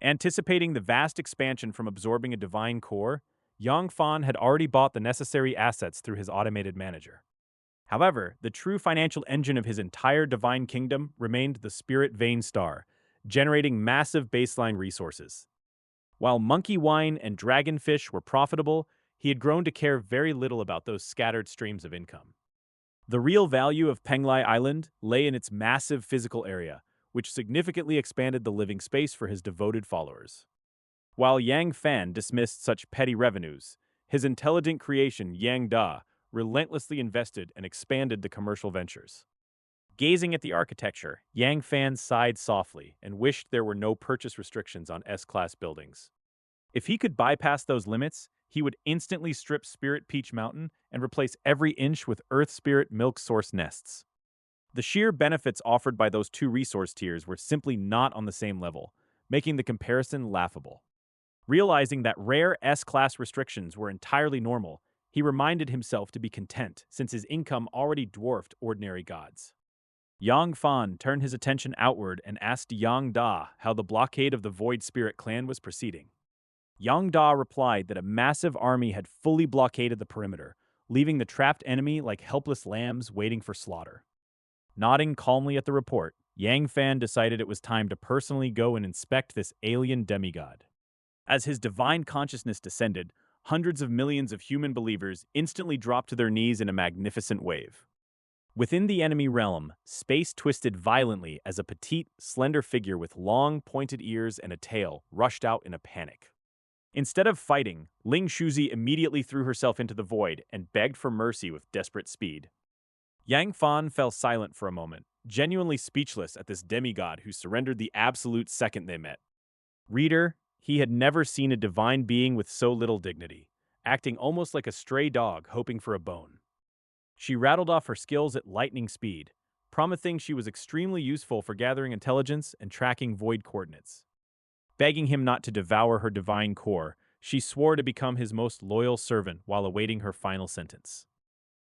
Anticipating the vast expansion from absorbing a divine core, Yang Fan had already bought the necessary assets through his automated manager. However, the true financial engine of his entire divine kingdom remained the spirit vein star, generating massive baseline resources. While monkey wine and dragonfish were profitable, he had grown to care very little about those scattered streams of income. The real value of Penglai Island lay in its massive physical area, which significantly expanded the living space for his devoted followers. While Yang Fan dismissed such petty revenues, his intelligent creation Yang Da relentlessly invested and expanded the commercial ventures. Gazing at the architecture, Yang Fan sighed softly and wished there were no purchase restrictions on S-class buildings. If he could bypass those limits, he would instantly strip Spirit Peach Mountain and replace every inch with Earth Spirit Milk Source nests. The sheer benefits offered by those two resource tiers were simply not on the same level, making the comparison laughable. Realizing that rare S-class restrictions were entirely normal, he reminded himself to be content since his income already dwarfed ordinary gods. Yang Fan turned his attention outward and asked Yang Da how the blockade of the Void Spirit clan was proceeding. Yang Da replied that a massive army had fully blockaded the perimeter, leaving the trapped enemy like helpless lambs waiting for slaughter. Nodding calmly at the report, Yang Fan decided it was time to personally go and inspect this alien demigod. As his divine consciousness descended, hundreds of millions of human believers instantly dropped to their knees in a magnificent wave. Within the enemy realm, space twisted violently as a petite, slender figure with long, pointed ears and a tail rushed out in a panic. Instead of fighting, Ling Shuzi immediately threw herself into the void and begged for mercy with desperate speed. Yang Fan fell silent for a moment, genuinely speechless at this demigod who surrendered the absolute second they met. Reader, he had never seen a divine being with so little dignity, acting almost like a stray dog hoping for a bone. She rattled off her skills at lightning speed, promising she was extremely useful for gathering intelligence and tracking void coordinates. Begging him not to devour her divine core, she swore to become his most loyal servant while awaiting her final sentence.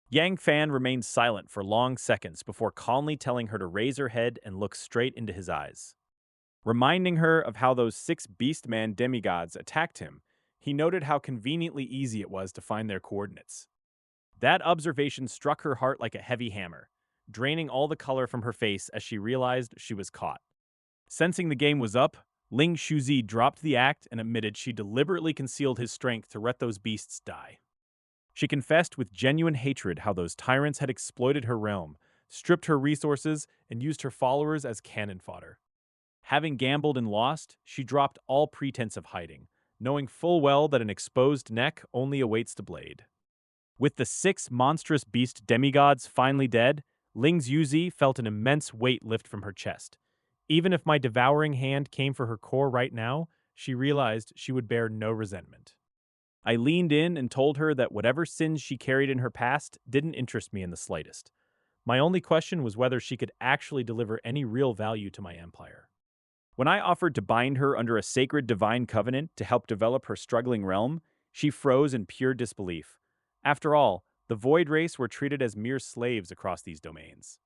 Yang Fan remained silent for long seconds before calmly telling her to raise her head and look straight into his eyes. Reminding her of how those 6 Beastman demigods attacked him, he noted how conveniently easy it was to find their coordinates. That observation struck her heart like a heavy hammer, draining all the color from her face as she realized she was caught. Sensing the game was up, Ling Shuzi dropped the act and admitted she deliberately concealed his strength to let those beasts die. She confessed with genuine hatred how those tyrants had exploited her realm, stripped her resources, and used her followers as cannon fodder. Having gambled and lost, she dropped all pretense of hiding, knowing full well that an exposed neck only awaits the blade. With the 6 monstrous beast demigods finally dead, Ling Yuzi felt an immense weight lift from her chest. Even if my devouring hand came for her core right now, she realized she would bear no resentment. I leaned in and told her that whatever sins she carried in her past didn't interest me in the slightest. My only question was whether she could actually deliver any real value to my empire. When I offered to bind her under a sacred divine covenant to help develop her struggling realm, she froze in pure disbelief. After all, the Void race were treated as mere slaves across these domains.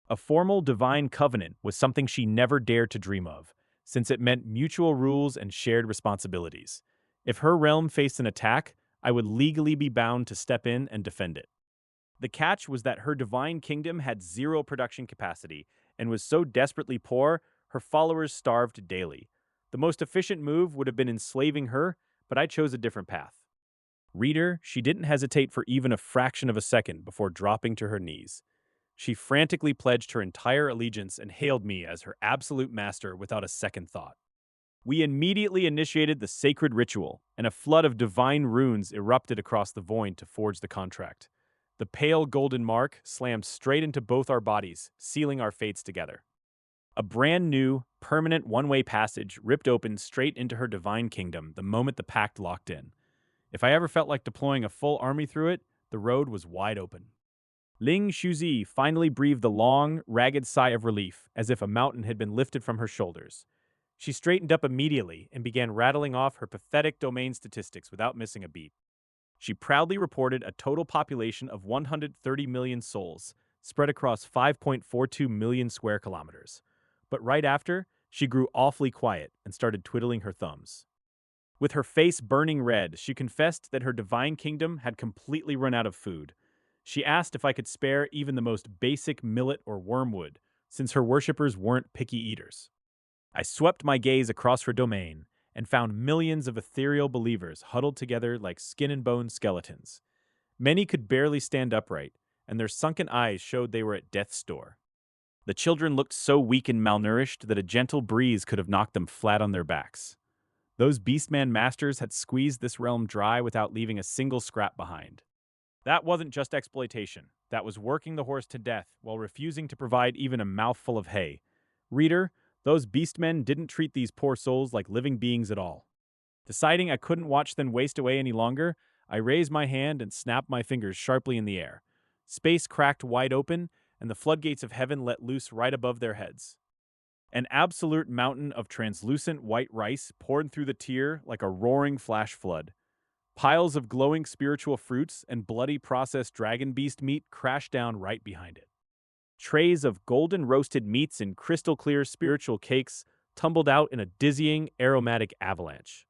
A formal divine covenant was something she never dared to dream of, since it meant mutual rules and shared responsibilities. If her realm faced an attack, I would legally be bound to step in and defend it. The catch was that her divine kingdom had 0 production capacity and was so desperately poor, her followers starved daily. The most efficient move would have been enslaving her, but I chose a different path. Reader, she didn't hesitate for even a fraction of a second before dropping to her knees. She frantically pledged her entire allegiance and hailed me as her absolute master without a second thought. We immediately initiated the sacred ritual, and a flood of divine runes erupted across the void to forge the contract. The pale golden mark slammed straight into both our bodies, sealing our fates together. A brand new, permanent one-way passage ripped open straight into her divine kingdom the moment the pact locked in. If I ever felt like deploying a full army through it, the road was wide open. Ling Shuzi finally breathed a long, ragged sigh of relief, as if a mountain had been lifted from her shoulders. She straightened up immediately and began rattling off her pathetic domain statistics without missing a beat. She proudly reported a total population of 130 million souls, spread across 5.42 million square kilometers. But right after, She grew awfully quiet and started twiddling her thumbs. With her face burning red, she confessed that her divine kingdom had completely run out of food. She asked if I could spare even the most basic millet or wormwood, since her worshippers weren't picky eaters. I swept my gaze across her domain and found millions of ethereal believers huddled together like skin and bone skeletons. Many could barely stand upright, and their sunken eyes showed they were at death's door. The children looked so weak and malnourished that a gentle breeze could have knocked them flat on their backs. Those Beastman masters had squeezed this realm dry without leaving a single scrap behind. That wasn't just exploitation. That was working the horse to death while refusing to provide even a mouthful of hay. Reader, those beastmen didn't treat these poor souls like living beings at all. Deciding I couldn't watch them waste away any longer, I raised my hand and snapped my fingers sharply in the air. Space cracked wide open, and the floodgates of heaven let loose right above their heads. An absolute mountain of translucent white rice poured through the tier like a roaring flash flood. Piles of glowing spiritual fruits and bloody processed dragon beast meat crashed down right behind it. Trays of golden roasted meats and crystal clear spiritual cakes tumbled out in a dizzying, aromatic avalanche.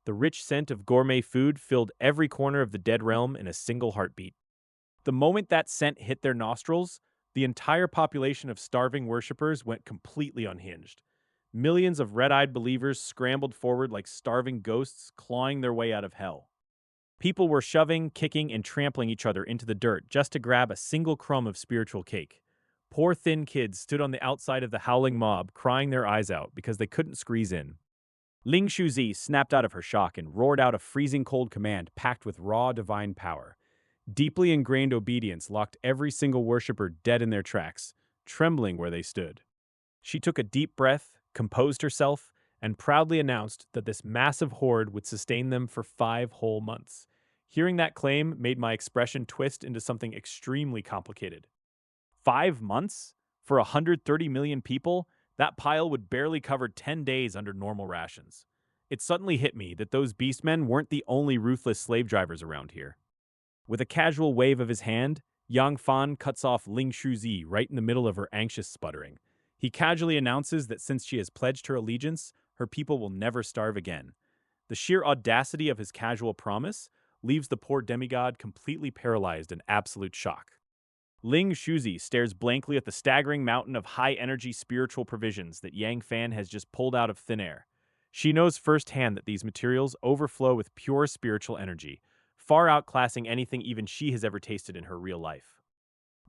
The rich scent of gourmet food filled every corner of the dead realm in a single heartbeat. The moment that scent hit their nostrils, the entire population of starving worshippers went completely unhinged. Millions of red-eyed believers scrambled forward like starving ghosts clawing their way out of hell. People were shoving, kicking, and trampling each other into the dirt just to grab a single crumb of spiritual cake. Poor thin kids stood on the outside of the howling mob, crying their eyes out because they couldn't squeeze in. Ling Shuzi snapped out of her shock and roared out a freezing cold command packed with raw divine power. Deeply ingrained obedience locked every single worshipper dead in their tracks, trembling where they stood. She took a deep breath, composed herself, and proudly announced that this massive horde would sustain them for 5 whole months. Hearing that claim made my expression twist into something extremely complicated. 5 months? For 130 million people? That pile would barely cover 10 days under normal rations. It suddenly hit me that those beastmen weren't the only ruthless slave drivers around here. With a casual wave of his hand, Yang Fan cuts off Ling Shuzi right in the middle of her anxious sputtering. He casually announces that since she has pledged her allegiance, her people will never starve again. The sheer audacity of his casual promise leaves the poor demigod completely paralyzed in absolute shock. Ling Shuzi stares blankly at the staggering mountain of high-energy spiritual provisions that Yang Fan has just pulled out of thin air. She knows firsthand that these materials overflow with pure spiritual energy, far outclassing anything even she has ever tasted in her real life.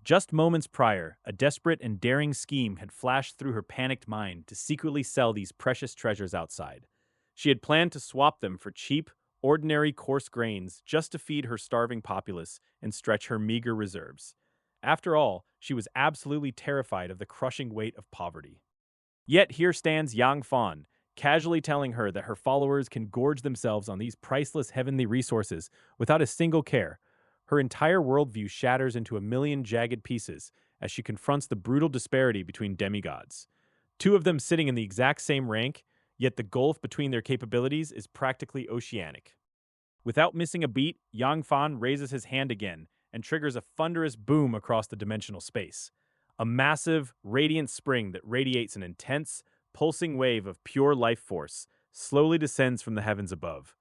Just moments prior, a desperate and daring scheme had flashed through her panicked mind to secretly sell these precious treasures outside. She had planned to swap them for cheap, ordinary coarse grains just to feed her starving populace and stretch her meager reserves. After all, she was absolutely terrified of the crushing weight of poverty. Yet here stands Yang Fan, casually telling her that her followers can gorge themselves on these priceless heavenly resources without a single care. Her entire worldview shatters into a million jagged pieces as she confronts the brutal disparity between demigods. 2 of them sitting in the exact same rank, yet the gulf between their capabilities is practically oceanic. Without missing a beat, Yang Fan raises his hand again and triggers a thunderous boom across the dimensional space. A massive, radiant spring that radiates an intense, pulsing wave of pure life force slowly descends from the heavens above.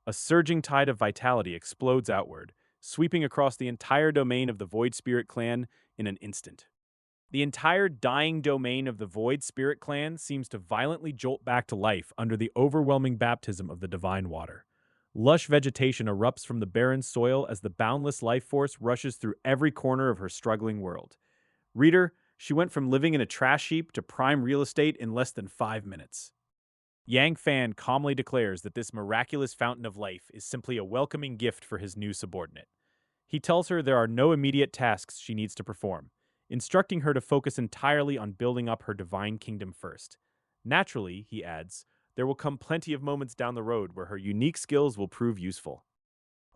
A surging tide of vitality explodes outward, sweeping across the entire domain of the Void Spirit Clan in an instant. The entire dying domain of the Void Spirit Clan seems to violently jolt back to life under the overwhelming baptism of the divine water. Lush vegetation erupts from the barren soil as the boundless life force rushes through every corner of her struggling world. Reader, she went from living in a trash heap to prime real estate in less than 5 minutes. Yang Fan calmly declares that this miraculous fountain of life is simply a welcoming gift for his new subordinate. He tells her there are no immediate tasks she needs to perform, instructing her to focus entirely on building up her divine kingdom first. Naturally, he adds, there will come plenty of moments down the road where her unique skills will prove useful.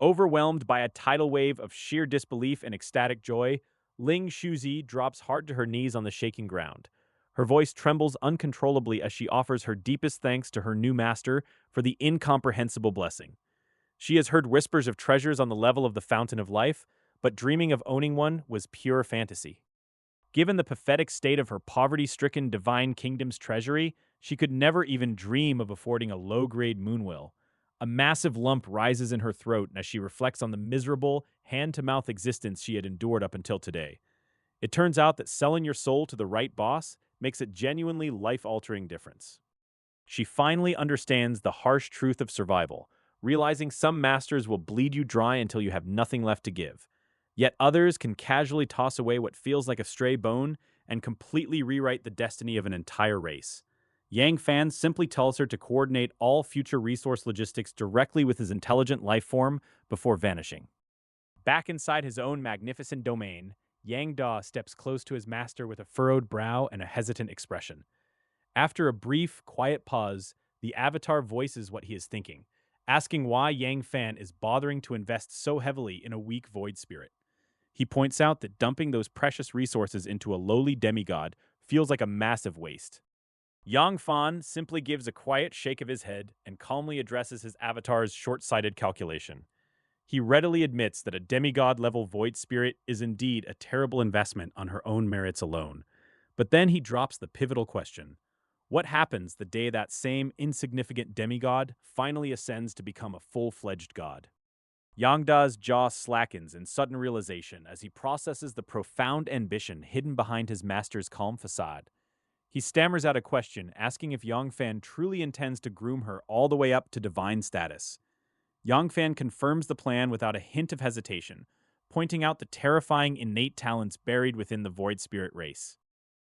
Overwhelmed by a tidal wave of sheer disbelief and ecstatic joy, Ling Shuzi drops hard to her knees on the shaking ground. Her voice trembles uncontrollably as she offers her deepest thanks to her new master for the incomprehensible blessing. She has heard whispers of treasures on the level of the Fountain of Life, but dreaming of owning one was pure fantasy. Given the pathetic state of her poverty-stricken divine kingdom's treasury, She could never even dream of affording a low-grade moonwell. A massive lump rises in her throat as she reflects on the miserable, hand-to-mouth existence she had endured up until today. It turns out that selling your soul to the right boss makes a genuinely life-altering difference. She finally understands the harsh truth of survival, realizing some masters will bleed you dry until you have nothing left to give. Yet others can casually toss away what feels like a stray bone and completely rewrite the destiny of an entire race. Yang Fan simply tells her to coordinate all future resource logistics directly with his intelligent life form before vanishing. Back inside his own magnificent domain, Yang Da steps close to his master with a furrowed brow and a hesitant expression. After a brief, quiet pause, the Avatar voices what he is thinking, asking why Yang Fan is bothering to invest so heavily in a weak void spirit. He points out that dumping those precious resources into a lowly demigod feels like a massive waste. Yang Fan simply gives a quiet shake of his head and calmly addresses his avatar's short-sighted calculation. He readily admits that a demigod-level void spirit is indeed a terrible investment on her own merits alone. But then he drops the pivotal question. What happens the day that same insignificant demigod finally ascends to become a full-fledged god? Yangda's jaw slackens in sudden realization as he processes the profound ambition hidden behind his master's calm facade. He stammers out a question, asking if Yangfan truly intends to groom her all the way up to divine status. Yangfan confirms the plan without a hint of hesitation, pointing out the terrifying innate talents buried within the Void Spirit race.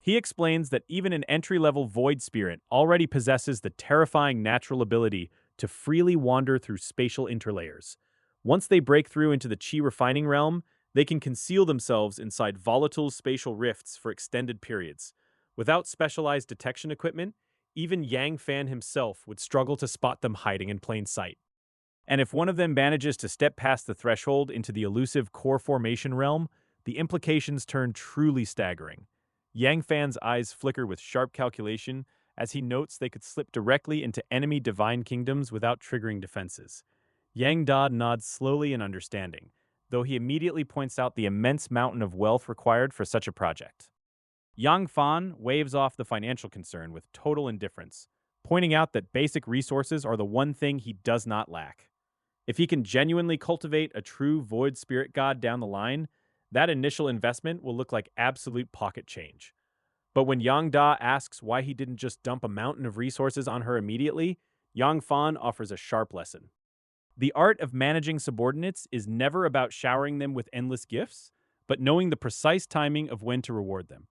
He explains that even an entry-level Void Spirit already possesses the terrifying natural ability to freely wander through spatial interlayers. Once they break through into the Qi refining realm, they can conceal themselves inside volatile spatial rifts for extended periods. Without specialized detection equipment, even Yang Fan himself would struggle to spot them hiding in plain sight. And if one of them manages to step past the threshold into the elusive core formation realm, the implications turn truly staggering. Yang Fan's eyes flicker with sharp calculation as he notes they could slip directly into enemy divine kingdoms without triggering defenses. Yang Da nods slowly in understanding, though he immediately points out the immense mountain of wealth required for such a project. Yang Fan waves off the financial concern with total indifference, pointing out that basic resources are the one thing he does not lack. If he can genuinely cultivate a true void spirit god down the line, that initial investment will look like absolute pocket change. But when Yang Da asks why he didn't just dump a mountain of resources on her immediately, Yang Fan offers a sharp lesson. The art of managing subordinates is never about showering them with endless gifts, but knowing the precise timing of when to reward them.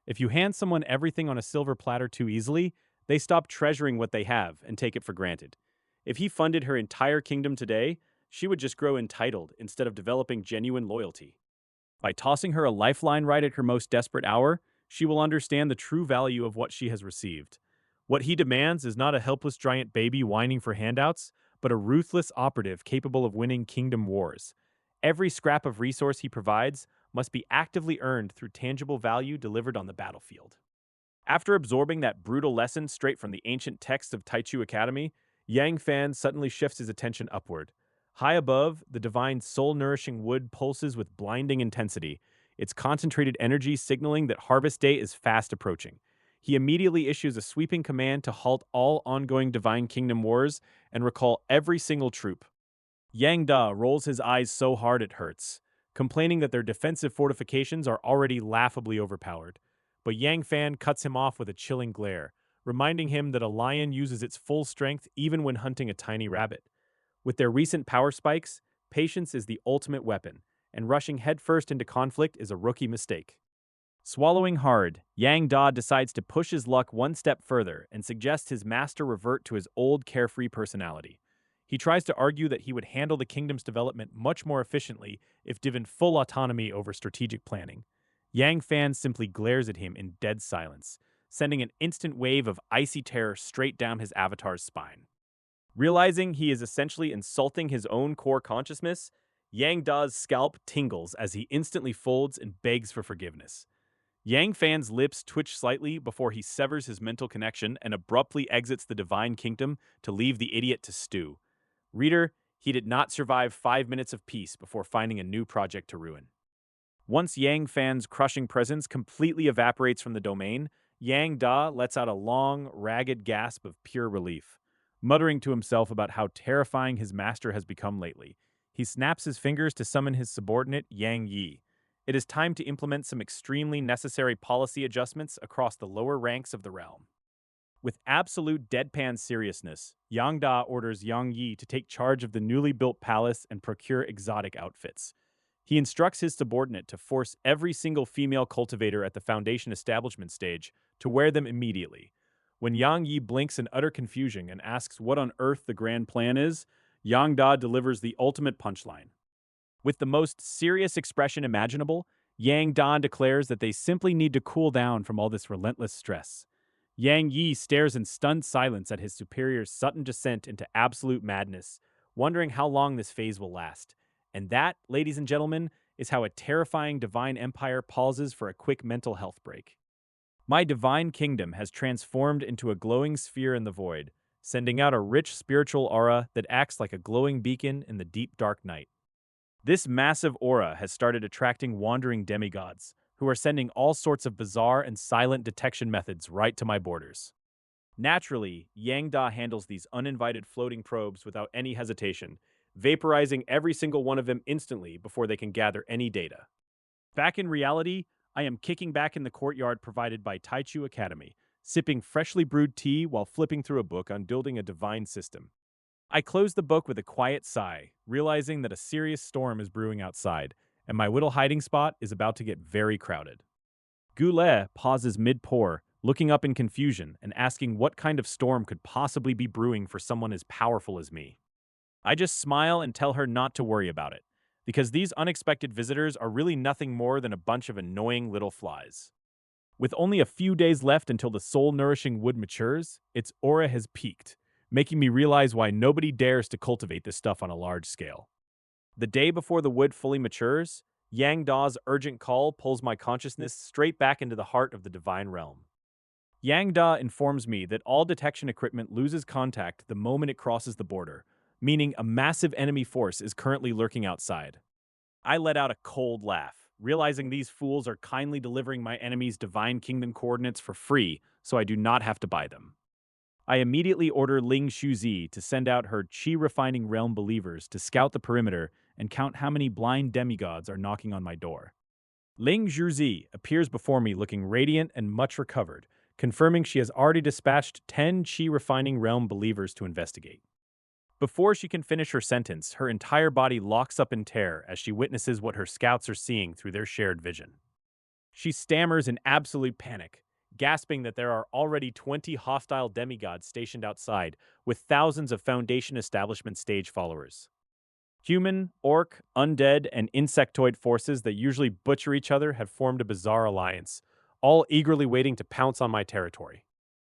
If you hand someone everything on a silver platter too easily, they stop treasuring what they have and take it for granted. If he funded her entire kingdom today, she would just grow entitled instead of developing genuine loyalty. By tossing her a lifeline right at her most desperate hour, she will understand the true value of what she has received. What he demands is not a helpless giant baby whining for handouts, but a ruthless operative capable of winning kingdom wars. Every scrap of resource he provides must be actively earned through tangible value delivered on the battlefield. After absorbing that brutal lesson straight from the ancient texts of Taichu Academy, Yang Fan suddenly shifts his attention upward. High above, the divine soul-nourishing wood pulses with blinding intensity, its concentrated energy signaling that harvest day is fast approaching. He immediately issues a sweeping command to halt all ongoing divine kingdom wars and recall every single troop. Yang Da rolls his eyes so hard it hurts, complaining that their defensive fortifications are already laughably overpowered. But Yang Fan cuts him off with a chilling glare, reminding him that a lion uses its full strength even when hunting a tiny rabbit. With their recent power spikes, patience is the ultimate weapon, and rushing headfirst into conflict is a rookie mistake. Swallowing hard, Yang Da decides to push his luck one step further and suggests his master revert to his old carefree personality. He tries to argue that he would handle the kingdom's development much more efficiently if given full autonomy over strategic planning. Yang Fan simply glares at him in dead silence, sending an instant wave of icy terror straight down his avatar's spine. Realizing he is essentially insulting his own core consciousness, Yang Da's scalp tingles as he instantly folds and begs for forgiveness. Yang Fan's lips twitch slightly before he severs his mental connection and abruptly exits the divine kingdom to leave the idiot to stew. Reader, he did not survive 5 minutes of peace before finding a new project to ruin. Once Yang Fan's crushing presence completely evaporates from the domain, Yang Da lets out a long, ragged gasp of pure relief, muttering to himself about how terrifying his master has become lately. He snaps his fingers to summon his subordinate, Yang Yi. It is time to implement some extremely necessary policy adjustments across the lower ranks of the realm. With absolute deadpan seriousness, Yang Da orders Yang Yi to take charge of the newly built palace and procure exotic outfits. He instructs his subordinate to force every single female cultivator at the foundation establishment stage to wear them immediately. When Yang Yi blinks in utter confusion and asks what on earth the grand plan is, Yang Da delivers the ultimate punchline. With the most serious expression imaginable, Yang Da declares that they simply need to cool down from all this relentless stress. Yang Yi stares in stunned silence at his superior's sudden descent into absolute madness, wondering how long this phase will last. And that, ladies and gentlemen, is how a terrifying divine empire pauses for a quick mental health break. My divine kingdom has transformed into a glowing sphere in the void, sending out a rich spiritual aura that acts like a glowing beacon in the deep dark night. This massive aura has started attracting wandering demigods, who are sending all sorts of bizarre and silent detection methods right to my borders. Naturally, Yang Da handles these uninvited floating probes without any hesitation, vaporizing every single one of them instantly before they can gather any data. Back in reality, I am kicking back in the courtyard provided by Taichu Academy, sipping freshly brewed tea while flipping through a book on building a divine system. I close the book with a quiet sigh, realizing that a serious storm is brewing outside, and my little hiding spot is about to get very crowded. Goulet pauses mid-pour, looking up in confusion and asking what kind of storm could possibly be brewing for someone as powerful as me. I just smile and tell her not to worry about it, because these unexpected visitors are really nothing more than a bunch of annoying little flies. With only a few days left until the soul-nourishing wood matures, its aura has peaked, making me realize why nobody dares to cultivate this stuff on a large scale. The day before the wood fully matures, Yang Da's urgent call pulls my consciousness straight back into the heart of the divine realm. Yang Da informs me that all detection equipment loses contact the moment it crosses the border, meaning a massive enemy force is currently lurking outside. I let out a cold laugh, realizing these fools are kindly delivering my enemy's divine kingdom coordinates for free, so I do not have to buy them. I immediately order Ling Shuzi to send out her Qi-refining realm believers to scout the perimeter and count how many blind demigods are knocking on my door. Ling Zhuzi appears before me looking radiant and much recovered, confirming she has already dispatched 10 Qi-refining realm believers to investigate. Before she can finish her sentence, her entire body locks up in terror as she witnesses what her scouts are seeing through their shared vision. She stammers in absolute panic, gasping that there are already 20 hostile demigods stationed outside, with thousands of Foundation establishment stage followers. Human, orc, undead, and insectoid forces that usually butcher each other have formed a bizarre alliance, all eagerly waiting to pounce on my territory.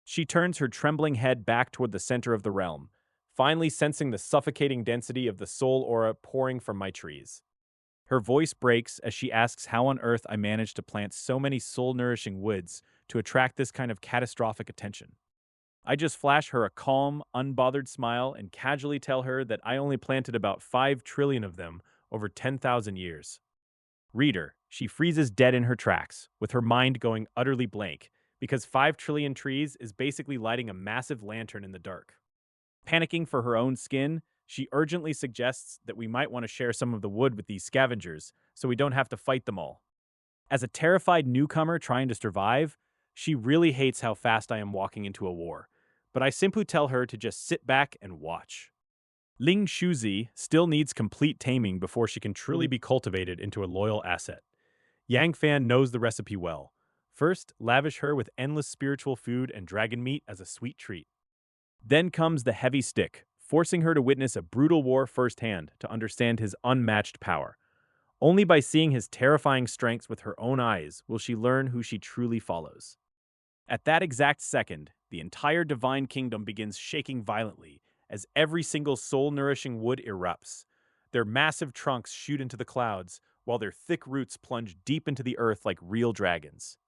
She turns her trembling head back toward the center of the realm, finally sensing the suffocating density of the soul aura pouring from my trees. Her voice breaks as she asks how on earth I managed to plant so many soul-nourishing woods to attract this kind of catastrophic attention. I just flash her a calm, unbothered smile and casually tell her that I only planted about 5 trillion of them over 10,000 years. Reader, she freezes dead in her tracks, with her mind going utterly blank, because 5 trillion trees is basically lighting a massive lantern in the dark. Panicking for her own skin, she urgently suggests that we might want to share some of the wood with these scavengers, so we don't have to fight them all. As a terrified newcomer trying to survive, she really hates how fast I am walking into a war, but I simply tell her to just sit back and watch. Ling Shuzi still needs complete taming before she can truly be cultivated into a loyal asset. Yang Fan knows the recipe well. First, lavish her with endless spiritual food and dragon meat as a sweet treat. Then comes the heavy stick, forcing her to witness a brutal war firsthand to understand his unmatched power. Only by seeing his terrifying strengths with her own eyes will she learn who she truly follows. At that exact second, the entire divine kingdom begins shaking violently as every single soul-nourishing wood erupts. Their massive trunks shoot into the clouds, while their thick roots plunge deep into the earth like real dragons.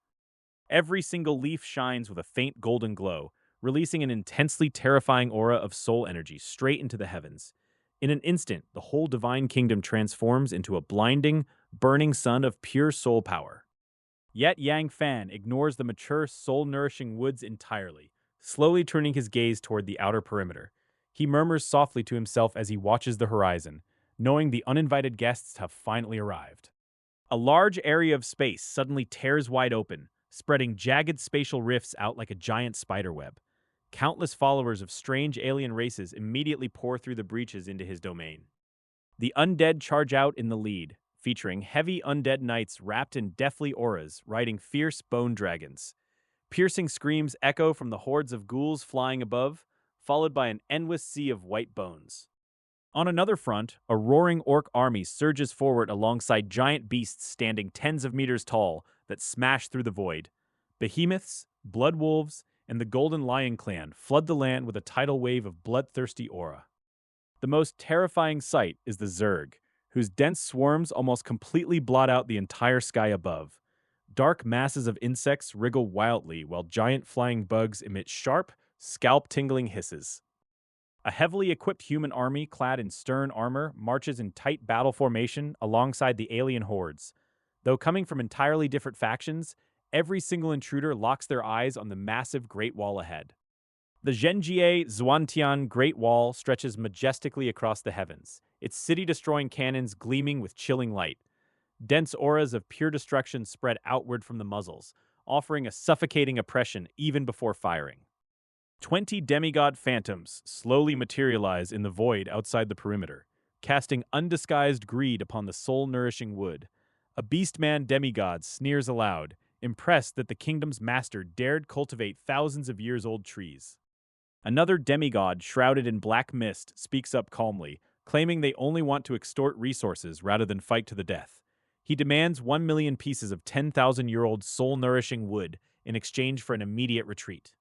Every single leaf shines with a faint golden glow, releasing an intensely terrifying aura of soul energy straight into the heavens. In an instant, the whole divine kingdom transforms into a blinding, burning sun of pure soul power. Yet Yang Fan ignores the mature, soul-nourishing woods entirely, slowly turning his gaze toward the outer perimeter. He murmurs softly to himself as he watches the horizon, knowing the uninvited guests have finally arrived. A large area of space suddenly tears wide open, spreading jagged spatial rifts out like a giant spiderweb. Countless followers of strange alien races immediately pour through the breaches into his domain. The undead charge out in the lead, featuring heavy undead knights wrapped in deathly auras riding fierce bone dragons. Piercing screams echo from the hordes of ghouls flying above, followed by an endless sea of white bones. On another front, a roaring orc army surges forward alongside giant beasts standing tens of meters tall that smash through the void. Behemoths, blood wolves, and the Golden Lion clan flood the land with a tidal wave of bloodthirsty aura. The most terrifying sight is the Zerg, whose dense swarms almost completely blot out the entire sky above. Dark masses of insects wriggle wildly while giant flying bugs emit sharp, scalp-tingling hisses. A heavily equipped human army clad in stern armor marches in tight battle formation alongside the alien hordes. Though coming from entirely different factions, every single intruder locks their eyes on the massive Great Wall ahead. The Zhenjie Zhuantian Great Wall stretches majestically across the heavens, its city-destroying cannons gleaming with chilling light. Dense auras of pure destruction spread outward from the muzzles, offering a suffocating oppression even before firing. 20 demigod phantoms slowly materialize in the void outside the perimeter, casting undisguised greed upon the soul-nourishing wood. A beastman demigod sneers aloud, impressed that the kingdom's master dared cultivate thousands of years-old trees. Another demigod shrouded in black mist speaks up calmly, claiming they only want to extort resources rather than fight to the death. He demands 1 million pieces of 10,000-year-old soul-nourishing wood in exchange for an immediate retreat.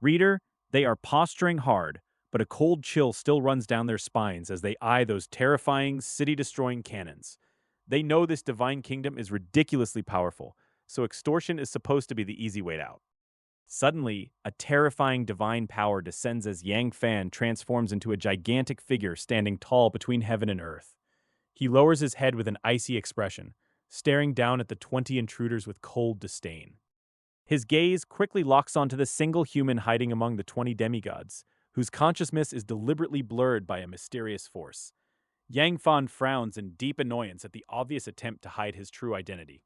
Reader, they are posturing hard, but a cold chill still runs down their spines as they eye those terrifying, city-destroying cannons. They know this divine kingdom is ridiculously powerful, so extortion is supposed to be the easy way out. Suddenly, a terrifying divine power descends as Yang Fan transforms into a gigantic figure standing tall between heaven and earth. He lowers his head with an icy expression, staring down at the 20 intruders with cold disdain. His gaze quickly locks onto the single human hiding among the 20 demigods, whose consciousness is deliberately blurred by a mysterious force. Yang Fan frowns in deep annoyance at the obvious attempt to hide his true identity.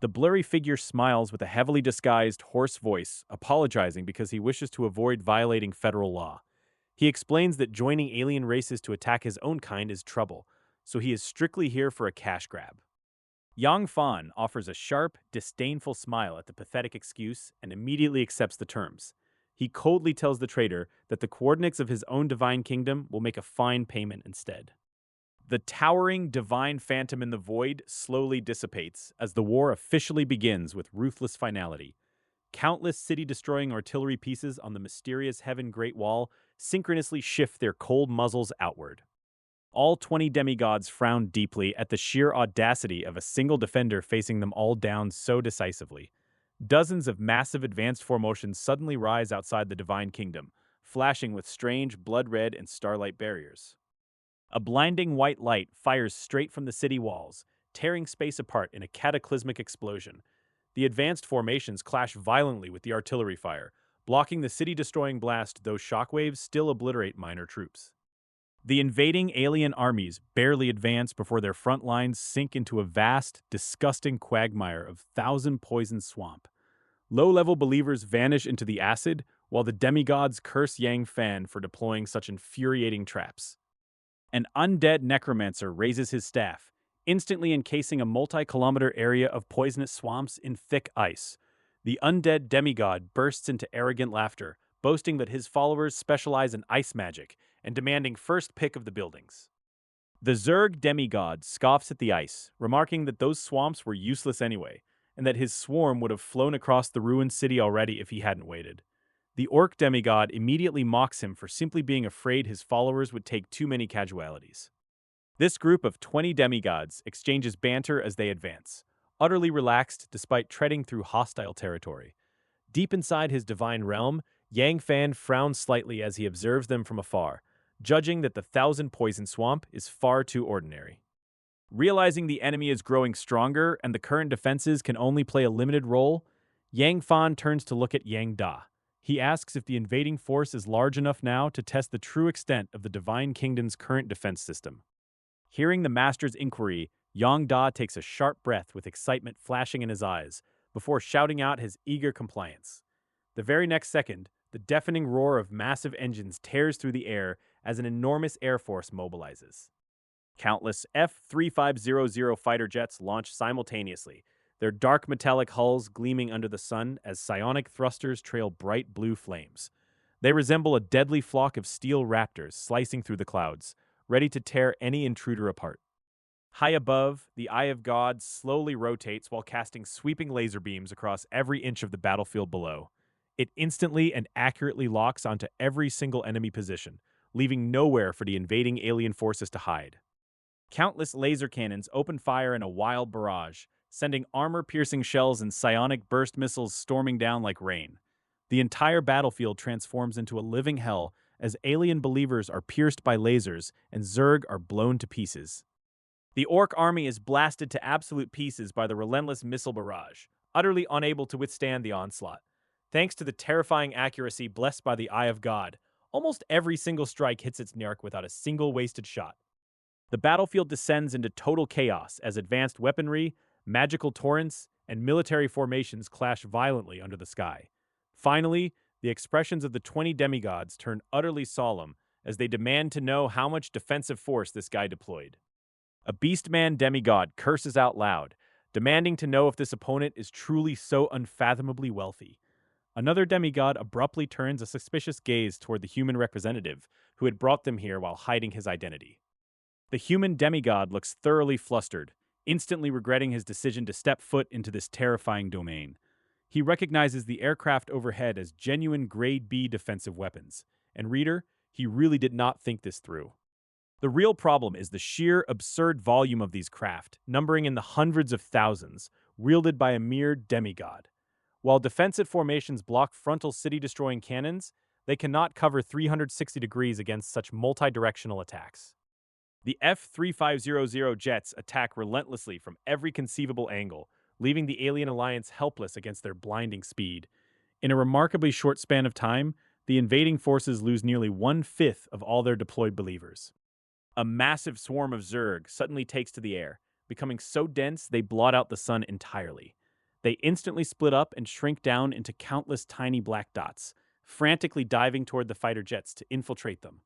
The blurry figure smiles with a heavily disguised, hoarse voice, apologizing because he wishes to avoid violating federal law. He explains that joining alien races to attack his own kind is trouble, so he is strictly here for a cash grab. Yang Fan offers a sharp, disdainful smile at the pathetic excuse and immediately accepts the terms. He coldly tells the traitor that the coordinates of his own divine kingdom will make a fine payment instead. The towering divine phantom in the void slowly dissipates as the war officially begins with ruthless finality. Countless city-destroying artillery pieces on the mysterious Heaven Great Wall synchronously shift their cold muzzles outward. All 20 demigods frown deeply at the sheer audacity of a single defender facing them all down so decisively. Dozens of massive advanced formations suddenly rise outside the divine kingdom, flashing with strange blood-red and starlight barriers. A blinding white light fires straight from the city walls, tearing space apart in a cataclysmic explosion. The advanced formations clash violently with the artillery fire, blocking the city-destroying blast, though shockwaves still obliterate minor troops. The invading alien armies barely advance before their front lines sink into a vast, disgusting quagmire of thousand-poison swamp. Low-level believers vanish into the acid, while the demigods curse Yang Fan for deploying such infuriating traps. An undead necromancer raises his staff, instantly encasing a multi-kilometer area of poisonous swamps in thick ice. The undead demigod bursts into arrogant laughter, boasting that his followers specialize in ice magic and demanding first pick of the buildings. The Zerg demigod scoffs at the ice, remarking that those swamps were useless anyway, and that his swarm would have flown across the ruined city already if he hadn't waited. The orc demigod immediately mocks him for simply being afraid his followers would take too many casualties. This group of 20 demigods exchanges banter as they advance, utterly relaxed despite treading through hostile territory. Deep inside his divine realm, Yang Fan frowns slightly as he observes them from afar, judging that the Thousand Poison Swamp is far too ordinary. Realizing the enemy is growing stronger and the current defenses can only play a limited role, Yang Fan turns to look at Yang Da. He asks if the invading force is large enough now to test the true extent of the Divine Kingdom's current defense system. Hearing the master's inquiry, Yang Da takes a sharp breath with excitement flashing in his eyes before shouting out his eager compliance. The very next second, the deafening roar of massive engines tears through the air as an enormous air force mobilizes. Countless F-3500 fighter jets launch simultaneously, their dark metallic hulls gleaming under the sun as psionic thrusters trail bright blue flames. They resemble a deadly flock of steel raptors slicing through the clouds, ready to tear any intruder apart. High above, the Eye of God slowly rotates while casting sweeping laser beams across every inch of the battlefield below. It instantly and accurately locks onto every single enemy position, leaving nowhere for the invading alien forces to hide. Countless laser cannons open fire in a wild barrage, sending armor-piercing shells and psionic burst missiles storming down like rain. The entire battlefield transforms into a living hell as alien believers are pierced by lasers and Zerg are blown to pieces. The Orc army is blasted to absolute pieces by the relentless missile barrage, utterly unable to withstand the onslaught. Thanks to the terrifying accuracy blessed by the Eye of God, almost every single strike hits its mark without a single wasted shot. The battlefield descends into total chaos as advanced weaponry, magical torrents, and military formations clash violently under the sky. Finally, the expressions of the 20 demigods turn utterly solemn as they demand to know how much defensive force this guy deployed. A Beastman demigod curses out loud, demanding to know if this opponent is truly so unfathomably wealthy. Another demigod abruptly turns a suspicious gaze toward the human representative who had brought them here while hiding his identity. The human demigod looks thoroughly flustered, instantly regretting his decision to step foot into this terrifying domain. He recognizes the aircraft overhead as genuine Grade B defensive weapons, and reader, he really did not think this through. The real problem is the sheer absurd volume of these craft, numbering in the hundreds of thousands, wielded by a mere demigod. While defensive formations block frontal city-destroying cannons, they cannot cover 360 degrees against such multi-directional attacks. The F-3500 jets attack relentlessly from every conceivable angle, leaving the alien alliance helpless against their blinding speed. In a remarkably short span of time, the invading forces lose nearly one-fifth of all their deployed believers. A massive swarm of Zerg suddenly takes to the air, becoming so dense they blot out the sun entirely. They instantly split up and shrink down into countless tiny black dots, frantically diving toward the fighter jets to infiltrate them.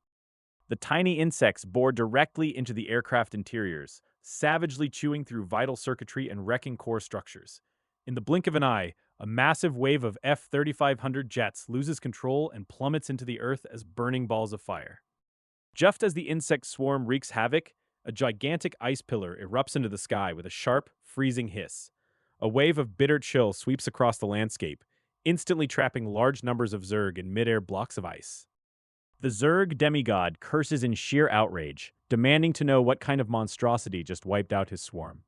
The tiny insects bore directly into the aircraft interiors, savagely chewing through vital circuitry and wrecking core structures. In the blink of an eye, a massive wave of F-3500 jets loses control and plummets into the earth as burning balls of fire. Just as the insect swarm wreaks havoc, a gigantic ice pillar erupts into the sky with a sharp, freezing hiss. A wave of bitter chill sweeps across the landscape, instantly trapping large numbers of Zerg in midair blocks of ice. The Zerg demigod curses in sheer outrage, demanding to know what kind of monstrosity just wiped out his swarm.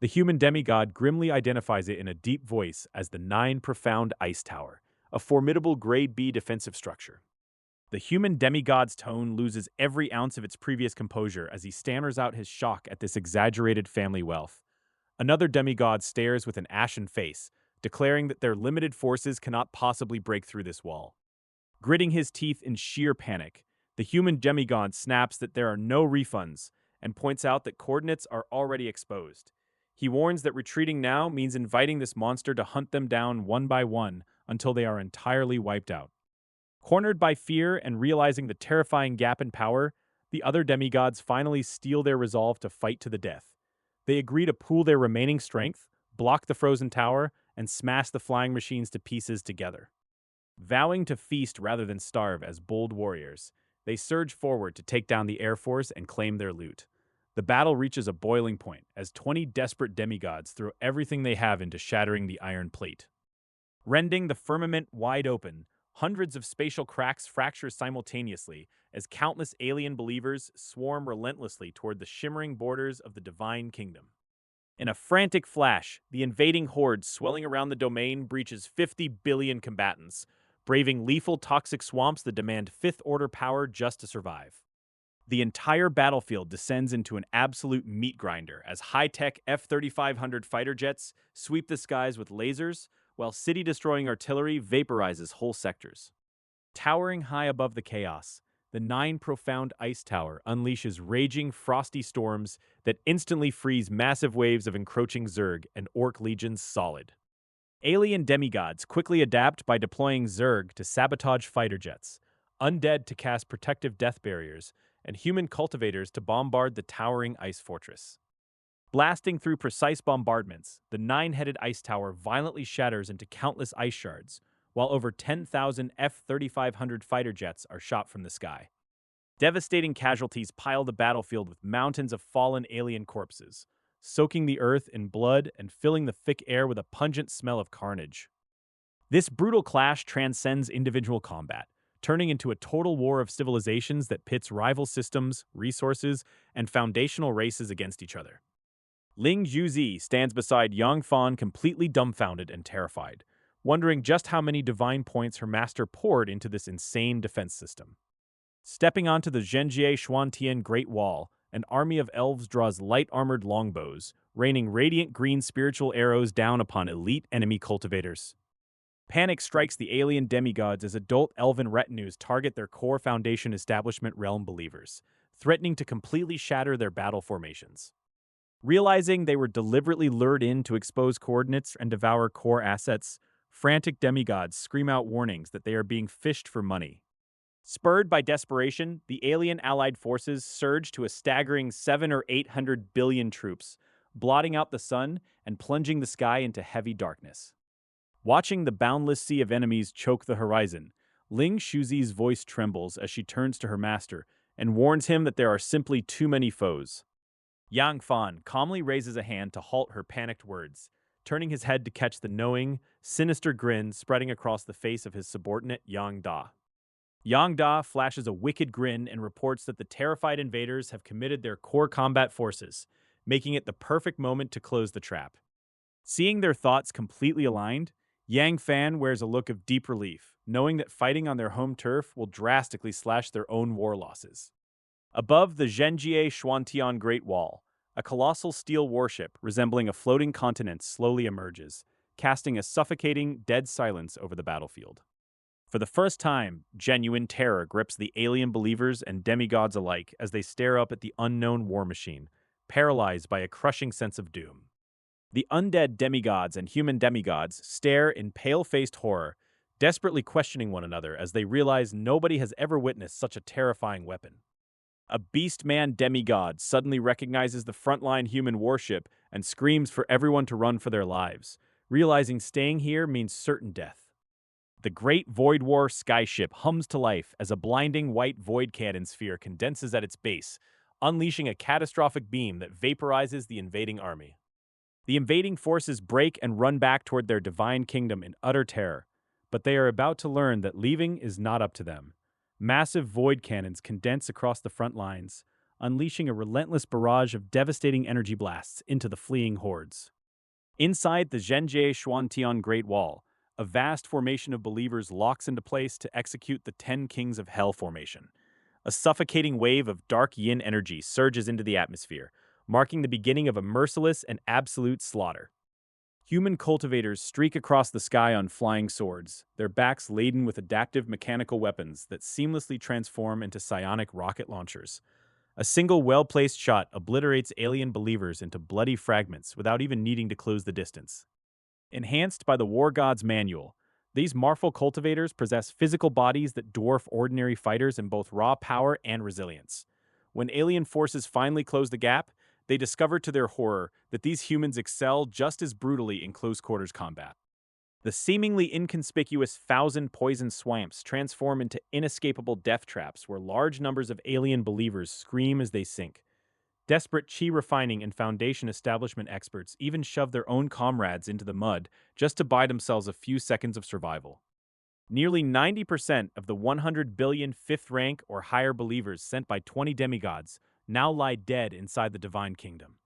The human demigod grimly identifies it in a deep voice as the Nine Profound Ice Tower, a formidable Grade B defensive structure. The human demigod's tone loses every ounce of its previous composure as he stammers out his shock at this exaggerated family wealth. Another demigod stares with an ashen face, declaring that their limited forces cannot possibly break through this wall. Gritting his teeth in sheer panic, the human demigod snaps that there are no refunds and points out that coordinates are already exposed. He warns that retreating now means inviting this monster to hunt them down one by one until they are entirely wiped out. Cornered by fear and realizing the terrifying gap in power, the other demigods finally steel their resolve to fight to the death. They agree to pool their remaining strength, block the frozen tower, and smash the flying machines to pieces together. Vowing to feast rather than starve as bold warriors, they surge forward to take down the Air Force and claim their loot. The battle reaches a boiling point as 20 desperate demigods throw everything they have into shattering the iron plate. Rending the firmament wide open, hundreds of spatial cracks fracture simultaneously as countless alien believers swarm relentlessly toward the shimmering borders of the Divine Kingdom. In a frantic flash, the invading horde swelling around the domain breaches 50 billion combatants, braving lethal toxic swamps that demand fifth-order power just to survive. The entire battlefield descends into an absolute meat grinder as high-tech F-3500 fighter jets sweep the skies with lasers, while city-destroying artillery vaporizes whole sectors. Towering high above the chaos, the Nine Profound Ice Tower unleashes raging, frosty storms that instantly freeze massive waves of encroaching Zerg and Orc legions solid. Alien demigods quickly adapt by deploying Zerg to sabotage fighter jets, undead to cast protective death barriers, and human cultivators to bombard the towering ice fortress. Blasting through precise bombardments, the nine-headed ice tower violently shatters into countless ice shards, while over 10,000 F-3500 fighter jets are shot from the sky. Devastating casualties pile the battlefield with mountains of fallen alien corpses, soaking the earth in blood and filling the thick air with a pungent smell of carnage. This brutal clash transcends individual combat, turning into a total war of civilizations that pits rival systems, resources, and foundational races against each other. Ling Juzi stands beside Yang Fan completely dumbfounded and terrified, wondering just how many divine points her master poured into this insane defense system. Stepping onto the Zhenjie Xuantian Great Wall, an army of elves draws light-armored longbows, raining radiant green spiritual arrows down upon elite enemy cultivators. Panic strikes the alien demigods as adult elven retinues target their core Foundation Establishment realm believers, threatening to completely shatter their battle formations. Realizing they were deliberately lured in to expose coordinates and devour core assets, frantic demigods scream out warnings that they are being fished for money. Spurred by desperation, the alien allied forces surge to a staggering 7 or 800 billion troops, blotting out the sun and plunging the sky into heavy darkness. Watching the boundless sea of enemies choke the horizon, Ling Shuzi's voice trembles as she turns to her master and warns him that there are simply too many foes. Yang Fan calmly raises a hand to halt her panicked words, turning his head to catch the knowing, sinister grin spreading across the face of his subordinate Yang Da. Yang Da flashes a wicked grin and reports that the terrified invaders have committed their core combat forces, making it the perfect moment to close the trap. Seeing their thoughts completely aligned, Yang Fan wears a look of deep relief, knowing that fighting on their home turf will drastically slash their own war losses. Above the Zhenjie Xuantian Great Wall, a colossal steel warship resembling a floating continent slowly emerges, casting a suffocating, dead silence over the battlefield. For the first time, genuine terror grips the alien believers and demigods alike as they stare up at the unknown war machine, paralyzed by a crushing sense of doom. The undead demigods and human demigods stare in pale-faced horror, desperately questioning one another as they realize nobody has ever witnessed such a terrifying weapon. A beast-man demigod suddenly recognizes the frontline human warship and screams for everyone to run for their lives, realizing staying here means certain death. The Great Void War skyship hums to life as a blinding white void cannon sphere condenses at its base, unleashing a catastrophic beam that vaporizes the invading army. The invading forces break and run back toward their divine kingdom in utter terror, but they are about to learn that leaving is not up to them. Massive void cannons condense across the front lines, unleashing a relentless barrage of devastating energy blasts into the fleeing hordes. Inside the Zhenjie Xuantian Great Wall, a vast formation of believers locks into place to execute the Ten Kings of Hell formation. A suffocating wave of dark yin energy surges into the atmosphere, marking the beginning of a merciless and absolute slaughter. Human cultivators streak across the sky on flying swords, their backs laden with adaptive mechanical weapons that seamlessly transform into psionic rocket launchers. A single well-placed shot obliterates alien believers into bloody fragments without even needing to close the distance. Enhanced by the War God's Manual, these martial cultivators possess physical bodies that dwarf ordinary fighters in both raw power and resilience. When alien forces finally close the gap, they discover to their horror that these humans excel just as brutally in close-quarters combat. The seemingly inconspicuous thousand poison swamps transform into inescapable death traps where large numbers of alien believers scream as they sink. Desperate chi refining and Foundation establishment experts even shove their own comrades into the mud just to buy themselves a few seconds of survival. Nearly 90% of the 100 billion fifth rank or higher believers sent by 20 demigods now lie dead inside the Divine Kingdom.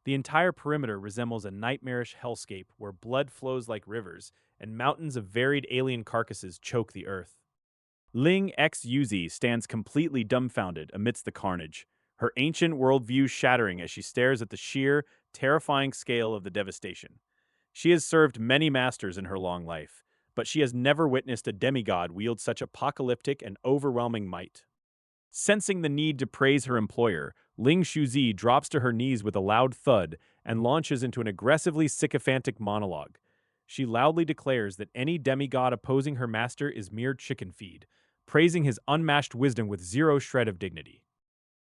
The entire perimeter resembles a nightmarish hellscape where blood flows like rivers and mountains of varied alien carcasses choke the earth. Ling Xuzi stands completely dumbfounded amidst the carnage, her ancient worldview shattering as she stares at the sheer, terrifying scale of the devastation. She has served many masters in her long life, but she has never witnessed a demigod wield such apocalyptic and overwhelming might. Sensing the need to praise her employer, Ling Shuzi drops to her knees with a loud thud and launches into an aggressively sycophantic monologue. She loudly declares that any demigod opposing her master is mere chicken feed, praising his unmatched wisdom with zero shred of dignity.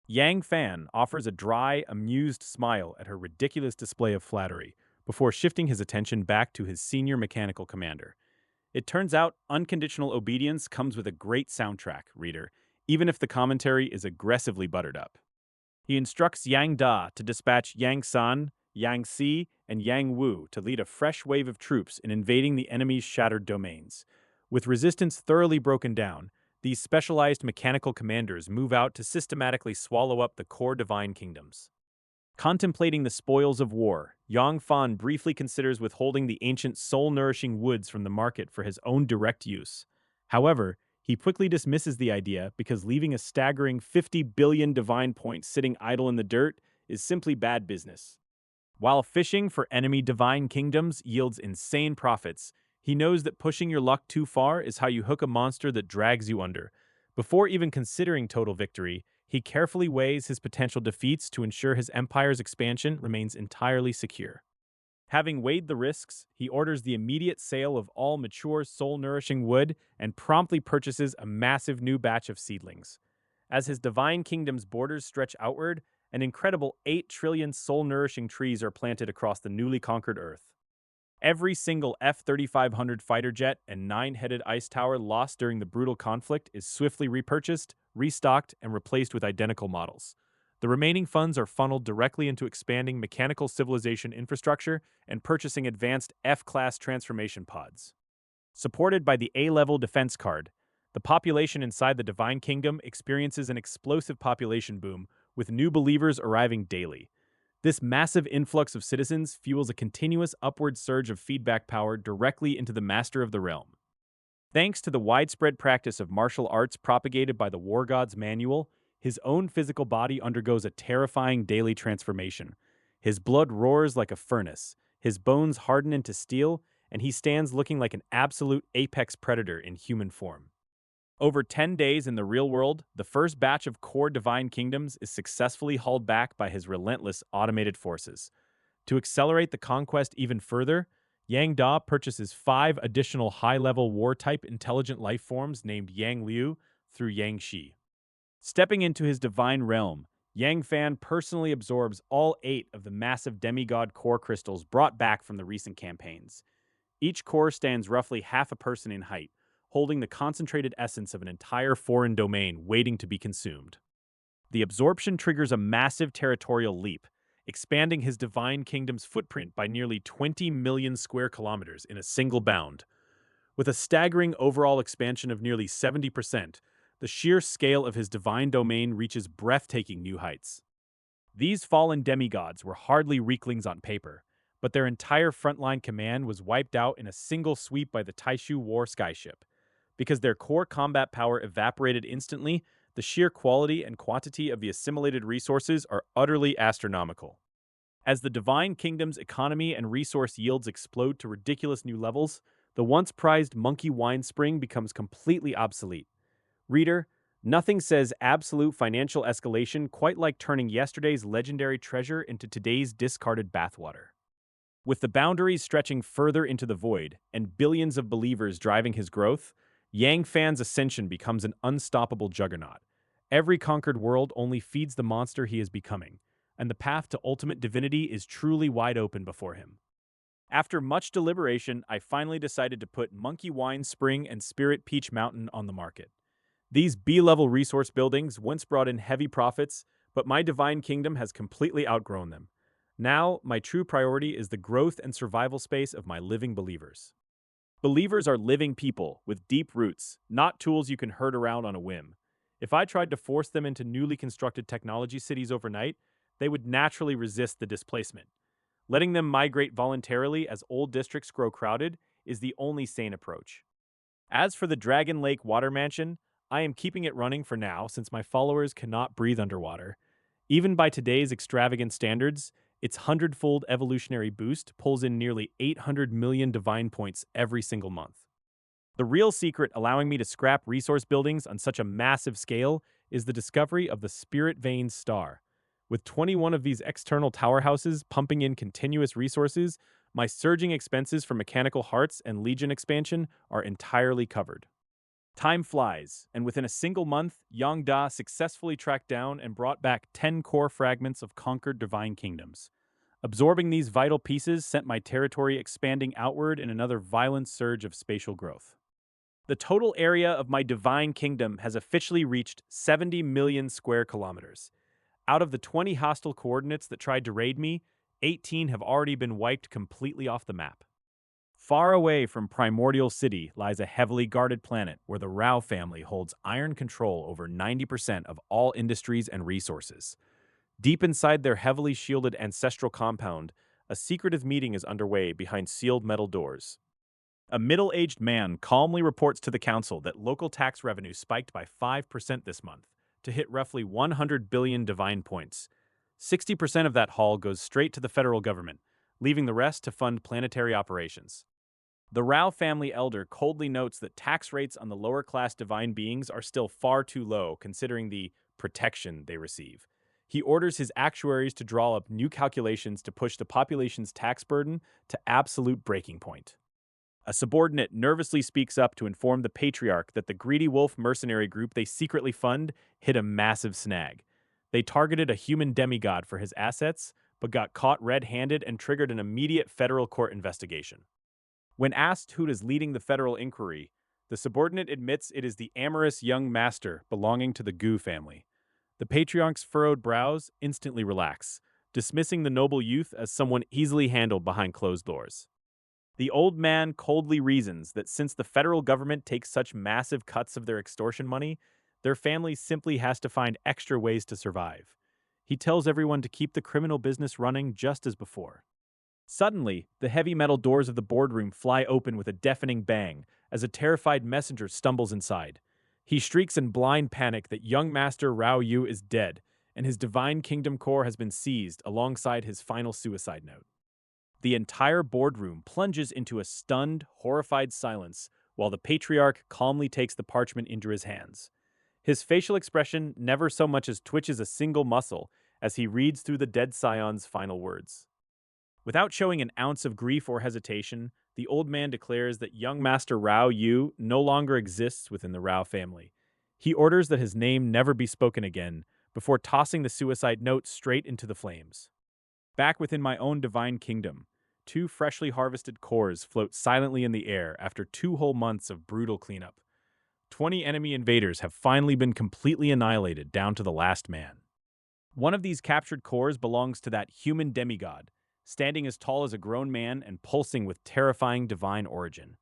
Yang Fan offers a dry, amused smile at her ridiculous display of flattery, before shifting his attention back to his senior mechanical commander. It turns out unconditional obedience comes with a great soundtrack, reader, even if the commentary is aggressively buttered up. He instructs Yang Da to dispatch Yang San, Yang Si, and Yang Wu to lead a fresh wave of troops in invading the enemy's shattered domains. With resistance thoroughly broken down, these specialized mechanical commanders move out to systematically swallow up the core divine kingdoms. Contemplating the spoils of war, Yang Fan briefly considers withholding the ancient soul-nourishing woods from the market for his own direct use. However, he quickly dismisses the idea because leaving a staggering 50 billion divine points sitting idle in the dirt is simply bad business. While fishing for enemy divine kingdoms yields insane profits, he knows that pushing your luck too far is how you hook a monster that drags you under. Before even considering total victory, he carefully weighs his potential defeats to ensure his empire's expansion remains entirely secure. Having weighed the risks, he orders the immediate sale of all mature, soul-nourishing wood and promptly purchases a massive new batch of seedlings. As his divine kingdom's borders stretch outward, an incredible 8 trillion soul-nourishing trees are planted across the newly conquered Earth. Every single F-3500 fighter jet and nine-headed ice tower lost during the brutal conflict is swiftly repurchased, restocked, and replaced with identical models. The remaining funds are funneled directly into expanding mechanical civilization infrastructure and purchasing advanced F-class transformation pods. Supported by the A-level defense card, the population inside the Divine Kingdom experiences an explosive population boom, with new believers arriving daily. This massive influx of citizens fuels a continuous upward surge of feedback power directly into the Master of the Realm. Thanks to the widespread practice of martial arts propagated by the War God's Manual, his own physical body undergoes a terrifying daily transformation. His blood roars like a furnace, his bones harden into steel, and he stands looking like an absolute apex predator in human form. Over 10 days in the real world, the first batch of core divine kingdoms is successfully hauled back by his relentless automated forces. To accelerate the conquest even further, Yang Da purchases 5 additional high-level war-type intelligent life forms named Yang Liu through Yang Shi. Stepping into his divine realm, Yang Fan personally absorbs all 8 of the massive demigod core crystals brought back from the recent campaigns. Each core stands roughly half a person in height, holding the concentrated essence of an entire foreign domain waiting to be consumed. The absorption triggers a massive territorial leap, expanding his divine kingdom's footprint by nearly 20 million square kilometers in a single bound. With a staggering overall expansion of nearly 70%, the sheer scale of his divine domain reaches breathtaking new heights. These fallen demigods were hardly weaklings on paper, but their entire frontline command was wiped out in a single sweep by the Taishu War skyship. Because their core combat power evaporated instantly, the sheer quality and quantity of the assimilated resources are utterly astronomical. As the Divine Kingdom's economy and resource yields explode to ridiculous new levels, the once prized monkey wine spring becomes completely obsolete. Reader, nothing says absolute financial escalation quite like turning yesterday's legendary treasure into today's discarded bathwater. With the boundaries stretching further into the void and billions of believers driving his growth, Yang Fan's ascension becomes an unstoppable juggernaut. Every conquered world only feeds the monster he is becoming, and the path to ultimate divinity is truly wide open before him. After much deliberation, I finally decided to put Monkey Wine Spring and Spirit Peach Mountain on the market. These B-level resource buildings once brought in heavy profits, but my divine kingdom has completely outgrown them. Now, my true priority is the growth and survival space of my living believers. Believers are living people with deep roots, not tools you can herd around on a whim. If I tried to force them into newly constructed technology cities overnight, they would naturally resist the displacement. Letting them migrate voluntarily as old districts grow crowded is the only sane approach. As for the Dragon Lake Water Mansion, I am keeping it running for now since my followers cannot breathe underwater. Even by today's extravagant standards, its hundredfold evolutionary boost pulls in nearly 800 million divine points every single month. The real secret allowing me to scrap resource buildings on such a massive scale is the discovery of the Spirit Vein star. With 21 of these external tower houses pumping in continuous resources, my surging expenses for mechanical hearts and legion expansion are entirely covered. Time flies, and within a single month, Yang Da successfully tracked down and brought back 10 core fragments of conquered divine kingdoms. Absorbing these vital pieces sent my territory expanding outward in another violent surge of spatial growth. The total area of my divine kingdom has officially reached 70 million square kilometers. Out of the 20 hostile coordinates that tried to raid me, 18 have already been wiped completely off the map. Far away from Primordial City lies a heavily guarded planet where the Rao family holds iron control over 90% of all industries and resources. Deep inside their heavily shielded ancestral compound, a secretive meeting is underway behind sealed metal doors. A middle-aged man calmly reports to the council that local tax revenue spiked by 5% this month to hit roughly 100 billion divine points. 60% of that haul goes straight to the federal government, leaving the rest to fund planetary operations. The Rao family elder coldly notes that tax rates on the lower-class divine beings are still far too low considering the protection they receive. He orders his actuaries to draw up new calculations to push the population's tax burden to absolute breaking point. A subordinate nervously speaks up to inform the patriarch that the greedy wolf mercenary group they secretly fund hit a massive snag. They targeted a human demigod for his assets, but got caught red-handed and triggered an immediate federal court investigation. When asked who is leading the federal inquiry, the subordinate admits it is the amorous young master belonging to the Gu family. The patriarch's furrowed brows instantly relax, dismissing the noble youth as someone easily handled behind closed doors. The old man coldly reasons that since the federal government takes such massive cuts of their extortion money, their family simply has to find extra ways to survive. He tells everyone to keep the criminal business running just as before. Suddenly, the heavy metal doors of the boardroom fly open with a deafening bang as a terrified messenger stumbles inside. He shrieks in blind panic that young master Rao Yu is dead, and his divine kingdom core has been seized alongside his final suicide note. The entire boardroom plunges into a stunned, horrified silence while the patriarch calmly takes the parchment into his hands. His facial expression never so much as twitches a single muscle as he reads through the dead scion's final words. Without showing an ounce of grief or hesitation, the old man declares that young Master Rao Yu no longer exists within the Rao family. He orders that his name never be spoken again, before tossing the suicide note straight into the flames. Back within my own divine kingdom, 2 freshly harvested cores float silently in the air after 2 whole months of brutal cleanup. 20 enemy invaders have finally been completely annihilated down to the last man. One of these captured cores belongs to that human demigod, standing as tall as a grown man and pulsing with terrifying divine origin.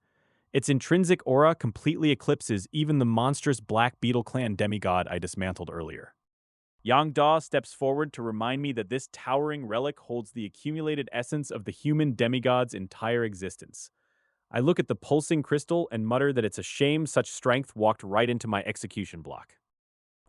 Its intrinsic aura completely eclipses even the monstrous Black Beetle clan demigod I dismantled earlier. Yang Da steps forward to remind me that this towering relic holds the accumulated essence of the human demigod's entire existence. I look at the pulsing crystal and mutter that it's a shame such strength walked right into my execution block.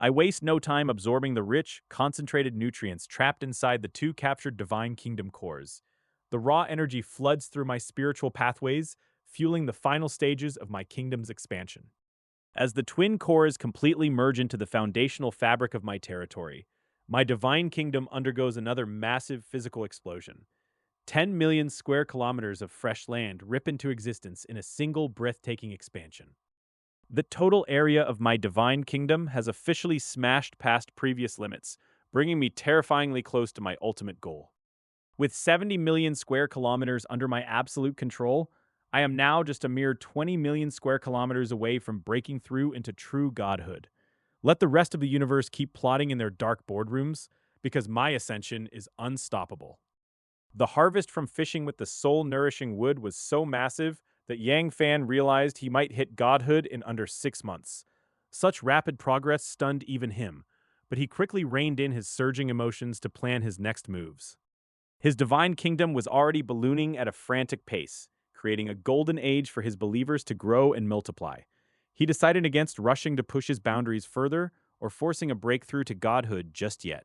I waste no time absorbing the rich, concentrated nutrients trapped inside the 2 captured Divine Kingdom cores. The raw energy floods through my spiritual pathways, fueling the final stages of my kingdom's expansion. As the twin cores completely merge into the foundational fabric of my territory, my divine kingdom undergoes another massive physical explosion. 10 million square kilometers of fresh land rip into existence in a single breathtaking expansion. The total area of my divine kingdom has officially smashed past previous limits, bringing me terrifyingly close to my ultimate goal. With 70 million square kilometers under my absolute control, I am now just a mere 20 million square kilometers away from breaking through into true godhood. Let the rest of the universe keep plotting in their dark boardrooms, because my ascension is unstoppable. The harvest from fishing with the soul-nourishing wood was so massive that Yang Fan realized he might hit godhood in under 6 months. Such rapid progress stunned even him, but he quickly reined in his surging emotions to plan his next moves. His divine kingdom was already ballooning at a frantic pace, creating a golden age for his believers to grow and multiply. He decided against rushing to push his boundaries further or forcing a breakthrough to godhood just yet.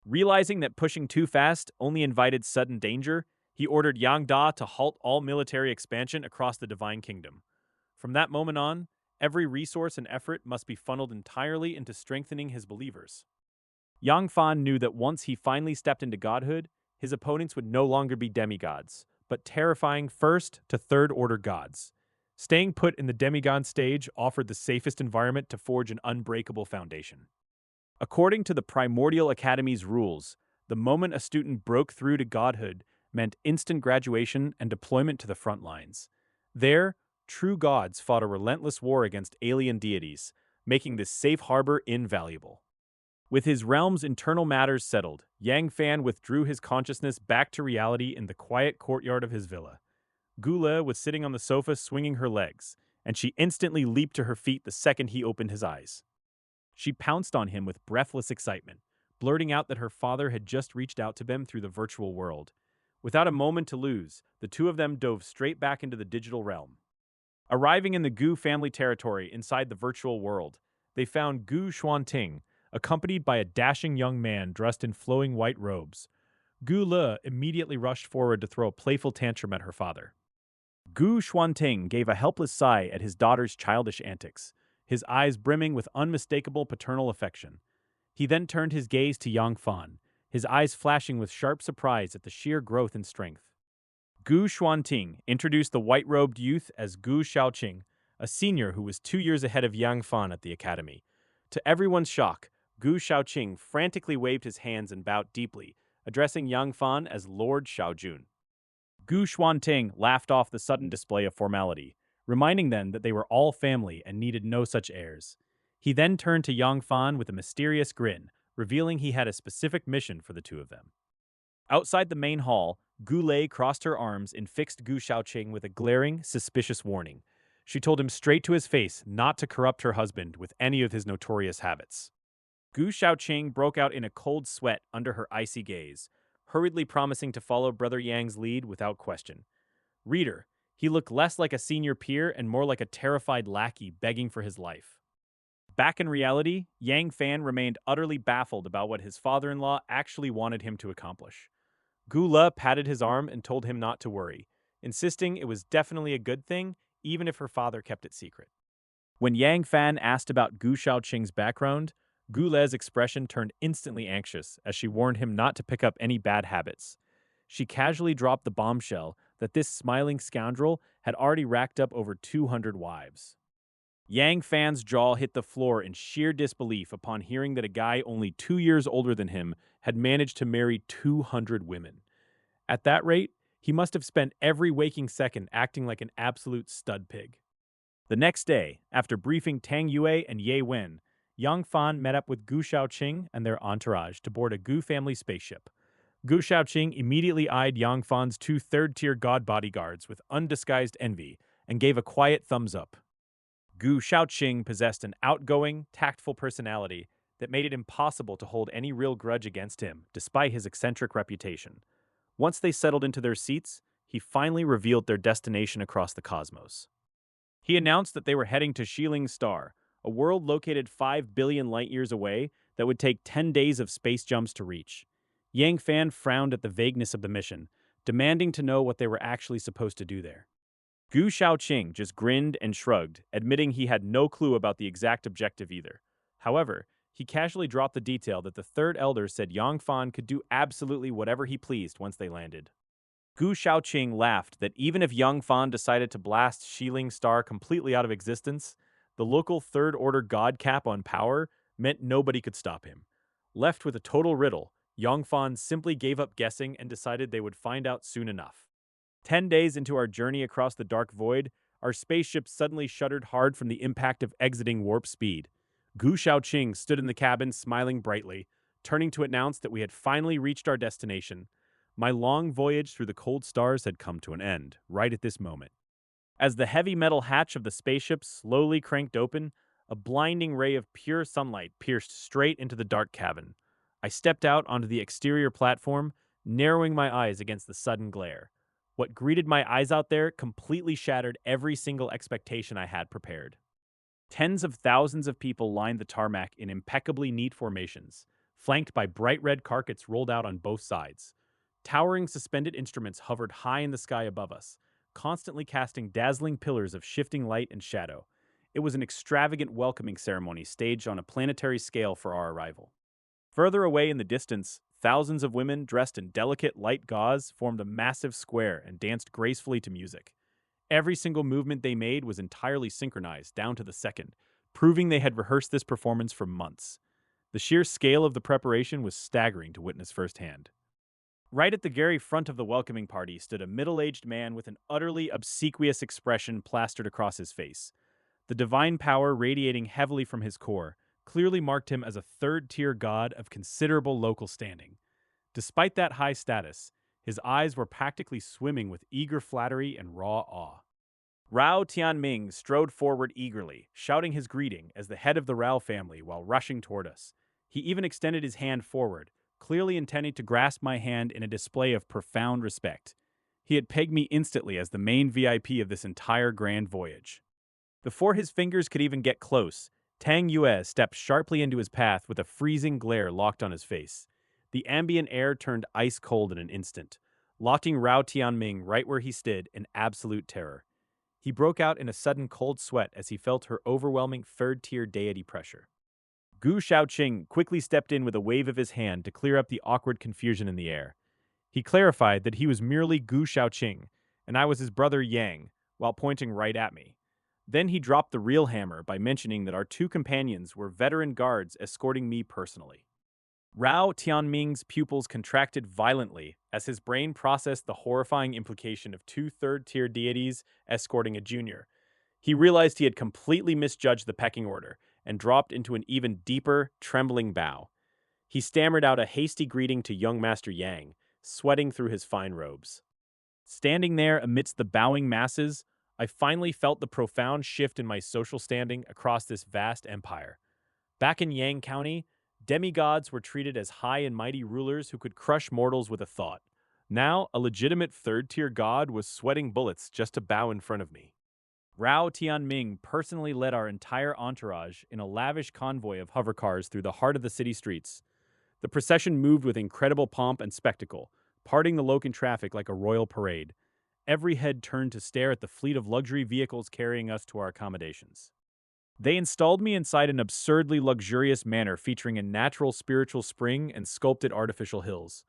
Realizing that pushing too fast only invited sudden danger, he ordered Yang Da to halt all military expansion across the Divine Kingdom. From that moment on, every resource and effort must be funneled entirely into strengthening his believers. Yang Fan knew that once he finally stepped into godhood, his opponents would no longer be demigods, but terrifying first to third order gods. Staying put in the demigod stage offered the safest environment to forge an unbreakable foundation. According to the Primordial Academy's rules, the moment a student broke through to godhood meant instant graduation and deployment to the front lines. There, true gods fought a relentless war against alien deities, making this safe harbor invaluable. With his realm's internal matters settled, Yang Fan withdrew his consciousness back to reality in the quiet courtyard of his villa. Gule was sitting on the sofa swinging her legs, and she instantly leaped to her feet the second he opened his eyes. She pounced on him with breathless excitement, blurting out that her father had just reached out to them through the virtual world. Without a moment to lose, the two of them dove straight back into the digital realm. Arriving in the Gu family territory inside the virtual world, they found Gu Xuanting, accompanied by a dashing young man dressed in flowing white robes. Gu Le immediately rushed forward to throw a playful tantrum at her father. Gu Xuanting gave a helpless sigh at his daughter's childish antics, his eyes brimming with unmistakable paternal affection. He then turned his gaze to Yang Fan, his eyes flashing with sharp surprise at the sheer growth and strength. Gu Xuanting introduced the white-robed youth as Gu Xiaoqing, a senior who was 2 years ahead of Yang Fan at the academy. To everyone's shock, Gu Xiaoqing frantically waved his hands and bowed deeply, addressing Yang Fan as Lord Xiaojun. Gu Xuanting laughed off the sudden display of formality, reminding them that they were all family and needed no such airs. He then turned to Yang Fan with a mysterious grin, revealing he had a specific mission for the two of them. Outside the main hall, Gu Lei crossed her arms and fixed Gu Xiaoqing with a glaring, suspicious warning. She told him straight to his face not to corrupt her husband with any of his notorious habits. Gu Xiaoqing broke out in a cold sweat under her icy gaze, hurriedly promising to follow Brother Yang's lead without question. Reader, he looked less like a senior peer and more like a terrified lackey begging for his life. Back in reality, Yang Fan remained utterly baffled about what his father-in-law actually wanted him to accomplish. Gu Le patted his arm and told him not to worry, insisting it was definitely a good thing, even if her father kept it secret. When Yang Fan asked about Gu Xiaoqing's background, Gu Le's expression turned instantly anxious as she warned him not to pick up any bad habits. She casually dropped the bombshell that this smiling scoundrel had already racked up over 200 wives. Yang Fan's jaw hit the floor in sheer disbelief upon hearing that a guy only 2 years older than him had managed to marry 200 women. At that rate, he must have spent every waking second acting like an absolute stud pig. The next day, after briefing Tang Yue and Ye Wen, Yang Fan met up with Gu Xiaoqing and their entourage to board a Gu family spaceship. Gu Xiaoqing immediately eyed Yang Fan's two third-tier god bodyguards with undisguised envy and gave a quiet thumbs up. Gu Xiaoqing possessed an outgoing, tactful personality that made it impossible to hold any real grudge against him, despite his eccentric reputation. Once they settled into their seats, he finally revealed their destination across the cosmos. He announced that they were heading to Xiling Star, a world located 5 billion light-years away that would take 10 days of space jumps to reach. Yang Fan frowned at the vagueness of the mission, demanding to know what they were actually supposed to do there. Gu Xiaoqing just grinned and shrugged, admitting he had no clue about the exact objective either. However, he casually dropped the detail that the third elder said Yang Fan could do absolutely whatever he pleased once they landed. Gu Xiaoqing laughed that even if Yang Fan decided to blast Xiling Star completely out of existence, the local third-order god cap on power meant nobody could stop him. Left with a total riddle, Yang Fan simply gave up guessing and decided they would find out soon enough. 10 days into our journey across the dark void, our spaceship suddenly shuddered hard from the impact of exiting warp speed. Gu Xiaoqing stood in the cabin smiling brightly, turning to announce that we had finally reached our destination. My long voyage through the cold stars had come to an end, right at this moment. As the heavy metal hatch of the spaceship slowly cranked open, a blinding ray of pure sunlight pierced straight into the dark cabin. I stepped out onto the exterior platform, narrowing my eyes against the sudden glare. What greeted my eyes out there completely shattered every single expectation I had prepared. Tens of thousands of people lined the tarmac in impeccably neat formations, flanked by bright red carpets rolled out on both sides. Towering suspended instruments hovered high in the sky above us, constantly casting dazzling pillars of shifting light and shadow. It was an extravagant welcoming ceremony staged on a planetary scale for our arrival. Further away in the distance, thousands of women dressed in delicate light gauze formed a massive square and danced gracefully to music. Every single movement they made was entirely synchronized, down to the second, proving they had rehearsed this performance for months. The sheer scale of the preparation was staggering to witness firsthand. Right at the very front of the welcoming party stood a middle-aged man with an utterly obsequious expression plastered across his face. The divine power radiating heavily from his core clearly marked him as a third-tier god of considerable local standing. Despite that high status, his eyes were practically swimming with eager flattery and raw awe. Rao Tianming strode forward eagerly, shouting his greeting as the head of the Rao family while rushing toward us. He even extended his hand forward, clearly intending to grasp my hand in a display of profound respect. He had pegged me instantly as the main VIP of this entire grand voyage. Before his fingers could even get close, Tang Yue stepped sharply into his path with a freezing glare locked on his face. The ambient air turned ice cold in an instant, locking Rao Tianming right where he stood in absolute terror. He broke out in a sudden cold sweat as he felt her overwhelming third-tier deity pressure. Gu Shaoqing quickly stepped in with a wave of his hand to clear up the awkward confusion in the air. He clarified that he was merely Gu Shaoqing, and I was his brother Yang, while pointing right at me. Then he dropped the real hammer by mentioning that our two companions were veteran guards escorting me personally. Rao Tianming's pupils contracted violently as his brain processed the horrifying implication of two third-tier deities escorting a junior. He realized he had completely misjudged the pecking order and dropped into an even deeper, trembling bow. He stammered out a hasty greeting to young Master Yang, sweating through his fine robes. Standing there amidst the bowing masses, I finally felt the profound shift in my social standing across this vast empire. Back in Yang County, demigods were treated as high and mighty rulers who could crush mortals with a thought. Now, a legitimate third-tier god was sweating bullets just to bow in front of me. Rao Tianming personally led our entire entourage in a lavish convoy of hovercars through the heart of the city streets. The procession moved with incredible pomp and spectacle, parting the local traffic like a royal parade. Every head turned to stare at the fleet of luxury vehicles carrying us to our accommodations. They installed me inside an absurdly luxurious manor featuring a natural spiritual spring and sculpted artificial hills.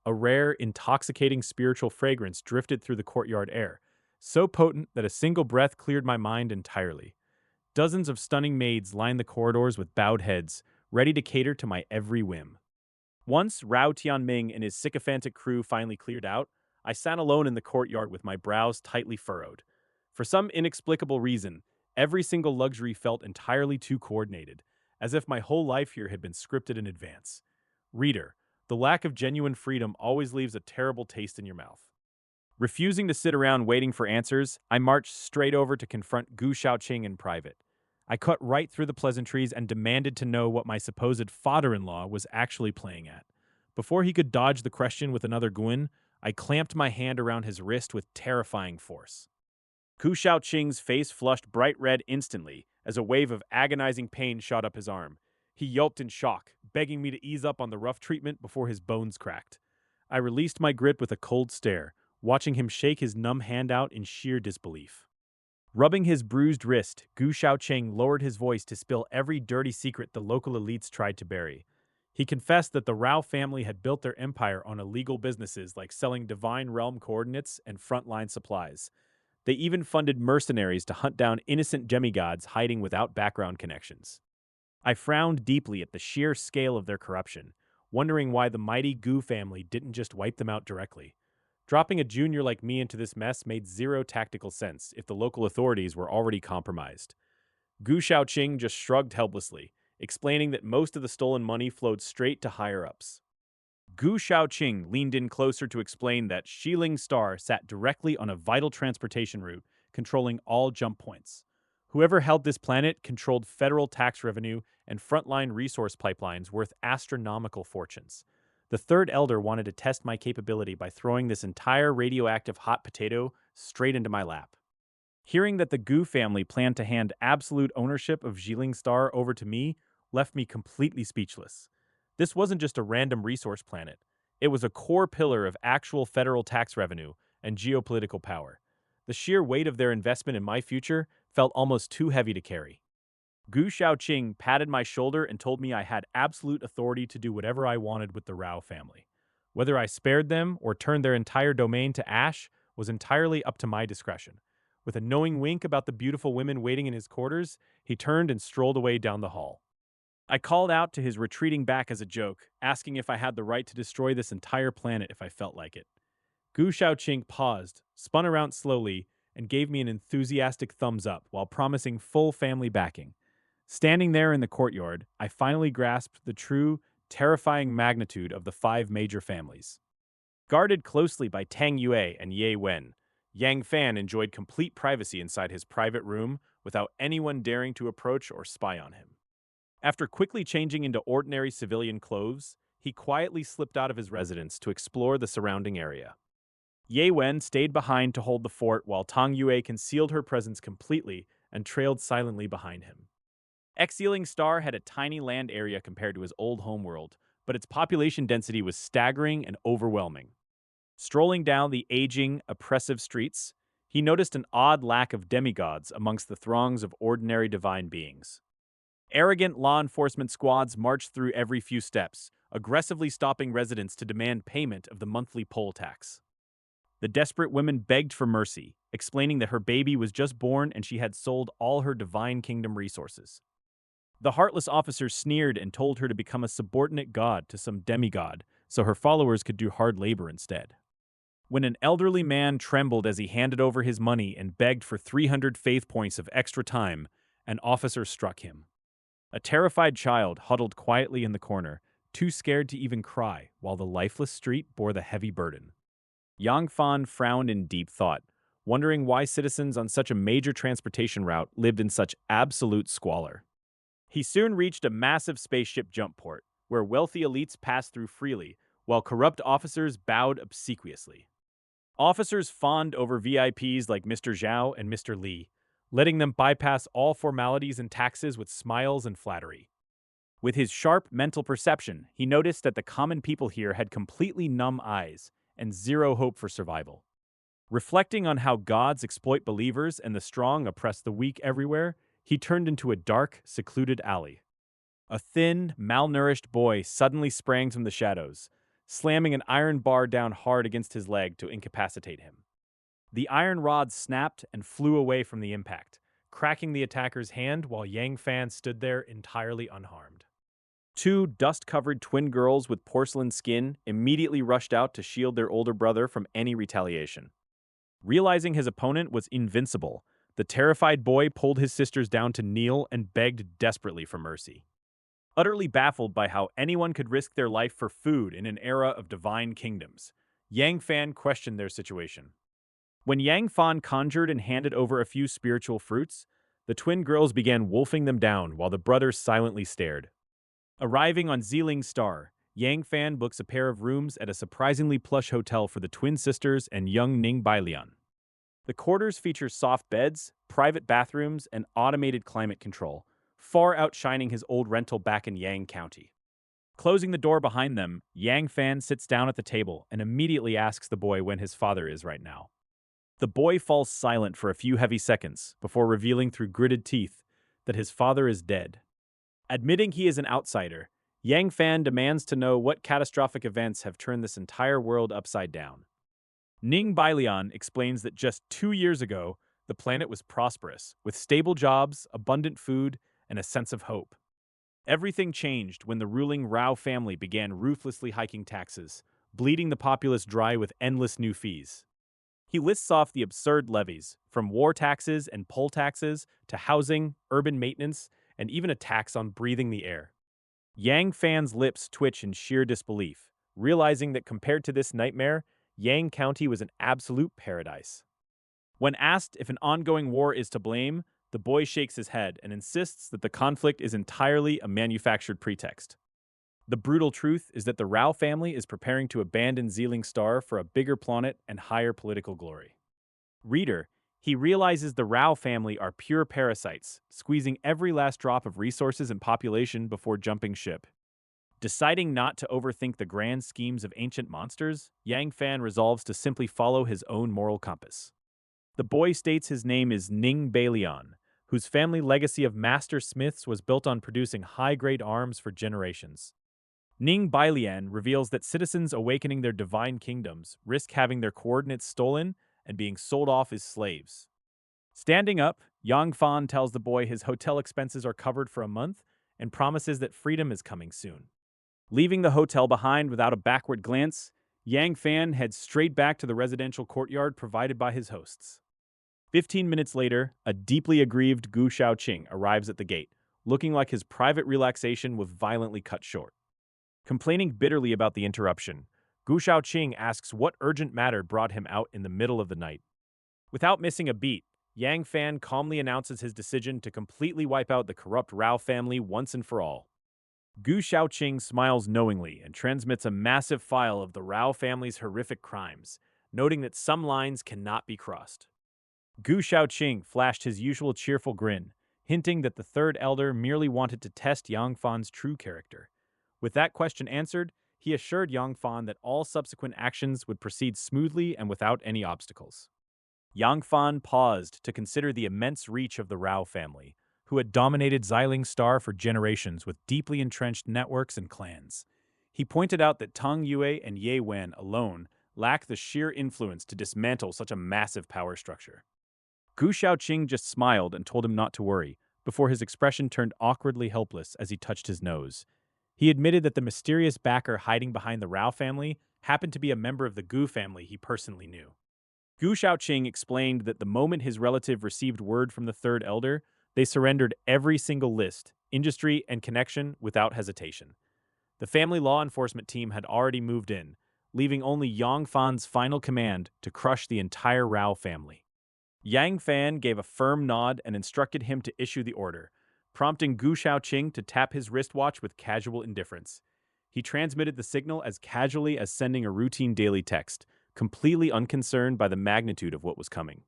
A rare, intoxicating spiritual fragrance drifted through the courtyard air, so potent that a single breath cleared my mind entirely. Dozens of stunning maids lined the corridors with bowed heads, ready to cater to my every whim. Once Rao Tianming and his sycophantic crew finally cleared out, I sat alone in the courtyard with my brows tightly furrowed. For some inexplicable reason, every single luxury felt entirely too coordinated, as if my whole life here had been scripted in advance. Reader, the lack of genuine freedom always leaves a terrible taste in your mouth. Refusing to sit around waiting for answers, I marched straight over to confront Gu Shaoqing in private. I cut right through the pleasantries and demanded to know what my supposed father-in-law was actually playing at. Before he could dodge the question with another guin, I clamped my hand around his wrist with terrifying force. Gu Shaoqing's face flushed bright red instantly as a wave of agonizing pain shot up his arm. He yelped in shock, begging me to ease up on the rough treatment before his bones cracked. I released my grip with a cold stare, watching him shake his numb hand out in sheer disbelief. Rubbing his bruised wrist, Gu Shaoqing lowered his voice to spill every dirty secret the local elites tried to bury. He confessed that the Rao family had built their empire on illegal businesses like selling divine realm coordinates and frontline supplies. They even funded mercenaries to hunt down innocent demigods hiding without background connections. I frowned deeply at the sheer scale of their corruption, wondering why the mighty Gu family didn't just wipe them out directly. Dropping a junior like me into this mess made zero tactical sense if the local authorities were already compromised. Gu Shaoqing just shrugged helplessly, explaining that most of the stolen money flowed straight to higher-ups. Gu Shaoqing leaned in closer to explain that Shiling Star sat directly on a vital transportation route, controlling all jump points. Whoever held this planet controlled federal tax revenue and frontline resource pipelines worth astronomical fortunes. The third elder wanted to test my capability by throwing this entire radioactive hot potato straight into my lap. Hearing that the Gu family planned to hand absolute ownership of Xiling Star over to me left me completely speechless. This wasn't just a random resource planet. It was a core pillar of actual federal tax revenue and geopolitical power. The sheer weight of their investment in my future felt almost too heavy to carry. Gu Shaoqing patted my shoulder and told me I had absolute authority to do whatever I wanted with the Rao family. Whether I spared them or turned their entire domain to ash was entirely up to my discretion. With a knowing wink about the beautiful women waiting in his quarters, he turned and strolled away down the hall. I called out to his retreating back as a joke, asking if I had the right to destroy this entire planet if I felt like it. Gu Shaoqing paused, spun around slowly, and gave me an enthusiastic thumbs up while promising full family backing. Standing there in the courtyard, I finally grasped the true, terrifying magnitude of the five major families. Guarded closely by Tang Yue and Ye Wen, Yang Fan enjoyed complete privacy inside his private room without anyone daring to approach or spy on him. After quickly changing into ordinary civilian clothes, he quietly slipped out of his residence to explore the surrounding area. Ye Wen stayed behind to hold the fort while Tang Yue concealed her presence completely and trailed silently behind him. Exealing Star had a tiny land area compared to his old homeworld, but its population density was staggering and overwhelming. Strolling down the aging, oppressive streets, he noticed an odd lack of demigods amongst the throngs of ordinary divine beings. Arrogant law enforcement squads marched through every few steps, aggressively stopping residents to demand payment of the monthly poll tax. The desperate woman begged for mercy, explaining that her baby was just born and she had sold all her divine kingdom resources. The heartless officers sneered and told her to become a subordinate god to some demigod so her followers could do hard labor instead. When an elderly man trembled as he handed over his money and begged for 300 faith points of extra time, an officer struck him. A terrified child huddled quietly in the corner, too scared to even cry, while the lifeless street bore the heavy burden. Yang Fan frowned in deep thought, wondering why citizens on such a major transportation route lived in such absolute squalor. He soon reached a massive spaceship jump port, where wealthy elites passed through freely, while corrupt officers bowed obsequiously. Officers fawned over VIPs like Mr. Zhao and Mr. Li, letting them bypass all formalities and taxes with smiles and flattery. With his sharp mental perception, he noticed that the common people here had completely numb eyes and zero hope for survival. Reflecting on how gods exploit believers and the strong oppress the weak everywhere, he turned into a dark, secluded alley. A thin, malnourished boy suddenly sprang from the shadows, slamming an iron bar down hard against his leg to incapacitate him. The iron rod snapped and flew away from the impact, cracking the attacker's hand while Yang Fan stood there entirely unharmed. Two dust-covered twin girls with porcelain skin immediately rushed out to shield their older brother from any retaliation. Realizing his opponent was invincible, the terrified boy pulled his sisters down to kneel and begged desperately for mercy. Utterly baffled by how anyone could risk their life for food in an era of divine kingdoms, Yang Fan questioned their situation. When Yang Fan conjured and handed over a few spiritual fruits, the twin girls began wolfing them down while the brothers silently stared. Arriving on Xiling Star, Yang Fan books a pair of rooms at a surprisingly plush hotel for the twin sisters and young Ning Bailian. The quarters feature soft beds, private bathrooms, and automated climate control, far outshining his old rental back in Yang County. Closing the door behind them, Yang Fan sits down at the table and immediately asks the boy when his father is right now. The boy falls silent for a few heavy seconds before revealing through gritted teeth that his father is dead. Admitting he is an outsider, Yang Fan demands to know what catastrophic events have turned this entire world upside down. Ning Bailian explains that just 2 years ago, the planet was prosperous, with stable jobs, abundant food, and a sense of hope. Everything changed when the ruling Rao family began ruthlessly hiking taxes, bleeding the populace dry with endless new fees. He lists off the absurd levies, from war taxes and poll taxes to housing, urban maintenance, and even a tax on breathing the air. Yang Fan's lips twitch in sheer disbelief, realizing that compared to this nightmare, Yang County was an absolute paradise. When asked if an ongoing war is to blame, the boy shakes his head and insists that the conflict is entirely a manufactured pretext. The brutal truth is that the Rao family is preparing to abandon Xiling Star for a bigger planet and higher political glory. Reader, He realizes the Rao family are pure parasites, squeezing every last drop of resources and population before jumping ship. Deciding not to overthink the grand schemes of ancient monsters, Yang Fan resolves to simply follow his own moral compass. The boy states his name is Ning Bailion, whose family legacy of master smiths was built on producing high-grade arms for generations. Ning Bailian reveals that citizens awakening their divine kingdoms risk having their coordinates stolen and being sold off as slaves. Standing up, Yang Fan tells the boy his hotel expenses are covered for a month and promises that freedom is coming soon. Leaving the hotel behind without a backward glance, Yang Fan heads straight back to the residential courtyard provided by his hosts. 15 minutes later, a deeply aggrieved Gu Shaoqing arrives at the gate, looking like his private relaxation was violently cut short. Complaining bitterly about the interruption, Gu Shaoqing asks what urgent matter brought him out in the middle of the night. Without missing a beat, Yang Fan calmly announces his decision to completely wipe out the corrupt Rao family once and for all. Gu Shaoqing smiles knowingly and transmits a massive file of the Rao family's horrific crimes, noting that some lines cannot be crossed. Gu Shaoqing flashed his usual cheerful grin, hinting that the third elder merely wanted to test Yang Fan's true character. With that question answered, he assured Yang Fan that all subsequent actions would proceed smoothly and without any obstacles. Yang Fan paused to consider the immense reach of the Rao family, who had dominated Xiling Star for generations with deeply entrenched networks and clans. He pointed out that Tang Yue and Ye Wen alone lacked the sheer influence to dismantle such a massive power structure. Gu Shaoqing just smiled and told him not to worry, before his expression turned awkwardly helpless as he touched his nose. He admitted that the mysterious backer hiding behind the Rao family happened to be a member of the Gu family he personally knew. Gu Shaoqing explained that the moment his relative received word from the third elder, they surrendered every single list, industry, and connection without hesitation. The family law enforcement team had already moved in, leaving only Yang Fan's final command to crush the entire Rao family. Yang Fan gave a firm nod and instructed him to issue the order, prompting Gu Shaoqing to tap his wristwatch with casual indifference. He transmitted the signal as casually as sending a routine daily text, completely unconcerned by the magnitude of what was coming.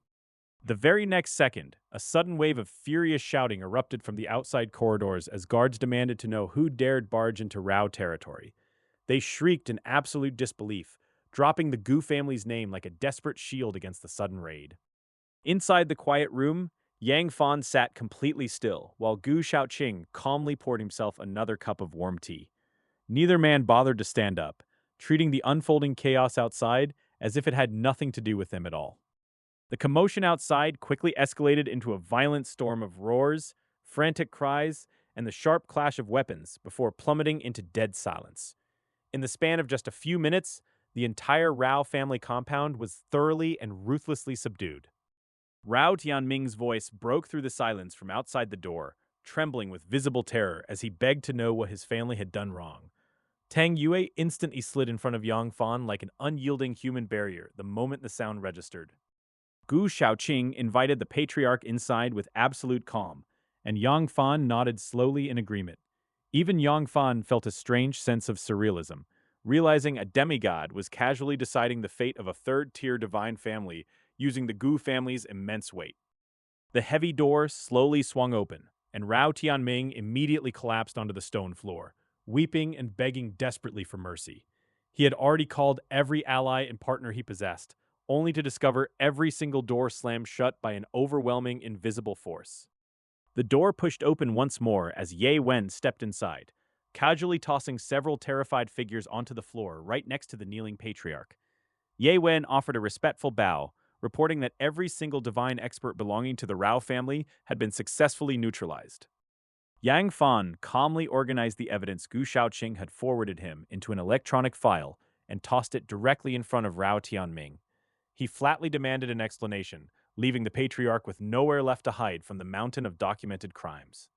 The very next second, a sudden wave of furious shouting erupted from the outside corridors as guards demanded to know who dared barge into Rao territory. They shrieked in absolute disbelief, dropping the Gu family's name like a desperate shield against the sudden raid. Inside the quiet room, Yang Fan sat completely still, while Gu Shaoqing calmly poured himself another cup of warm tea. Neither man bothered to stand up, treating the unfolding chaos outside as if it had nothing to do with them at all. The commotion outside quickly escalated into a violent storm of roars, frantic cries, and the sharp clash of weapons before plummeting into dead silence. In the span of just a few minutes, the entire Rao family compound was thoroughly and ruthlessly subdued. Rao Tianming's voice broke through the silence from outside the door, trembling with visible terror as he begged to know what his family had done wrong. Tang Yue instantly slid in front of Yang Fan like an unyielding human barrier the moment the sound registered. Gu Shaoqing invited the patriarch inside with absolute calm, and Yang Fan nodded slowly in agreement. Even Yang Fan felt a strange sense of surrealism, realizing a demigod was casually deciding the fate of a third-tier divine family using the Gu family's immense weight. The heavy door slowly swung open, and Rao Tianming immediately collapsed onto the stone floor, weeping and begging desperately for mercy. He had already called every ally and partner he possessed, only to discover every single door slammed shut by an overwhelming invisible force. The door pushed open once more as Ye Wen stepped inside, casually tossing several terrified figures onto the floor right next to the kneeling patriarch. Ye Wen offered a respectful bow, reporting that every single divine expert belonging to the Rao family had been successfully neutralized. Yang Fan calmly organized the evidence Gu Shaoqing had forwarded him into an electronic file and tossed it directly in front of Rao Tianming. He flatly demanded an explanation, leaving the patriarch with nowhere left to hide from the mountain of documented crimes.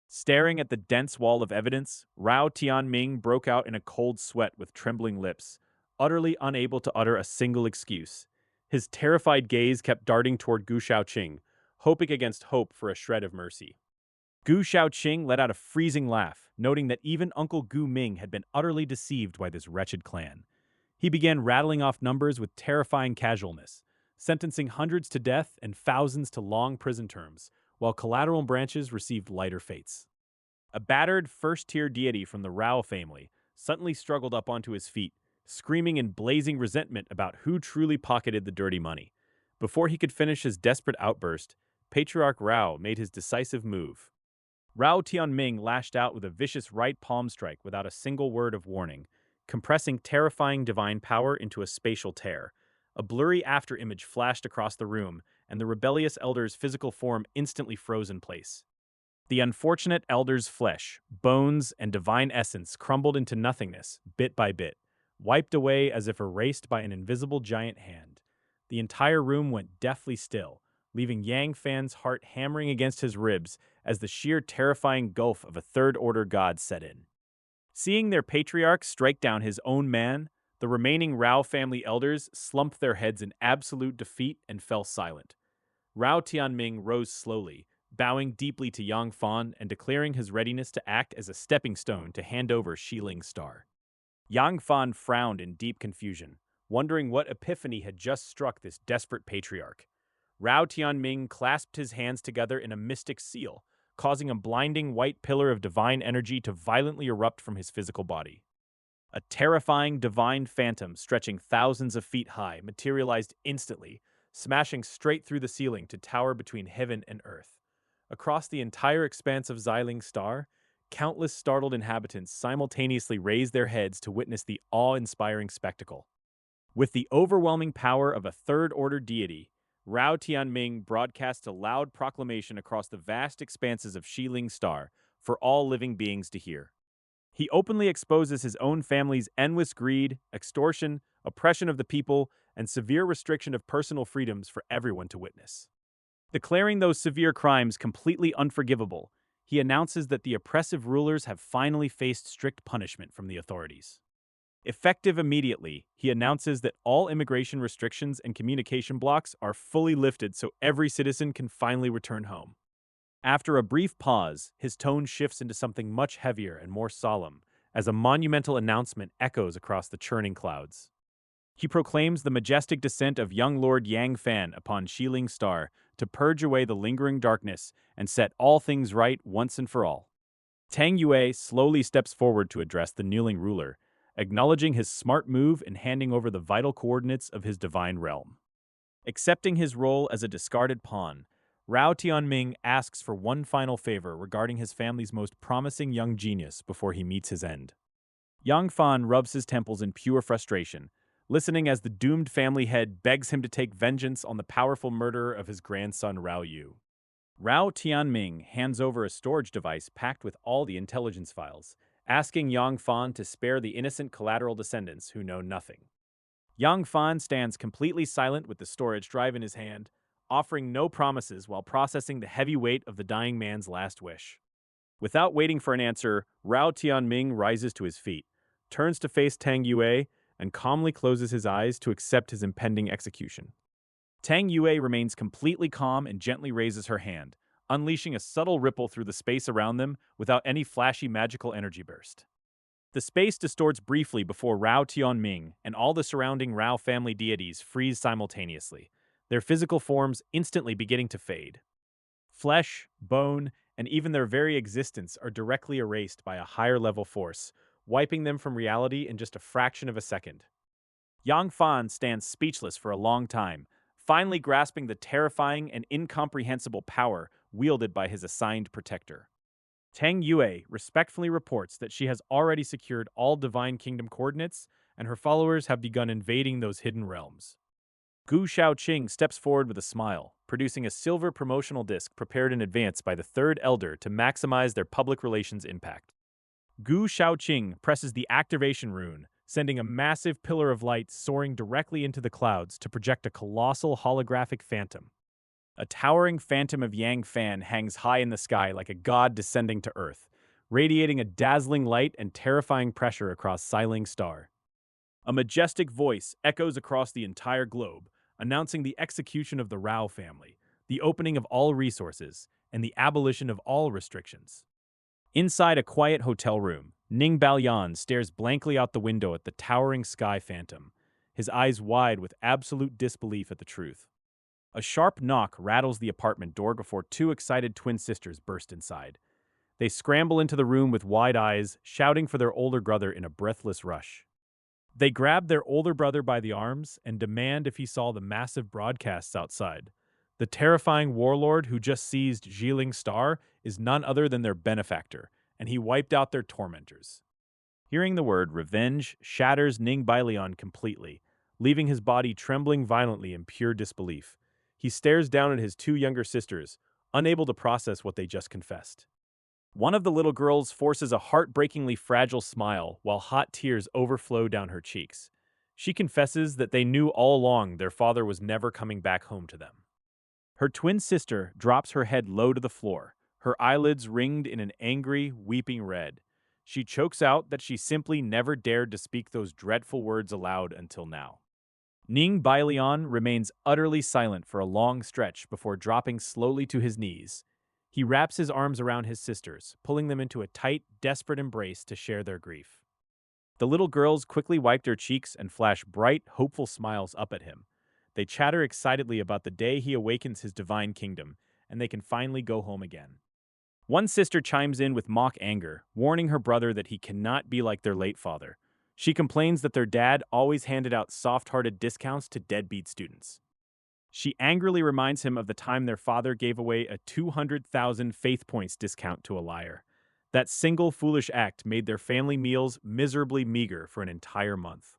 Staring at the dense wall of evidence, Rao Tianming broke out in a cold sweat with trembling lips, utterly unable to utter a single excuse. His terrified gaze kept darting toward Gu Shaoqing, hoping against hope for a shred of mercy. Gu Shaoqing let out a freezing laugh, noting that even Uncle Gu Ming had been utterly deceived by this wretched clan. He began rattling off numbers with terrifying casualness, sentencing hundreds to death and thousands to long prison terms, while collateral branches received lighter fates. A battered first-tier deity from the Rao family suddenly struggled up onto his feet, screaming in blazing resentment about who truly pocketed the dirty money. Before he could finish his desperate outburst, Patriarch Rao made his decisive move. Rao Tianming lashed out with a vicious right palm strike without a single word of warning, compressing terrifying divine power into a spatial tear. A blurry afterimage flashed across the room, and the rebellious elder's physical form instantly froze in place. The unfortunate elder's flesh, bones, and divine essence crumbled into nothingness, bit by bit, wiped away as if erased by an invisible giant hand. The entire room went deathly still, leaving Yang Fan's heart hammering against his ribs as the sheer terrifying gulf of a third-order god set in. Seeing their patriarch strike down his own man, the remaining Rao family elders slumped their heads in absolute defeat and fell silent. Rao Tianming rose slowly, bowing deeply to Yang Fan and declaring his readiness to act as a stepping stone to hand over Shiling's star. Yang Fan frowned in deep confusion, wondering what epiphany had just struck this desperate patriarch. Rao Tianming clasped his hands together in a mystic seal, causing a blinding white pillar of divine energy to violently erupt from his physical body. A terrifying divine phantom stretching thousands of feet high materialized instantly, smashing straight through the ceiling to tower between heaven and earth. Across the entire expanse of Xiling Star, countless startled inhabitants simultaneously raised their heads to witness the awe-inspiring spectacle. With the overwhelming power of a third-order deity, Rao Tianming broadcasts a loud proclamation across the vast expanses of Xiling Star for all living beings to hear. He openly exposes his own family's endless greed, extortion, oppression of the people, and severe restriction of personal freedoms for everyone to witness. Declaring those severe crimes completely unforgivable, he announces that the oppressive rulers have finally faced strict punishment from the authorities. Effective immediately, he announces that all immigration restrictions and communication blocks are fully lifted so every citizen can finally return home. After a brief pause, his tone shifts into something much heavier and more solemn, as a monumental announcement echoes across the churning clouds. He proclaims the majestic descent of young Lord Yang Fan upon Xiling Star to purge away the lingering darkness and set all things right once and for all. Tang Yue slowly steps forward to address the kneeling ruler, acknowledging his smart move in handing over the vital coordinates of his divine realm. Accepting his role as a discarded pawn, Rao Tianming asks for one final favor regarding his family's most promising young genius before he meets his end. Yang Fan rubs his temples in pure frustration, listening as the doomed family head begs him to take vengeance on the powerful murderer of his grandson Rao Yu. Rao Tianming hands over a storage device packed with all the intelligence files, asking Yang Fan to spare the innocent collateral descendants who know nothing. Yang Fan stands completely silent with the storage drive in his hand, offering no promises while processing the heavy weight of the dying man's last wish. Without waiting for an answer, Rao Tianming rises to his feet, turns to face Tang Yue, and calmly closes his eyes to accept his impending execution. Tang Yue remains completely calm and gently raises her hand, unleashing a subtle ripple through the space around them without any flashy magical energy burst. The space distorts briefly before Rao Tianming and all the surrounding Rao family deities freeze simultaneously, their physical forms instantly beginning to fade. Flesh, bone, and even their very existence are directly erased by a higher-level force, wiping them from reality in just a fraction of a second. Yang Fan stands speechless for a long time, finally grasping the terrifying and incomprehensible power wielded by his assigned protector. Tang Yue respectfully reports that she has already secured all Divine Kingdom coordinates, and her followers have begun invading those hidden realms. Gu Shaoqing steps forward with a smile, producing a silver promotional disc prepared in advance by the Third Elder to maximize their public relations impact. Gu Shaoqing presses the activation rune, sending a massive pillar of light soaring directly into the clouds to project a colossal holographic phantom. A towering phantom of Yang Fan hangs high in the sky like a god descending to Earth, radiating a dazzling light and terrifying pressure across Xiling Star. A majestic voice echoes across the entire globe, announcing the execution of the Rao family, the opening of all resources, and the abolition of all restrictions. Inside a quiet hotel room, Ning Baoyan stares blankly out the window at the towering sky phantom, his eyes wide with absolute disbelief at the truth. A sharp knock rattles the apartment door before two excited twin sisters burst inside. They scramble into the room with wide eyes, shouting for their older brother in a breathless rush. They grab their older brother by the arms and demand if he saw the massive broadcasts outside. The terrifying warlord who just seized Jiling Star is none other than their benefactor, and he wiped out their tormentors. Hearing the word revenge shatters Ning Bailion completely, leaving his body trembling violently in pure disbelief. He stares down at his two younger sisters, unable to process what they just confessed. One of the little girls forces a heartbreakingly fragile smile while hot tears overflow down her cheeks. She confesses that they knew all along their father was never coming back home to them. Her twin sister drops her head low to the floor, her eyelids ringed in an angry, weeping red. She chokes out that she simply never dared to speak those dreadful words aloud until now. Ning Bailion remains utterly silent for a long stretch before dropping slowly to his knees. He wraps his arms around his sisters, pulling them into a tight, desperate embrace to share their grief. The little girls quickly wipe their cheeks and flash bright, hopeful smiles up at him. They chatter excitedly about the day he awakens his divine kingdom, and they can finally go home again. One sister chimes in with mock anger, warning her brother that he cannot be like their late father. She complains that their dad always handed out soft-hearted discounts to deadbeat students. She angrily reminds him of the time their father gave away a 200,000 faith points discount to a liar. That single foolish act made their family meals miserably meager for an entire month.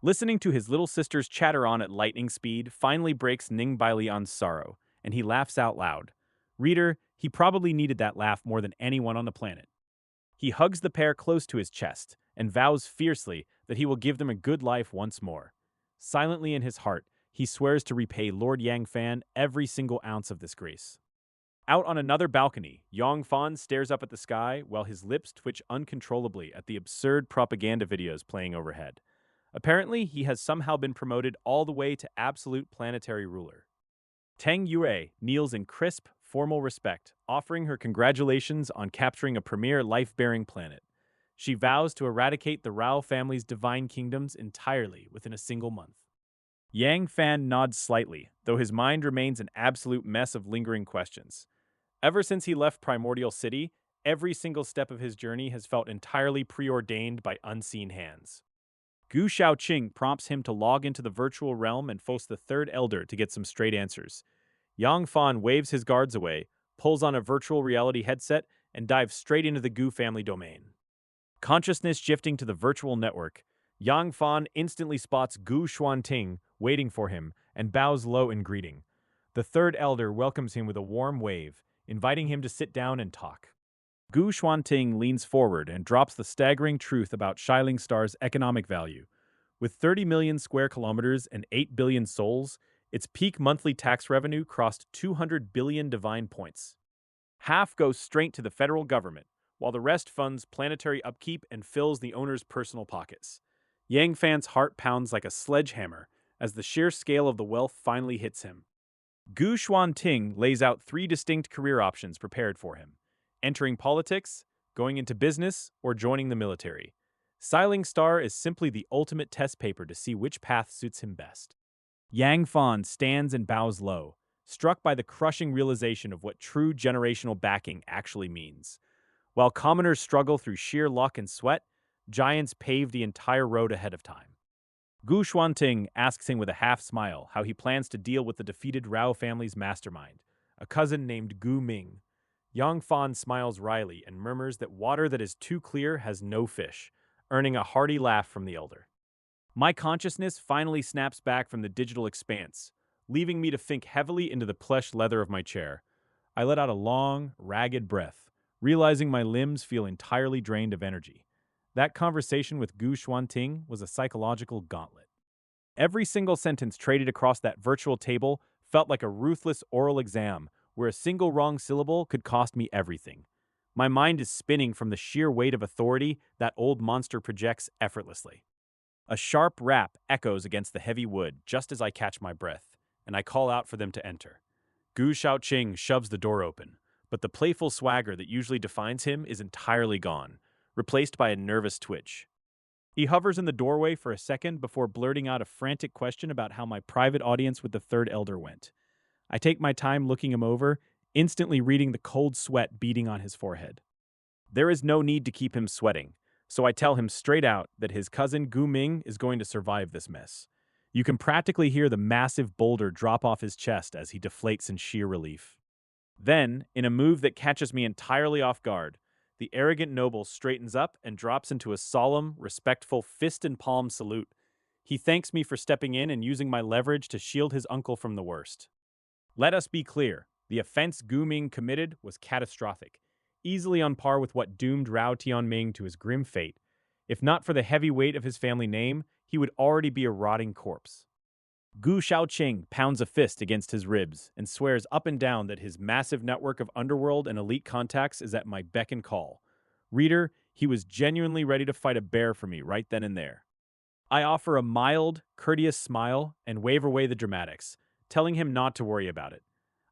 Listening to his little sisters chatter on at lightning speed finally breaks Ning Bailion's sorrow, and he laughs out loud. Reader, he probably needed that laugh more than anyone on the planet. He hugs the pair close to his chest and vows fiercely that he will give them a good life once more. Silently in his heart, he swears to repay Lord Yang Fan every single ounce of this grace. Out on another balcony, Yang Fan stares up at the sky while his lips twitch uncontrollably at the absurd propaganda videos playing overhead. Apparently, he has somehow been promoted all the way to absolute planetary ruler. Teng Yue kneels in crisp, formal respect, offering her congratulations on capturing a premier life-bearing planet. She vows to eradicate the Rao family's divine kingdoms entirely within a single month. Yang Fan nods slightly, though his mind remains an absolute mess of lingering questions. Ever since he left Primordial City, every single step of his journey has felt entirely preordained by unseen hands. Gu Shaoqing prompts him to log into the virtual realm and force the third elder to get some straight answers. Yang Fan waves his guards away, pulls on a virtual reality headset, and dives straight into the Gu family domain. Consciousness shifting to the virtual network, Yang Fan instantly spots Gu Xuanting waiting for him and bows low in greeting. The third elder welcomes him with a warm wave, inviting him to sit down and talk. Gu Xuanting leans forward and drops the staggering truth about Shiling Star's economic value. With 30 million square kilometers and 8 billion souls, its peak monthly tax revenue crossed 200 billion divine points. Half goes straight to the federal government, while the rest funds planetary upkeep and fills the owner's personal pockets. Yang Fan's heart pounds like a sledgehammer as the sheer scale of the wealth finally hits him. Gu Xuanting lays out 3 distinct career options prepared for him: entering politics, going into business, or joining the military. Shiling Star is simply the ultimate test paper to see which path suits him best. Yang Fan stands and bows low, struck by the crushing realization of what true generational backing actually means. While commoners struggle through sheer luck and sweat, giants pave the entire road ahead of time. Gu Xuanting asks him with a half-smile how he plans to deal with the defeated Rao family's mastermind, a cousin named Gu Ming. Yang Fan smiles wryly and murmurs that water that is too clear has no fish, earning a hearty laugh from the elder. My consciousness finally snaps back from the digital expanse, leaving me to think heavily into the plush leather of my chair. I let out a long, ragged breath, realizing my limbs feel entirely drained of energy. That conversation with Gu Xuanting was a psychological gauntlet. Every single sentence traded across that virtual table felt like a ruthless oral exam where a single wrong syllable could cost me everything. My mind is spinning from the sheer weight of authority that old monster projects effortlessly. A sharp rap echoes against the heavy wood just as I catch my breath, and I call out for them to enter. Gu Shaoqing shoves the door open, but the playful swagger that usually defines him is entirely gone, replaced by a nervous twitch. He hovers in the doorway for a second before blurting out a frantic question about how my private audience with the third elder went. I take my time looking him over, instantly reading the cold sweat beading on his forehead. There is no need to keep him sweating, so I tell him straight out that his cousin Gu Ming is going to survive this mess. You can practically hear the massive boulder drop off his chest as he deflates in sheer relief. Then, in a move that catches me entirely off guard, the arrogant noble straightens up and drops into a solemn, respectful fist and palm salute. He thanks me for stepping in and using my leverage to shield his uncle from the worst. Let us be clear, the offense Gu Ming committed was catastrophic, easily on par with what doomed Rao Tianming to his grim fate. If not for the heavy weight of his family name, he would already be a rotting corpse. Gu Shaoqing pounds a fist against his ribs and swears up and down that his massive network of underworld and elite contacts is at my beck and call. Reader, he was genuinely ready to fight a bear for me right then and there. I offer a mild, courteous smile and wave away the dramatics, telling him not to worry about it.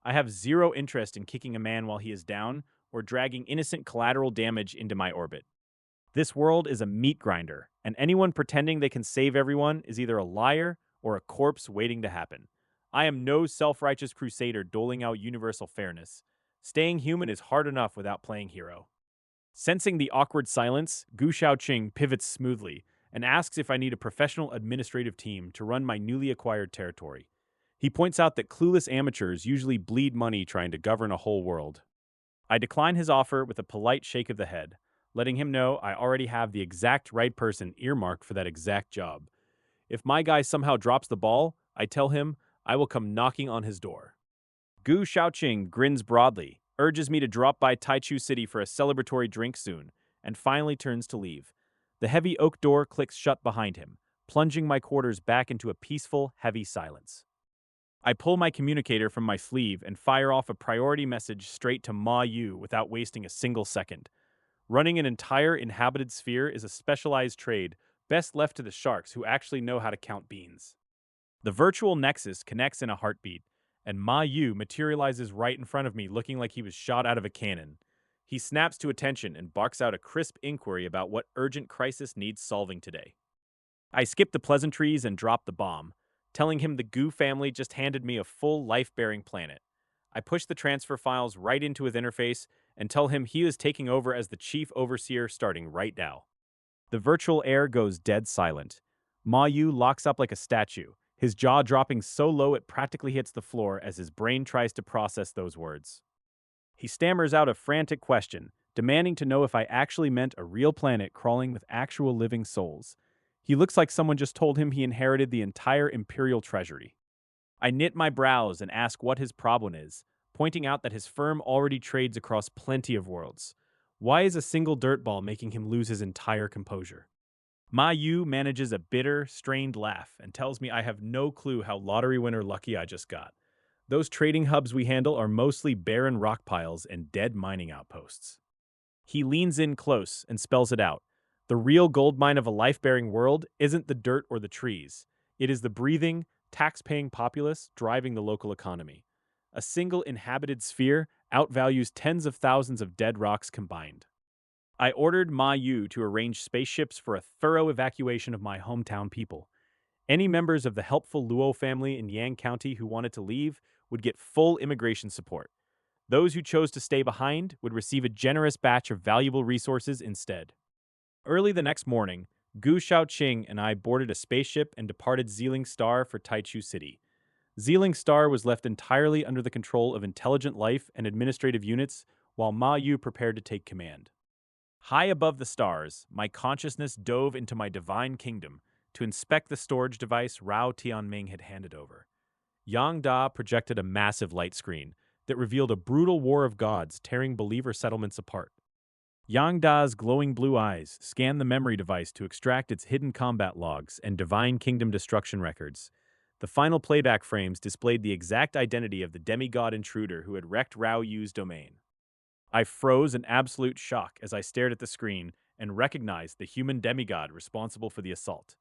I have zero interest in kicking a man while he is down or dragging innocent collateral damage into my orbit. This world is a meat grinder, and anyone pretending they can save everyone is either a liar or a corpse waiting to happen. I am no self-righteous crusader doling out universal fairness. Staying human is hard enough without playing hero. Sensing the awkward silence, Gu Shaoqing pivots smoothly and asks if I need a professional administrative team to run my newly acquired territory. He points out that clueless amateurs usually bleed money trying to govern a whole world. I decline his offer with a polite shake of the head, letting him know I already have the exact right person earmarked for that exact job. If my guy somehow drops the ball, I tell him I will come knocking on his door. Gu Shaoqing grins broadly, urges me to drop by Taichu City for a celebratory drink soon, and finally turns to leave. The heavy oak door clicks shut behind him, plunging my quarters back into a peaceful, heavy silence. I pull my communicator from my sleeve and fire off a priority message straight to Ma Yu without wasting a single second. Running an entire inhabited sphere is a specialized trade best left to the sharks who actually know how to count beans. The virtual nexus connects in a heartbeat, and Ma Yu materializes right in front of me looking like he was shot out of a cannon. He snaps to attention and barks out a crisp inquiry about what urgent crisis needs solving today. I skip the pleasantries and drop the bomb, telling him the Gu family just handed me a full life-bearing planet. I push the transfer files right into his interface and tell him he is taking over as the chief overseer starting right now. The virtual air goes dead silent. Ma Yu locks up like a statue, his jaw dropping so low it practically hits the floor as his brain tries to process those words. He stammers out a frantic question, demanding to know if I actually meant a real planet crawling with actual living souls. He looks like someone just told him he inherited the entire imperial treasury. I knit my brows and ask what his problem is, pointing out that his firm already trades across plenty of worlds. Why is a single dirt ball making him lose his entire composure? Ma Yu manages a bitter, strained laugh and tells me I have no clue how lottery winner lucky I just got. Those trading hubs we handle are mostly barren rock piles and dead mining outposts. He leans in close and spells it out. The real gold mine of a life-bearing world isn't the dirt or the trees. It is the breathing, tax-paying populace driving the local economy. A single inhabited sphere outvalues tens of thousands of dead rocks combined. I ordered Ma Yu to arrange spaceships for a thorough evacuation of my hometown people. Any members of the helpful Luo family in Yang County who wanted to leave would get full immigration support. Those who chose to stay behind would receive a generous batch of valuable resources instead. Early the next morning, Gu Shaoqing and I boarded a spaceship and departed Zealing Star for Taichu City. Zealing Star was left entirely under the control of intelligent life and administrative units, while Ma Yu prepared to take command. High above the stars, my consciousness dove into my divine kingdom to inspect the storage device Rao Tianming had handed over. Yang Da projected a massive light screen that revealed a brutal war of gods tearing believer settlements apart. Yang Da's glowing blue eyes scanned the memory device to extract its hidden combat logs and Divine Kingdom destruction records. The final playback frames displayed the exact identity of the demigod intruder who had wrecked Rao Yu's domain. I froze in absolute shock as I stared at the screen and recognized the human demigod responsible for the assault.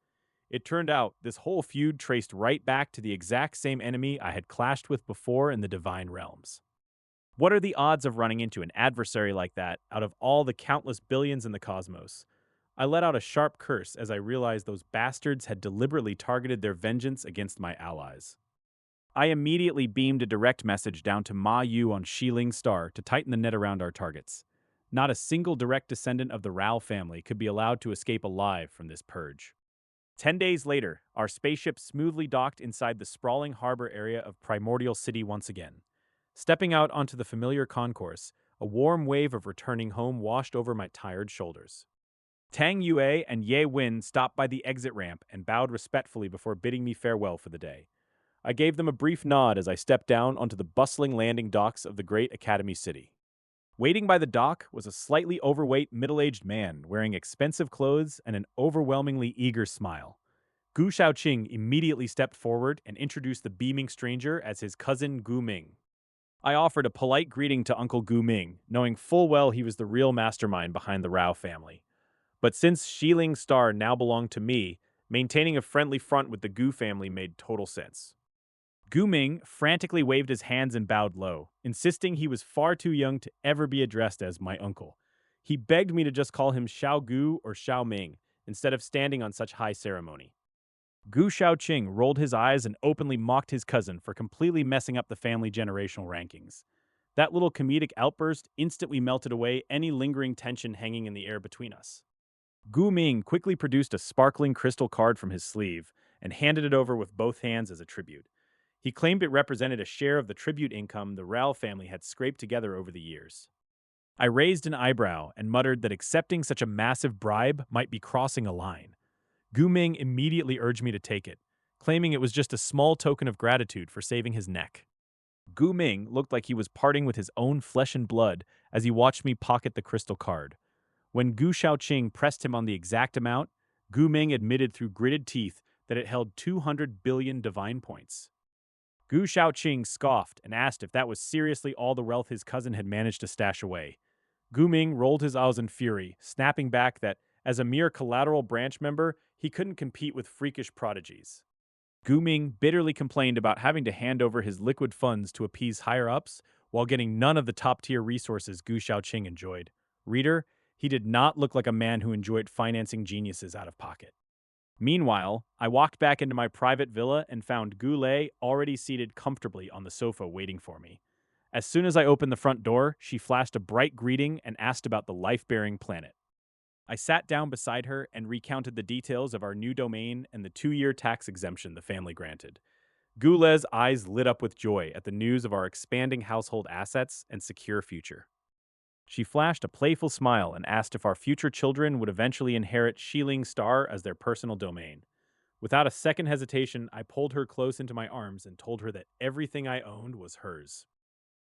It turned out this whole feud traced right back to the exact same enemy I had clashed with before in the Divine Realms. What are the odds of running into an adversary like that out of all the countless billions in the cosmos? I let out a sharp curse as I realized those bastards had deliberately targeted their vengeance against my allies. I immediately beamed a direct message down to Ma Yu on Shiling Star to tighten the net around our targets. Not a single direct descendant of the Rao family could be allowed to escape alive from this purge. 10 days later, our spaceship smoothly docked inside the sprawling harbor area of Primordial City once again. Stepping out onto the familiar concourse, a warm wave of returning home washed over my tired shoulders. Tang Yue and Ye Win stopped by the exit ramp and bowed respectfully before bidding me farewell for the day. I gave them a brief nod as I stepped down onto the bustling landing docks of the great Academy City. Waiting by the dock was a slightly overweight middle-aged man wearing expensive clothes and an overwhelmingly eager smile. Gu Shaoqing immediately stepped forward and introduced the beaming stranger as his cousin Gu Ming. I offered a polite greeting to Uncle Gu Ming, knowing full well he was the real mastermind behind the Rao family. But since Shiling Star now belonged to me, maintaining a friendly front with the Gu family made total sense. Gu Ming frantically waved his hands and bowed low, insisting he was far too young to ever be addressed as my uncle. He begged me to just call him Xiao Gu or Xiao Ming, instead of standing on such high ceremony. Gu Shaoqing rolled his eyes and openly mocked his cousin for completely messing up the family generational rankings. That little comedic outburst instantly melted away any lingering tension hanging in the air between us. Gu Ming quickly produced a sparkling crystal card from his sleeve and handed it over with both hands as a tribute. He claimed it represented a share of the tribute income the Rao family had scraped together over the years. I raised an eyebrow and muttered that accepting such a massive bribe might be crossing a line. Gu Ming immediately urged me to take it, claiming it was just a small token of gratitude for saving his neck. Gu Ming looked like he was parting with his own flesh and blood as he watched me pocket the crystal card. When Gu Shaoqing pressed him on the exact amount, Gu Ming admitted through gritted teeth that it held 200 billion divine points. Gu Shaoqing scoffed and asked if that was seriously all the wealth his cousin had managed to stash away. Gu Ming rolled his eyes in fury, snapping back that, as a mere collateral branch member, he couldn't compete with freakish prodigies. Gu Ming bitterly complained about having to hand over his liquid funds to appease higher-ups while getting none of the top-tier resources Gu Shaoqing enjoyed. Reader, he did not look like a man who enjoyed financing geniuses out of pocket. Meanwhile, I walked back into my private villa and found Gu Lei already seated comfortably on the sofa waiting for me. As soon as I opened the front door, she flashed a bright greeting and asked about the life-bearing planet. I sat down beside her and recounted the details of our new domain and the 2-year tax exemption the family granted. Gu Lei's eyes lit up with joy at the news of our expanding household assets and secure future. She flashed a playful smile and asked if our future children would eventually inherit Shiling Star as their personal domain. Without a second hesitation, I pulled her close into my arms and told her that everything I owned was hers.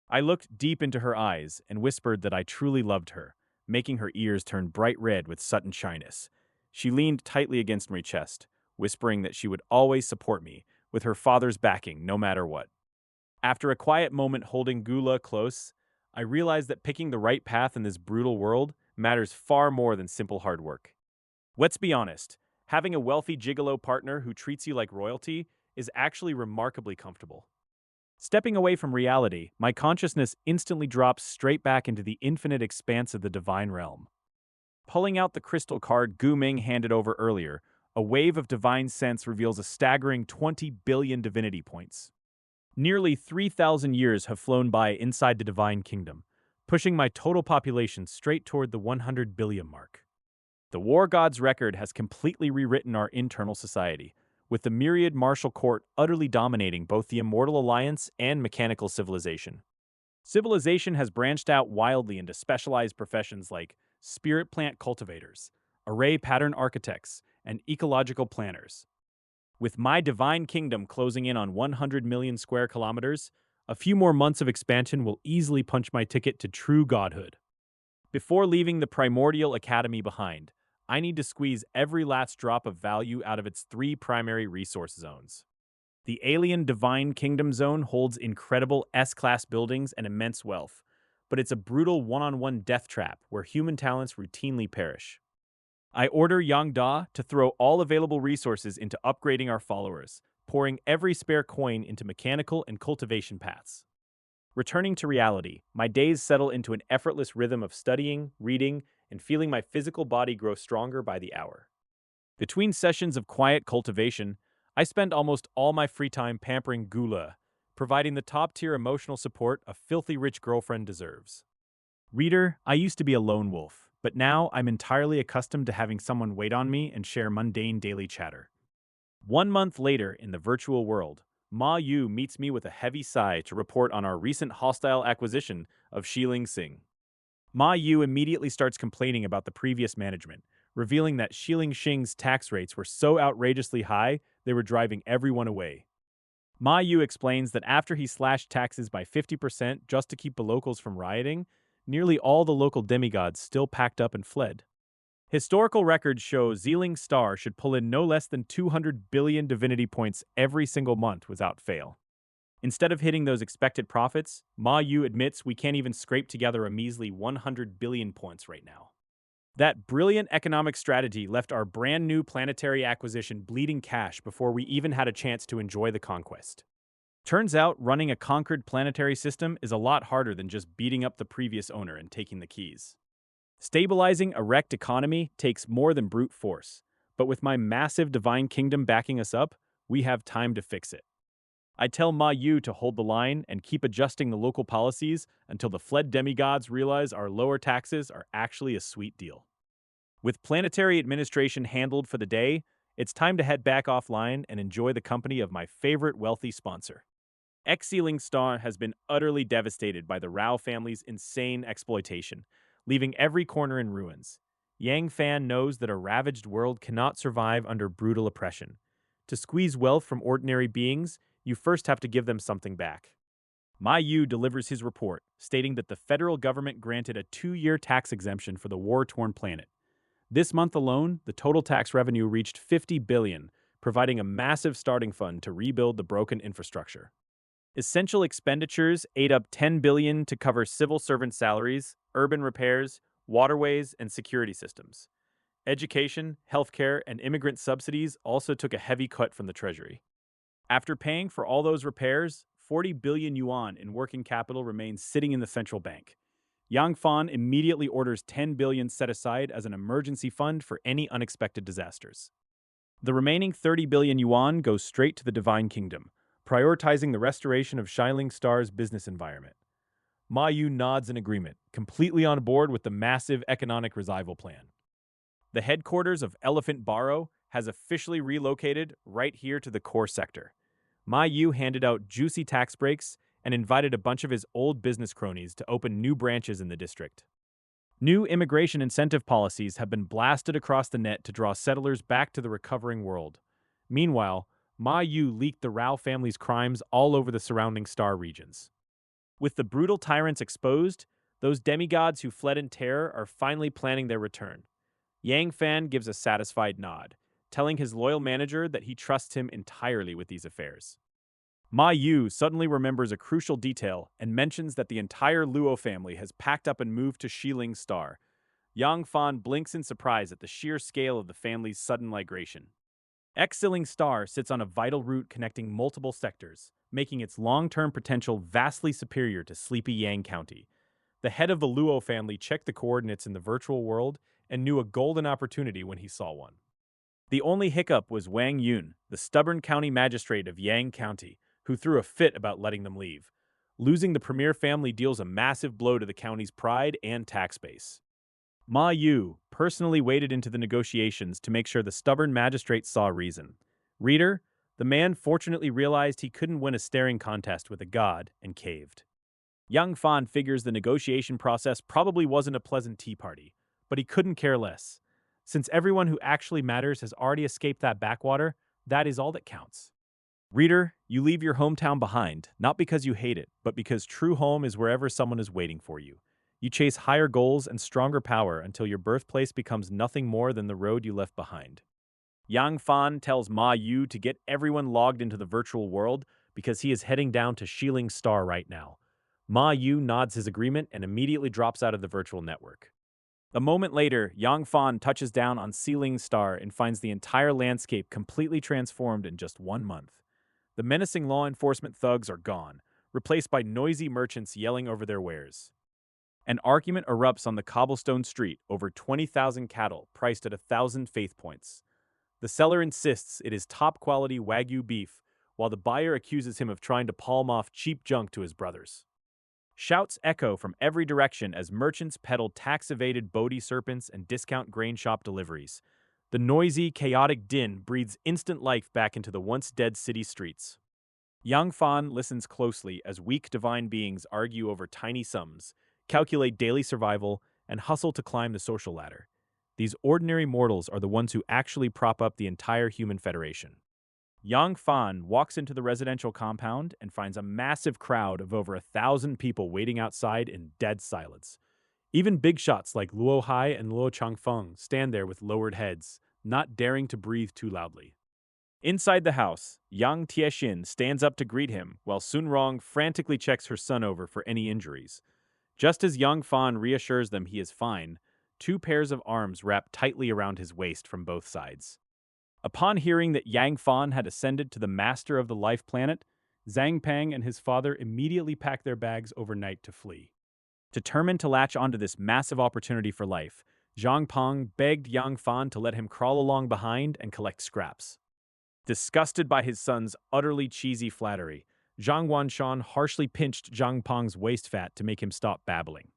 I looked deep into her eyes and whispered that I truly loved her, making her ears turn bright red with sudden shyness. She leaned tightly against my chest, whispering that she would always support me, with her father's backing no matter what. After a quiet moment holding Gula close, I realized that picking the right path in this brutal world matters far more than simple hard work. Let's be honest, having a wealthy gigolo partner who treats you like royalty is actually remarkably comfortable. Stepping away from reality, my consciousness instantly drops straight back into the infinite expanse of the divine realm. Pulling out the crystal card Gu Ming handed over earlier, a wave of divine sense reveals a staggering 20 billion divinity points. Nearly 3,000 years have flown by inside the divine kingdom, pushing my total population straight toward the 100 billion mark. The war god's record has completely rewritten our internal society, with the myriad martial court utterly dominating both the Immortal Alliance and mechanical civilization. Civilization has branched out wildly into specialized professions like spirit plant cultivators, array pattern architects, and ecological planners. With my divine kingdom closing in on 100 million square kilometers, a few more months of expansion will easily punch my ticket to true godhood. Before leaving the Primordial Academy behind, I need to squeeze every last drop of value out of its 3 primary resource zones. The Alien Divine Kingdom Zone holds incredible S-class buildings and immense wealth, but it's a brutal one-on-one death trap where human talents routinely perish. I order Yang Da to throw all available resources into upgrading our followers, pouring every spare coin into mechanical and cultivation paths. Returning to reality, my days settle into an effortless rhythm of studying, reading, and feeling my physical body grow stronger by the hour. Between sessions of quiet cultivation, I spend almost all my free time pampering Gula, providing the top-tier emotional support a filthy rich girlfriend deserves. Reader, I used to be a lone wolf, but now I'm entirely accustomed to having someone wait on me and share mundane daily chatter. 1 month later, in the virtual world, Ma Yu meets me with a heavy sigh to report on our recent hostile acquisition of Shiling Sing. Ma Yu immediately starts complaining about the previous management, revealing that Shiling Shing's tax rates were so outrageously high they were driving everyone away. Ma Yu explains that after he slashed taxes by 50% just to keep the locals from rioting, nearly all the local demigods still packed up and fled. Historical records show Zealing Star should pull in no less than 200 billion divinity points every single month without fail. Instead of hitting those expected profits, Ma Yu admits we can't even scrape together a measly 100 billion points right now. That brilliant economic strategy left our brand new planetary acquisition bleeding cash before we even had a chance to enjoy the conquest. Turns out running a conquered planetary system is a lot harder than just beating up the previous owner and taking the keys. Stabilizing a wrecked economy takes more than brute force, but with my massive divine kingdom backing us up, we have time to fix it. I tell Ma Yu to hold the line and keep adjusting the local policies until the fled demigods realize our lower taxes are actually a sweet deal. With planetary administration handled for the day, it's time to head back offline and enjoy the company of my favorite wealthy sponsor. Excealing Star has been utterly devastated by the Rao family's insane exploitation, leaving every corner in ruins. Yang Fan knows that a ravaged world cannot survive under brutal oppression. To squeeze wealth from ordinary beings, you first have to give them something back. Ma Yu delivers his report, stating that the federal government granted a 2-year tax exemption for the war-torn planet. This month alone, the total tax revenue reached 50 billion, providing a massive starting fund to rebuild the broken infrastructure. Essential expenditures ate up 10 billion to cover civil servant salaries, urban repairs, waterways, and security systems. Education, healthcare, and immigrant subsidies also took a heavy cut from the treasury. After paying for all those repairs, 40 billion yuan in working capital remains sitting in the central bank. Yang Fan immediately orders 10 billion set aside as an emergency fund for any unexpected disasters. The remaining 30 billion yuan goes straight to the Divine Kingdom, prioritizing the restoration of Shiling Star's business environment. Ma Yu nods in agreement, completely on board with the massive economic revival plan. The headquarters of Elephant Barrow has officially relocated right here to the core sector. Ma Yu handed out juicy tax breaks and invited a bunch of his old business cronies to open new branches in the district. New immigration incentive policies have been blasted across the net to draw settlers back to the recovering world. Meanwhile, Ma Yu leaked the Rao family's crimes all over the surrounding star regions. With the brutal tyrants exposed, those demigods who fled in terror are finally planning their return. Yang Fan gives a satisfied nod, telling his loyal manager that he trusts him entirely with these affairs. Ma Yu suddenly remembers a crucial detail and mentions that the entire Luo family has packed up and moved to Shiling Star. Yang Fan blinks in surprise at the sheer scale of the family's sudden migration. Exilling Star sits on a vital route connecting multiple sectors, making its long-term potential vastly superior to sleepy Yang County. The head of the Luo family checked the coordinates in the virtual world and knew a golden opportunity when he saw one. The only hiccup was Wang Yun, the stubborn county magistrate of Yang County, who threw a fit about letting them leave. Losing the premier family deals a massive blow to the county's pride and tax base. Ma Yu personally waded into the negotiations to make sure the stubborn magistrate saw reason. Reader, the man fortunately realized he couldn't win a staring contest with a god and caved. Yang Fan figures the negotiation process probably wasn't a pleasant tea party, but he couldn't care less. Since everyone who actually matters has already escaped that backwater, that is all that counts. Reader, you leave your hometown behind, not because you hate it, but because true home is wherever someone is waiting for you. You chase higher goals and stronger power until your birthplace becomes nothing more than the road you left behind. Yang Fan tells Ma Yu to get everyone logged into the virtual world because he is heading down to Shiling Star right now. Ma Yu nods his agreement and immediately drops out of the virtual network. A moment later, Yang Fan touches down on Shiling Star and finds the entire landscape completely transformed in just 1 month. The menacing law enforcement thugs are gone, replaced by noisy merchants yelling over their wares. An argument erupts on the cobblestone street over 20,000 cattle priced at 1,000 faith points. The seller insists it is top-quality Wagyu beef, while the buyer accuses him of trying to palm off cheap junk to his brothers. Shouts echo from every direction as merchants peddle tax-evaded Bodhi serpents and discount grain shop deliveries. The noisy, chaotic din breathes instant life back into the once-dead city streets. Yang Fan listens closely as weak divine beings argue over tiny sums, calculate daily survival, and hustle to climb the social ladder. These ordinary mortals are the ones who actually prop up the entire human federation. Yang Fan walks into the residential compound and finds a massive crowd of over 1,000 people waiting outside in dead silence. Even big shots like Luo Hai and Luo Changfeng stand there with lowered heads, not daring to breathe too loudly. Inside the house, Yang Tiexin stands up to greet him, while Sun Rong frantically checks her son over for any injuries. Just as Yang Fan reassures them he is fine, two pairs of arms wrap tightly around his waist from both sides. Upon hearing that Yang Fan had ascended to the master of the life planet, Zhang Peng and his father immediately pack their bags overnight to flee. Determined to latch onto this massive opportunity for life, Zhang Peng begged Yang Fan to let him crawl along behind and collect scraps. Disgusted by his son's utterly cheesy flattery, Zhang Wanshan harshly pinched Zhang Peng's waist fat to make him stop babbling.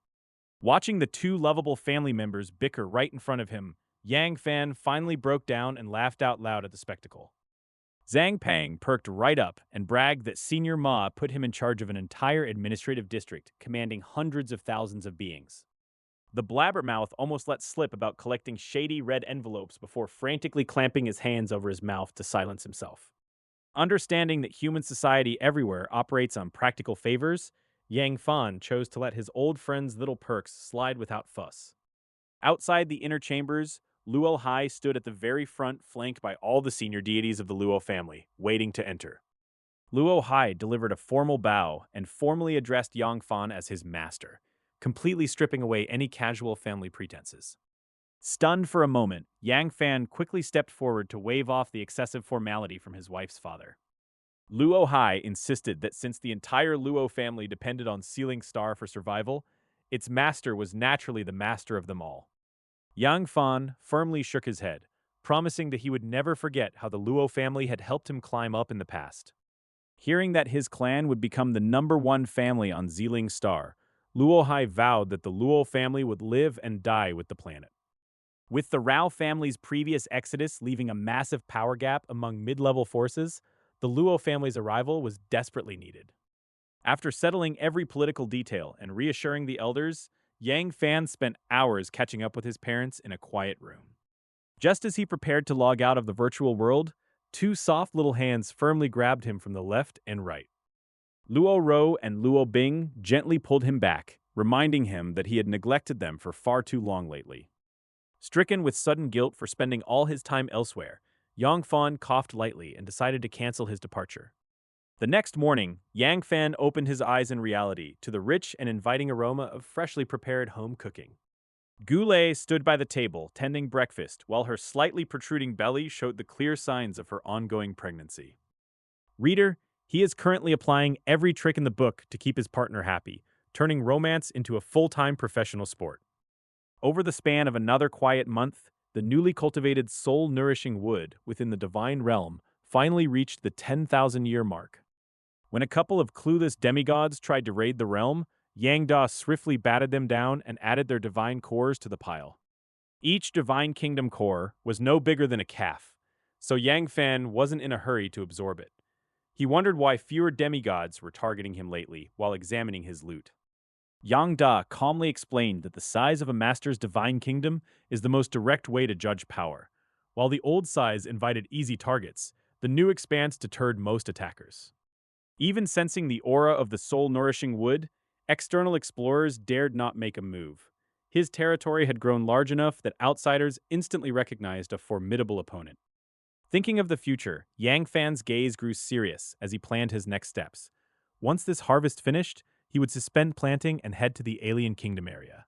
Watching the two lovable family members bicker right in front of him, Yang Fan finally broke down and laughed out loud at the spectacle. Zhang Peng perked right up and bragged that Senior Ma put him in charge of an entire administrative district commanding hundreds of thousands of beings. The blabbermouth almost let slip about collecting shady red envelopes before frantically clamping his hands over his mouth to silence himself. Understanding that human society everywhere operates on practical favors, Yang Fan chose to let his old friend's little perks slide without fuss. Outside the inner chambers, Luo Hai stood at the very front, flanked by all the senior deities of the Luo family, waiting to enter. Luo Hai delivered a formal bow and formally addressed Yang Fan as his master, completely stripping away any casual family pretenses. Stunned for a moment, Yang Fan quickly stepped forward to wave off the excessive formality from his wife's father. Luo Hai insisted that since the entire Luo family depended on Sealing Star for survival, its master was naturally the master of them all. Yang Fan firmly shook his head, promising that he would never forget how the Luo family had helped him climb up in the past. Hearing that his clan would become the #1 family on Sealing Star, Luo Hai vowed that the Luo family would live and die with the planet. With the Rao family's previous exodus leaving a massive power gap among mid-level forces, the Luo family's arrival was desperately needed. After settling every political detail and reassuring the elders, Yang Fan spent hours catching up with his parents in a quiet room. Just as he prepared to log out of the virtual world, two soft little hands firmly grabbed him from the left and right. Luo Ro and Luo Bing gently pulled him back, reminding him that he had neglected them for far too long lately. Stricken with sudden guilt for spending all his time elsewhere, Yang Fan coughed lightly and decided to cancel his departure. The next morning, Yang Fan opened his eyes in reality to the rich and inviting aroma of freshly prepared home cooking. Goulet stood by the table, tending breakfast, while her slightly protruding belly showed the clear signs of her ongoing pregnancy. Reader, he is currently applying every trick in the book to keep his partner happy, turning romance into a full-time professional sport. Over the span of another quiet month, the newly cultivated soul-nourishing wood within the divine realm finally reached the 10,000-year mark. When a couple of clueless demigods tried to raid the realm, Yang Da swiftly batted them down and added their divine cores to the pile. Each divine kingdom core was no bigger than a calf, so Yang Fan wasn't in a hurry to absorb it. He wondered why fewer demigods were targeting him lately while examining his loot. Yang Da calmly explained that the size of a master's divine kingdom is the most direct way to judge power. While the old size invited easy targets, the new expanse deterred most attackers. Even sensing the aura of the soul-nourishing wood, external explorers dared not make a move. His territory had grown large enough that outsiders instantly recognized a formidable opponent. Thinking of the future, Yang Fan's gaze grew serious as he planned his next steps. Once this harvest finished, he would suspend planting and head to the alien kingdom area.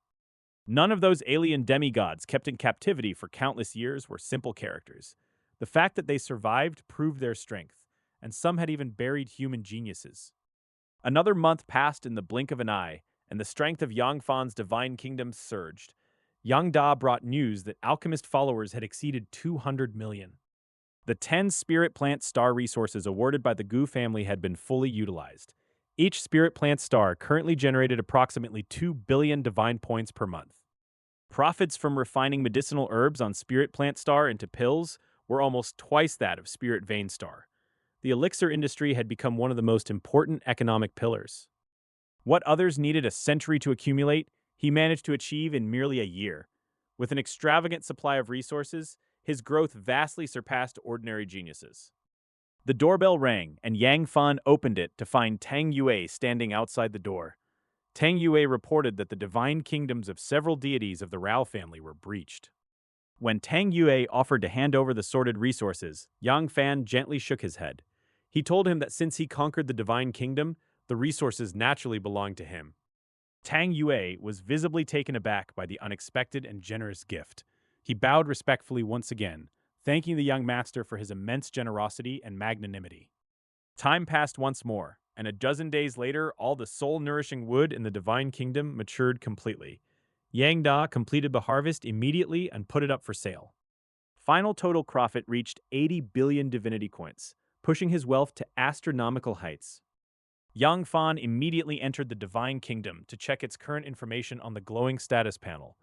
None of those alien demigods kept in captivity for countless years were simple characters. The fact that they survived proved their strength, and some had even buried human geniuses. Another month passed in the blink of an eye, and the strength of Yang Fan's divine kingdom surged. Yang Da brought news that alchemist followers had exceeded 200 million. The 10 spirit plant star resources awarded by the Gu family had been fully utilized. Each spirit plant star currently generated approximately 2 billion divine points per month. Profits from refining medicinal herbs on spirit plant star into pills were almost twice that of spirit vein star. The elixir industry had become one of the most important economic pillars. What others needed a century to accumulate, he managed to achieve in merely a year. With an extravagant supply of resources, his growth vastly surpassed ordinary geniuses. The doorbell rang, and Yang Fan opened it to find Tang Yue standing outside the door. Tang Yue reported that the divine kingdoms of several deities of the Rao family were breached. When Tang Yue offered to hand over the sordid resources, Yang Fan gently shook his head. He told him that since he conquered the divine kingdom, the resources naturally belonged to him. Tang Yue was visibly taken aback by the unexpected and generous gift. He bowed respectfully once again, thanking the young master for his immense generosity and magnanimity. Time passed once more, and a dozen days later, all the soul-nourishing wood in the divine kingdom matured completely. Yang Da completed the harvest immediately and put it up for sale. Final total profit reached 80 billion divinity coins, pushing his wealth to astronomical heights. Yang Fan immediately entered the divine kingdom to check its current information on the glowing status panel.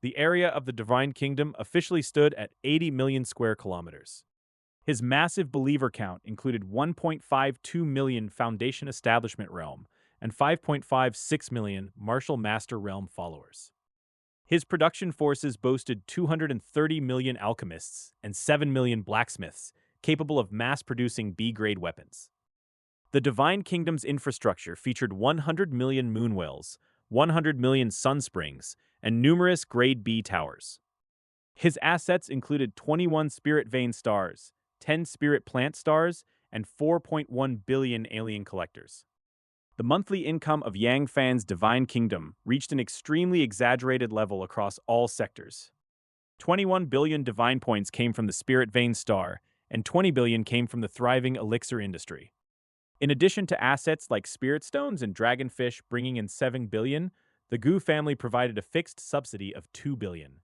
The area of the divine kingdom officially stood at 80 million square kilometers. His massive believer count included 1.52 million Foundation Establishment Realm and 5.56 million Martial Master Realm followers. His production forces boasted 230 million alchemists and 7 million blacksmiths capable of mass-producing B-grade weapons. The Divine Kingdom's infrastructure featured 100 million moonwells, 100 million sun springs, and numerous Grade B towers. His assets included 21 spirit vein stars, 10 spirit plant stars, and 4.1 billion alien collectors. The monthly income of Yang Fan's Divine Kingdom reached an extremely exaggerated level across all sectors. 21 billion divine points came from the spirit vein star, and 20 billion came from the thriving elixir industry. In addition to assets like spirit stones and dragonfish bringing in 7 billion, the Gu family provided a fixed subsidy of 2 billion.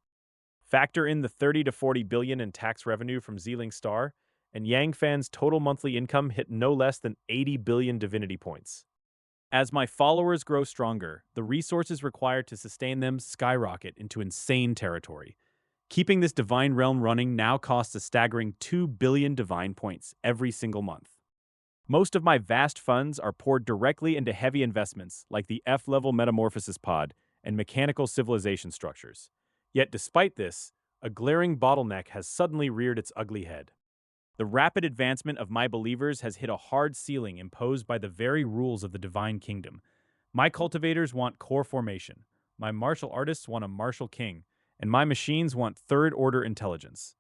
Factor in the 30 to 40 billion in tax revenue from Zealing Star, and Yang Fan's total monthly income hit no less than 80 billion divinity points. As my followers grow stronger, the resources required to sustain them skyrocket into insane territory. Keeping this divine realm running now costs a staggering 2 billion divine points every single month. Most of my vast funds are poured directly into heavy investments like the F-level metamorphosis pod and mechanical civilization structures. Yet despite this, a glaring bottleneck has suddenly reared its ugly head. The rapid advancement of my believers has hit a hard ceiling imposed by the very rules of the Divine Kingdom. My cultivators want core formation, my martial artists want a martial king, and my machines want third-order intelligence.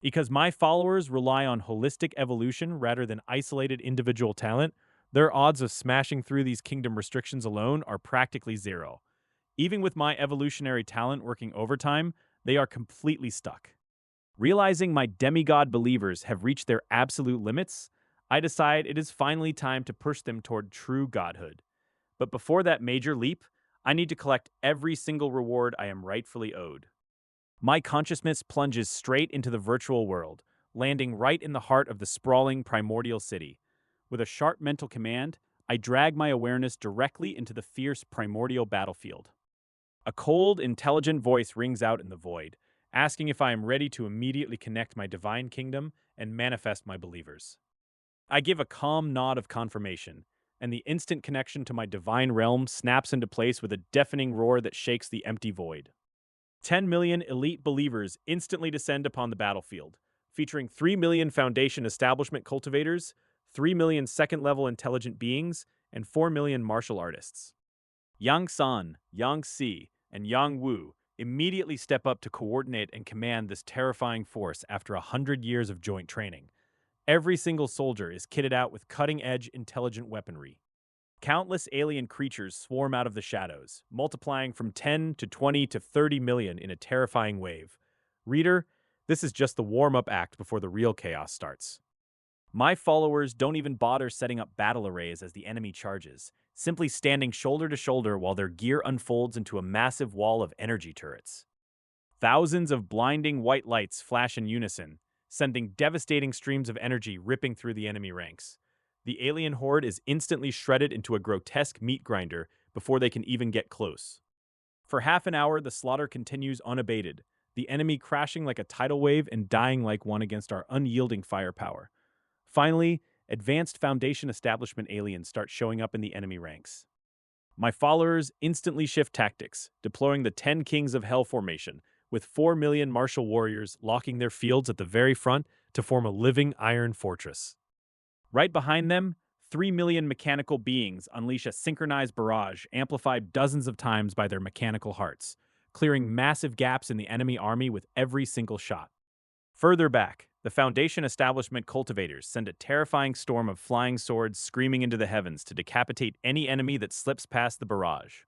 Because my followers rely on holistic evolution rather than isolated individual talent, their odds of smashing through these kingdom restrictions alone are practically zero. Even with my evolutionary talent working overtime, they are completely stuck. Realizing my demigod believers have reached their absolute limits, I decide it is finally time to push them toward true godhood. But before that major leap, I need to collect every single reward I am rightfully owed. My consciousness plunges straight into the virtual world, landing right in the heart of the sprawling primordial city. With a sharp mental command, I drag my awareness directly into the fierce primordial battlefield. A cold, intelligent voice rings out in the void, asking if I am ready to immediately connect my divine kingdom and manifest my believers. I give a calm nod of confirmation, and the instant connection to my divine realm snaps into place with a deafening roar that shakes the empty void. 10 million elite believers instantly descend upon the battlefield, featuring 3 million Foundation Establishment cultivators, 3 million second-level intelligent beings, and 4 million martial artists. Yang San, Yang Si, and Yang Wu immediately step up to coordinate and command this terrifying force after 100 years of joint training. Every single soldier is kitted out with cutting-edge intelligent weaponry. Countless alien creatures swarm out of the shadows, multiplying from 10 to 20 to 30 million in a terrifying wave. Reader, this is just the warm-up act before the real chaos starts. My followers don't even bother setting up battle arrays as the enemy charges, simply standing shoulder to shoulder while their gear unfolds into a massive wall of energy turrets. Thousands of blinding white lights flash in unison, sending devastating streams of energy ripping through the enemy ranks. The alien horde is instantly shredded into a grotesque meat grinder before they can even get close. For half an hour, the slaughter continues unabated, the enemy crashing like a tidal wave and dying like one against our unyielding firepower. Finally, advanced Foundation establishment aliens start showing up in the enemy ranks. My followers instantly shift tactics, deploying the 10 Kings of Hell formation, with 4 million martial warriors locking their fields at the very front to form a living iron fortress. Right behind them, 3 million mechanical beings unleash a synchronized barrage amplified dozens of times by their mechanical hearts, clearing massive gaps in the enemy army with every single shot. Further back, the Foundation establishment cultivators send a terrifying storm of flying swords screaming into the heavens to decapitate any enemy that slips past the barrage.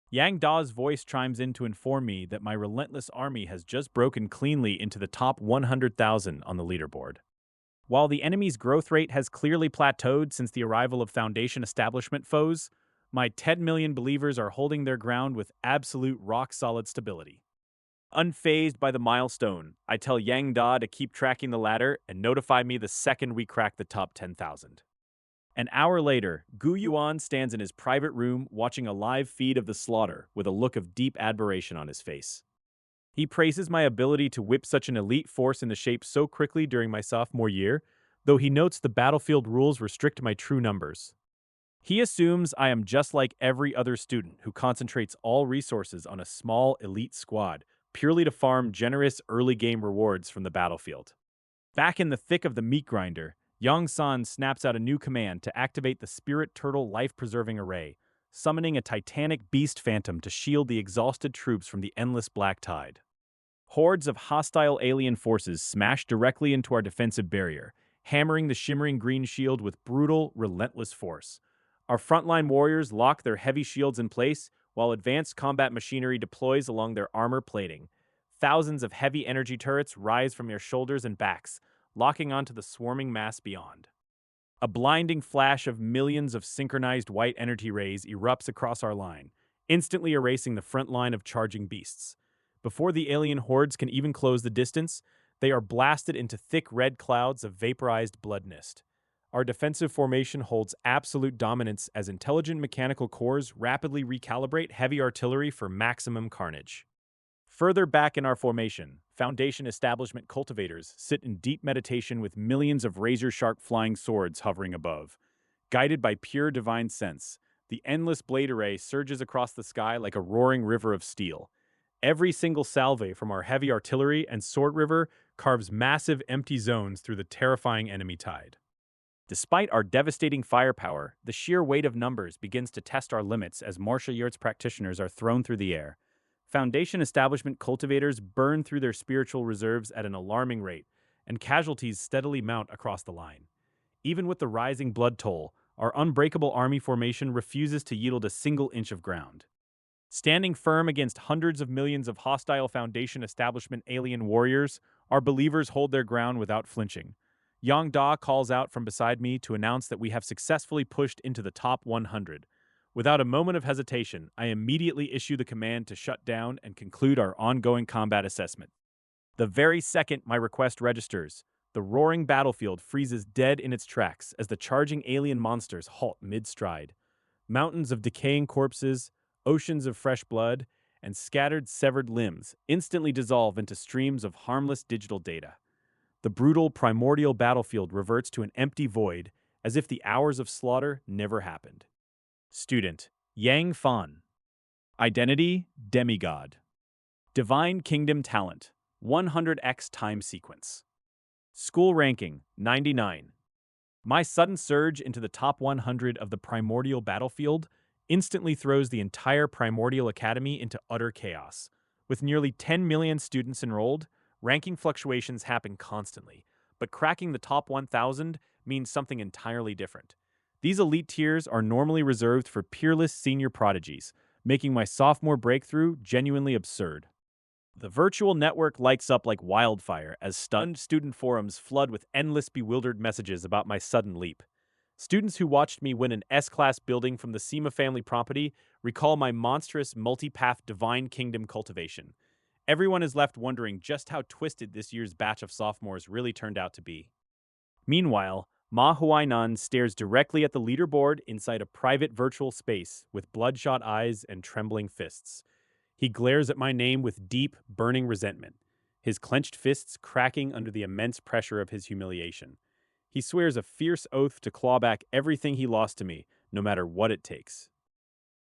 Yang Da's voice chimes in to inform me that my relentless army has just broken cleanly into the top 100,000 on the leaderboard. While the enemy's growth rate has clearly plateaued since the arrival of Foundation establishment foes, my 10 million believers are holding their ground with absolute rock-solid stability. Unfazed by the milestone, I tell Yang Da to keep tracking the ladder and notify me the second we crack the top 10,000. An hour later, Gu Yuan stands in his private room watching a live feed of the slaughter with a look of deep admiration on his face. He praises my ability to whip such an elite force into shape so quickly during my sophomore year, though he notes the battlefield rules restrict my true numbers. He assumes I am just like every other student who concentrates all resources on a small elite squad, purely to farm generous early game rewards from the battlefield. Back in the thick of the meat grinder, Yang San snaps out a new command to activate the Spirit Turtle life-preserving array, summoning a titanic beast phantom to shield the exhausted troops from the endless black tide. Hordes of hostile alien forces smash directly into our defensive barrier, hammering the shimmering green shield with brutal, relentless force. Our frontline warriors lock their heavy shields in place, while advanced combat machinery deploys along their armor plating. Thousands of heavy energy turrets rise from their shoulders and backs, locking onto the swarming mass beyond. A blinding flash of millions of synchronized white energy rays erupts across our line, instantly erasing the front line of charging beasts. Before the alien hordes can even close the distance, they are blasted into thick red clouds of vaporized blood mist. Our defensive formation holds absolute dominance as intelligent mechanical cores rapidly recalibrate heavy artillery for maximum carnage. Further back in our formation, Foundation establishment cultivators sit in deep meditation with millions of razor-sharp flying swords hovering above. Guided by pure divine sense, the endless blade array surges across the sky like a roaring river of steel. Every single salve from our heavy artillery and sword river carves massive empty zones through the terrifying enemy tide. Despite our devastating firepower, the sheer weight of numbers begins to test our limits as martial arts practitioners are thrown through the air. Foundation establishment cultivators burn through their spiritual reserves at an alarming rate, and casualties steadily mount across the line. Even with the rising blood toll, our unbreakable army formation refuses to yield a single inch of ground. Standing firm against hundreds of millions of hostile Foundation establishment alien warriors, our believers hold their ground without flinching. Yang Da calls out from beside me to announce that we have successfully pushed into the top 100. Without a moment of hesitation, I immediately issue the command to shut down and conclude our ongoing combat assessment. The very second my request registers, the roaring battlefield freezes dead in its tracks as the charging alien monsters halt mid-stride. Mountains of decaying corpses, oceans of fresh blood, and scattered severed limbs instantly dissolve into streams of harmless digital data. The brutal primordial battlefield reverts to an empty void, as if the hours of slaughter never happened. Student, Yang Fan. Identity, Demigod. Divine Kingdom Talent, 100x time sequence. School ranking, 99. My sudden surge into the top 100 of the primordial battlefield instantly throws the entire Primordial Academy into utter chaos. With nearly 10 million students enrolled, ranking fluctuations happen constantly, but cracking the top 1,000 means something entirely different. These elite tiers are normally reserved for peerless senior prodigies, making my sophomore breakthrough genuinely absurd. The virtual network lights up like wildfire as stunned student forums flood with endless bewildered messages about my sudden leap. Students who watched me win an S-class building from the Sema family property recall my monstrous multi-path divine kingdom cultivation. Everyone is left wondering just how twisted this year's batch of sophomores really turned out to be. Meanwhile, Ma Huainan stares directly at the leaderboard inside a private virtual space with bloodshot eyes and trembling fists. He glares at my name with deep, burning resentment, his clenched fists cracking under the immense pressure of his humiliation. He swears a fierce oath to claw back everything he lost to me, no matter what it takes.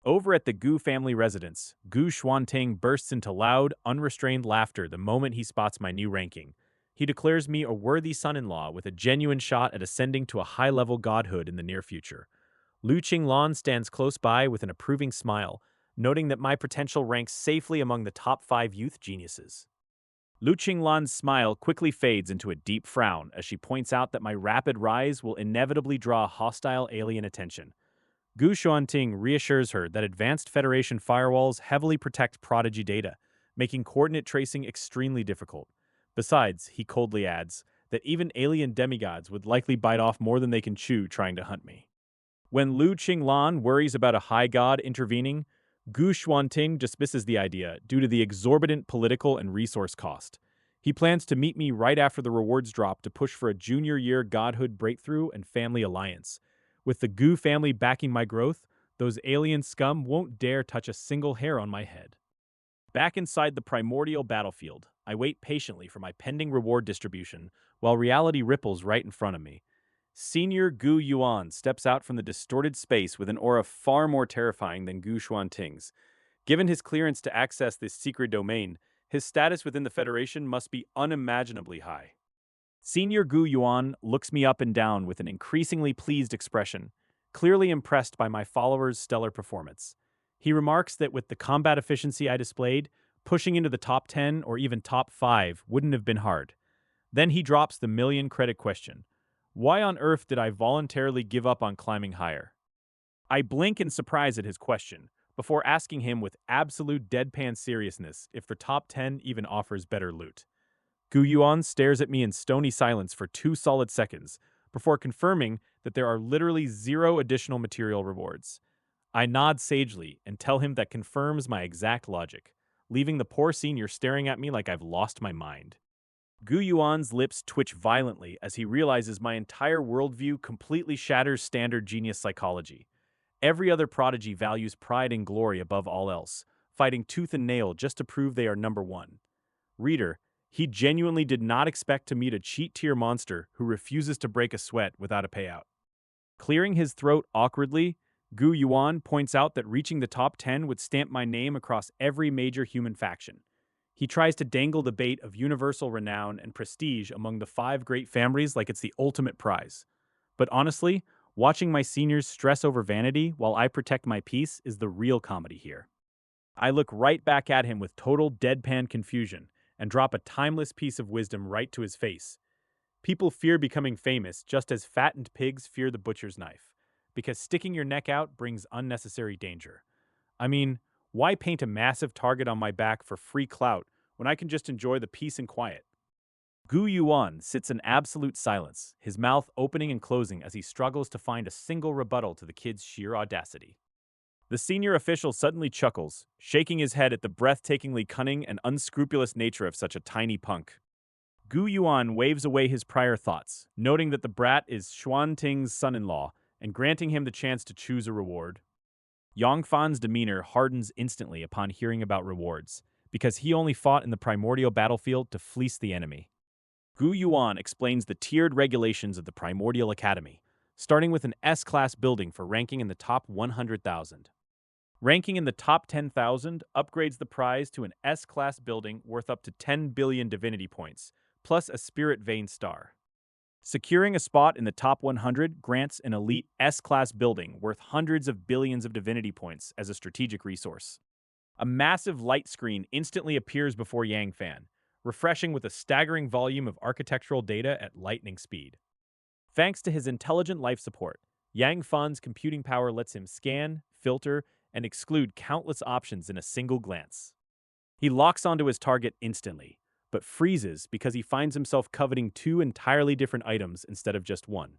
Over at the Gu family residence, Gu Xuanting bursts into loud, unrestrained laughter the moment he spots my new ranking. He declares me a worthy son-in-law with a genuine shot at ascending to a high-level godhood in the near future. Lu Qinglan stands close by with an approving smile, noting that my potential ranks safely among the top 5 youth geniuses. Lu Qinglan's smile quickly fades into a deep frown as she points out that my rapid rise will inevitably draw hostile alien attention. Gu Xuanting reassures her that advanced Federation firewalls heavily protect prodigy data, making coordinate tracing extremely difficult. Besides, he coldly adds that even alien demigods would likely bite off more than they can chew trying to hunt me. When Lu Qinglan worries about a high god intervening, Gu Xuanting dismisses the idea due to the exorbitant political and resource cost. He plans to meet me right after the rewards drop to push for a junior year godhood breakthrough and family alliance. With the Gu family backing my growth, those alien scum won't dare touch a single hair on my head. Back inside the primordial battlefield, I wait patiently for my pending reward distribution, while reality ripples right in front of me. Senior Gu Yuan steps out from the distorted space with an aura far more terrifying than Gu Xuanting's. Given his clearance to access this secret domain, his status within the Federation must be unimaginably high. Senior Gu Yuan looks me up and down with an increasingly pleased expression, clearly impressed by my followers' stellar performance. He remarks that with the combat efficiency I displayed, pushing into the top 10 or even top 5 wouldn't have been hard. Then he drops the million credit question. Why on earth did I voluntarily give up on climbing higher? I blink in surprise at his question, before asking him with absolute deadpan seriousness if the top 10 even offers better loot. Gu Yuan stares at me in stony silence for 2 solid seconds, before confirming that there are literally 0 additional material rewards. I nod sagely and tell him that confirms my exact logic, leaving the poor senior staring at me like I've lost my mind. Gu Yuan's lips twitch violently as he realizes my entire worldview completely shatters standard genius psychology. Every other prodigy values pride and glory above all else, fighting tooth and nail just to prove they are number one. Reader, he genuinely did not expect to meet a cheat-tier monster who refuses to break a sweat without a payout. Clearing his throat awkwardly, Gu Yuan points out that reaching the top 10 would stamp my name across every major human faction. He tries to dangle the bait of universal renown and prestige among the 5 great families like it's the ultimate prize. But honestly, watching my seniors stress over vanity while I protect my peace is the real comedy here. I look right back at him with total deadpan confusion and drop a timeless piece of wisdom right to his face. People fear becoming famous just as fattened pigs fear the butcher's knife, because sticking your neck out brings unnecessary danger. I mean, why paint a massive target on my back for free clout when I can just enjoy the peace and quiet? Gu Yuan sits in absolute silence, his mouth opening and closing as he struggles to find a single rebuttal to the kid's sheer audacity. The senior official suddenly chuckles, shaking his head at the breathtakingly cunning and unscrupulous nature of such a tiny punk. Gu Yuan waves away his prior thoughts, noting that the brat is Xuanting's son-in-law and granting him the chance to choose a reward. Yangfan's demeanor hardens instantly upon hearing about rewards, because he only fought in the primordial battlefield to fleece the enemy. Gu Yuan explains the tiered regulations of the Primordial Academy, starting with an S-class building for ranking in the top 100,000. Ranking in the top 10,000 upgrades the prize to an S-class building worth up to 10 billion divinity points, plus a spirit vein star. Securing a spot in the top 100 grants an elite S-class building worth hundreds of billions of divinity points as a strategic resource. A massive light screen instantly appears before Yang Fan, refreshing with a staggering volume of architectural data at lightning speed. Thanks to his intelligent life support, Yang Fan's computing power lets him scan, filter, and exclude countless options in a single glance. He locks onto his target instantly, but freezes because he finds himself coveting two entirely different items instead of just one.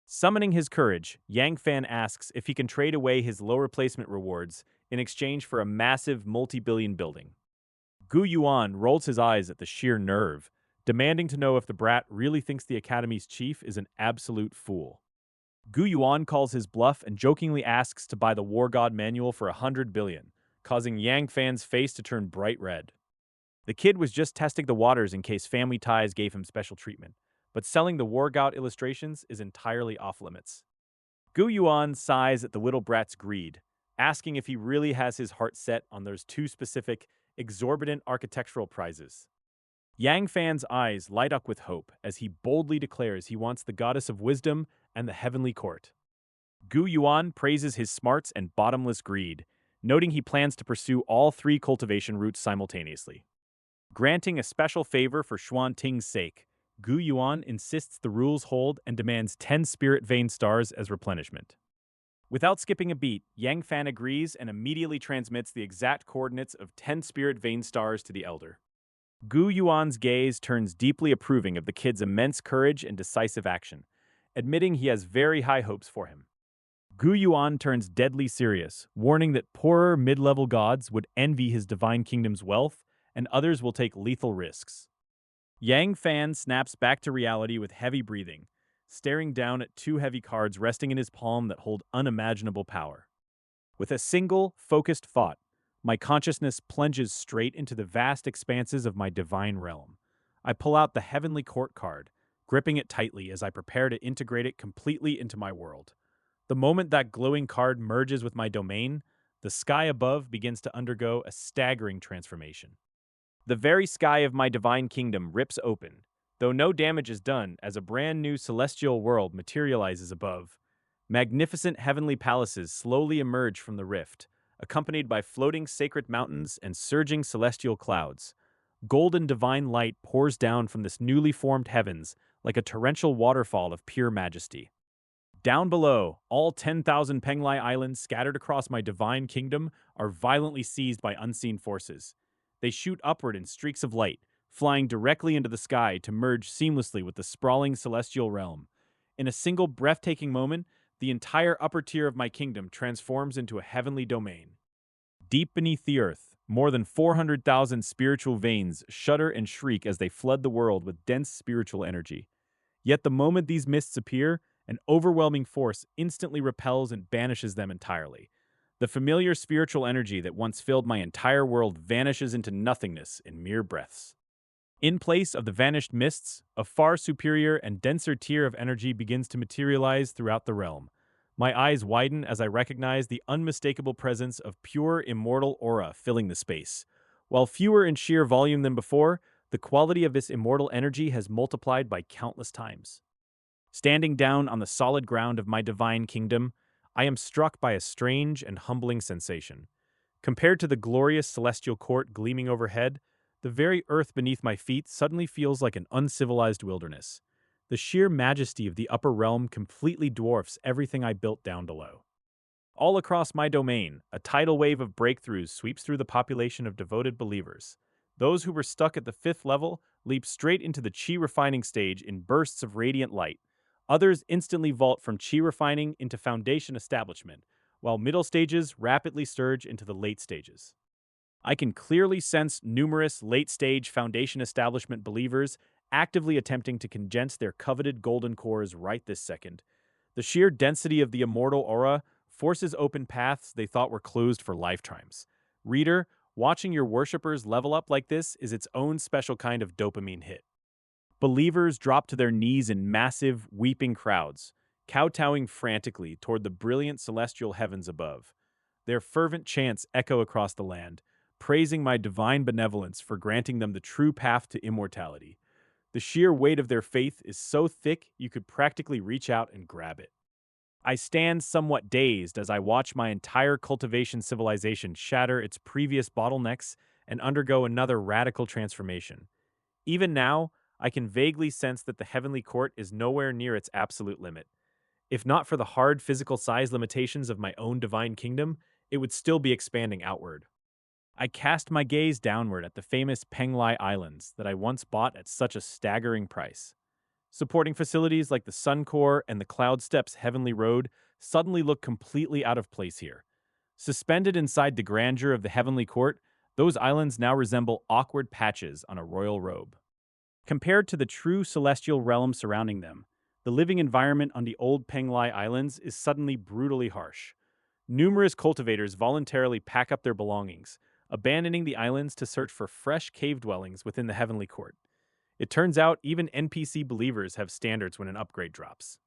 Summoning his courage, Yang Fan asks if he can trade away his low replacement rewards in exchange for a massive multi-billion building. Gu Yuan rolls his eyes at the sheer nerve, demanding to know if the brat really thinks the Academy's chief is an absolute fool. Gu Yuan calls his bluff and jokingly asks to buy the War God manual for 100 billion, causing Yang Fan's face to turn bright red. The kid was just testing the waters in case family ties gave him special treatment, but selling the War God illustrations is entirely off limits. Gu Yuan sighs at the little brat's greed, asking if he really has his heart set on those two specific, exorbitant architectural prizes. Yang Fan's eyes light up with hope as he boldly declares he wants the goddess of wisdom and the heavenly court. Gu Yuan praises his smarts and bottomless greed, noting he plans to pursue all three cultivation routes simultaneously. Granting a special favor for Xuan Ting's sake, Gu Yuan insists the rules hold and demands 10 spirit vein stars as replenishment. Without skipping a beat, Yang Fan agrees and immediately transmits the exact coordinates of 10 spirit vein stars to the elder. Gu Yuan's gaze turns deeply approving of the kid's immense courage and decisive action, admitting he has very high hopes for him. Gu Yuan turns deadly serious, warning that poorer mid-level gods would envy his divine kingdom's wealth and others will take lethal risks. Yang Fan snaps back to reality with heavy breathing, staring down at two heavy cards resting in his palm that hold unimaginable power. With a single, focused thought, my consciousness plunges straight into the vast expanses of my divine realm. I pull out the Heavenly Court card, gripping it tightly as I prepare to integrate it completely into my world. The moment that glowing card merges with my domain, the sky above begins to undergo a staggering transformation. The very sky of my divine kingdom rips open, though no damage is done as a brand new celestial world materializes above. Magnificent heavenly palaces slowly emerge from the rift, accompanied by floating sacred mountains and surging celestial clouds. Golden divine light pours down from this newly formed heavens like a torrential waterfall of pure majesty. Down below, all 10,000 Penglai islands scattered across my divine kingdom are violently seized by unseen forces. They shoot upward in streaks of light, flying directly into the sky to merge seamlessly with the sprawling celestial realm. In a single breathtaking moment, the entire upper tier of my kingdom transforms into a heavenly domain. Deep beneath the earth, more than 400,000 spiritual veins shudder and shriek as they flood the world with dense spiritual energy. Yet the moment these mists appear, an overwhelming force instantly repels and banishes them entirely. The familiar spiritual energy that once filled my entire world vanishes into nothingness in mere breaths. In place of the vanished mists, a far superior and denser tier of energy begins to materialize throughout the realm. My eyes widen as I recognize the unmistakable presence of pure immortal aura filling the space. While fewer in sheer volume than before, the quality of this immortal energy has multiplied by countless times. Standing down on the solid ground of my divine kingdom, I am struck by a strange and humbling sensation. Compared to the glorious celestial court gleaming overhead, the very earth beneath my feet suddenly feels like an uncivilized wilderness. The sheer majesty of the upper realm completely dwarfs everything I built down below. All across my domain, a tidal wave of breakthroughs sweeps through the population of devoted believers. Those who were stuck at the 5th level leap straight into the chi refining stage in bursts of radiant light. Others instantly vault from chi refining into foundation establishment, while middle stages rapidly surge into the late stages. I can clearly sense numerous late-stage foundation establishment believers actively attempting to condense their coveted golden cores right this second. The sheer density of the immortal aura forces open paths they thought were closed for lifetimes. Reader, watching your worshippers level up like this is its own special kind of dopamine hit. Believers drop to their knees in massive, weeping crowds, kowtowing frantically toward the brilliant celestial heavens above. Their fervent chants echo across the land, praising my divine benevolence for granting them the true path to immortality. The sheer weight of their faith is so thick you could practically reach out and grab it. I stand somewhat dazed as I watch my entire cultivation civilization shatter its previous bottlenecks and undergo another radical transformation. Even now, I can vaguely sense that the heavenly court is nowhere near its absolute limit. If not for the hard physical size limitations of my own divine kingdom, it would still be expanding outward. I cast my gaze downward at the famous Penglai Islands that I once bought at such a staggering price. Supporting facilities like the Sun Core and the Cloud Steps Heavenly Road suddenly look completely out of place here. Suspended inside the grandeur of the Heavenly Court, those islands now resemble awkward patches on a royal robe. Compared to the true celestial realm surrounding them, the living environment on the old Penglai Islands is suddenly brutally harsh. Numerous cultivators voluntarily pack up their belongings, abandoning the islands to search for fresh cave dwellings within the Heavenly Court. It turns out even NPC believers have standards when an upgrade drops.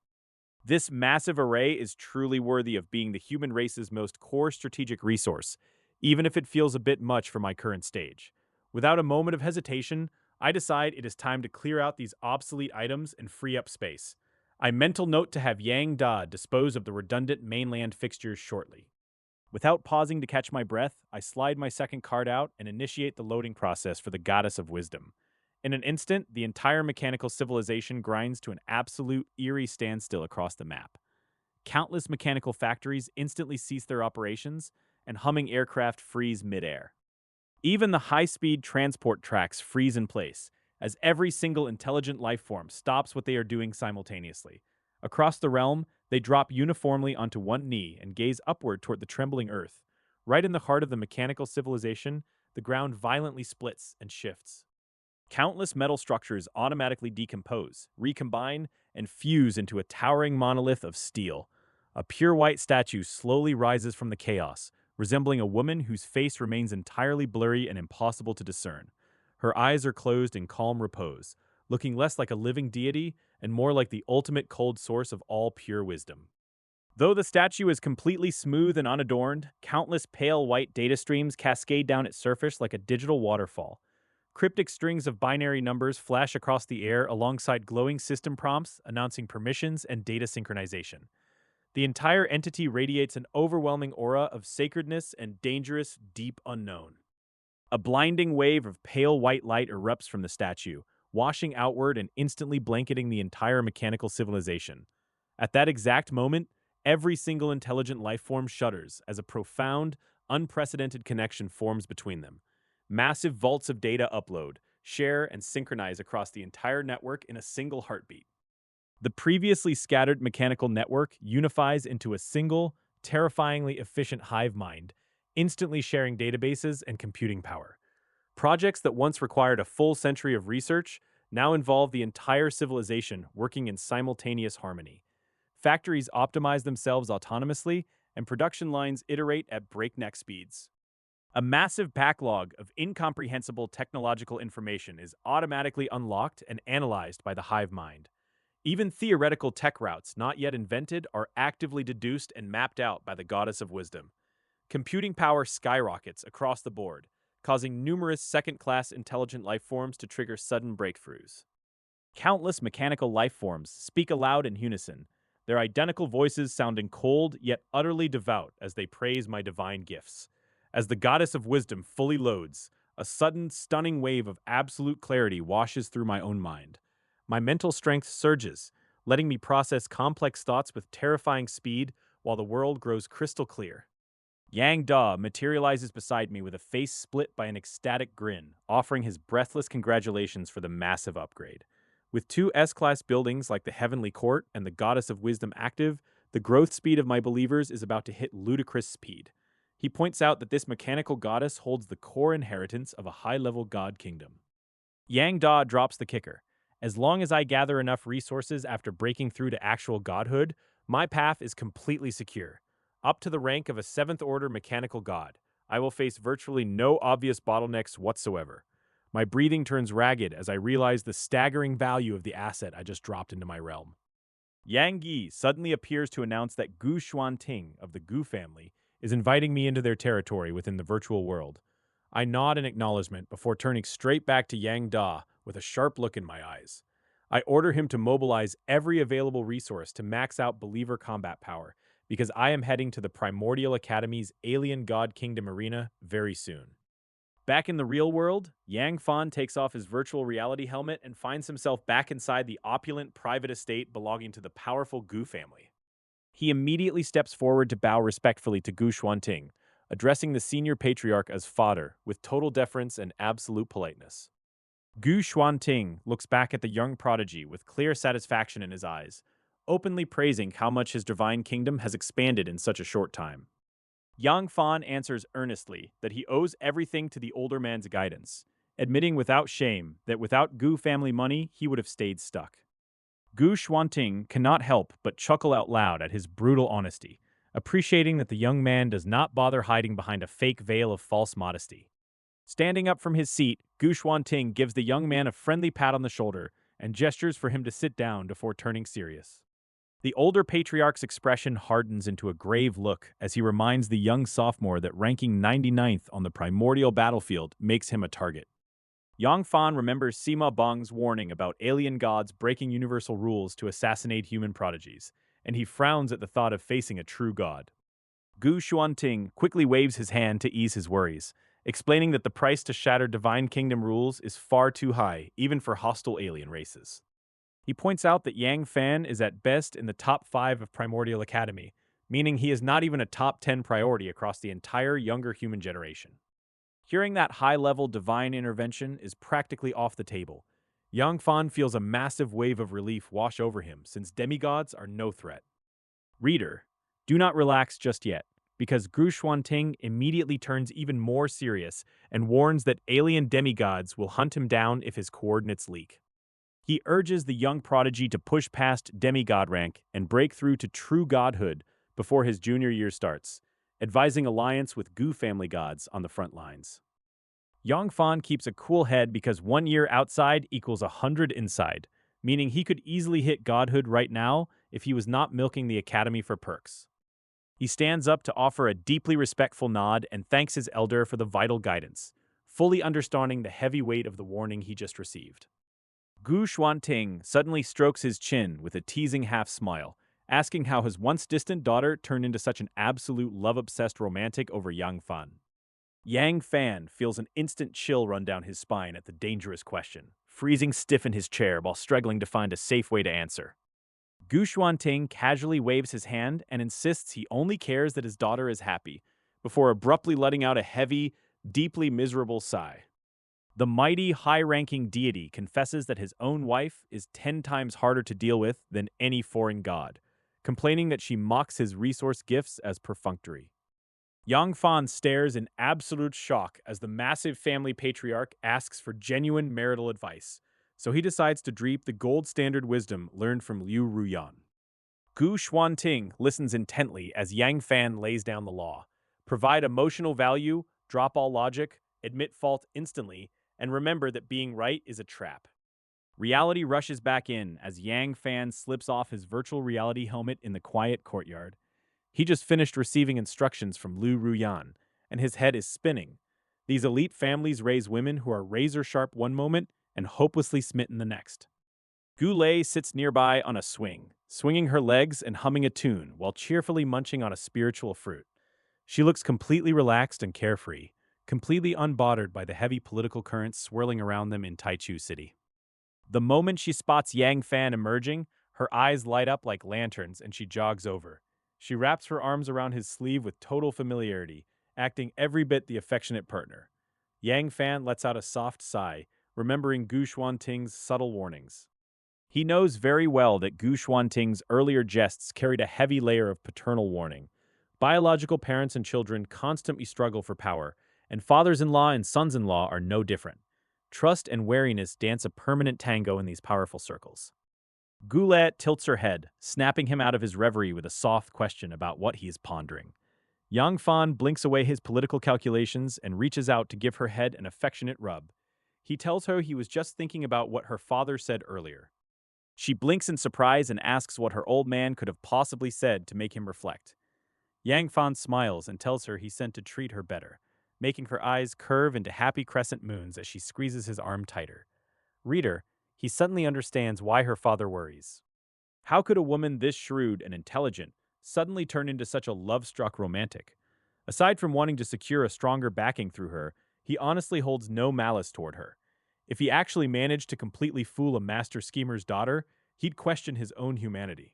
This massive array is truly worthy of being the human race's most core strategic resource, even if it feels a bit much for my current stage. Without a moment of hesitation, I decide it is time to clear out these obsolete items and free up space. I mental note to have Yang Da dispose of the redundant mainland fixtures shortly. Without pausing to catch my breath, I slide my second card out and initiate the loading process for the Goddess of Wisdom. In an instant, the entire mechanical civilization grinds to an absolute eerie standstill across the map. Countless mechanical factories instantly cease their operations, and humming aircraft freeze midair. Even the high-speed transport tracks freeze in place, as every single intelligent life form stops what they are doing simultaneously. Across the realm, they drop uniformly onto one knee and gaze upward toward the trembling earth. Right in the heart of the mechanical civilization, the ground violently splits and shifts. Countless metal structures automatically decompose, recombine, and fuse into a towering monolith of steel. A pure white statue slowly rises from the chaos, resembling a woman whose face remains entirely blurry and impossible to discern. Her eyes are closed in calm repose, looking less like a living deity and more like the ultimate cold source of all pure wisdom. Though the statue is completely smooth and unadorned, countless pale white data streams cascade down its surface like a digital waterfall. Cryptic strings of binary numbers flash across the air alongside glowing system prompts announcing permissions and data synchronization. The entire entity radiates an overwhelming aura of sacredness and dangerous, deep unknown. A blinding wave of pale white light erupts from the statue, washing outward and instantly blanketing the entire mechanical civilization. At that exact moment, every single intelligent life form shudders as a profound, unprecedented connection forms between them. Massive vaults of data upload, share, and synchronize across the entire network in a single heartbeat. The previously scattered mechanical network unifies into a single, terrifyingly efficient hive mind, instantly sharing databases and computing power. Projects that once required a full century of research now involve the entire civilization working in simultaneous harmony. Factories optimize themselves autonomously, and production lines iterate at breakneck speeds. A massive backlog of incomprehensible technological information is automatically unlocked and analyzed by the hive mind. Even theoretical tech routes not yet invented are actively deduced and mapped out by the Goddess of Wisdom. Computing power skyrockets across the board, causing numerous second-class intelligent life forms to trigger sudden breakthroughs. Countless mechanical life forms speak aloud in unison, their identical voices sounding cold yet utterly devout as they praise my divine gifts. As the Goddess of Wisdom fully loads, a sudden, stunning wave of absolute clarity washes through my own mind. My mental strength surges, letting me process complex thoughts with terrifying speed while the world grows crystal clear. Yang Da materializes beside me with a face split by an ecstatic grin, offering his breathless congratulations for the massive upgrade. With two S-Class buildings like the Heavenly Court and the Goddess of Wisdom active, the growth speed of my believers is about to hit ludicrous speed. He points out that this mechanical goddess holds the core inheritance of a high-level god kingdom. Yang Da drops the kicker. As long as I gather enough resources after breaking through to actual godhood, my path is completely secure. Up to the rank of a 7th-order mechanical god, I will face virtually no obvious bottlenecks whatsoever. My breathing turns ragged as I realize the staggering value of the asset I just dropped into my realm. Yang Yi suddenly appears to announce that Gu Xuanting of the Gu family is inviting me into their territory within the virtual world. I nod in acknowledgement before turning straight back to Yang Da with a sharp look in my eyes. I order him to mobilize every available resource to max out believer combat power, because I am heading to the Primordial Academy's Alien God Kingdom arena very soon. Back in the real world, Yang Fan takes off his virtual reality helmet and finds himself back inside the opulent private estate belonging to the powerful Gu family. He immediately steps forward to bow respectfully to Gu Xuanting, addressing the senior patriarch as father with total deference and absolute politeness. Gu Xuanting looks back at the young prodigy with clear satisfaction in his eyes, openly praising how much his divine kingdom has expanded in such a short time. Yang Fan answers earnestly that he owes everything to the older man's guidance, admitting without shame that without Gu family money, he would have stayed stuck. Gu Xuanting cannot help but chuckle out loud at his brutal honesty, appreciating that the young man does not bother hiding behind a fake veil of false modesty. Standing up from his seat, Gu Xuanting gives the young man a friendly pat on the shoulder and gestures for him to sit down before turning serious. The older patriarch's expression hardens into a grave look as he reminds the young sophomore that ranking 99th on the primordial battlefield makes him a target. Yang Fan remembers Sima Bong's warning about alien gods breaking universal rules to assassinate human prodigies, and he frowns at the thought of facing a true god. Gu Xuanting quickly waves his hand to ease his worries, explaining that the price to shatter divine kingdom rules is far too high, even for hostile alien races. He points out that Yang Fan is at best in the top 5 of Primordial Academy, meaning he is not even a top 10 priority across the entire younger human generation. Hearing that high-level divine intervention is practically off the table, Yang Fan feels a massive wave of relief wash over him since demigods are no threat. Reader, do not relax just yet, because Gu Xuanting immediately turns even more serious and warns that alien demigods will hunt him down if his coordinates leak. He urges the young prodigy to push past demigod rank and break through to true godhood before his junior year starts, advising alliance with Gu family gods on the front lines. Yang Fan keeps a cool head because 1 year outside equals 100 inside, meaning he could easily hit godhood right now if he was not milking the academy for perks. He stands up to offer a deeply respectful nod and thanks his elder for the vital guidance, fully understanding the heavy weight of the warning he just received. Gu Xuanting suddenly strokes his chin with a teasing half-smile, asking how his once-distant daughter turned into such an absolute love-obsessed romantic over Yang Fan. Yang Fan feels an instant chill run down his spine at the dangerous question, freezing stiff in his chair while struggling to find a safe way to answer. Gu Xuanting casually waves his hand and insists he only cares that his daughter is happy, before abruptly letting out a heavy, deeply miserable sigh. The mighty, high-ranking deity confesses that his own wife is 10 times harder to deal with than any foreign god, complaining that she mocks his resource gifts as perfunctory. Yang Fan stares in absolute shock as the massive family patriarch asks for genuine marital advice, so he decides to drop the gold standard wisdom learned from Liu Ruyan. Gu Xuanting listens intently as Yang Fan lays down the law. Provide emotional value, drop all logic, admit fault instantly, and remember that being right is a trap. Reality rushes back in as Yang Fan slips off his virtual reality helmet in the quiet courtyard. He just finished receiving instructions from Liu Ruyan, and his head is spinning. These elite families raise women who are razor-sharp one moment and hopelessly smitten the next. Goulet sits nearby on a swing, swinging her legs and humming a tune while cheerfully munching on a spiritual fruit. She looks completely relaxed and carefree, completely unbothered by the heavy political currents swirling around them in Taichu City. The moment she spots Yang Fan emerging, her eyes light up like lanterns and she jogs over. She wraps her arms around his sleeve with total familiarity, acting every bit the affectionate partner. Yang Fan lets out a soft sigh, remembering Gu Xuanting's subtle warnings. He knows very well that Gu Xuanting's earlier jests carried a heavy layer of paternal warning. Biological parents and children constantly struggle for power, and fathers-in-law and sons-in-law are no different. Trust and wariness dance a permanent tango in these powerful circles. Goulet tilts her head, snapping him out of his reverie with a soft question about what he is pondering. Yang Fan blinks away his political calculations and reaches out to give her head an affectionate rub. He tells her he was just thinking about what her father said earlier. She blinks in surprise and asks what her old man could have possibly said to make him reflect. Yang Fan smiles and tells her he sent to treat her better, making her eyes curve into happy crescent moons as she squeezes his arm tighter. Reader, he suddenly understands why her father worries. How could a woman this shrewd and intelligent suddenly turn into such a love-struck romantic? Aside from wanting to secure a stronger backing through her, he honestly holds no malice toward her. If he actually managed to completely fool a master schemer's daughter, he'd question his own humanity.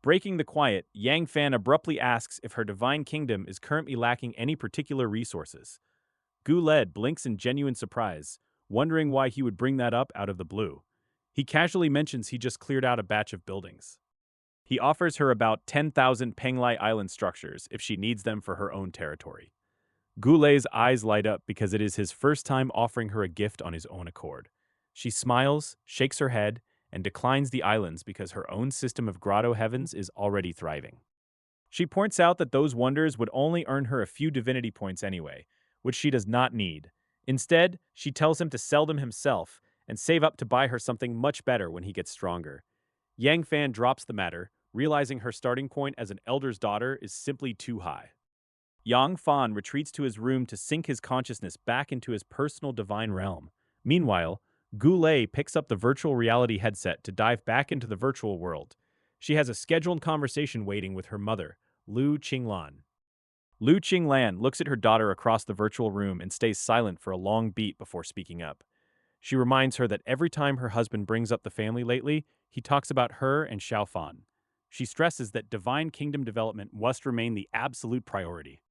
Breaking the quiet, Yang Fan abruptly asks if her divine kingdom is currently lacking any particular resources. Gu Led blinks in genuine surprise, wondering why he would bring that up out of the blue. He casually mentions he just cleared out a batch of buildings. He offers her about 10,000 Penglai Island structures if she needs them for her own territory. Goulet's eyes light up because it is his first time offering her a gift on his own accord. She smiles, shakes her head, and declines the islands because her own system of grotto heavens is already thriving. She points out that those wonders would only earn her a few divinity points anyway, which she does not need. Instead, she tells him to sell them himself and save up to buy her something much better when he gets stronger. Yang Fan drops the matter, realizing her starting point as an elder's daughter is simply too high. Yang Fan retreats to his room to sink his consciousness back into his personal divine realm. Meanwhile, Goulet picks up the virtual reality headset to dive back into the virtual world. She has a scheduled conversation waiting with her mother, Lu Qinglan. Lu Qinglan looks at her daughter across the virtual room and stays silent for a long beat before speaking up. She reminds her that every time her husband brings up the family lately, he talks about her and Xiaofan. She stresses that divine kingdom development must remain the absolute priority.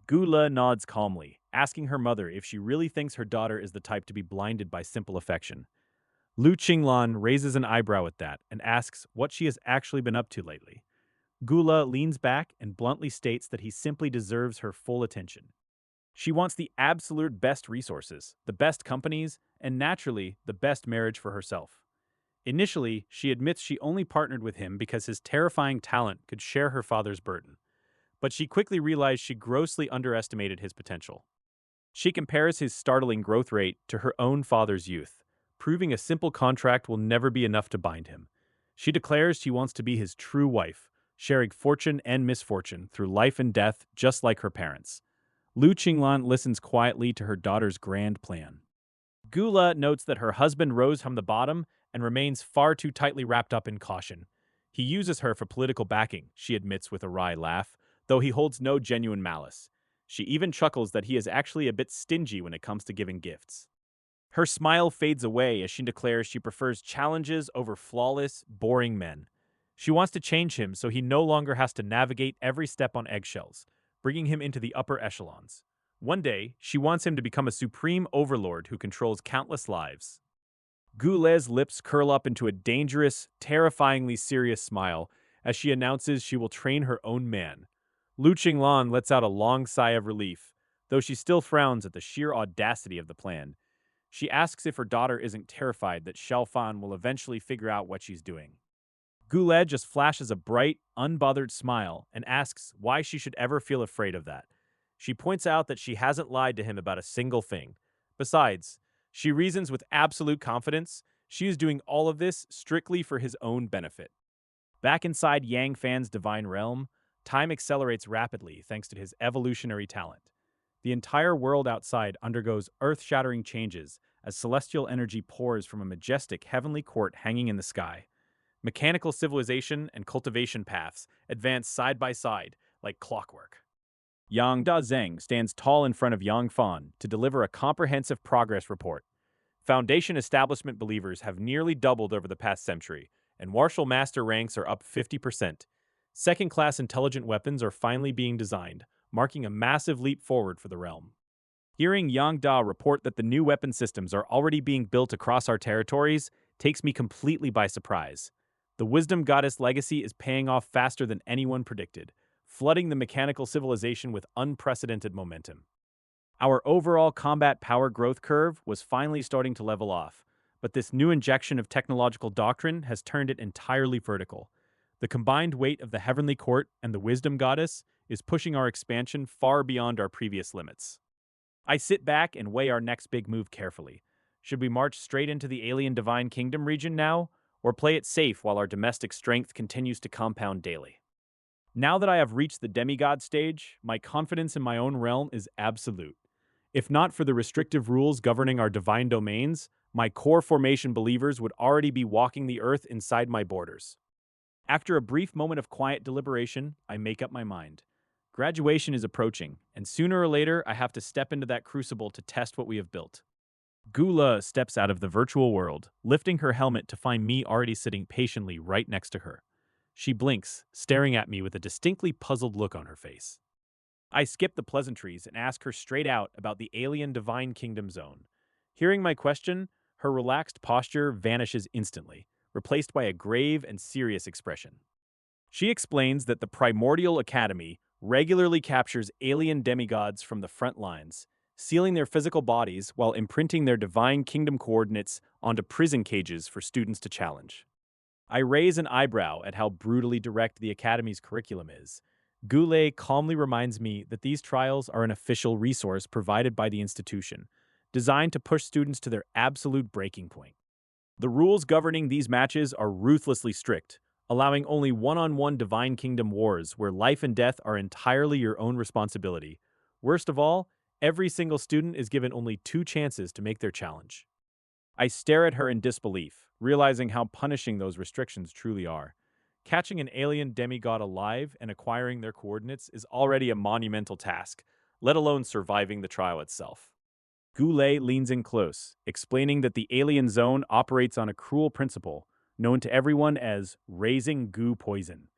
Gula nods calmly, asking her mother if she really thinks her daughter is the type to be blinded by simple affection. Lu Qinglan raises an eyebrow at that and asks what she has actually been up to lately. Gula leans back and bluntly states that he simply deserves her full attention. She wants the absolute best resources, the best companies, and naturally, the best marriage for herself. Initially, she admits she only partnered with him because his terrifying talent could share her father's burden. But she quickly realized she grossly underestimated his potential. She compares his startling growth rate to her own father's youth, proving a simple contract will never be enough to bind him. She declares she wants to be his true wife, sharing fortune and misfortune through life and death just like her parents. Lu Qinglan listens quietly to her daughter's grand plan. Gula notes that her husband rose from the bottom and remains far too tightly wrapped up in caution. He uses her for political backing, she admits with a wry laugh, though he holds no genuine malice. She even chuckles that he is actually a bit stingy when it comes to giving gifts. Her smile fades away as she declares she prefers challenges over flawless, boring men. She wants to change him so he no longer has to navigate every step on eggshells, bringing him into the upper echelons. One day, she wants him to become a supreme overlord who controls countless lives. Goulet's lips curl up into a dangerous, terrifyingly serious smile as she announces she will train her own man. Lu Qinglan lets out a long sigh of relief, though she still frowns at the sheer audacity of the plan. She asks if her daughter isn't terrified that Xiaofan will eventually figure out what she's doing. Goulet just flashes a bright, unbothered smile and asks why she should ever feel afraid of that. She points out that she hasn't lied to him about a single thing. Besides, she reasons with absolute confidence she is doing all of this strictly for his own benefit. Back inside Yang Fan's divine realm, time accelerates rapidly thanks to his evolutionary talent. The entire world outside undergoes earth-shattering changes as celestial energy pours from a majestic heavenly court hanging in the sky. Mechanical civilization and cultivation paths advance side by side like clockwork. Yang Dazeng stands tall in front of Yang Fan to deliver a comprehensive progress report. Foundation establishment believers have nearly doubled over the past century, and martial master ranks are up 50%. Second-class intelligent weapons are finally being designed, marking a massive leap forward for the realm. Hearing Yang Da report that the new weapon systems are already being built across our territories takes me completely by surprise. The Wisdom Goddess legacy is paying off faster than anyone predicted, flooding the mechanical civilization with unprecedented momentum. Our overall combat power growth curve was finally starting to level off, but this new injection of technological doctrine has turned it entirely vertical. The combined weight of the Heavenly Court and the Wisdom Goddess is pushing our expansion far beyond our previous limits. I sit back and weigh our next big move carefully. Should we march straight into the alien Divine Kingdom region now, or play it safe while our domestic strength continues to compound daily? Now that I have reached the demigod stage, my confidence in my own realm is absolute. If not for the restrictive rules governing our divine domains, my core formation believers would already be walking the earth inside my borders. After a brief moment of quiet deliberation, I make up my mind. Graduation is approaching, and sooner or later I have to step into that crucible to test what we have built. Gula steps out of the virtual world, lifting her helmet to find me already sitting patiently right next to her. She blinks, staring at me with a distinctly puzzled look on her face. I skip the pleasantries and ask her straight out about the alien Divine Kingdom zone. Hearing my question, her relaxed posture vanishes instantly, replaced by a grave and serious expression. She explains that the Primordial Academy regularly captures alien demigods from the front lines, sealing their physical bodies while imprinting their Divine Kingdom coordinates onto prison cages for students to challenge. I raise an eyebrow at how brutally direct the Academy's curriculum is. Goulet calmly reminds me that these trials are an official resource provided by the institution, designed to push students to their absolute breaking point. The rules governing these matches are ruthlessly strict, allowing only one-on-one Divine Kingdom wars where life and death are entirely your own responsibility. Worst of all, every single student is given only 2 chances to make their challenge. I stare at her in disbelief, realizing how punishing those restrictions truly are. Catching an alien demigod alive and acquiring their coordinates is already a monumental task, let alone surviving the trial itself. Goulet leans in close, explaining that the alien zone operates on a cruel principle, known to everyone as raising goo poison.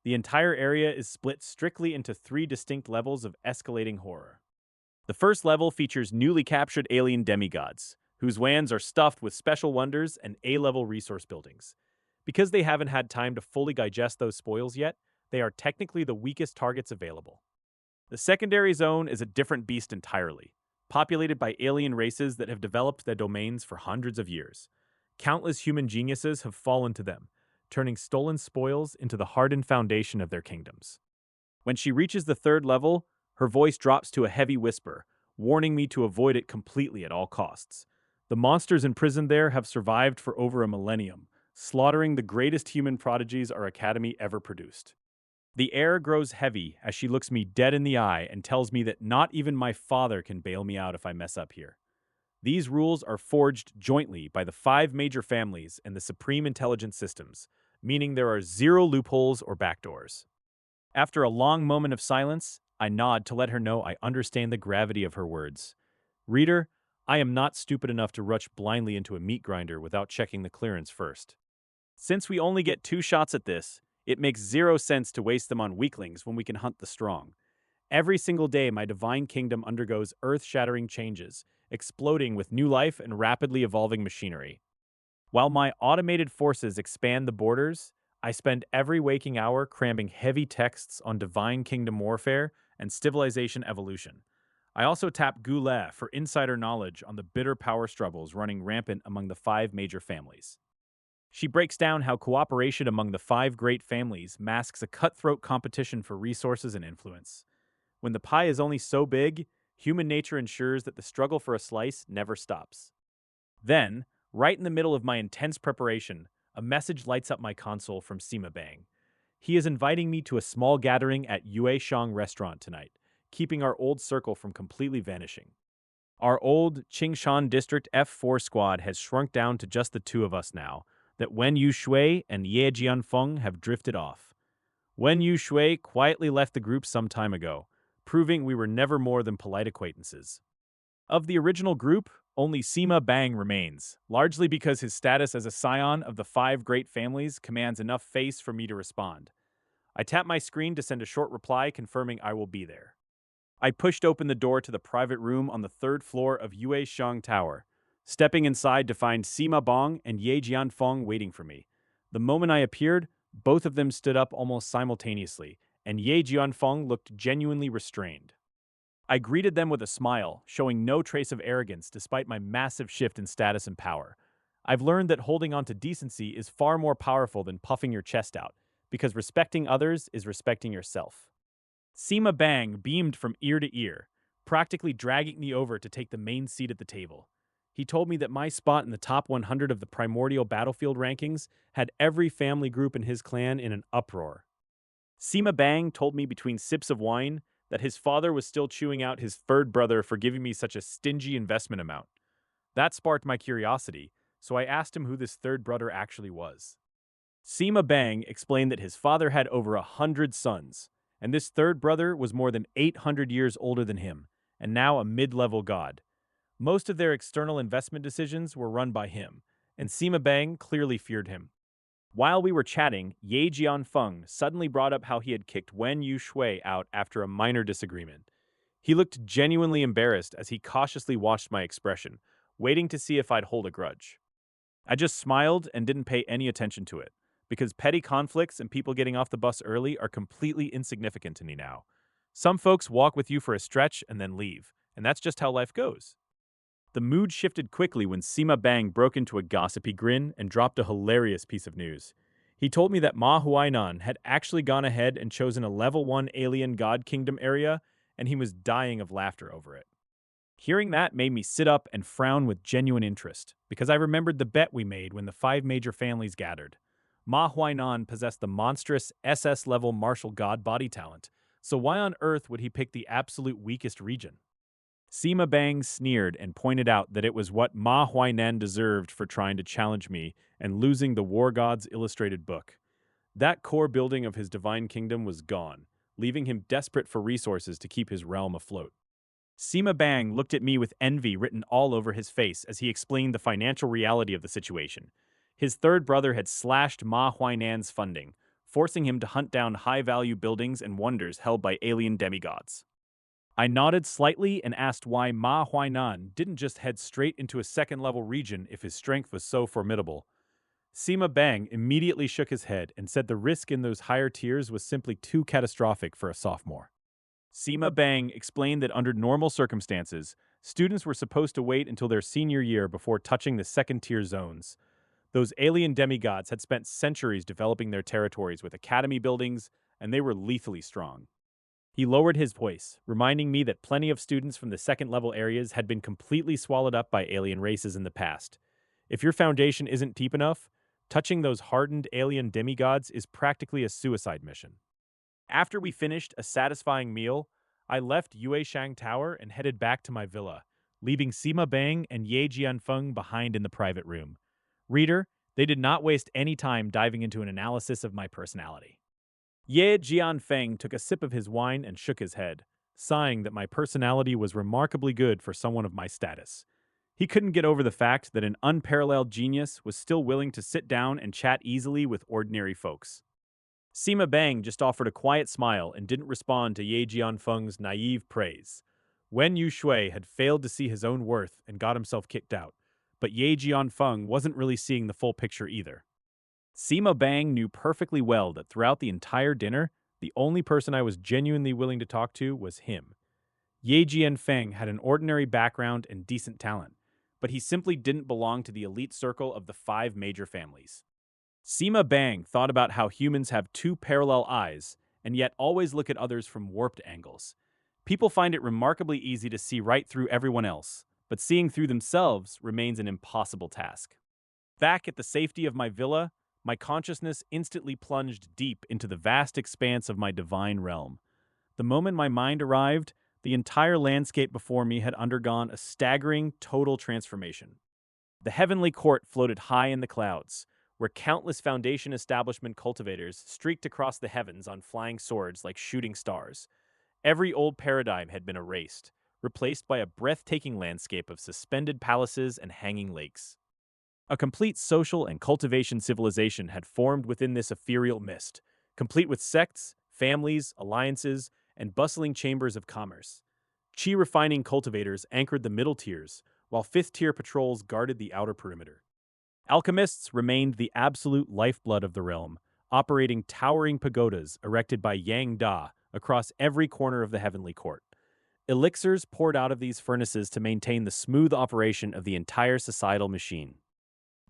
The entire area is split strictly into 3 distinct levels of escalating horror. The first level features newly captured alien demigods, whose wands are stuffed with special wonders and A-level resource buildings. Because they haven't had time to fully digest those spoils yet, they are technically the weakest targets available. The secondary zone is a different beast entirely, populated by alien races that have developed their domains for hundreds of years. Countless human geniuses have fallen to them, turning stolen spoils into the hardened foundation of their kingdoms. When she reaches the third level, her voice drops to a heavy whisper, warning me to avoid it completely at all costs. The monsters imprisoned there have survived for over a millennium, slaughtering the greatest human prodigies our academy ever produced. The air grows heavy as she looks me dead in the eye and tells me that not even my father can bail me out if I mess up here. These rules are forged jointly by the 5 major families and the Supreme Intelligence Systems, meaning there are 0 loopholes or backdoors. After a long moment of silence, I nod to let her know I understand the gravity of her words. Reader, I am not stupid enough to rush blindly into a meat grinder without checking the clearance first. Since we only get 2 shots at this, it makes 0 sense to waste them on weaklings when we can hunt the strong. Every single day, my divine kingdom undergoes earth-shattering changes, exploding with new life and rapidly evolving machinery. While my automated forces expand the borders, I spend every waking hour cramming heavy texts on divine kingdom warfare and civilization evolution. I also tap Goulet for insider knowledge on the bitter power struggles running rampant among the 5 major families. She breaks down how cooperation among the 5 great families masks a cutthroat competition for resources and influence. When the pie is only so big, human nature ensures that the struggle for a slice never stops. Then, right in the middle of my intense preparation, a message lights up my console from Sima Bang. He is inviting me to a small gathering at Yue Shang restaurant tonight, keeping our old circle from completely vanishing. Our old Qingshan District F4 squad has shrunk down to just the 2 of us now, that Wen Yushui and Ye Jianfeng have drifted off. Wen Yushui quietly left the group some time ago, proving we were never more than polite acquaintances. Of the original group, only Sima Bang remains, largely because his status as a scion of the 5 great families commands enough face for me to respond. I tap my screen to send a short reply confirming I will be there. I pushed open the door to the private room on the 3rd floor of Yue Shang Tower, stepping inside to find Sima Bong and Ye Jianfeng waiting for me. The moment I appeared, both of them stood up almost simultaneously, and Ye Jianfeng looked genuinely restrained. I greeted them with a smile, showing no trace of arrogance despite my massive shift in status and power. I've learned that holding on to decency is far more powerful than puffing your chest out, because respecting others is respecting yourself. Sima Bang beamed from ear to ear, practically dragging me over to take the main seat at the table. He told me that my spot in the top 100 of the primordial battlefield rankings had every family group in his clan in an uproar. Sima Bang told me between sips of wine that his father was still chewing out his third brother for giving me such a stingy investment amount. That sparked my curiosity, so I asked him who this third brother actually was. Sima Bang explained that his father had over 100 sons, and this third brother was more than 800 years older than him, and now a mid-level god. Most of their external investment decisions were run by him, and Sima Bang clearly feared him. While we were chatting, Ye Jianfeng suddenly brought up how he had kicked Wen Yushui out after a minor disagreement. He looked genuinely embarrassed as he cautiously watched my expression, waiting to see if I'd hold a grudge. I just smiled and didn't pay any attention to it, because petty conflicts and people getting off the bus early are completely insignificant to me now. Some folks walk with you for a stretch and then leave, and that's just how life goes. The mood shifted quickly when Sima Bang broke into a gossipy grin and dropped a hilarious piece of news. He told me that Ma Huainan had actually gone ahead and chosen a level 1 alien god kingdom area, and he was dying of laughter over it. Hearing that made me sit up and frown with genuine interest, because I remembered the bet we made when the 5 major families gathered. Ma Huainan possessed the monstrous SS-level martial god body talent, so why on earth would he pick the absolute weakest region? Sima Bang sneered and pointed out that it was what Ma Huainan deserved for trying to challenge me and losing the War Gods illustrated book. That core building of his divine kingdom was gone, leaving him desperate for resources to keep his realm afloat. Sima Bang looked at me with envy written all over his face as he explained the financial reality of the situation. His third brother had slashed Ma Huainan's funding, forcing him to hunt down high-value buildings and wonders held by alien demigods. I nodded slightly and asked why Ma Huainan didn't just head straight into a second-level region if his strength was so formidable. Sima Bang immediately shook his head and said the risk in those higher tiers was simply too catastrophic for a sophomore. Sima Bang explained that under normal circumstances, students were supposed to wait until their senior year before touching the second-tier zones. Those alien demigods had spent centuries developing their territories with academy buildings, and they were lethally strong. He lowered his voice, reminding me that plenty of students from the second-level areas had been completely swallowed up by alien races in the past. If your foundation isn't deep enough, touching those hardened alien demigods is practically a suicide mission. After we finished a satisfying meal, I left Yueshang Tower and headed back to my villa, leaving Sima Bang and Ye Jianfeng behind in the private room. Reader, they did not waste any time diving into an analysis of my personality. Ye Jianfeng took a sip of his wine and shook his head, sighing that my personality was remarkably good for someone of my status. He couldn't get over the fact that an unparalleled genius was still willing to sit down and chat easily with ordinary folks. Sima Bang just offered a quiet smile and didn't respond to Ye Jianfeng's naive praise. Wen Yushui had failed to see his own worth and got himself kicked out, but Ye Jianfeng wasn't really seeing the full picture either. Sima Bang knew perfectly well that throughout the entire dinner, the only person I was genuinely willing to talk to was him. Ye Jianfeng had an ordinary background and decent talent, but he simply didn't belong to the elite circle of the 5 major families. Sima Bang thought about how humans have 2 parallel eyes, and yet always look at others from warped angles. People find it remarkably easy to see right through everyone else, but seeing through themselves remains an impossible task. Back at the safety of my villa, my consciousness instantly plunged deep into the vast expanse of my divine realm. The moment my mind arrived, the entire landscape before me had undergone a staggering, total transformation. The heavenly court floated high in the clouds, where countless Foundation establishment cultivators streaked across the heavens on flying swords like shooting stars. Every old paradigm had been erased, replaced by a breathtaking landscape of suspended palaces and hanging lakes. A complete social and cultivation civilization had formed within this ethereal mist, complete with sects, families, alliances, and bustling chambers of commerce. Chi refining cultivators anchored the middle tiers, while fifth-tier patrols guarded the outer perimeter. Alchemists remained the absolute lifeblood of the realm, operating towering pagodas erected by Yang Da across every corner of the heavenly court. Elixirs poured out of these furnaces to maintain the smooth operation of the entire societal machine.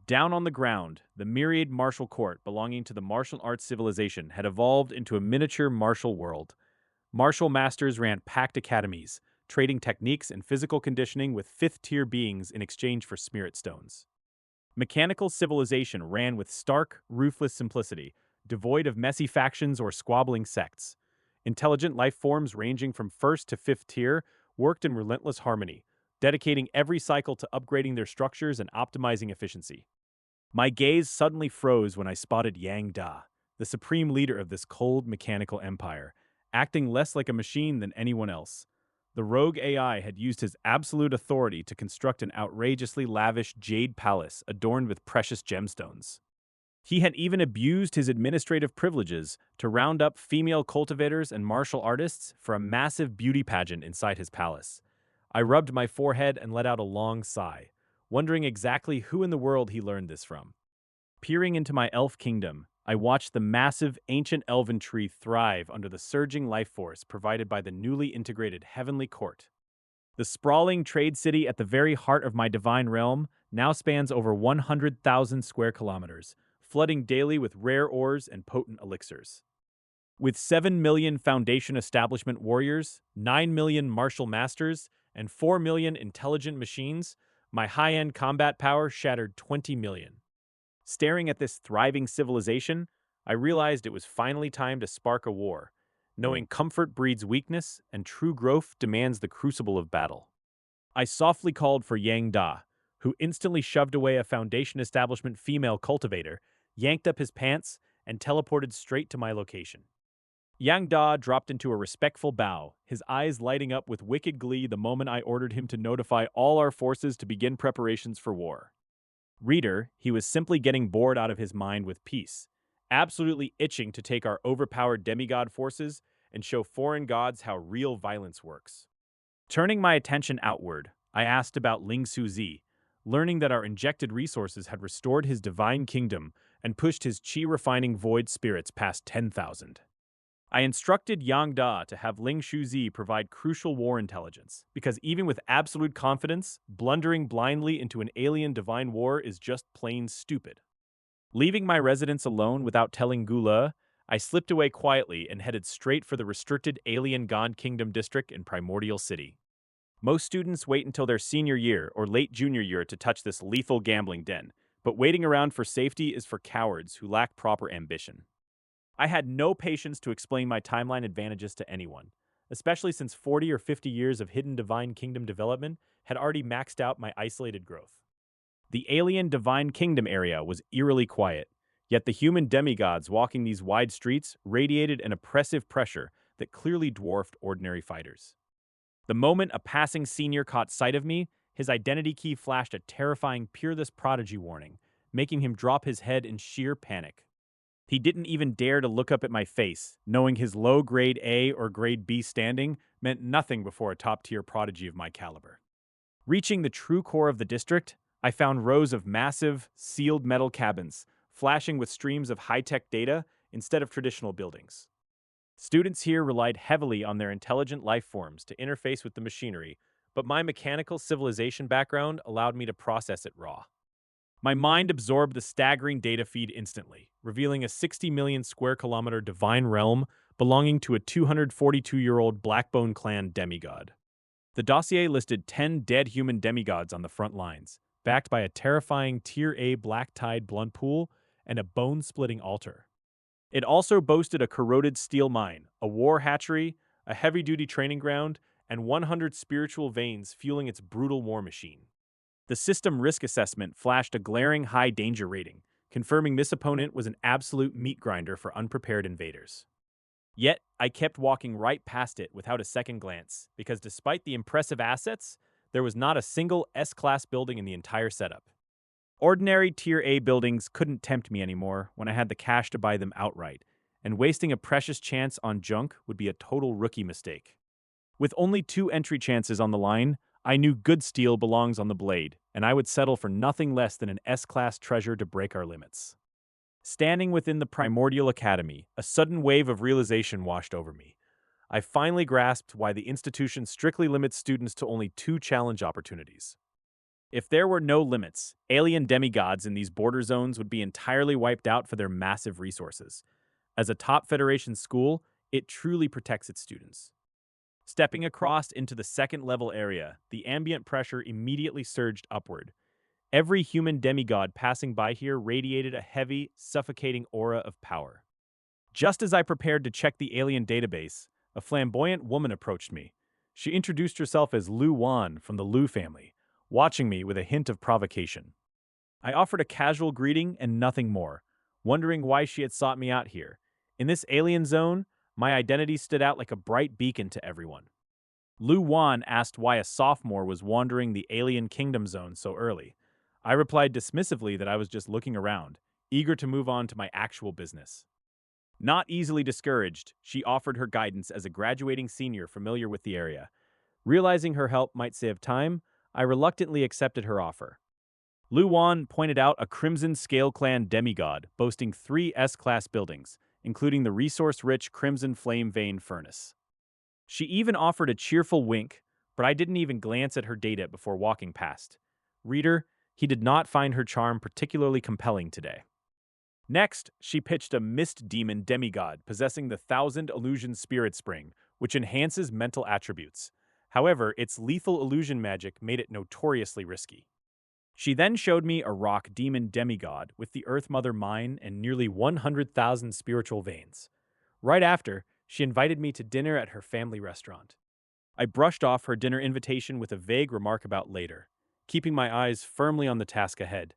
Down on the ground, the myriad martial court belonging to the martial arts civilization had evolved into a miniature martial world. Martial masters ran packed academies, trading techniques and physical conditioning with fifth-tier beings in exchange for spirit stones. Mechanical civilization ran with stark, ruthless simplicity, devoid of messy factions or squabbling sects. Intelligent life forms ranging from first to fifth tier worked in relentless harmony, dedicating every cycle to upgrading their structures and optimizing efficiency. My gaze suddenly froze when I spotted Yang Da, the supreme leader of this cold, mechanical empire, acting less like a machine than anyone else. The rogue AI had used his absolute authority to construct an outrageously lavish jade palace adorned with precious gemstones. He had even abused his administrative privileges to round up female cultivators and martial artists for a massive beauty pageant inside his palace. I rubbed my forehead and let out a long sigh, wondering exactly who in the world he learned this from. Peering into my elf kingdom, I watched the massive, ancient elven tree thrive under the surging life force provided by the newly integrated Heavenly Court. The sprawling trade city at the very heart of my divine realm now spans over 100,000 square kilometers, flooding daily with rare ores and potent elixirs. With 7 million Foundation Establishment warriors, 9 million martial masters, and 4 million intelligent machines, my high-end combat power shattered 20 million. Staring at this thriving civilization, I realized it was finally time to spark a war, knowing comfort breeds weakness and true growth demands the crucible of battle. I softly called for Yang Da, who instantly shoved away a Foundation Establishment female cultivator, yanked up his pants, and teleported straight to my location. Yang Da dropped into a respectful bow, his eyes lighting up with wicked glee the moment I ordered him to notify all our forces to begin preparations for war. Reader, he was simply getting bored out of his mind with peace, absolutely itching to take our overpowered demigod forces and show foreign gods how real violence works. Turning my attention outward, I asked about Ling Suzi, learning that our injected resources had restored his divine kingdom and pushed his chi-refining void spirits past 10,000. I instructed Yang Da to have Ling Shuzi provide crucial war intelligence, because even with absolute confidence, blundering blindly into an alien divine war is just plain stupid. Leaving my residence alone without telling Gula, I slipped away quietly and headed straight for the restricted Alien God Kingdom district in Primordial City. Most students wait until their senior year or late junior year to touch this lethal gambling den, but waiting around for safety is for cowards who lack proper ambition. I had no patience to explain my timeline advantages to anyone, especially since 40 or 50 years of hidden Divine Kingdom development had already maxed out my isolated growth. The alien Divine Kingdom area was eerily quiet, yet the human demigods walking these wide streets radiated an oppressive pressure that clearly dwarfed ordinary fighters. The moment a passing senior caught sight of me, his identity key flashed a terrifying peerless prodigy warning, making him drop his head in sheer panic. He didn't even dare to look up at my face, knowing his low grade A or grade B standing meant nothing before a top-tier prodigy of my caliber. Reaching the true core of the district, I found rows of massive, sealed metal cabins, flashing with streams of high-tech data instead of traditional buildings. Students here relied heavily on their intelligent life forms to interface with the machinery, but my mechanical civilization background allowed me to process it raw. My mind absorbed the staggering data feed instantly, revealing a 60 million square kilometer divine realm belonging to a 242-year-old Blackbone clan demigod. The dossier listed 10 dead human demigods on the front lines, backed by a terrifying Tier A black-tide blunt pool and a bone-splitting altar. It also boasted a corroded steel mine, a war hatchery, a heavy-duty training ground, and 100 spiritual veins fueling its brutal war machine. The system risk assessment flashed a glaring high danger rating, confirming this opponent was an absolute meat grinder for unprepared invaders. Yet, I kept walking right past it without a second glance, because despite the impressive assets, there was not a single S-class building in the entire setup. Ordinary Tier A buildings couldn't tempt me anymore when I had the cash to buy them outright, and wasting a precious chance on junk would be a total rookie mistake. With only 2 entry chances on the line, I knew good steel belongs on the blade, and I would settle for nothing less than an S-class treasure to break our limits. Standing within the Primordial Academy, a sudden wave of realization washed over me. I finally grasped why the institution strictly limits students to only 2 challenge opportunities. If there were no limits, alien demigods in these border zones would be entirely wiped out for their massive resources. As a top Federation school, it truly protects its students. Stepping across into the second-level area, the ambient pressure immediately surged upward. Every human demigod passing by here radiated a heavy, suffocating aura of power. Just as I prepared to check the alien database, a flamboyant woman approached me. She introduced herself as Lu Wan from the Lu family, watching me with a hint of provocation. I offered a casual greeting and nothing more, wondering why she had sought me out here. In this alien zone, my identity stood out like a bright beacon to everyone. Lu Wan asked why a sophomore was wandering the alien kingdom zone so early. I replied dismissively that I was just looking around, eager to move on to my actual business. Not easily discouraged, she offered her guidance as a graduating senior familiar with the area. Realizing her help might save time, I reluctantly accepted her offer. Lu Wan pointed out a Crimson Scale Clan demigod boasting 3 S-class buildings, including the resource-rich Crimson Flame Vein Furnace. She even offered a cheerful wink, but I didn't even glance at her data before walking past. Reader, he did not find her charm particularly compelling today. Next, she pitched a Mist Demon demigod possessing the Thousand Illusion Spirit Spring, which enhances mental attributes. However, its lethal illusion magic made it notoriously risky. She then showed me a rock demon demigod with the Earth Mother Mine and nearly 100,000 spiritual veins. Right after, she invited me to dinner at her family restaurant. I brushed off her dinner invitation with a vague remark about later, keeping my eyes firmly on the task ahead.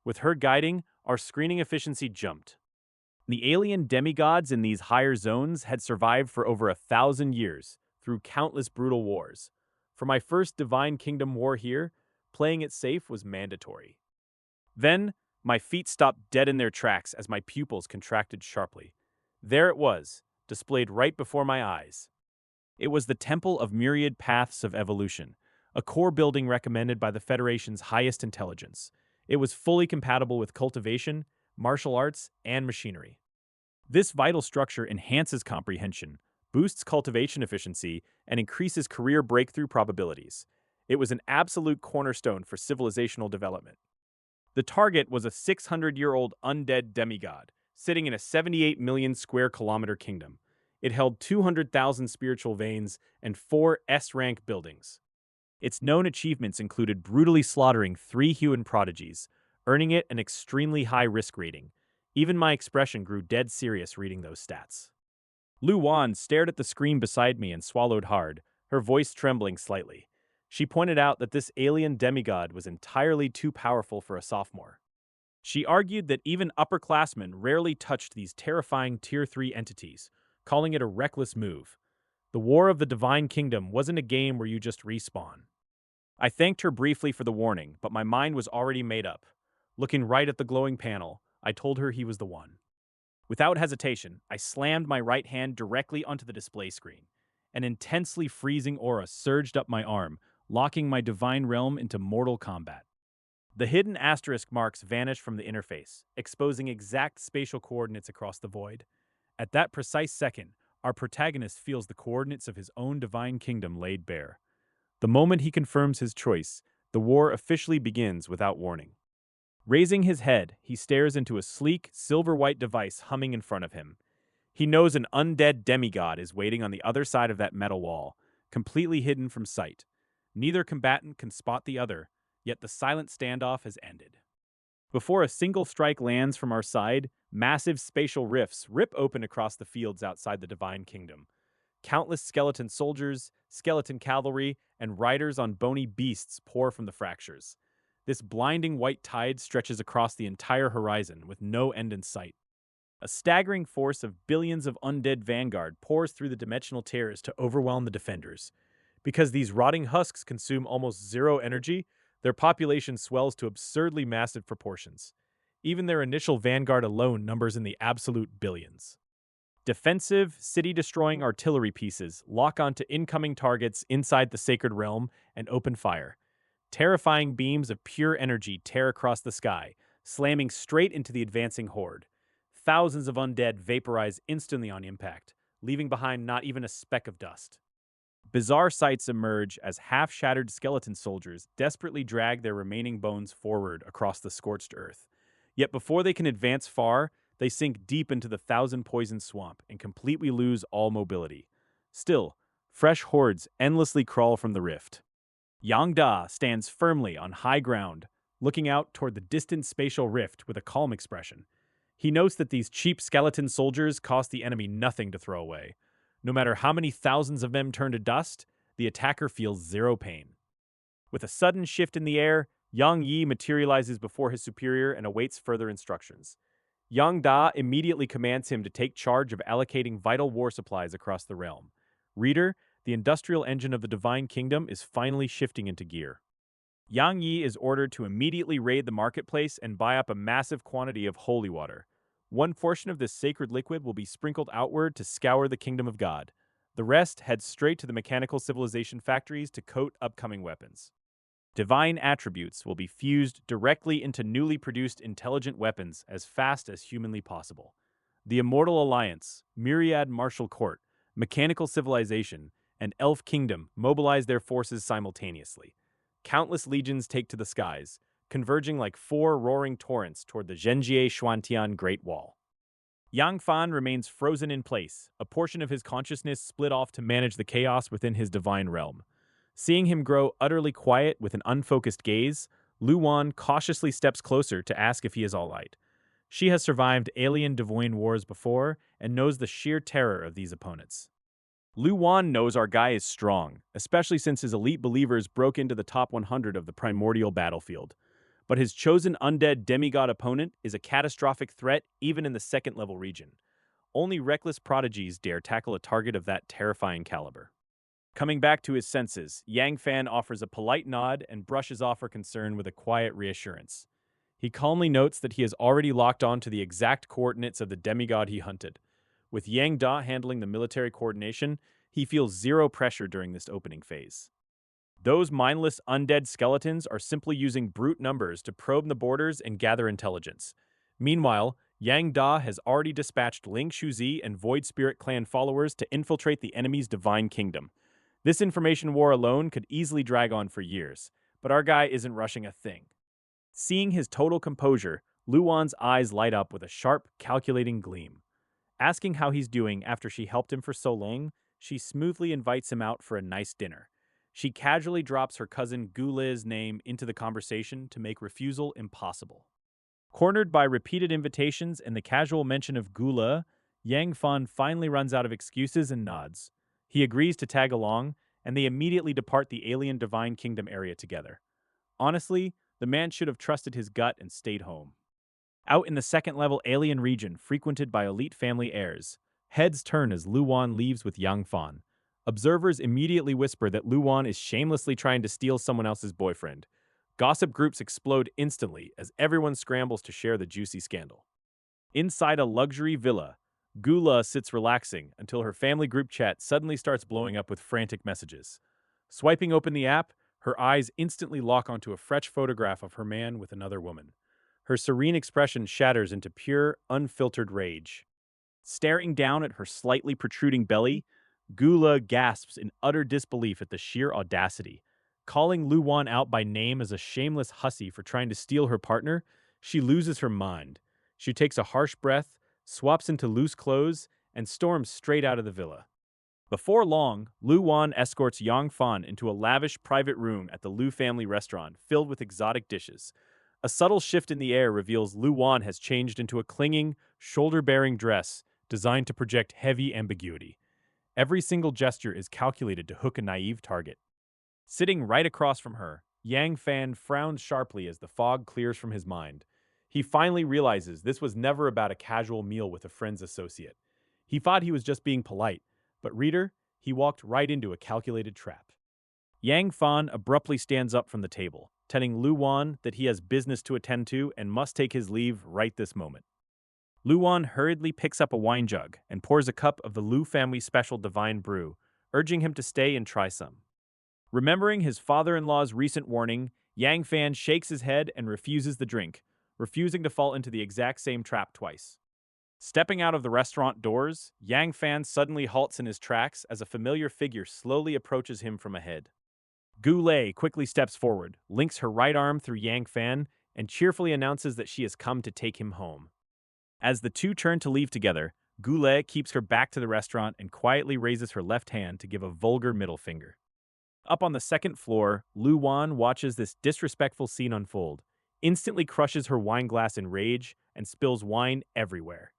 With her guiding, our screening efficiency jumped. The alien demigods in these higher zones had survived for over 1,000 years through countless brutal wars. For my first Divine Kingdom war here, playing it safe was mandatory. Then, my feet stopped dead in their tracks as my pupils contracted sharply. There it was, displayed right before my eyes. It was the Temple of Myriad Paths of Evolution, a core building recommended by the Federation's highest intelligence. It was fully compatible with cultivation, martial arts, and machinery. This vital structure enhances comprehension, boosts cultivation efficiency, and increases career breakthrough probabilities. It was an absolute cornerstone for civilizational development. The target was a 600-year-old undead demigod, sitting in a 78 million square kilometer kingdom. It held 200,000 spiritual veins and 4 S-rank buildings. Its known achievements included brutally slaughtering 3 human prodigies, earning it an extremely high risk rating. Even my expression grew dead serious reading those stats. Lu Wan stared at the screen beside me and swallowed hard, her voice trembling slightly. She pointed out that this alien demigod was entirely too powerful for a sophomore. She argued that even upperclassmen rarely touched these terrifying Tier 3 entities, calling it a reckless move. The War of the Divine Kingdom wasn't a game where you just respawn. I thanked her briefly for the warning, but my mind was already made up. Looking right at the glowing panel, I told her he was the one. Without hesitation, I slammed my right hand directly onto the display screen. An intensely freezing aura surged up my arm, locking my divine realm into mortal combat. The hidden asterisk marks vanished from the interface, exposing exact spatial coordinates across the void. At that precise second, our protagonist feels the coordinates of his own divine kingdom laid bare. The moment he confirms his choice, the war officially begins without warning. Raising his head, he stares into a sleek, silver-white device humming in front of him. He knows an undead demigod is waiting on the other side of that metal wall, completely hidden from sight. Neither combatant can spot the other, yet the silent standoff has ended. Before a single strike lands from our side, massive spatial rifts rip open across the fields outside the Divine Kingdom. Countless skeleton soldiers, skeleton cavalry, and riders on bony beasts pour from the fractures. This blinding white tide stretches across the entire horizon with no end in sight. A staggering force of billions of undead vanguard pours through the dimensional tears to overwhelm the defenders. Because these rotting husks consume almost zero energy, their population swells to absurdly massive proportions. Even their initial vanguard alone numbers in the absolute billions. Defensive, city-destroying artillery pieces lock onto incoming targets inside the Sacred Realm and open fire. Terrifying beams of pure energy tear across the sky, slamming straight into the advancing horde. Thousands of undead vaporize instantly on impact, leaving behind not even a speck of dust. Bizarre sights emerge as half-shattered skeleton soldiers desperately drag their remaining bones forward across the scorched earth. Yet before they can advance far, they sink deep into the thousand-poison swamp and completely lose all mobility. Still, fresh hordes endlessly crawl from the rift. Yang Da stands firmly on high ground, looking out toward the distant spatial rift with a calm expression. He notes that these cheap skeleton soldiers cost the enemy nothing to throw away. No matter how many thousands of them turn to dust, the attacker feels zero pain. With a sudden shift in the air, Yang Yi materializes before his superior and awaits further instructions. Yang Da immediately commands him to take charge of allocating vital war supplies across the realm. Reader, the industrial engine of the Divine Kingdom is finally shifting into gear. Yang Yi is ordered to immediately raid the marketplace and buy up a massive quantity of holy water. One portion of this sacred liquid will be sprinkled outward to scour the kingdom of God. The rest heads straight to the mechanical civilization factories to coat upcoming weapons. Divine attributes will be fused directly into newly produced intelligent weapons as fast as humanly possible. The Immortal Alliance, Myriad Martial Court, Mechanical Civilization, and Elf Kingdom mobilize their forces simultaneously. Countless legions take to the skies, converging like four roaring torrents toward the Zhenjie Xuantian Great Wall. Yang Fan remains frozen in place, a portion of his consciousness split off to manage the chaos within his divine realm. Seeing him grow utterly quiet with an unfocused gaze, Lu Wan cautiously steps closer to ask if he is all right. She has survived alien divine wars before and knows the sheer terror of these opponents. Lu Wan knows our guy is strong, especially since his elite believers broke into the top 100 of the primordial battlefield. But his chosen undead demigod opponent is a catastrophic threat even in the second-level region. Only reckless prodigies dare tackle a target of that terrifying caliber. Coming back to his senses, Yang Fan offers a polite nod and brushes off her concern with a quiet reassurance. He calmly notes that he has already locked on to the exact coordinates of the demigod he hunted. With Yang Da handling the military coordination, he feels zero pressure during this opening phase. Those mindless undead skeletons are simply using brute numbers to probe the borders and gather intelligence. Meanwhile, Yang Da has already dispatched Ling Shuzi and Void Spirit clan followers to infiltrate the enemy's divine kingdom. This information war alone could easily drag on for years, but our guy isn't rushing a thing. Seeing his total composure, Lu Wan's eyes light up with a sharp, calculating gleam. Asking how he's doing after she helped him for so long, she smoothly invites him out for a nice dinner. She casually drops her cousin Gule's name into the conversation to make refusal impossible. Cornered by repeated invitations and the casual mention of Gule, Yang Fan finally runs out of excuses and nods. He agrees to tag along, and they immediately depart the alien divine kingdom area together. Honestly, the man should have trusted his gut and stayed home. Out in the second-level alien region frequented by elite family heirs, heads turn as Lu Wan leaves with Yang Fan. Observers immediately whisper that Lu Wan is shamelessly trying to steal someone else's boyfriend. Gossip groups explode instantly as everyone scrambles to share the juicy scandal. Inside a luxury villa, Gula sits relaxing until her family group chat suddenly starts blowing up with frantic messages. Swiping open the app, her eyes instantly lock onto a fresh photograph of her man with another woman. Her serene expression shatters into pure, unfiltered rage. Staring down at her slightly protruding belly, Gula gasps in utter disbelief at the sheer audacity. Calling Lu Wan out by name as a shameless hussy for trying to steal her partner, she loses her mind. She takes a harsh breath, swaps into loose clothes, and storms straight out of the villa. Before long, Lu Wan escorts Yang Fan into a lavish private room at the Lu family restaurant filled with exotic dishes. A subtle shift in the air reveals Lu Wan has changed into a clinging, shoulder-bearing dress designed to project heavy ambiguity. Every single gesture is calculated to hook a naive target. Sitting right across from her, Yang Fan frowns sharply as the fog clears from his mind. He finally realizes this was never about a casual meal with a friend's associate. He thought he was just being polite, but reader, he walked right into a calculated trap. Yang Fan abruptly stands up from the table, telling Lu Wan that he has business to attend to and must take his leave right this moment. Lu Wan hurriedly picks up a wine jug and pours a cup of the Lu family special divine brew, urging him to stay and try some. Remembering his father-in-law's recent warning, Yang Fan shakes his head and refuses the drink, refusing to fall into the exact same trap twice. Stepping out of the restaurant doors, Yang Fan suddenly halts in his tracks as a familiar figure slowly approaches him from ahead. Gule quickly steps forward, links her right arm through Yang Fan, and cheerfully announces that she has come to take him home. As the two turn to leave together, Gule keeps her back to the restaurant and quietly raises her left hand to give a vulgar middle finger. Up on the second floor, Lu Wan watches this disrespectful scene unfold, instantly crushes her wine glass in rage, and spills wine everywhere.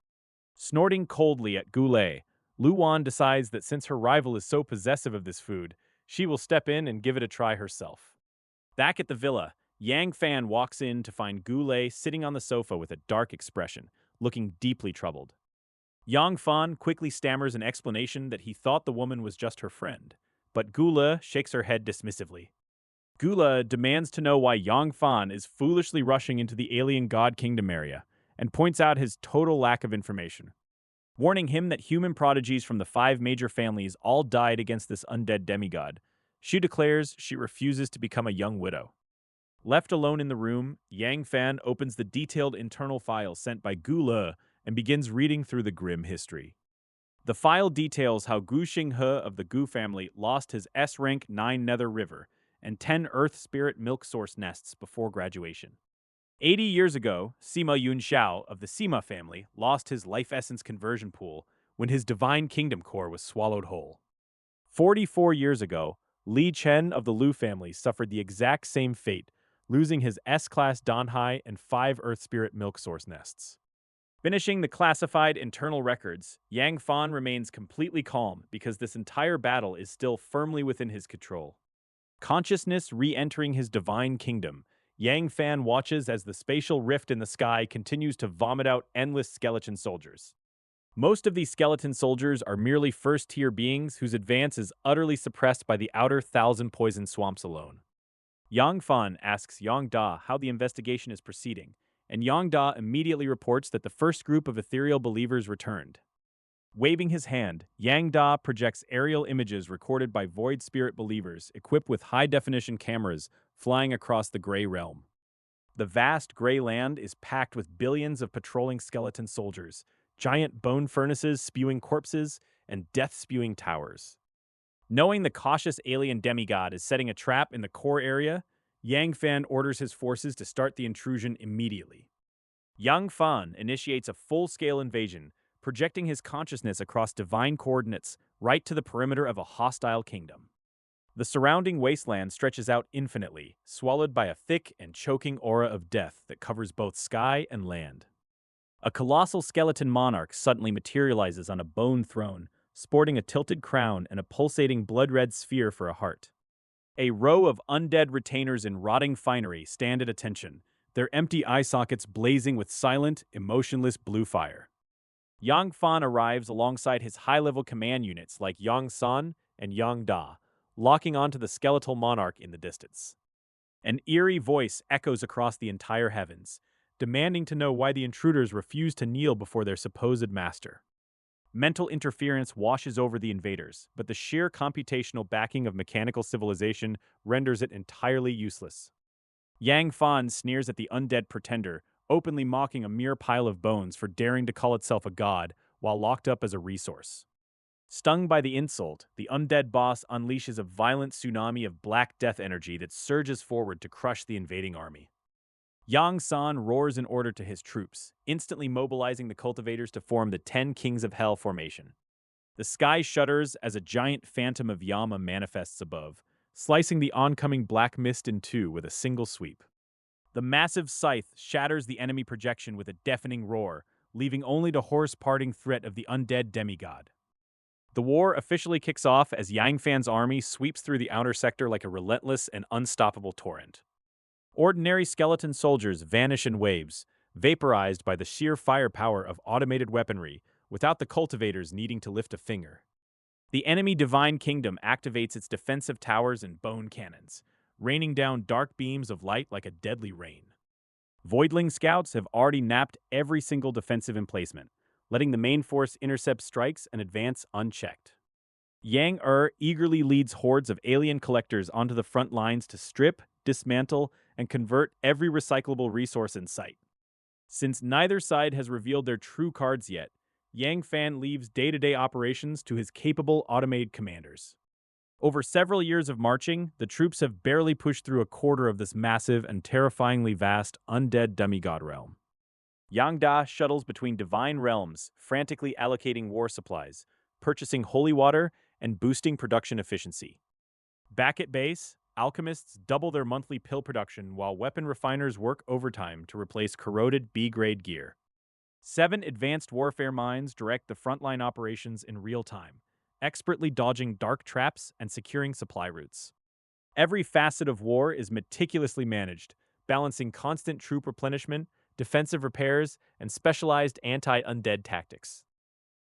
Snorting coldly at Gule, Lu Wan decides that since her rival is so possessive of this food, she will step in and give it a try herself. Back at the villa, Yang Fan walks in to find Gule sitting on the sofa with a dark expression, looking deeply troubled. Yang Fan quickly stammers an explanation that he thought the woman was just her friend, but Gule shakes her head dismissively. Gula demands to know why Yang Fan is foolishly rushing into the alien God Kingdom area, and points out his total lack of information, warning him that human prodigies from the five major families all died against this undead demigod. She declares she refuses to become a young widow. Left alone in the room, Yang Fan opens the detailed internal file sent by Gula and begins reading through the grim history. The file details how Gu Xinghe of the Gu family lost his S-rank 9 Nether River and 10 Earth Spirit Milk Source nests before graduation. 80 years ago, Sima Yunxiao of the Sima family lost his Life Essence conversion pool when his Divine Kingdom core was swallowed whole. 44 years ago, Li Chen of the Lu family suffered the exact same fate, losing his S-Class Danhai and 5 Earth Spirit Milk Source nests. Finishing the classified internal records, Yang Fan remains completely calm because this entire battle is still firmly within his control. Consciousness re-entering his divine kingdom, Yang Fan watches as the spatial rift in the sky continues to vomit out endless skeleton soldiers. Most of these skeleton soldiers are merely first-tier beings whose advance is utterly suppressed by the outer thousand poison swamps alone. Yang Fan asks Yang Da how the investigation is proceeding, and Yang Da immediately reports that the first group of ethereal believers returned. Waving his hand, Yang Da projects aerial images recorded by Void Spirit believers equipped with high-definition cameras flying across the Grey Realm. The vast Grey Land is packed with billions of patrolling skeleton soldiers, giant bone furnaces spewing corpses, and death-spewing towers. Knowing the cautious alien demigod is setting a trap in the core area, Yang Fan orders his forces to start the intrusion immediately. Yang Fan initiates a full-scale invasion, projecting his consciousness across divine coordinates right to the perimeter of a hostile kingdom. The surrounding wasteland stretches out infinitely, swallowed by a thick and choking aura of death that covers both sky and land. A colossal skeleton monarch suddenly materializes on a bone throne, sporting a tilted crown and a pulsating blood-red sphere for a heart. A row of undead retainers in rotting finery stand at attention, their empty eye sockets blazing with silent, emotionless blue fire. Yang Fan arrives alongside his high-level command units like Yang San and Yang Da, locking onto the skeletal monarch in the distance. An eerie voice echoes across the entire heavens, demanding to know why the intruders refuse to kneel before their supposed master. Mental interference washes over the invaders, but the sheer computational backing of mechanical civilization renders it entirely useless. Yang Fan sneers at the undead pretender, openly mocking a mere pile of bones for daring to call itself a god while locked up as a resource. Stung by the insult, the undead boss unleashes a violent tsunami of black death energy that surges forward to crush the invading army. Yang San roars an order to his troops, instantly mobilizing the cultivators to form the 10 Kings of Hell formation. The sky shudders as a giant phantom of Yama manifests above, slicing the oncoming black mist in two with a single sweep. The massive scythe shatters the enemy projection with a deafening roar, leaving only the horse-parting threat of the undead demigod. The war officially kicks off as Yang Fan's army sweeps through the outer sector like a relentless and unstoppable torrent. Ordinary skeleton soldiers vanish in waves, vaporized by the sheer firepower of automated weaponry, without the cultivators needing to lift a finger. The enemy Divine Kingdom activates its defensive towers and bone cannons, raining down dark beams of light like a deadly rain. Voidling scouts have already napped every single defensive emplacement, letting the main force intercept strikes and advance unchecked. Yang eagerly leads hordes of alien collectors onto the front lines to strip, dismantle, and convert every recyclable resource in sight. Since neither side has revealed their true cards yet, Yang Fan leaves day-to-day operations to his capable automated commanders. Over several years of marching, the troops have barely pushed through a quarter of this massive and terrifyingly vast undead demigod realm. Yang Da shuttles between divine realms, frantically allocating war supplies, purchasing holy water, and boosting production efficiency. Back at base, alchemists double their monthly pill production while weapon refiners work overtime to replace corroded B-grade gear. 7 advanced warfare minds direct the frontline operations in real time, expertly dodging dark traps and securing supply routes. Every facet of war is meticulously managed, balancing constant troop replenishment, defensive repairs, and specialized anti-undead tactics.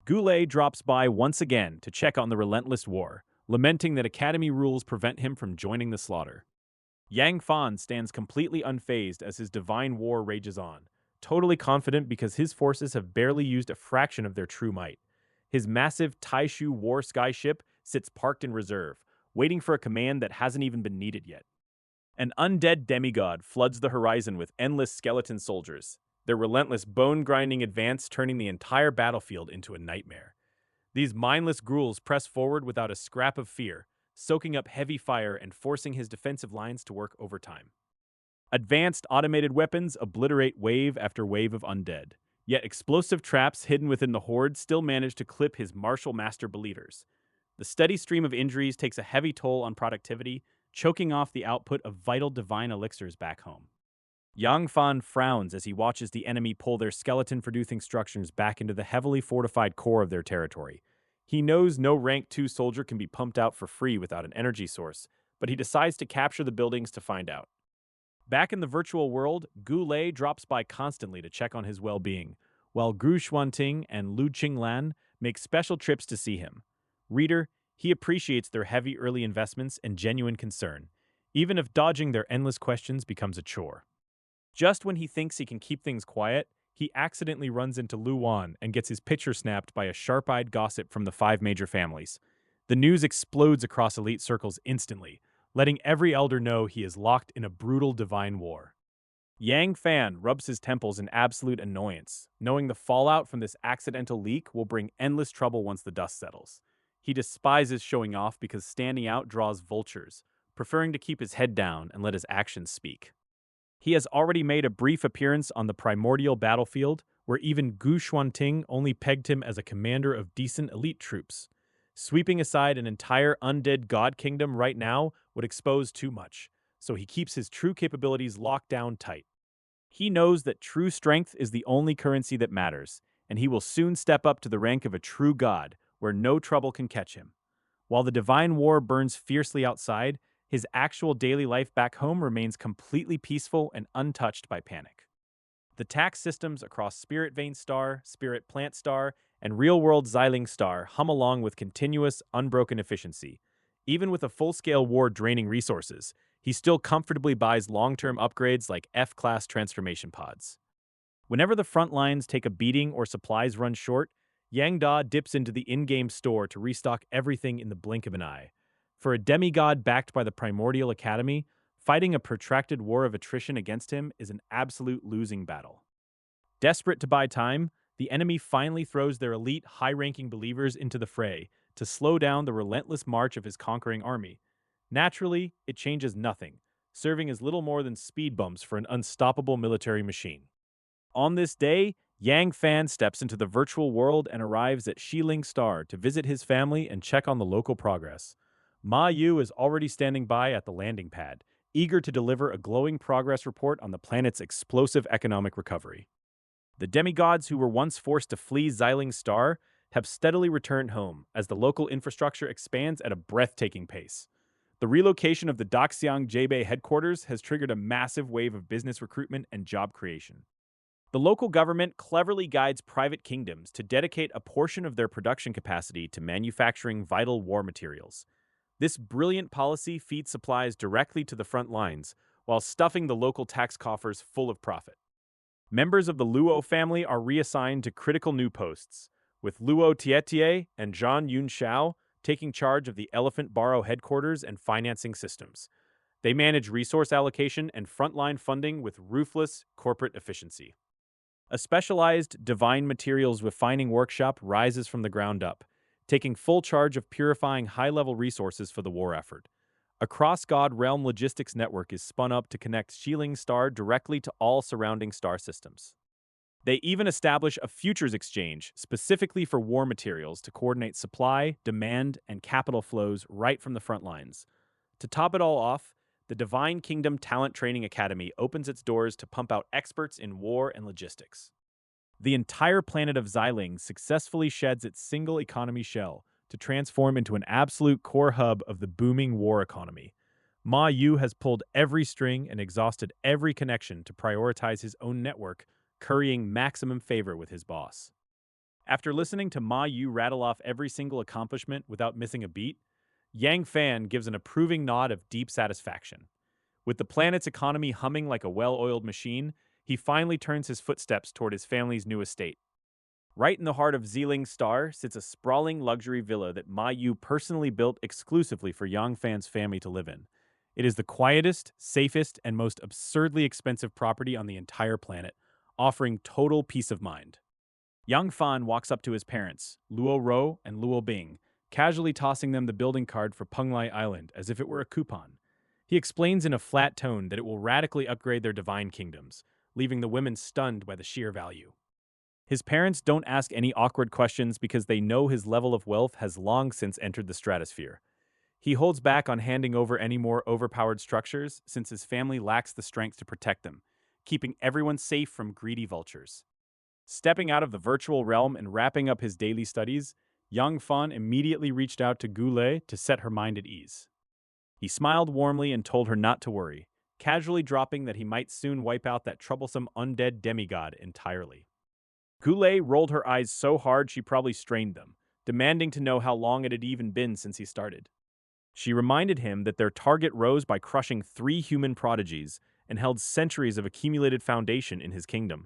Goulet drops by once again to check on the relentless war, lamenting that Academy rules prevent him from joining the slaughter. Yang Fan stands completely unfazed as his divine war rages on, totally confident because his forces have barely used a fraction of their true might. His massive Taishu war skyship sits parked in reserve, waiting for a command that hasn't even been needed yet. An undead demigod floods the horizon with endless skeleton soldiers, their relentless bone-grinding advance turning the entire battlefield into a nightmare. These mindless ghouls press forward without a scrap of fear, soaking up heavy fire and forcing his defensive lines to work overtime. Advanced automated weapons obliterate wave after wave of undead, yet explosive traps hidden within the horde still manage to clip his martial master believers. The steady stream of injuries takes a heavy toll on productivity, choking off the output of vital divine elixirs back home. Yang Fan frowns as he watches the enemy pull their skeleton-producing structures back into the heavily fortified core of their territory. He knows no rank 2 soldier can be pumped out for free without an energy source, but he decides to capture the buildings to find out. Back in the virtual world, Gu Lei drops by constantly to check on his well-being, while Gu Xuanting and Lu Qinglan make special trips to see him. Reader, he appreciates their heavy early investments and genuine concern, even if dodging their endless questions becomes a chore. Just when he thinks he can keep things quiet, he accidentally runs into Lu Wan and gets his picture snapped by a sharp-eyed gossip from the 5 major families. The news explodes across elite circles instantly, letting every elder know he is locked in a brutal divine war. Yang Fan rubs his temples in absolute annoyance, knowing the fallout from this accidental leak will bring endless trouble once the dust settles. He despises showing off because standing out draws vultures, preferring to keep his head down and let his actions speak. He has already made a brief appearance on the primordial battlefield, where even Gu Xuanting only pegged him as a commander of decent elite troops. Sweeping aside an entire undead god kingdom right now would expose too much, so he keeps his true capabilities locked down tight. He knows that true strength is the only currency that matters, and he will soon step up to the rank of a true god, where no trouble can catch him. While the divine war burns fiercely outside, his actual daily life back home remains completely peaceful and untouched by panic. The tax systems across Spirit Vein Star, Spirit Plant Star, and real-world Xiling Star hum along with continuous, unbroken efficiency. Even with a full-scale war draining resources, he still comfortably buys long-term upgrades like F-class transformation pods. Whenever the front lines take a beating or supplies run short, Yang Da dips into the in-game store to restock everything in the blink of an eye. For a demigod backed by the Primordial Academy, fighting a protracted war of attrition against him is an absolute losing battle. Desperate to buy time, the enemy finally throws their elite, high-ranking believers into the fray to slow down the relentless march of his conquering army. Naturally, it changes nothing, serving as little more than speed bumps for an unstoppable military machine. On this day, Yang Fan steps into the virtual world and arrives at Xiling Star to visit his family and check on the local progress. Ma Yu is already standing by at the landing pad, eager to deliver a glowing progress report on the planet's explosive economic recovery. The demigods who were once forced to flee Xiling Star have steadily returned home as the local infrastructure expands at a breathtaking pace. The relocation of the Daxiang Jebei headquarters has triggered a massive wave of business recruitment and job creation. The local government cleverly guides private kingdoms to dedicate a portion of their production capacity to manufacturing vital war materials. This brilliant policy feeds supplies directly to the front lines, while stuffing the local tax coffers full of profit. Members of the Luo family are reassigned to critical new posts, with Luo Tietie and Zhang Yunxiao taking charge of the Elephant Barrow headquarters and financing systems. They manage resource allocation and frontline funding with ruthless corporate efficiency. A specialized divine materials refining workshop rises from the ground up, taking full charge of purifying high-level resources for the war effort. A cross-god realm logistics network is spun up to connect Xiling Star directly to all surrounding star systems. They even establish a futures exchange specifically for war materials to coordinate supply, demand, and capital flows right from the front lines. To top it all off, the Divine Kingdom Talent Training Academy opens its doors to pump out experts in war and logistics. The entire planet of Xiling successfully sheds its single economy shell to transform into an absolute core hub of the booming war economy. Ma Yu has pulled every string and exhausted every connection to prioritize his own network, currying maximum favor with his boss. After listening to Ma Yu rattle off every single accomplishment without missing a beat, Yang Fan gives an approving nod of deep satisfaction. With the planet's economy humming like a well-oiled machine, he finally turns his footsteps toward his family's new estate. Right in the heart of Zeeling's Star sits a sprawling luxury villa that Ma Yu personally built exclusively for Yang Fan's family to live in. It is the quietest, safest, and most absurdly expensive property on the entire planet, offering total peace of mind. Yang Fan walks up to his parents, Luo Ro and Luo Bing, casually tossing them the building card for Penglai Island as if it were a coupon. He explains in a flat tone that it will radically upgrade their divine kingdoms, leaving the women stunned by the sheer value. His parents don't ask any awkward questions because they know his level of wealth has long since entered the stratosphere. He holds back on handing over any more overpowered structures since his family lacks the strength to protect them, keeping everyone safe from greedy vultures. Stepping out of the virtual realm and wrapping up his daily studies, Yang Fan immediately reached out to Gule to set her mind at ease. He smiled warmly and told her not to worry, casually dropping that he might soon wipe out that troublesome undead demigod entirely. Goulet rolled her eyes so hard she probably strained them, demanding to know how long it had even been since he started. She reminded him that their target rose by crushing 3 human prodigies and held centuries of accumulated foundation in his kingdom.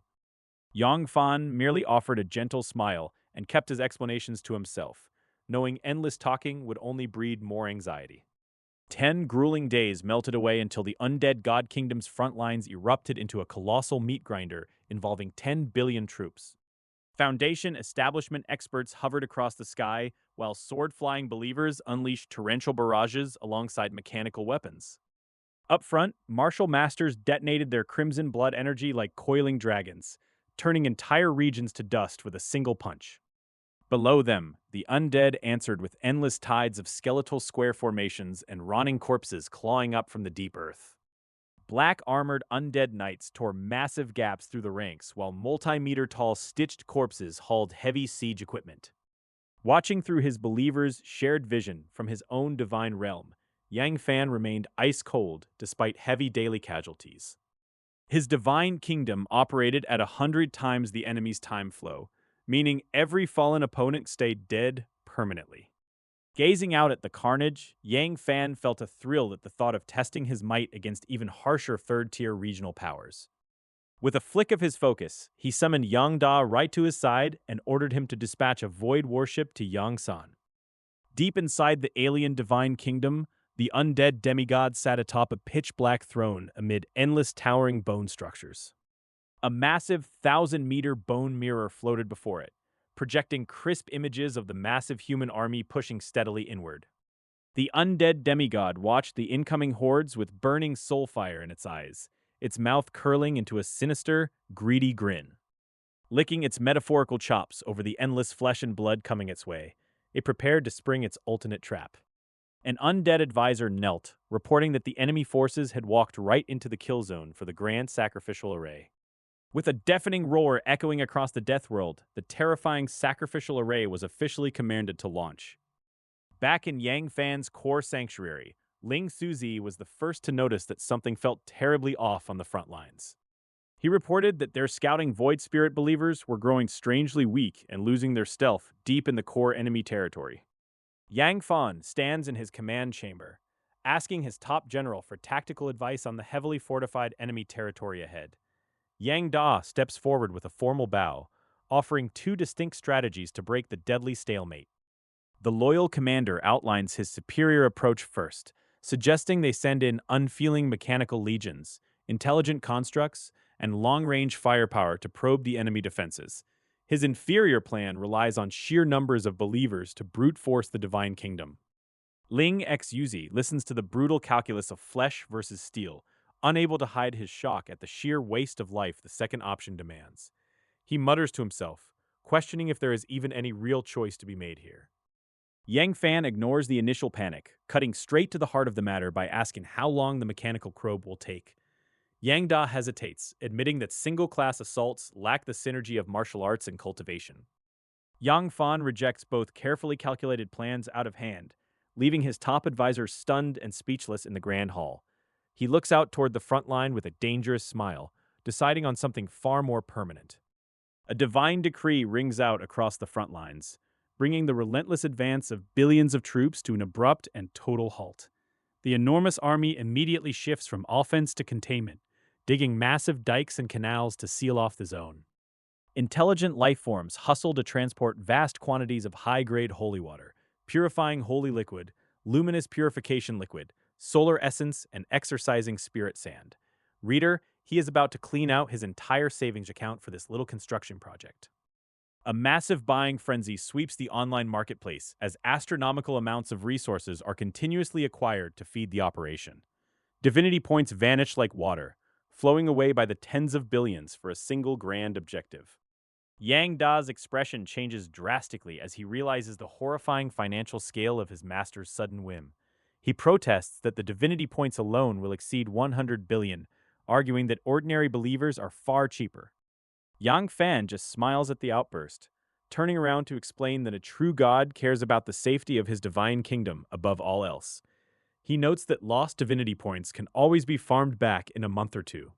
Yang Fan merely offered a gentle smile and kept his explanations to himself, knowing endless talking would only breed more anxiety. 10 grueling days melted away until the undead god kingdom's front lines erupted into a colossal meat grinder involving 10 billion troops. Foundation establishment experts hovered across the sky, while sword-flying believers unleashed torrential barrages alongside mechanical weapons. Up front, martial masters detonated their crimson blood energy like coiling dragons, turning entire regions to dust with a single punch. Below them, the undead answered with endless tides of skeletal square formations and rotting corpses clawing up from the deep earth. Black-armored undead knights tore massive gaps through the ranks, while multi-meter-tall stitched corpses hauled heavy siege equipment. Watching through his believers' shared vision from his own divine realm, Yang Fan remained ice-cold despite heavy daily casualties. His divine kingdom operated at 100 times the enemy's time flow, meaning every fallen opponent stayed dead permanently. Gazing out at the carnage, Yang Fan felt a thrill at the thought of testing his might against even harsher third-tier regional powers. With a flick of his focus, he summoned Yang Da right to his side and ordered him to dispatch a void warship to Yang San. Deep inside the alien divine kingdom, the undead demigod sat atop a pitch-black throne amid endless towering bone structures. A massive 1,000-meter bone mirror floated before it, projecting crisp images of the massive human army pushing steadily inward. The undead demigod watched the incoming hordes with burning soul fire in its eyes, its mouth curling into a sinister, greedy grin. Licking its metaphorical chops over the endless flesh and blood coming its way, it prepared to spring its ultimate trap. An undead advisor knelt, reporting that the enemy forces had walked right into the kill zone for the grand sacrificial array. With a deafening roar echoing across the Death World, the terrifying sacrificial array was officially commanded to launch. Back in Yang Fan's core sanctuary, Ling Suzi was the first to notice that something felt terribly off on the front lines. He reported that their scouting Void Spirit believers were growing strangely weak and losing their stealth deep in the core enemy territory. Yang Fan stands in his command chamber, asking his top general for tactical advice on the heavily fortified enemy territory ahead. Yang Da steps forward with a formal bow, offering 2 distinct strategies to break the deadly stalemate. The loyal commander outlines his superior approach first, suggesting they send in unfeeling mechanical legions, intelligent constructs, and long-range firepower to probe the enemy defenses. His inferior plan relies on sheer numbers of believers to brute force the divine kingdom. Ling X Yuzi listens to the brutal calculus of flesh versus steel, unable to hide his shock at the sheer waste of life the second option demands. He mutters to himself, questioning if there is even any real choice to be made here. Yang Fan ignores the initial panic, cutting straight to the heart of the matter by asking how long the mechanical probe will take. Yang Da hesitates, admitting that single-class assaults lack the synergy of martial arts and cultivation. Yang Fan rejects both carefully calculated plans out of hand, leaving his top advisor stunned and speechless in the Grand Hall. He looks out toward the front line with a dangerous smile, deciding on something far more permanent. A divine decree rings out across the front lines, bringing the relentless advance of billions of troops to an abrupt and total halt. The enormous army immediately shifts from offense to containment, digging massive dikes and canals to seal off the zone. Intelligent life forms hustle to transport vast quantities of high-grade holy water, purifying holy liquid, luminous purification liquid, solar essence, and exercising spirit sand. Reader, he is about to clean out his entire savings account for this little construction project. A massive buying frenzy sweeps the online marketplace as astronomical amounts of resources are continuously acquired to feed the operation. Divinity points vanish like water, flowing away by the tens of billions for a single grand objective. Yang Da's expression changes drastically as he realizes the horrifying financial scale of his master's sudden whim. He protests that the divinity points alone will exceed 100 billion, arguing that ordinary believers are far cheaper. Yang Fan just smiles at the outburst, turning around to explain that a true god cares about the safety of his divine kingdom above all else. He notes that lost divinity points can always be farmed back in a month or two.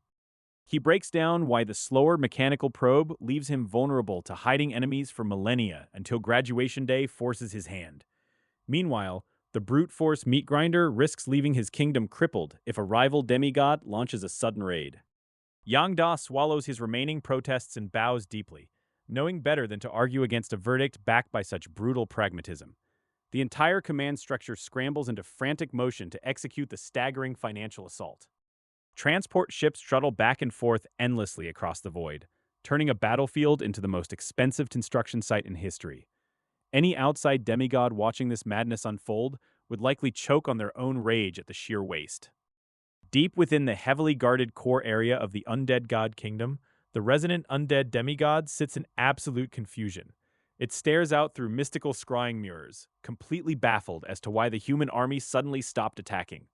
He breaks down why the slower mechanical probe leaves him vulnerable to hiding enemies for millennia until graduation day forces his hand. Meanwhile, the brute force meat grinder risks leaving his kingdom crippled if a rival demigod launches a sudden raid. Yang Da swallows his remaining protests and bows deeply, knowing better than to argue against a verdict backed by such brutal pragmatism. The entire command structure scrambles into frantic motion to execute the staggering financial assault. Transport ships shuttle back and forth endlessly across the void, turning a battlefield into the most expensive construction site in history. Any outside demigod watching this madness unfold would likely choke on their own rage at the sheer waste. Deep within the heavily guarded core area of the undead god kingdom, the resident undead demigod sits in absolute confusion. It stares out through mystical scrying mirrors, completely baffled as to why the human army suddenly stopped attacking.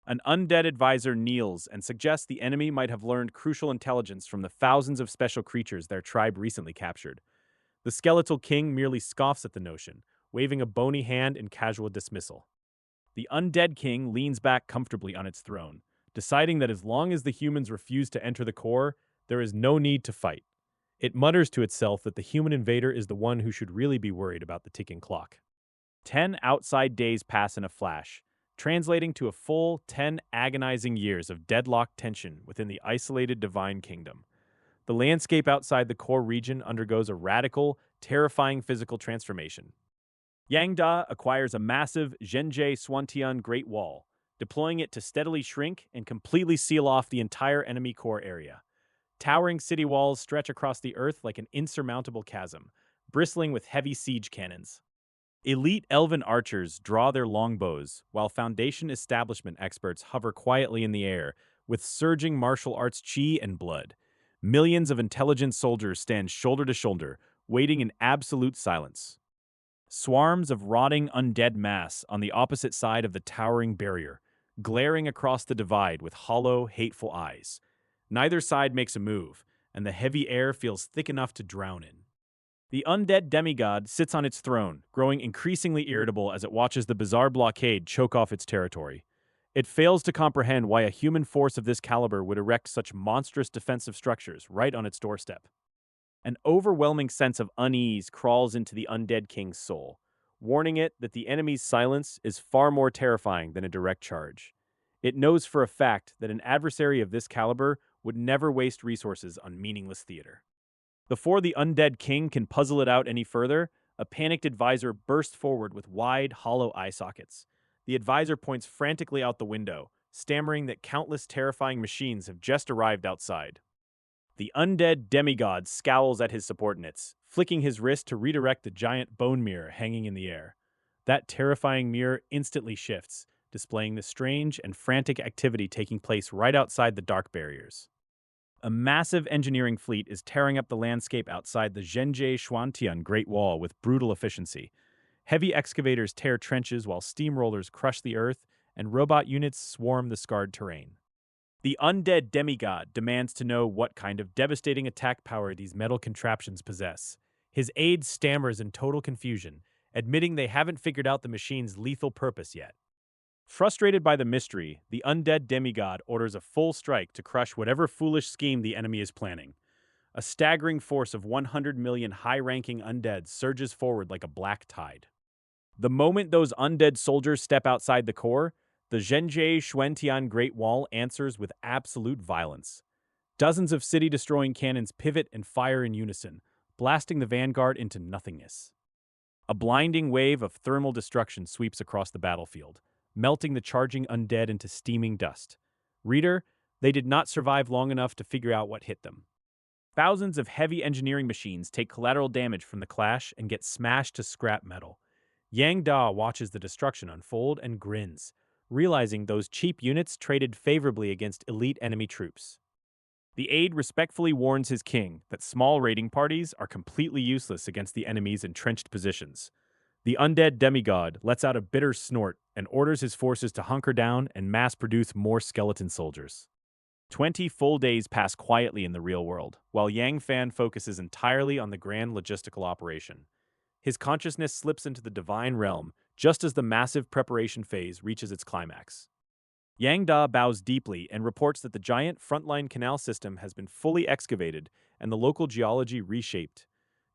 An undead advisor kneels and suggests the enemy might have learned crucial intelligence from the thousands of special creatures their tribe recently captured. The skeletal king merely scoffs at the notion, waving a bony hand in casual dismissal. The undead king leans back comfortably on its throne, deciding that as long as the humans refuse to enter the core, there is no need to fight. It mutters to itself that the human invader is the one who should really be worried about the ticking clock. 10 outside days pass in a flash, translating to a full 10 agonizing years of deadlocked tension within the isolated divine kingdom. The landscape outside the core region undergoes a radical, terrifying physical transformation. Yang Da acquires a massive Zhenjie Swantian Great Wall, deploying it to steadily shrink and completely seal off the entire enemy core area. Towering city walls stretch across the earth like an insurmountable chasm, bristling with heavy siege cannons. Elite elven archers draw their longbows, while Foundation establishment experts hover quietly in the air, with surging martial arts chi and blood. Millions of intelligent soldiers stand shoulder to shoulder, waiting in absolute silence. Swarms of rotting undead mass on the opposite side of the towering barrier, glaring across the divide with hollow, hateful eyes. Neither side makes a move, and the heavy air feels thick enough to drown in. The undead demigod sits on its throne, growing increasingly irritable as it watches the bizarre blockade choke off its territory. It fails to comprehend why a human force of this caliber would erect such monstrous defensive structures right on its doorstep. An overwhelming sense of unease crawls into the undead king's soul, warning it that the enemy's silence is far more terrifying than a direct charge. It knows for a fact that an adversary of this caliber would never waste resources on meaningless theater. Before the undead king can puzzle it out any further, a panicked advisor bursts forward with wide, hollow eye sockets. The advisor points frantically out the window, stammering that countless terrifying machines have just arrived outside. The undead demigod scowls at his subordinates, flicking his wrist to redirect the giant bone mirror hanging in the air. That terrifying mirror instantly shifts, displaying the strange and frantic activity taking place right outside the dark barriers. A massive engineering fleet is tearing up the landscape outside the Zhenjie Shuantian Great Wall with brutal efficiency. Heavy excavators tear trenches while steamrollers crush the earth, and robot units swarm the scarred terrain. The undead demigod demands to know what kind of devastating attack power these metal contraptions possess. His aide stammers in total confusion, admitting they haven't figured out the machine's lethal purpose yet. Frustrated by the mystery, the undead demigod orders a full strike to crush whatever foolish scheme the enemy is planning. A staggering force of 100 million high-ranking undead surges forward like a black tide. The moment those undead soldiers step outside the core, The Zhenjie Xuantian Great Wall answers with absolute violence. Dozens of city-destroying cannons pivot and fire in unison, blasting the vanguard into nothingness. A blinding wave of thermal destruction sweeps across the battlefield, melting the charging undead into steaming dust. Reader, they did not survive long enough to figure out what hit them. Thousands of heavy engineering machines take collateral damage from the clash and get smashed to scrap metal. Yang Da watches the destruction unfold and grins, realizing those cheap units traded favorably against elite enemy troops. The aide respectfully warns his king that small raiding parties are completely useless against the enemy's entrenched positions. The undead demigod lets out a bitter snort and orders his forces to hunker down and mass-produce more skeleton soldiers. 20 full days pass quietly in the real world, while Yang Fan focuses entirely on the grand logistical operation. His consciousness slips into the divine realm just as the massive preparation phase reaches its climax. Yang Da bows deeply and reports that the giant frontline canal system has been fully excavated and the local geology reshaped.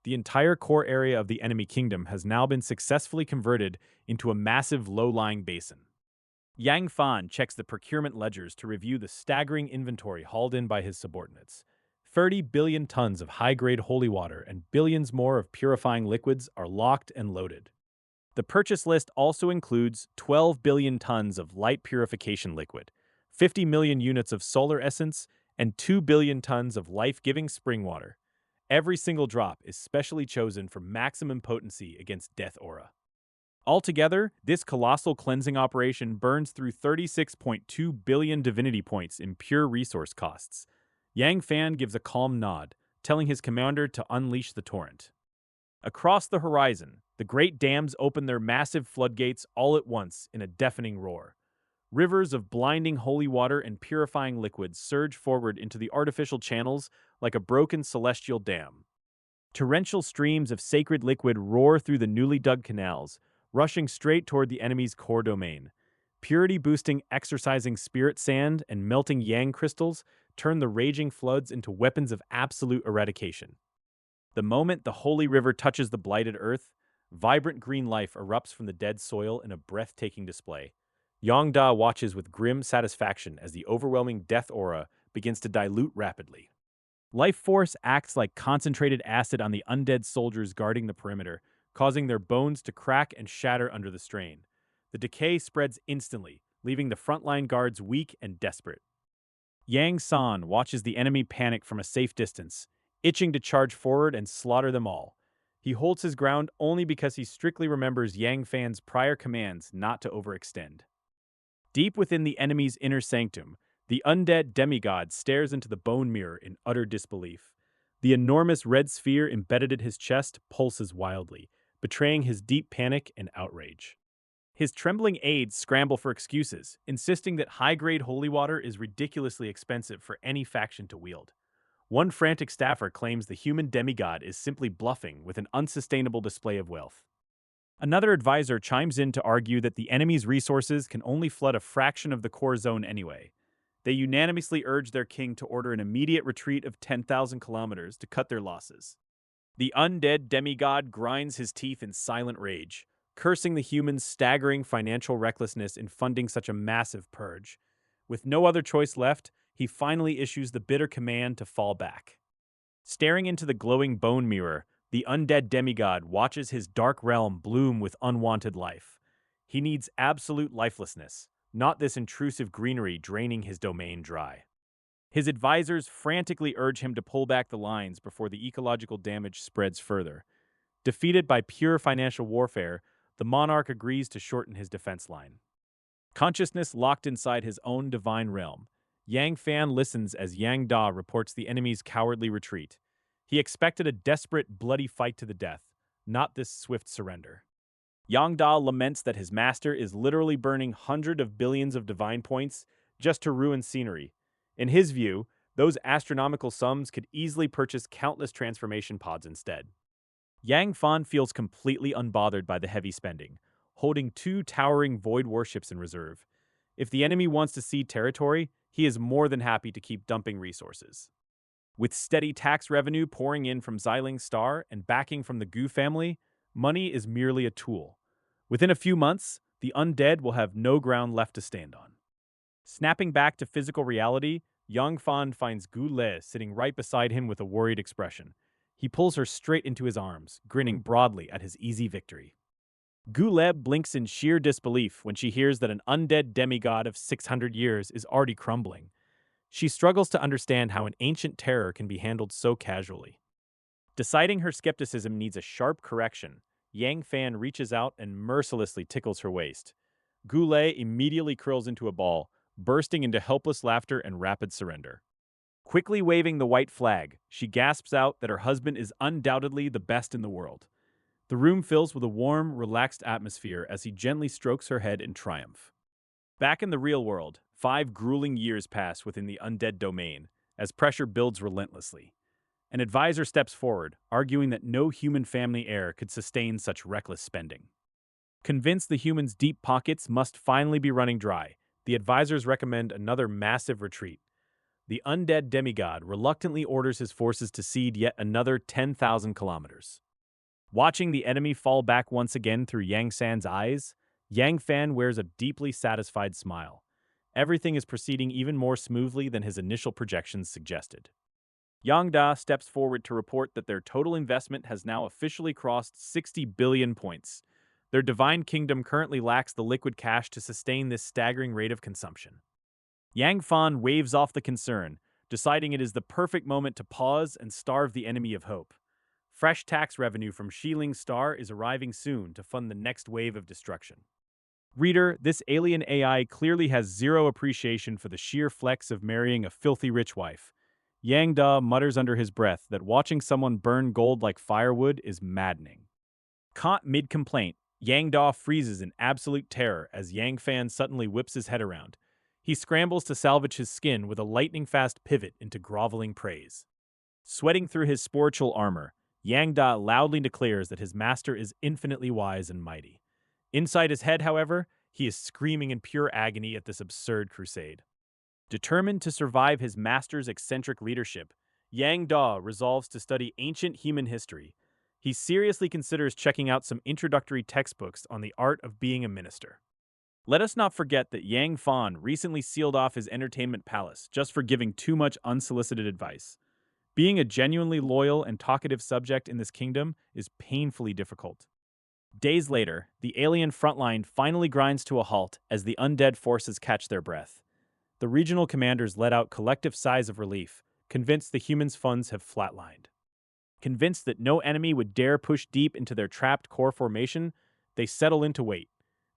The entire core area of the enemy kingdom has now been successfully converted into a massive low-lying basin. Yang Fan checks the procurement ledgers to review the staggering inventory hauled in by his subordinates. 30 billion tons of high-grade holy water and billions more of purifying liquids are locked and loaded. The purchase list also includes 12 billion tons of light purification liquid, 50 million units of solar essence, and 2 billion tons of life-giving spring water. Every single drop is specially chosen for maximum potency against death aura. Altogether, this colossal cleansing operation burns through 36.2 billion divinity points in pure resource costs. Yang Fan gives a calm nod, telling his commander to unleash the torrent. Across the horizon, the great dams open their massive floodgates all at once in a deafening roar. Rivers of blinding holy water and purifying liquids surge forward into the artificial channels like a broken celestial dam. Torrential streams of sacred liquid roar through the newly dug canals, rushing straight toward the enemy's core domain. Purity-boosting exorcising spirit sand and melting yang crystals turn the raging floods into weapons of absolute eradication. The moment the holy river touches the blighted earth, vibrant green life erupts from the dead soil in a breathtaking display. Yang Da watches with grim satisfaction as the overwhelming death aura begins to dilute rapidly. Life force acts like concentrated acid on the undead soldiers guarding the perimeter, causing their bones to crack and shatter under the strain. The decay spreads instantly, leaving the frontline guards weak and desperate. Yang San watches the enemy panic from a safe distance, itching to charge forward and slaughter them all. He holds his ground only because he strictly remembers Yang Fan's prior commands not to overextend. Deep within the enemy's inner sanctum, the undead demigod stares into the bone mirror in utter disbelief. The enormous red sphere embedded in his chest pulses wildly, betraying his deep panic and outrage. His trembling aides scramble for excuses, insisting that high-grade holy water is ridiculously expensive for any faction to wield. One frantic staffer claims the human demigod is simply bluffing with an unsustainable display of wealth. Another advisor chimes in to argue that the enemy's resources can only flood a fraction of the core zone anyway. They unanimously urge their king to order an immediate retreat of 10,000 kilometers to cut their losses. The undead demigod grinds his teeth in silent rage, cursing the humans' staggering financial recklessness in funding such a massive purge. With no other choice left, he finally issues the bitter command to fall back. Staring into the glowing bone mirror, the undead demigod watches his dark realm bloom with unwanted life. He needs absolute lifelessness, not this intrusive greenery draining his domain dry. His advisors frantically urge him to pull back the lines before the ecological damage spreads further. Defeated by pure financial warfare, the monarch agrees to shorten his defense line. Consciousness locked inside his own divine realm, Yang Fan listens as Yang Da reports the enemy's cowardly retreat. He expected a desperate, bloody fight to the death, not this swift surrender. Yang Da laments that his master is literally burning hundreds of billions of divine points just to ruin scenery. In his view, those astronomical sums could easily purchase countless transformation pods instead. Yang Fan feels completely unbothered by the heavy spending, holding 2 towering void warships in reserve. If the enemy wants to cede territory, he is more than happy to keep dumping resources. With steady tax revenue pouring in from Xiling Star and backing from the Gu family, money is merely a tool. Within a few months, the undead will have no ground left to stand on. Snapping back to physical reality, Yang Fan finds Gu Le sitting right beside him with a worried expression. He pulls her straight into his arms, grinning broadly at his easy victory. Gu Le blinks in sheer disbelief when she hears that an undead demigod of 600 years is already crumbling. She struggles to understand how an ancient terror can be handled so casually. Deciding her skepticism needs a sharp correction, Yang Fan reaches out and mercilessly tickles her waist. Goulet immediately curls into a ball, bursting into helpless laughter and rapid surrender. Quickly waving the white flag, she gasps out that her husband is undoubtedly the best in the world. The room fills with a warm, relaxed atmosphere as he gently strokes her head in triumph. Back in the real world, 5 grueling years pass within the undead domain, as pressure builds relentlessly. An advisor steps forward, arguing that no human family heir could sustain such reckless spending. Convinced the humans' deep pockets must finally be running dry, the advisors recommend another massive retreat. The undead demigod reluctantly orders his forces to cede yet another 10,000 kilometers. Watching the enemy fall back once again through Yang San's eyes, Yang Fan wears a deeply satisfied smile. Everything is proceeding even more smoothly than his initial projections suggested. Yang Da steps forward to report that their total investment has now officially crossed 60 billion points. Their divine kingdom currently lacks the liquid cash to sustain this staggering rate of consumption. Yang Fan waves off the concern, deciding it is the perfect moment to pause and starve the enemy of hope. Fresh tax revenue from Xiling Star is arriving soon to fund the next wave of destruction. Reader, this alien AI clearly has zero appreciation for the sheer flex of marrying a filthy rich wife. Yang Da mutters under his breath that watching someone burn gold like firewood is maddening. Caught mid-complaint, Yang Da freezes in absolute terror as Yang Fan suddenly whips his head around. He scrambles to salvage his skin with a lightning-fast pivot into groveling praise. Sweating through his spiritual armor, Yang Da loudly declares that his master is infinitely wise and mighty. Inside his head, however, he is screaming in pure agony at this absurd crusade. Determined to survive his master's eccentric leadership, Yang Da resolves to study ancient human history. He seriously considers checking out some introductory textbooks on the art of being a minister. Let us not forget that Yang Fan recently sealed off his entertainment palace just for giving too much unsolicited advice. Being a genuinely loyal and talkative subject in this kingdom is painfully difficult. Days later, the alien frontline finally grinds to a halt as the undead forces catch their breath. The regional commanders let out collective sighs of relief, convinced the humans' funds have flatlined. Convinced that no enemy would dare push deep into their trapped core formation, they settle in to wait.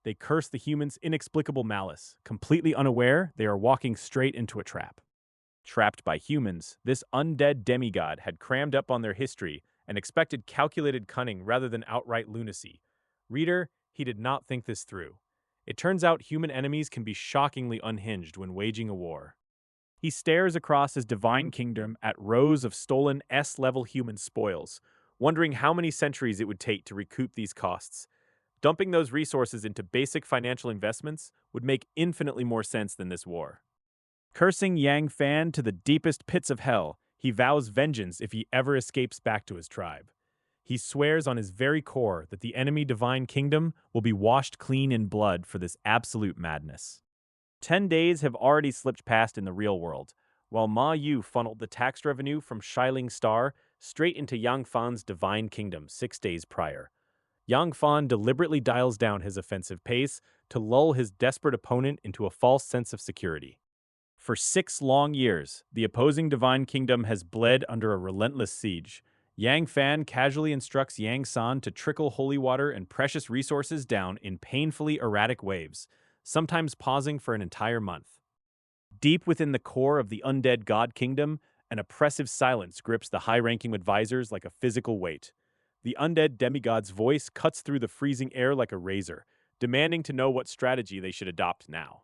They curse the humans' inexplicable malice, completely unaware they are walking straight into a trap. Trapped by humans, this undead demigod had crammed up on their history and expected calculated cunning rather than outright lunacy. Reader, he did not think this through. It turns out human enemies can be shockingly unhinged when waging a war. He stares across his divine kingdom at rows of stolen S-level human spoils, wondering how many centuries it would take to recoup these costs. Dumping those resources into basic financial investments would make infinitely more sense than this war. Cursing Yang Fan to the deepest pits of hell, he vows vengeance if he ever escapes back to his tribe. He swears on his very core that the enemy divine kingdom will be washed clean in blood for this absolute madness. 10 days have already slipped past in the real world, while Ma Yu funneled the tax revenue from Xiling Star straight into Yang Fan's divine kingdom 6 days prior. Yang Fan deliberately dials down his offensive pace to lull his desperate opponent into a false sense of security. For 6 long years, the opposing divine kingdom has bled under a relentless siege. Yang Fan casually instructs Yang San to trickle holy water and precious resources down in painfully erratic waves, sometimes pausing for an entire month. Deep within the core of the undead god kingdom, an oppressive silence grips the high-ranking advisors like a physical weight. The undead demigod's voice cuts through the freezing air like a razor, demanding to know what strategy they should adopt now.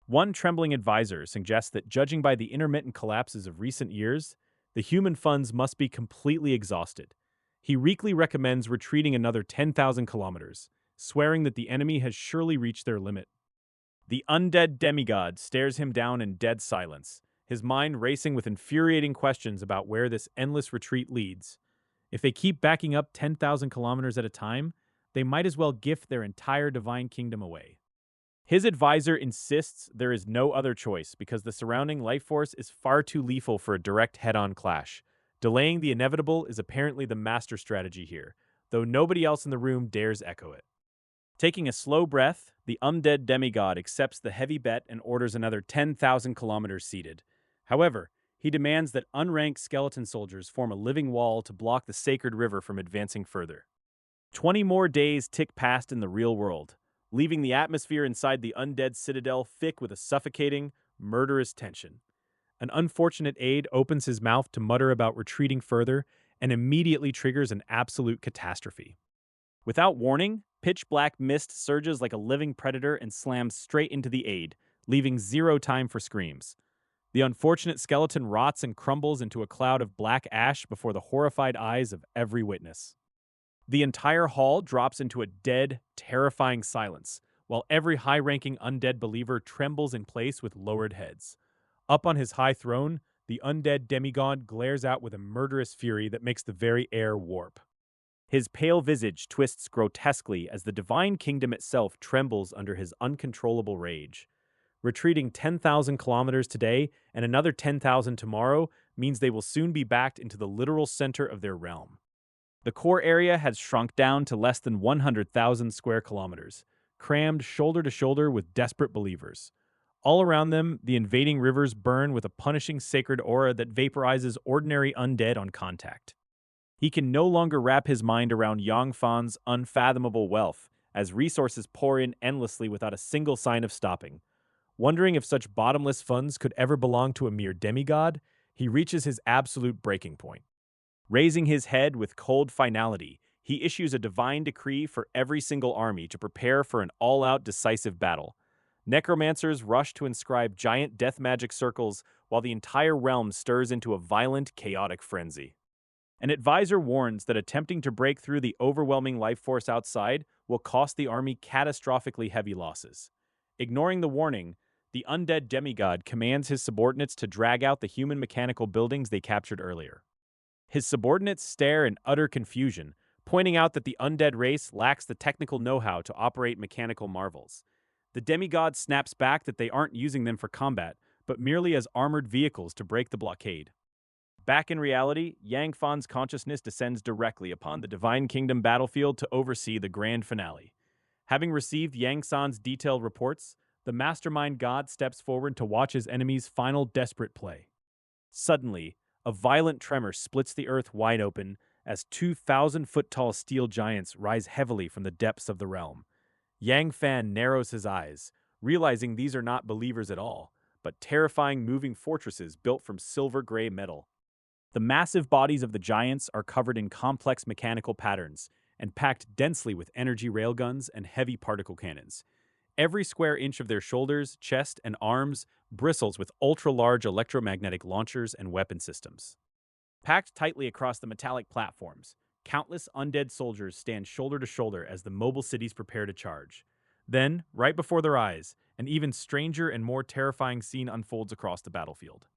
One trembling advisor suggests that judging by the intermittent collapses of recent years, the human funds must be completely exhausted. He weakly recommends retreating another 10,000 kilometers, swearing that the enemy has surely reached their limit. The undead demigod stares him down in dead silence, his mind racing with infuriating questions about where this endless retreat leads. If they keep backing up 10,000 kilometers at a time, they might as well gift their entire divine kingdom away. His advisor insists there is no other choice because the surrounding life force is far too lethal for a direct head-on clash. Delaying the inevitable is apparently the master strategy here, though nobody else in the room dares echo it. Taking a slow breath, the undead demigod accepts the heavy bet and orders another 10,000 kilometers seeded. However, he demands that unranked skeleton soldiers form a living wall to block the sacred river from advancing further. 20 more days tick past in the real world, leaving the atmosphere inside the undead citadel thick with a suffocating, murderous tension. An unfortunate aide opens his mouth to mutter about retreating further and immediately triggers an absolute catastrophe. Without warning, pitch black mist surges like a living predator and slams straight into the aide, leaving zero time for screams. The unfortunate skeleton rots and crumbles into a cloud of black ash before the horrified eyes of every witness. The entire hall drops into a dead, terrifying silence, while every high-ranking undead believer trembles in place with lowered heads. Up on his high throne, the undead demigod glares out with a murderous fury that makes the very air warp. His pale visage twists grotesquely as the divine kingdom itself trembles under his uncontrollable rage. Retreating 10,000 kilometers today and another 10,000 tomorrow means they will soon be backed into the literal center of their realm. The core area has shrunk down to less than 100,000 square kilometers, crammed shoulder to shoulder with desperate believers. All around them, the invading rivers burn with a punishing sacred aura that vaporizes ordinary undead on contact. He can no longer wrap his mind around Yangfan's unfathomable wealth, as resources pour in endlessly without a single sign of stopping. Wondering if such bottomless funds could ever belong to a mere demigod, he reaches his absolute breaking point. Raising his head with cold finality, he issues a divine decree for every single army to prepare for an all-out decisive battle. Necromancers rush to inscribe giant death magic circles while the entire realm stirs into a violent, chaotic frenzy. An advisor warns that attempting to break through the overwhelming life force outside will cost the army catastrophically heavy losses. Ignoring the warning, the undead demigod commands his subordinates to drag out the human mechanical buildings they captured earlier. His subordinates stare in utter confusion, pointing out that the undead race lacks the technical know-how to operate mechanical marvels. The demigod snaps back that they aren't using them for combat, but merely as armored vehicles to break the blockade. Back in reality, Yang Fan's consciousness descends directly upon the Divine Kingdom battlefield to oversee the grand finale. Having received Yang San's detailed reports, the mastermind god steps forward to watch his enemy's final desperate play. Suddenly, a violent tremor splits the earth wide open as 2,000-foot-tall steel giants rise heavily from the depths of the realm. Yang Fan narrows his eyes, realizing these are not believers at all, but terrifying moving fortresses built from silver-gray metal. The massive bodies of the giants are covered in complex mechanical patterns and packed densely with energy railguns and heavy particle cannons. Every square inch of their shoulders, chest, and arms bristles with ultra-large electromagnetic launchers and weapon systems. Packed tightly across the metallic platforms, countless undead soldiers stand shoulder to shoulder as the mobile cities prepare to charge. Then, right before their eyes, an even stranger and more terrifying scene unfolds across the battlefield.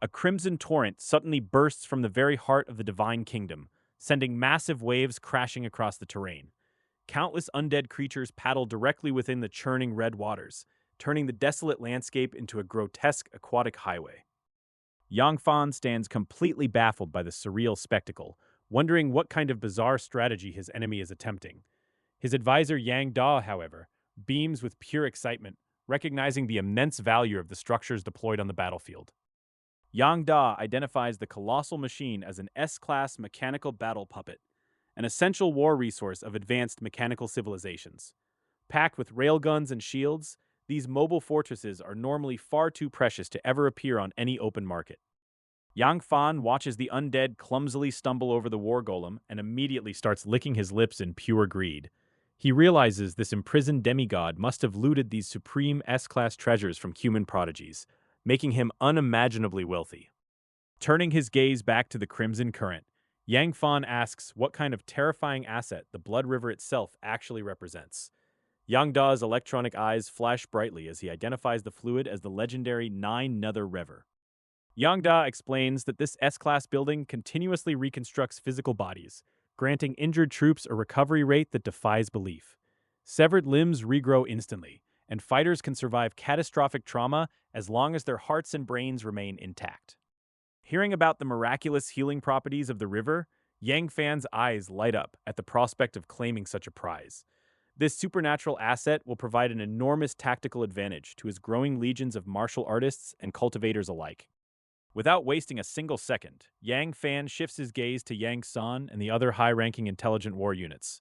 A crimson torrent suddenly bursts from the very heart of the Divine Kingdom, sending massive waves crashing across the terrain. Countless undead creatures paddle directly within the churning red waters, turning the desolate landscape into a grotesque aquatic highway. Yang Fan stands completely baffled by the surreal spectacle, wondering what kind of bizarre strategy his enemy is attempting. His advisor Yang Da, however, beams with pure excitement, recognizing the immense value of the structures deployed on the battlefield. Yang Da identifies the colossal machine as an S-class mechanical battle puppet, an essential war resource of advanced mechanical civilizations. Packed with railguns and shields, these mobile fortresses are normally far too precious to ever appear on any open market. Yang Fan watches the undead clumsily stumble over the war golem and immediately starts licking his lips in pure greed. He realizes this imprisoned demigod must have looted these supreme S-class treasures from human prodigies, making him unimaginably wealthy. Turning his gaze back to the Crimson Current, Yang Fan asks what kind of terrifying asset the Blood River itself actually represents. Yang Da's electronic eyes flash brightly as he identifies the fluid as the legendary Nine-Nether River. Yang Da explains that this S-class building continuously reconstructs physical bodies, granting injured troops a recovery rate that defies belief. Severed limbs regrow instantly, and fighters can survive catastrophic trauma as long as their hearts and brains remain intact. Hearing about the miraculous healing properties of the river, Yang Fan's eyes light up at the prospect of claiming such a prize. This supernatural asset will provide an enormous tactical advantage to his growing legions of martial artists and cultivators alike. Without wasting a single second, Yang Fan shifts his gaze to Yang San and the other high-ranking intelligent war units.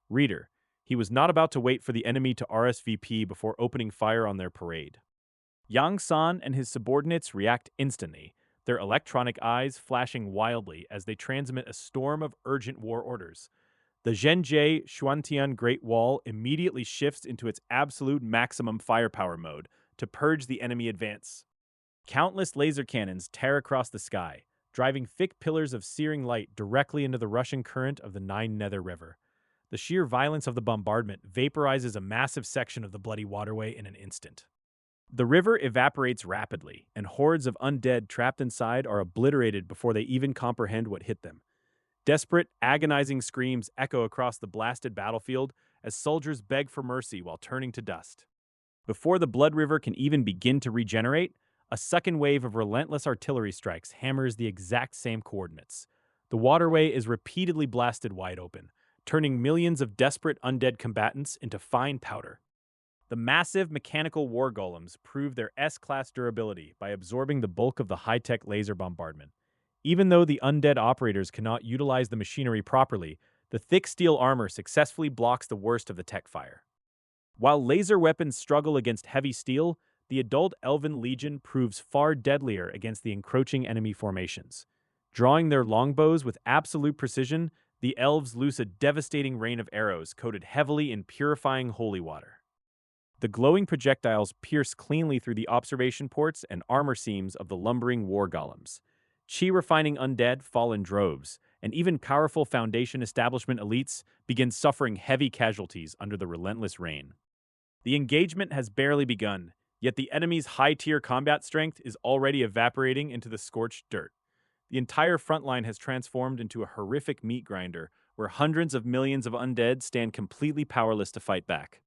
Reader, he was not about to wait for the enemy to RSVP before opening fire on their parade. Yang San and his subordinates react instantly, their electronic eyes flashing wildly as they transmit a storm of urgent war orders. The Zhenjie Xuantian Great Wall immediately shifts into its absolute maximum firepower mode to purge the enemy advance. Countless laser cannons tear across the sky, driving thick pillars of searing light directly into the rushing current of the Nine Nether River. The sheer violence of the bombardment vaporizes a massive section of the bloody waterway in an instant. The river evaporates rapidly, and hordes of undead trapped inside are obliterated before they even comprehend what hit them. Desperate, agonizing screams echo across the blasted battlefield as soldiers beg for mercy while turning to dust. Before the Blood River can even begin to regenerate, a second wave of relentless artillery strikes hammers the exact same coordinates. The waterway is repeatedly blasted wide open, turning millions of desperate undead combatants into fine powder. The massive mechanical war golems prove their S-class durability by absorbing the bulk of the high-tech laser bombardment. Even though the undead operators cannot utilize the machinery properly, the thick steel armor successfully blocks the worst of the tech fire. While laser weapons struggle against heavy steel, the adult Elven Legion proves far deadlier against the encroaching enemy formations. Drawing their longbows with absolute precision, the elves loose a devastating rain of arrows coated heavily in purifying holy water. The glowing projectiles pierce cleanly through the observation ports and armor seams of the lumbering war golems. Chi-refining undead fall in droves, and even powerful Foundation establishment elites begin suffering heavy casualties under the relentless rain. The engagement has barely begun, yet the enemy's high-tier combat strength is already evaporating into the scorched dirt. The entire front line has transformed into a horrific meat grinder, where hundreds of millions of undead stand completely powerless to fight back.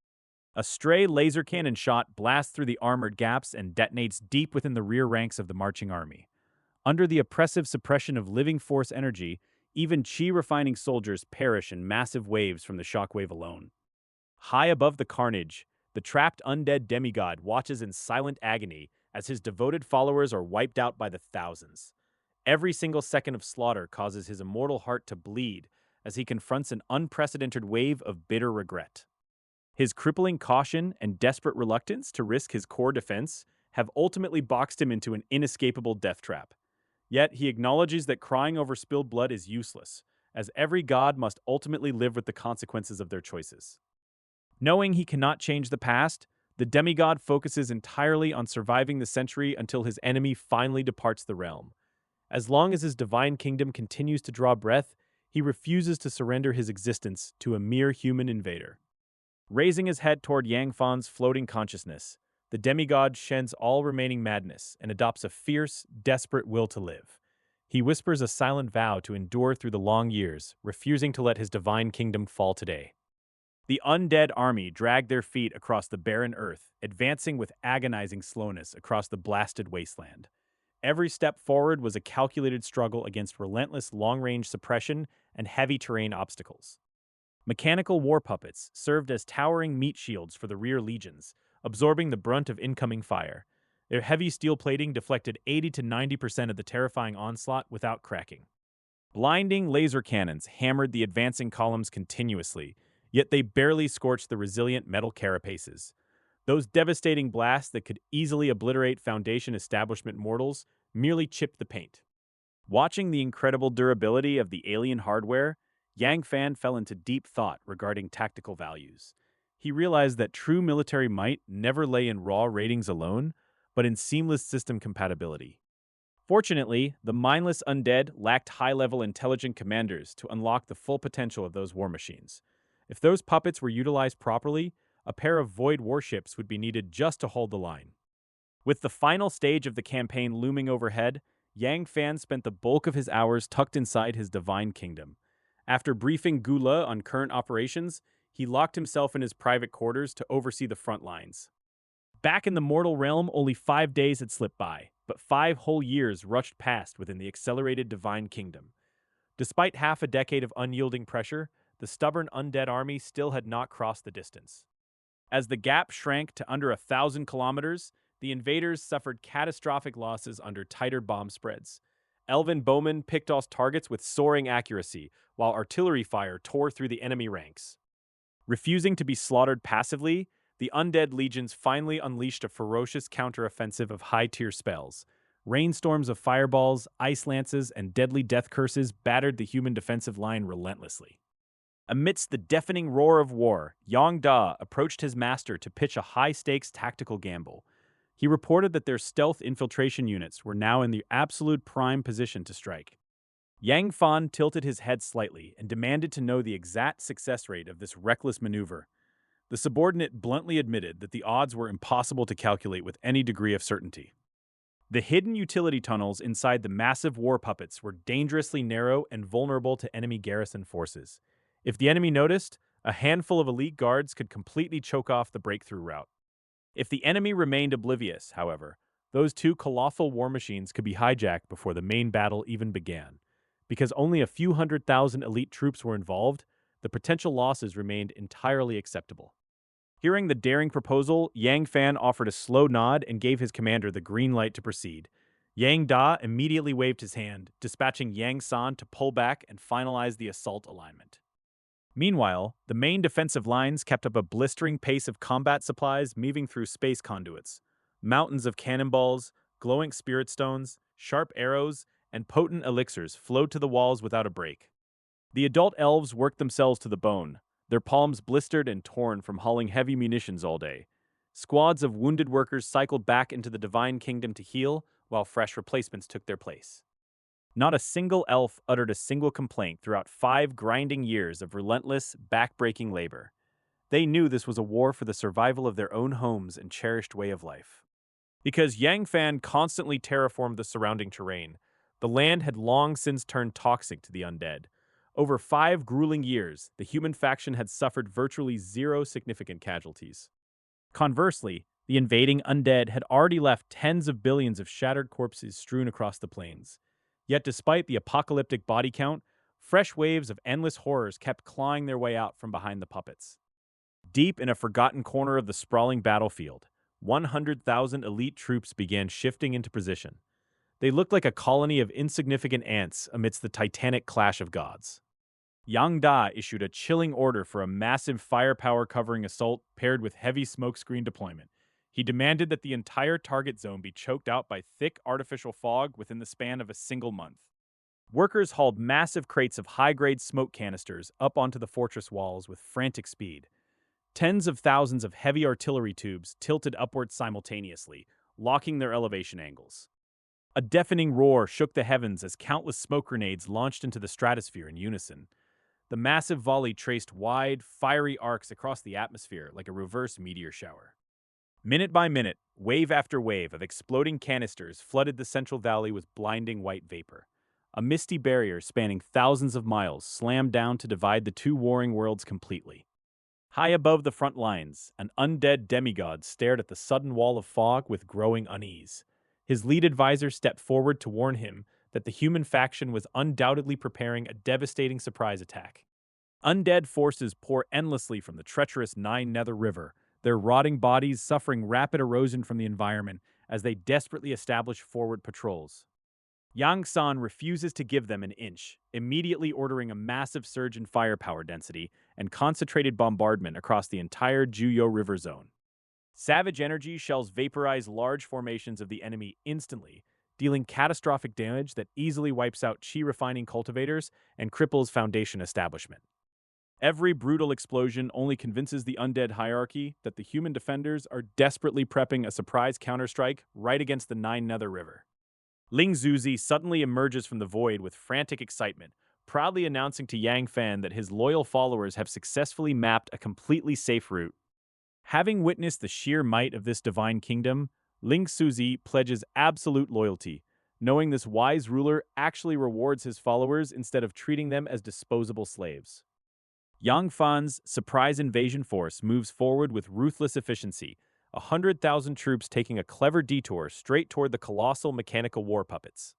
A stray laser cannon shot blasts through the armored gaps and detonates deep within the rear ranks of the marching army. Under the oppressive suppression of living force energy, even chi-refining soldiers perish in massive waves from the shockwave alone. High above the carnage, the trapped undead demigod watches in silent agony as his devoted followers are wiped out by the thousands. Every single second of slaughter causes his immortal heart to bleed as he confronts an unprecedented wave of bitter regret. His crippling caution and desperate reluctance to risk his core defense have ultimately boxed him into an inescapable death trap. Yet he acknowledges that crying over spilled blood is useless, as every god must ultimately live with the consequences of their choices. Knowing he cannot change the past, the demigod focuses entirely on surviving the century until his enemy finally departs the realm. As long as his divine kingdom continues to draw breath, he refuses to surrender his existence to a mere human invader. Raising his head toward Yang Fan's floating consciousness, the demigod sheds all remaining madness and adopts a fierce, desperate will to live. He whispers a silent vow to endure through the long years, refusing to let his divine kingdom fall today. The undead army dragged their feet across the barren earth, advancing with agonizing slowness across the blasted wasteland. Every step forward was a calculated struggle against relentless long-range suppression and heavy terrain obstacles. Mechanical war puppets served as towering meat shields for the rear legions, absorbing the brunt of incoming fire. Their heavy steel plating deflected 80 to 90% of the terrifying onslaught without cracking. Blinding laser cannons hammered the advancing columns continuously, yet they barely scorched the resilient metal carapaces. Those devastating blasts that could easily obliterate Foundation establishment mortals merely chipped the paint. Watching the incredible durability of the alien hardware, Yang Fan fell into deep thought regarding tactical values. He realized that true military might never lay in raw ratings alone, but in seamless system compatibility. Fortunately, the mindless undead lacked high-level intelligent commanders to unlock the full potential of those war machines. If those puppets were utilized properly, a pair of void warships would be needed just to hold the line. With the final stage of the campaign looming overhead, Yang Fan spent the bulk of his hours tucked inside his divine kingdom. After briefing Gula on current operations, he locked himself in his private quarters to oversee the front lines. Back in the mortal realm, only 5 days had slipped by, but 5 whole years rushed past within the accelerated divine kingdom. Despite half a decade of unyielding pressure, the stubborn undead army still had not crossed the distance. As the gap shrank to under 1,000 kilometers, the invaders suffered catastrophic losses under tighter bomb spreads. Elven bowmen picked off targets with soaring accuracy, while artillery fire tore through the enemy ranks. Refusing to be slaughtered passively, the undead legions finally unleashed a ferocious counteroffensive of high-tier spells. Rainstorms of fireballs, ice lances, and deadly death curses battered the human defensive line relentlessly. Amidst the deafening roar of war, Yang Da approached his master to pitch a high-stakes tactical gamble. He reported that their stealth infiltration units were now in the absolute prime position to strike. Yang Fan tilted his head slightly and demanded to know the exact success rate of this reckless maneuver. The subordinate bluntly admitted that the odds were impossible to calculate with any degree of certainty. The hidden utility tunnels inside the massive war puppets were dangerously narrow and vulnerable to enemy garrison forces. If the enemy noticed, a handful of elite guards could completely choke off the breakthrough route. If the enemy remained oblivious, however, those two colossal war machines could be hijacked before the main battle even began. Because only a few 100,000 elite troops were involved, the potential losses remained entirely acceptable. Hearing the daring proposal, Yang Fan offered a slow nod and gave his commander the green light to proceed. Yang Da immediately waved his hand, dispatching Yang San to pull back and finalize the assault alignment. Meanwhile, the main defensive lines kept up a blistering pace of combat supplies moving through space conduits. Mountains of cannonballs, glowing spirit stones, sharp arrows, and potent elixirs flowed to the walls without a break. The adult elves worked themselves to the bone, their palms blistered and torn from hauling heavy munitions all day. Squads of wounded workers cycled back into the Divine Kingdom to heal, while fresh replacements took their place. Not a single elf uttered a single complaint throughout 5 grinding years of relentless, back-breaking labor. They knew this was a war for the survival of their own homes and cherished way of life. Because Yang Fan constantly terraformed the surrounding terrain, the land had long since turned toxic to the undead. Over 5 grueling years, the human faction had suffered virtually zero significant casualties. Conversely, the invading undead had already left tens of billions of shattered corpses strewn across the plains. Yet despite the apocalyptic body count, fresh waves of endless horrors kept clawing their way out from behind the puppets. Deep in a forgotten corner of the sprawling battlefield, 100,000 elite troops began shifting into position. They looked like a colony of insignificant ants amidst the titanic clash of gods. Yang Da issued a chilling order for a massive firepower-covering assault paired with heavy smokescreen deployment. He demanded that the entire target zone be choked out by thick artificial fog within the span of a single month. Workers hauled massive crates of high-grade smoke canisters up onto the fortress walls with frantic speed. Tens of thousands of heavy artillery tubes tilted upwards simultaneously, locking their elevation angles. A deafening roar shook the heavens as countless smoke grenades launched into the stratosphere in unison. The massive volley traced wide, fiery arcs across the atmosphere like a reverse meteor shower. Minute by minute, wave after wave of exploding canisters flooded the Central Valley with blinding white vapor. A misty barrier spanning thousands of miles slammed down to divide the two warring worlds completely. High above the front lines, an undead demigod stared at the sudden wall of fog with growing unease. His lead advisor stepped forward to warn him that the human faction was undoubtedly preparing a devastating surprise attack. Undead forces pour endlessly from the treacherous Nine Nether River, their rotting bodies suffering rapid erosion from the environment as they desperately establish forward patrols. Yang San refuses to give them an inch, immediately ordering a massive surge in firepower density and concentrated bombardment across the entire Juyo River zone. Savage energy shells vaporize large formations of the enemy instantly, dealing catastrophic damage that easily wipes out chi refining cultivators and cripples Foundation establishment. Every brutal explosion only convinces the undead hierarchy that the human defenders are desperately prepping a surprise counterstrike right against the Nine Nether River. Ling Zuzi suddenly emerges from the void with frantic excitement, proudly announcing to Yang Fan that his loyal followers have successfully mapped a completely safe route. Having witnessed the sheer might of this divine kingdom, Ling Suzi pledges absolute loyalty. knowing this wise ruler actually rewards his followers instead of treating them as disposable slaves. Yang Fan's surprise invasion force moves forward with ruthless efficiency, 100,000 troops taking a clever detour straight toward the colossal mechanical war puppets.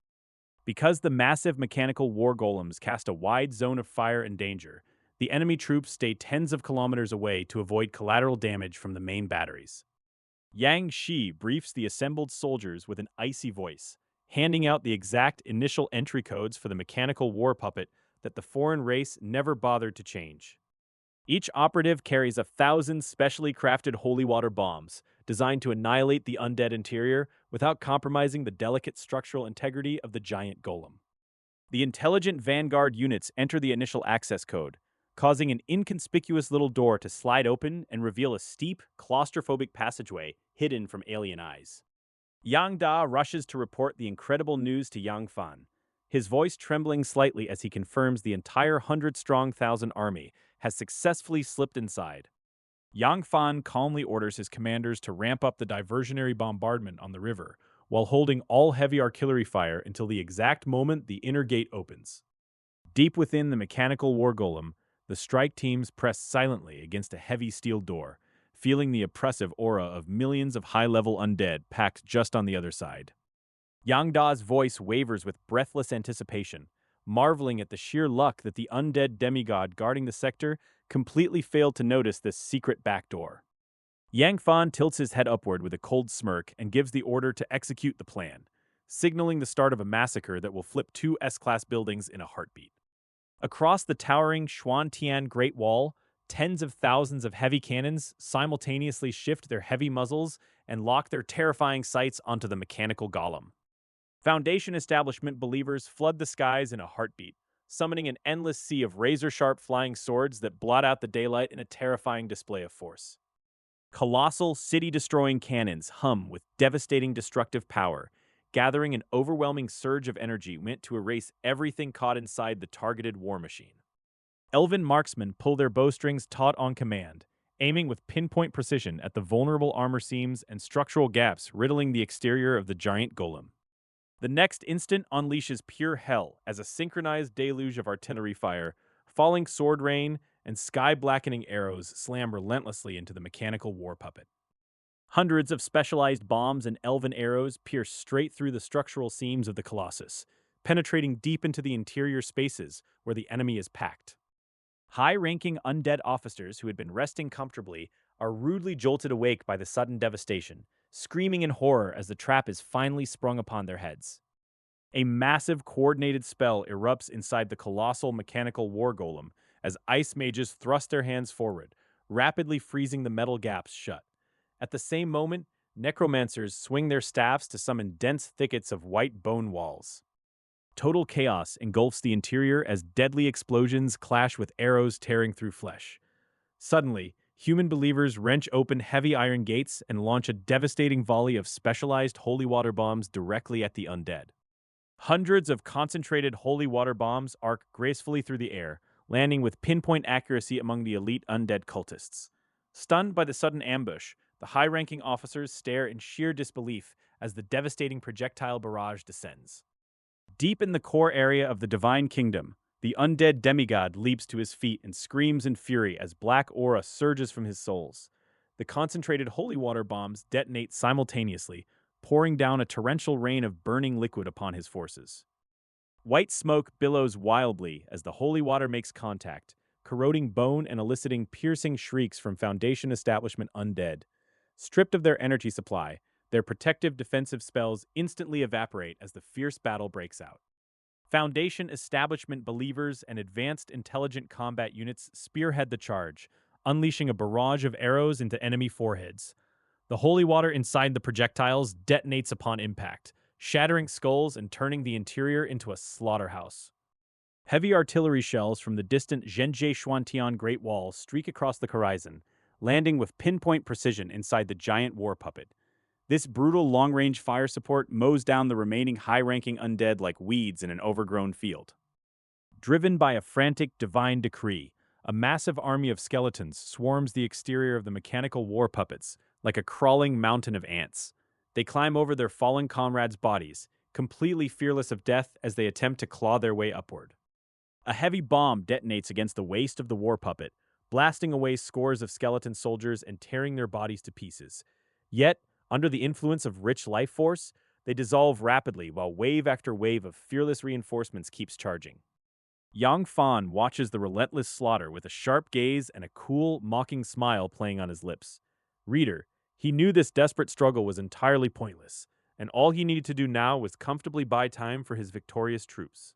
Because the massive mechanical war golems cast a wide zone of fire and danger, the enemy troops stay tens of kilometers away to avoid collateral damage from the main batteries. Yang Shi briefs the assembled soldiers with an icy voice, handing out the exact initial entry codes for the mechanical war puppet that the foreign race never bothered to change. Each operative carries 1,000 specially crafted holy water bombs, designed to annihilate the undead interior without compromising the delicate structural integrity of the giant golem. The intelligent vanguard units enter the initial access code, causing an inconspicuous little door to slide open and reveal a steep, claustrophobic passageway hidden from alien eyes. Yang Da rushes to report the incredible news to Yang Fan, his voice trembling slightly as he confirms the entire 100-strong thousand army has successfully slipped inside. Yang Fan calmly orders his commanders to ramp up the diversionary bombardment on the river, while holding all heavy artillery fire until the exact moment the inner gate opens. Deep within the mechanical war golem, the strike teams press silently against a heavy steel door, feeling the oppressive aura of millions of high-level undead packed just on the other side. Yang Da's voice wavers with breathless anticipation, marveling at the sheer luck that the undead demigod guarding the sector completely failed to notice this secret back door. Yang Fan tilts his head upward with a cold smirk and gives the order to execute the plan, signaling the start of a massacre that will flip 2 S-class buildings in a heartbeat. Across the towering Xuantian Great Wall, tens of thousands of heavy cannons simultaneously shift their heavy muzzles and lock their terrifying sights onto the mechanical golem. Foundation establishment believers flood the skies in a heartbeat, summoning an endless sea of razor-sharp flying swords that blot out the daylight in a terrifying display of force. Colossal, city-destroying cannons hum with devastating destructive power, gathering an overwhelming surge of energy meant to erase everything caught inside the targeted war machine. Elven marksmen pull their bowstrings taut on command, aiming with pinpoint precision at the vulnerable armor seams and structural gaps riddling the exterior of the giant golem. The next instant unleashes pure hell as a synchronized deluge of artillery fire, falling sword rain, and sky-blackening arrows slam relentlessly into the mechanical war puppet. Hundreds of specialized bombs and elven arrows pierce straight through the structural seams of the Colossus, penetrating deep into the interior spaces where the enemy is packed. High-ranking undead officers who had been resting comfortably are rudely jolted awake by the sudden devastation, screaming in horror as the trap is finally sprung upon their heads. A massive coordinated spell erupts inside the colossal mechanical war golem as ice mages thrust their hands forward, rapidly freezing the metal gaps shut. At the same moment, necromancers swing their staffs to summon dense thickets of white bone walls. Total chaos engulfs the interior as deadly explosions clash with arrows tearing through flesh. Suddenly, human believers wrench open heavy iron gates and launch a devastating volley of specialized holy water bombs directly at the undead. Hundreds of concentrated holy water bombs arc gracefully through the air, landing with pinpoint accuracy among the elite undead cultists. Stunned by the sudden ambush, the high-ranking officers stare in sheer disbelief as the devastating projectile barrage descends. Deep in the core area of the Divine Kingdom, the undead demigod leaps to his feet and screams in fury as black aura surges from his soles. The concentrated holy water bombs detonate simultaneously, pouring down a torrential rain of burning liquid upon his forces. White smoke billows wildly as the holy water makes contact, corroding bone and eliciting piercing shrieks from Foundation establishment undead. Stripped of their energy supply, their protective defensive spells instantly evaporate as the fierce battle breaks out. Foundation establishment believers and advanced intelligent combat units spearhead the charge, unleashing a barrage of arrows into enemy foreheads. The holy water inside the projectiles detonates upon impact, shattering skulls and turning the interior into a slaughterhouse. Heavy artillery shells from the distant Zhenjie Xuantian Great Wall streak across the horizon, landing with pinpoint precision inside the giant war puppet. This brutal long-range fire support mows down the remaining high-ranking undead like weeds in an overgrown field. Driven by a frantic divine decree, a massive army of skeletons swarms the exterior of the mechanical war puppets like a crawling mountain of ants. They climb over their fallen comrades' bodies, completely fearless of death as they attempt to claw their way upward. A heavy bomb detonates against the waist of the war puppet, blasting away scores of skeleton soldiers and tearing their bodies to pieces. Yet, under the influence of rich life force, they dissolve rapidly while wave after wave of fearless reinforcements keeps charging. Yang Fan watches the relentless slaughter with a sharp gaze and a cool, mocking smile playing on his lips. Reader, he knew this desperate struggle was entirely pointless, and all he needed to do now was comfortably buy time for his victorious troops.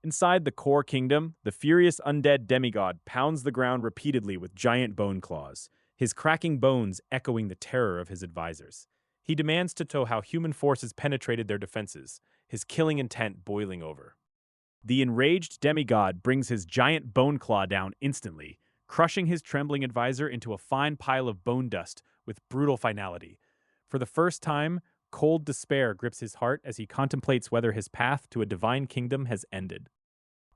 Inside the core kingdom, the furious undead demigod pounds the ground repeatedly with giant bone claws, his cracking bones echoing the terror of his advisors. He demands to know how human forces penetrated their defenses, his killing intent boiling over. The enraged demigod brings his giant bone claw down instantly, crushing his trembling advisor into a fine pile of bone dust with brutal finality. For the first time, cold despair grips his heart as he contemplates whether his path to a divine kingdom has ended.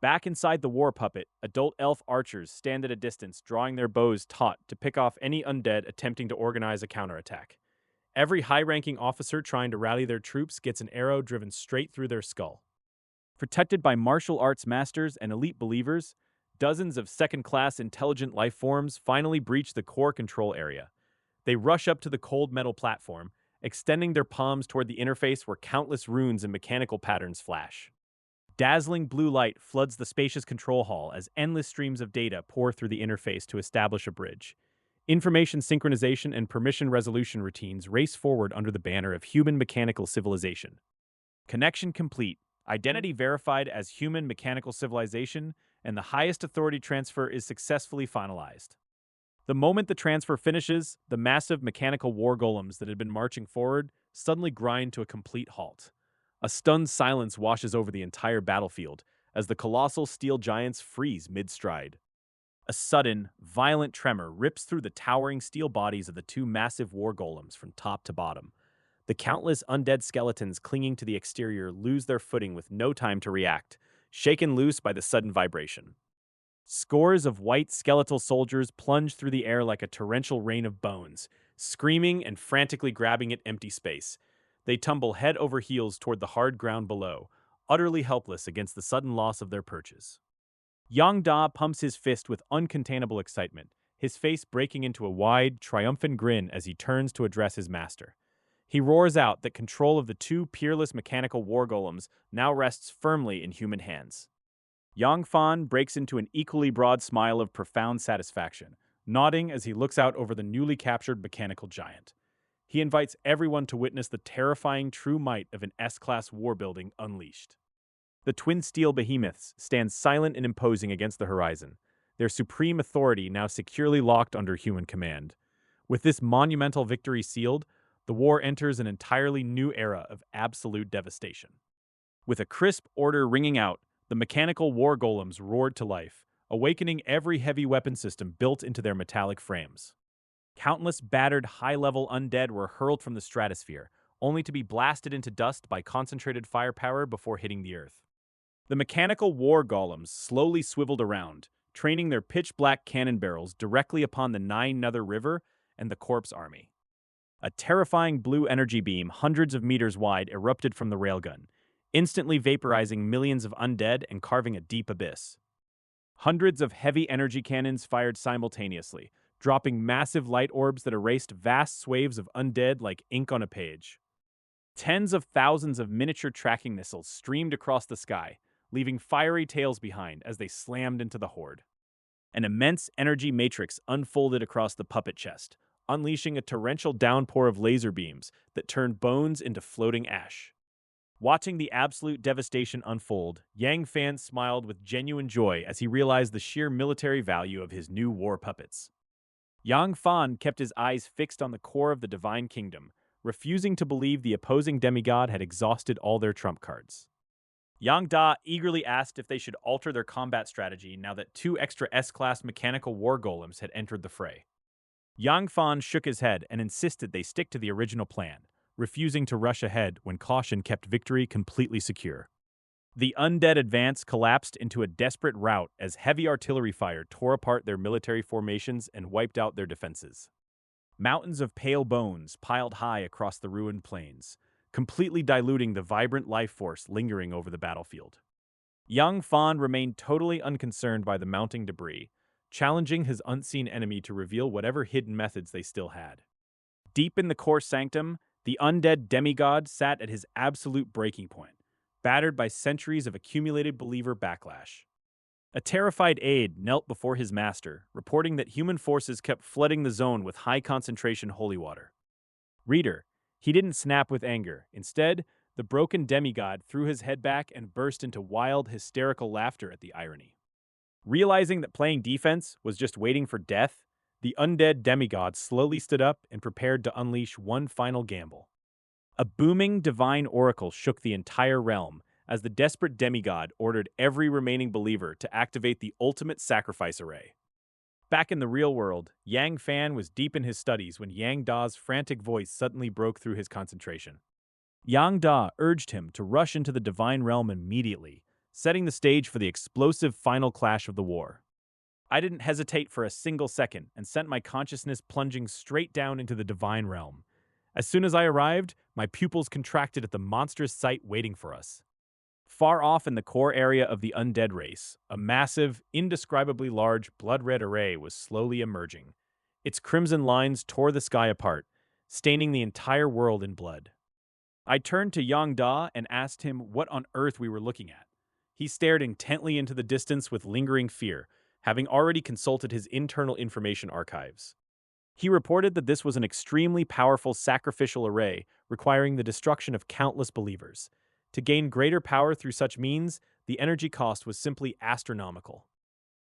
Back inside the war puppet, adult elf archers stand at a distance, drawing their bows taut to pick off any undead attempting to organize a counterattack. Every high-ranking officer trying to rally their troops gets an arrow driven straight through their skull. Protected by martial arts masters and elite believers, dozens of second-class intelligent life forms finally breach the core control area. They rush up to the cold metal platform, extending their palms toward the interface where countless runes and mechanical patterns flash. Dazzling blue light floods the spacious control hall as endless streams of data pour through the interface to establish a bridge. Information synchronization and permission resolution routines race forward under the banner of human mechanical civilization. Connection complete, identity verified as human mechanical civilization, and the highest authority transfer is successfully finalized. The moment the transfer finishes, the massive mechanical war golems that had been marching forward suddenly grind to a complete halt. A stunned silence washes over the entire battlefield as the colossal steel giants freeze mid-stride. A sudden, violent tremor rips through the towering steel bodies of the two massive war golems from top to bottom. The countless undead skeletons clinging to the exterior lose their footing with no time to react, shaken loose by the sudden vibration. Scores of white skeletal soldiers plunge through the air like a torrential rain of bones, screaming and frantically grabbing at empty space. They tumble head over heels toward the hard ground below, utterly helpless against the sudden loss of their perches. Yang Da pumps his fist with uncontainable excitement, his face breaking into a wide, triumphant grin as he turns to address his master. He roars out that control of the two peerless mechanical war golems now rests firmly in human hands. Yang Fan breaks into an equally broad smile of profound satisfaction, nodding as he looks out over the newly captured mechanical giant. He invites everyone to witness the terrifying true might of an S-class war building unleashed. The twin steel behemoths stand silent and imposing against the horizon, their supreme authority now securely locked under human command. With this monumental victory sealed, the war enters an entirely new era of absolute devastation. With a crisp order ringing out, the mechanical war golems roared to life, awakening every heavy weapon system built into their metallic frames. Countless battered high-level undead were hurled from the stratosphere, only to be blasted into dust by concentrated firepower before hitting the earth. The mechanical war golems slowly swiveled around, training their pitch-black cannon barrels directly upon the Nine Nether River and the corpse army. A terrifying blue energy beam hundreds of meters wide erupted from the railgun, instantly vaporizing millions of undead and carving a deep abyss. Hundreds of heavy energy cannons fired simultaneously, dropping massive light orbs that erased vast swathes of undead like ink on a page. Tens of thousands of miniature tracking missiles streamed across the sky, leaving fiery tails behind as they slammed into the horde. An immense energy matrix unfolded across the puppet chest, unleashing a torrential downpour of laser beams that turned bones into floating ash. Watching the absolute devastation unfold, Yang Fan smiled with genuine joy as he realized the sheer military value of his new war puppets. Yang Fan kept his eyes fixed on the core of the Divine Kingdom, refusing to believe the opposing demigod had exhausted all their trump cards. Yang Da eagerly asked if they should alter their combat strategy now that two extra S-class mechanical war golems had entered the fray. Yang Fan shook his head and insisted they stick to the original plan, refusing to rush ahead when caution kept victory completely secure. The undead advance collapsed into a desperate rout as heavy artillery fire tore apart their military formations and wiped out their defenses. Mountains of pale bones piled high across the ruined plains, completely diluting the vibrant life force lingering over the battlefield. Yang Fan remained totally unconcerned by the mounting debris, challenging his unseen enemy to reveal whatever hidden methods they still had. Deep in the core sanctum, the undead demigod sat at his absolute breaking point, battered by centuries of accumulated believer backlash. A terrified aide knelt before his master, reporting that human forces kept flooding the zone with high-concentration holy water. Reader, he didn't snap with anger. Instead, the broken demigod threw his head back and burst into wild, hysterical laughter at the irony. Realizing that playing defense was just waiting for death, the undead demigod slowly stood up and prepared to unleash one final gamble. A booming divine oracle shook the entire realm as the desperate demigod ordered every remaining believer to activate the ultimate sacrifice array. Back in the real world, Yang Fan was deep in his studies when Yang Da's frantic voice suddenly broke through his concentration. Yang Da urged him to rush into the divine realm immediately, setting the stage for the explosive final clash of the war. I didn't hesitate for a single second and sent my consciousness plunging straight down into the divine realm. As soon as I arrived, my pupils contracted at the monstrous sight waiting for us. Far off in the core area of the undead race, a massive, indescribably large blood-red array was slowly emerging. Its crimson lines tore the sky apart, staining the entire world in blood. I turned to Yang Da and asked him what on earth we were looking at. He stared intently into the distance with lingering fear, having already consulted his internal information archives. He reported that this was an extremely powerful sacrificial array requiring the destruction of countless believers. To gain greater power through such means, the energy cost was simply astronomical.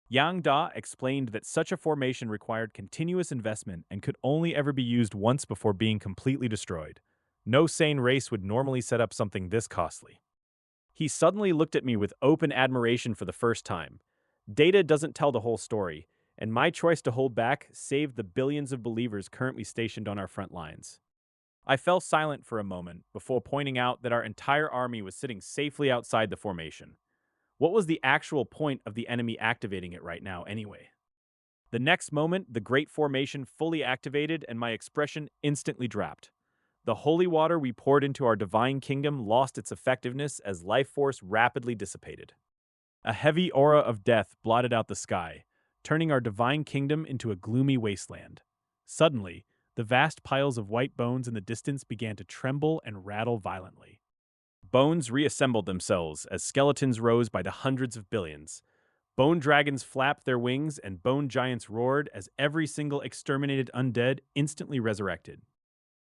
Yang Da explained that such a formation required continuous investment and could only ever be used once before being completely destroyed. No sane race would normally set up something this costly. He suddenly looked at me with open admiration for the first time. Data doesn't tell the whole story, and my choice to hold back saved the billions of believers currently stationed on our front lines. I fell silent for a moment before pointing out that our entire army was sitting safely outside the formation. What was the actual point of the enemy activating it right now, anyway? The next moment, the Great Formation fully activated and my expression instantly dropped. The holy water we poured into our divine kingdom lost its effectiveness as life force rapidly dissipated. A heavy aura of death blotted out the sky, turning our divine kingdom into a gloomy wasteland. Suddenly, the vast piles of white bones in the distance began to tremble and rattle violently. Bones reassembled themselves as skeletons rose by the hundreds of billions. Bone dragons flapped their wings and bone giants roared as every single exterminated undead instantly resurrected.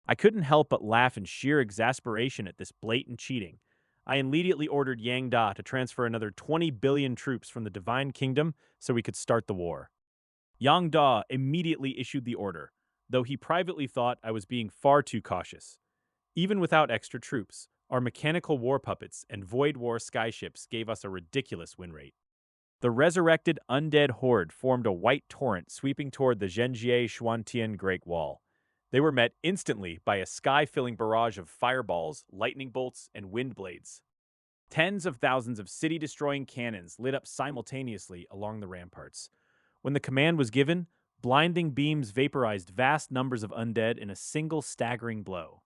I couldn't help but laugh in sheer exasperation at this blatant cheating. I immediately ordered Yang Da to transfer another 20 billion troops from the Divine Kingdom so we could start the war. Yang Da immediately issued the order, though he privately thought I was being far too cautious. Even without extra troops, our mechanical war puppets and Void War skyships gave us a ridiculous win rate. The resurrected undead horde formed a white torrent sweeping toward the Zhenjie Xuantian Great Wall. They were met instantly by a sky-filling barrage of fireballs, lightning bolts, and wind blades. Tens of thousands of city-destroying cannons lit up simultaneously along the ramparts. When the command was given, blinding beams vaporized vast numbers of undead in a single staggering blow.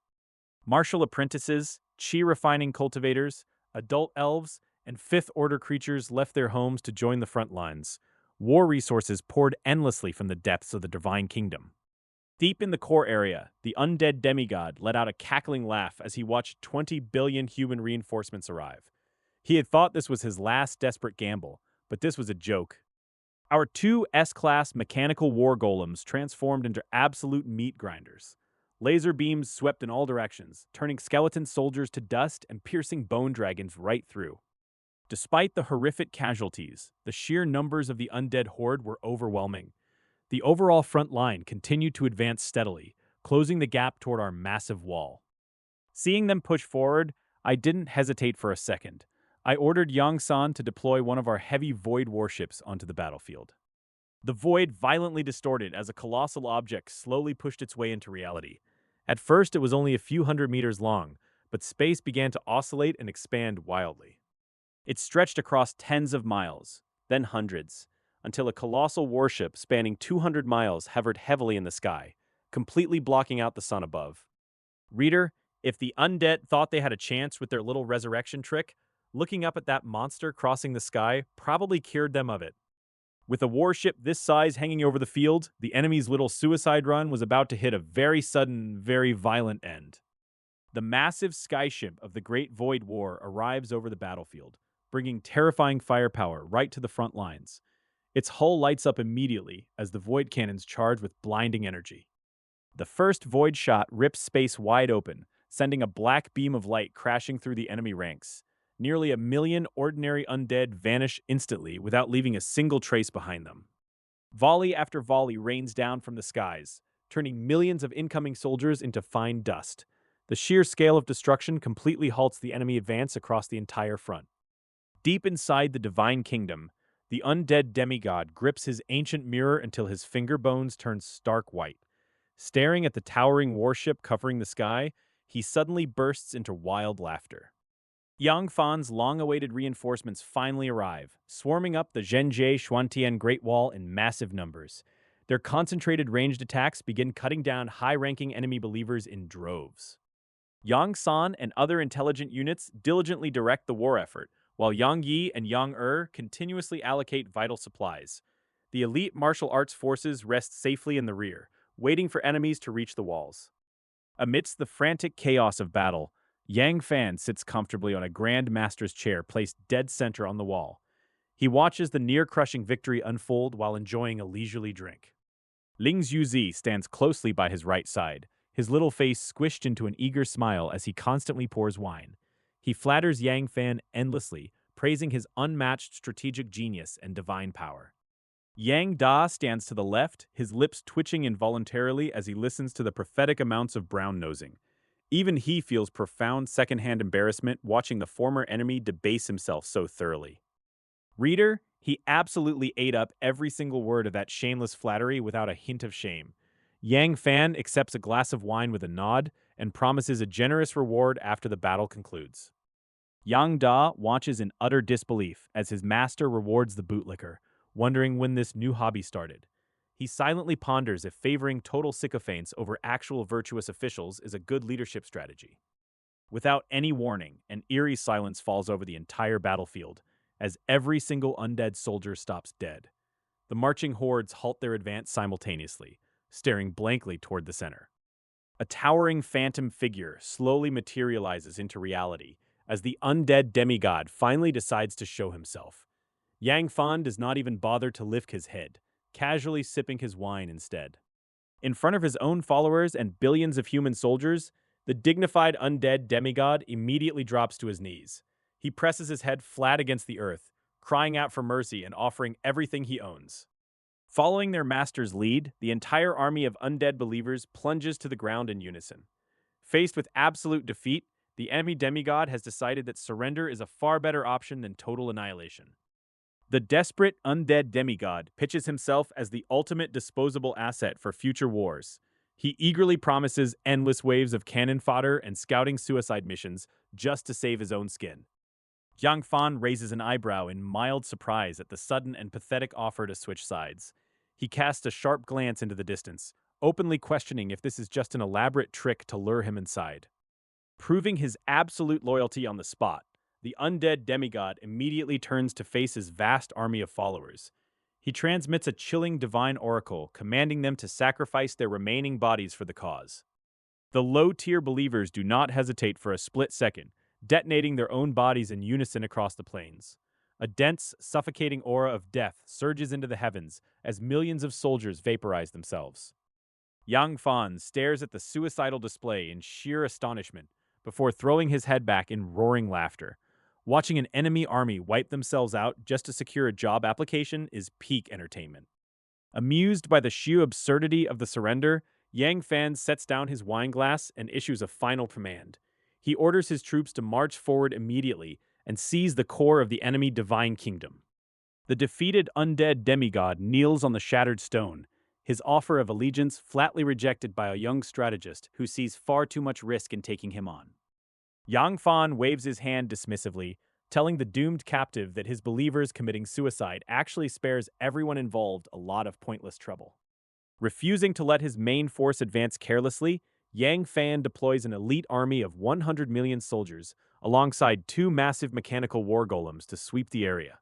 Martial apprentices, chi-refining cultivators, adult elves, and fifth-order creatures left their homes to join the front lines. War resources poured endlessly from the depths of the Divine Kingdom. Deep in the core area, the undead demigod let out a cackling laugh as he watched 20 billion human reinforcements arrive. He had thought this was his last desperate gamble, but this was a joke. Our two S-class mechanical war golems transformed into absolute meat grinders. Laser beams swept in all directions, turning skeleton soldiers to dust and piercing bone dragons right through. Despite the horrific casualties, the sheer numbers of the undead horde were overwhelming. The overall front line continued to advance steadily, closing the gap toward our massive wall. Seeing them push forward, I didn't hesitate for a second. I ordered Yang San to deploy one of our heavy Void warships onto the battlefield. The Void violently distorted as a colossal object slowly pushed its way into reality. At first, it was only a few hundred meters long, but space began to oscillate and expand wildly. It stretched across tens of miles, then hundreds, until a colossal warship spanning 200 miles hovered heavily in the sky, completely blocking out the sun above. Reader, If the undead thought they had a chance with their little resurrection trick, looking up at that monster crossing the sky probably cured them of it. With a warship this size hanging over the field, the enemy's little suicide run was about to hit a very sudden, very violent end. The massive skyship of the Great Void War arrives over the battlefield, bringing terrifying firepower right to the front lines. Its hull lights up immediately as the void cannons charge with blinding energy. The first void shot rips space wide open, sending a black beam of light crashing through the enemy ranks. Nearly 1 million ordinary undead vanish instantly without leaving a single trace behind them. Volley after volley rains down from the skies, turning millions of incoming soldiers into fine dust. The sheer scale of destruction completely halts the enemy advance across the entire front. Deep inside the Divine Kingdom, the undead demigod grips his ancient mirror until his finger bones turn stark white. Staring at the towering warship covering the sky, he suddenly bursts into wild laughter. Yang Fan's long-awaited reinforcements finally arrive, swarming up the Zhenjie Xuantian Great Wall in massive numbers. Their concentrated ranged attacks begin cutting down high-ranking enemy believers in droves. Yang San and other intelligent units diligently direct the war effort, while Yang Yi and Yang continuously allocate vital supplies. The elite martial arts forces rest safely in the rear, waiting for enemies to reach the walls. Amidst the frantic chaos of battle, Yang Fan sits comfortably on a Grand Master's chair placed dead center on the wall. He watches the near-crushing victory unfold while enjoying a leisurely drink. Ling Xuzi stands closely by his right side, his little face squished into an eager smile as he constantly pours wine. He flatters Yang Fan endlessly, praising his unmatched strategic genius and divine power. Yang Da stands to the left, his lips twitching involuntarily as he listens to the prophetic amounts of brown-nosing. Even he feels profound secondhand embarrassment watching the former enemy debase himself so thoroughly. Reader, he absolutely ate up every single word of that shameless flattery without a hint of shame. Yang Fan accepts a glass of wine with a nod and promises a generous reward after the battle concludes. Yang Da watches in utter disbelief as his master rewards the bootlicker, wondering when this new hobby started. He silently ponders if favoring total sycophants over actual virtuous officials is a good leadership strategy. Without any warning, an eerie silence falls over the entire battlefield, as every single undead soldier stops dead. The marching hordes halt their advance simultaneously, staring blankly toward the center. A towering phantom figure slowly materializes into reality as the undead demigod finally decides to show himself. Yang Fan does not even bother to lift his head, casually sipping his wine instead. In front of his own followers and billions of human soldiers, the dignified undead demigod immediately drops to his knees. He presses his head flat against the earth, crying out for mercy and offering everything he owns. Following their master's lead, the entire army of undead believers plunges to the ground in unison. Faced with absolute defeat, the enemy demigod has decided that surrender is a far better option than total annihilation. The desperate undead demigod pitches himself as the ultimate disposable asset for future wars. He eagerly promises endless waves of cannon fodder and scouting suicide missions just to save his own skin. Yang Fan raises an eyebrow in mild surprise at the sudden and pathetic offer to switch sides. He casts a sharp glance into the distance, openly questioning if this is just an elaborate trick to lure him inside. Proving his absolute loyalty on the spot, the undead demigod immediately turns to face his vast army of followers. He transmits a chilling divine oracle, commanding them to sacrifice their remaining bodies for the cause. The low-tier believers do not hesitate for a split second, detonating their own bodies in unison across the plains. A dense, suffocating aura of death surges into the heavens as millions of soldiers vaporize themselves. Yang Fan stares at the suicidal display in sheer astonishment before throwing his head back in roaring laughter. Watching an enemy army wipe themselves out just to secure a job application is peak entertainment. Amused by the sheer absurdity of the surrender, Yang Fan sets down his wine glass and issues a final command. He orders his troops to march forward immediately and seize the core of the enemy Divine Kingdom. The defeated undead demigod kneels on the shattered stone, his offer of allegiance flatly rejected by a young strategist who sees far too much risk in taking him on. Yang Fan waves his hand dismissively, telling the doomed captive that his believers committing suicide actually spares everyone involved a lot of pointless trouble. Refusing to let his main force advance carelessly, Yang Fan deploys an elite army of 100 million soldiers alongside two massive mechanical war golems to sweep the area.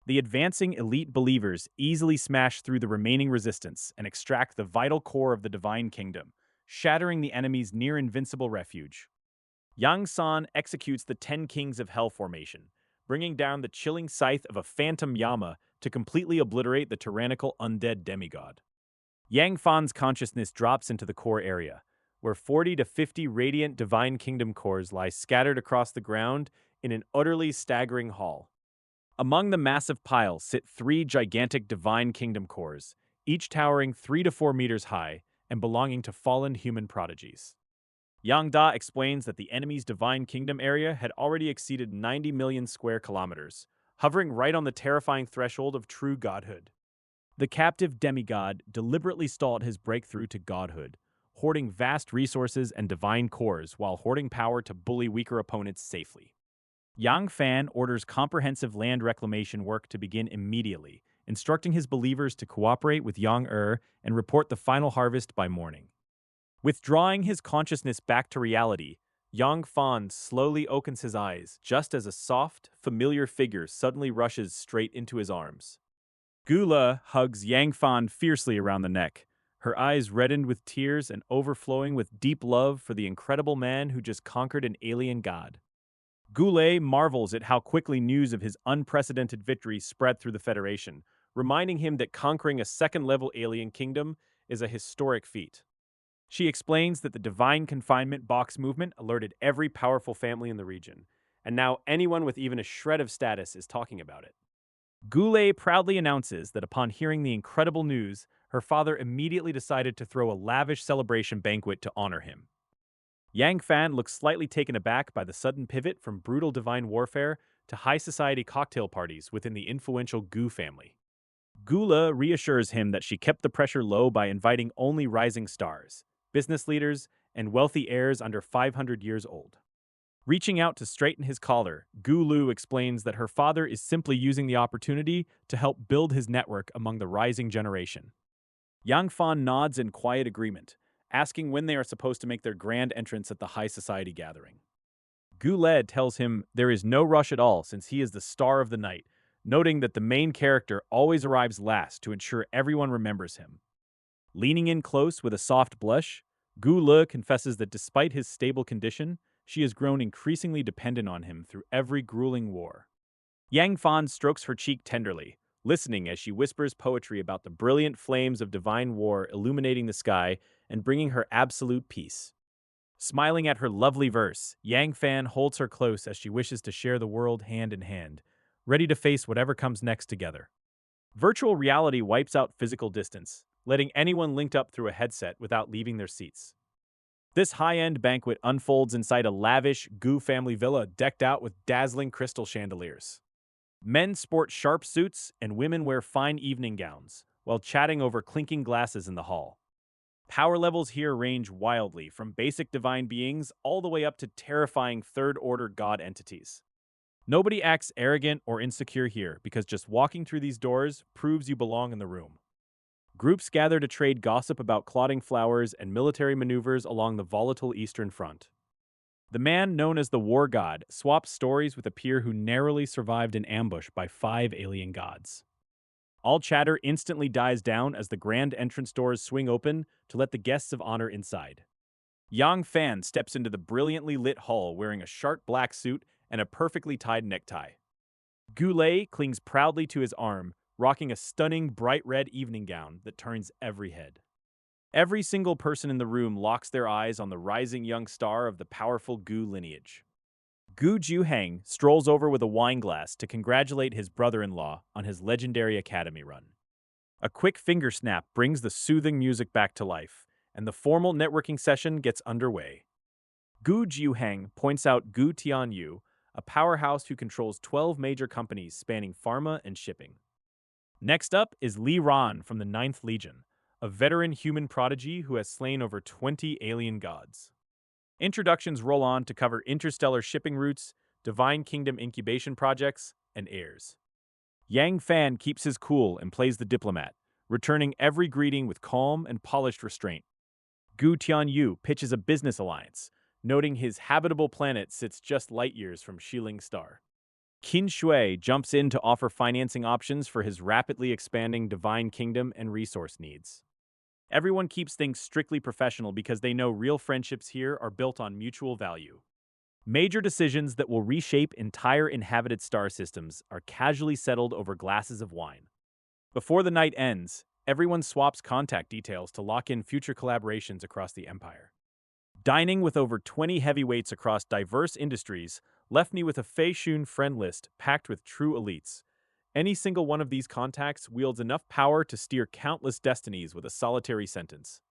The advancing elite believers easily smash through the remaining resistance and extract the vital core of the Divine Kingdom, shattering the enemy's near-invincible refuge. Yang San executes the Ten Kings of Hell formation, bringing down the chilling scythe of a phantom Yama to completely obliterate the tyrannical undead demigod. Yang Fan's consciousness drops into the core area, where 40 to 50 radiant Divine Kingdom cores lie scattered across the ground in an utterly staggering hall. Among the massive pile sit three gigantic Divine Kingdom cores, each towering 3 to 4 meters high and belonging to fallen human prodigies. Yang Da explains that the enemy's Divine Kingdom area had already exceeded 90 million square kilometers, hovering right on the terrifying threshold of true godhood. The captive demigod deliberately stalled his breakthrough to godhood, hoarding vast resources and divine cores while hoarding power to bully weaker opponents safely. Yang Fan orders comprehensive land reclamation work to begin immediately, instructing his believers to cooperate with Yang and report the final harvest by morning. Withdrawing his consciousness back to reality, Yang Fan slowly opens his eyes just as a soft, familiar figure suddenly rushes straight into his arms. Gula hugs Yang Fan fiercely around the neck, her eyes reddened with tears and overflowing with deep love for the incredible man who just conquered an alien god. Goulet marvels at how quickly news of his unprecedented victory spread through the Federation, reminding him that conquering a second-level alien kingdom is a historic feat. She explains that the Divine Confinement Box movement alerted every powerful family in the region, and now anyone with even a shred of status is talking about it. Goulet proudly announces that upon hearing the incredible news, her father immediately decided to throw a lavish celebration banquet to honor him. Yang Fan looks slightly taken aback by the sudden pivot from brutal divine warfare to high society cocktail parties within the influential Gu family. Gula reassures him that she kept the pressure low by inviting only rising stars, business leaders, and wealthy heirs under 500 years old. Reaching out to straighten his collar, Gu Lu explains that her father is simply using the opportunity to help build his network among the rising generation. Yang Fan nods in quiet agreement, asking when they are supposed to make their grand entrance at the high society gathering. Goulet tells him there is no rush at all since he is the star of the night, noting that the main character always arrives last to ensure everyone remembers him. Leaning in close with a soft blush, Goulet confesses that despite his stable condition, she has grown increasingly dependent on him through every grueling war. Yang Fan strokes her cheek tenderly, listening as she whispers poetry about the brilliant flames of divine war illuminating the sky and bringing her absolute peace. Smiling at her lovely verse, Yang Fan holds her close as she wishes to share the world hand in hand, ready to face whatever comes next together. Virtual reality wipes out physical distance, letting anyone linked up through a headset without leaving their seats. This high-end banquet unfolds inside a lavish Gu family villa decked out with dazzling crystal chandeliers. Men sport sharp suits and women wear fine evening gowns, while chatting over clinking glasses in the hall. Power levels here range wildly, from basic divine beings all the way up to terrifying third-order god entities. Nobody acts arrogant or insecure here because just walking through these doors proves you belong in the room. Groups gather to trade gossip about clotting flowers and military maneuvers along the volatile Eastern Front. The man known as the War God swaps stories with a peer who narrowly survived an ambush by 5 alien gods. All chatter instantly dies down as the grand entrance doors swing open to let the guests of honor inside. Yang Fan steps into the brilliantly lit hall wearing a sharp black suit and a perfectly tied necktie. Goulet clings proudly to his arm, rocking a stunning bright red evening gown that turns every head. Every single person in the room locks their eyes on the rising young star of the powerful Gu lineage. Gu Juheng strolls over with a wine glass to congratulate his brother-in-law on his legendary academy run. A quick finger snap brings the soothing music back to life, and the formal networking session gets underway. Gu Juheng points out Gu Tianyu, a powerhouse who controls 12 major companies spanning pharma and shipping. Next up is Li Ran from the Ninth Legion, a veteran human prodigy who has slain over 20 alien gods. Introductions roll on to cover interstellar shipping routes, Divine Kingdom incubation projects, and heirs. Yang Fan keeps his cool and plays the diplomat, returning every greeting with calm and polished restraint. Gu Tianyu pitches a business alliance, noting his habitable planet sits just light years from Xiling Star. Qin Shui jumps in to offer financing options for his rapidly expanding Divine Kingdom and resource needs. Everyone keeps things strictly professional because they know real friendships here are built on mutual value. Major decisions that will reshape entire inhabited star systems are casually settled over glasses of wine. Before the night ends, everyone swaps contact details to lock in future collaborations across the empire. Dining with over 20 heavyweights across diverse industries left me with a Fei Shun friend list packed with true elites. Any single one of these contacts wields enough power to steer countless destinies with a solitary sentence.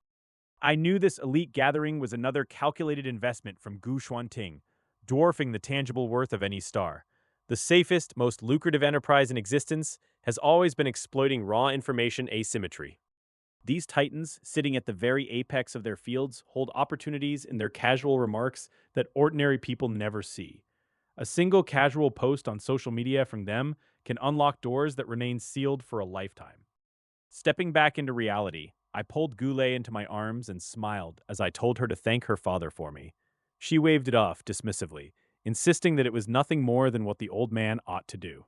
I knew this elite gathering was another calculated investment from Gu Xuanting, dwarfing the tangible worth of any star. The safest, most lucrative enterprise in existence has always been exploiting raw information asymmetry. These titans, sitting at the very apex of their fields, hold opportunities in their casual remarks that ordinary people never see. A single casual post on social media from them can unlock doors that remain sealed for a lifetime. Stepping back into reality, I pulled Goulet into my arms and smiled as I told her to thank her father for me. She waved it off dismissively, insisting that it was nothing more than what the old man ought to do.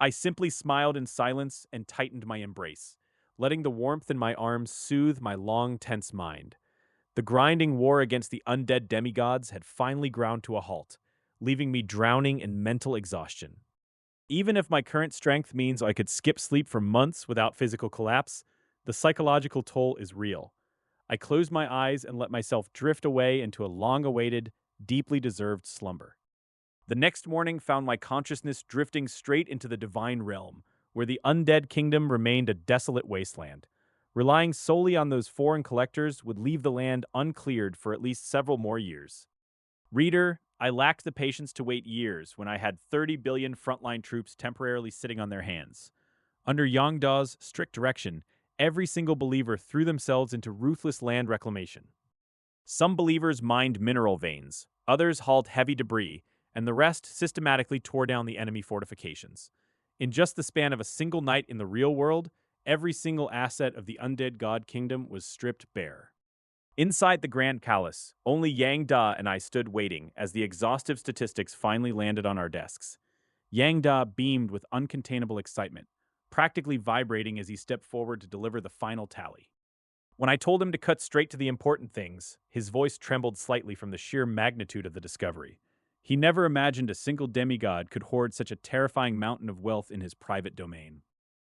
I simply smiled in silence and tightened my embrace, letting the warmth in my arms soothe my long, tense mind. The grinding war against the undead demigods had finally ground to a halt, leaving me drowning in mental exhaustion. Even if my current strength means I could skip sleep for months without physical collapse, the psychological toll is real. I closed my eyes and let myself drift away into a long-awaited, deeply deserved slumber. The next morning found my consciousness drifting straight into the divine realm, where the undead kingdom remained a desolate wasteland. Relying solely on those foreign collectors would leave the land uncleared for at least several more years. Reader, I lacked the patience to wait years when I had 30 billion frontline troops temporarily sitting on their hands. Under Yang Da's strict direction, every single believer threw themselves into ruthless land reclamation. Some believers mined mineral veins, others hauled heavy debris, and the rest systematically tore down the enemy fortifications. In just the span of a single night in the real world, every single asset of the undead god kingdom was stripped bare. Inside the Grand Palace, only Yang Da and I stood waiting as the exhaustive statistics finally landed on our desks. Yang Da beamed with uncontainable excitement, practically vibrating as he stepped forward to deliver the final tally. When I told him to cut straight to the important things, his voice trembled slightly from the sheer magnitude of the discovery. He never imagined a single demigod could hoard such a terrifying mountain of wealth in his private domain.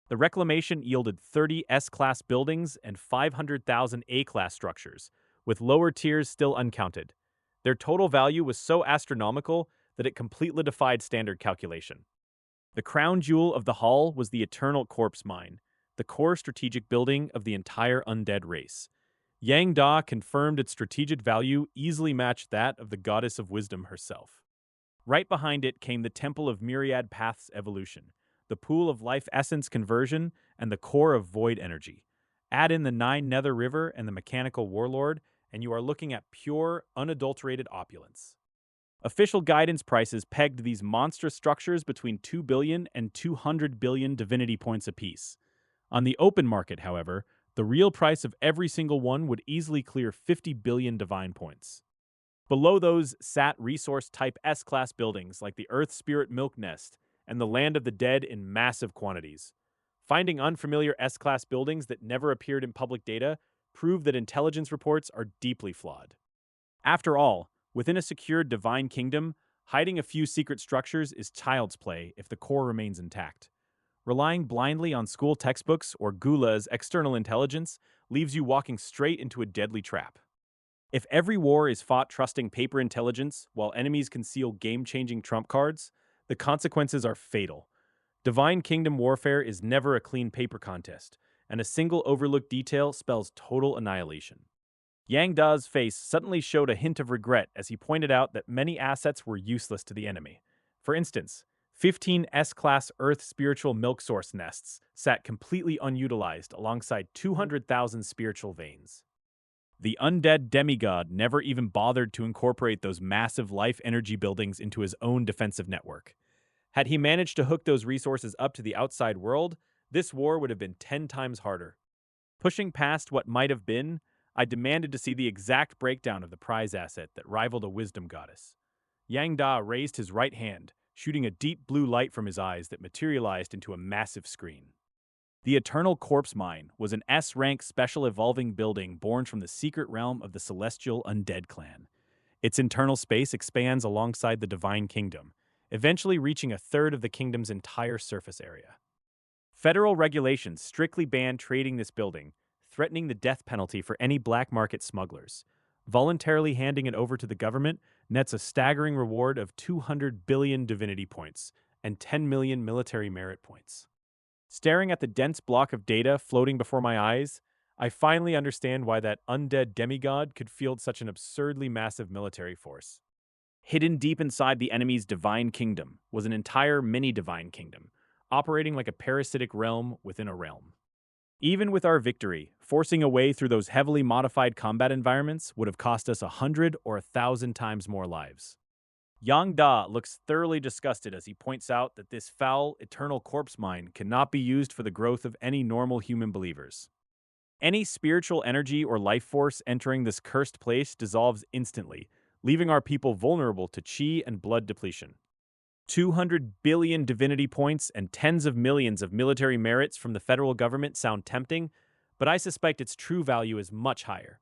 The reclamation yielded 30 S-class buildings and 500,000 A-class structures, with lower tiers still uncounted. Their total value was so astronomical that it completely defied standard calculation. The crown jewel of the Hall was the Eternal Corpse Mine, the core strategic building of the entire undead race. Yang Da confirmed its strategic value easily matched that of the Goddess of Wisdom herself. Right behind it came the Temple of Myriad Paths Evolution, the Pool of Life Essence Conversion, and the Core of Void Energy. Add in the 9 Nether River and the Mechanical Warlord, and you are looking at pure, unadulterated opulence. Official guidance prices pegged these monstrous structures between 2 billion and 200 billion divinity points apiece. On the open market, however, the real price of every single one would easily clear 50 billion divine points. Below those sat resource-type S-class buildings like the Earth Spirit Milk Nest and the Land of the Dead in massive quantities. Finding unfamiliar S-class buildings that never appeared in public data proved that intelligence reports are deeply flawed. After all, within a secured divine kingdom, hiding a few secret structures is child's play if the core remains intact. Relying blindly on school textbooks or Gula's external intelligence leaves you walking straight into a deadly trap. If every war is fought trusting paper intelligence while enemies conceal game-changing trump cards, the consequences are fatal. Divine Kingdom warfare is never a clean paper contest, and a single overlooked detail spells total annihilation. Yang Da's face suddenly showed a hint of regret as he pointed out that many assets were useless to the enemy. For instance, 15 S-class Earth spiritual milk source nests sat completely unutilized alongside 200,000 spiritual veins. The undead demigod never even bothered to incorporate those massive life energy buildings into his own defensive network. Had he managed to hook those resources up to the outside world, this war would have been 10 times harder. Pushing past what might have been, I demanded to see the exact breakdown of the prize asset that rivaled a wisdom goddess. Yang Da raised his right hand, shooting a deep blue light from his eyes that materialized into a massive screen. The Eternal Corpse Mine was an S-rank special evolving building born from the secret realm of the Celestial Undead Clan. Its internal space expands alongside the Divine Kingdom, eventually reaching a third of the kingdom's entire surface area. Federal regulations strictly ban trading this building, threatening the death penalty for any black market smugglers. Voluntarily handing it over to the government nets a staggering reward of 200 billion divinity points and 10 million military merit points. Staring at the dense block of data floating before my eyes, I finally understand why that undead demigod could field such an absurdly massive military force. Hidden deep inside the enemy's divine kingdom was an entire mini-divine kingdom, operating like a parasitic realm within a realm. Even with our victory, forcing a way through those heavily modified combat environments would have cost us 100 or 1,000 times more lives. Yang Da looks thoroughly disgusted as he points out that this foul, eternal corpse mine cannot be used for the growth of any normal human believers. Any spiritual energy or life force entering this cursed place dissolves instantly, leaving our people vulnerable to chi and blood depletion. 200 billion divinity points and tens of millions of military merits from the federal government sound tempting, but I suspect its true value is much higher.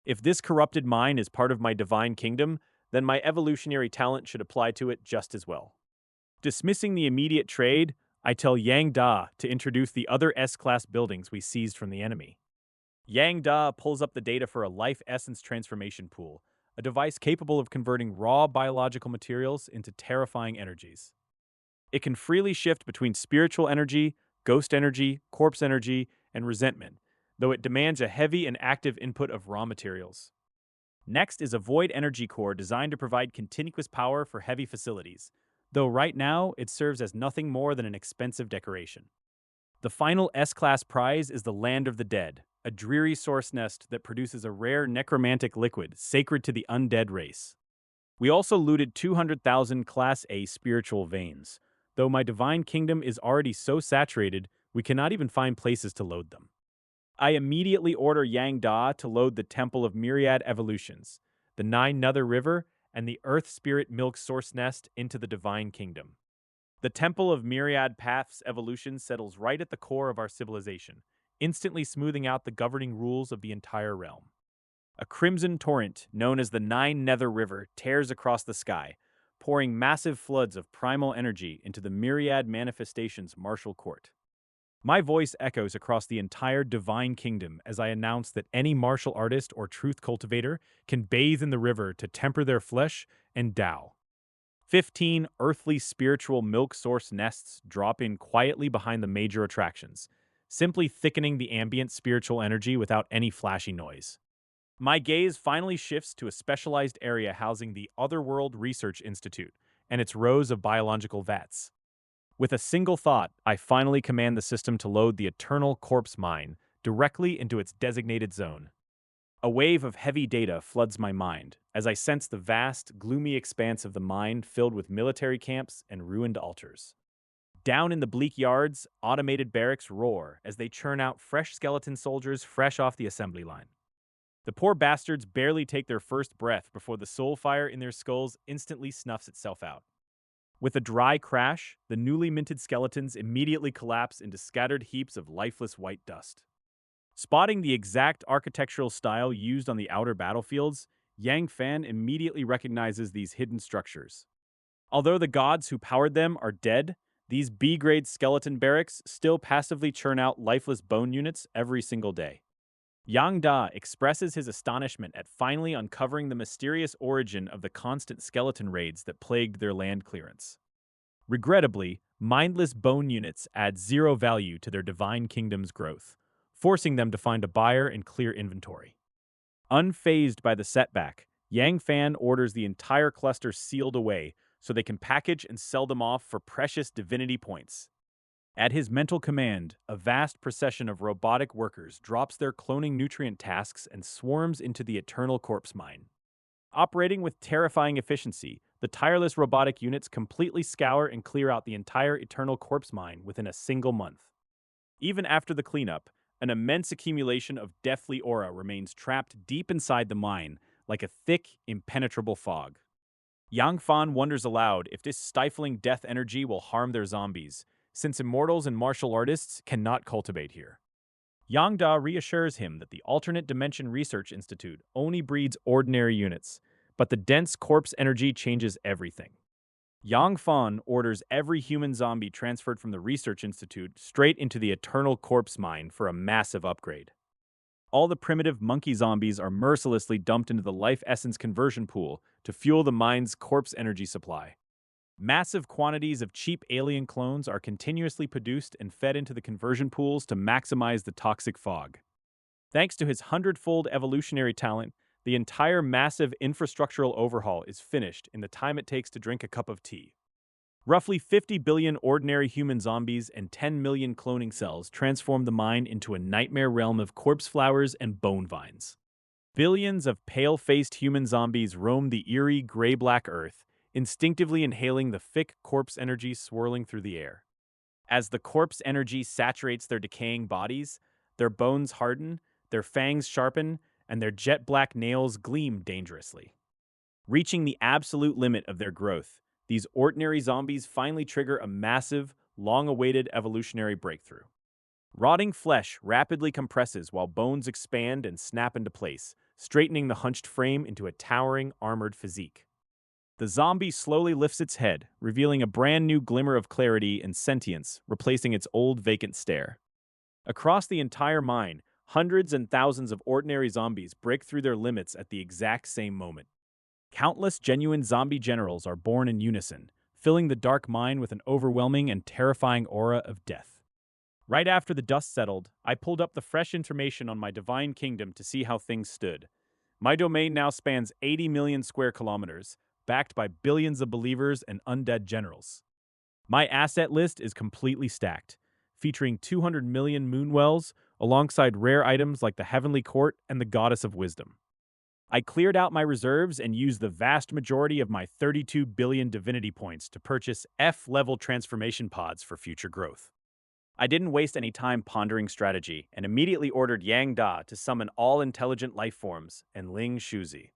If this corrupted mine is part of my divine kingdom, then my evolutionary talent should apply to it just as well. Dismissing the immediate trade, I tell Yang Da to introduce the other S-class buildings we seized from the enemy. Yang Da pulls up the data for a life essence transformation pool, a device capable of converting raw biological materials into terrifying energies. It can freely shift between spiritual energy, ghost energy, corpse energy, and resentment, though it demands a heavy and active input of raw materials. Next is a void energy core designed to provide continuous power for heavy facilities, though right now it serves as nothing more than an expensive decoration. The final S-class prize is the Land of the Dead, a dreary source nest that produces a rare necromantic liquid sacred to the undead race. We also looted 200,000 Class A spiritual veins, though my divine kingdom is already so saturated we cannot even find places to load them. I immediately order Yang Da to load the Temple of Myriad Evolutions, the Nine Nether River, and the Earth Spirit Milk Source Nest into the Divine Kingdom. The Temple of Myriad Paths Evolution settles right at the core of our civilization, instantly smoothing out the governing rules of the entire realm. A crimson torrent, known as the Nine Nether River, tears across the sky, pouring massive floods of primal energy into the Myriad Manifestation's martial court. My voice echoes across the entire Divine Kingdom as I announce that any martial artist or truth cultivator can bathe in the river to temper their flesh and Tao. 15 earthly spiritual milk source nests drop in quietly behind the major attractions, simply thickening the ambient spiritual energy without any flashy noise. My gaze finally shifts to a specialized area housing the Otherworld Research Institute and its rows of biological vats. With a single thought, I finally command the system to load the Eternal Corpse Mine directly into its designated zone. A wave of heavy data floods my mind as I sense the vast, gloomy expanse of the mine filled with military camps and ruined altars. Down in the bleak yards, automated barracks roar as they churn out fresh skeleton soldiers fresh off the assembly line. The poor bastards barely take their first breath before the soul fire in their skulls instantly snuffs itself out. With a dry crash, the newly minted skeletons immediately collapse into scattered heaps of lifeless white dust. Spotting the exact architectural style used on the outer battlefields, Yang Fan immediately recognizes these hidden structures. Although the gods who powered them are dead, these B-grade skeleton barracks still passively churn out lifeless bone units every single day. Yang Da expresses his astonishment at finally uncovering the mysterious origin of the constant skeleton raids that plagued their land clearance. Regrettably, mindless bone units add zero value to their divine kingdom's growth, forcing them to find a buyer and clear inventory. Unfazed by the setback, Yang Fan orders the entire cluster sealed away so they can package and sell them off for precious divinity points. At his mental command, a vast procession of robotic workers drops their cloning nutrient tasks and swarms into the Eternal Corpse Mine. Operating with terrifying efficiency, the tireless robotic units completely scour and clear out the entire Eternal Corpse Mine within a single month. Even after the cleanup, An immense accumulation of deathly aura remains trapped deep inside the mine, like a thick, impenetrable fog. Yang Fan wonders aloud if this stifling death energy will harm their zombies, since immortals and martial artists cannot cultivate here. Yang Da reassures him that the Alternate Dimension Research Institute only breeds ordinary units, but the dense corpse energy changes everything. Yang Fan orders every human zombie transferred from the Research Institute straight into the Eternal Corpse Mine for a massive upgrade. All the primitive monkey zombies are mercilessly dumped into the life essence conversion pool to fuel the mine's corpse energy supply. Massive quantities of cheap alien clones are continuously produced and fed into the conversion pools to maximize the toxic fog. Thanks to his hundredfold evolutionary talent, the entire massive infrastructural overhaul is finished in the time it takes to drink a cup of tea. Roughly 50 billion ordinary human zombies and 10 million cloning cells transform the mine into a nightmare realm of corpse flowers and bone vines. Billions of pale-faced human zombies roam the eerie gray-black earth, instinctively inhaling the thick corpse energy swirling through the air. As the corpse energy saturates their decaying bodies, their bones harden, their fangs sharpen, and their jet-black nails gleam dangerously. Reaching the absolute limit of their growth, these ordinary zombies finally trigger a massive, long-awaited evolutionary breakthrough. Rotting flesh rapidly compresses while bones expand and snap into place, straightening the hunched frame into a towering, armored physique. The zombie slowly lifts its head, revealing a brand new glimmer of clarity and sentience, replacing its old vacant stare. Across the entire mine, hundreds and thousands of ordinary zombies break through their limits at the exact same moment. Countless genuine zombie generals are born in unison, filling the dark mine with an overwhelming and terrifying aura of death. Right after the dust settled, I pulled up the fresh information on my divine kingdom to see how things stood. My domain now spans 80 million square kilometers, backed by billions of believers and undead generals. My asset list is completely stacked, featuring 200 million moonwells alongside rare items like the Heavenly Court and the Goddess of Wisdom. I cleared out my reserves and used the vast majority of my 32 billion divinity points to purchase F-level transformation pods for future growth. I didn't waste any time pondering strategy and immediately ordered Yang Da to summon all intelligent life forms and Ling Shuzi.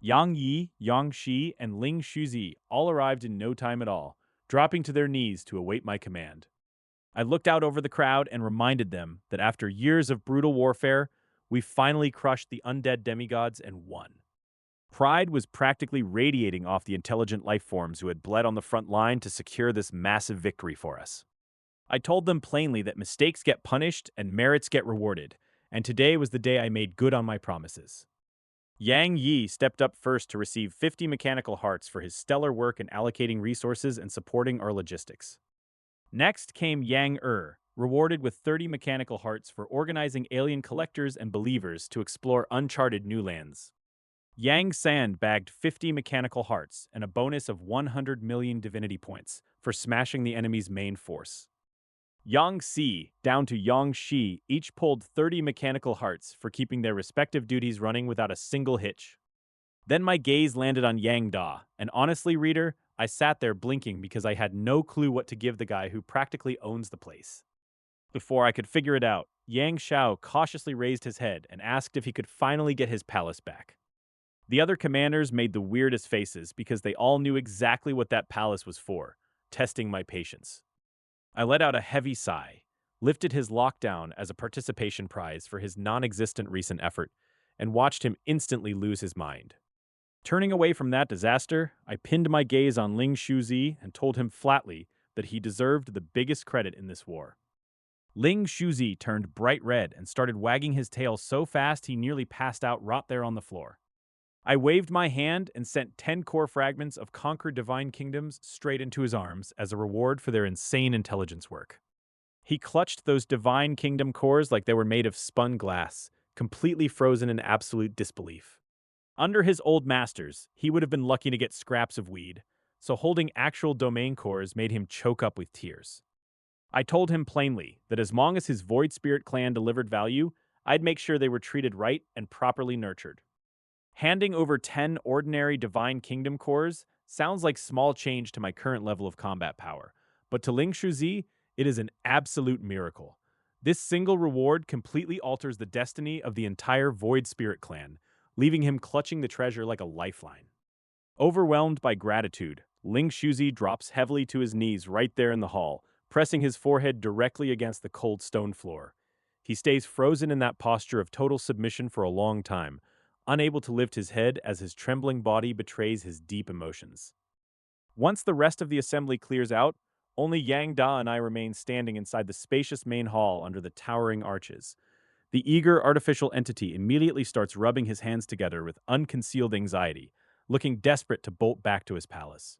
Yang Yi, Yang Shi, and Ling Shuzi all arrived in no time at all, dropping to their knees to await my command. I looked out over the crowd and reminded them that after years of brutal warfare, we finally crushed the undead demigods and won. Pride was practically radiating off the intelligent life forms who had bled on the front line to secure this massive victory for us. I told them plainly that mistakes get punished and merits get rewarded, and today was the day I made good on my promises. Yang Yi stepped up first to receive 50 mechanical hearts for his stellar work in allocating resources and supporting our logistics. Next came Yang rewarded with 30 mechanical hearts for organizing alien collectors and believers to explore uncharted new lands. Yang San bagged 50 mechanical hearts and a bonus of 100 million divinity points for smashing the enemy's main force. Yang Si, down to Yang Shi, each pulled 30 mechanical hearts for keeping their respective duties running without a single hitch. Then my gaze landed on Yang Da, and honestly, reader, I sat there blinking because I had no clue what to give the guy who practically owns the place. Before I could figure it out, Yang Shao cautiously raised his head and asked if he could finally get his palace back. The other commanders made the weirdest faces because they all knew exactly what that palace was for, testing my patience. I let out a heavy sigh, lifted his lockdown as a participation prize for his non-existent recent effort, and watched him instantly lose his mind. Turning away from that disaster, I pinned my gaze on Ling Shuzi and told him flatly that he deserved the biggest credit in this war. Ling Shuzi turned bright red and started wagging his tail so fast he nearly passed out right there on the floor. I waved my hand and sent 10 core fragments of conquered divine kingdoms straight into his arms as a reward for their insane intelligence work. He clutched those divine kingdom cores like they were made of spun glass, completely frozen in absolute disbelief. Under his old masters, he would have been lucky to get scraps of weed, so holding actual domain cores made him choke up with tears. I told him plainly that as long as his Void Spirit clan delivered value, I'd make sure they were treated right and properly nurtured. Handing over 10 ordinary Divine Kingdom cores sounds like small change to my current level of combat power, but to Ling Shuzi, it is an absolute miracle. This single reward completely alters the destiny of the entire Void Spirit clan, leaving him clutching the treasure like a lifeline. Overwhelmed by gratitude, Ling Shuzi drops heavily to his knees right there in the hall, pressing his forehead directly against the cold stone floor. He stays frozen in that posture of total submission for a long time, unable to lift his head as his trembling body betrays his deep emotions. Once the rest of the assembly clears out, only Yang Da and I remain standing inside the spacious main hall under the towering arches. The eager artificial entity immediately starts rubbing his hands together with unconcealed anxiety, looking desperate to bolt back to his palace.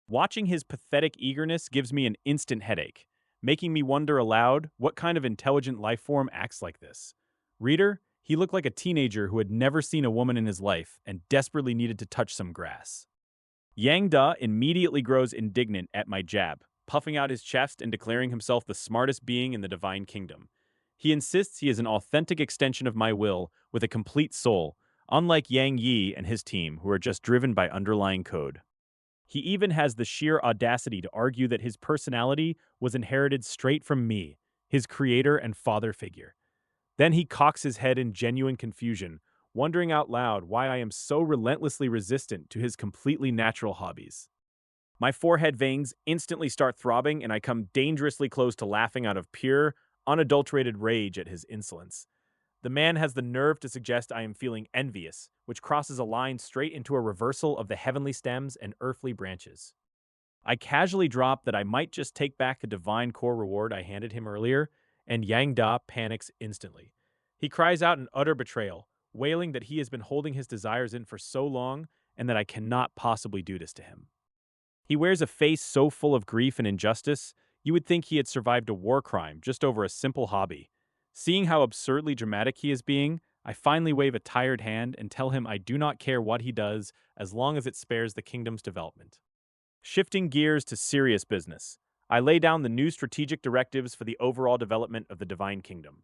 Watching his pathetic eagerness gives me an instant headache, making me wonder aloud what kind of intelligent life form acts like this. Reader, he looked like a teenager who had never seen a woman in his life and desperately needed to touch some grass. Yang Da immediately grows indignant at my jab, puffing out his chest and declaring himself the smartest being in the Divine Kingdom. He insists he is an authentic extension of my will with a complete soul, unlike Yang Yi and his team who are just driven by underlying code. He even has the sheer audacity to argue that his personality was inherited straight from me, his creator and father figure. Then he cocks his head in genuine confusion, wondering out loud why I am so relentlessly resistant to his completely natural hobbies. My forehead veins instantly start throbbing, and I come dangerously close to laughing out of pure, unadulterated rage at his insolence. The man has the nerve to suggest I am feeling envious, which crosses a line straight into a reversal of the heavenly stems and earthly branches. I casually drop that I might just take back the divine core reward I handed him earlier, and Yang Da panics instantly. He cries out in utter betrayal, wailing that he has been holding his desires in for so long and that I cannot possibly do this to him. He wears a face so full of grief and injustice, you would think he had survived a war crime just over a simple hobby. Seeing how absurdly dramatic he is being, I finally wave a tired hand and tell him I do not care what he does as long as it spares the kingdom's development. Shifting gears to serious business, I lay down the new strategic directives for the overall development of the Divine Kingdom.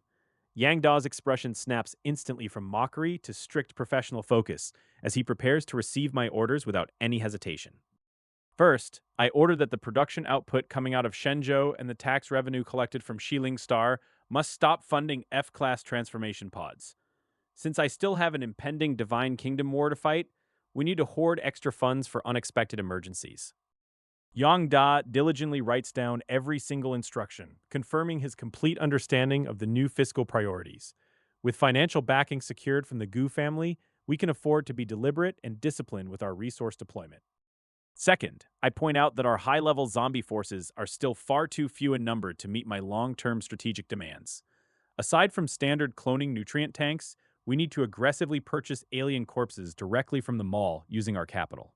Yang Da's expression snaps instantly from mockery to strict professional focus as he prepares to receive my orders without any hesitation. First, I order that the production output coming out of Shenzhou and the tax revenue collected from Shiling Star must stop funding F-class transformation pods. Since I still have an impending Divine Kingdom war to fight, we need to hoard extra funds for unexpected emergencies. Yang Da diligently writes down every single instruction, confirming his complete understanding of the new fiscal priorities. With financial backing secured from the Gu family, we can afford to be deliberate and disciplined with our resource deployment. Second, I point out that our high-level zombie forces are still far too few in number to meet my long-term strategic demands. Aside from standard cloning nutrient tanks, we need to aggressively purchase alien corpses directly from the mall using our capital.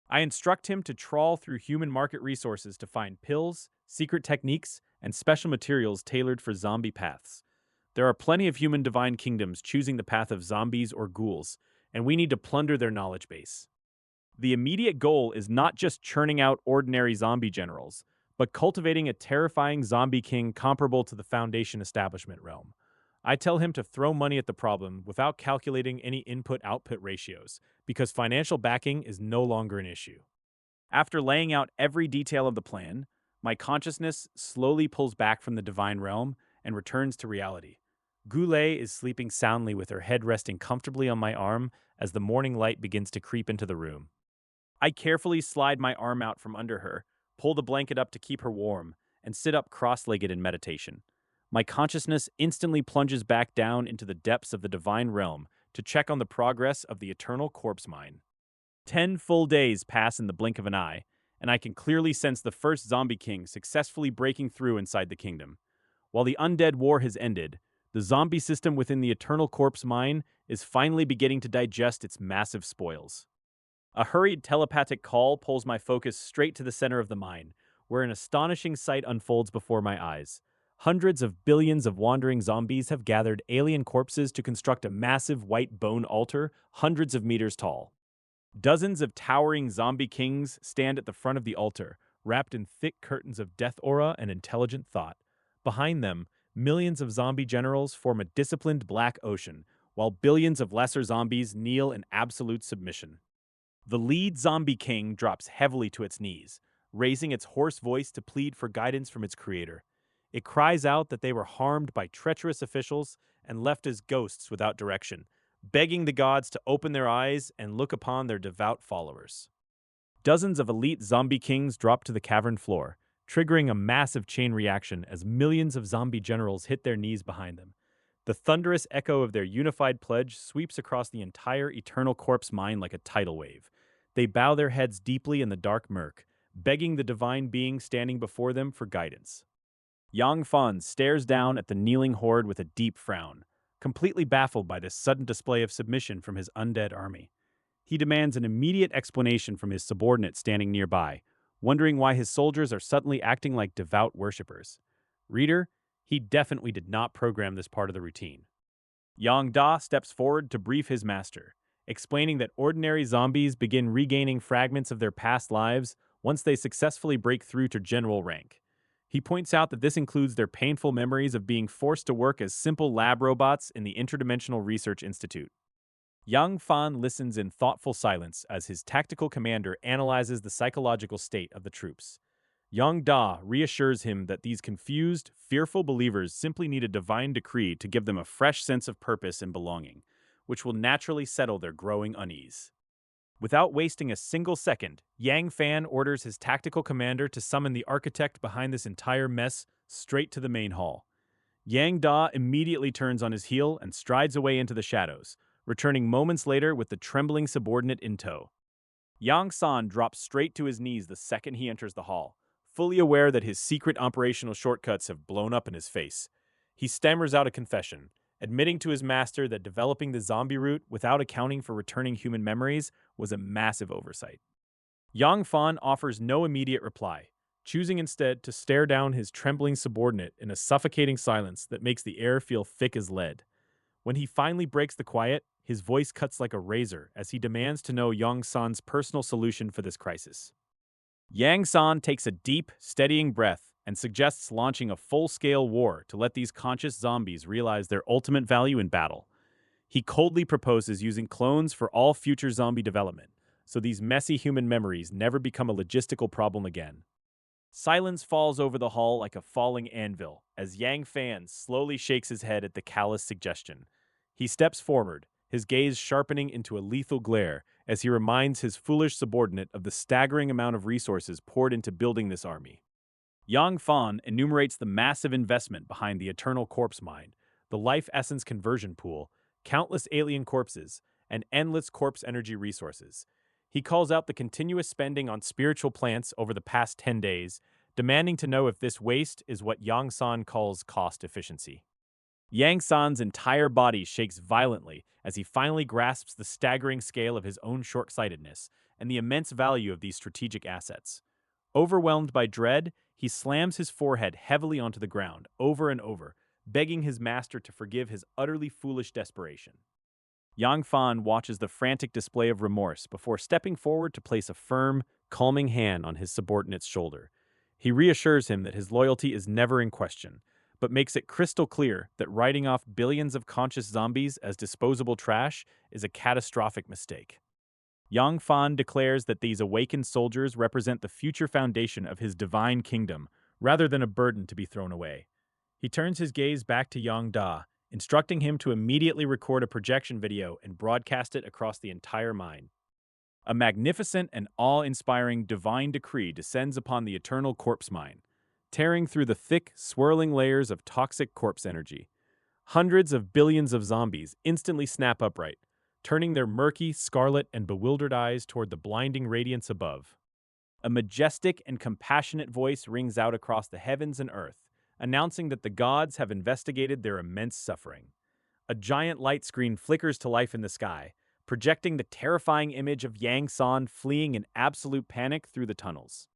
I instruct him to trawl through human market resources to find pills, secret techniques, and special materials tailored for zombie paths. There are plenty of human divine kingdoms choosing the path of zombies or ghouls, and we need to plunder their knowledge base. The immediate goal is not just churning out ordinary zombie generals, but cultivating a terrifying zombie king comparable to the Foundation establishment realm. I tell him to throw money at the problem without calculating any input-output ratios, because financial backing is no longer an issue. After laying out every detail of the plan, my consciousness slowly pulls back from the divine realm and returns to reality. Goulet is sleeping soundly with her head resting comfortably on my arm as the morning light begins to creep into the room. I carefully slide my arm out from under her, pull the blanket up to keep her warm, and sit up cross-legged in meditation. My consciousness instantly plunges back down into the depths of the divine realm to check on the progress of the eternal corpse mine. 10 full days pass in the blink of an eye, and I can clearly sense the first zombie king successfully breaking through inside the kingdom. While the undead war has ended, the zombie system within the eternal corpse mine is finally beginning to digest its massive spoils. A hurried telepathic call pulls my focus straight to the center of the mine, where an astonishing sight unfolds before my eyes. Hundreds of billions of wandering zombies have gathered alien corpses to construct a massive white bone altar hundreds of meters tall. Dozens of towering zombie kings stand at the front of the altar, wrapped in thick curtains of death aura and intelligent thought. Behind them, millions of zombie generals form a disciplined black ocean, while billions of lesser zombies kneel in absolute submission. The lead zombie king drops heavily to its knees, raising its hoarse voice to plead for guidance from its creator. It cries out that they were harmed by treacherous officials and left as ghosts without direction, begging the gods to open their eyes and look upon their devout followers. Dozens of elite zombie kings drop to the cavern floor, triggering a massive chain reaction as millions of zombie generals hit their knees behind them. The thunderous echo of their unified pledge sweeps across the entire Eternal Corpse mine like a tidal wave. They bow their heads deeply in the dark murk, begging the divine being standing before them for guidance. Yang Fan stares down at the kneeling horde with a deep frown, completely baffled by this sudden display of submission from his undead army. He demands an immediate explanation from his subordinate standing nearby, wondering why his soldiers are suddenly acting like devout worshippers. Reader, he definitely did not program this part of the routine. Yang Da steps forward to brief his master, explaining that ordinary zombies begin regaining fragments of their past lives once they successfully break through to general rank. He points out that this includes their painful memories of being forced to work as simple lab robots in the Interdimensional Research Institute. Yang Fan listens in thoughtful silence as his tactical commander analyzes the psychological state of the troops. Yang Da reassures him that these confused, fearful believers simply need a divine decree to give them a fresh sense of purpose and belonging, which will naturally settle their growing unease. Without wasting a single second, Yang Fan orders his tactical commander to summon the architect behind this entire mess straight to the main hall. Yang Da immediately turns on his heel and strides away into the shadows, returning moments later with the trembling subordinate in tow. Yang San drops straight to his knees the second he enters the hall, fully aware that his secret operational shortcuts have blown up in his face. He stammers out a confession, admitting to his master that developing the zombie route without accounting for returning human memories was a massive oversight. Yang Fan offers no immediate reply, choosing instead to stare down his trembling subordinate in a suffocating silence that makes the air feel thick as lead. When he finally breaks the quiet, his voice cuts like a razor as he demands to know Yang San's personal solution for this crisis. Yang San takes a deep, steadying breath and suggests launching a full-scale war to let these conscious zombies realize their ultimate value in battle. He coldly proposes using clones for all future zombie development, so these messy human memories never become a logistical problem again. Silence falls over the hall like a falling anvil as Yang Fan slowly shakes his head at the callous suggestion. He steps forward, his gaze sharpening into a lethal glare as he reminds his foolish subordinate of the staggering amount of resources poured into building this army. Yang Fan enumerates the massive investment behind the Eternal Corpse Mine, the Life Essence Conversion Pool, countless alien corpses, and endless corpse energy resources. He calls out the continuous spending on spiritual plants over the past 10 days, demanding to know if this waste is what Yang San calls cost efficiency. Yang San's entire body shakes violently as he finally grasps the staggering scale of his own short-sightedness and the immense value of these strategic assets. Overwhelmed by dread, he slams his forehead heavily onto the ground over and over, begging his master to forgive his utterly foolish desperation. Yang Fan watches the frantic display of remorse before stepping forward to place a firm, calming hand on his subordinate's shoulder. He reassures him that his loyalty is never in question, but makes it crystal clear that writing off billions of conscious zombies as disposable trash is a catastrophic mistake. Yang Fan declares that these awakened soldiers represent the future foundation of his divine kingdom, rather than a burden to be thrown away. He turns his gaze back to Yang Da, instructing him to immediately record a projection video and broadcast it across the entire mine. A magnificent and awe-inspiring divine decree descends upon the Eternal Corpse Mine, tearing through the thick, swirling layers of toxic corpse energy. Hundreds of billions of zombies instantly snap upright, turning their murky, scarlet, and bewildered eyes toward the blinding radiance above. A majestic and compassionate voice rings out across the heavens and earth, announcing that the gods have investigated their immense suffering. A giant light screen flickers to life in the sky, projecting the terrifying image of Yang San fleeing in absolute panic through the tunnels.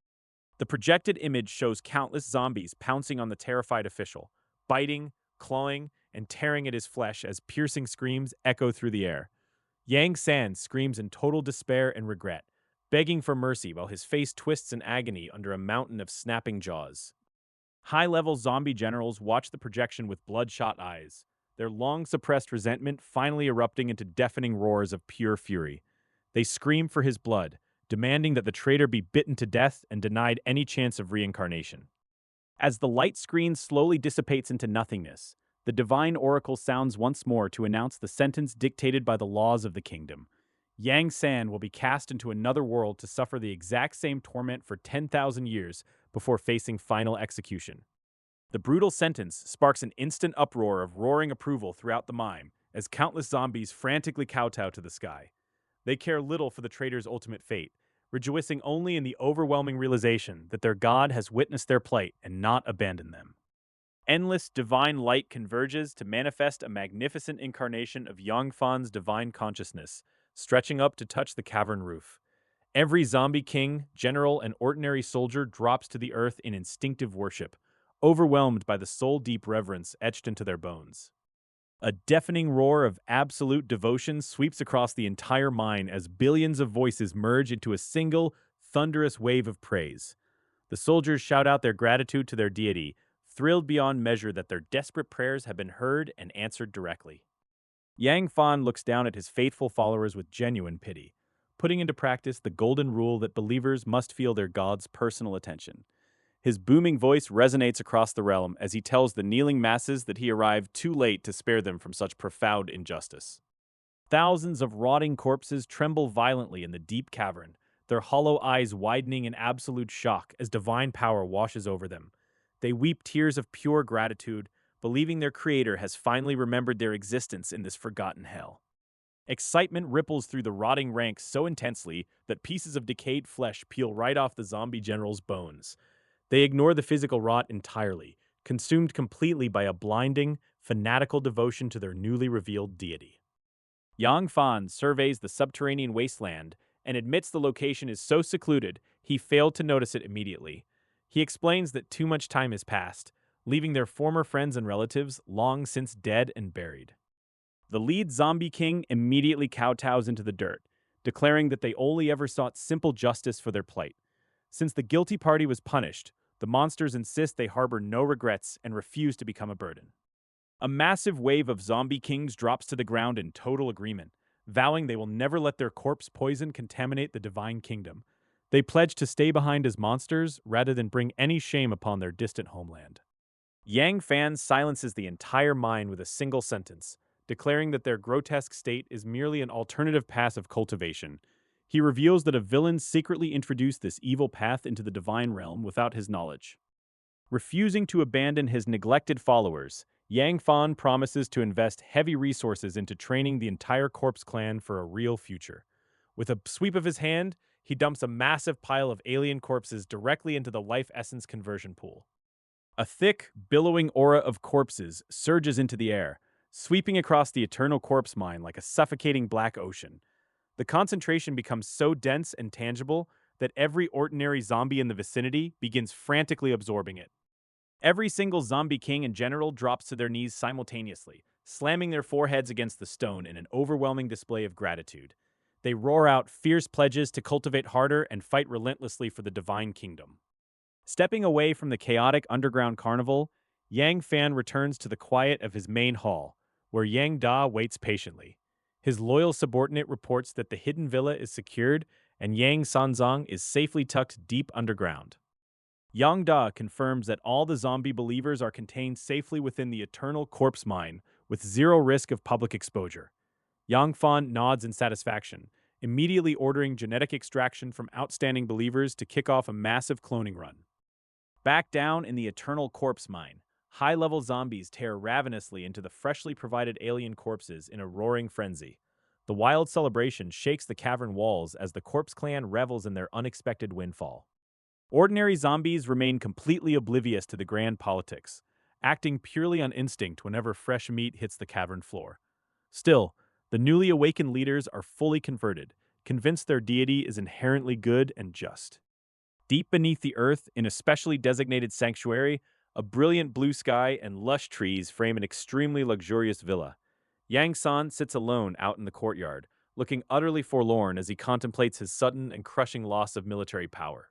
The projected image shows countless zombies pouncing on the terrified official, biting, clawing, and tearing at his flesh as piercing screams echo through the air. Yang San screams in total despair and regret, begging for mercy while his face twists in agony under a mountain of snapping jaws. High-level zombie generals watch the projection with bloodshot eyes, their long-suppressed resentment finally erupting into deafening roars of pure fury. They scream for his blood, demanding that the traitor be bitten to death and denied any chance of reincarnation. As the light screen slowly dissipates into nothingness, the divine oracle sounds once more to announce the sentence dictated by the laws of the kingdom. Yang San will be cast into another world to suffer the exact same torment for 10,000 years before facing final execution. The brutal sentence sparks an instant uproar of roaring approval throughout the mine as countless zombies frantically kowtow to the sky. They care little for the traitor's ultimate fate, rejoicing only in the overwhelming realization that their god has witnessed their plight and not abandoned them. Endless divine light converges to manifest a magnificent incarnation of Yangfan's divine consciousness, stretching up to touch the cavern roof. Every zombie king, general, and ordinary soldier drops to the earth in instinctive worship, overwhelmed by the soul-deep reverence etched into their bones. A deafening roar of absolute devotion sweeps across the entire mine as billions of voices merge into a single, thunderous wave of praise. The soldiers shout out their gratitude to their deity, thrilled beyond measure that their desperate prayers have been heard and answered directly. Yang Fan looks down at his faithful followers with genuine pity, putting into practice the golden rule that believers must feel their god's personal attention. His booming voice resonates across the realm as he tells the kneeling masses that he arrived too late to spare them from such profound injustice. Thousands of rotting corpses tremble violently in the deep cavern, their hollow eyes widening in absolute shock as divine power washes over them. They weep tears of pure gratitude, believing their creator has finally remembered their existence in this forgotten hell. Excitement ripples through the rotting ranks so intensely that pieces of decayed flesh peel right off the zombie general's bones. They ignore the physical rot entirely, consumed completely by a blinding, fanatical devotion to their newly revealed deity. Yang Fan surveys the subterranean wasteland and admits the location is so secluded he failed to notice it immediately. He explains that too much time has passed, leaving their former friends and relatives long since dead and buried. The lead zombie king immediately kowtows into the dirt, declaring that they only ever sought simple justice for their plight. Since the guilty party was punished, the monsters insist they harbor no regrets and refuse to become a burden. A massive wave of zombie kings drops to the ground in total agreement, vowing they will never let their corpse poison contaminate the divine kingdom. They pledge to stay behind as monsters rather than bring any shame upon their distant homeland. Yang Fan silences the entire mine with a single sentence, declaring that their grotesque state is merely an alternative path of cultivation. He reveals that a villain secretly introduced this evil path into the divine realm without his knowledge. Refusing to abandon his neglected followers, Yang Fan promises to invest heavy resources into training the entire Corpse clan for a real future. With a sweep of his hand, he dumps a massive pile of alien corpses directly into the life essence conversion pool. A thick, billowing aura of corpses surges into the air, sweeping across the eternal corpse mine like a suffocating black ocean. The concentration becomes so dense and tangible that every ordinary zombie in the vicinity begins frantically absorbing it. Every single zombie king and general drops to their knees simultaneously, slamming their foreheads against the stone in an overwhelming display of gratitude. They roar out fierce pledges to cultivate harder and fight relentlessly for the divine kingdom. Stepping away from the chaotic underground carnival, Yang Fan returns to the quiet of his main hall, where Yang Da waits patiently. His loyal subordinate reports that the hidden villa is secured and Yang Sanzang is safely tucked deep underground. Yang Da confirms that all the zombie believers are contained safely within the eternal corpse mine, with zero risk of public exposure. Yang Fan nods in satisfaction, immediately ordering genetic extraction from outstanding believers to kick off a massive cloning run. Back down in the eternal corpse mine, high-level zombies tear ravenously into the freshly provided alien corpses in a roaring frenzy. The wild celebration shakes the cavern walls as the Corpse Clan revels in their unexpected windfall. Ordinary zombies remain completely oblivious to the grand politics, acting purely on instinct whenever fresh meat hits the cavern floor. Still, the newly awakened leaders are fully converted, convinced their deity is inherently good and just. Deep beneath the earth, in a specially designated sanctuary, a brilliant blue sky and lush trees frame an extremely luxurious villa. Yang San sits alone out in the courtyard, looking utterly forlorn as he contemplates his sudden and crushing loss of military power.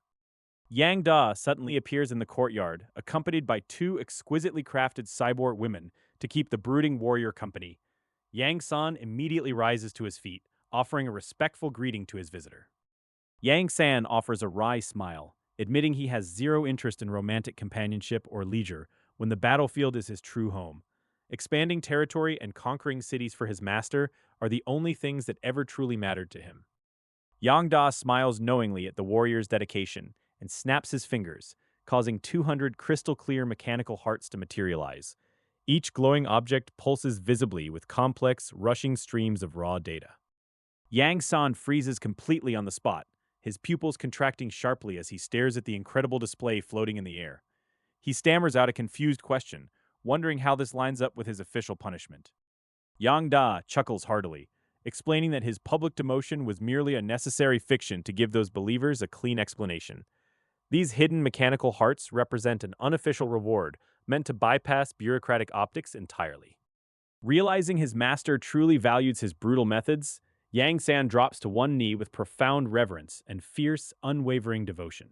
Yang Da suddenly appears in the courtyard, accompanied by two exquisitely crafted cyborg women to keep the brooding warrior company. Yang San immediately rises to his feet, offering a respectful greeting to his visitor. Yang San offers a wry smile, admitting he has zero interest in romantic companionship or leisure when the battlefield is his true home. Expanding territory and conquering cities for his master are the only things that ever truly mattered to him. Yang Da smiles knowingly at the warrior's dedication and snaps his fingers, causing 200 crystal-clear mechanical hearts to materialize. Each glowing object pulses visibly with complex, rushing streams of raw data. Yang San freezes completely on the spot, his pupils contracting sharply as he stares at the incredible display floating in the air. He stammers out a confused question, wondering how this lines up with his official punishment. Yang Da chuckles heartily, explaining that his public demotion was merely a necessary fiction to give those believers a clean explanation. These hidden mechanical hearts represent an unofficial reward meant to bypass bureaucratic optics entirely. Realizing his master truly values his brutal methods, Yang San drops to one knee with profound reverence and fierce, unwavering devotion.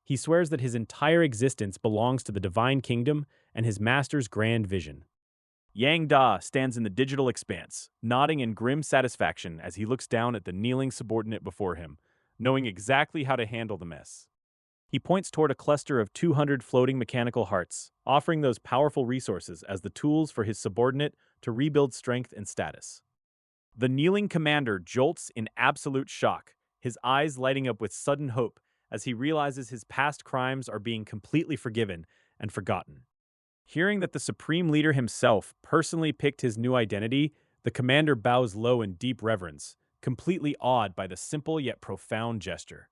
He swears that his entire existence belongs to the divine kingdom and his master's grand vision. Yang Da stands in the digital expanse, nodding in grim satisfaction as he looks down at the kneeling subordinate before him, knowing exactly how to handle the mess. He points toward a cluster of 200 floating mechanical hearts, offering those powerful resources as the tools for his subordinate to rebuild strength and status. The kneeling commander jolts in absolute shock, his eyes lighting up with sudden hope as he realizes his past crimes are being completely forgiven and forgotten. Hearing that the Supreme Leader himself personally picked his new identity, the commander bows low in deep reverence, completely awed by the simple yet profound gesture.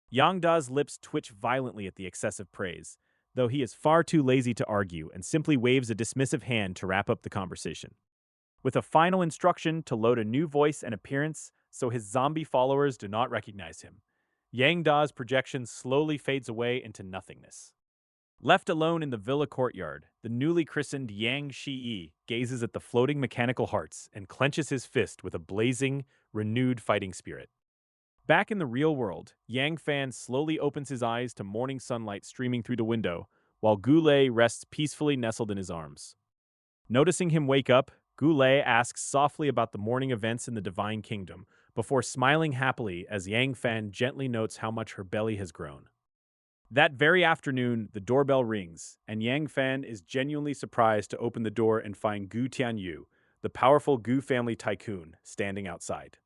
Yang Da's lips twitch violently at the excessive praise, though he is far too lazy to argue and simply waves a dismissive hand to wrap up the conversation. With a final instruction to load a new voice and appearance so his zombie followers do not recognize him, Yang Da's projection slowly fades away into nothingness. Left alone in the villa courtyard, the newly christened Yang Shiyi gazes at the floating mechanical hearts and clenches his fist with a blazing, renewed fighting spirit. Back in the real world, Yang Fan slowly opens his eyes to morning sunlight streaming through the window, while Goulet rests peacefully nestled in his arms. Noticing him wake up, Goulet asks softly about the morning events in the Divine Kingdom, before smiling happily as Yang Fan gently notes how much her belly has grown. That very afternoon, the doorbell rings, and Yang Fan is genuinely surprised to open the door and find Gu Tianyu, the powerful Gu family tycoon, standing outside.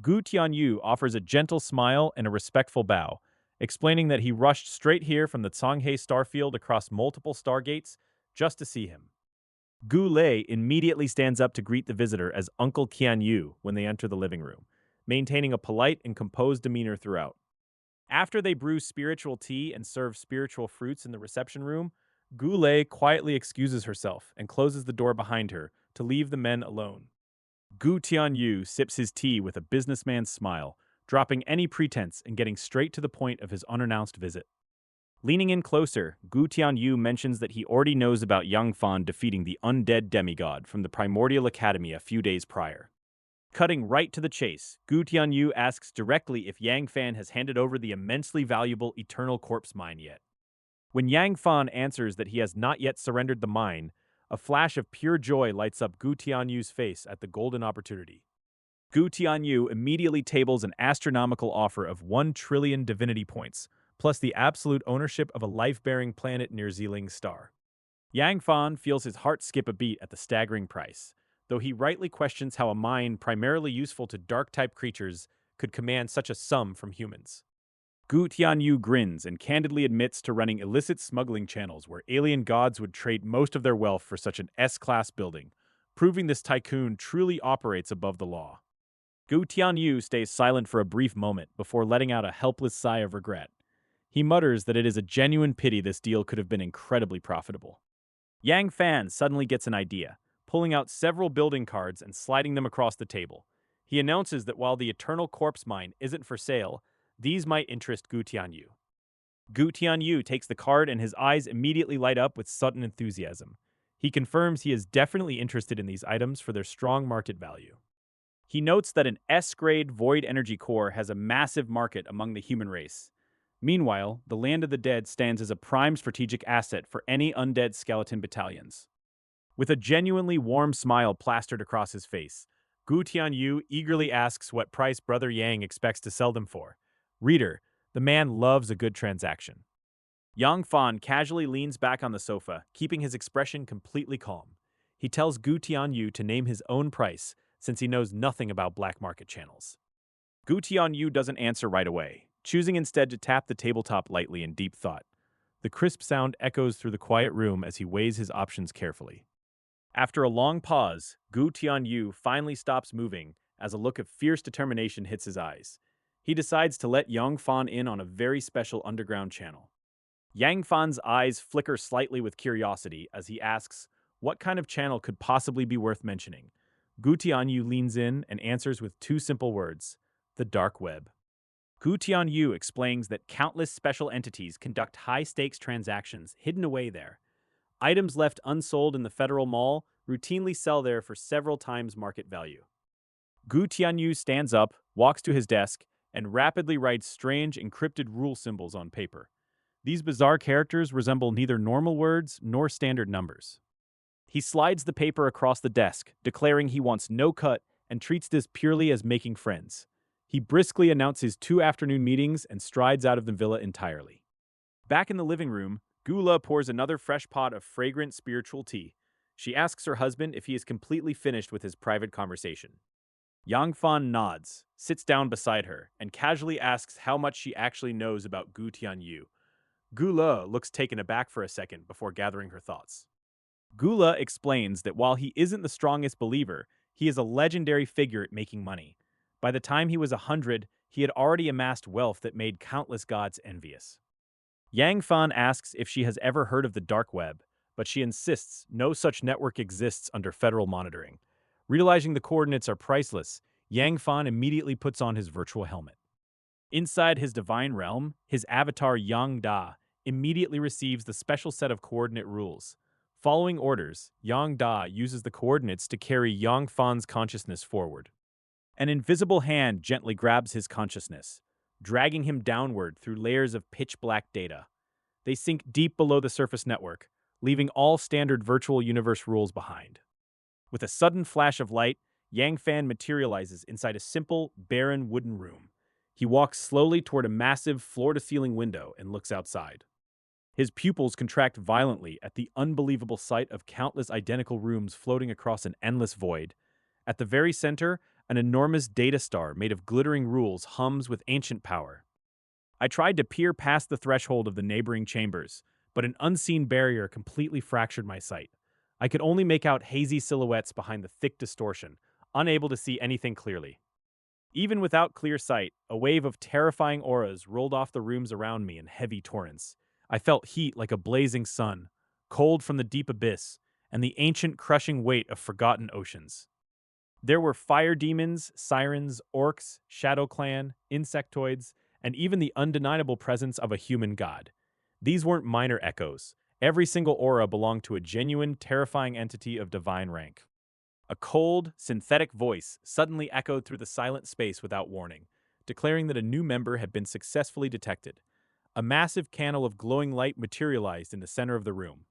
Gu Tianyu offers a gentle smile and a respectful bow, explaining that he rushed straight here from the Canghe starfield across multiple stargates just to see him. Gu Lei immediately stands up to greet the visitor as Uncle Qianyu when they enter the living room, maintaining a polite and composed demeanor throughout. After they brew spiritual tea and serve spiritual fruits in the reception room, Gu Lei quietly excuses herself and closes the door behind her to leave the men alone. Gu Tianyu sips his tea with a businessman's smile, dropping any pretense and getting straight to the point of his unannounced visit. Leaning in closer, Gu Tianyu mentions that he already knows about Yang Fan defeating the undead demigod from the Primordial Academy a few days prior. Cutting right to the chase, Gu Tianyu asks directly if Yang Fan has handed over the immensely valuable Eternal Corpse Mine yet. When Yang Fan answers that he has not yet surrendered the mine, a flash of pure joy lights up Gu Tianyu's face at the golden opportunity. Gu Tianyu immediately tables an astronomical offer of 1 trillion divinity points, plus the absolute ownership of a life-bearing planet near Ziling's star. Yang Fan feels his heart skip a beat at the staggering price, though he rightly questions how a mine primarily useful to dark-type creatures could command such a sum from humans. Gu Tianyu grins and candidly admits to running illicit smuggling channels where alien gods would trade most of their wealth for such an S-class building, proving this tycoon truly operates above the law. Gu Tianyu stays silent for a brief moment before letting out a helpless sigh of regret. He mutters that it is a genuine pity this deal could have been incredibly profitable. Yang Fan suddenly gets an idea, pulling out several building cards and sliding them across the table. He announces that while the Eternal Corpse Mine isn't for sale, these might interest Gu Tianyu. Gu Tianyu takes the card and his eyes immediately light up with sudden enthusiasm. He confirms he is definitely interested in these items for their strong market value. He notes that an S-grade void energy core has a massive market among the human race. Meanwhile, the Land of the Dead stands as a prime strategic asset for any undead skeleton battalions. With a genuinely warm smile plastered across his face, Gu Tianyu eagerly asks what price Brother Yang expects to sell them for. Reader, The man loves a good transaction. Yang Fan casually leans back on the sofa, keeping his expression completely calm. He tells Gu Tianyu to name his own price, since he knows nothing about black market channels. Gu Tianyu doesn't answer right away, choosing instead to tap the tabletop lightly in deep thought. The crisp sound echoes through the quiet room as he weighs his options carefully. After a long pause, Gu Tianyu finally stops moving as a look of fierce determination hits his eyes. He decides to let Yang Fan in on a very special underground channel. Yang Fan's eyes flicker slightly with curiosity as he asks, what kind of channel could possibly be worth mentioning? Gu Tianyu leans in and answers with two simple words, the dark web. Gu Tianyu explains that countless special entities conduct high-stakes transactions hidden away there. Items left unsold in the Federal Mall routinely sell there for several times market value. Gu Tianyu stands up, walks to his desk, and rapidly writes strange encrypted rule symbols on paper. These bizarre characters resemble neither normal words nor standard numbers. He slides the paper across the desk, declaring he wants no cut and treats this purely as making friends. He briskly announces 2 afternoon meetings and strides out of the villa entirely. Back in the living room, Gula pours another fresh pot of fragrant spiritual tea. She asks her husband if he is completely finished with his private conversation. Yang Fan nods, sits down beside her, and casually asks how much she actually knows about Gu Tianyu. Gula looks taken aback for a second before gathering her thoughts. Gula explains that while he isn't the strongest believer, he is a legendary figure at making money. By the time he was 100, he had already amassed wealth that made countless gods envious. Yang Fan asks if she has ever heard of the dark web, but she insists no such network exists under federal monitoring. Realizing the coordinates are priceless, Yang Fan immediately puts on his virtual helmet. Inside his divine realm, his avatar Yang Da immediately receives the special set of coordinate rules. Following orders, Yang Da uses the coordinates to carry Yang Fan's consciousness forward. An invisible hand gently grabs his consciousness, dragging him downward through layers of pitch-black data. They sink deep below the surface network, leaving all standard virtual universe rules behind. With a sudden flash of light, Yang Fan materializes inside a simple, barren wooden room. He walks slowly toward a massive floor-to-ceiling window and looks outside. His pupils contract violently at the unbelievable sight of countless identical rooms floating across an endless void. At the very center, an enormous data star made of glittering rules hums with ancient power. I tried to peer past the threshold of the neighboring chambers, but an unseen barrier completely fractured my sight. I could only make out hazy silhouettes behind the thick distortion, unable to see anything clearly. Even without clear sight, a wave of terrifying auras rolled off the rooms around me in heavy torrents. I felt heat like a blazing sun, cold from the deep abyss, and the ancient crushing weight of forgotten oceans. There were fire demons, sirens, orcs, shadow clan, insectoids, and even the undeniable presence of a human god. These weren't minor echoes. Every single aura belonged to a genuine, terrifying entity of divine rank. A cold, synthetic voice suddenly echoed through the silent space without warning, declaring that a new member had been successfully detected. A massive candle of glowing light materialized in the center of the room.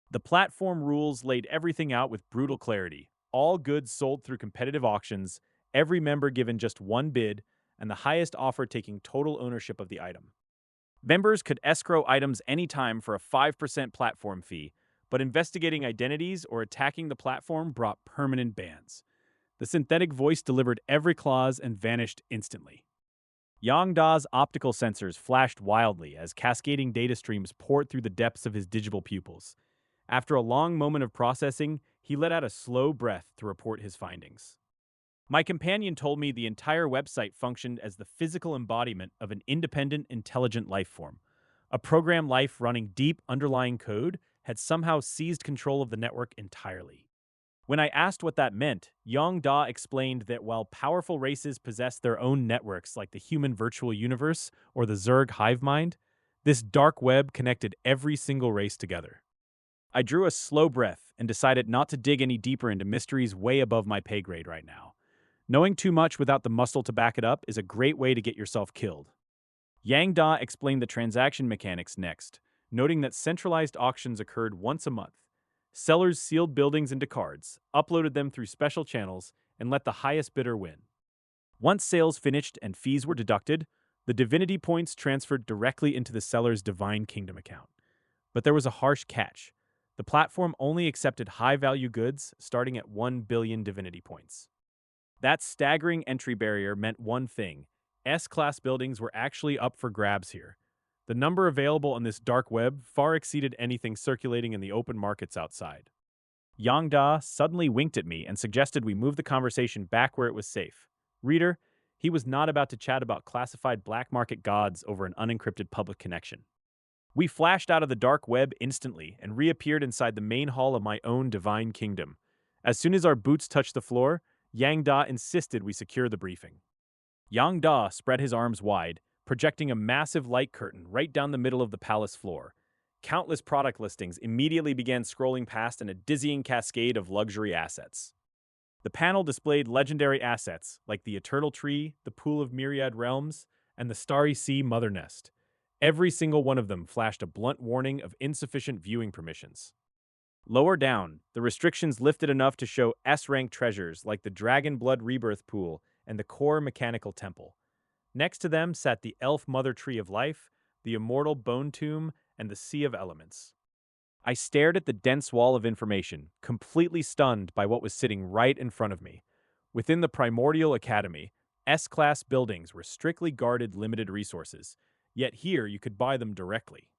The platform rules laid everything out with brutal clarity. All goods sold through competitive auctions, every member given just one bid, and the highest offer taking total ownership of the item. Members could escrow items anytime for a 5% platform fee, but investigating identities or attacking the platform brought permanent bans. The synthetic voice delivered every clause and vanished instantly. Yang Da's optical sensors flashed wildly as cascading data streams poured through the depths of his digital pupils. After a long moment of processing, he let out a slow breath to report his findings. My companion told me the entire website functioned as the physical embodiment of an independent, intelligent life form. A program life running deep underlying code had somehow seized control of the network entirely. When I asked what that meant, Yang Da explained that while powerful races possess their own networks like the human virtual universe or the Zerg hive mind, this dark web connected every single race together. I drew a slow breath and decided not to dig any deeper into mysteries way above my pay grade right now. Knowing too much without the muscle to back it up is a great way to get yourself killed. Yang Da explained the transaction mechanics next, noting that centralized auctions occurred once a month. Sellers sealed buildings into cards, uploaded them through special channels, and let the highest bidder win. Once sales finished and fees were deducted, The divinity points transferred directly into the seller's Divine Kingdom account. But there was a harsh catch. The platform only accepted high-value goods starting at 1 billion divinity points. That staggering entry barrier meant one thing: S-class buildings were actually up for grabs here. The number available on this dark web far exceeded anything circulating in the open markets outside. Yang Da suddenly winked at me and suggested we move the conversation back where it was safe. Reader, he was not about to chat about classified black market gods over an unencrypted public connection. We flashed out of the dark web instantly and reappeared inside the main hall of my own divine kingdom. As soon as our boots touched the floor, Yang Da insisted we secure the briefing. Yang Da spread his arms wide, projecting a massive light curtain right down the middle of the palace floor. Countless product listings immediately began scrolling past in a dizzying cascade of luxury assets. The panel displayed legendary assets like the Eternal Tree, the Pool of Myriad Realms, and the Starry Sea Mother Nest. Every single one of them flashed a blunt warning of insufficient viewing permissions. Lower down, the restrictions lifted enough to show S-rank treasures like the Dragon Blood Rebirth Pool and the Core Mechanical Temple. Next to them sat the Elf Mother Tree of Life, the Immortal Bone Tomb, and the Sea of Elements. I stared at the dense wall of information, completely stunned by what was sitting right in front of me. Within the Primordial Academy, S-class buildings were strictly guarded limited resources, yet here you could buy them directly.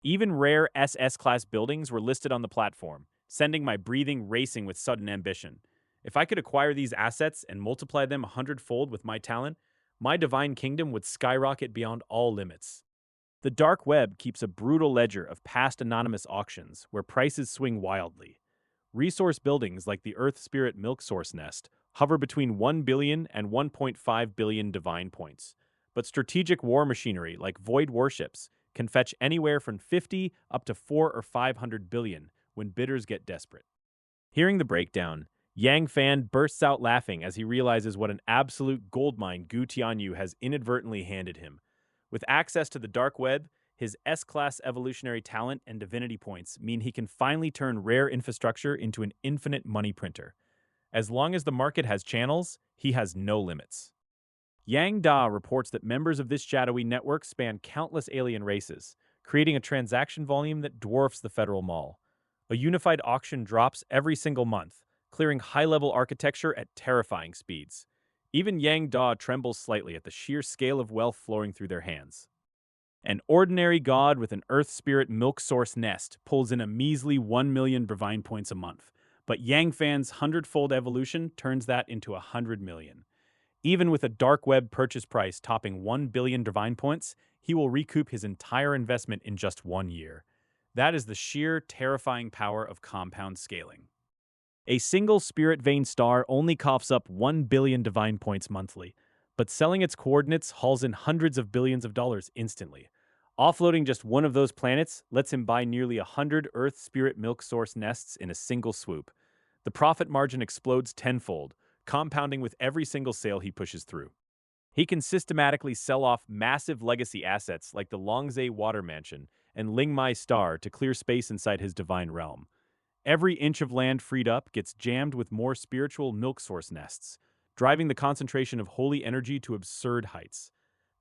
Even rare SS-class buildings were listed on the platform, sending my breathing racing with sudden ambition. If I could acquire these assets and multiply them 100-fold with my talent, my divine kingdom would skyrocket beyond all limits. The dark web keeps a brutal ledger of past anonymous auctions where prices swing wildly. Resource buildings like the Earth Spirit Milk Source Nest hover between 1 billion and 1.5 billion divine points, but strategic war machinery like void warships can fetch anywhere from 50 up to 4 or 500 billion when bidders get desperate. Hearing the breakdown, Yang Fan bursts out laughing as he realizes what an absolute goldmine Gu Tianyu has inadvertently handed him. With access to the dark web, his S-class evolutionary talent and divinity points mean he can finally turn rare infrastructure into an infinite money printer. As long as the market has channels, he has no limits. Yang Da reports that members of this shadowy network span countless alien races, creating a transaction volume that dwarfs the Federal Mall. A unified auction drops every single month, clearing high-level architecture at terrifying speeds. Even Yang Da trembles slightly at the sheer scale of wealth flowing through their hands. An ordinary god with an Earth Spirit Milk Source Nest pulls in a measly 1 million divine points a month, but Yang Fan's 100-fold evolution turns that into 100 million. Even with a dark web purchase price topping 1 billion divine points, he will recoup his entire investment in just 1 year. That is the sheer, terrifying power of compound scaling. A single spirit vein star only coughs up 1 billion divine points monthly, but selling its coordinates hauls in hundreds of billions of dollars instantly. Offloading just one of those planets lets him buy nearly 100 Earth Spirit Milk Source nests in a single swoop. The profit margin explodes tenfold, compounding with every single sale he pushes through. He can systematically sell off massive legacy assets like the Longzhe Water Mansion and Lingmai Star to clear space inside his divine realm. Every inch of land freed up gets jammed with more spiritual milk source nests, driving the concentration of holy energy to absurd heights.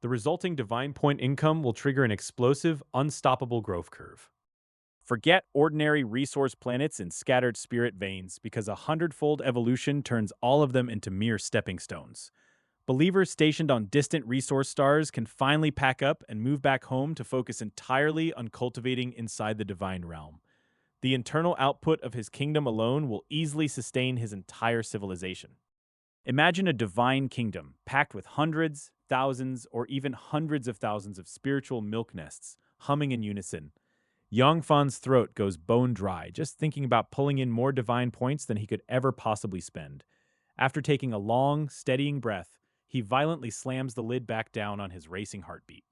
The resulting divine point income will trigger an explosive, unstoppable growth curve. Forget ordinary resource planets and scattered spirit veins, because a 100-fold evolution turns all of them into mere stepping stones. Believers stationed on distant resource stars can finally pack up and move back home to focus entirely on cultivating inside the divine realm. The internal output of his kingdom alone will easily sustain his entire civilization. Imagine a divine kingdom packed with hundreds, thousands, or even hundreds of thousands of spiritual milk nests humming in unison. Yang Fan's throat goes bone dry just thinking about pulling in more divine points than he could ever possibly spend. After taking a long, steadying breath, he violently slams the lid back down on his racing heartbeat.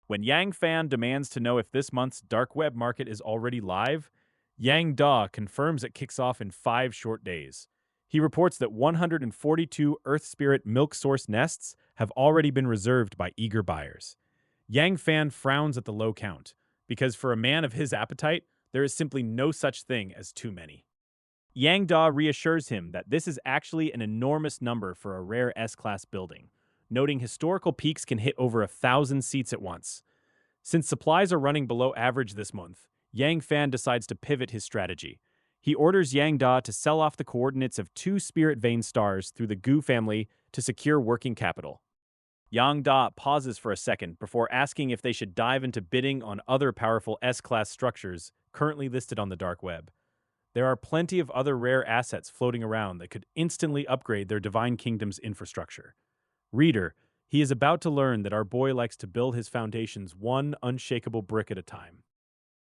When Yang Fan demands to know if this month's dark web market is already live, Yang Da confirms it kicks off in 5 short days. He reports that 142 Earth Spirit Milk Source nests have already been reserved by eager buyers. Yang Fan frowns at the low count, because for a man of his appetite, there is simply no such thing as too many. Yang Da reassures him that this is actually an enormous number for a rare S-class building. noting historical peaks can hit over 1,000 seats at once. Since supplies are running below average this month, Yang Fan decides to pivot his strategy. He orders Yang Da to sell off the coordinates of two spirit vein stars through the Gu family to secure working capital. Yang Da pauses for a second before asking if they should dive into bidding on other powerful S-class structures currently listed on the dark web. There are plenty of other rare assets floating around that could instantly upgrade their Divine Kingdom's infrastructure. Reader, he is about to learn that our boy likes to build his foundations one unshakable brick at a time.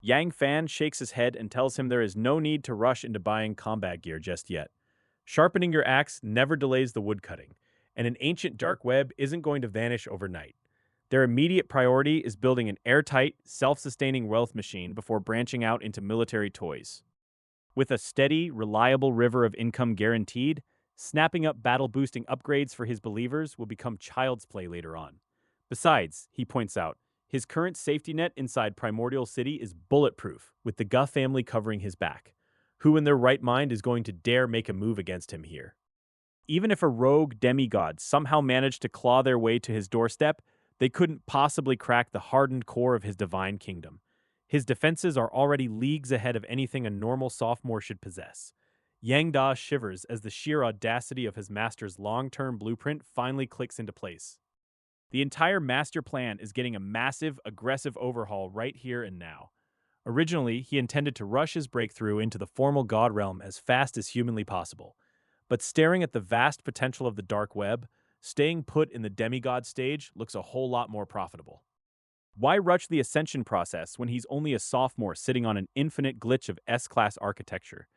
Yang Fan shakes his head and tells him there is no need to rush into buying combat gear just yet. Sharpening your axe never delays the woodcutting, and an ancient dark web isn't going to vanish overnight. Their immediate priority is building an airtight, self-sustaining wealth machine before branching out into military toys. With a steady, reliable river of income guaranteed, snapping up battle-boosting upgrades for his believers will become child's play later on. Besides, he points out, his current safety net inside Primordial City is bulletproof, with the Gu family covering his back. Who in their right mind is going to dare make a move against him here? Even if a rogue demigod somehow managed to claw their way to his doorstep, they couldn't possibly crack the hardened core of his divine kingdom. His defenses are already leagues ahead of anything a normal sophomore should possess. Yang Da shivers as the sheer audacity of his master's long-term blueprint finally clicks into place. The entire master plan is getting a massive, aggressive overhaul right here and now. Originally, he intended to rush his breakthrough into the formal god realm as fast as humanly possible. But staring at the vast potential of the dark web, staying put in the demigod stage looks a whole lot more profitable. Why rush the ascension process when he's only a sophomore sitting on an infinite glitch of S-class architecture?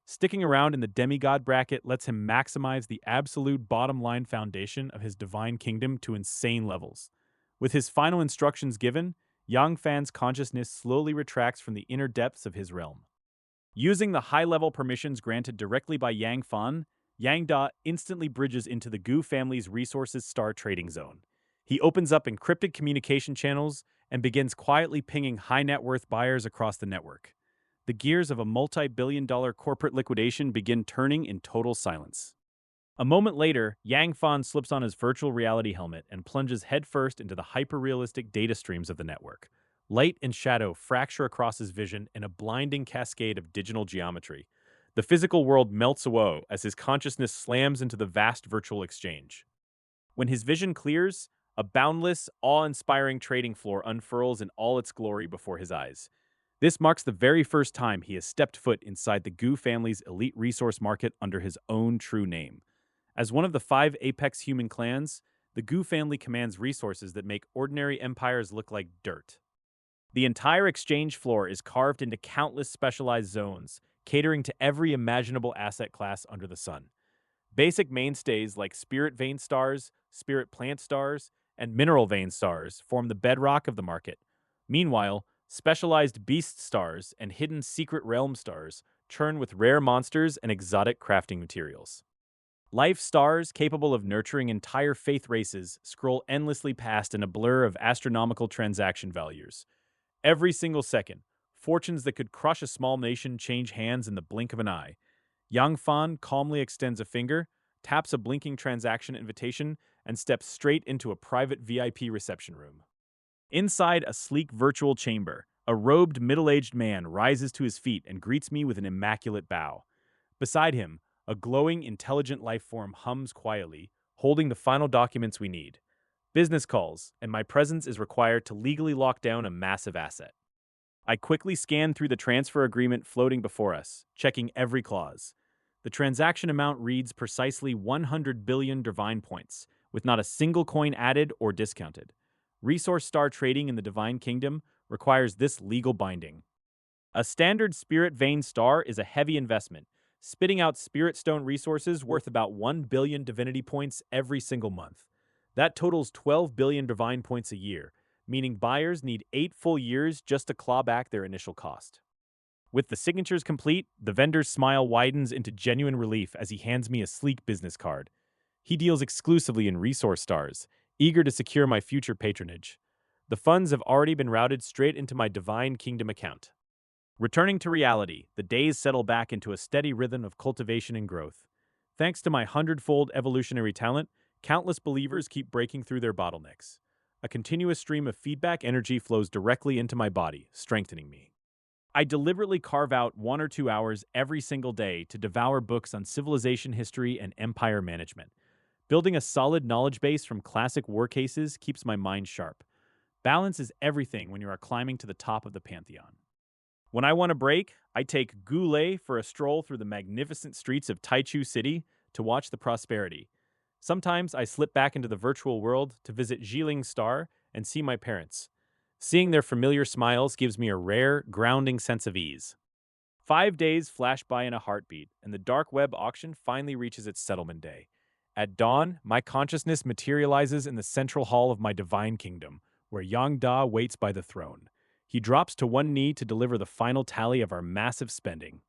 Sticking around in the demigod bracket lets him maximize the absolute bottom-line foundation of his divine kingdom to insane levels. With his final instructions given, Yang Fan's consciousness slowly retracts from the inner depths of his realm. Using the high-level permissions granted directly by Yang Fan, Yang Da instantly bridges into the Gu family's resources star trading zone. He opens up encrypted communication channels and begins quietly pinging high-net-worth buyers across the network. The gears of a multi-billion-dollar corporate liquidation begin turning in total silence. A moment later, Yang Fan slips on his virtual reality helmet and plunges headfirst into the hyper-realistic data streams of the network. Light and shadow fracture across his vision in a blinding cascade of digital geometry. The physical world melts away as his consciousness slams into the vast virtual exchange. When his vision clears, a boundless, awe-inspiring trading floor unfurls in all its glory before his eyes. This marks the very first time he has stepped foot inside the Gu family's elite resource market under his own true name. As one of the 5 apex human clans, the Gu family commands resources that make ordinary empires look like dirt. The entire exchange floor is carved into countless specialized zones, catering to every imaginable asset class under the sun. Basic mainstays like spirit vein stars, spirit plant stars, and mineral vein stars form the bedrock of the market. Meanwhile, specialized beast stars and hidden secret realm stars churn with rare monsters and exotic crafting materials. Life stars capable of nurturing entire faith races scroll endlessly past in a blur of astronomical transaction values. Every single second, fortunes that could crush a small nation change hands in the blink of an eye. Yang Fan calmly extends a finger, taps a blinking transaction invitation, and steps straight into a private VIP reception room. Inside a sleek virtual chamber, a robed middle-aged man rises to his feet and greets me with an immaculate bow. Beside him, a glowing, intelligent life form hums quietly, holding the final documents we need. Business calls, and my presence is required to legally lock down a massive asset. I quickly scan through the transfer agreement floating before us, checking every clause. The transaction amount reads precisely 100 billion divine points, with not a single coin added or discounted. Resource star trading in the Divine Kingdom requires this legal binding. A standard spirit vein star is a heavy investment, spitting out spirit stone resources worth about 1 billion divinity points every single month. That totals 12 billion divine points a year, meaning buyers need 8 full years just to claw back their initial cost. With the signatures complete, the vendor's smile widens into genuine relief as he hands me a sleek business card. He deals exclusively in resource stars, eager to secure my future patronage. The funds have already been routed straight into my Divine Kingdom account. Returning to reality, the days settle back into a steady rhythm of cultivation and growth. Thanks to my hundredfold evolutionary talent, Countless believers keep breaking through their bottlenecks. A continuous stream of feedback energy flows directly into my body, strengthening me. I deliberately carve out 1 or 2 hours every single day to devour books on civilization history and empire management. Building a solid knowledge base from classic war cases keeps my mind sharp. Balance is everything when you are climbing to the top of the pantheon. When I want a break, I take Goulet for a stroll through the magnificent streets of Taichu City to watch the prosperity. Sometimes I slip back into the virtual world to visit Jilin Star and see my parents. Seeing their familiar smiles gives me a rare, grounding sense of ease. 5 days flash by in a heartbeat, and the dark web auction finally reaches its settlement day. At dawn, my consciousness materializes in the central hall of my divine kingdom, where Yang Da waits by the throne. He drops to one knee to deliver the final tally of our massive spending.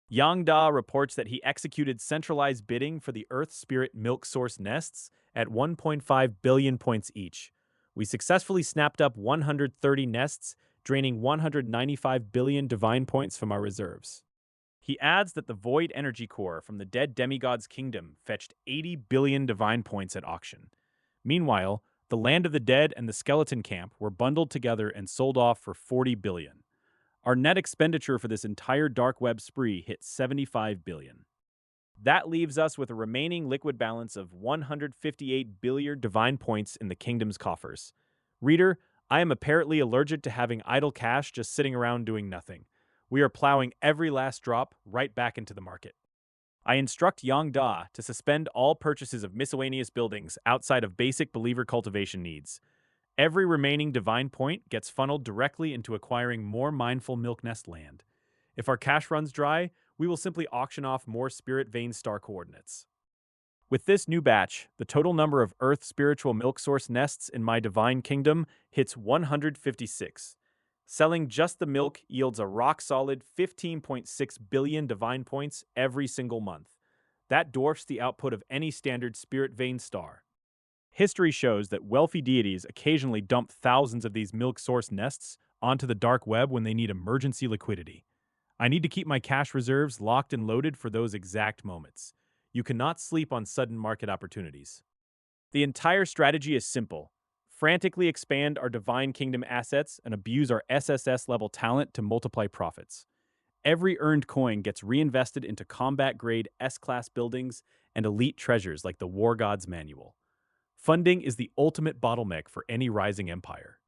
Yang Da reports that he executed centralized bidding for the Earth Spirit milk source nests at 1.5 billion points each. We successfully snapped up 130 nests, draining 195 billion divine points from our reserves. He adds that the Void Energy Core from the dead demigod's kingdom fetched 80 billion divine points at auction. Meanwhile, the Land of the Dead and the Skeleton Camp were bundled together and sold off for 40 billion. Our net expenditure for this entire dark web spree hit 75 billion. That leaves us with a remaining liquid balance of 158 billion divine points in the kingdom's coffers. Reader, I am apparently allergic to having idle cash just sitting around doing nothing. We are plowing every last drop right back into the market. I instruct Yang Da to suspend all purchases of miscellaneous buildings outside of basic believer cultivation needs. Every remaining divine point gets funneled directly into acquiring more mindful milk nest land. If our cash runs dry, we will simply auction off more spirit vein star coordinates. With this new batch, the total number of Earth spiritual milk source nests in my divine kingdom hits 156. Selling just the milk yields a rock-solid 15.6 billion divine points every single month. That dwarfs the output of any standard spirit vein star. History shows that wealthy deities occasionally dump thousands of these milk source nests onto the dark web when they need emergency liquidity. I need to keep my cash reserves locked and loaded for those exact moments. You cannot sleep on sudden market opportunities. The entire strategy is simple. Frantically expand our Divine Kingdom assets and abuse our SSS-level talent to multiply profits. Every earned coin gets reinvested into combat-grade S-class buildings and elite treasures like the War God's Manual. Funding is the ultimate bottleneck for any rising empire.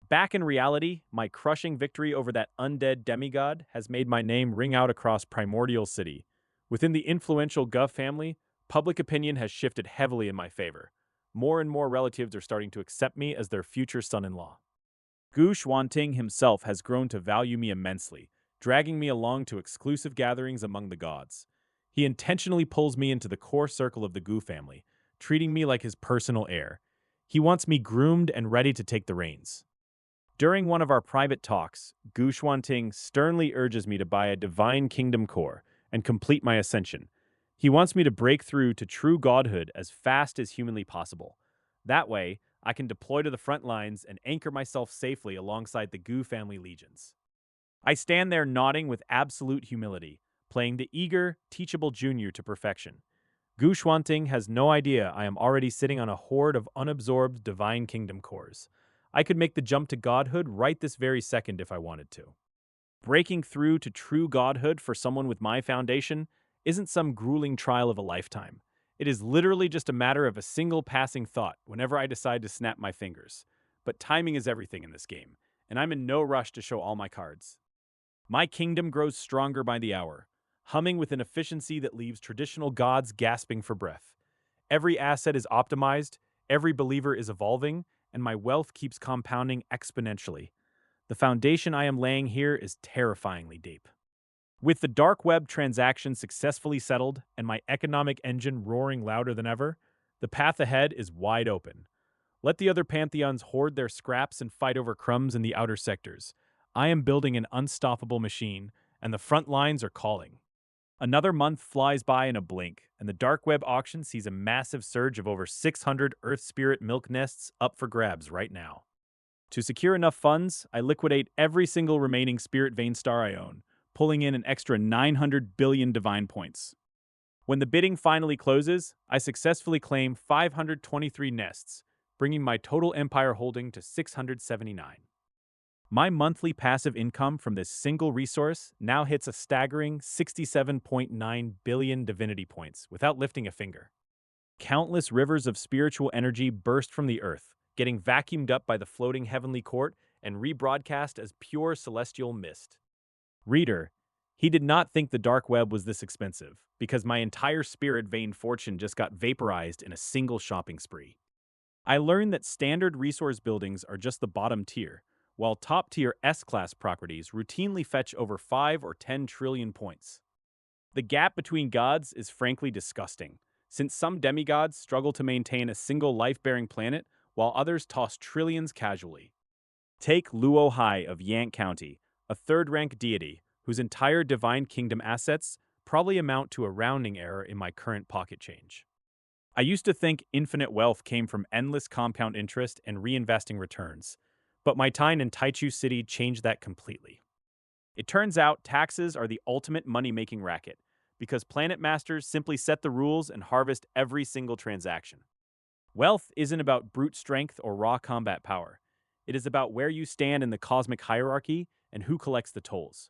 Back in reality, my crushing victory over that undead demigod has made my name ring out across Primordial City. Within the influential Gov family, public opinion has shifted heavily in my favor. More and more relatives are starting to accept me as their future son-in-law. Gu Xuanting himself has grown to value me immensely, dragging me along to exclusive gatherings among the gods. He intentionally pulls me into the core circle of the Gu family, treating me like his personal heir. He wants me groomed and ready to take the reins. During one of our private talks, Gu Xuanting sternly urges me to buy a Divine Kingdom core and complete my ascension. He wants me to break through to true godhood as fast as humanly possible. That way, I can deploy to the front lines and anchor myself safely alongside the Gu family legions. I stand there nodding with absolute humility, playing the eager, teachable junior to perfection. Gu Xuanting has no idea I am already sitting on a horde of unabsorbed Divine Kingdom cores. I could make the jump to godhood right this very second if I wanted to. Breaking through to true godhood for someone with my foundation isn't some grueling trial of a lifetime. It is literally just a matter of a single passing thought whenever I decide to snap my fingers. But timing is everything in this game, and I'm in no rush to show all my cards. My kingdom grows stronger by the hour, humming with an efficiency that leaves traditional gods gasping for breath. Every asset is optimized, every believer is evolving, and my wealth keeps compounding exponentially. The foundation I am laying here is terrifyingly deep. With the dark web transaction successfully settled and my economic engine roaring louder than ever, the path ahead is wide open. Let the other pantheons hoard their scraps and fight over crumbs in the outer sectors. I am building an unstoppable machine, and the front lines are calling. Another month flies by in a blink, and the dark web auction sees a massive surge of over 600 Earth Spirit milk nests up for grabs right now. To secure enough funds, I liquidate every single remaining Spirit Vein Star I own, pulling in an extra 900 billion divine points. When the bidding finally closes, I successfully claim 523 nests, bringing my total empire holding to 679. My monthly passive income from this single resource now hits a staggering 67.9 billion divinity points without lifting a finger. Countless rivers of spiritual energy burst from the earth, getting vacuumed up by the floating heavenly court and rebroadcast as pure celestial mist. Reader, he did not think the dark web was this expensive, because my entire spirit vein fortune just got vaporized in a single shopping spree. I learned that standard resource buildings are just the bottom tier, while top-tier S-class properties routinely fetch over 5 or 10 trillion points. The gap between gods is frankly disgusting, since some demigods struggle to maintain a single life-bearing planet, while others toss trillions casually. Take Luo Hai of Yank County, a third-rank deity whose entire divine kingdom assets probably amount to a rounding error in my current pocket change. I used to think infinite wealth came from endless compound interest and reinvesting returns, but my time in Taichu City changed that completely. It turns out taxes are the ultimate money-making racket, because planet masters simply set the rules and harvest every single transaction. Wealth isn't about brute strength or raw combat power. It is about where you stand in the cosmic hierarchy and who collects the tolls.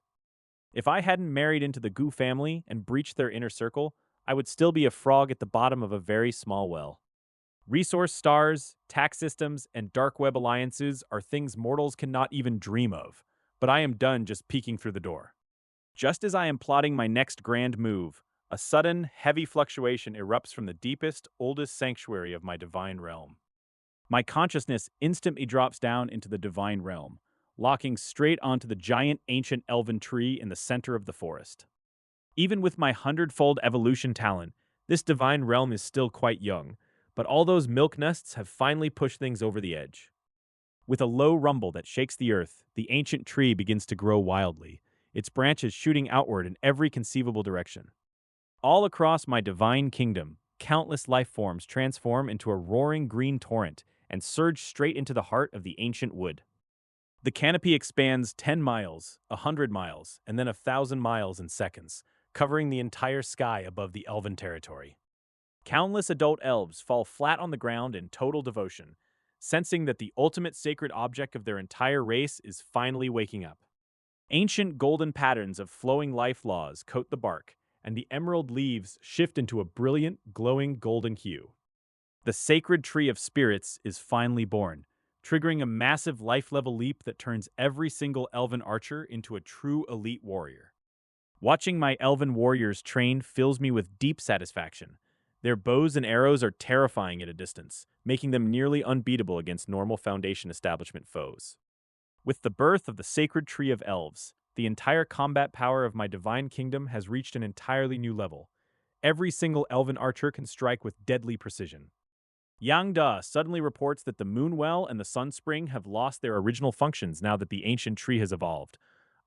If I hadn't married into the Gu family and breached their inner circle, I would still be a frog at the bottom of a very small well. Resource stars, tax systems, and dark web alliances are things mortals cannot even dream of, but I am done just peeking through the door. Just as I am plotting my next grand move, a sudden, heavy fluctuation erupts from the deepest, oldest sanctuary of my divine realm. My consciousness instantly drops down into the divine realm, locking straight onto the giant ancient elven tree in the center of the forest. Even with my hundredfold evolution talent, this divine realm is still quite young, but all those milk nests have finally pushed things over the edge. With a low rumble that shakes the earth, the ancient tree begins to grow wildly, its branches shooting outward in every conceivable direction. All across my divine kingdom, countless life forms transform into a roaring green torrent and surge straight into the heart of the ancient wood. The canopy expands 10 miles, 100 miles, and then 1,000 miles in seconds, covering the entire sky above the elven territory. Countless adult elves fall flat on the ground in total devotion, sensing that the ultimate sacred object of their entire race is finally waking up. Ancient golden patterns of flowing life laws coat the bark, and the emerald leaves shift into a brilliant, glowing golden hue. The sacred tree of spirits is finally born, triggering a massive life-level leap that turns every single elven archer into a true elite warrior. Watching my elven warriors train fills me with deep satisfaction. Their bows and arrows are terrifying at a distance, making them nearly unbeatable against normal Foundation establishment foes. With the birth of the sacred tree of elves, the entire combat power of my divine kingdom has reached an entirely new level. Every single elven archer can strike with deadly precision. Yang Da suddenly reports that the Moonwell and the Sunspring have lost their original functions now that the ancient tree has evolved.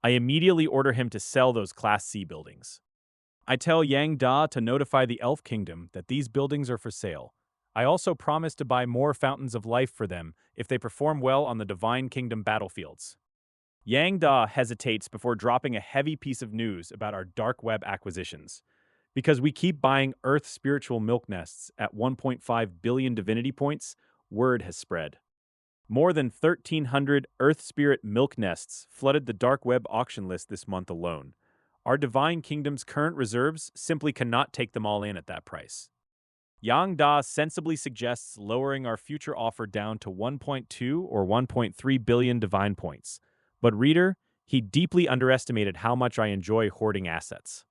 I immediately order him to sell those Class C buildings. I tell Yang Da to notify the Elf Kingdom that these buildings are for sale. I also promise to buy more Fountains of Life for them if they perform well on the Divine Kingdom battlefields. Yang Da hesitates before dropping a heavy piece of news about our dark web acquisitions. Because we keep buying Earth spiritual milk nests at 1.5 billion divinity points, word has spread. More than 1,300 Earth Spirit milk nests flooded the dark web auction list this month alone. Our Divine Kingdom's current reserves simply cannot take them all in at that price. Yang Da sensibly suggests lowering our future offer down to 1.2 or 1.3 billion divine points. But reader, he deeply underestimated how much I enjoy hoarding assets.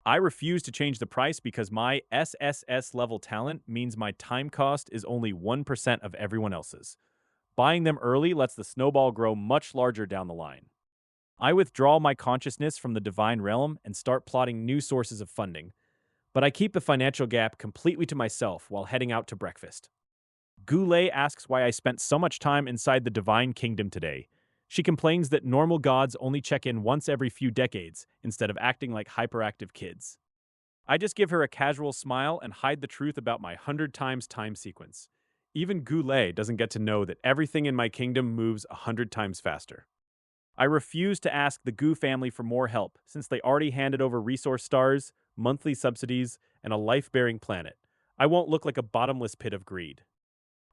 I refuse to change the price because my SSS-level talent means my time cost is only 1% of everyone else's. Buying them early lets the snowball grow much larger down the line. I withdraw my consciousness from the divine realm and start plotting new sources of funding, but I keep the financial gap completely to myself while heading out to breakfast. Goulet asks why I spent so much time inside the divine kingdom today. She complains that normal gods only check in once every few decades instead of acting like hyperactive kids. I just give her a casual smile and hide the truth about my 100 times time sequence. Even Goulet doesn't get to know that everything in my kingdom moves 100 times faster. I refuse to ask the Gu family for more help since they already handed over resource stars, monthly subsidies, and a life-bearing planet. I won't look like a bottomless pit of greed.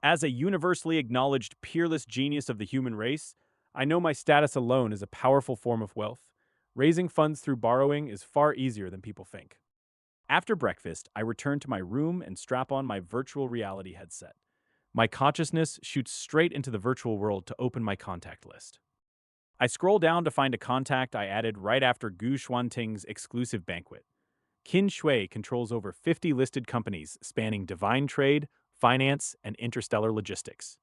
As a universally acknowledged peerless genius of the human race, I know my status alone is a powerful form of wealth. Raising funds through borrowing is far easier than people think. After breakfast, I return to my room and strap on my virtual reality headset. My consciousness shoots straight into the virtual world to open my contact list. I scroll down to find a contact I added right after Gu Xuanting's exclusive banquet. Qin Shui controls over 50 listed companies spanning divine trade, finance, and interstellar logistics.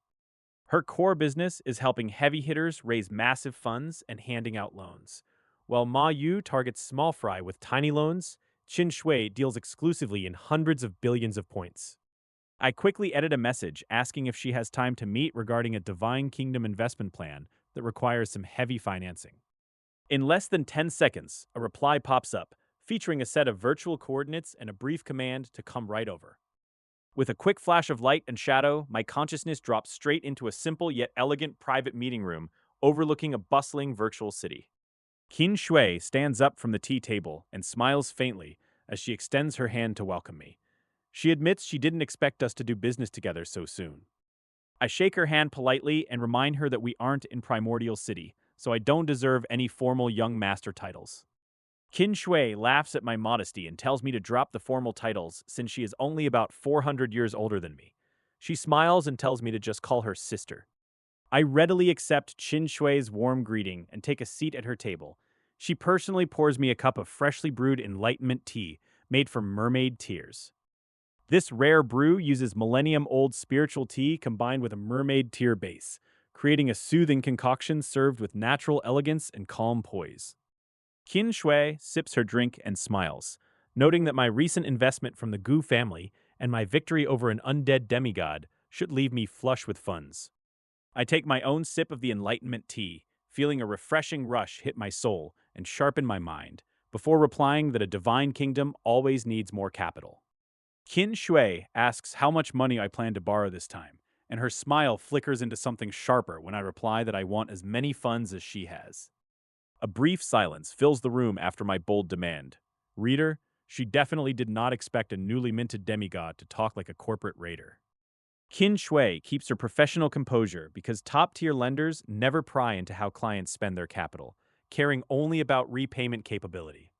Her core business is helping heavy hitters raise massive funds and handing out loans. While Ma Yu targets small fry with tiny loans, Qin Shui deals exclusively in hundreds of billions of points. I quickly edit a message asking if she has time to meet regarding a Divine Kingdom investment plan that requires some heavy financing. In less than 10 seconds, a reply pops up, featuring a set of virtual coordinates and a brief command to come right over. With a quick flash of light and shadow, my consciousness drops straight into a simple yet elegant private meeting room overlooking a bustling virtual city. Qin Shui stands up from the tea table and smiles faintly as she extends her hand to welcome me. She admits she didn't expect us to do business together so soon. I shake her hand politely and remind her that we aren't in Primordial City, so I don't deserve any formal young master titles. Qin Shui laughs at my modesty and tells me to drop the formal titles since she is only about 400 years older than me. She smiles and tells me to just call her sister. I readily accept Qin Shui's warm greeting and take a seat at her table. She personally pours me a cup of freshly brewed enlightenment tea made from mermaid tears. This rare brew uses millennium-old spiritual tea combined with a mermaid tear base, creating a soothing concoction served with natural elegance and calm poise. Qin Shui sips her drink and smiles, noting that my recent investment from the Gu family and my victory over an undead demigod should leave me flush with funds. I take my own sip of the enlightenment tea, feeling a refreshing rush hit my soul and sharpen my mind, before replying that a divine kingdom always needs more capital. Qin Shui asks how much money I plan to borrow this time, and her smile flickers into something sharper when I reply that I want as many funds as she has. A brief silence fills the room after my bold demand. Reader, she definitely did not expect a newly minted demigod to talk like a corporate raider. Qin Shui keeps her professional composure because top-tier lenders never pry into how clients spend their capital, caring only about repayment capability.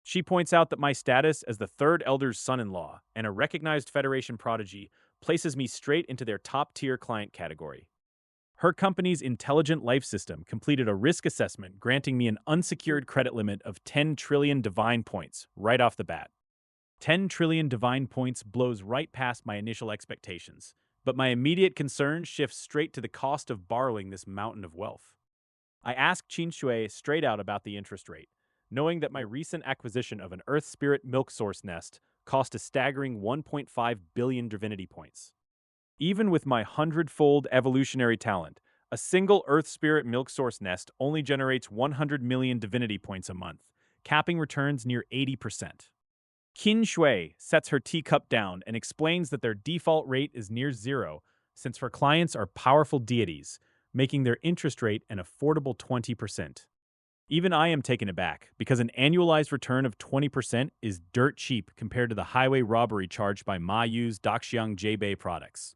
She points out that my status as the third elder's son-in-law and a recognized Federation prodigy places me straight into their top-tier client category. Her company's intelligent life system completed a risk assessment granting me an unsecured credit limit of 10 trillion divine points right off the bat. 10 trillion divine points blows right past my initial expectations, but my immediate concern shifts straight to the cost of borrowing this mountain of wealth. I asked Qin Shui straight out about the interest rate, knowing that my recent acquisition of an Earth Spirit milk source nest cost a staggering 1.5 billion divinity points. Even with my hundredfold evolutionary talent, a single Earth Spirit milk source nest only generates 100 million divinity points a month, capping returns near 80%. Qin Shui sets her teacup down and explains that their default rate is near zero since her clients are powerful deities, making their interest rate an affordable 20%. Even I am taken aback because an annualized return of 20% is dirt cheap compared to the highway robbery charged by Ma Yu's Daxiang Jebei products.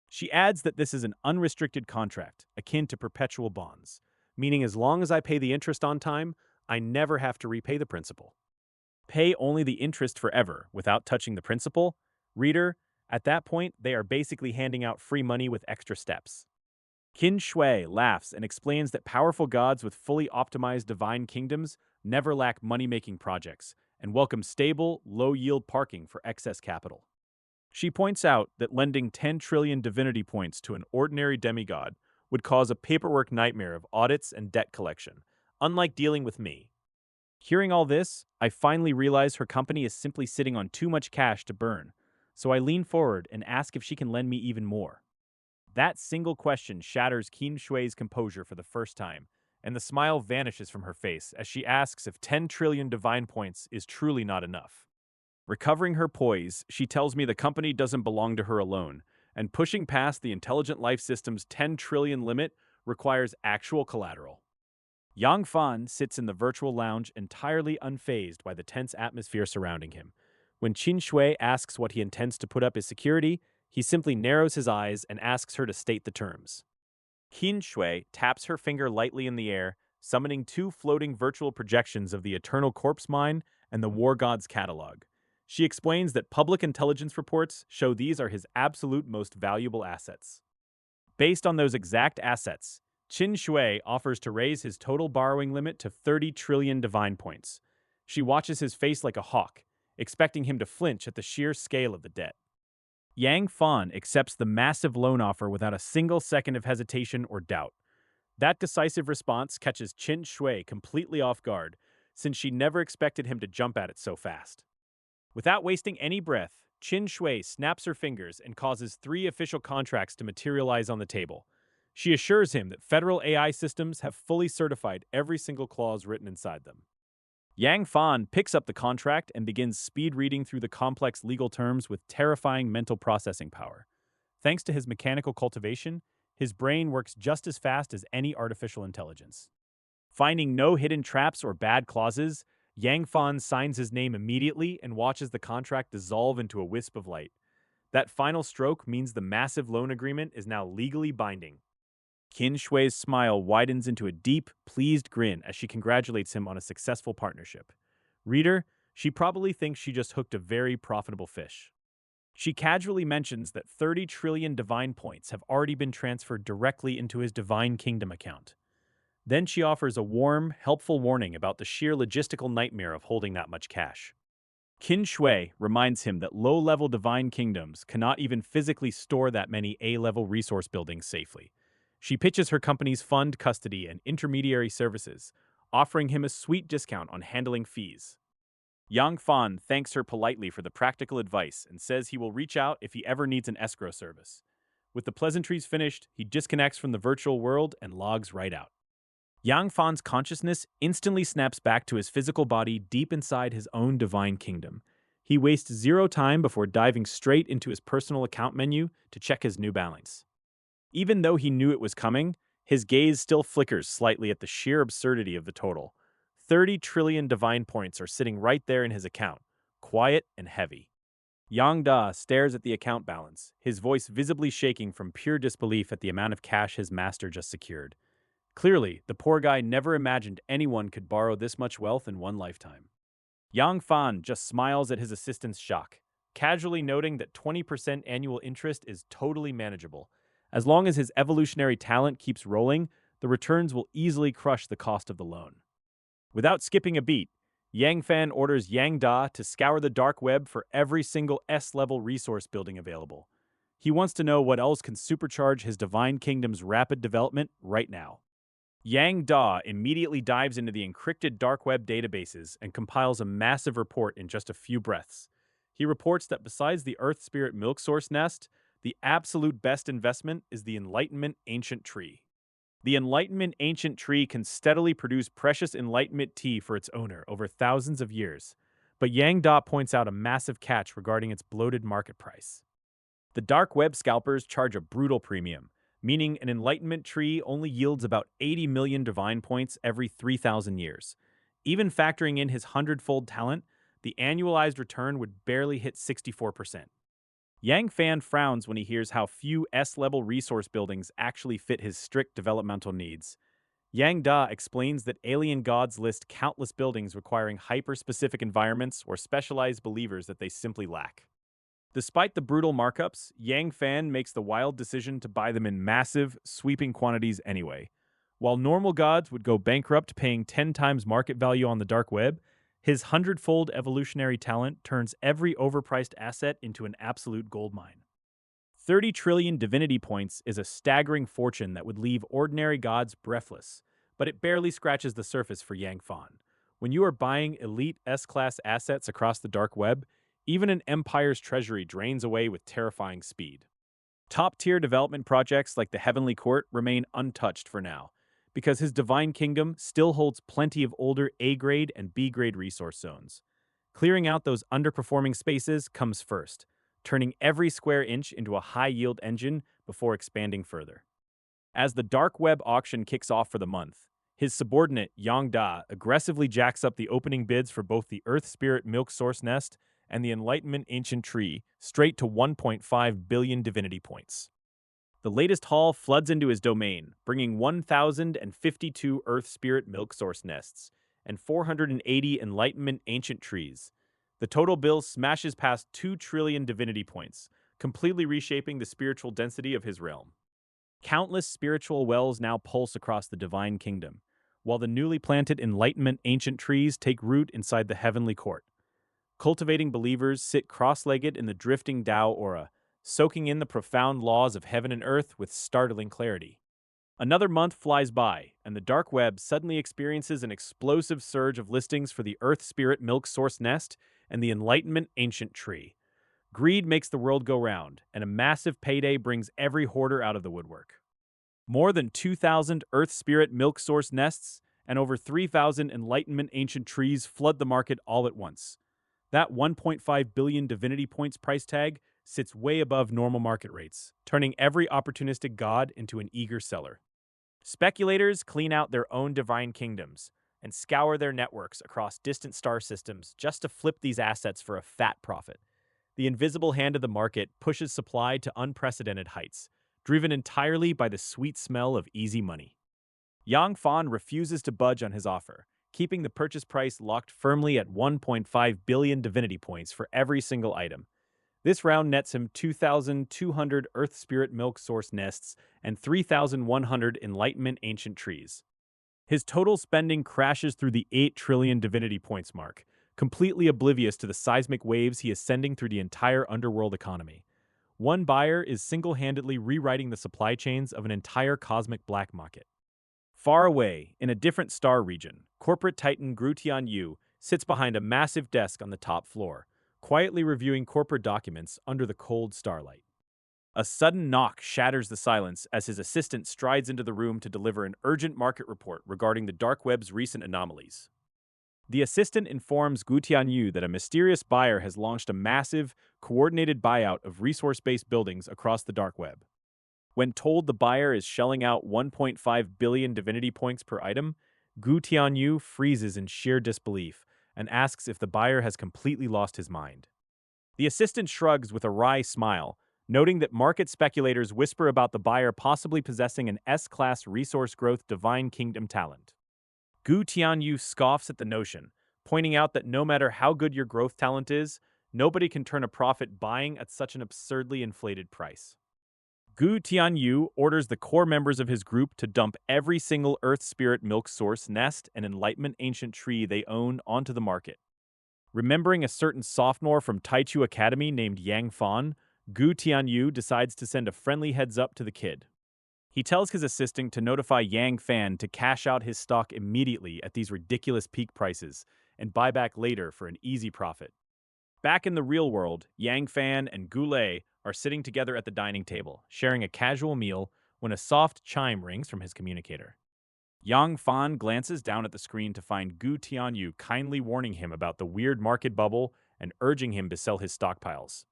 She adds that this is an unrestricted contract, akin to perpetual bonds, meaning as long as I pay the interest on time, I never have to repay the principal. Pay only the interest forever without touching the principal? Reader, at that point, they are basically handing out free money with extra steps. Qin Shui laughs and explains that powerful gods with fully optimized divine kingdoms never lack money-making projects and welcome stable, low-yield parking for excess capital. She points out that lending 10 trillion divinity points to an ordinary demigod would cause a paperwork nightmare of audits and debt collection, unlike dealing with me. Hearing all this, I finally realize her company is simply sitting on too much cash to burn, so I lean forward and ask if she can lend me even more. That single question shatters Qin Shui's composure for the first time, and the smile vanishes from her face as she asks if 10 trillion divine points is truly not enough. Recovering her poise, she tells me the company doesn't belong to her alone, and pushing past the intelligent life system's 10 trillion limit requires actual collateral. Yang Fan sits in the virtual lounge entirely unfazed by the tense atmosphere surrounding him. When Qin Shui asks what he intends to put up as security, he simply narrows his eyes and asks her to state the terms. Qin Shui taps her finger lightly in the air, summoning two floating virtual projections of the Eternal Corpse Mine and the War God's catalog. She explains that public intelligence reports show these are his absolute most valuable assets. Based on those exact assets, Qin Shui offers to raise his total borrowing limit to 30 trillion divine points. She watches his face like a hawk, expecting him to flinch at the sheer scale of the debt. Yang Fan accepts the massive loan offer without a single second of hesitation or doubt. That decisive response catches Qin Shui completely off guard, since she never expected him to jump at it so fast. Without wasting any breath, Qin Shui snaps her fingers and causes three official contracts to materialize on the table. She assures him that federal AI systems have fully certified every single clause written inside them. Yang Fan picks up the contract and begins speed reading through the complex legal terms with terrifying mental processing power. Thanks to his mechanical cultivation, his brain works just as fast as any artificial intelligence. Finding no hidden traps or bad clauses, Yang Fan signs his name immediately and watches the contract dissolve into a wisp of light. That final stroke means the massive loan agreement is now legally binding. Qin Shui's smile widens into a deep, pleased grin as she congratulates him on a successful partnership. Reader, she probably thinks she just hooked a very profitable fish. She casually mentions that 30 trillion divine points have already been transferred directly into his Divine Kingdom account. Then she offers a warm, helpful warning about the sheer logistical nightmare of holding that much cash. Qin Shui reminds him that low-level divine kingdoms cannot even physically store that many A-level resource buildings safely. She pitches her company's fund custody and intermediary services, offering him a sweet discount on handling fees. Yang Fan thanks her politely for the practical advice and says he will reach out if he ever needs an escrow service. With the pleasantries finished, he disconnects from the virtual world and logs right out. Yang Fan's consciousness instantly snaps back to his physical body deep inside his own divine kingdom. He wastes zero time before diving straight into his personal account menu to check his new balance. Even though he knew it was coming, his gaze still flickers slightly at the sheer absurdity of the total. 30 trillion divine points are sitting right there in his account, quiet and heavy. Yang Da stares at the account balance, his voice visibly shaking from pure disbelief at the amount of cash his master just secured. Clearly, the poor guy never imagined anyone could borrow this much wealth in one lifetime. Yang Fan just smiles at his assistant's shock, casually noting that 20% annual interest is totally manageable. As long as his evolutionary talent keeps rolling, the returns will easily crush the cost of the loan. Without skipping a beat, Yang Fan orders Yang Da to scour the dark web for every single S-level resource building available. He wants to know what else can supercharge his Divine Kingdom's rapid development right now. Yang Da immediately dives into the encrypted dark web databases and compiles a massive report in just a few breaths. He reports that besides the Earth Spirit milk source nest, the absolute best investment is the Enlightenment Ancient Tree. The Enlightenment Ancient Tree can steadily produce precious Enlightenment tea for its owner over thousands of years, but Yang Da points out a massive catch regarding its bloated market price. The dark web scalpers charge a brutal premium, meaning an Enlightenment tree only yields about 80 million divine points every 3,000 years. Even factoring in his hundredfold talent, the annualized return would barely hit 64%. Yang Fan frowns when he hears how few S-level resource buildings actually fit his strict developmental needs. Yang Da explains that alien gods list countless buildings requiring hyper-specific environments or specialized believers that they simply lack. Despite the brutal markups, Yang Fan makes the wild decision to buy them in massive, sweeping quantities anyway. While normal gods would go bankrupt paying 10 times market value on the dark web, his hundredfold evolutionary talent turns every overpriced asset into an absolute goldmine. 30 trillion divinity points is a staggering fortune that would leave ordinary gods breathless, but it barely scratches the surface for Yang Fan. When you are buying elite S-class assets across the dark web, even an empire's treasury drains away with terrifying speed. Top-tier development projects like the Heavenly Court remain untouched for now, because his Divine Kingdom still holds plenty of older A-grade and B-grade resource zones. Clearing out those underperforming spaces comes first, turning every square inch into a high-yield engine before expanding further. As the dark web auction kicks off for the month, His subordinate, Yang Da, aggressively jacks up the opening bids for both the Earth Spirit Milk Source Nest and the Enlightenment Ancient Tree, straight to 1.5 billion divinity points. The latest haul floods into his domain, bringing 1,052 Earth Spirit Milk Source Nests and 480 Enlightenment Ancient Trees. The total bill smashes past 2 trillion divinity points, completely reshaping the spiritual density of his realm. Countless spiritual wells now pulse across the divine kingdom, while the newly planted Enlightenment Ancient Trees take root inside the heavenly court. Cultivating believers sit cross-legged in the drifting Tao aura, soaking in the profound laws of heaven and earth with startling clarity. Another month flies by, and the dark web suddenly experiences an explosive surge of listings for the Earth Spirit Milk Source Nest and the Enlightenment Ancient Tree. Greed makes the world go round, and a massive payday brings every hoarder out of the woodwork. More than 2,000 Earth Spirit Milk Source Nests and over 3,000 Enlightenment Ancient Trees flood the market all at once. That 1.5 billion divinity points price tag sits way above normal market rates, turning every opportunistic god into an eager seller. Speculators clean out their own divine kingdoms and scour their networks across distant star systems just to flip these assets for a fat profit. The invisible hand of the market pushes supply to unprecedented heights, driven entirely by the sweet smell of easy money. Yang Fan refuses to budge on his offer, keeping the purchase price locked firmly at 1.5 billion divinity points for every single item. This round nets him 2,200 Earth Spirit Milk Source Nests and 3,100 Enlightenment Ancient Trees. His total spending crashes through the 8 trillion divinity points mark, completely oblivious to the seismic waves he is sending through the entire underworld economy. One buyer is single-handedly rewriting the supply chains of an entire cosmic black market. Far away, in a different star region, corporate titan Gu Tianyu sits behind a massive desk on the top floor, quietly reviewing corporate documents under the cold starlight. A sudden knock shatters the silence as his assistant strides into the room to deliver an urgent market report regarding the dark web's recent anomalies. The assistant informs Gu Tianyu that a mysterious buyer has launched a massive, coordinated buyout of resource-based buildings across the dark web. When told the buyer is shelling out 1.5 billion divinity points per item, Gu Tianyu freezes in sheer disbelief and asks if the buyer has completely lost his mind. The assistant shrugs with a wry smile, noting that market speculators whisper about the buyer possibly possessing an S-class resource growth divine kingdom talent. Gu Tianyu scoffs at the notion, pointing out that no matter how good your growth talent is, nobody can turn a profit buying at such an absurdly inflated price. Gu Tianyu orders the core members of his group to dump every single Earth Spirit Milk Source Nest and Enlightenment Ancient Tree they own onto the market. Remembering a certain sophomore from Taichu Academy named Yang Fan, Gu Tianyu decides to send a friendly heads-up to the kid. He tells his assistant to notify Yang Fan to cash out his stock immediately at these ridiculous peak prices and buy back later for an easy profit. Back in the real world, Yang Fan and Gu Lei are sitting together at the dining table, sharing a casual meal when a soft chime rings from his communicator. Yang Fan glances down at the screen to find Gu Tianyu kindly warning him about the weird market bubble and urging him to sell his stockpiles.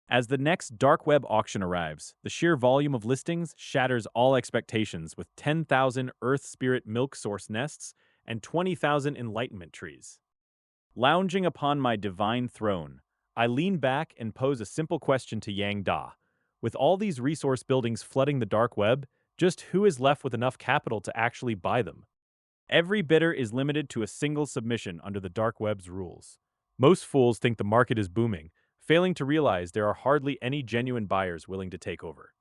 As the next dark web auction arrives, the sheer volume of listings shatters all expectations with 10,000 Earth Spirit Milk Source Nests and 20,000 Enlightenment Trees. Lounging upon my divine throne, I lean back and pose a simple question to Yang Da. With all these resource buildings flooding the dark web, just who is left with enough capital to actually buy them? Every bidder is limited to a single submission under the dark web's rules. Most fools think the market is booming, failing to realize there are hardly any genuine buyers willing to take over.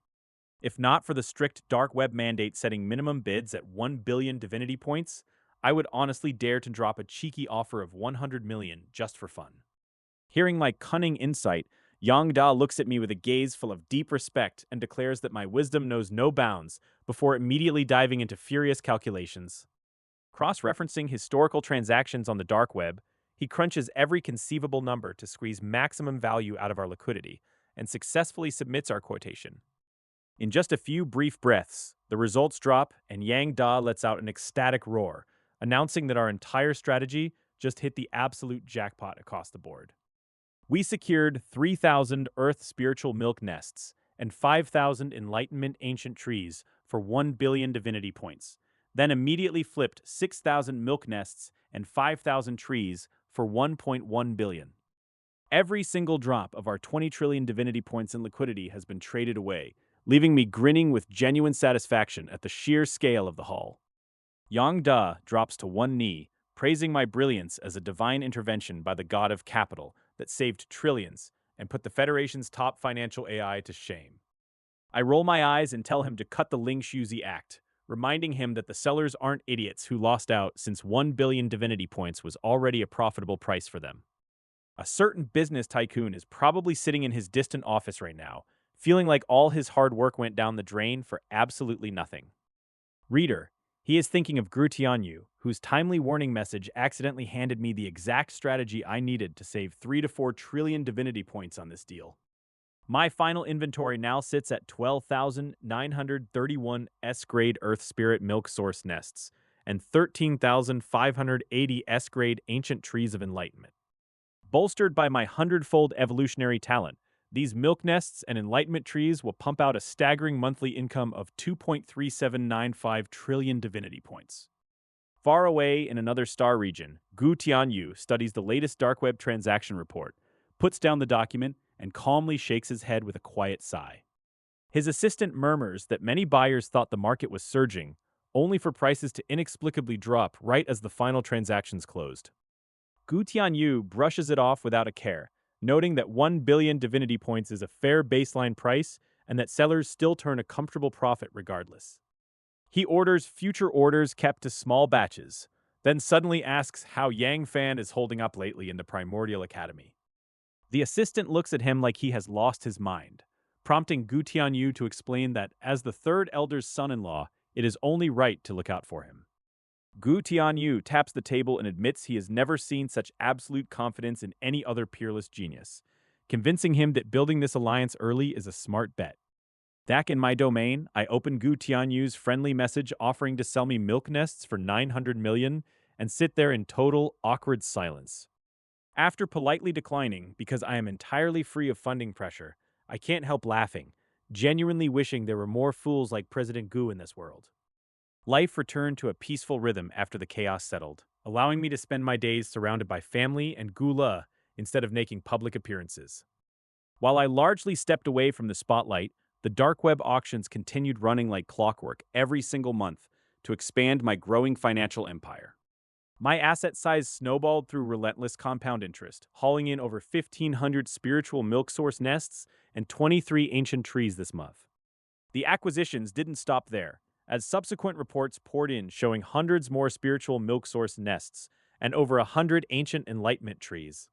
If not for the strict dark web mandate setting minimum bids at 1 billion divinity points, I would honestly dare to drop a cheeky offer of 100 million just for fun. Hearing my cunning insight, Yang Da looks at me with a gaze full of deep respect and declares that my wisdom knows no bounds before immediately diving into furious calculations. Cross-referencing historical transactions on the dark web, he crunches every conceivable number to squeeze maximum value out of our liquidity and successfully submits our quotation. In just a few brief breaths, the results drop and Yang Da lets out an ecstatic roar, announcing that our entire strategy just hit the absolute jackpot across the board. We secured 3,000 Earth Spiritual Milk Nests and 5,000 Enlightenment Ancient Trees for 1 billion divinity points. then immediately flipped 6,000 milk nests and 5,000 trees for 1.1 billion. Every single drop of our 20 trillion divinity points in liquidity has been traded away, leaving me grinning with genuine satisfaction at the sheer scale of the haul. Yang Da drops to one knee, praising my brilliance as a divine intervention by the god of capital that saved trillions and put the Federation's top financial AI to shame. I roll my eyes and tell him to cut the Ling Shuzi act, reminding him that the sellers aren't idiots who lost out since 1 billion divinity points was already a profitable price for them. A certain business tycoon is probably sitting in his distant office right now, feeling like all his hard work went down the drain for absolutely nothing. Reader, he is thinking of Gu Tianyu, whose timely warning message accidentally handed me the exact strategy I needed to save 3 to 4 trillion divinity points on this deal. My final inventory now sits at 12,931 S-grade Earth Spirit Milk Source nests and 13,580 S-grade Ancient Trees of Enlightenment. Bolstered by my hundredfold evolutionary talent, these milk nests and enlightenment trees will pump out a staggering monthly income of 2.3795 trillion divinity points. Far away in another star region, Gu Tianyu studies the latest dark web transaction report, puts down the document, and calmly shakes his head with a quiet sigh. His assistant murmurs that many buyers thought the market was surging, only for prices to inexplicably drop right as the final transactions closed. Gu Tianyu brushes it off without a care, noting that 1 billion divinity points is a fair baseline price and that sellers still turn a comfortable profit regardless. He orders future orders kept to small batches, then suddenly asks how Yang Fan is holding up lately in the Primordial Academy. The assistant looks at him like he has lost his mind, prompting Gu Tianyu to explain that as the third elder's son-in-law, it is only right to look out for him. Gu Tianyu taps the table and admits he has never seen such absolute confidence in any other peerless genius, convincing him that building this alliance early is a smart bet. Back in my domain, I open Gu Tianyu's friendly message offering to sell me milk nests for 900 million and sit there in total, awkward silence. After politely declining because I am entirely free of funding pressure, I can't help laughing, genuinely wishing there were more fools like President Gu in this world. Life returned to a peaceful rhythm after the chaos settled, allowing me to spend my days surrounded by family and Gula instead of making public appearances. While I largely stepped away from the spotlight, the dark web auctions continued running like clockwork every single month to expand my growing financial empire. My asset size snowballed through relentless compound interest, hauling in over 1,500 spiritual milk source nests and 23 ancient trees this month. The acquisitions didn't stop there, as subsequent reports poured in showing hundreds more spiritual milk source nests and over 100 ancient enlightenment trees.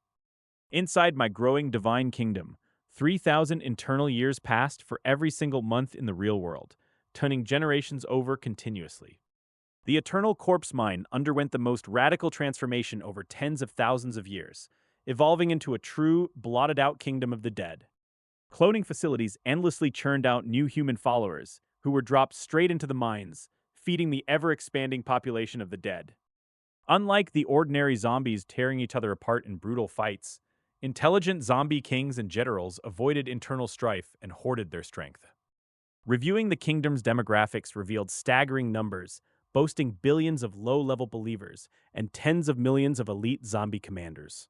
Inside my growing divine kingdom, 3,000 eternal years passed for every single month in the real world, turning generations over continuously. The eternal corpse mine underwent the most radical transformation over tens of thousands of years, evolving into a true, blotted-out kingdom of the dead. Cloning facilities endlessly churned out new human followers, who were dropped straight into the mines, feeding the ever-expanding population of the dead. Unlike the ordinary zombies tearing each other apart in brutal fights, intelligent zombie kings and generals avoided internal strife and hoarded their strength. Reviewing the kingdom's demographics revealed staggering numbers, boasting billions of low-level believers and tens of millions of elite zombie commanders.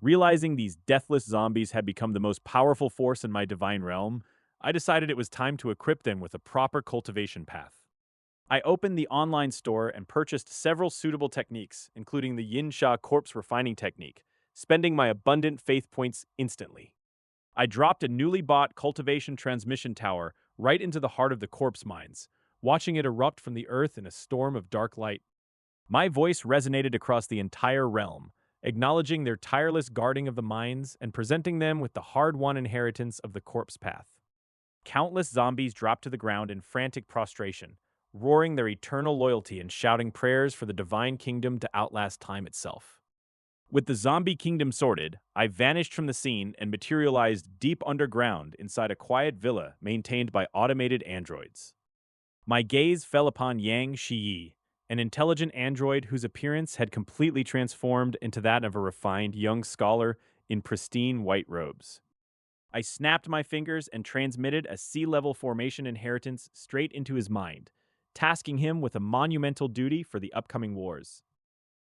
Realizing these deathless zombies had become the most powerful force in my divine realm, I decided it was time to equip them with a proper cultivation path. I opened the online store and purchased several suitable techniques, including the Yin Sha corpse refining technique, spending my abundant faith points instantly. I dropped a newly bought cultivation transmission tower right into the heart of the corpse mines, watching it erupt from the earth in a storm of dark light. My voice resonated across the entire realm, acknowledging their tireless guarding of the mines and presenting them with the hard-won inheritance of the corpse path. Countless zombies dropped to the ground in frantic prostration, roaring their eternal loyalty and shouting prayers for the divine kingdom to outlast time itself. With the zombie kingdom sorted, I vanished from the scene and materialized deep underground inside a quiet villa maintained by automated androids. My gaze fell upon Yang Shiyi, an intelligent android whose appearance had completely transformed into that of a refined young scholar in pristine white robes. I snapped my fingers and transmitted a sea-level formation inheritance straight into his mind, tasking him with a monumental duty for the upcoming wars.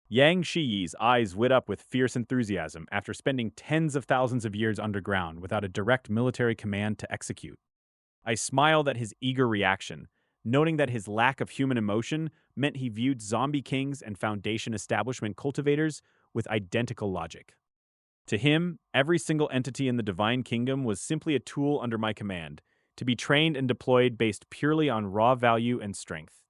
Yang Shiyi's eyes lit up with fierce enthusiasm after spending tens of thousands of years underground without a direct military command to execute. I smiled at his eager reaction, noting that his lack of human emotion meant he viewed zombie kings and Foundation establishment cultivators with identical logic. To him, every single entity in the Divine Kingdom was simply a tool under my command, to be trained and deployed based purely on raw value and strength.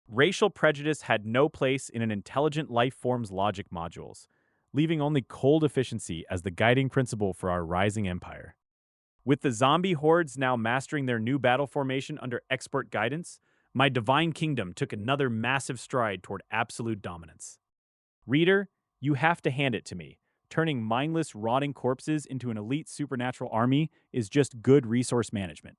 Racial prejudice had no place in an intelligent life form's logic modules, leaving only cold efficiency as the guiding principle for our rising empire. With the zombie hordes now mastering their new battle formation under expert guidance, my Divine Kingdom took another massive stride toward absolute dominance. Reader, you have to hand it to me. Turning mindless, rotting corpses into an elite supernatural army is just good resource management.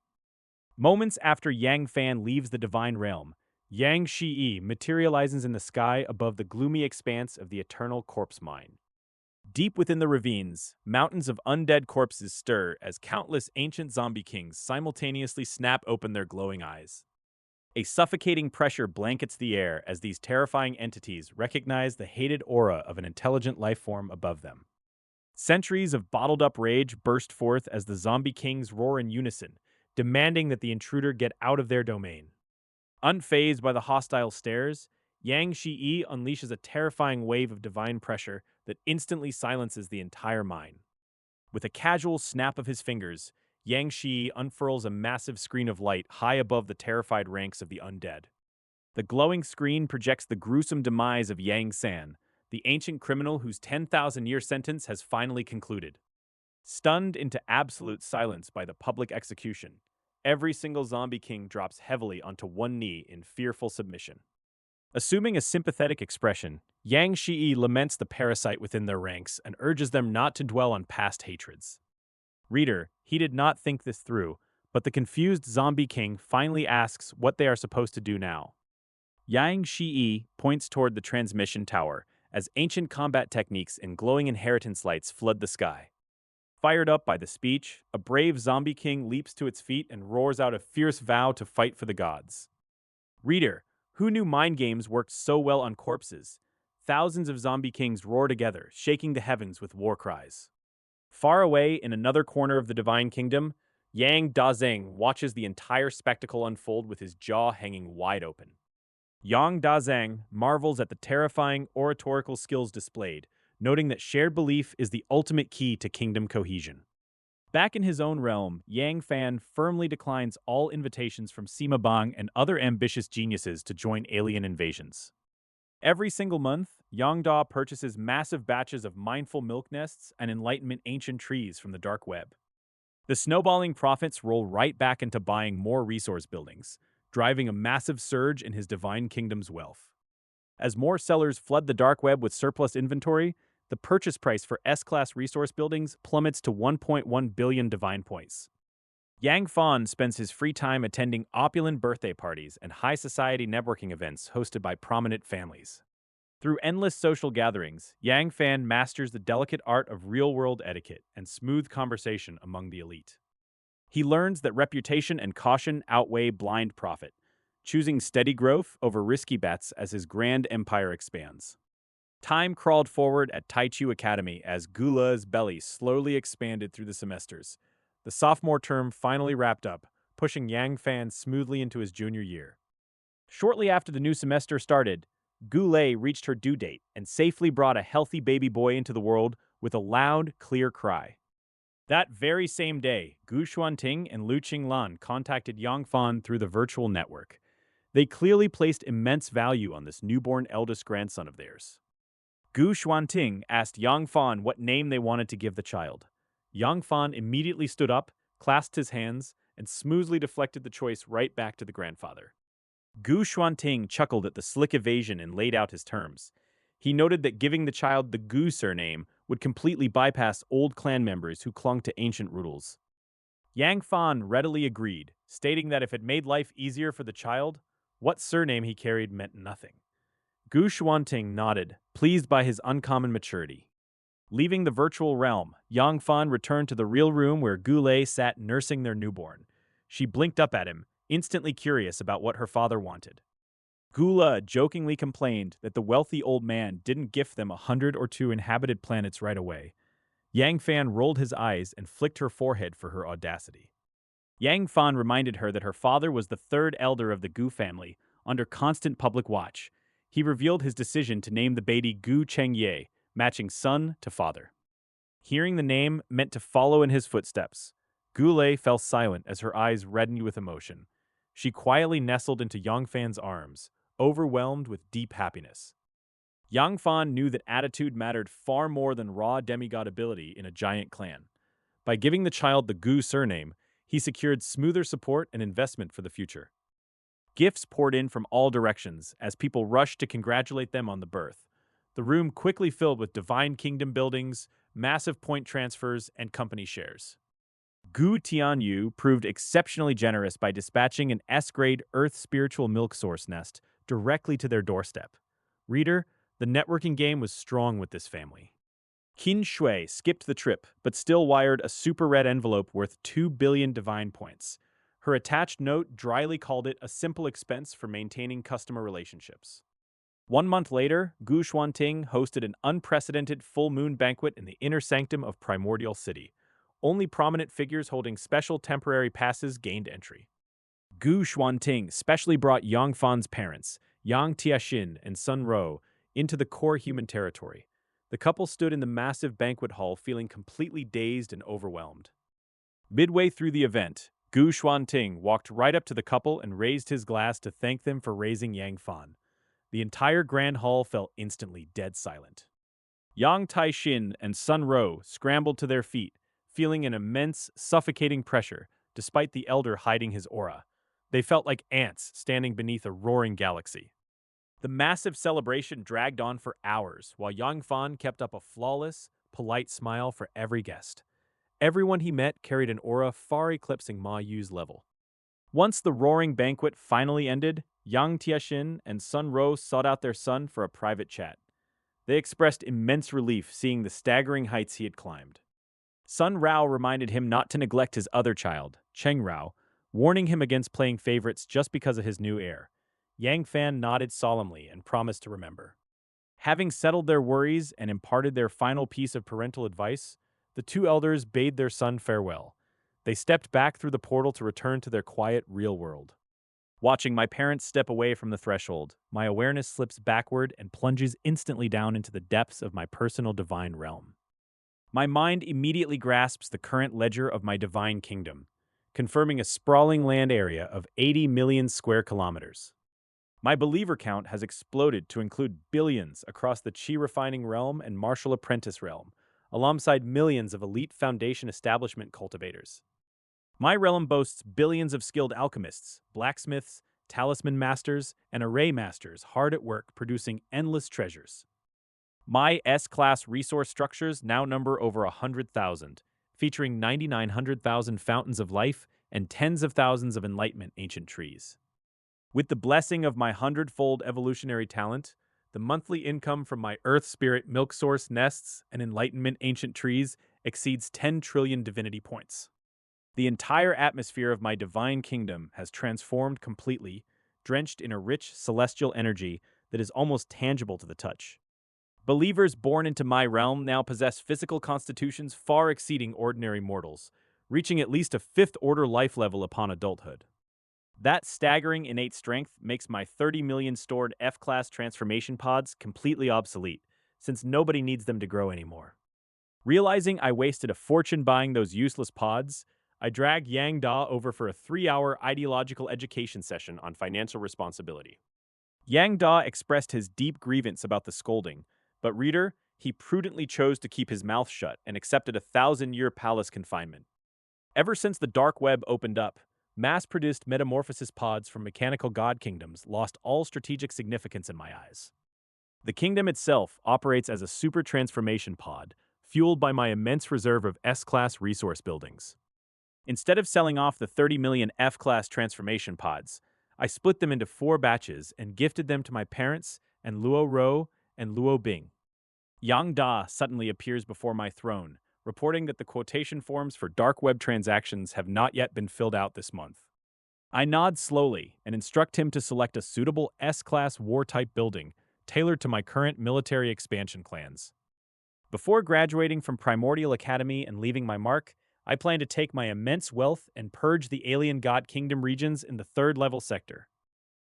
Moments after Yang Fan leaves the Divine Realm, Yang Shiyi materializes in the sky above the gloomy expanse of the Eternal Corpse Mine. Deep within the ravines, mountains of undead corpses stir as countless ancient zombie kings simultaneously snap open their glowing eyes. A suffocating pressure blankets the air as these terrifying entities recognize the hated aura of an intelligent life form above them. Centuries of bottled-up rage burst forth as the zombie kings roar in unison, demanding that the intruder get out of their domain. Unfazed by the hostile stares, Yang Shiyi unleashes a terrifying wave of divine pressure that instantly silences the entire mine. With a casual snap of his fingers, Yang Shiyi unfurls a massive screen of light high above the terrified ranks of the undead. The glowing screen projects the gruesome demise of Yang San, the ancient criminal whose 10,000-year sentence has finally concluded. Stunned into absolute silence by the public execution, every single zombie king drops heavily onto one knee in fearful submission. Assuming a sympathetic expression, Yang Shiyi laments the parasite within their ranks and urges them not to dwell on past hatreds. Reader, he did not think this through, but the confused zombie king finally asks what they are supposed to do now. Yang Shiyi points toward the transmission tower as ancient combat techniques and glowing inheritance lights flood the sky. Fired up by the speech, a brave zombie king leaps to its feet and roars out a fierce vow to fight for the gods. Reader, who knew mind games worked so well on corpses? Thousands of zombie kings roar together, shaking the heavens with war cries. Far away in another corner of the Divine Kingdom, Yang Dazeng watches the entire spectacle unfold with his jaw hanging wide open. Yang Dazeng marvels at the terrifying oratorical skills displayed, noting that shared belief is the ultimate key to kingdom cohesion. Back in his own realm, Yang Fan firmly declines all invitations from Sima Bang and other ambitious geniuses to join alien invasions. Every single month, Yang Da purchases massive batches of mindful milk nests and enlightenment ancient trees from the dark web. The snowballing profits roll right back into buying more resource buildings, driving a massive surge in his Divine Kingdom's wealth. As more sellers flood the dark web with surplus inventory, the purchase price for S-class resource buildings plummets to 1.1 billion divine points. Yang Fan spends his free time attending opulent birthday parties and high society networking events hosted by prominent families. Through endless social gatherings, Yang Fan masters the delicate art of real-world etiquette and smooth conversation among the elite. He learns that reputation and caution outweigh blind profit, choosing steady growth over risky bets as his grand empire expands. Time crawled forward at Taichu Academy as Gula's belly slowly expanded through the semesters. The sophomore term finally wrapped up, pushing Yang Fan smoothly into his junior year. Shortly after the new semester started, Gulei reached her due date and safely brought a healthy baby boy into the world with a loud, clear cry. That very same day, Gu Xuanting and Lu Qinglan contacted Yang Fan through the virtual network. They clearly placed immense value on this newborn eldest grandson of theirs. Gu Xuanting asked Yang Fan what name they wanted to give the child. Yang Fan immediately stood up, clasped his hands, and smoothly deflected the choice right back to the grandfather. Gu Xuanting chuckled at the slick evasion and laid out his terms. He noted that giving the child the Gu surname would completely bypass old clan members who clung to ancient rules. Yang Fan readily agreed, stating that if it made life easier for the child, what surname he carried meant nothing. Gu Xuanting nodded, pleased by his uncommon maturity. Leaving the virtual realm, Yang Fan returned to the real room where Gulei sat nursing their newborn. She blinked up at him, instantly curious about what her father wanted. Gula jokingly complained that the wealthy old man didn't gift them 100 or 2 inhabited planets right away. Yang Fan rolled his eyes and flicked her forehead for her audacity. Yang Fan reminded her that her father was the third elder of the Gu family, under constant public watch. He revealed his decision to name the baby Gu Chengye, matching son to father. Hearing the name meant to follow in his footsteps. Gu Lei fell silent as her eyes reddened with emotion. She quietly nestled into Yang Fan's arms, overwhelmed with deep happiness. Yang Fan knew that attitude mattered far more than raw demigod ability in a giant clan. By giving the child the Gu surname, he secured smoother support and investment for the future. Gifts poured in from all directions as people rushed to congratulate them on the birth. The room quickly filled with Divine Kingdom buildings, massive point transfers, and company shares. Gu Tianyu proved exceptionally generous by dispatching an S-grade Earth spiritual milk source nest directly to their doorstep. Reader, the networking game was strong with this family. Qin Shui skipped the trip, but still wired a super red envelope worth 2 billion divine points. Her attached note dryly called it a simple expense for maintaining customer relationships. 1 month later, Gu Xuanting hosted an unprecedented full moon banquet in the inner sanctum of Primordial City. Only prominent figures holding special temporary passes gained entry. Gu Xuanting specially brought Yang Fan's parents, Yang Tiaxin and Sun Ro, into the core human territory. The couple stood in the massive banquet hall feeling completely dazed and overwhelmed. Midway through the event, Gu Xuanting walked right up to the couple and raised his glass to thank them for raising Yang Fan. The entire grand hall fell instantly dead silent. Yang Taixin and Sun Ro scrambled to their feet, feeling an immense, suffocating pressure, despite the elder hiding his aura. They felt like ants standing beneath a roaring galaxy. The massive celebration dragged on for hours, while Yang Fan kept up a flawless, polite smile for every guest. Everyone he met carried an aura far eclipsing Ma Yu's level. Once the roaring banquet finally ended, Yang Tiaxin and Sun Ro sought out their son for a private chat. They expressed immense relief seeing the staggering heights he had climbed. Sun Rao reminded him not to neglect his other child, Cheng Rao, warning him against playing favorites just because of his new heir. Yang Fan nodded solemnly and promised to remember. Having settled their worries and imparted their final piece of parental advice, the two elders bade their son farewell. They stepped back through the portal to return to their quiet, real world. Watching my parents step away from the threshold, my awareness slips backward and plunges instantly down into the depths of my personal divine realm. My mind immediately grasps the current ledger of my divine kingdom, confirming a sprawling land area of 80 million square kilometers. My believer count has exploded to include billions across the Chi refining realm and martial apprentice realm, alongside millions of elite foundation establishment cultivators. My realm boasts billions of skilled alchemists, blacksmiths, talisman masters, and array masters hard at work producing endless treasures. My S-class resource structures now number over 100,000, featuring 9,900,000 fountains of life and tens of thousands of enlightenment ancient trees. With the blessing of my hundredfold evolutionary talent, the monthly income from my Earth Spirit milk source nests and enlightenment ancient trees exceeds 10 trillion divinity points. The entire atmosphere of my divine kingdom has transformed completely, drenched in a rich celestial energy that is almost tangible to the touch. Believers born into my realm now possess physical constitutions far exceeding ordinary mortals, reaching at least a fifth-order life level upon adulthood. That staggering innate strength makes my 30 million stored F-class transformation pods completely obsolete, since nobody needs them to grow anymore. Realizing I wasted a fortune buying those useless pods, I dragged Yang Da over for a 3-hour ideological education session on financial responsibility. Yang Da expressed his deep grievance about the scolding, but reader, he prudently chose to keep his mouth shut and accepted a 1,000-year palace confinement. Ever since the dark web opened up, mass-produced metamorphosis pods from mechanical god kingdoms lost all strategic significance in my eyes. The kingdom itself operates as a super transformation pod, fueled by my immense reserve of S-class resource buildings. Instead of selling off the 30 million F-class transformation pods, I split them into 4 batches and gifted them to my parents and Luo Ro and Luo Bing. Yang Da suddenly appears before my throne, reporting that the quotation forms for dark web transactions have not yet been filled out this month. I nod slowly and instruct him to select a suitable S-class war-type building tailored to my current military expansion plans. Before graduating from Primordial Academy and leaving my mark, I plan to take my immense wealth and purge the alien god kingdom regions in the third level sector.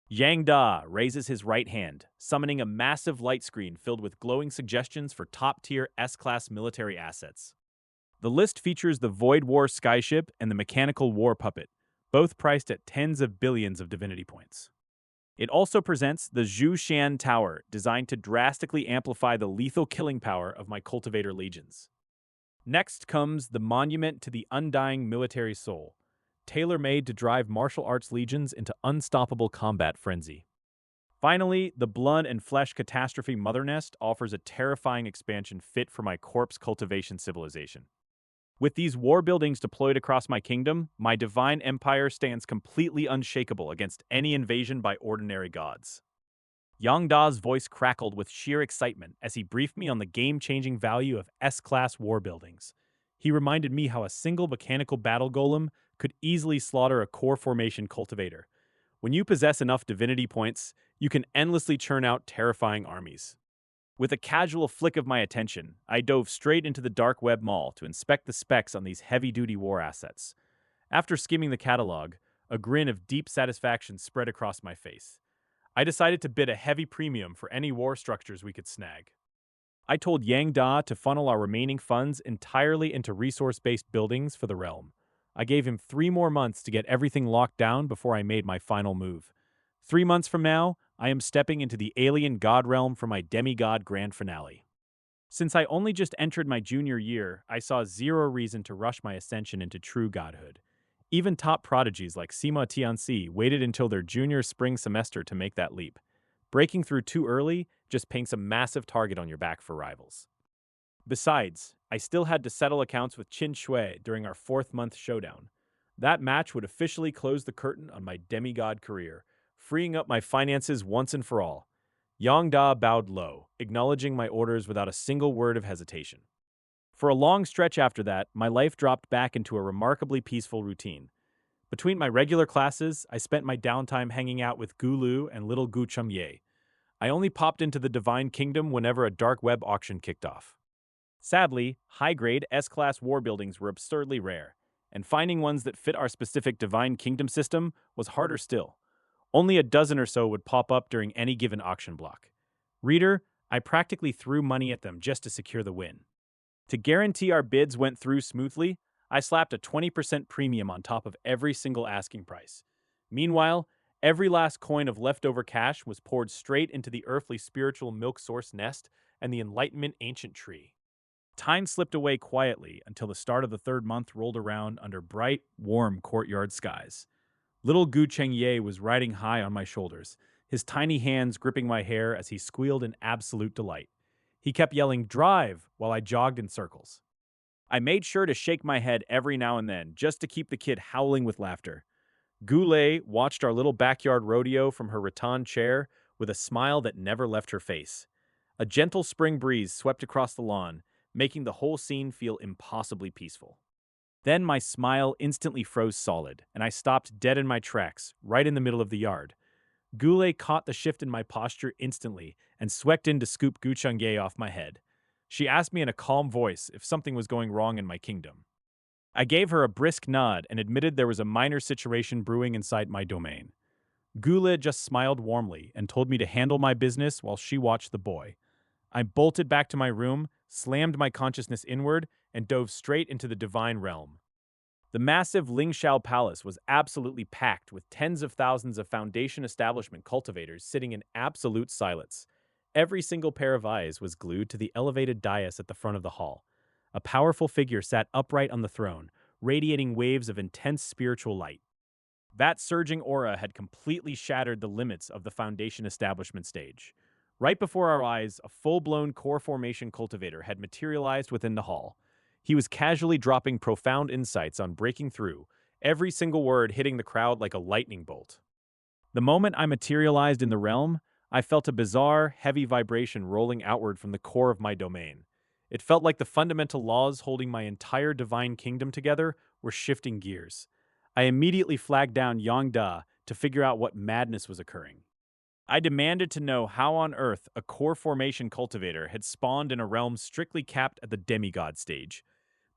Yang Da raises his right hand, summoning a massive light screen filled with glowing suggestions for top-tier S-class military assets. The list features the Void War skyship and the Mechanical War puppet, both priced at tens of billions of divinity points. It also presents the Zhu Shan Tower, designed to drastically amplify the lethal killing power of my cultivator legions. Next comes the Monument to the Undying Military Soul, tailor-made to drive martial arts legions into unstoppable combat frenzy. Finally, the Blood and Flesh Catastrophe Mother Nest offers a terrifying expansion fit for my corpse cultivation civilization. With these war buildings deployed across my kingdom, my divine empire stands completely unshakable against any invasion by ordinary gods. Yang Da's voice crackled with sheer excitement as he briefed me on the game-changing value of S-class war buildings. He reminded me how a single mechanical battle golem could easily slaughter a core formation cultivator. When you possess enough divinity points, you can endlessly churn out terrifying armies. With a casual flick of my attention, I dove straight into the dark web mall to inspect the specs on these heavy-duty war assets. After skimming the catalog, a grin of deep satisfaction spread across my face. I decided to bid a heavy premium for any war structures we could snag. I told Yang Da to funnel our remaining funds entirely into resource-based buildings for the realm. I gave him 3 more months to get everything locked down before I made my final move. 3 months from now, I am stepping into the alien god realm for my demigod grand finale. Since I only just entered my junior year, I saw zero reason to rush my ascension into true godhood. Even top prodigies like Sima Tianxi waited until their junior spring semester to make that leap. Breaking through too early just paints a massive target on your back for rivals. Besides, I still had to settle accounts with Qin Shui during our 4th-month showdown. That match would officially close the curtain on my demigod career, freeing up my finances once and for all. Yang Da bowed low, acknowledging my orders without a single word of hesitation. For a long stretch after that, my life dropped back into a remarkably peaceful routine. Between my regular classes, I spent my downtime hanging out with Gu Lu and little Gu Chengye. I only popped into the Divine Kingdom whenever a dark web auction kicked off. Sadly, high-grade S-class war buildings were absurdly rare, and finding ones that fit our specific Divine Kingdom system was harder still. Only a dozen or so would pop up during any given auction block. Reader, I practically threw money at them just to secure the win. To guarantee our bids went through smoothly, I slapped a 20% premium on top of every single asking price. Meanwhile, every last coin of leftover cash was poured straight into the earthly spiritual milk source nest and the enlightenment ancient tree. Time slipped away quietly until the start of the 3rd month rolled around under bright, warm courtyard skies. Little Gu Chengye was riding high on my shoulders, his tiny hands gripping my hair as he squealed in absolute delight. He kept yelling, "Drive," while I jogged in circles. I made sure to shake my head every now and then, just to keep the kid howling with laughter. Goulet watched our little backyard rodeo from her rattan chair with a smile that never left her face. A gentle spring breeze swept across the lawn, making the whole scene feel impossibly peaceful. Then my smile instantly froze solid, and I stopped dead in my tracks, right in the middle of the yard. Goulet caught the shift in my posture instantly and swept in to scoop Guchangye off my head. She asked me in a calm voice if something was going wrong in my kingdom. I gave her a brisk nod and admitted there was a minor situation brewing inside my domain. Goulet just smiled warmly and told me to handle my business while she watched the boy. I bolted back to my room, slammed my consciousness inward, and dove straight into the divine realm. The massive Lingshao Palace was absolutely packed with tens of thousands of Foundation establishment cultivators sitting in absolute silence. Every single pair of eyes was glued to the elevated dais at the front of the hall. A powerful figure sat upright on the throne, radiating waves of intense spiritual light. That surging aura had completely shattered the limits of the Foundation establishment stage. Right before our eyes, a full-blown core formation cultivator had materialized within the hall. He was casually dropping profound insights on breaking through, every single word hitting the crowd like a lightning bolt. The moment I materialized in the realm, I felt a bizarre, heavy vibration rolling outward from the core of my domain. It felt like the fundamental laws holding my entire divine kingdom together were shifting gears. I immediately flagged down Yongda to figure out what madness was occurring. I demanded to know how on earth a core formation cultivator had spawned in a realm strictly capped at the demigod stage.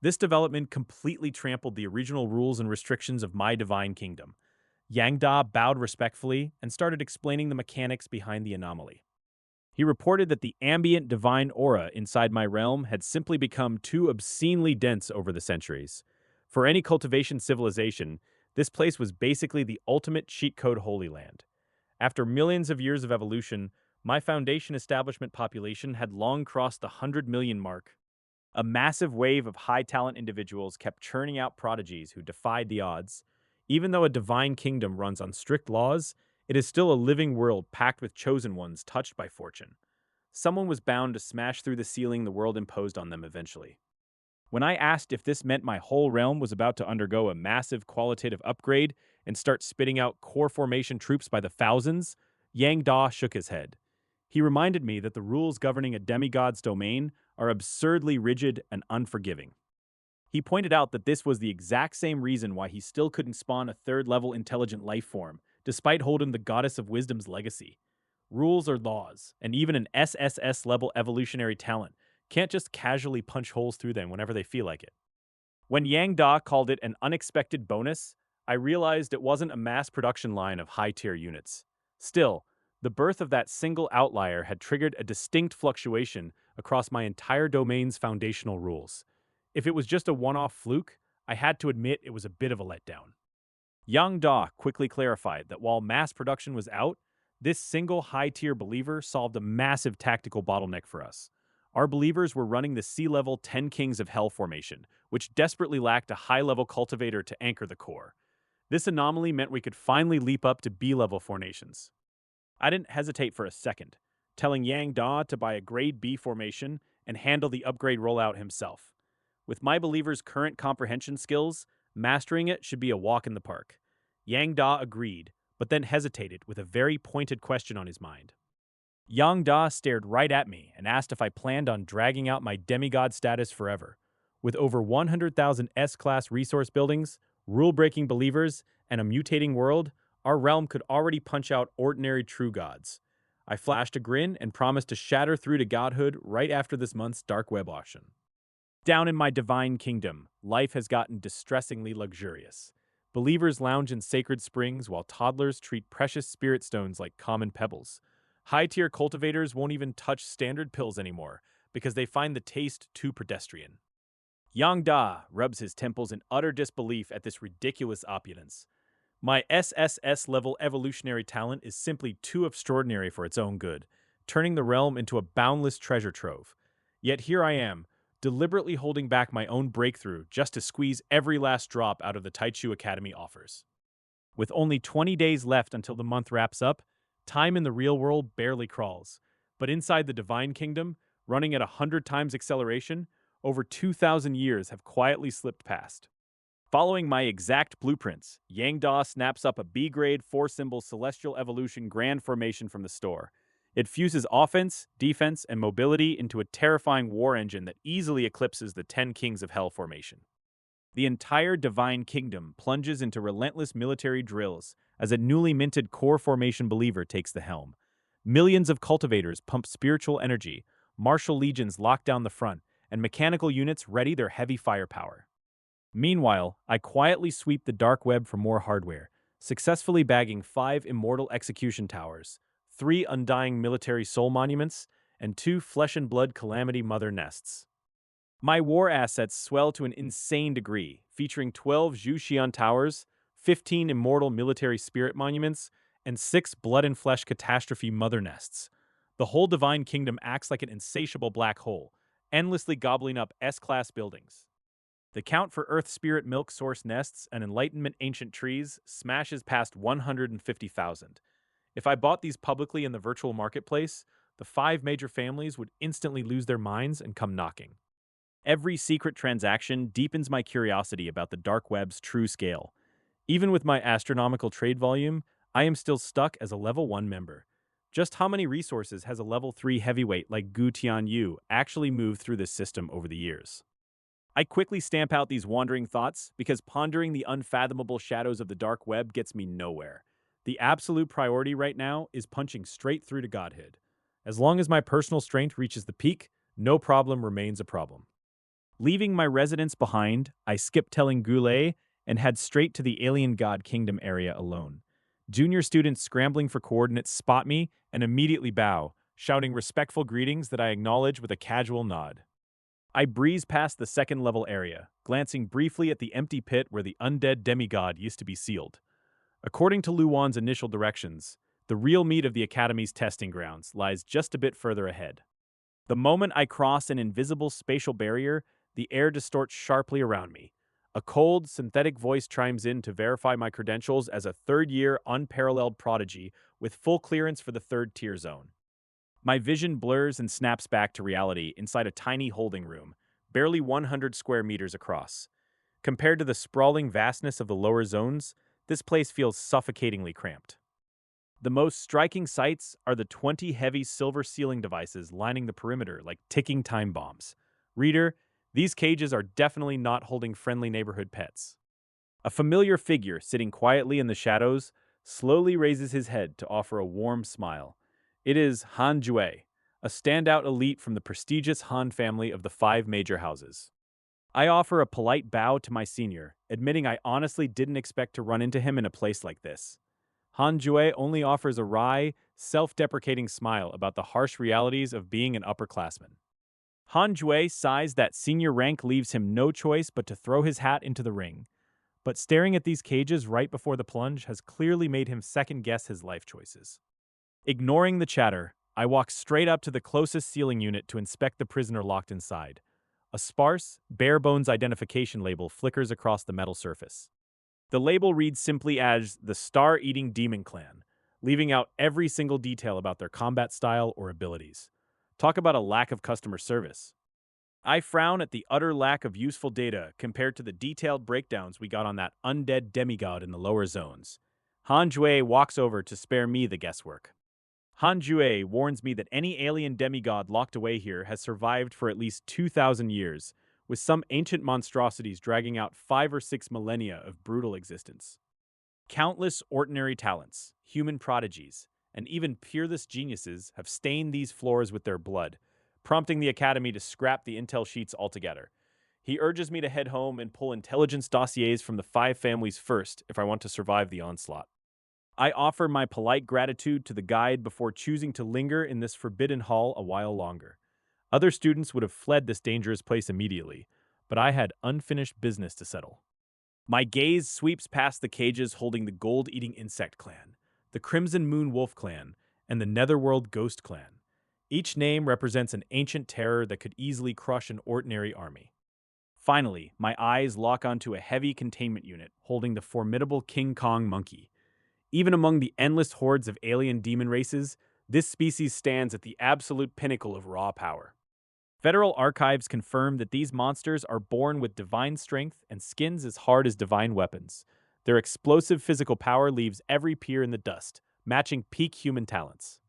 This development completely trampled the original rules and restrictions of my divine kingdom. Yangda bowed respectfully and started explaining the mechanics behind the anomaly. He reported that the ambient divine aura inside my realm had simply become too obscenely dense over the centuries. For any cultivation civilization, this place was basically the ultimate cheat code holy land. After millions of years of evolution, my foundation establishment population had long crossed the 100 million mark. A massive wave of high talent individuals kept churning out prodigies who defied the odds. Even though a divine kingdom runs on strict laws, it is still a living world packed with chosen ones touched by fortune. Someone was bound to smash through the ceiling the world imposed on them eventually. When I asked if this meant my whole realm was about to undergo a massive qualitative upgrade and start spitting out core formation troops by the thousands, Yang Da shook his head. He reminded me that the rules governing a demigod's domain are absurdly rigid and unforgiving. He pointed out that this was the exact same reason why he still couldn't spawn a third-level intelligent life form, despite holding the Goddess of Wisdom's legacy. Rules are laws, and even an sss-level evolutionary talent can't just casually punch holes through them whenever they feel like it. When Yang Da called it an unexpected bonus, I realized it wasn't a mass production line of high-tier units. Still, the birth of that single outlier had triggered a distinct fluctuation across my entire domain's foundational rules. If it was just a one-off fluke, I had to admit it was a bit of a letdown. Yang Da quickly clarified that while mass production was out, this single high-tier believer solved a massive tactical bottleneck for us. Our believers were running the sea-level 10 Kings of Hell formation, which desperately lacked a high-level cultivator to anchor the core. This anomaly meant we could finally leap up to B-level formations. I didn't hesitate for a second, telling Yang Da to buy a grade B formation and handle the upgrade rollout himself. With my believer's current comprehension skills, mastering it should be a walk in the park. Yang Da agreed, but then hesitated with a very pointed question on his mind. Yang Da stared right at me and asked if I planned on dragging out my demigod status forever. With over 100,000 S-class resource buildings, rule-breaking believers, and a mutating world, our realm could already punch out ordinary true gods. I flashed a grin and promised to shatter through to godhood right after this month's dark web auction. Down in my divine kingdom, life has gotten distressingly luxurious. Believers lounge in sacred springs while toddlers treat precious spirit stones like common pebbles. High-tier cultivators won't even touch standard pills anymore because they find the taste too pedestrian. Yang Da rubs his temples in utter disbelief at this ridiculous opulence. My sss-level evolutionary talent is simply too extraordinary for its own good, turning the realm into a boundless treasure trove. Yet here I am, deliberately holding back my own breakthrough just to squeeze every last drop out of the Taichu Academy offers. With only 20 days left until the month wraps up, time in the real world barely crawls. But inside the Divine Kingdom, running at 100 times acceleration, over 2,000 years have quietly slipped past. Following my exact blueprints, Yang Da snaps up a B-grade 4-symbol Celestial Evolution Grand Formation from the store. It fuses offense, defense, and mobility into a terrifying war engine that easily eclipses the 10 Kings of Hell formation. The entire Divine Kingdom plunges into relentless military drills as a newly minted core formation believer takes the helm. Millions of cultivators pump spiritual energy, martial legions lock down the front, and mechanical units ready their heavy firepower. Meanwhile, I quietly sweep the dark web for more hardware, successfully bagging 5 immortal execution towers, 3 undying military soul monuments, and 2 flesh and blood calamity mother nests. My war assets swell to an insane degree, featuring 12 Zhuxian towers, 15 immortal military spirit monuments, and 6 blood and flesh catastrophe mother nests. The whole Divine Kingdom acts like an insatiable black hole, endlessly gobbling up S-class buildings. The count for Earth Spirit Milk Source nests and Enlightenment Ancient Trees smashes past 150,000. If I bought these publicly in the virtual marketplace, the 5 major families would instantly lose their minds and come knocking. Every secret transaction deepens my curiosity about the dark web's true scale. Even with my astronomical trade volume, I am still stuck as a level 1 member. Just how many resources has a level 3 heavyweight like Gu Tianyu actually moved through this system over the years? I quickly stamp out these wandering thoughts because pondering the unfathomable shadows of the dark web gets me nowhere. The absolute priority right now is punching straight through to Godhood. As long as my personal strength reaches the peak, no problem remains a problem. Leaving my residence behind, I skipped telling Goulet and head straight to the alien god kingdom area alone. Junior students scrambling for coordinates spot me and immediately bow, shouting respectful greetings that I acknowledge with a casual nod. I breeze past the second level area, glancing briefly at the empty pit where the undead demigod used to be sealed. According to Luwan's initial directions, the real meat of the Academy's testing grounds lies just a bit further ahead. The moment I cross an invisible spatial barrier, the air distorts sharply around me. A cold, synthetic voice chimes in to verify my credentials as a third-year, unparalleled prodigy with full clearance for the third-tier zone. My vision blurs and snaps back to reality inside a tiny holding room, barely 100 square meters across. Compared to the sprawling vastness of the lower zones, this place feels suffocatingly cramped. The most striking sights are the 20 heavy silver ceiling devices lining the perimeter like ticking time bombs. Reader, these cages are definitely not holding friendly neighborhood pets. A familiar figure sitting quietly in the shadows slowly raises his head to offer a warm smile. It is Han Jue, a standout elite from the prestigious Han family of the five major houses. I offer a polite bow to my senior, admitting I honestly didn't expect to run into him in a place like this. Han Jue only offers a wry, self-deprecating smile about the harsh realities of being an upperclassman. Han Jue sighs that senior rank leaves him no choice but to throw his hat into the ring. But staring at these cages right before the plunge has clearly made him second-guess his life choices. Ignoring the chatter, I walk straight up to the closest ceiling unit to inspect the prisoner locked inside. A sparse, bare-bones identification label flickers across the metal surface. The label reads simply as the Star-Eating Demon Clan, leaving out every single detail about their combat style or abilities. Talk about a lack of customer service. I frown at the utter lack of useful data compared to the detailed breakdowns we got on that undead demigod in the lower zones. Han Jue walks over to spare me the guesswork. Han Jue warns me that any alien demigod locked away here has survived for at least 2,000 years, with some ancient monstrosities dragging out 5 or 6 millennia of brutal existence. Countless ordinary talents, human prodigies, and even peerless geniuses have stained these floors with their blood, prompting the Academy to scrap the intel sheets altogether. He urges me to head home and pull intelligence dossiers from the five families first if I want to survive the onslaught. I offer my polite gratitude to the guide before choosing to linger in this forbidden hall a while longer. Other students would have fled this dangerous place immediately, but I had unfinished business to settle. My gaze sweeps past the cages holding the gold-eating insect clan, the Crimson Moon Wolf clan, and the Netherworld Ghost clan. Each name represents an ancient terror that could easily crush an ordinary army. Finally, my eyes lock onto a heavy containment unit holding the formidable King Kong monkey. Even among the endless hordes of alien demon races, this species stands at the absolute pinnacle of raw power. Federal archives confirm that these monsters are born with divine strength and skins as hard as divine weapons. Their explosive physical power leaves every peer in the dust, matching peak human talents.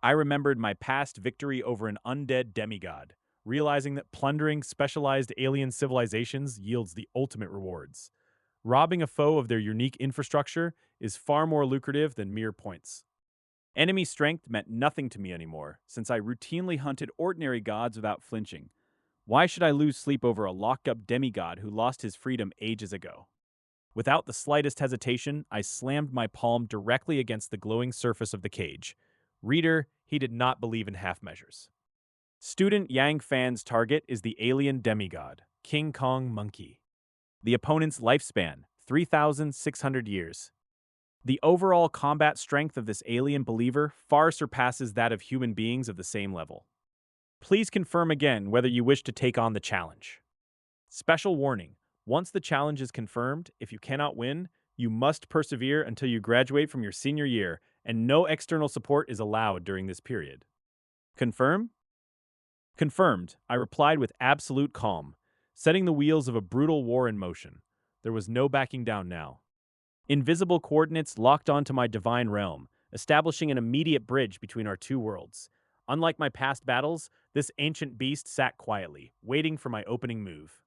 I remembered my past victory over an undead demigod, realizing that plundering specialized alien civilizations yields the ultimate rewards. Robbing a foe of their unique infrastructure is far more lucrative than mere points. Enemy strength meant nothing to me anymore, since I routinely hunted ordinary gods without flinching. Why should I lose sleep over a locked-up demigod who lost his freedom ages ago? Without the slightest hesitation, I slammed my palm directly against the glowing surface of the cage. Reader, he did not believe in half measures. Student Yang Fan's target is the alien demigod, King Kong Monkey. The opponent's lifespan, 3,600 years. The overall combat strength of this alien believer far surpasses that of human beings of the same level. Please confirm again whether you wish to take on the challenge. Special warning: once the challenge is confirmed, if you cannot win, you must persevere until you graduate from your senior year, and no external support is allowed during this period. Confirm? Confirmed, I replied with absolute calm, setting the wheels of a brutal war in motion. There was no backing down now. Invisible coordinates locked onto my divine realm, establishing an immediate bridge between our two worlds. Unlike my past battles, this ancient beast sat quietly, waiting for my opening move.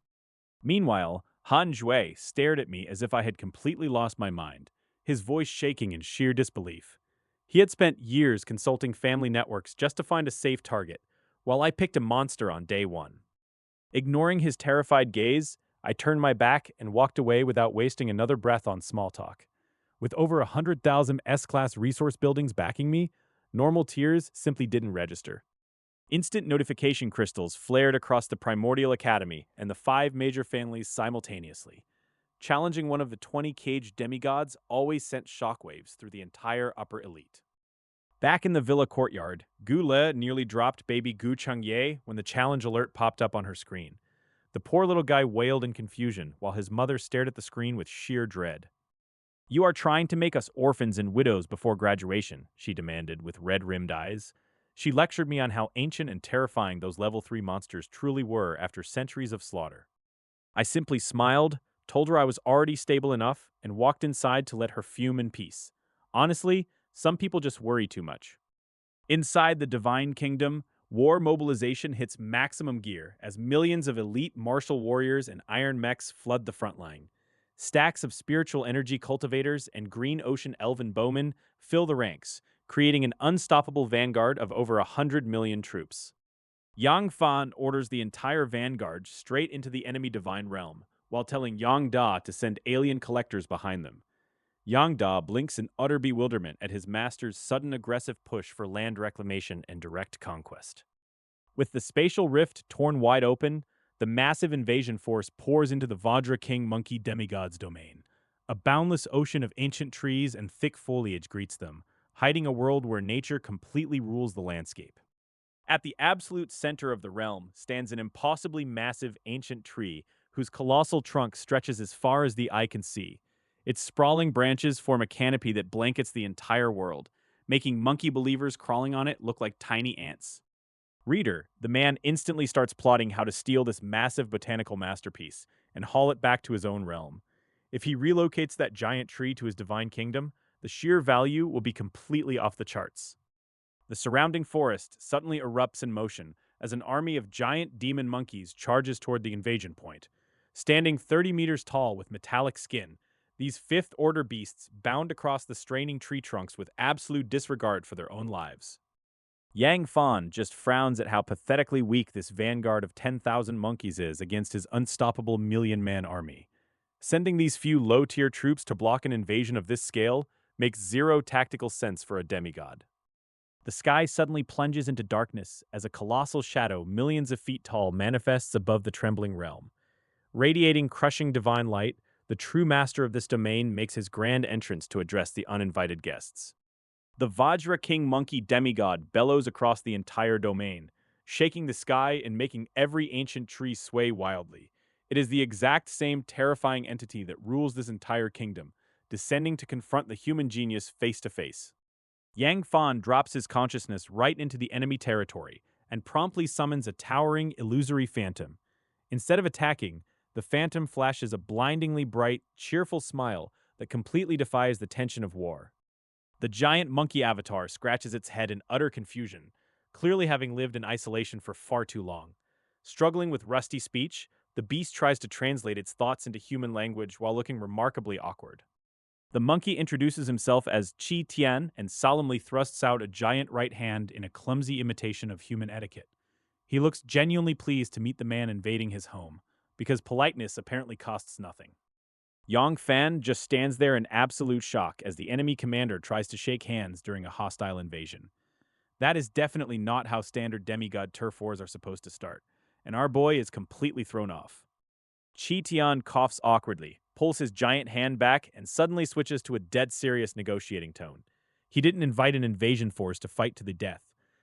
Meanwhile, Han Jue stared at me as if I had completely lost my mind, his voice shaking in sheer disbelief. He had spent years consulting family networks just to find a safe target, while I picked a monster on day one. Ignoring his terrified gaze, I turned my back and walked away without wasting another breath on small talk. With over 100,000 S-class resource buildings backing me, normal tiers simply didn't register. Instant notification crystals flared across the Primordial Academy and the five major families simultaneously. Challenging one of the 20 caged demigods always sent shockwaves through the entire upper elite. Back in the villa courtyard, Gu Le nearly dropped baby Gu Chengye when the challenge alert popped up on her screen. The poor little guy wailed in confusion while his mother stared at the screen with sheer dread. "You are trying to make us orphans and widows before graduation," she demanded with red-rimmed eyes. She lectured me on how ancient and terrifying those level 3 monsters truly were after centuries of slaughter. I simply smiled, told her I was already stable enough, and walked inside to let her fume in peace. Honestly, some people just worry too much. Inside the Divine Kingdom, war mobilization hits maximum gear as millions of elite martial warriors and iron mechs flood the front line. Stacks of spiritual energy cultivators and green ocean elven bowmen fill the ranks, creating an unstoppable vanguard of over 100 million troops. Yang Fan orders the entire vanguard straight into the enemy divine realm, while telling Yang Da to send alien collectors behind them. Yang Da blinks in utter bewilderment at his master's sudden aggressive push for land reclamation and direct conquest. With the spatial rift torn wide open, the massive invasion force pours into the Vajra King Monkey Demigod's domain. A boundless ocean of ancient trees and thick foliage greets them, hiding a world where nature completely rules the landscape. At the absolute center of the realm stands an impossibly massive ancient tree whose colossal trunk stretches as far as the eye can see. Its sprawling branches form a canopy that blankets the entire world, making monkey believers crawling on it look like tiny ants. Reader, the man instantly starts plotting how to steal this massive botanical masterpiece and haul it back to his own realm. If he relocates that giant tree to his divine kingdom, the sheer value will be completely off the charts. The surrounding forest suddenly erupts in motion as an army of giant demon monkeys charges toward the invasion point. Standing 30 meters tall with metallic skin, these fifth-order beasts bound across the straining tree trunks with absolute disregard for their own lives. Yang Fan just frowns at how pathetically weak this vanguard of 10,000 monkeys is against his unstoppable million-man army. Sending these few low-tier troops to block an invasion of this scale makes zero tactical sense for a demigod. The sky suddenly plunges into darkness as a colossal shadow millions of feet tall manifests above the trembling realm. Radiating crushing divine light, the true master of this domain makes his grand entrance to address the uninvited guests. The Vajra King Monkey demigod bellows across the entire domain, shaking the sky and making every ancient tree sway wildly. It is the exact same terrifying entity that rules this entire kingdom, descending to confront the human genius face to face. Yang Fan drops his consciousness right into the enemy territory and promptly summons a towering, illusory phantom. Instead of attacking, the phantom flashes a blindingly bright, cheerful smile that completely defies the tension of war. The giant monkey avatar scratches its head in utter confusion, clearly having lived in isolation for far too long. Struggling with rusty speech, the beast tries to translate its thoughts into human language while looking remarkably awkward. The monkey introduces himself as Qi Tian and solemnly thrusts out a giant right hand in a clumsy imitation of human etiquette. He looks genuinely pleased to meet the man invading his home, because politeness apparently costs nothing. Yang Fan just stands there in absolute shock as the enemy commander tries to shake hands during a hostile invasion. That is definitely not how standard demigod turf wars are supposed to start, and our boy is completely thrown off. Qi Tian coughs awkwardly, pulls his giant hand back, and suddenly switches to a dead serious negotiating tone. He didn't invite an invasion force to fight to the death.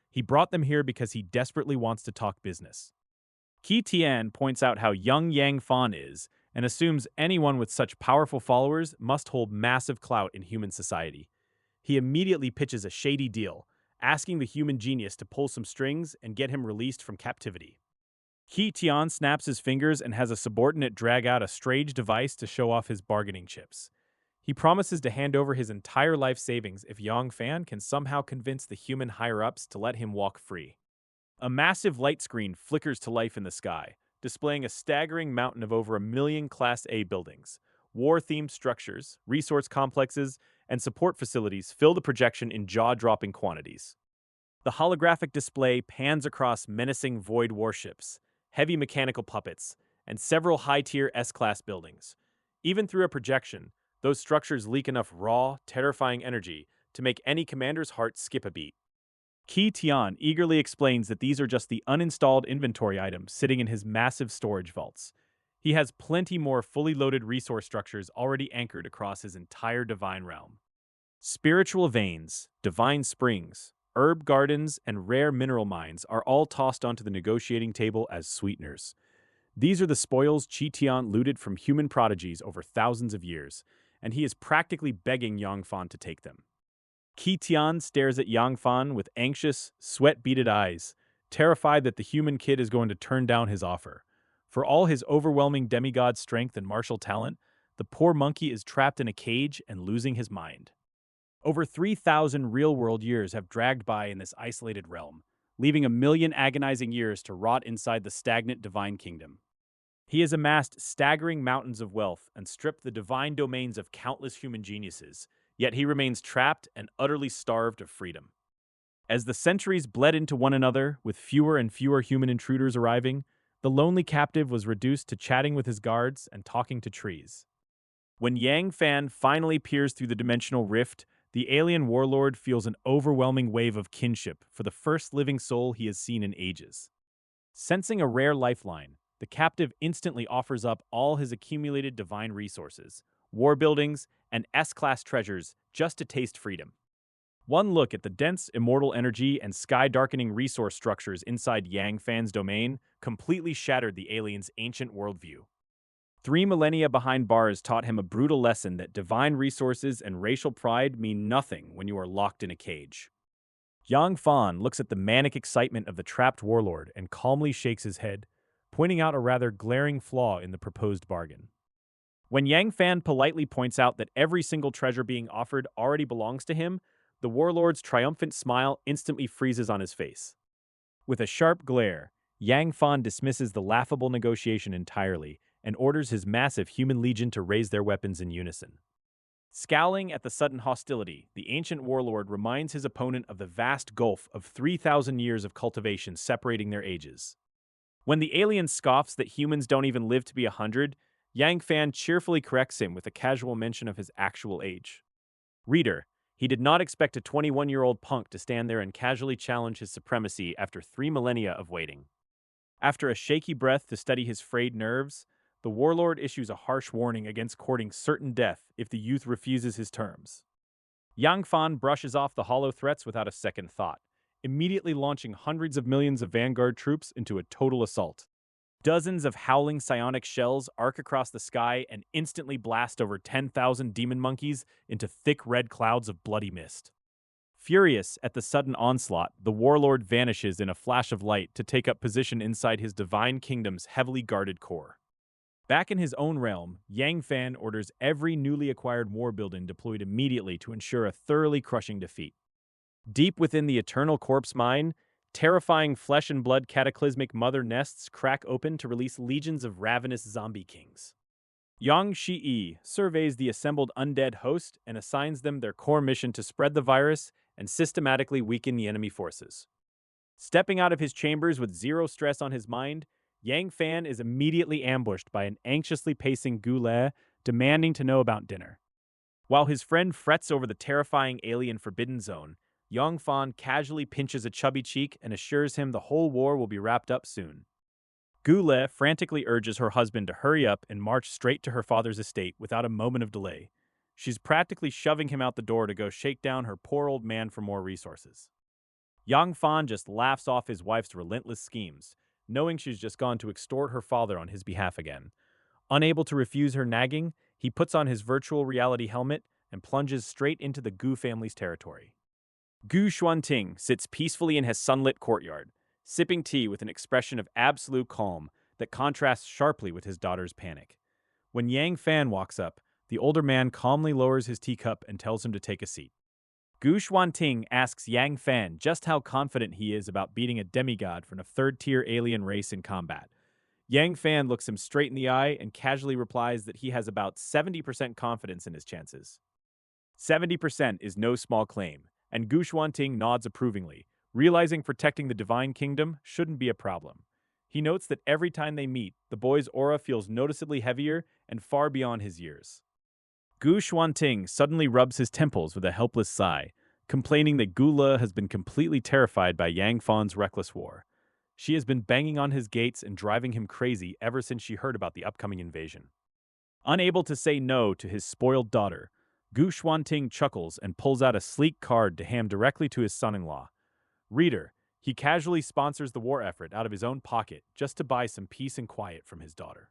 He brought them here because he desperately wants to talk business. Qi Tian points out how young Yang Fan is, and assumes anyone with such powerful followers must hold massive clout in human society. He immediately pitches a shady deal, asking the human genius to pull some strings and get him released from captivity. Qi Tian snaps his fingers and has a subordinate drag out a strange device to show off his bargaining chips. He promises to hand over his entire life savings if Yang Fan can somehow convince the human higher-ups to let him walk free. A massive light screen flickers to life in the sky, displaying a staggering mountain of over 1 million Class A buildings. War-themed structures, resource complexes, and support facilities fill the projection in jaw-dropping quantities. The holographic display pans across menacing void warships, heavy mechanical puppets, and several high-tier S-class buildings. Even through a projection, those structures leak enough raw, terrifying energy to make any commander's heart skip a beat. Qi Tian eagerly explains that these are just the uninstalled inventory items sitting in his massive storage vaults. He has plenty more fully loaded resource structures already anchored across his entire divine realm. Spiritual veins, divine springs, herb gardens, and rare mineral mines are all tossed onto the negotiating table as sweeteners. These are the spoils Qi Tian looted from human prodigies over thousands of years, and he is practically begging Yang Fan to take them. Qi Tian stares at Yang Fan with anxious, sweat-beaded eyes, terrified that the human kid is going to turn down his offer. For all his overwhelming demigod strength and martial talent, the poor monkey is trapped in a cage and losing his mind. Over 3,000 real-world years have dragged by in this isolated realm, leaving 1 million agonizing years to rot inside the stagnant divine kingdom. He has amassed staggering mountains of wealth and stripped the divine domains of countless human geniuses, yet he remains trapped and utterly starved of freedom. As the centuries bled into one another, with fewer and fewer human intruders arriving, the lonely captive was reduced to chatting with his guards and talking to trees. When Yang Fan finally peers through the dimensional rift, the alien warlord feels an overwhelming wave of kinship for the first living soul he has seen in ages. Sensing a rare lifeline, the captive instantly offers up all his accumulated divine resources, war buildings, and S-class treasures just to taste freedom. One look at the dense, immortal energy and sky-darkening resource structures inside Yang Fan's domain completely shattered the alien's ancient worldview. 3 millennia behind bars taught him a brutal lesson that divine resources and racial pride mean nothing when you are locked in a cage. Yang Fan looks at the manic excitement of the trapped warlord and calmly shakes his head, pointing out a rather glaring flaw in the proposed bargain. When Yang Fan politely points out that every single treasure being offered already belongs to him, the warlord's triumphant smile instantly freezes on his face. With a sharp glare, Yang Fan dismisses the laughable negotiation entirely and orders his massive human legion to raise their weapons in unison. Scowling at the sudden hostility, the ancient warlord reminds his opponent of the vast gulf of 3,000 years of cultivation separating their ages. When the alien scoffs that humans don't even live to be 100, Yang Fan cheerfully corrects him with a casual mention of his actual age. Reader, he did not expect a 21-year-old punk to stand there and casually challenge his supremacy after 3 millennia of waiting. After a shaky breath to steady his frayed nerves, the warlord issues a harsh warning against courting certain death if the youth refuses his terms. Yang Fan brushes off the hollow threats without a second thought, immediately launching hundreds of millions of vanguard troops into a total assault. Dozens of howling psionic shells arc across the sky and instantly blast over 10,000 demon monkeys into thick red clouds of bloody mist. Furious at the sudden onslaught, the warlord vanishes in a flash of light to take up position inside his divine kingdom's heavily guarded core. Back in his own realm, Yang Fan orders every newly acquired war building deployed immediately to ensure a thoroughly crushing defeat. Deep within the Eternal Corpse Mine, terrifying flesh and blood cataclysmic mother nests crack open to release legions of ravenous zombie kings. Yang Shi surveys the assembled undead host and assigns them their core mission to spread the virus and systematically weaken the enemy forces. Stepping out of his chambers with zero stress on his mind, Yang Fan is immediately ambushed by an anxiously pacing Goulet demanding to know about dinner. While his friend frets over the terrifying alien Forbidden Zone, Yang Fan casually pinches a chubby cheek and assures him the whole war will be wrapped up soon. Goulet frantically urges her husband to hurry up and march straight to her father's estate without a moment of delay. She's practically shoving him out the door to go shake down her poor old man for more resources. Yang Fan just laughs off his wife's relentless schemes, knowing she's just gone to extort her father on his behalf again. Unable to refuse her nagging, he puts on his virtual reality helmet and plunges straight into the Gu family's territory. Gu Xuanting sits peacefully in his sunlit courtyard, sipping tea with an expression of absolute calm that contrasts sharply with his daughter's panic. When Yang Fan walks up, the older man calmly lowers his teacup and tells him to take a seat. Gu Xuanting asks Yang Fan just how confident he is about beating a demigod from a third-tier alien race in combat. Yang Fan looks him straight in the eye and casually replies that he has about 70% confidence in his chances. 70% is no small claim, and Gu Xuanting nods approvingly, realizing protecting the Divine Kingdom shouldn't be a problem. He notes that every time they meet, the boy's aura feels noticeably heavier and far beyond his years. Gu Xuanting suddenly rubs his temples with a helpless sigh, complaining that Gula has been completely terrified by Yang Fan's reckless war. She has been banging on his gates and driving him crazy ever since she heard about the upcoming invasion. Unable to say no to his spoiled daughter, Gu Xuanting chuckles and pulls out a sleek card to hand directly to his son-in-law. Reader, he casually sponsors the war effort out of his own pocket just to buy some peace and quiet from his daughter.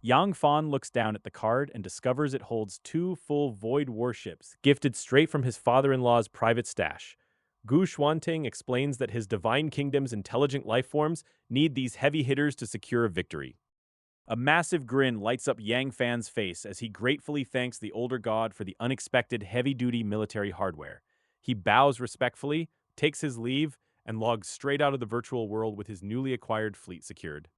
Yang Fan looks down at the card and discovers it holds two full void warships gifted straight from his father-in-law's private stash. Gu Xuanting explains that his Divine Kingdom's intelligent life forms need these heavy hitters to secure a victory. A massive grin lights up Yang Fan's face as he gratefully thanks the older god for the unexpected heavy-duty military hardware. He bows respectfully, takes his leave, and logs straight out of the virtual world with his newly acquired fleet secured.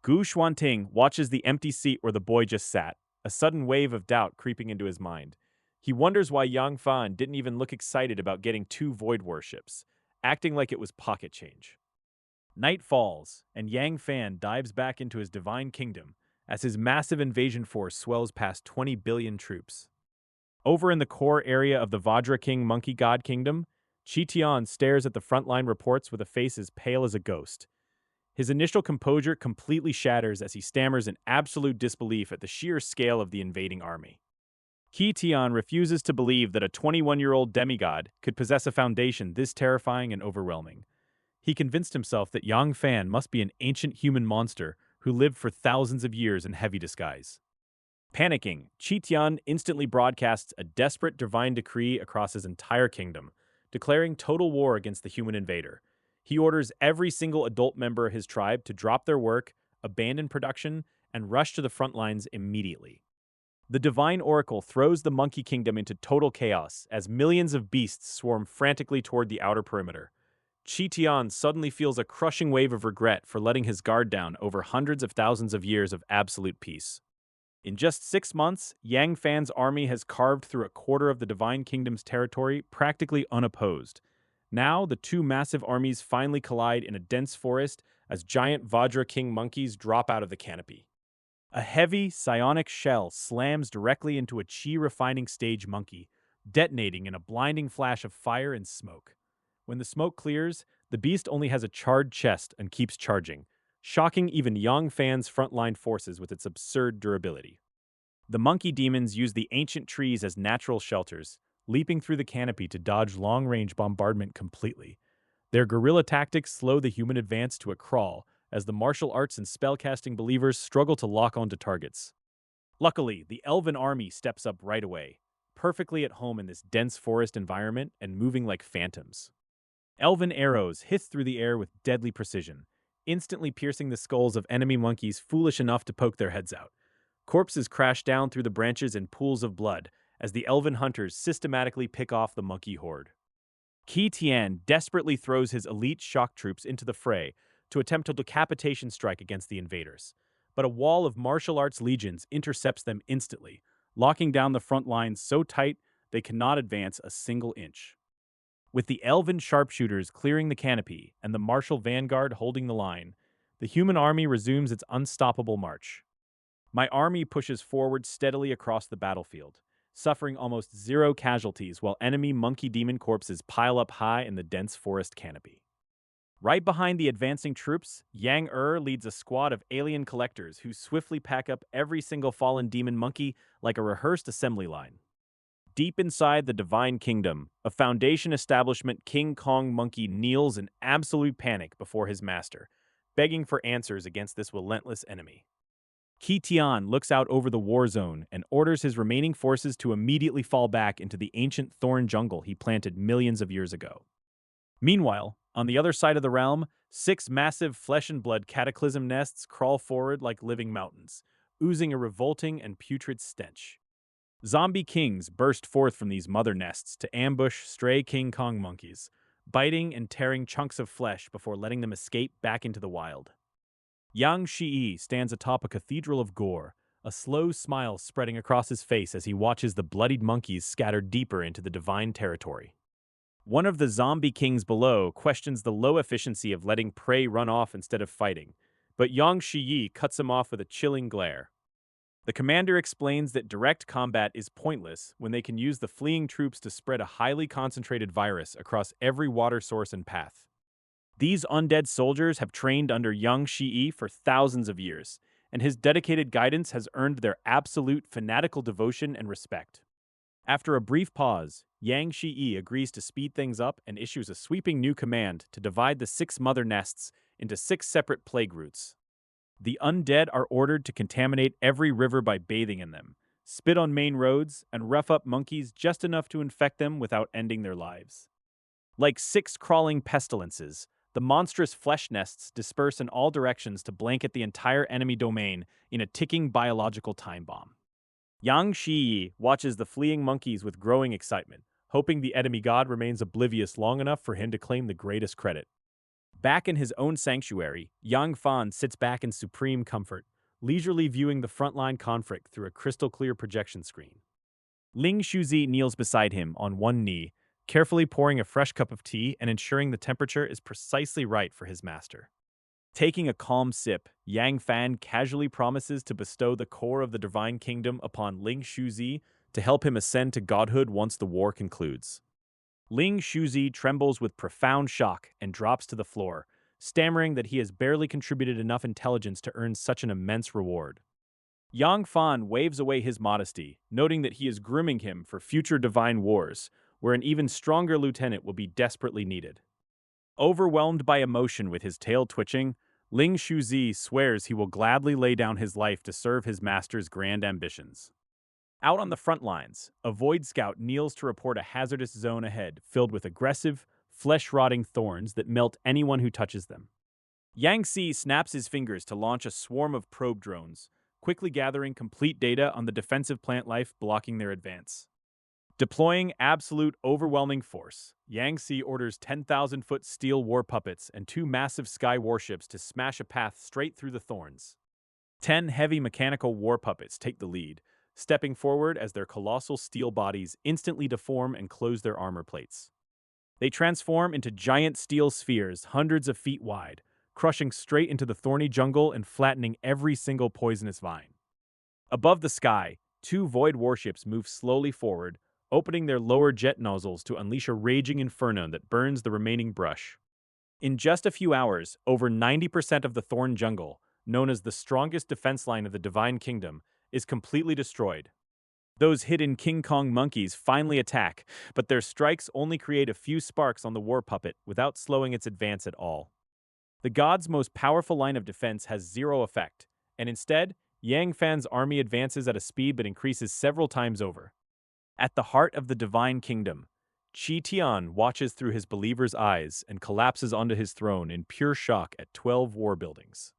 Gu Xuanting watches the empty seat where the boy just sat, a sudden wave of doubt creeping into his mind. He wonders why Yang Fan didn't even look excited about getting two void warships, acting like it was pocket change. Night falls, and Yang Fan dives back into his Divine Kingdom as his massive invasion force swells past 20 billion troops. Over in the core area of the Vajra King Monkey God Kingdom, Chi Tian stares at the frontline reports with a face as pale as a ghost. His initial composure completely shatters as he stammers in absolute disbelief at the sheer scale of the invading army. Qi Tian refuses to believe that a 21-year-old demigod could possess a foundation this terrifying and overwhelming. He convinced himself that Yang Fan must be an ancient human monster who lived for thousands of years in heavy disguise. Panicking, Qi Tian instantly broadcasts a desperate divine decree across his entire kingdom, declaring total war against the human invader. He orders every single adult member of his tribe to drop their work, abandon production, and rush to the front lines immediately. The Divine Oracle throws the Monkey Kingdom into total chaos as millions of beasts swarm frantically toward the outer perimeter. Qi Tian suddenly feels a crushing wave of regret for letting his guard down over hundreds of thousands of years of absolute peace. In just 6 months, Yang Fan's army has carved through a quarter of the Divine Kingdom's territory practically unopposed. Now, the two massive armies finally collide in a dense forest as giant Vajra King monkeys drop out of the canopy. A heavy, psionic shell slams directly into a chi refining stage monkey, detonating in a blinding flash of fire and smoke. When the smoke clears, the beast only has a charred chest and keeps charging, shocking even Yang Fan's frontline forces with its absurd durability. The monkey demons use the ancient trees as natural shelters, leaping through the canopy to dodge long-range bombardment completely. Their guerrilla tactics slow the human advance to a crawl as the martial arts and spellcasting believers struggle to lock onto targets. Luckily, the elven army steps up right away, perfectly at home in this dense forest environment and moving like phantoms. Elven arrows hiss through the air with deadly precision, instantly piercing the skulls of enemy monkeys foolish enough to poke their heads out. Corpses crash down through the branches in pools of blood as the elven hunters systematically pick off the monkey horde. Qi Tian desperately throws his elite shock troops into the fray to attempt a decapitation strike against the invaders, but a wall of martial arts legions intercepts them instantly, locking down the front lines so tight they cannot advance a single inch. With the elven sharpshooters clearing the canopy and the martial vanguard holding the line, the human army resumes its unstoppable march. My army pushes forward steadily across the battlefield, suffering almost zero casualties while enemy monkey demon corpses pile up high in the dense forest canopy. Right behind the advancing troops, Yang leads a squad of alien collectors who swiftly pack up every single fallen demon monkey like a rehearsed assembly line. Deep inside the Divine Kingdom, a Foundation establishment King Kong monkey kneels in absolute panic before his master, begging for answers against this relentless enemy. Qi Tian looks out over the war zone and orders his remaining forces to immediately fall back into the ancient thorn jungle he planted millions of years ago. Meanwhile, on the other side of the realm, 6 massive flesh-and-blood cataclysm nests crawl forward like living mountains, oozing a revolting and putrid stench. Zombie kings burst forth from these mother nests to ambush stray King Kong monkeys, biting and tearing chunks of flesh before letting them escape back into the wild. Yang Shiyi stands atop a cathedral of gore, a slow smile spreading across his face as he watches the bloodied monkeys scatter deeper into the divine territory. One of the zombie kings below questions the low efficiency of letting prey run off instead of fighting, but Yang Shiyi cuts him off with a chilling glare. The commander explains that direct combat is pointless when they can use the fleeing troops to spread a highly concentrated virus across every water source and path. These undead soldiers have trained under Yang Shiyi for thousands of years, and his dedicated guidance has earned their absolute fanatical devotion and respect. After a brief pause, Yang Shiyi agrees to speed things up and issues a sweeping new command to divide the 6 mother nests into 6 separate plague routes. The undead are ordered to contaminate every river by bathing in them, spit on main roads, and rough up monkeys just enough to infect them without ending their lives. Like 6 crawling pestilences, the monstrous flesh nests disperse in all directions to blanket the entire enemy domain in a ticking biological time bomb. Yang Shiyi watches the fleeing monkeys with growing excitement, hoping the enemy god remains oblivious long enough for him to claim the greatest credit. Back in his own sanctuary, Yang Fan sits back in supreme comfort, leisurely viewing the frontline conflict through a crystal-clear projection screen. Ling Shuzi kneels beside him on one knee, carefully pouring a fresh cup of tea and ensuring the temperature is precisely right for his master. Taking a calm sip, Yang Fan casually promises to bestow the core of the Divine Kingdom upon Ling Shuzi to help him ascend to godhood once the war concludes. Ling Shuzi trembles with profound shock and drops to the floor, stammering that he has barely contributed enough intelligence to earn such an immense reward. Yang Fan waves away his modesty, noting that he is grooming him for future divine wars, where an even stronger lieutenant will be desperately needed. Overwhelmed by emotion with his tail twitching, Ling Shuzi swears he will gladly lay down his life to serve his master's grand ambitions. Out on the front lines, a Void Scout kneels to report a hazardous zone ahead filled with aggressive, flesh-rotting thorns that melt anyone who touches them. Yang Si snaps his fingers to launch a swarm of probe drones, quickly gathering complete data on the defensive plant life blocking their advance. Deploying absolute overwhelming force, Yang Si orders 10,000-foot steel war puppets and 2 massive sky warships to smash a path straight through the thorns. 10 heavy mechanical war puppets take the lead, stepping forward as their colossal steel bodies instantly deform and close their armor plates. They transform into giant steel spheres hundreds of feet wide, crushing straight into the thorny jungle and flattening every single poisonous vine. Above the sky, 2 void warships move slowly forward, opening their lower jet nozzles to unleash a raging inferno that burns the remaining brush. In just a few hours, over 90% of the thorn jungle, known as the strongest defense line of the Divine Kingdom, is completely destroyed. Those hidden King Kong monkeys finally attack, but their strikes only create a few sparks on the war puppet without slowing its advance at all. The god's most powerful line of defense has zero effect, and instead, Yang Fan's army advances at a speed that increases several times over. At the heart of the Divine Kingdom, Qi Tian watches through his believer's eyes and collapses onto his throne in pure shock at 12 war buildings.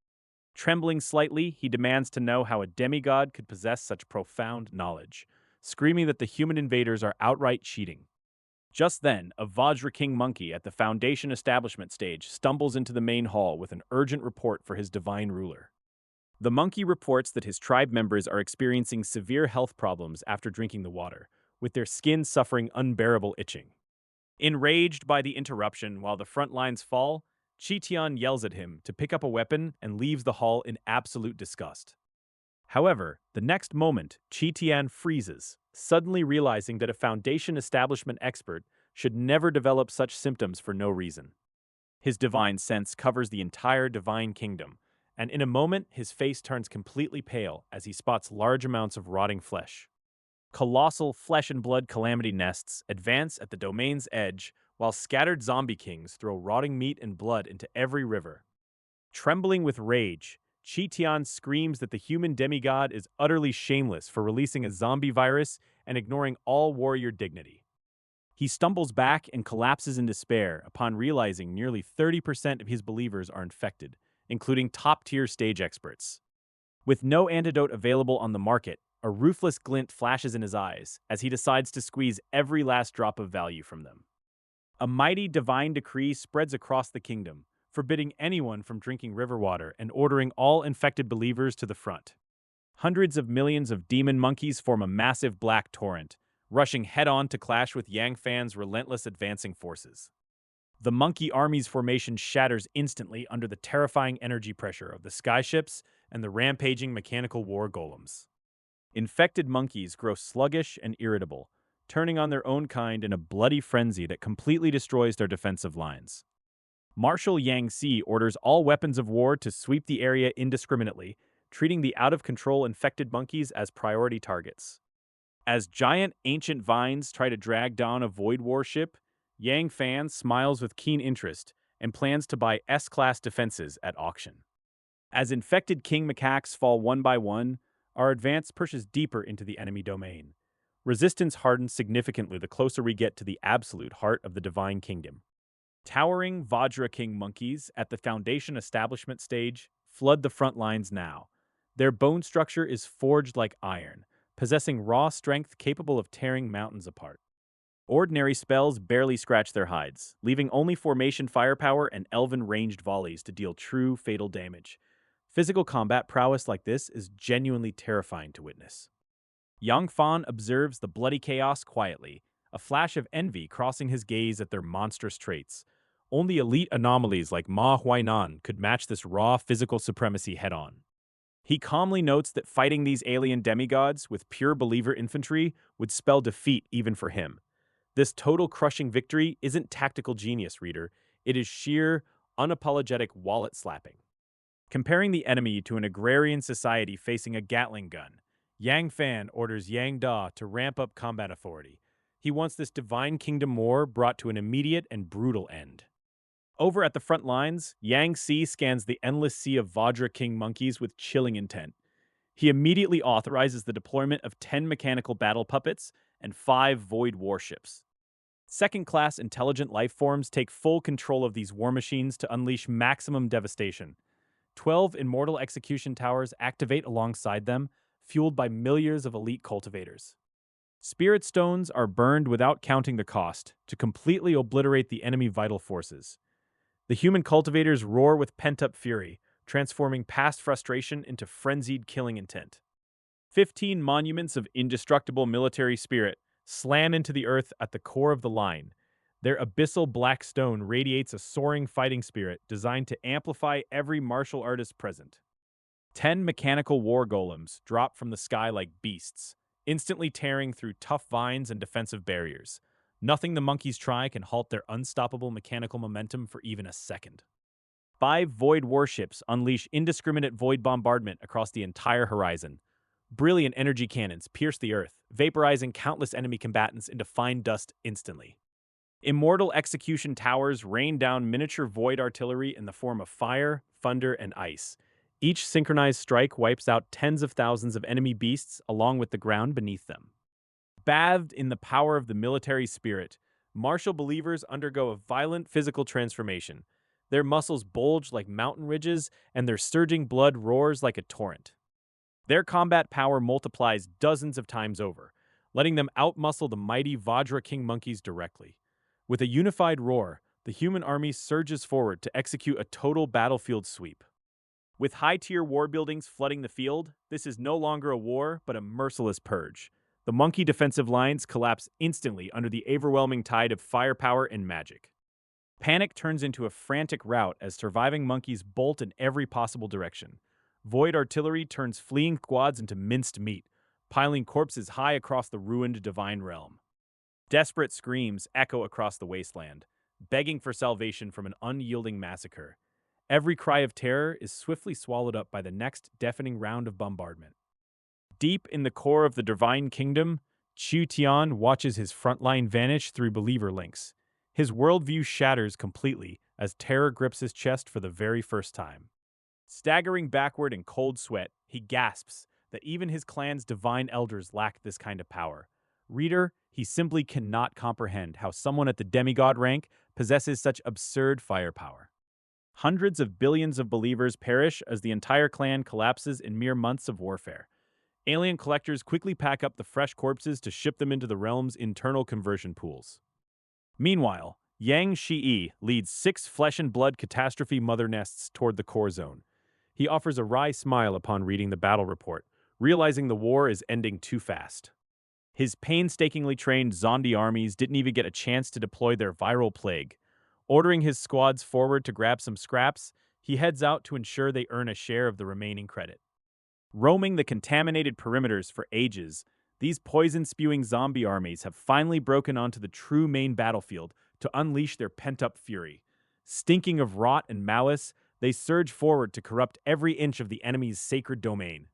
Trembling slightly, he demands to know how a demigod could possess such profound knowledge, screaming that the human invaders are outright cheating. Just then, a Vajra King monkey at the Foundation establishment stage stumbles into the main hall with an urgent report for his divine ruler. The monkey reports that his tribe members are experiencing severe health problems after drinking the water, with their skin suffering unbearable itching. Enraged by the interruption while the front lines fall, Qi Tian yells at him to pick up a weapon and leaves the hall in absolute disgust. However, the next moment, Qi Tian freezes, suddenly realizing that a Foundation establishment expert should never develop such symptoms for no reason. His divine sense covers the entire Divine Kingdom, and in a moment his face turns completely pale as he spots large amounts of rotting flesh. Colossal flesh and blood calamity nests advance at the domain's edge, while scattered zombie kings throw rotting meat and blood into every river. Trembling with rage, Qi Tian screams that the human demigod is utterly shameless for releasing a zombie virus and ignoring all warrior dignity. He stumbles back and collapses in despair upon realizing nearly 30% of his believers are infected, including top-tier stage experts. With no antidote available on the market, a ruthless glint flashes in his eyes as he decides to squeeze every last drop of value from them. A mighty divine decree spreads across the kingdom, forbidding anyone from drinking river water and ordering all infected believers to the front. Hundreds of millions of demon monkeys form a massive black torrent, rushing head-on to clash with Yang Fan's relentless advancing forces. The monkey army's formation shatters instantly under the terrifying energy pressure of the skyships and the rampaging mechanical war golems. Infected monkeys grow sluggish and irritable, turning on their own kind in a bloody frenzy that completely destroys their defensive lines. Marshal Yang Si orders all weapons of war to sweep the area indiscriminately, treating the out-of-control infected monkeys as priority targets. As giant ancient vines try to drag down a void warship, Yang Fan smiles with keen interest and plans to buy S-class defenses at auction. As infected king macaques fall one by one, our advance pushes deeper into the enemy domain. Resistance hardens significantly the closer we get to the absolute heart of the Divine Kingdom. Towering Vajra King monkeys at the Foundation establishment stage flood the front lines now. Their bone structure is forged like iron, possessing raw strength capable of tearing mountains apart. Ordinary spells barely scratch their hides, leaving only formation firepower and elven ranged volleys to deal true fatal damage. Physical combat prowess like this is genuinely terrifying to witness. Yang Fan observes the bloody chaos quietly, a flash of envy crossing his gaze at their monstrous traits. Only elite anomalies like Ma Huainan could match this raw physical supremacy head-on. He calmly notes that fighting these alien demigods with pure believer infantry would spell defeat even for him. This total crushing victory isn't tactical genius, reader. It is sheer, unapologetic wallet slapping. Comparing the enemy to an agrarian society facing a Gatling gun, Yang Fan orders Yang Da to ramp up combat authority. He wants this Divine Kingdom war brought to an immediate and brutal end. Over at the front lines, Yang Si scans the endless sea of Vajra King monkeys with chilling intent. He immediately authorizes the deployment of 10 mechanical battle puppets and 5 void warships. Second-class intelligent life forms take full control of these war machines to unleash maximum devastation. 12 immortal execution towers activate alongside them, fueled by millions of elite cultivators. Spirit stones are burned without counting the cost, to completely obliterate the enemy vital forces. The human cultivators roar with pent-up fury, transforming past frustration into frenzied killing intent. 15 monuments of indestructible military spirit slam into the earth at the core of the line. Their abyssal black stone radiates a soaring fighting spirit designed to amplify every martial artist present. 10 mechanical war golems drop from the sky like beasts, instantly tearing through tough vines and defensive barriers. Nothing the monkeys try can halt their unstoppable mechanical momentum for even a second. 5 void warships unleash indiscriminate void bombardment across the entire horizon. Brilliant energy cannons pierce the earth, vaporizing countless enemy combatants into fine dust instantly. Immortal execution towers rain down miniature void artillery in the form of fire, thunder, and ice. Each synchronized strike wipes out tens of thousands of enemy beasts along with the ground beneath them. Bathed in the power of the military spirit, martial believers undergo a violent physical transformation. Their muscles bulge like mountain ridges, and their surging blood roars like a torrent. Their combat power multiplies dozens of times over, letting them outmuscle the mighty Vajra King monkeys directly. With a unified roar, the human army surges forward to execute a total battlefield sweep. With high-tier war buildings flooding the field, this is no longer a war, but a merciless purge. The monkey defensive lines collapse instantly under the overwhelming tide of firepower and magic. Panic turns into a frantic rout as surviving monkeys bolt in every possible direction. Void artillery turns fleeing squads into minced meat, piling corpses high across the ruined divine realm. Desperate screams echo across the wasteland, begging for salvation from an unyielding massacre. Every cry of terror is swiftly swallowed up by the next deafening round of bombardment. Deep in the core of the Divine Kingdom, Chu Tian watches his frontline vanish through believer links. His worldview shatters completely as terror grips his chest for the very first time. Staggering backward in cold sweat, he gasps that even his clan's divine elders lack this kind of power. Reader, he simply cannot comprehend how someone at the demigod rank possesses such absurd firepower. Hundreds of billions of believers perish as the entire clan collapses in mere months of warfare. Alien collectors quickly pack up the fresh corpses to ship them into the realm's internal conversion pools. Meanwhile, Yang Shiyi leads 6 flesh and blood catastrophe mother nests toward the core zone. He offers a wry smile upon reading the battle report, realizing the war is ending too fast. His painstakingly trained Zombie armies didn't even get a chance to deploy their viral plague. Ordering his squads forward to grab some scraps, he heads out to ensure they earn a share of the remaining credit. Roaming the contaminated perimeters for ages, these poison-spewing zombie armies have finally broken onto the true main battlefield to unleash their pent-up fury. Stinking of rot and malice, they surge forward to corrupt every inch of the enemy's sacred domain.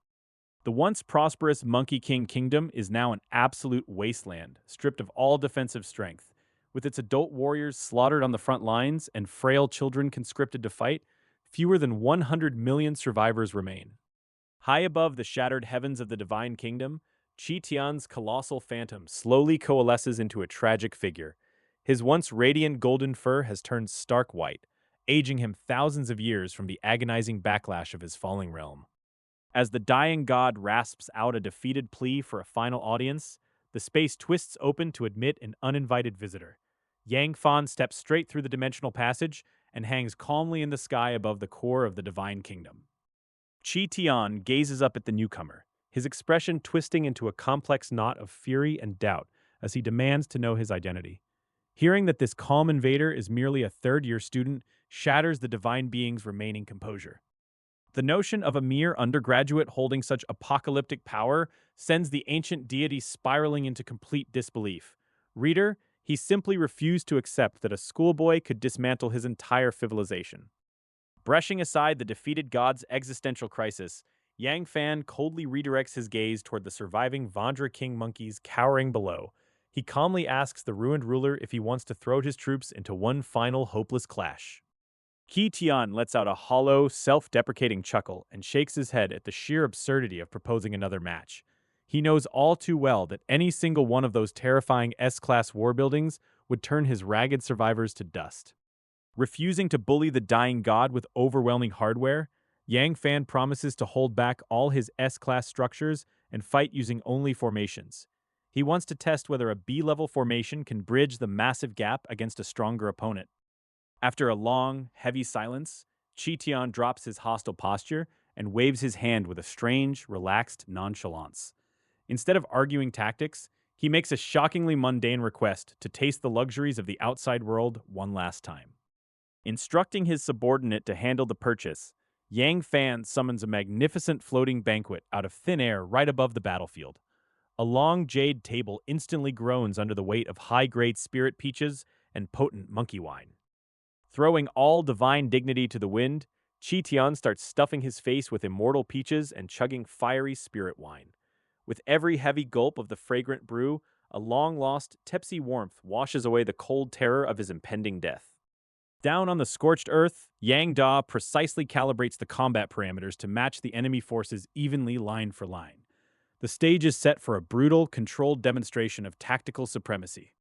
The once prosperous Monkey King kingdom is now an absolute wasteland, stripped of all defensive strength. With its adult warriors slaughtered on the front lines and frail children conscripted to fight, fewer than 100 million survivors remain. High above the shattered heavens of the Divine Kingdom, Qi Tian's colossal phantom slowly coalesces into a tragic figure. His once radiant golden fur has turned stark white, aging him thousands of years from the agonizing backlash of his falling realm. As the dying god rasps out a defeated plea for a final audience, the space twists open to admit an uninvited visitor. Yang Fan steps straight through the dimensional passage and hangs calmly in the sky above the core of the Divine Kingdom. Qi Tian gazes up at the newcomer, his expression twisting into a complex knot of fury and doubt as he demands to know his identity. Hearing that this calm invader is merely a third-year student shatters the divine being's remaining composure. The notion of a mere undergraduate holding such apocalyptic power sends the ancient deity spiraling into complete disbelief. Reader, he simply refused to accept that a schoolboy could dismantle his entire civilization. Brushing aside the defeated god's existential crisis, Yang Fan coldly redirects his gaze toward the surviving Vandra King monkeys cowering below. He calmly asks the ruined ruler if he wants to throw his troops into one final hopeless clash. Qi Tian lets out a hollow, self-deprecating chuckle and shakes his head at the sheer absurdity of proposing another match. He knows all too well that any single one of those terrifying S-class war buildings would turn his ragged survivors to dust. Refusing to bully the dying god with overwhelming hardware, Yang Fan promises to hold back all his S-class structures and fight using only formations. He wants to test whether a B-level formation can bridge the massive gap against a stronger opponent. After a long, heavy silence, Qi Tian drops his hostile posture and waves his hand with a strange, relaxed nonchalance. Instead of arguing tactics, he makes a shockingly mundane request to taste the luxuries of the outside world one last time. Instructing his subordinate to handle the purchase, Yang Fan summons a magnificent floating banquet out of thin air right above the battlefield. A long jade table instantly groans under the weight of high-grade spirit peaches and potent monkey wine. Throwing all divine dignity to the wind, Qi Tian starts stuffing his face with immortal peaches and chugging fiery spirit wine. With every heavy gulp of the fragrant brew, a long-lost, tipsy warmth washes away the cold terror of his impending death. Down on the scorched earth, Yang Da precisely calibrates the combat parameters to match the enemy forces evenly line for line. The stage is set for a brutal, controlled demonstration of tactical supremacy.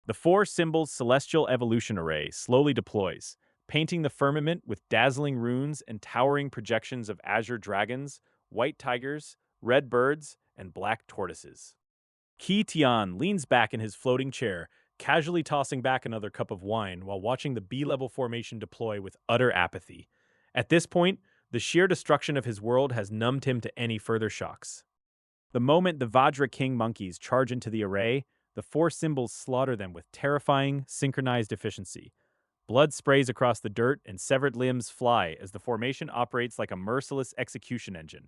The 4 symbols celestial evolution array slowly deploys, painting the firmament with dazzling runes and towering projections of azure dragons, white tigers, red birds, and black tortoises. Qi Tian leans back in his floating chair, casually tossing back another cup of wine while watching the B-level formation deploy with utter apathy. At this point, the sheer destruction of his world has numbed him to any further shocks. The moment the Vajra King monkeys charge into the array, the 4 symbols slaughter them with terrifying, synchronized efficiency. Blood sprays across the dirt and severed limbs fly as the formation operates like a merciless execution engine.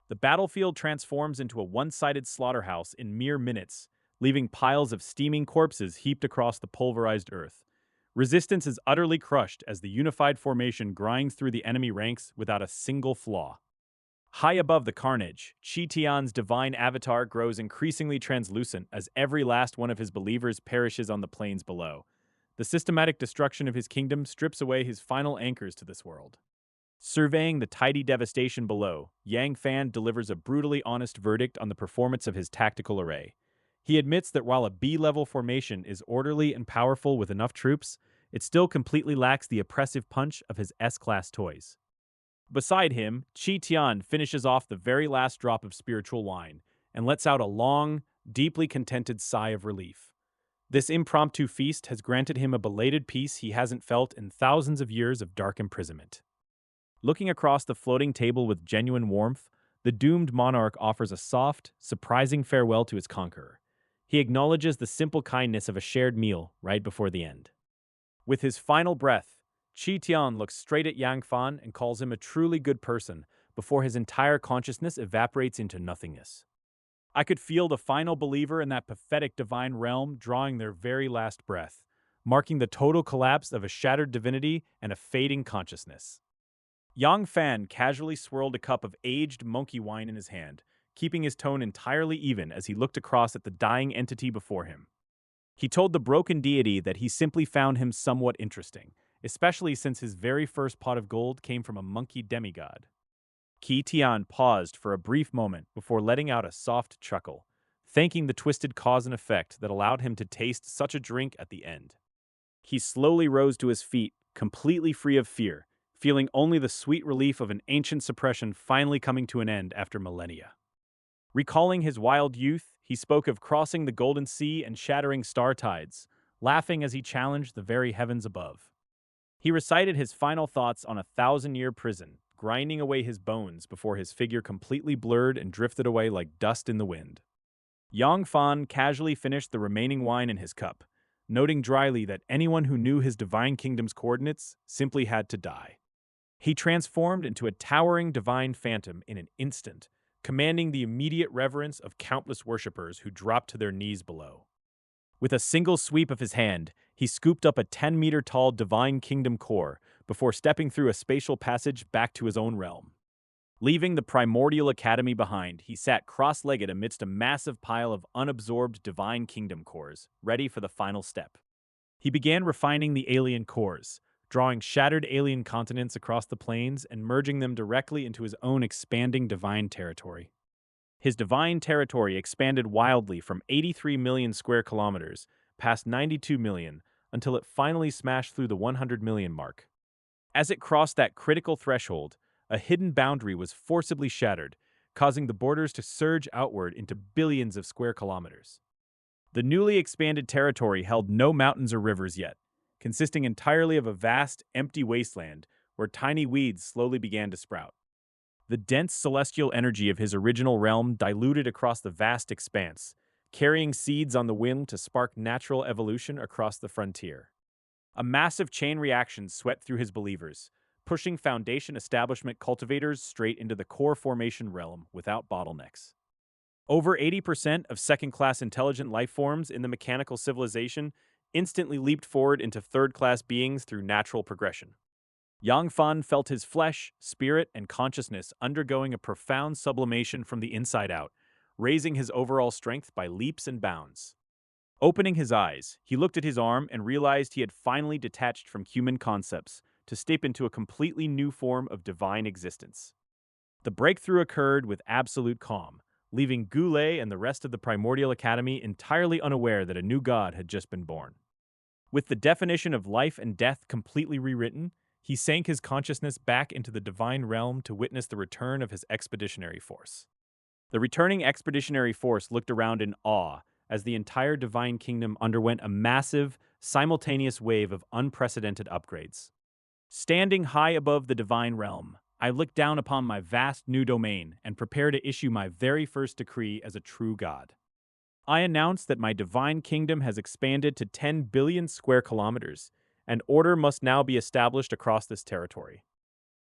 The battlefield transforms into a one-sided slaughterhouse in mere minutes, leaving piles of steaming corpses heaped across the pulverized earth. Resistance is utterly crushed as the unified formation grinds through the enemy ranks without a single flaw. High above the carnage, Qi Tian's divine avatar grows increasingly translucent as every last one of his believers perishes on the plains below. The systematic destruction of his kingdom strips away his final anchors to this world. Surveying the tidy devastation below, Yang Fan delivers a brutally honest verdict on the performance of his tactical array. He admits that while a B-level formation is orderly and powerful with enough troops, it still completely lacks the oppressive punch of his S-class toys. Beside him, Qi Tian finishes off the very last drop of spiritual wine and lets out a long, deeply contented sigh of relief. This impromptu feast has granted him a belated peace he hasn't felt in thousands of years of dark imprisonment. Looking across the floating table with genuine warmth, the doomed monarch offers a soft, surprising farewell to his conqueror. He acknowledges the simple kindness of a shared meal right before the end. With his final breath, Qi Tian looks straight at Yang Fan and calls him a truly good person before his entire consciousness evaporates into nothingness. I could feel the final believer in that pathetic divine realm drawing their very last breath, marking the total collapse of a shattered divinity and a fading consciousness. Yang Fan casually swirled a cup of aged monkey wine in his hand, keeping his tone entirely even as he looked across at the dying entity before him. He told the broken deity that he simply found him somewhat interesting, especially since his very first pot of gold came from a monkey demigod. Qi Tian paused for a brief moment before letting out a soft chuckle, thanking the twisted cause and effect that allowed him to taste such a drink at the end. He slowly rose to his feet, completely free of fear, feeling only the sweet relief of an ancient suppression finally coming to an end after millennia. Recalling his wild youth, he spoke of crossing the golden sea and shattering star tides, laughing as he challenged the very heavens above. He recited his final thoughts on a thousand-year prison, grinding away his bones before his figure completely blurred and drifted away like dust in the wind. Yang Fan casually finished the remaining wine in his cup, noting dryly that anyone who knew his divine kingdom's coordinates simply had to die. He transformed into a towering divine phantom in an instant, commanding the immediate reverence of countless worshippers who dropped to their knees below. With a single sweep of his hand, he scooped up a 10-meter-tall divine kingdom core before stepping through a spatial passage back to his own realm. Leaving the primordial academy behind, he sat cross-legged amidst a massive pile of unabsorbed divine kingdom cores, ready for the final step. He began refining the alien cores, drawing shattered alien continents across the plains and merging them directly into his own expanding divine territory. His divine territory expanded wildly from 83 million square kilometers past 92 million until it finally smashed through the 100 million mark. As it crossed that critical threshold, a hidden boundary was forcibly shattered, causing the borders to surge outward into billions of square kilometers. The newly expanded territory held no mountains or rivers yet, consisting entirely of a vast, empty wasteland where tiny weeds slowly began to sprout. The dense celestial energy of his original realm diluted across the vast expanse, carrying seeds on the wind to spark natural evolution across the frontier. A massive chain reaction swept through his believers, pushing Foundation establishment cultivators straight into the core formation realm without bottlenecks. Over 80% of second-class intelligent life forms in the mechanical civilization instantly leaped forward into third-class beings through natural progression. Yang Fan felt his flesh, spirit, and consciousness undergoing a profound sublimation from the inside out, raising his overall strength by leaps and bounds. Opening his eyes, he looked at his arm and realized he had finally detached from human concepts to step into a completely new form of divine existence. The breakthrough occurred with absolute calm, leaving Goulet and the rest of the Primordial Academy entirely unaware that a new god had just been born. With the definition of life and death completely rewritten, he sank his consciousness back into the divine realm to witness the return of his expeditionary force. The returning expeditionary force looked around in awe as the entire divine kingdom underwent a massive, simultaneous wave of unprecedented upgrades. Standing high above the divine realm, I looked down upon my vast new domain and prepared to issue my very first decree as a true god. I announced that my divine kingdom has expanded to 10 billion square kilometers, and order must now be established across this territory.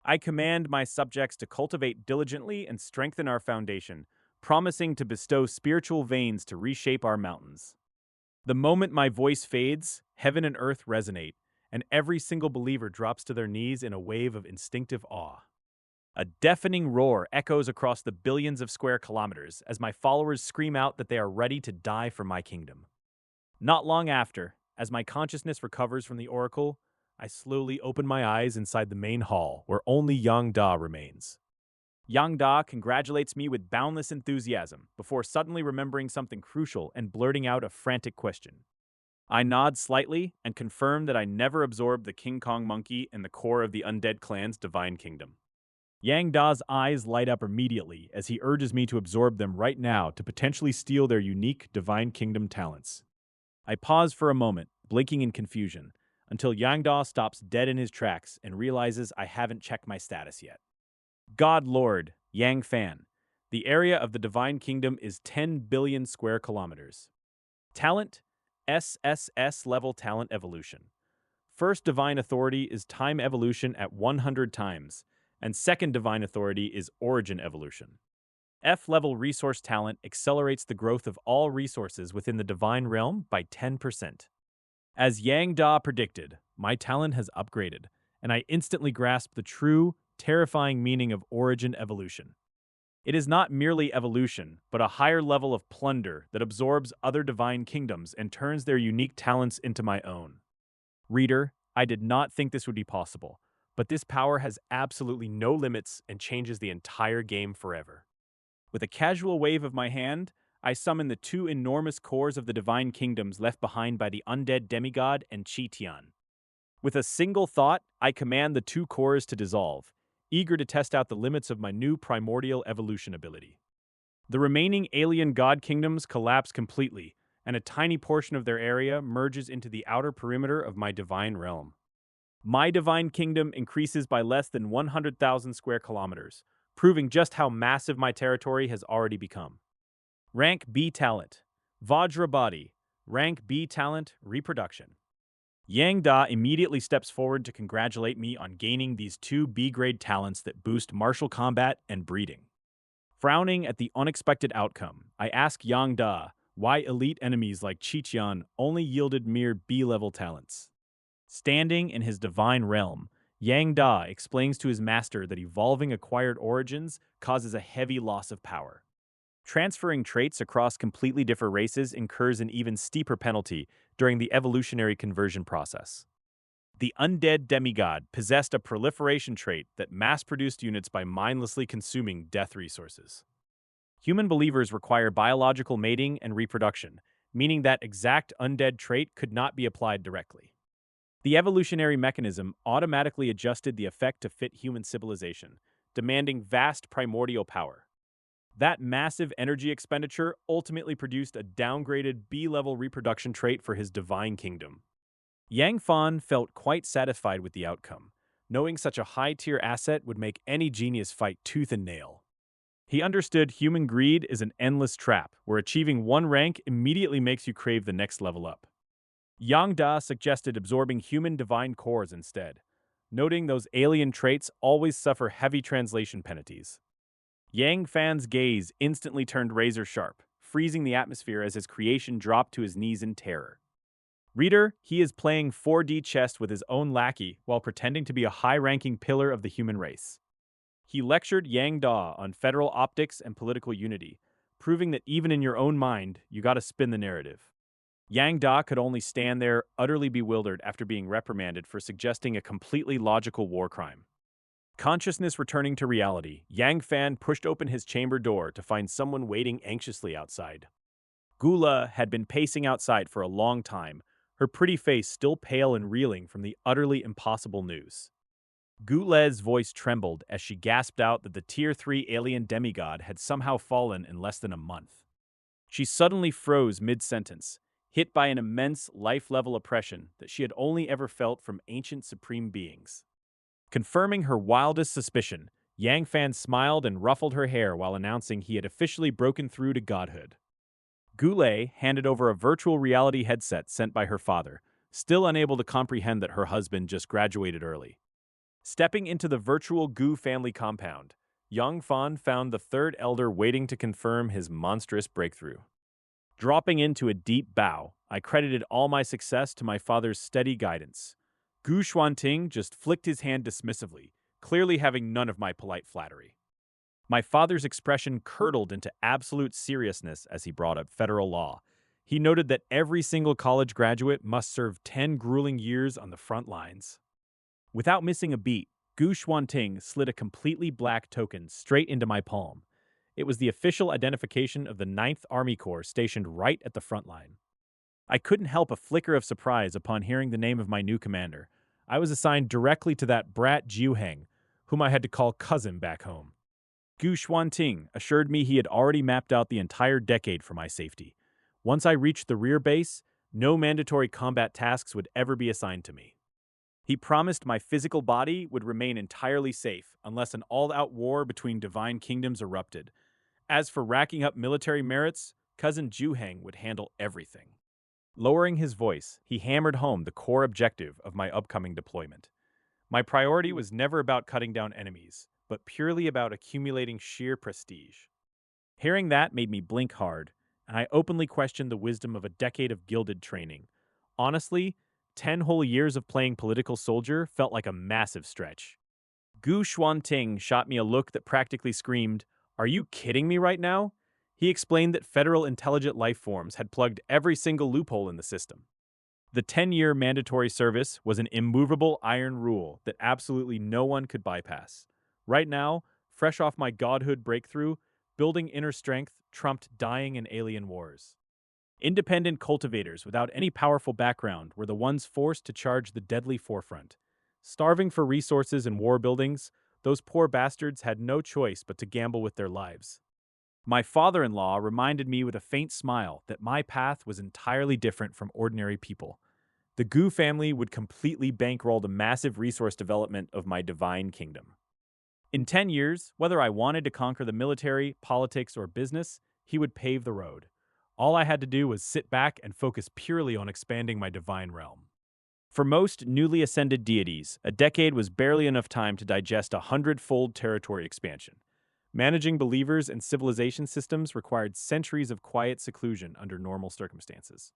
I command my subjects to cultivate diligently and strengthen our foundation, promising to bestow spiritual veins to reshape our mountains. The moment my voice fades, heaven and earth resonate, and every single believer drops to their knees in a wave of instinctive awe. A deafening roar echoes across the billions of square kilometers as my followers scream out that they are ready to die for my kingdom. Not long after, as my consciousness recovers from the oracle, I slowly open my eyes inside the main hall where only Yang Da remains. Yang Da congratulates me with boundless enthusiasm before suddenly remembering something crucial and blurting out a frantic question. I nod slightly and confirm that I never absorbed the King Kong monkey in the core of the undead clan's divine kingdom. Yang Da's eyes light up immediately as he urges me to absorb them right now to potentially steal their unique divine kingdom talents. I pause for a moment, blinking in confusion, until Yang Da stops dead in his tracks and realizes I haven't checked my status yet. God Lord, Yang Fan. The area of the Divine Kingdom is 10 billion square kilometers. Talent, sss-level talent evolution. First divine authority is time evolution at 100 times, and second divine authority is origin evolution. F-level resource talent accelerates the growth of all resources within the divine realm by 10%. As Yang Da predicted, my talent has upgraded, and I instantly grasped the true, terrifying meaning of origin evolution. It is not merely evolution, but a higher level of plunder that absorbs other divine kingdoms and turns their unique talents into my own. Reader, I did not think this would be possible, but this power has absolutely no limits and changes the entire game forever. With a casual wave of my hand, I summon the two enormous cores of the divine kingdoms left behind by the undead demigod and Chi-Tian. With a single thought, I command the two cores to dissolve, eager to test out the limits of my new primordial evolution ability. The remaining alien god kingdoms collapse completely, and a tiny portion of their area merges into the outer perimeter of my divine realm. My divine kingdom increases by less than 100,000 square kilometers, proving just how massive my territory has already become. Rank B talent. Vajra body. Rank B talent, reproduction. Yang Da immediately steps forward to congratulate me on gaining these two B-grade talents that boost martial combat and breeding. Frowning at the unexpected outcome, I ask Yang Da why elite enemies like Chi-Tian only yielded mere B-level talents. Standing in his divine realm, Yang Da explains to his master that evolving acquired origins causes a heavy loss of power. Transferring traits across completely different races incurs an even steeper penalty during the evolutionary conversion process. The undead demigod possessed a proliferation trait that mass-produced units by mindlessly consuming death resources. Human believers require biological mating and reproduction, meaning that exact undead trait could not be applied directly. The evolutionary mechanism automatically adjusted the effect to fit human civilization, demanding vast primordial power. That massive energy expenditure ultimately produced a downgraded B-level reproduction trait for his divine kingdom. Yang Fan felt quite satisfied with the outcome, knowing such a high-tier asset would make any genius fight tooth and nail. He understood human greed is an endless trap, where achieving one rank immediately makes you crave the next level up. Yang Da suggested absorbing human divine cores instead, noting those alien traits always suffer heavy translation penalties. Yang Fan's gaze instantly turned razor sharp, freezing the atmosphere as his creation dropped to his knees in terror. Reader, he is playing 4D chess with his own lackey while pretending to be a high-ranking pillar of the human race. He lectured Yang Da on federal optics and political unity, proving that even in your own mind, you gotta spin the narrative. Yang Da could only stand there, utterly bewildered after being reprimanded for suggesting a completely logical war crime. Consciousness returning to reality, Yang Fan pushed open his chamber door to find someone waiting anxiously outside. Gula had been pacing outside for a long time, her pretty face still pale and reeling from the utterly impossible news. Gula's voice trembled as she gasped out that the Tier 3 alien demigod had somehow fallen in less than a month. She suddenly froze mid-sentence, hit by an immense life-level oppression that she had only ever felt from ancient supreme beings. Confirming her wildest suspicion, Yang Fan smiled and ruffled her hair while announcing he had officially broken through to godhood. Gule handed over a virtual reality headset sent by her father, still unable to comprehend that her husband just graduated early. Stepping into the virtual Gu family compound, Yang Fan found the third elder waiting to confirm his monstrous breakthrough. Dropping into a deep bow, I credited all my success to my father's steady guidance. Gu Xuanting just flicked his hand dismissively, clearly having none of my polite flattery. My father's expression curdled into absolute seriousness as he brought up federal law. He noted that every single college graduate must serve 10 grueling years on the front lines. Without missing a beat, Gu Xuanting slid a completely black token straight into my palm. It was the official identification of the 9th Army Corps stationed right at the front line. I couldn't help a flicker of surprise upon hearing the name of my new commander. I was assigned directly to that brat Jiu Heng, whom I had to call cousin back home. Gu Xuanting assured me he had already mapped out the entire decade for my safety. Once I reached the rear base, no mandatory combat tasks would ever be assigned to me. He promised my physical body would remain entirely safe unless an all-out war between divine kingdoms erupted. As for racking up military merits, cousin Juheng would handle everything. Lowering his voice, he hammered home the core objective of my upcoming deployment. My priority was never about cutting down enemies, but purely about accumulating sheer prestige. Hearing that made me blink hard, and I openly questioned the wisdom of a decade of gilded training. Honestly, 10 whole years of playing political soldier felt like a massive stretch. Gu Xuanting shot me a look that practically screamed, "Are you kidding me right now?" He explained that federal intelligent life forms had plugged every single loophole in the system. The 10-year mandatory service was an immovable iron rule that absolutely no one could bypass. Right now, fresh off my godhood breakthrough, building inner strength trumped dying in alien wars. Independent cultivators without any powerful background were the ones forced to charge the deadly forefront. Starving for resources and war buildings, those poor bastards had no choice but to gamble with their lives. My father-in-law reminded me with a faint smile that my path was entirely different from ordinary people. The Gu family would completely bankroll the massive resource development of my divine kingdom. In 10 years, whether I wanted to conquer the military, politics, or business, he would pave the road. All I had to do was sit back and focus purely on expanding my divine realm. For most newly ascended deities, a decade was barely enough time to digest 100-fold territory expansion. Managing believers and civilization systems required centuries of quiet seclusion under normal circumstances.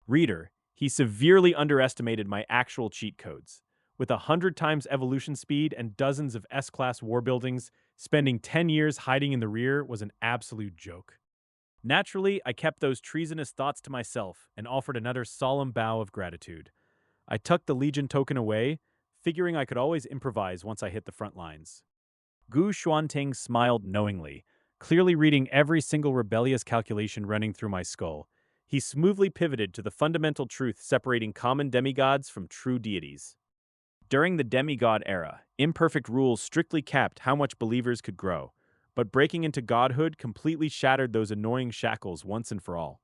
Reader, he severely underestimated my actual cheat codes. With 100 times evolution speed and dozens of S-class war buildings, spending 10 years hiding in the rear was an absolute joke. Naturally, I kept those treasonous thoughts to myself and offered another solemn bow of gratitude. I tucked the Legion token away, figuring I could always improvise once I hit the front lines. Gu Xuanting smiled knowingly, clearly reading every single rebellious calculation running through my skull. He smoothly pivoted to the fundamental truth separating common demigods from true deities. During the demigod era, imperfect rules strictly capped how much believers could grow, but breaking into godhood completely shattered those annoying shackles once and for all.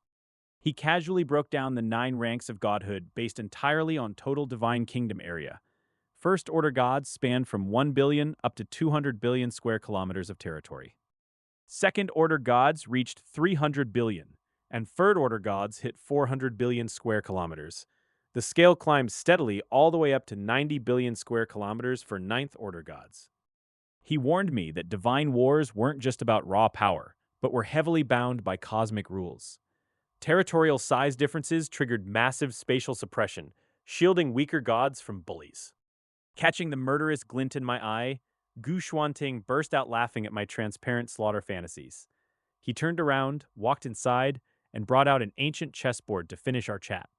He casually broke down the 9 ranks of godhood based entirely on total divine kingdom area. First-order gods spanned from 1 billion up to 200 billion square kilometers of territory. Second-order gods reached 300 billion, and third-order gods hit 400 billion square kilometers. The scale climbed steadily all the way up to 90 billion square kilometers for ninth-order gods. He warned me that divine wars weren't just about raw power, but were heavily bound by cosmic rules. Territorial size differences triggered massive spatial suppression, shielding weaker gods from bullies. Catching the murderous glint in my eye, Gu Xuanting burst out laughing at my transparent slaughter fantasies. He turned around, walked inside, and brought out an ancient chessboard to finish our chat.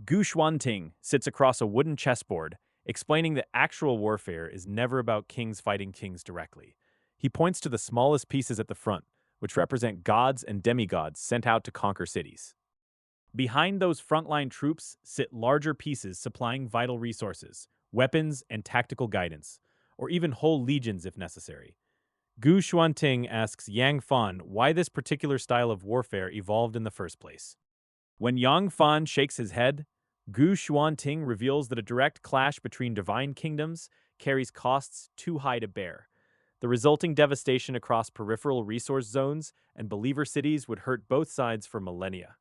Gu Xuanting sits across a wooden chessboard, explaining that actual warfare is never about kings fighting kings directly. He points to the smallest pieces at the front, which represent gods and demigods sent out to conquer cities. Behind those frontline troops sit larger pieces supplying vital resources, weapons, and tactical guidance, or even whole legions if necessary. Gu Xuanting asks Yang Fan why this particular style of warfare evolved in the first place. When Yang Fan shakes his head, Gu Xuanting reveals that a direct clash between divine kingdoms carries costs too high to bear. The resulting devastation across peripheral resource zones and believer cities would hurt both sides for millennia.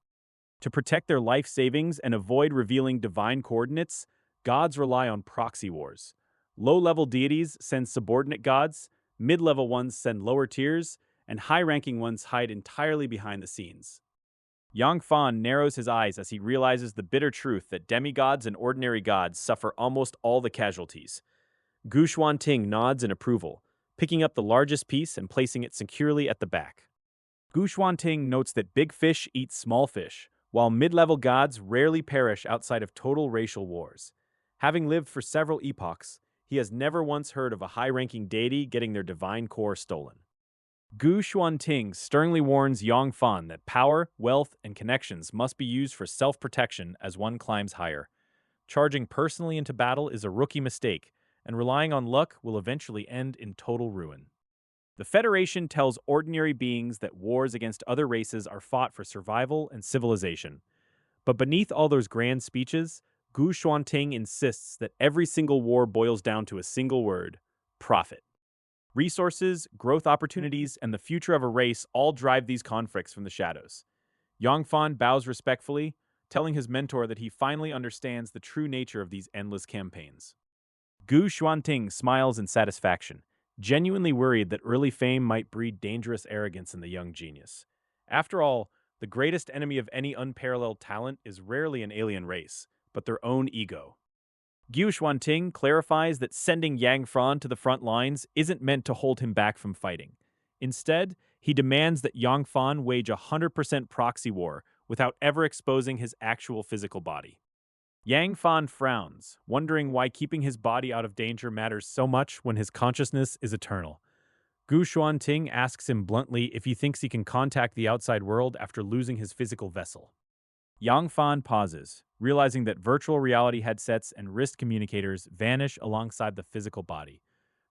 To protect their life savings and avoid revealing divine coordinates, gods rely on proxy wars. Low-level deities send subordinate gods, mid-level ones send lower tiers, and high-ranking ones hide entirely behind the scenes. Yang Fan narrows his eyes as he realizes the bitter truth that demigods and ordinary gods suffer almost all the casualties. Gu Xuanting nods in approval, picking up the largest piece and placing it securely at the back. Gu Xuanting notes that big fish eat small fish, while mid-level gods rarely perish outside of total racial wars. Having lived for several epochs, he has never once heard of a high-ranking deity getting their divine core stolen. Gu Xuanting sternly warns Yang Fan that power, wealth, and connections must be used for self-protection as one climbs higher. Charging personally into battle is a rookie mistake, and relying on luck will eventually end in total ruin. The Federation tells ordinary beings that wars against other races are fought for survival and civilization. But beneath all those grand speeches, Gu Xuanting insists that every single war boils down to a single word: profit. Resources, growth opportunities, and the future of a race all drive these conflicts from the shadows. Yangfan bows respectfully, telling his mentor that he finally understands the true nature of these endless campaigns. Gu Xuanting smiles in satisfaction, genuinely worried that early fame might breed dangerous arrogance in the young genius. After all, the greatest enemy of any unparalleled talent is rarely an alien race, but their own ego. Gu Xuanting clarifies that sending Yang Fran to the front lines isn't meant to hold him back from fighting. Instead, he demands that Yang Fan wage a 100% proxy war without ever exposing his actual physical body. Yang Fan frowns, wondering why keeping his body out of danger matters so much when his consciousness is eternal. Gu Xuanting asks him bluntly if he thinks he can contact the outside world after losing his physical vessel. Yang Fan pauses, realizing that virtual reality headsets and wrist communicators vanish alongside the physical body.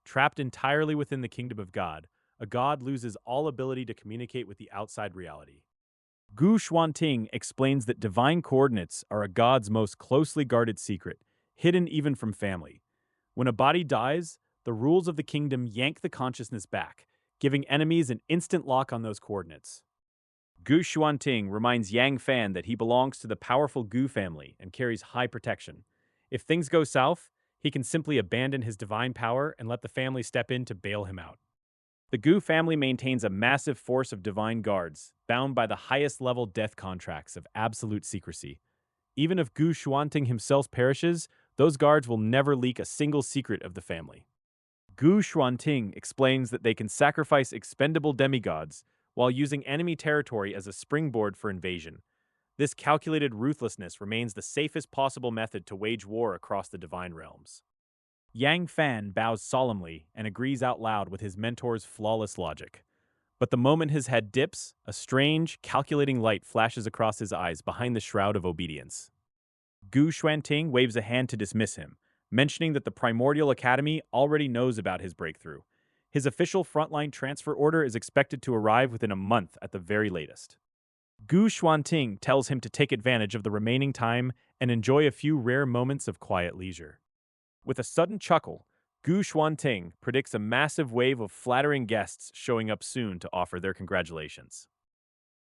Trapped entirely within the kingdom of God, a god loses all ability to communicate with the outside reality. Gu Xuanting explains that divine coordinates are a god's most closely guarded secret, hidden even from family. When a body dies, the rules of the kingdom yank the consciousness back, giving enemies an instant lock on those coordinates. Gu Xuanting reminds Yang Fan that he belongs to the powerful Gu family and carries high protection. If things go south, he can simply abandon his divine power and let the family step in to bail him out. The Gu family maintains a massive force of divine guards, bound by the highest level death contracts of absolute secrecy. Even if Gu Xuanting himself perishes, those guards will never leak a single secret of the family. Gu Xuanting explains that they can sacrifice expendable demigods while using enemy territory as a springboard for invasion. This calculated ruthlessness remains the safest possible method to wage war across the divine realms. Yang Fan bows solemnly and agrees out loud with his mentor's flawless logic. But the moment his head dips, a strange, calculating light flashes across his eyes behind the shroud of obedience. Gu Xuanting waves a hand to dismiss him, mentioning that the Primordial Academy already knows about his breakthrough. His official frontline transfer order is expected to arrive within a month at the very latest. Gu Xuanting tells him to take advantage of the remaining time and enjoy a few rare moments of quiet leisure. With a sudden chuckle, Gu Xuanting predicts a massive wave of flattering guests showing up soon to offer their congratulations.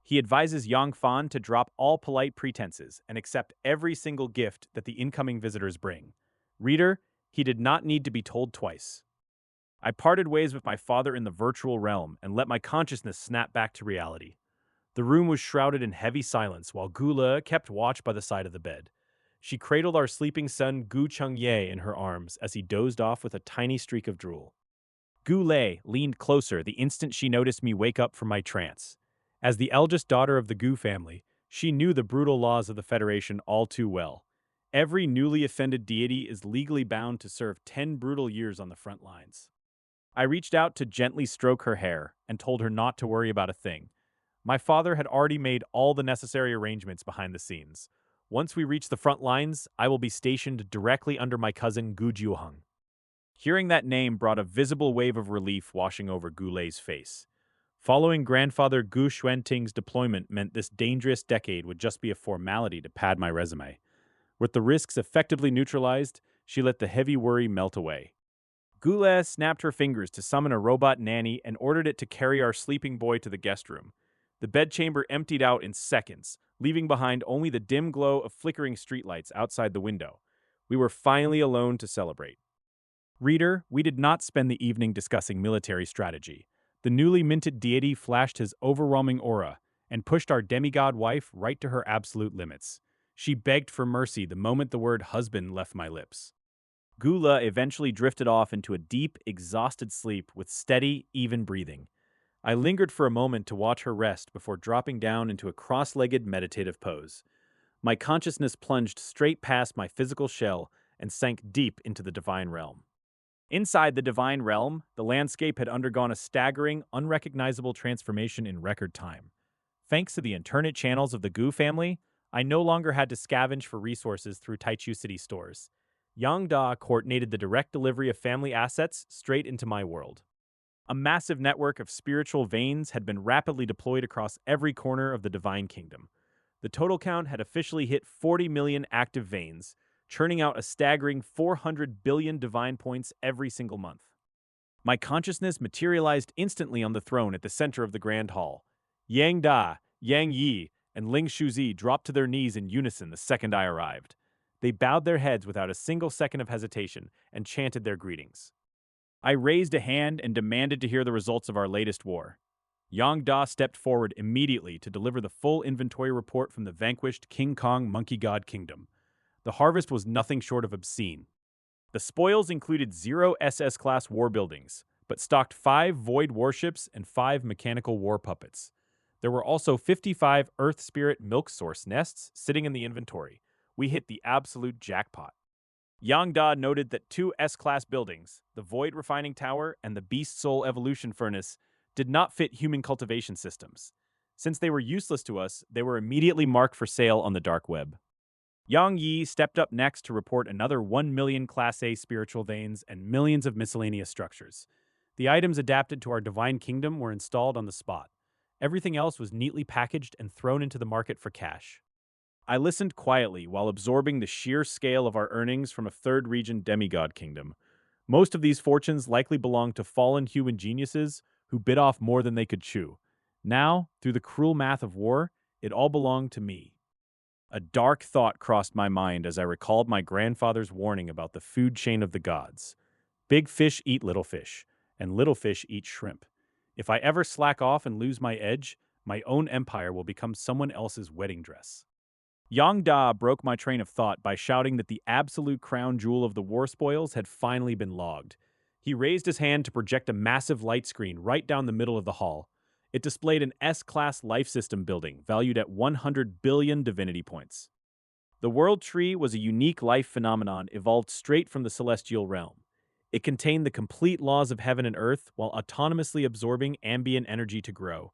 He advises Yang Fan to drop all polite pretenses and accept every single gift that the incoming visitors bring. Reader, he did not need to be told twice. I parted ways with my father in the virtual realm and let my consciousness snap back to reality. The room was shrouded in heavy silence while Gula kept watch by the side of the bed. She cradled our sleeping son Gu Chengye in her arms as he dozed off with a tiny streak of drool. Gu Lei leaned closer the instant she noticed me wake up from my trance. As the eldest daughter of the Gu family, she knew the brutal laws of the Federation all too well. Every newly offended deity is legally bound to serve 10 brutal years on the front lines. I reached out to gently stroke her hair and told her not to worry about a thing. My father had already made all the necessary arrangements behind the scenes. Once we reach the front lines, I will be stationed directly under my cousin Gu Jiuheng. Hearing that name brought a visible wave of relief washing over Gu Lei's face. Following grandfather Gu Xuanting's deployment meant this dangerous decade would just be a formality to pad my resume. With the risks effectively neutralized, she let the heavy worry melt away. Gule snapped her fingers to summon a robot nanny and ordered it to carry our sleeping boy to the guest room. The bedchamber emptied out in seconds, leaving behind only the dim glow of flickering streetlights outside the window. We were finally alone to celebrate. Reader, we did not spend the evening discussing military strategy. The newly minted deity flashed his overwhelming aura and pushed our demigod wife right to her absolute limits. She begged for mercy the moment the word husband left my lips. Gula eventually drifted off into a deep, exhausted sleep with steady, even breathing. I lingered for a moment to watch her rest before dropping down into a cross-legged meditative pose. My consciousness plunged straight past my physical shell and sank deep into the divine realm. Inside the divine realm, the landscape had undergone a staggering, unrecognizable transformation in record time. Thanks to the internet channels of the Gu family, I no longer had to scavenge for resources through Taichu City stores. Yang Da coordinated the direct delivery of family assets straight into my world. A massive network of spiritual veins had been rapidly deployed across every corner of the divine kingdom. The total count had officially hit 40 million active veins, churning out a staggering 400 billion divine points every single month. My consciousness materialized instantly on the throne at the center of the Grand Hall. Yang Da, Yang Yi, and Ling Shuzi dropped to their knees in unison the second I arrived. They bowed their heads without a single second of hesitation and chanted their greetings. I raised a hand and demanded to hear the results of our latest war. Yang Da stepped forward immediately to deliver the full inventory report from the vanquished King Kong Monkey God Kingdom. The harvest was nothing short of obscene. The spoils included 0 SS-class war buildings, but stocked 5 void warships and 5 mechanical war puppets. There were also 55 Earth Spirit milk source nests sitting in the inventory. We hit the absolute jackpot. Yang Da noted that 2 S-class buildings, the Void Refining Tower and the Beast Soul Evolution Furnace, did not fit human cultivation systems. Since they were useless to us, they were immediately marked for sale on the dark web. Yang Yi stepped up next to report another 1 million Class A spiritual veins and millions of miscellaneous structures. The items adapted to our divine kingdom were installed on the spot. Everything else was neatly packaged and thrown into the market for cash. I listened quietly while absorbing the sheer scale of our earnings from a third region demigod kingdom. Most of these fortunes likely belonged to fallen human geniuses who bit off more than they could chew. Now, through the cruel math of war, it all belonged to me. A dark thought crossed my mind as I recalled my grandfather's warning about the food chain of the gods. Big fish eat little fish, and little fish eat shrimp. If I ever slack off and lose my edge, my own empire will become someone else's wedding dress. Yang Da broke my train of thought by shouting that the absolute crown jewel of the war spoils had finally been logged. He raised his hand to project a massive light screen right down the middle of the hall. It displayed an S-class life system building valued at 100 billion divinity points. The World Tree was a unique life phenomenon evolved straight from the celestial realm. It contained the complete laws of heaven and earth while autonomously absorbing ambient energy to grow.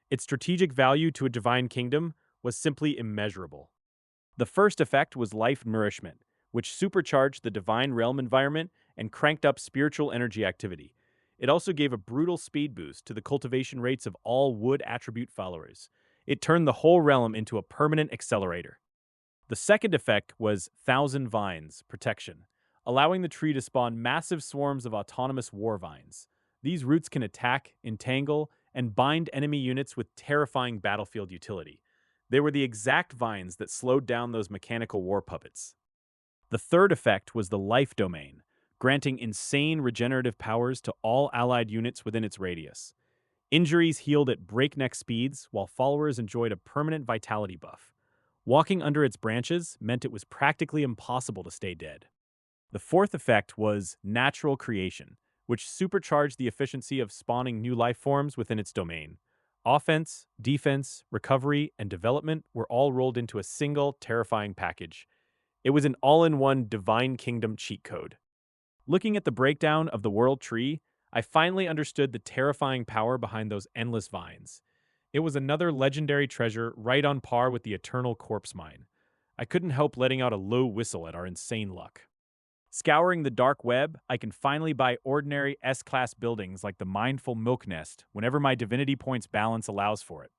Its strategic value to a divine kingdom was simply immeasurable. The first effect was life nourishment, which supercharged the divine realm environment and cranked up spiritual energy activity. It also gave a brutal speed boost to the cultivation rates of all wood attribute followers. It turned the whole realm into a permanent accelerator. The second effect was Thousand Vines protection, allowing the tree to spawn massive swarms of autonomous war vines. These roots can attack, entangle, and bind enemy units with terrifying battlefield utility. They were the exact vines that slowed down those mechanical war puppets. The third effect was the life domain, granting insane regenerative powers to all allied units within its radius. Injuries healed at breakneck speeds, while followers enjoyed a permanent vitality buff. Walking under its branches meant it was practically impossible to stay dead. The fourth effect was natural creation, which supercharged the efficiency of spawning new life forms within its domain. Offense, defense, recovery, and development were all rolled into a single, terrifying package. It was an all-in-one Divine Kingdom cheat code. Looking at the breakdown of the World Tree, I finally understood the terrifying power behind those endless vines. It was another legendary treasure right on par with the Eternal Corpse Mine. I couldn't help letting out a low whistle at our insane luck. Scouring the dark web, I can finally buy ordinary S-class buildings like the Mindful Milk Nest whenever my divinity points balance allows for it.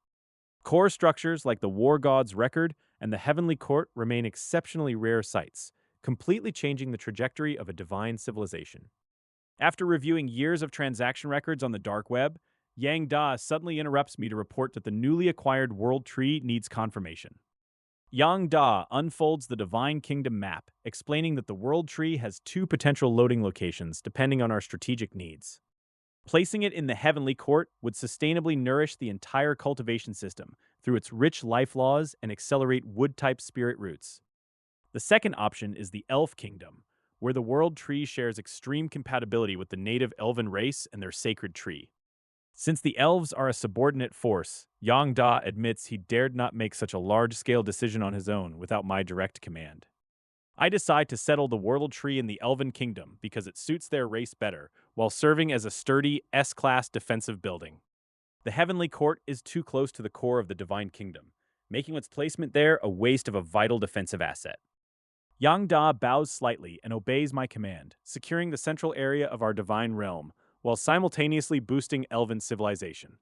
Core structures like the War God's Record and the Heavenly Court remain exceptionally rare sites, completely changing the trajectory of a divine civilization. After reviewing years of transaction records on the dark web, Yang Da suddenly interrupts me to report that the newly acquired World Tree needs confirmation. Yang Da unfolds the Divine Kingdom map, explaining that the World Tree has 2 potential loading locations depending on our strategic needs. Placing it in the Heavenly Court would sustainably nourish the entire cultivation system through its rich life laws and accelerate wood-type spirit roots. The second option is the Elf Kingdom, where the World Tree shares extreme compatibility with the native elven race and their sacred tree. Since the elves are a subordinate force, Yang Da admits he dared not make such a large-scale decision on his own without my direct command. I decide to settle the World Tree in the Elven Kingdom because it suits their race better, while serving as a sturdy S-class defensive building. The Heavenly Court is too close to the core of the Divine Kingdom, making its placement there a waste of a vital defensive asset. Yang Da bows slightly and obeys my command, securing the central area of our divine realm, while simultaneously boosting elven civilization.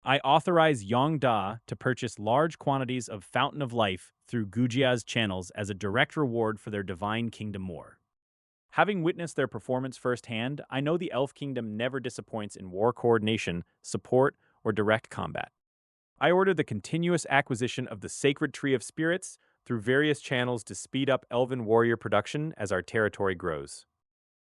I authorize Yongda to purchase large quantities of Fountain of Life through Gujia's channels as a direct reward for their Divine Kingdom war. Having witnessed their performance firsthand, I know the Elf Kingdom never disappoints in war coordination, support, or direct combat. I order the continuous acquisition of the Sacred Tree of Spirits through various channels to speed up Elven warrior production as our territory grows.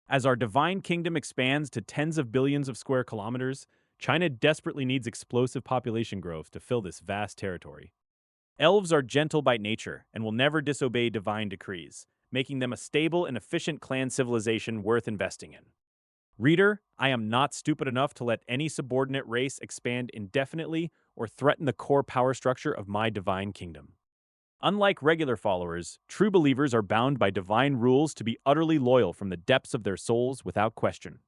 As our divine kingdom expands to tens of billions of square kilometers, China desperately needs explosive population growth to fill this vast territory. Elves are gentle by nature and will never disobey divine decrees, making them a stable and efficient clan civilization worth investing in. Reader, I am not stupid enough to let any subordinate race expand indefinitely or threaten the core power structure of my divine kingdom. Unlike regular followers, true believers are bound by divine rules to be utterly loyal from the depths of their souls without question.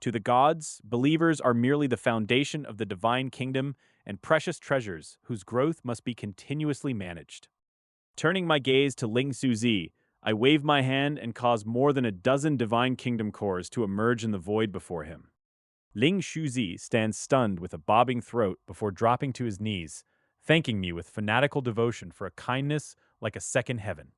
To the gods, believers are merely the foundation of the divine kingdom and precious treasures whose growth must be continuously managed. Turning my gaze to Ling Suzi, I wave my hand and cause more than a dozen divine kingdom cores to emerge in the void before him. Ling Shuzi stands stunned with a bobbing throat before dropping to his knees, thanking me with fanatical devotion for a kindness like a second heaven.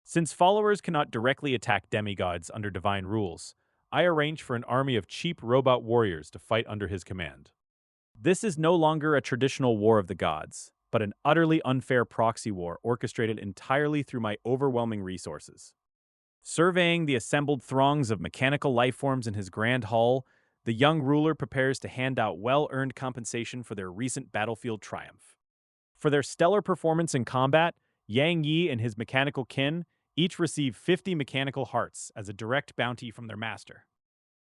Since followers cannot directly attack demigods under divine rules, I arrange for an army of cheap robot warriors to fight under his command. This is no longer a traditional war of the gods, but an utterly unfair proxy war orchestrated entirely through my overwhelming resources. Surveying the assembled throngs of mechanical lifeforms in his grand hall, the young ruler prepares to hand out well-earned compensation for their recent battlefield triumph. For their stellar performance in combat, Yang Yi and his mechanical kin each receive 50 mechanical hearts as a direct bounty from their master.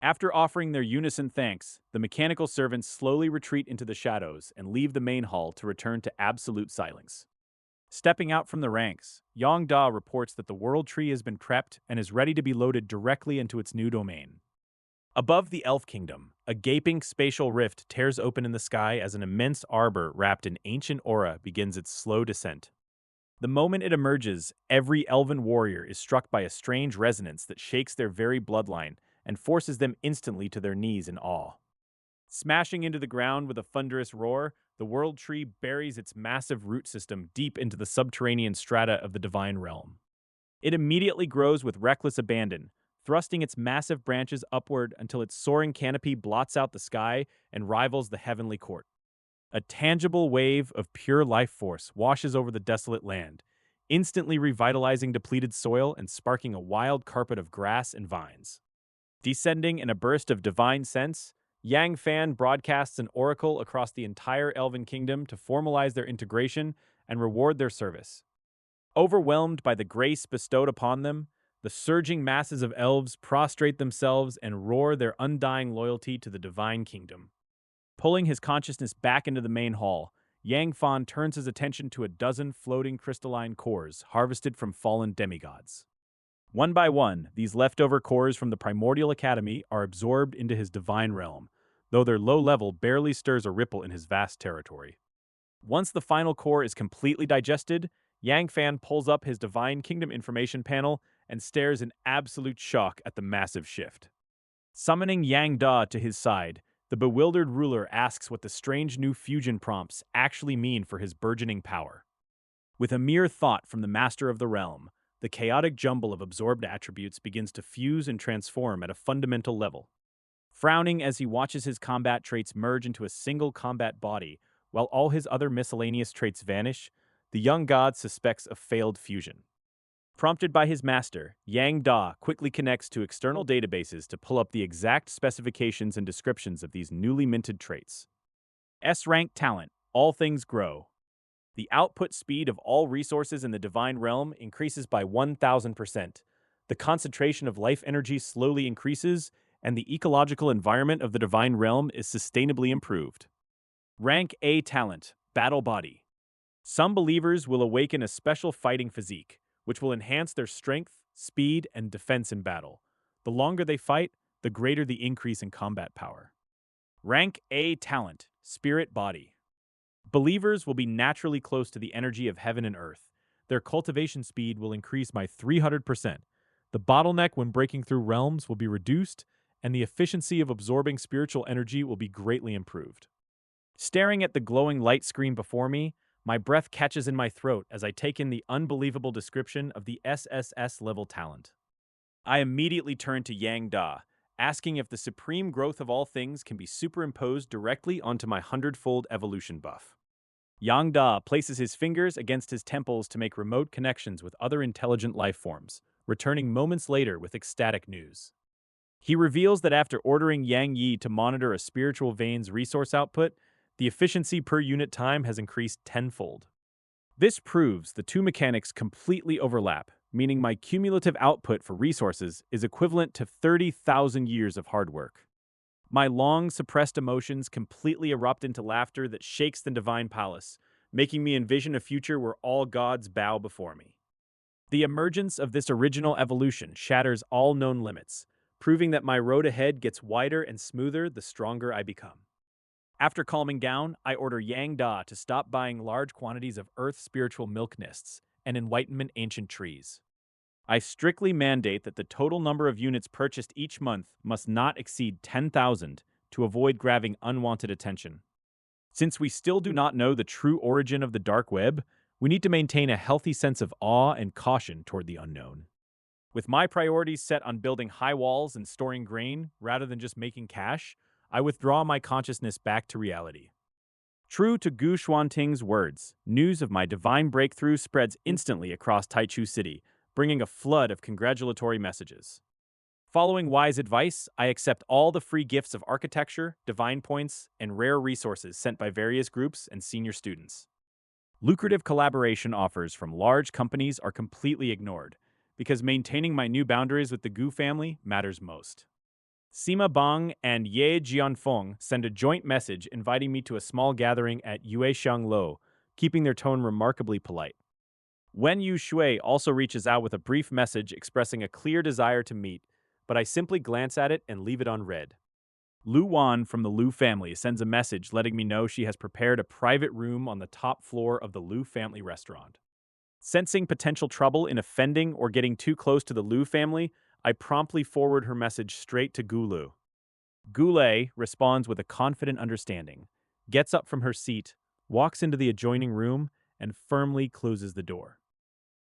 After offering their unison thanks, the mechanical servants slowly retreat into the shadows and leave the main hall to return to absolute silence. Stepping out from the ranks, Yang Da reports that the World Tree has been prepped and is ready to be loaded directly into its new domain. Above the Elf Kingdom, a gaping spatial rift tears open in the sky as an immense arbor wrapped in ancient aura begins its slow descent. The moment it emerges, every elven warrior is struck by a strange resonance that shakes their very bloodline and forces them instantly to their knees in awe. Smashing into the ground with a thunderous roar, the World Tree buries its massive root system deep into the subterranean strata of the Divine Realm. It immediately grows with reckless abandon, thrusting its massive branches upward until its soaring canopy blots out the sky and rivals the heavenly court. A tangible wave of pure life force washes over the desolate land, instantly revitalizing depleted soil and sparking a wild carpet of grass and vines. Descending in a burst of divine sense, Yang Fan broadcasts an oracle across the entire Elven Kingdom to formalize their integration and reward their service. Overwhelmed by the grace bestowed upon them, the surging masses of elves prostrate themselves and roar their undying loyalty to the Divine Kingdom. Pulling his consciousness back into the main hall, Yang Fan turns his attention to a dozen floating crystalline cores harvested from fallen demigods. One by one, these leftover cores from the Primordial Academy are absorbed into his divine realm, though their low level barely stirs a ripple in his vast territory. Once the final core is completely digested, Yang Fan pulls up his Divine Kingdom information panel and stares in absolute shock at the massive shift. Summoning Yang Da to his side, the bewildered ruler asks what the strange new fusion prompts actually mean for his burgeoning power. With a mere thought from the Master of the Realm, the chaotic jumble of absorbed attributes begins to fuse and transform at a fundamental level. Frowning as he watches his combat traits merge into a single combat body, while all his other miscellaneous traits vanish, the young god suspects a failed fusion. Prompted by his master, Yang Da quickly connects to external databases to pull up the exact specifications and descriptions of these newly minted traits. S-rank talent, all things grow. The output speed of all resources in the Divine Realm increases by 1,000%. The concentration of life energy slowly increases, and the ecological environment of the Divine Realm is sustainably improved. Rank A talent, battle body. Some believers will awaken a special fighting physique, which will enhance their strength, speed, and defense in battle. The longer they fight, the greater the increase in combat power. Rank A talent, spirit body. Believers will be naturally close to the energy of heaven and earth. Their cultivation speed will increase by 300%. The bottleneck when breaking through realms will be reduced, and the efficiency of absorbing spiritual energy will be greatly improved. Staring at the glowing light screen before me, my breath catches in my throat as I take in the unbelievable description of the sss-level talent. I immediately turn to Yang Da, asking if the supreme growth of all things can be superimposed directly onto my hundredfold evolution buff. Yang Da places his fingers against his temples to make remote connections with other intelligent life forms, returning moments later with ecstatic news. He reveals that after ordering Yang Yi to monitor a spiritual vein's resource output, the efficiency per unit time has increased tenfold. This proves the two mechanics completely overlap, meaning my cumulative output for resources is equivalent to 30,000 years of hard work. My long suppressed emotions completely erupt into laughter that shakes the divine palace, making me envision a future where all gods bow before me. The emergence of this original evolution shatters all known limits, proving that my road ahead gets wider and smoother the stronger I become. After calming down, I order Yang Da to stop buying large quantities of Earth spiritual milk nests and enlightenment ancient trees. I strictly mandate that the total number of units purchased each month must not exceed 10,000 to avoid grabbing unwanted attention. Since we still do not know the true origin of the dark web, we need to maintain a healthy sense of awe and caution toward the unknown. With my priorities set on building high walls and storing grain rather than just making cash, I withdraw my consciousness back to reality. True to Gu Xuanting's words, news of my divine breakthrough spreads instantly across Taichu City, bringing a flood of congratulatory messages. Following wise advice, I accept all the free gifts of architecture, divine points, and rare resources sent by various groups and senior students. Lucrative collaboration offers from large companies are completely ignored, because maintaining my new boundaries with the Gu family matters most. Sima Bang and Ye Jianfeng send a joint message inviting me to a small gathering at Yuexiang Lo, keeping their tone remarkably polite. Wen Yu Shui also reaches out with a brief message expressing a clear desire to meet, but I simply glance at it and leave it unread. Lu Wan from the Lu family sends a message letting me know she has prepared a private room on the top floor of the Lu family restaurant. Sensing potential trouble in offending or getting too close to the Lu family, I promptly forward her message straight to Gulu. Gule responds with a confident understanding, gets up from her seat, walks into the adjoining room, and firmly closes the door.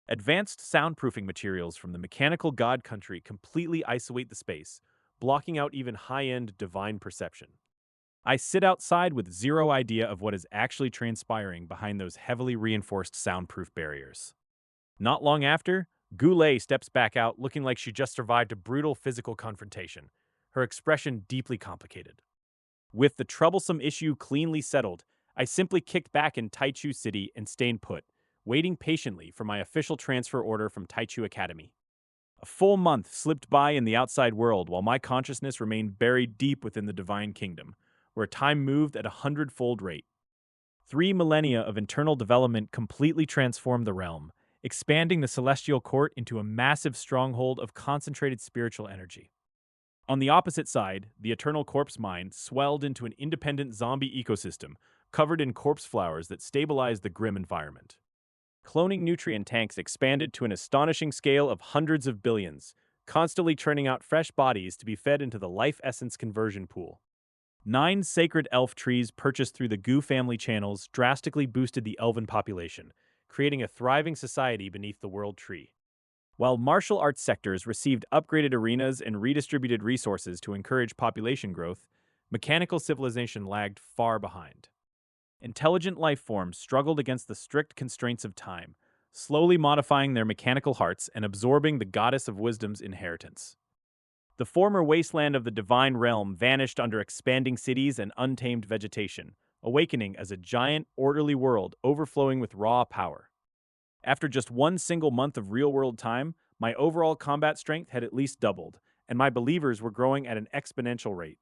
Advanced soundproofing materials from the mechanical god country completely isolate the space, blocking out even high-end divine perception. I sit outside with zero idea of what is actually transpiring behind those heavily reinforced soundproof barriers. Not long after, Goulet steps back out looking like she just survived a brutal physical confrontation, her expression deeply complicated. With the troublesome issue cleanly settled, I simply kicked back in Taichu City and stayed put, waiting patiently for my official transfer order from Taichu Academy. A full month slipped by in the outside world while my consciousness remained buried deep within the divine kingdom, where time moved at a hundredfold rate. 3 millennia of internal development completely transformed the realm, expanding the celestial court into a massive stronghold of concentrated spiritual energy. On the opposite side, the eternal corpse mine swelled into an independent zombie ecosystem, covered in corpse flowers that stabilized the grim environment. Cloning nutrient tanks expanded to an astonishing scale of hundreds of billions, constantly churning out fresh bodies to be fed into the life essence conversion pool. 9 sacred elf trees purchased through the Gu family channels drastically boosted the elven population, creating a thriving society beneath the world tree. While martial arts sectors received upgraded arenas and redistributed resources to encourage population growth, mechanical civilization lagged far behind. Intelligent life forms struggled against the strict constraints of time, slowly modifying their mechanical hearts and absorbing the goddess of wisdom's inheritance. The former wasteland of the divine realm vanished under expanding cities and untamed vegetation, awakening as a giant, orderly world overflowing with raw power. After just one single month of real-world time, my overall combat strength had at least doubled, and my believers were growing at an exponential rate.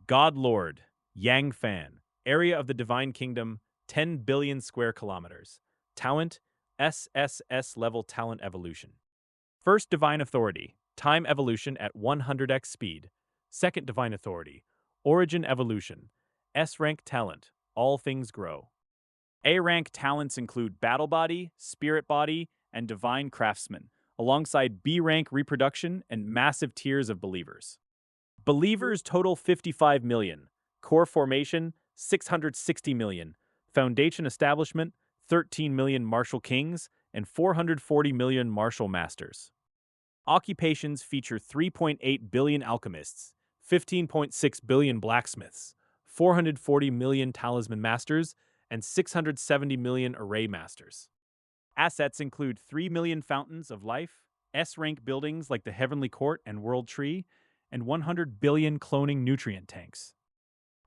God Lord, Yang Fan, area of the Divine Kingdom, 10 billion square kilometers. Talent, sss-level talent evolution. First Divine Authority, time evolution at 100x speed. Second Divine Authority, origin evolution, S-rank talent, all things grow. A-rank talents include Battle Body, Spirit Body, and Divine Craftsman, alongside B-rank reproduction and massive tiers of believers. Believers total 55 million, core formation 660 million. Foundation establishment, 13 million martial kings, and 440 million martial masters. Occupations feature 3.8 billion alchemists, 15.6 billion blacksmiths, 440 million talisman masters, and 670 million array masters. Assets include 3 million fountains of life, S-rank buildings like the Heavenly Court and World Tree, and 100 billion cloning nutrient tanks.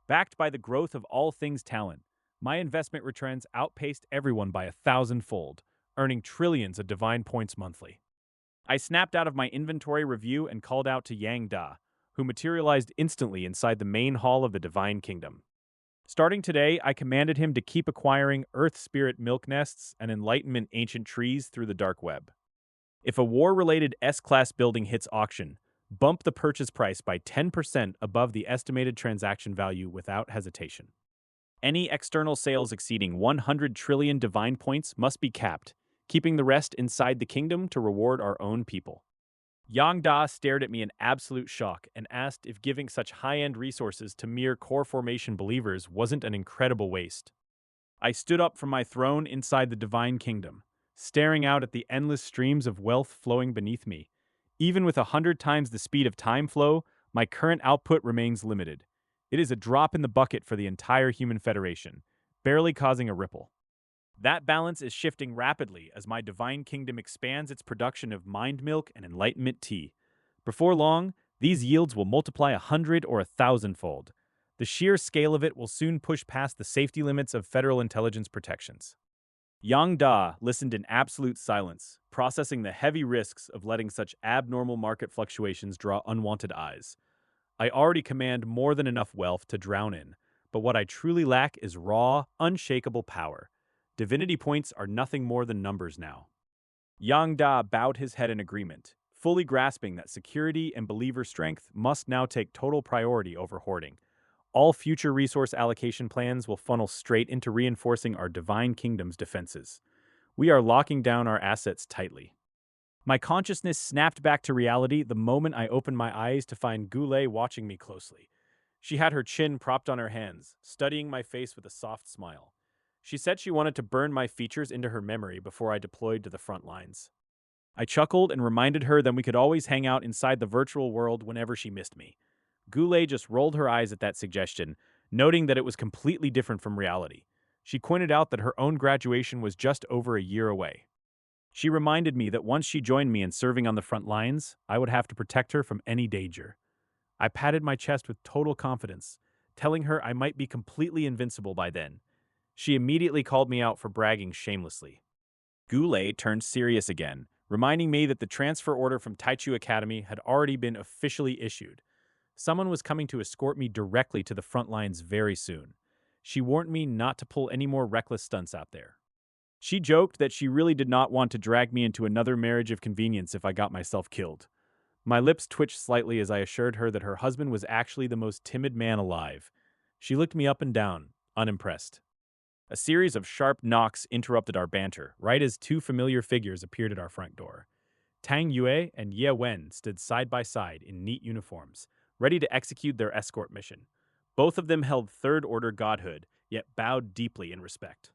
Backed by the growth of all things talent, my investment returns outpaced everyone by 1,000-fold, earning trillions of divine points monthly. I snapped out of my inventory review and called out to Yang Da, who materialized instantly inside the main hall of the Divine Kingdom. Starting today, I commanded him to keep acquiring Earth Spirit milk nests and Enlightenment ancient trees through the dark web. If a war-related S-class building hits auction, bump the purchase price by 10% above the estimated transaction value without hesitation. Any external sales exceeding 100 trillion divine points must be capped, keeping the rest inside the kingdom to reward our own people. Yang Da stared at me in absolute shock and asked if giving such high-end resources to mere core formation believers wasn't an incredible waste. I stood up from my throne inside the divine kingdom, staring out at the endless streams of wealth flowing beneath me. Even with 100 times the speed of time flow, my current output remains limited. It is a drop in the bucket for the entire human federation, barely causing a ripple. That balance is shifting rapidly as my divine kingdom expands its production of mind milk and enlightenment tea. Before long, these yields will multiply 100 or 1,000-fold. The sheer scale of it will soon push past the safety limits of federal intelligence protections. Yang Da listened in absolute silence, processing the heavy risks of letting such abnormal market fluctuations draw unwanted eyes. I already command more than enough wealth to drown in, but what I truly lack is raw, unshakable power. Divinity points are nothing more than numbers now. Yang Da bowed his head in agreement, fully grasping that security and believer strength must now take total priority over hoarding. All future resource allocation plans will funnel straight into reinforcing our divine kingdom's defenses. We are locking down our assets tightly. My consciousness snapped back to reality the moment I opened my eyes to find Goulet watching me closely. She had her chin propped on her hands, studying my face with a soft smile. She said she wanted to burn my features into her memory before I deployed to the front lines. I chuckled and reminded her that we could always hang out inside the virtual world whenever she missed me. Goulet just rolled her eyes at that suggestion, noting that it was completely different from reality. She pointed out that her own graduation was just over a year away. She reminded me that once she joined me in serving on the front lines, I would have to protect her from any danger. I patted my chest with total confidence, telling her I might be completely invincible by then. She immediately called me out for bragging shamelessly. Goulet turned serious again, reminding me that the transfer order from Taichu Academy had already been officially issued. Someone was coming to escort me directly to the front lines very soon. She warned me not to pull any more reckless stunts out there. She joked that she really did not want to drag me into another marriage of convenience if I got myself killed. My lips twitched slightly as I assured her that her husband was actually the most timid man alive. She looked me up and down, unimpressed. A series of sharp knocks interrupted our banter, right as two familiar figures appeared at our front door. Tang Yue and Ye Wen stood side by side in neat uniforms, ready to execute their escort mission. Both of them held third-order godhood, yet bowed deeply in respect.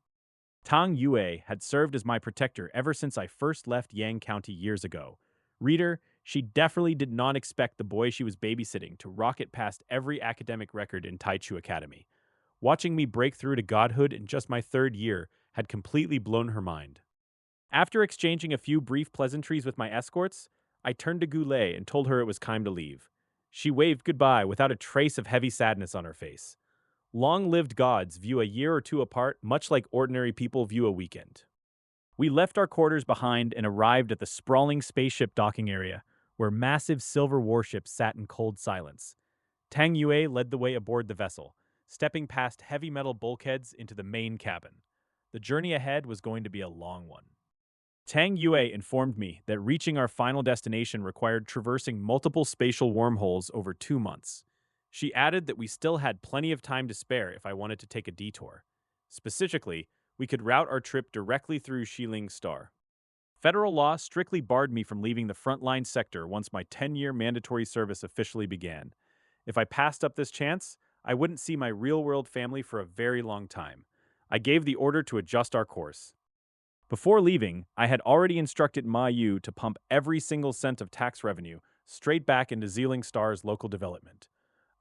Tang Yue had served as my protector ever since I first left Yang County years ago. Reader, she definitely did not expect the boy she was babysitting to rocket past every academic record in Taichu Academy. Watching me break through to godhood in just my third year had completely blown her mind. After exchanging a few brief pleasantries with my escorts, I turned to Goulet and told her it was time to leave. She waved goodbye without a trace of heavy sadness on her face. Long-lived gods view a year or two apart much like ordinary people view a weekend. We left our quarters behind and arrived at the sprawling spaceship docking area, where massive silver warships sat in cold silence. Tang Yue led the way aboard the vessel, stepping past heavy metal bulkheads into the main cabin. The journey ahead was going to be a long one. Tang Yue informed me that reaching our final destination required traversing multiple spatial wormholes over 2 months. She added that we still had plenty of time to spare if I wanted to take a detour. Specifically, we could route our trip directly through Shiling's star. Federal law strictly barred me from leaving the frontline sector once my 10-year mandatory service officially began. If I passed up this chance, I wouldn't see my real-world family for a very long time. I gave the order to adjust our course. Before leaving, I had already instructed Ma Yu to pump every single cent of tax revenue straight back into Zealing Star's local development.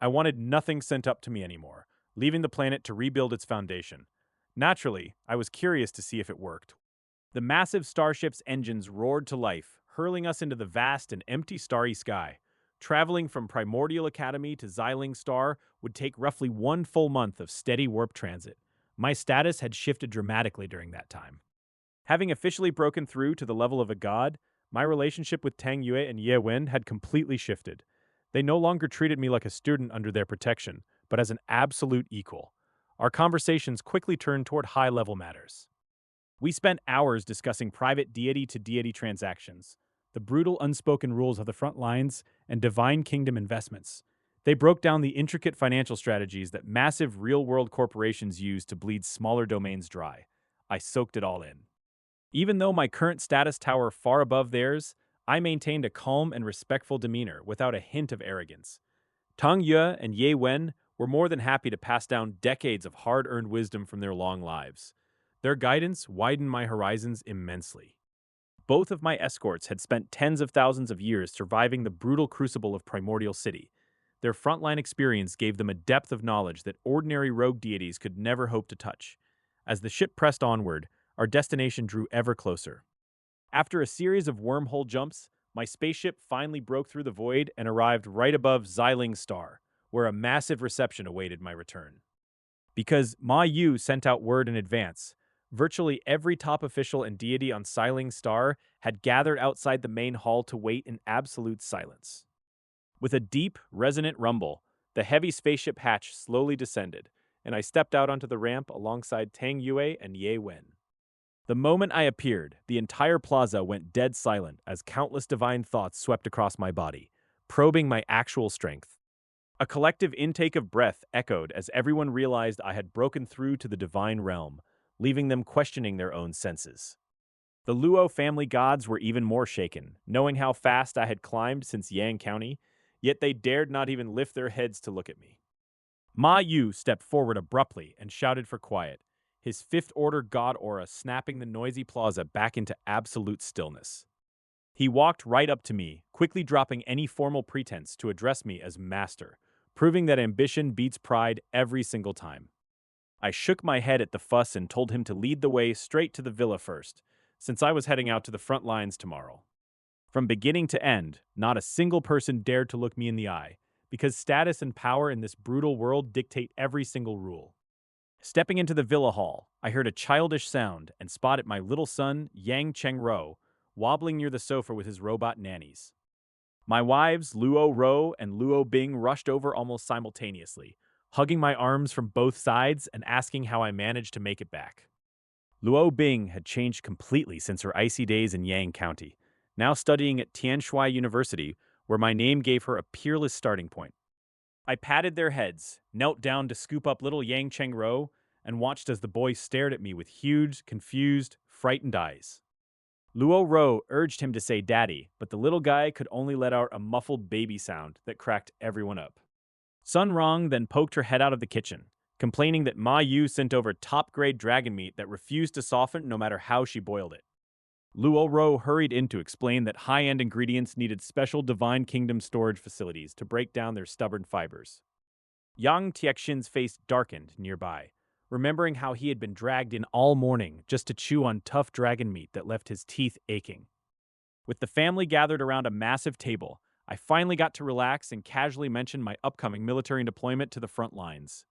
I wanted nothing sent up to me anymore, leaving the planet to rebuild its foundation. Naturally, I was curious to see if it worked. The massive starship's engines roared to life, hurling us into the vast and empty starry sky. Traveling from Primordial Academy to Xiling Star would take roughly 1 full month of steady warp transit. My status had shifted dramatically during that time. Having officially broken through to the level of a god, my relationship with Tang Yue and Ye Wen had completely shifted. They no longer treated me like a student under their protection, but as an absolute equal. Our conversations quickly turned toward high-level matters. We spent hours discussing private deity-to-deity transactions, the brutal unspoken rules of the front lines, and divine kingdom investments. They broke down the intricate financial strategies that massive real-world corporations use to bleed smaller domains dry. I soaked it all in. Even though my current status towered far above theirs, I maintained a calm and respectful demeanor without a hint of arrogance. Tang Yue and Ye Wen were more than happy to pass down decades of hard-earned wisdom from their long lives. Their guidance widened my horizons immensely. Both of my escorts had spent tens of thousands of years surviving the brutal crucible of Primordial City. Their frontline experience gave them a depth of knowledge that ordinary rogue deities could never hope to touch. As the ship pressed onward, our destination drew ever closer. After a series of wormhole jumps, my spaceship finally broke through the void and arrived right above Xiling Star, where a massive reception awaited my return. Because Ma Yu sent out word in advance, virtually every top official and deity on Xiling Star had gathered outside the main hall to wait in absolute silence. With a deep, resonant rumble, the heavy spaceship hatch slowly descended, and I stepped out onto the ramp alongside Tang Yue and Ye Wen. The moment I appeared, the entire plaza went dead silent as countless divine thoughts swept across my body, probing my actual strength. A collective intake of breath echoed as everyone realized I had broken through to the divine realm, leaving them questioning their own senses. The Luo family gods were even more shaken, knowing how fast I had climbed since Yang County, yet they dared not even lift their heads to look at me. Ma Yu stepped forward abruptly and shouted for quiet, his Fifth Order god aura snapping the noisy plaza back into absolute stillness. He walked right up to me, quickly dropping any formal pretense to address me as master, proving that ambition beats pride every single time. I shook my head at the fuss and told him to lead the way straight to the villa first, since I was heading out to the front lines tomorrow. From beginning to end, not a single person dared to look me in the eye, because status and power in this brutal world dictate every single rule. Stepping into the villa hall, I heard a childish sound and spotted my little son, Yang Cheng-ro, wobbling near the sofa with his robot nannies. My wives, Luo Ro and Luo Bing, rushed over almost simultaneously, hugging my arms from both sides and asking how I managed to make it back. Luo Bing had changed completely since her icy days in Yang County, now studying at Tianshui University, where my name gave her a peerless starting point. I patted their heads, knelt down to scoop up little Yang Cheng-ro, and watched as the boy stared at me with huge, confused, frightened eyes. Luo Ro urged him to say daddy, but the little guy could only let out a muffled baby sound that cracked everyone up. Sun Rong then poked her head out of the kitchen, complaining that Ma Yu sent over top-grade dragon meat that refused to soften no matter how she boiled it. Luo Ro hurried in to explain that high-end ingredients needed special Divine Kingdom storage facilities to break down their stubborn fibers. Yang Tiexin's face darkened nearby, remembering how he had been dragged in all morning just to chew on tough dragon meat that left his teeth aching. With the family gathered around a massive table, I finally got to relax and casually mention my upcoming military deployment to the front lines.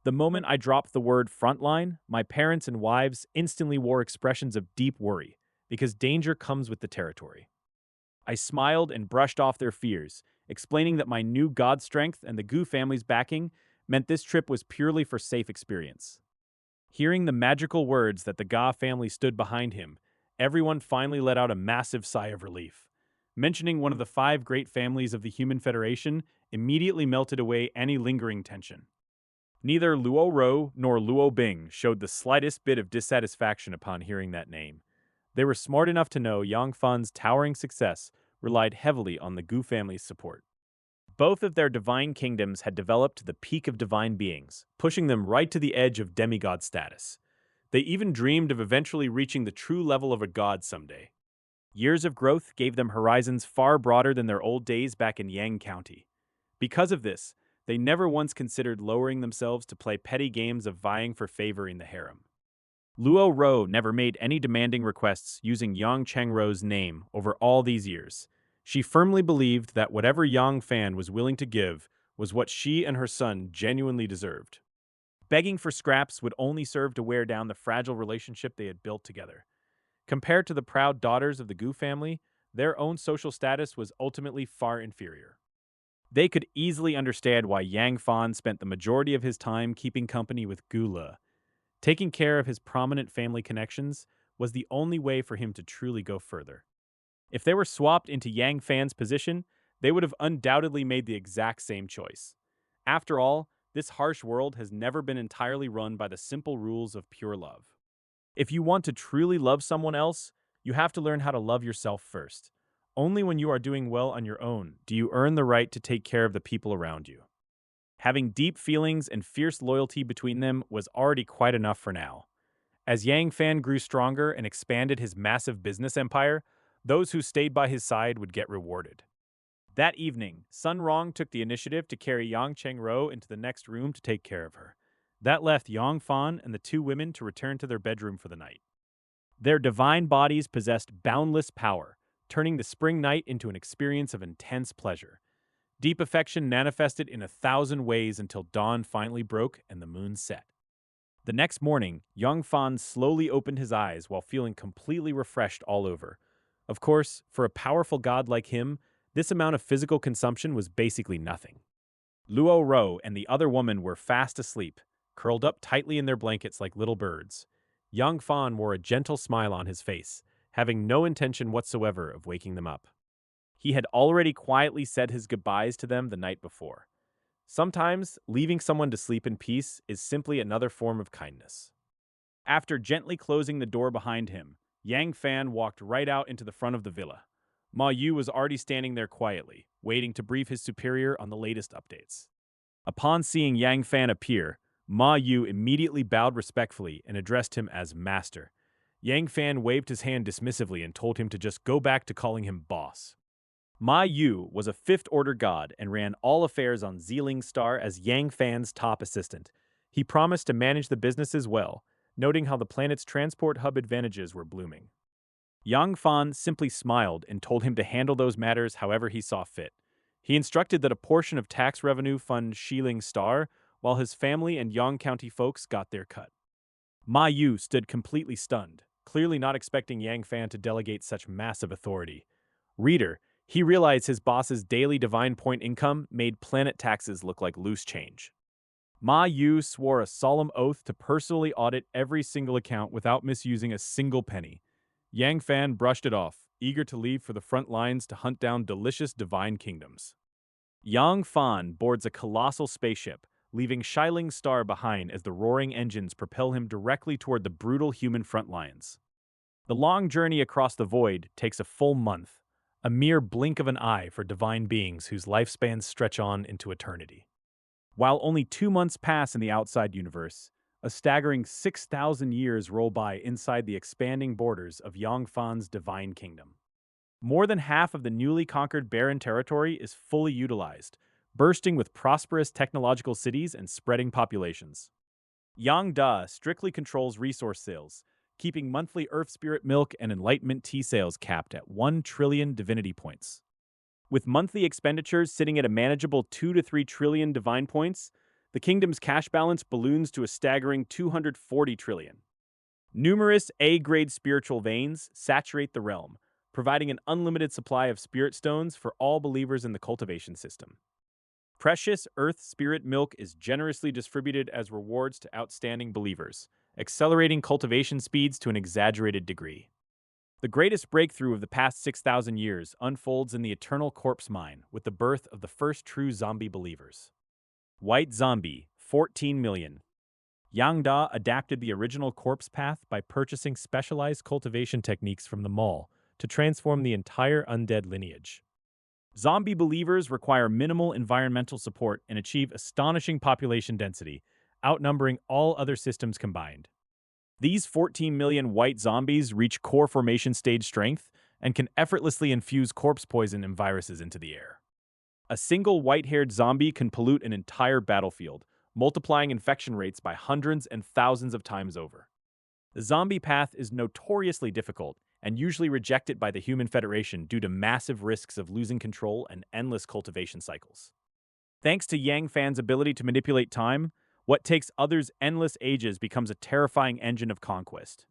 The moment I dropped the word frontline, my parents and wives instantly wore expressions of deep worry, because danger comes with the territory. I smiled and brushed off their fears, explaining that my new god strength and the Gu family's backing meant this trip was purely for safe experience. Hearing the magical words that the Ga family stood behind him, everyone finally let out a massive sigh of relief. Mentioning one of the 5 great families of the Human Federation immediately melted away any lingering tension. Neither Luo Ro nor Luo Bing showed the slightest bit of dissatisfaction upon hearing that name. They were smart enough to know Yang Fan's towering success relied heavily on the Gu family's support. Both of their divine kingdoms had developed to the peak of divine beings, pushing them right to the edge of demigod status. They even dreamed of eventually reaching the true level of a god someday. Years of growth gave them horizons far broader than their old days back in Yang County. Because of this, they never once considered lowering themselves to play petty games of vying for favor in the harem. Luo Ro never made any demanding requests using Yang Chengrou's name over all these years. She firmly believed that whatever Yang Fan was willing to give was what she and her son genuinely deserved. Begging for scraps would only serve to wear down the fragile relationship they had built together. Compared to the proud daughters of the Gu family, their own social status was ultimately far inferior. They could easily understand why Yang Fan spent the majority of his time keeping company with Gu Le. Taking care of his prominent family connections was the only way for him to truly go further. If they were swapped into Yang Fan's position, they would have undoubtedly made the exact same choice. After all, this harsh world has never been entirely run by the simple rules of pure love. If you want to truly love someone else, you have to learn how to love yourself first. Only when you are doing well on your own do you earn the right to take care of the people around you. Having deep feelings and fierce loyalty between them was already quite enough for now. As Yang Fan grew stronger and expanded his massive business empire, those who stayed by his side would get rewarded. That evening, Sun Rong took the initiative to carry Yang Chengro into the next room to take care of her. That left Yang Fan and the two women to return to their bedroom for the night. Their divine bodies possessed boundless power, turning the spring night into an experience of intense pleasure. Deep affection manifested in 1,000 ways until dawn finally broke and the moon set. The next morning, Yang Fan slowly opened his eyes while feeling completely refreshed all over. Of course, for a powerful god like him, this amount of physical consumption was basically nothing. Luo Ro and the other woman were fast asleep, curled up tightly in their blankets like little birds. Yang Fan wore a gentle smile on his face, having no intention whatsoever of waking them up. He had already quietly said his goodbyes to them the night before. Sometimes, leaving someone to sleep in peace is simply another form of kindness. After gently closing the door behind him, Yang Fan walked right out into the front of the villa. Ma Yu was already standing there quietly, waiting to brief his superior on the latest updates. Upon seeing Yang Fan appear, Ma Yu immediately bowed respectfully and addressed him as master. Yang Fan waved his hand dismissively and told him to just go back to calling him boss. Ma Yu was a fifth-order god and ran all affairs on Ziling Star as Yang Fan's top assistant. He promised to manage the business as well, noting how the planet's transport hub advantages were blooming. Yang Fan simply smiled and told him to handle those matters however he saw fit. He instructed that a portion of tax revenue fund Ziling Star, while his family and Yang County folks got their cut. Ma Yu stood completely stunned, clearly not expecting Yang Fan to delegate such massive authority. Reader, he realized his boss's daily divine point income made planet taxes look like loose change. Ma Yu swore a solemn oath to personally audit every single account without misusing a single penny. Yang Fan brushed it off, eager to leave for the front lines to hunt down delicious divine kingdoms. Yang Fan boards a colossal spaceship, leaving Shiling Star behind as the roaring engines propel him directly toward the brutal human front lines. The long journey across the void takes a full month, a mere blink of an eye for divine beings whose lifespans stretch on into eternity. While only 2 months pass in the outside universe, a staggering 6,000 years roll by inside the expanding borders of Yang Fan's divine kingdom. More than half of the newly conquered barren territory is fully utilized, bursting with prosperous technological cities and spreading populations. Yang Da strictly controls resource sales, keeping monthly Earth Spirit Milk and Enlightenment Tea sales capped at 1 trillion divinity points. With monthly expenditures sitting at a manageable 2 to 3 trillion divine points, the kingdom's cash balance balloons to a staggering 240 trillion. Numerous A-grade spiritual veins saturate the realm, providing an unlimited supply of spirit stones for all believers in the cultivation system. Precious Earth Spirit Milk is generously distributed as rewards to outstanding believers, accelerating cultivation speeds to an exaggerated degree. The greatest breakthrough of the past 6,000 years unfolds in the Eternal Corpse Mine with the birth of the first true zombie believers. White Zombie, 14 million. Yang Da adapted the original corpse path by purchasing specialized cultivation techniques from the mall to transform the entire undead lineage. Zombie believers require minimal environmental support and achieve astonishing population density, outnumbering all other systems combined. These 14 million white zombies reach core formation stage strength and can effortlessly infuse corpse poison and viruses into the air. A single white-haired zombie can pollute an entire battlefield, multiplying infection rates by hundreds and thousands of times over. The zombie path is notoriously difficult and usually rejected by the Human Federation due to massive risks of losing control and endless cultivation cycles. Thanks to Yang Fan's ability to manipulate time, what takes others endless ages becomes a terrifying engine of conquest.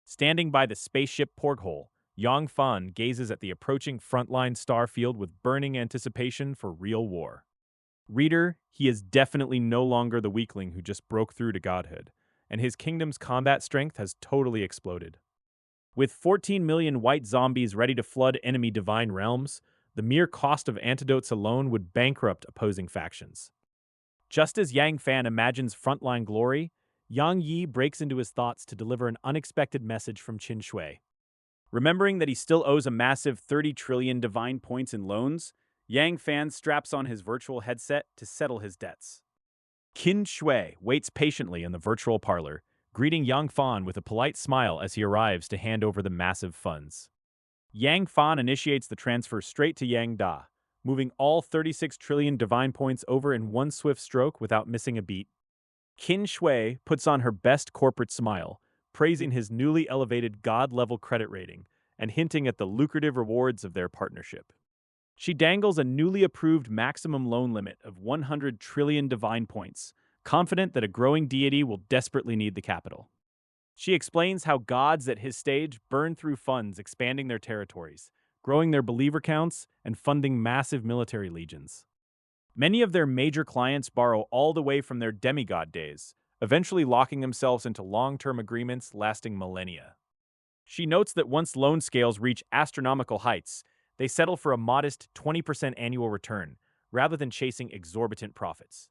Standing by the spaceship porthole, Yang Fan gazes at the approaching frontline star field with burning anticipation for real war. Reader, he is definitely no longer the weakling who just broke through to godhood, and his kingdom's combat strength has totally exploded. With 14 million white zombies ready to flood enemy divine realms, the mere cost of antidotes alone would bankrupt opposing factions. Just as Yang Fan imagines frontline glory, Yang Yi breaks into his thoughts to deliver an unexpected message from Qin Shui. Remembering that he still owes a massive 30 trillion divine points in loans, Yang Fan straps on his virtual headset to settle his debts. Qin Shui waits patiently in the virtual parlor, greeting Yang Fan with a polite smile as he arrives to hand over the massive funds. Yang Fan initiates the transfer straight to Yang Da, moving all 36 trillion divine points over in one swift stroke without missing a beat. Qin Shui puts on her best corporate smile, praising his newly elevated god-level credit rating and hinting at the lucrative rewards of their partnership. She dangles a newly approved maximum loan limit of 100 trillion divine points, confident that a growing deity will desperately need the capital. She explains how gods at his stage burn through funds expanding their territories, growing their believer counts, and funding massive military legions. Many of their major clients borrow all the way from their demigod days, eventually locking themselves into long-term agreements lasting millennia. She notes that once loan scales reach astronomical heights, they settle for a modest 20% annual return, rather than chasing exorbitant profits.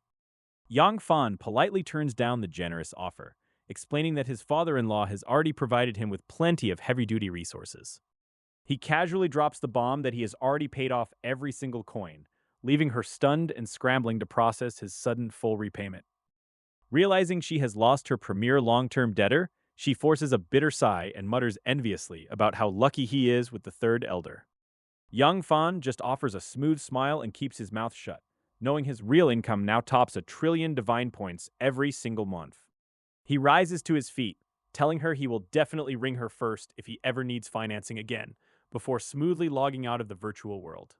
Yang Fan politely turns down the generous offer, explaining that his father-in-law has already provided him with plenty of heavy-duty resources. He casually drops the bomb that he has already paid off every single coin, leaving her stunned and scrambling to process his sudden full repayment. Realizing she has lost her premier long-term debtor, she forces a bitter sigh and mutters enviously about how lucky he is with the third elder. Yang Fan just offers a smooth smile and keeps his mouth shut, knowing his real income now tops 1 trillion divine points every single month. He rises to his feet, telling her he will definitely ring her first if he ever needs financing again, before smoothly logging out of the virtual world.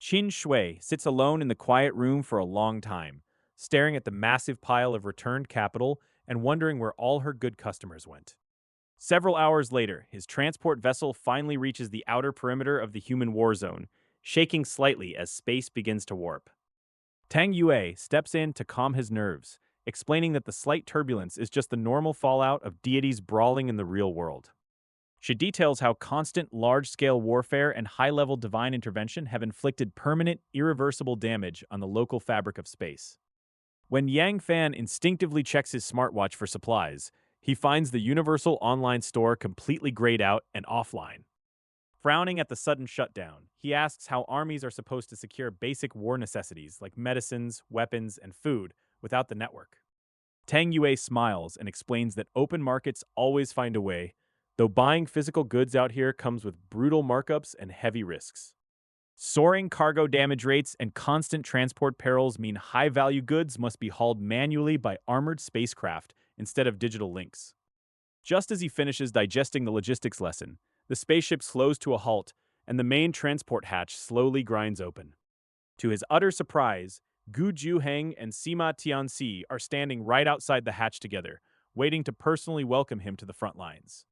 Qin Shui sits alone in the quiet room for a long time, staring at the massive pile of returned capital and wondering where all her good customers went. Several hours later, his transport vessel finally reaches the outer perimeter of the human war zone, shaking slightly as space begins to warp. Tang Yue steps in to calm his nerves, explaining that the slight turbulence is just the normal fallout of deities brawling in the real world. She details how constant, large-scale warfare and high-level divine intervention have inflicted permanent, irreversible damage on the local fabric of space. When Yang Fan instinctively checks his smartwatch for supplies, he finds the universal online store completely grayed out and offline. Frowning at the sudden shutdown, he asks how armies are supposed to secure basic war necessities like medicines, weapons, and food without the network. Tang Yue smiles and explains that open markets always find a way, though buying physical goods out here comes with brutal markups and heavy risks. Soaring cargo damage rates and constant transport perils mean high-value goods must be hauled manually by armored spacecraft instead of digital links. Just as he finishes digesting the logistics lesson, the spaceship slows to a halt, and the main transport hatch slowly grinds open. To his utter surprise, Gu Juheng and Sima Tianxi are standing right outside the hatch together, waiting to personally welcome him to the front lines.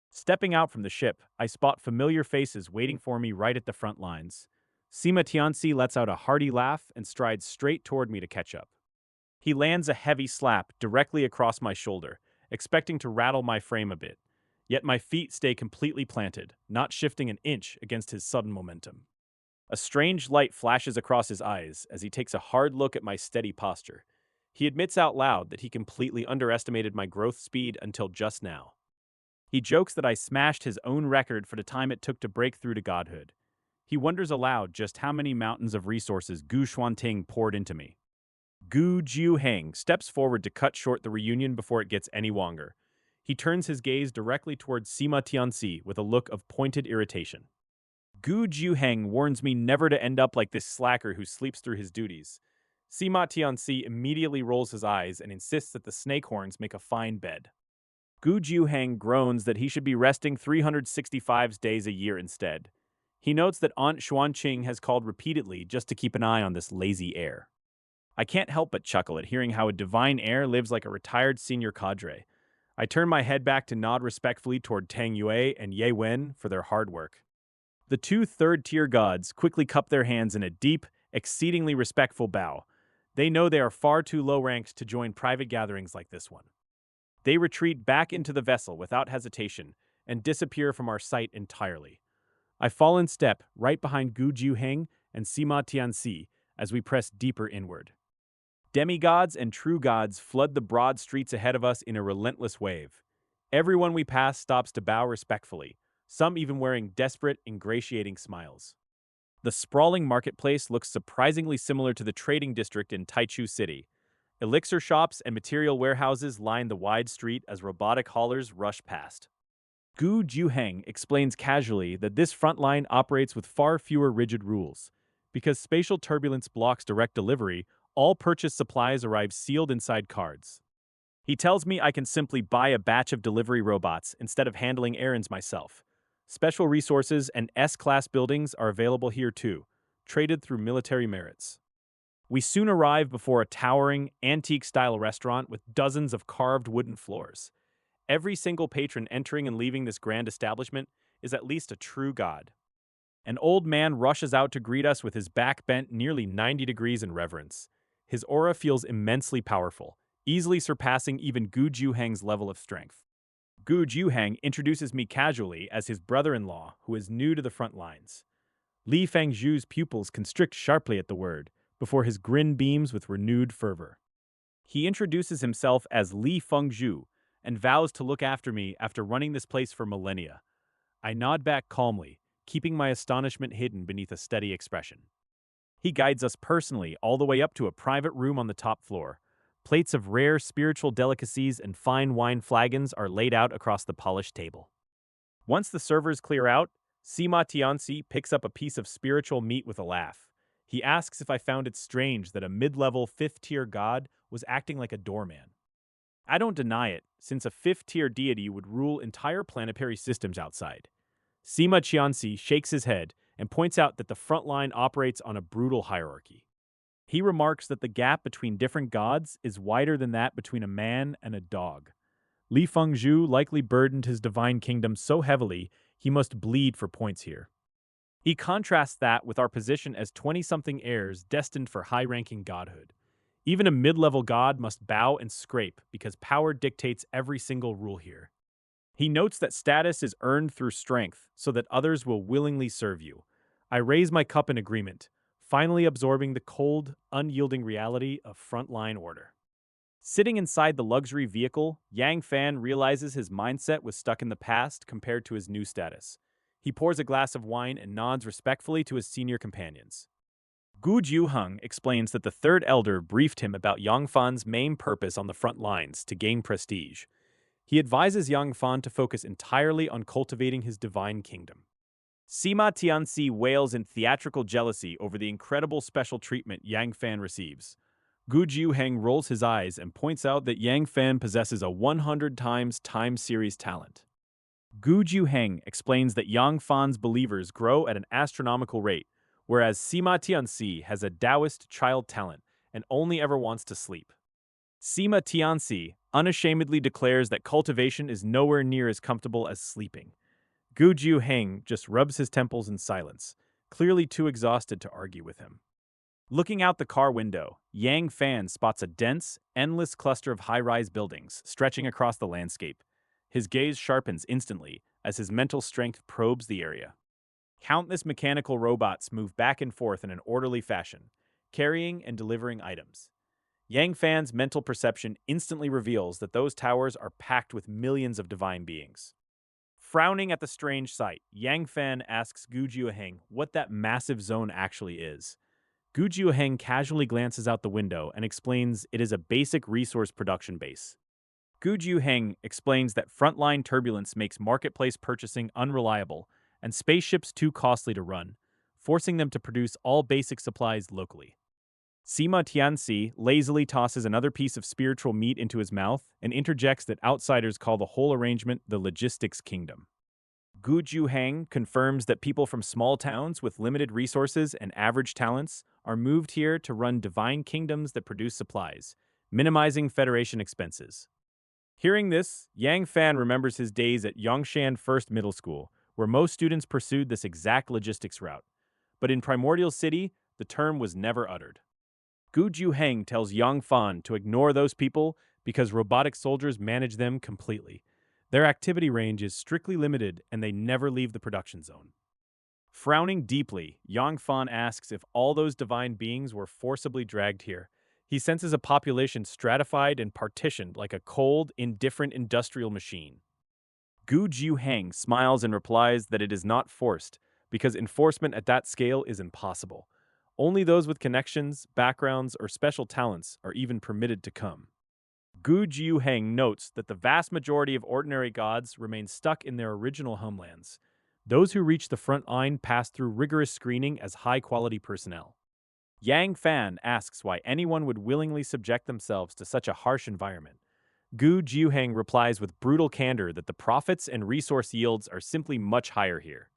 Stepping out from the ship, I spot familiar faces waiting for me right at the front lines. Sima Tianxi lets out a hearty laugh and strides straight toward me to catch up. He lands a heavy slap directly across my shoulder, expecting to rattle my frame a bit. Yet my feet stay completely planted, not shifting an inch against his sudden momentum. A strange light flashes across his eyes as he takes a hard look at my steady posture. He admits out loud that he completely underestimated my growth speed until just now. He jokes that I smashed his own record for the time it took to break through to godhood. He wonders aloud just how many mountains of resources Gu Xuanting poured into me. Gu Jiuheng steps forward to cut short the reunion before it gets any longer. He turns his gaze directly towards Sima Tianxi with a look of pointed irritation. Gu Jiuheng warns me never to end up like this slacker who sleeps through his duties. Sima Tianxi immediately rolls his eyes and insists that the snake horns make a fine bed. Gu Jiuheng groans that he should be resting 365 days a year instead. He notes that Aunt Xuanqing has called repeatedly just to keep an eye on this lazy heir. I can't help but chuckle at hearing how a divine heir lives like a retired senior cadre. I turn my head back to nod respectfully toward Tang Yue and Ye Wen for their hard work. The two third-tier gods quickly cup their hands in a deep, exceedingly respectful bow. They know they are far too low-ranked to join private gatherings like this one. They retreat back into the vessel without hesitation and disappear from our sight entirely. I fall in step right behind Gu Jiuheng and Sima Tianxi as we press deeper inward. Demigods and true gods flood the broad streets ahead of us in a relentless wave. Everyone we pass stops to bow respectfully, some even wearing desperate, ingratiating smiles. The sprawling marketplace looks surprisingly similar to the trading district in Taichu City. Elixir shops and material warehouses line the wide street as robotic haulers rush past. Gu Jiuheng explains casually that this front line operates with far fewer rigid rules. Because spatial turbulence blocks direct delivery, all purchased supplies arrive sealed inside cards. He tells me I can simply buy a batch of delivery robots instead of handling errands myself. Special resources and S-class buildings are available here too, traded through military merits. We soon arrive before a towering, antique-style restaurant with dozens of carved wooden floors. Every single patron entering and leaving this grand establishment is at least a true god. An old man rushes out to greet us with his back bent nearly 90 degrees in reverence. His aura feels immensely powerful, easily surpassing even Gu Jiuheng's level of strength. Gu Jiuheng introduces me casually as his brother-in-law, who is new to the front lines. Li Fangzhu's pupils constrict sharply at the word, before his grin beams with renewed fervor. He introduces himself as Li Fengzhu and vows to look after me after running this place for millennia. I nod back calmly, keeping my astonishment hidden beneath a steady expression. He guides us personally all the way up to a private room on the top floor. Plates of rare spiritual delicacies and fine wine flagons are laid out across the polished table. Once the servers clear out, Sima Tianxi picks up a piece of spiritual meat with a laugh. He asks if I found it strange that a mid-level fifth-tier god was acting like a doorman. I don't deny it, since a fifth-tier deity would rule entire planetary systems outside. Sima Tianxi shakes his head and points out that the front line operates on a brutal hierarchy. He remarks that the gap between different gods is wider than that between a man and a dog. Li Fengzhu likely burdened his divine kingdom so heavily he must bleed for points here. He contrasts that with our position as 20-something heirs destined for high-ranking godhood. Even a mid-level god must bow and scrape because power dictates every single rule here. He notes that status is earned through strength so that others will willingly serve you. I raise my cup in agreement, finally absorbing the cold, unyielding reality of frontline order. Sitting inside the luxury vehicle, Yang Fan realizes his mindset was stuck in the past compared to his new status. He pours a glass of wine and nods respectfully to his senior companions. Gu Jiuheng explains that the third elder briefed him about Yang Fan's main purpose on the front lines to gain prestige. He advises Yang Fan to focus entirely on cultivating his divine kingdom. Sima Tianxi wails in theatrical jealousy over the incredible special treatment Yang Fan receives. Gu Jiuheng rolls his eyes and points out that Yang Fan possesses a 100 times time series talent. Gu Jiuheng explains that Yang Fan's believers grow at an astronomical rate, whereas Sima Tianxi has a Taoist child talent and only ever wants to sleep. Sima Tianxi unashamedly declares that cultivation is nowhere near as comfortable as sleeping. Gu Jiuheng just rubs his temples in silence, clearly too exhausted to argue with him. Looking out the car window, Yang Fan spots a dense, endless cluster of high-rise buildings stretching across the landscape. His gaze sharpens instantly as his mental strength probes the area. Countless mechanical robots move back and forth in an orderly fashion, carrying and delivering items. Yang Fan's mental perception instantly reveals that those towers are packed with millions of divine beings. Frowning at the strange sight, Yang Fan asks Gu Jiuheng what that massive zone actually is. Gu Jiuheng casually glances out the window and explains it is a basic resource production base. Gu Jiuheng explains that frontline turbulence makes marketplace purchasing unreliable and spaceships too costly to run, forcing them to produce all basic supplies locally. Sima Tianxi lazily tosses another piece of spiritual meat into his mouth and interjects that outsiders call the whole arrangement the logistics kingdom. Gu Juhang confirms that people from small towns with limited resources and average talents are moved here to run divine kingdoms that produce supplies, minimizing Federation expenses. Hearing this, Yang Fan remembers his days at Yongshan First Middle School, where most students pursued this exact logistics route. But in Primordial City, the term was never uttered. Gu Juheng tells Yang Fan to ignore those people because robotic soldiers manage them completely. Their activity range is strictly limited and they never leave the production zone. Frowning deeply, Yang Fan asks if all those divine beings were forcibly dragged here. He senses a population stratified and partitioned like a cold, indifferent industrial machine. Gu Jiuheng smiles and replies that it is not forced, because enforcement at that scale is impossible. Only those with connections, backgrounds, or special talents are even permitted to come. Gu Jiuheng notes that the vast majority of ordinary gods remain stuck in their original homelands. Those who reach the front line pass through rigorous screening as high-quality personnel. Yang Fan asks why anyone would willingly subject themselves to such a harsh environment. Gu Jiuheng replies with brutal candor that the profits and resource yields are simply much higher here.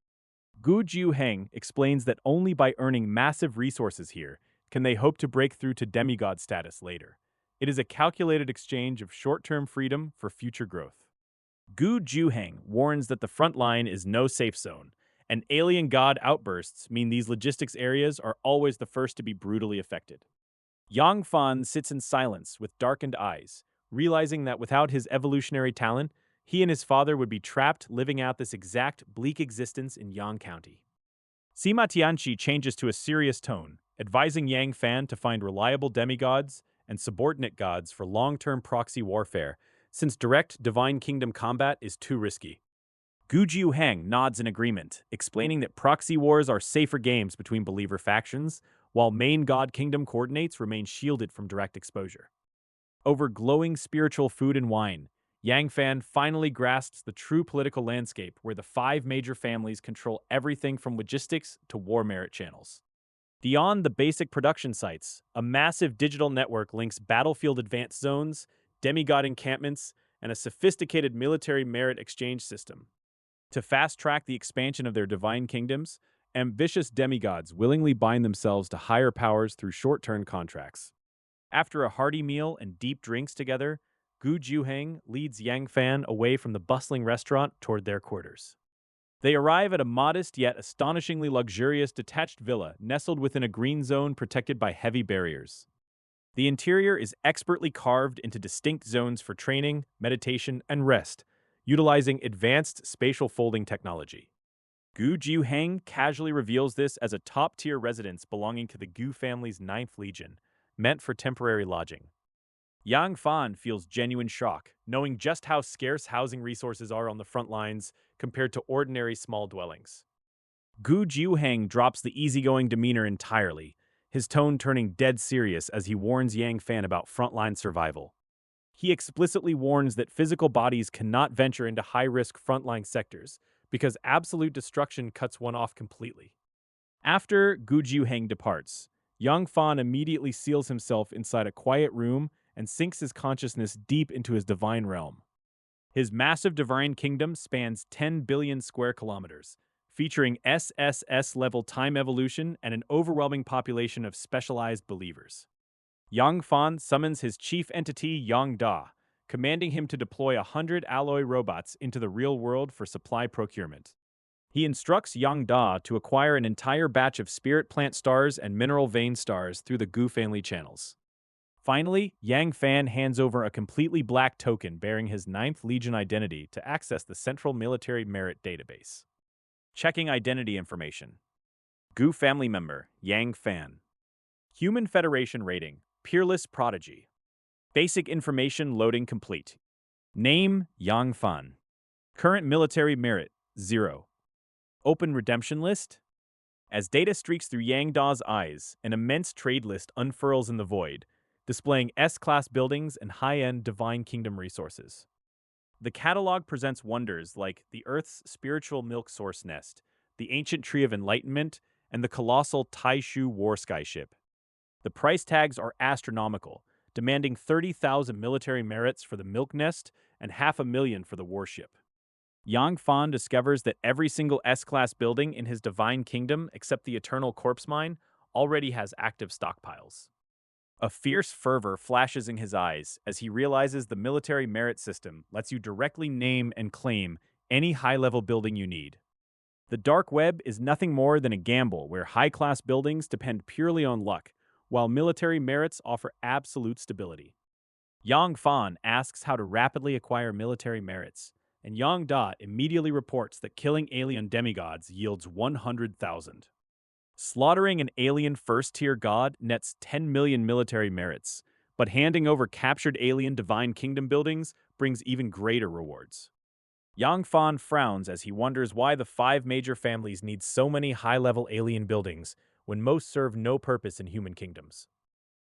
Gu Jiuheng explains that only by earning massive resources here can they hope to break through to demigod status later. It is a calculated exchange of short-term freedom for future growth. Gu Juheng warns that the front line is no safe zone, and alien god outbursts mean these logistics areas are always the first to be brutally affected. Yang Fan sits in silence with darkened eyes, realizing that without his evolutionary talent, he and his father would be trapped living out this exact bleak existence in Yang County. Sima Tianchi changes to a serious tone, advising Yang Fan to find reliable demigods and subordinate gods for long-term proxy warfare, since direct Divine Kingdom combat is too risky. Gu Jiuheng nods in agreement, explaining that proxy wars are safer games between believer factions, while main God Kingdom coordinates remain shielded from direct exposure. Over glowing spiritual food and wine, Yang Fan finally grasps the true political landscape where the five major families control everything from logistics to war merit channels. Beyond the basic production sites, a massive digital network links battlefield advanced zones, demigod encampments, and a sophisticated military merit exchange system. To fast-track the expansion of their divine kingdoms, ambitious demigods willingly bind themselves to higher powers through short-term contracts. After a hearty meal and deep drinks together, Gu Juheng leads Yang Fan away from the bustling restaurant toward their quarters. They arrive at a modest yet astonishingly luxurious detached villa nestled within a green zone protected by heavy barriers. The interior is expertly carved into distinct zones for training, meditation, and rest, utilizing advanced spatial folding technology. Gu Jiuheng casually reveals this as a top-tier residence belonging to the Gu family's 9th Legion, meant for temporary lodging. Yang Fan feels genuine shock, knowing just how scarce housing resources are on the front lines compared to ordinary small dwellings. Gu Jiuheng drops the easygoing demeanor entirely, his tone turning dead serious as he warns Yang Fan about frontline survival. He explicitly warns that physical bodies cannot venture into high-risk frontline sectors, because absolute destruction cuts one off completely. After Gu Jiuheng departs, Yang Fan immediately seals himself inside a quiet room and sinks his consciousness deep into his divine realm. His massive divine kingdom spans 10 billion square kilometers, featuring sss-level time evolution and an overwhelming population of specialized believers. Yang Fan summons his chief entity Yang Da, commanding him to deploy 100 alloy robots into the real world for supply procurement. He instructs Yang Da to acquire an entire batch of spirit plant stars and mineral vein stars through the Gu family channels. Finally, Yang Fan hands over a completely black token bearing his 9th Legion identity to access the Central Military Merit Database. Checking identity information. Gu family member, Yang Fan. Human Federation rating, Peerless Prodigy. Basic information loading complete. Name, Yang Fan. Current military merit, 0. Open redemption list. As data streaks through Yang Da's eyes, an immense trade list unfurls in the void, displaying S-class buildings and high-end Divine Kingdom resources. The catalog presents wonders like the Earth's spiritual milk source nest, the ancient Tree of Enlightenment, and the colossal Taishu war skyship. The price tags are astronomical, demanding 30,000 military merits for the milk nest and 500,000 for the warship. Yang Fan discovers that every single S-class building in his Divine Kingdom, except the Eternal Corpse Mine, already has active stockpiles. A fierce fervor flashes in his eyes as he realizes the military merit system lets you directly name and claim any high-level building you need. The dark web is nothing more than a gamble where high-class buildings depend purely on luck, while military merits offer absolute stability. Yang Fan asks how to rapidly acquire military merits, and Yang Da immediately reports that killing alien demigods yields 100,000. Slaughtering an alien first-tier god nets 10 million military merits, but handing over captured alien Divine Kingdom buildings brings even greater rewards. Yang Fan frowns as he wonders why the 5 major families need so many high-level alien buildings when most serve no purpose in human kingdoms.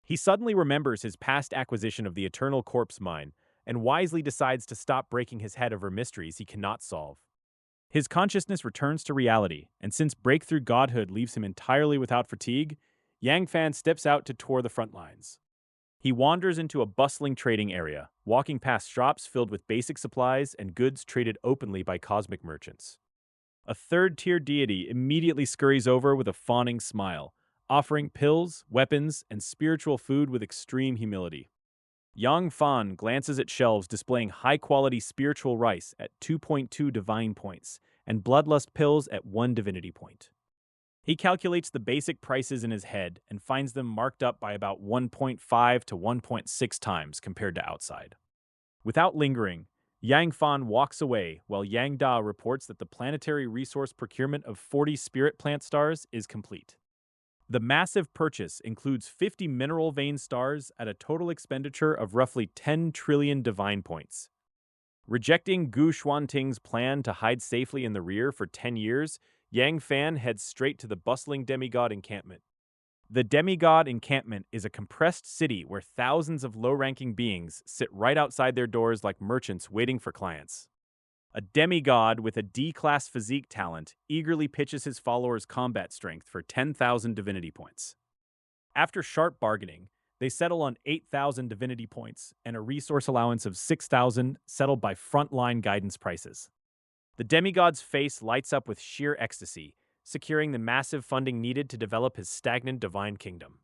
He suddenly remembers his past acquisition of the Eternal Corpse Mine and wisely decides to stop breaking his head over mysteries he cannot solve. His consciousness returns to reality, and since breakthrough godhood leaves him entirely without fatigue, Yang Fan steps out to tour the front lines. He wanders into a bustling trading area, walking past shops filled with basic supplies and goods traded openly by cosmic merchants. A third-tier deity immediately scurries over with a fawning smile, offering pills, weapons, and spiritual food with extreme humility. Yang Fan glances at shelves displaying high-quality spiritual rice at 2.2 divine points and bloodlust pills at 1 divinity point. He calculates the basic prices in his head and finds them marked up by about 1.5 to 1.6 times compared to outside. Without lingering, Yang Fan walks away while Yang Da reports that the planetary resource procurement of 40 spirit plant stars is complete. The massive purchase includes 50 mineral vein stars at a total expenditure of roughly 10 trillion divine points. Rejecting Gu Xuanting's plan to hide safely in the rear for 10 years, Yang Fan heads straight to the bustling demigod encampment. The demigod encampment is a compressed city where thousands of low-ranking beings sit right outside their doors like merchants waiting for clients. A demigod with a D-class physique talent eagerly pitches his followers' combat strength for 10,000 divinity points. After sharp bargaining, they settle on 8,000 divinity points and a resource allowance of 6,000 settled by frontline guidance prices. The demigod's face lights up with sheer ecstasy, securing the massive funding needed to develop his stagnant divine kingdom.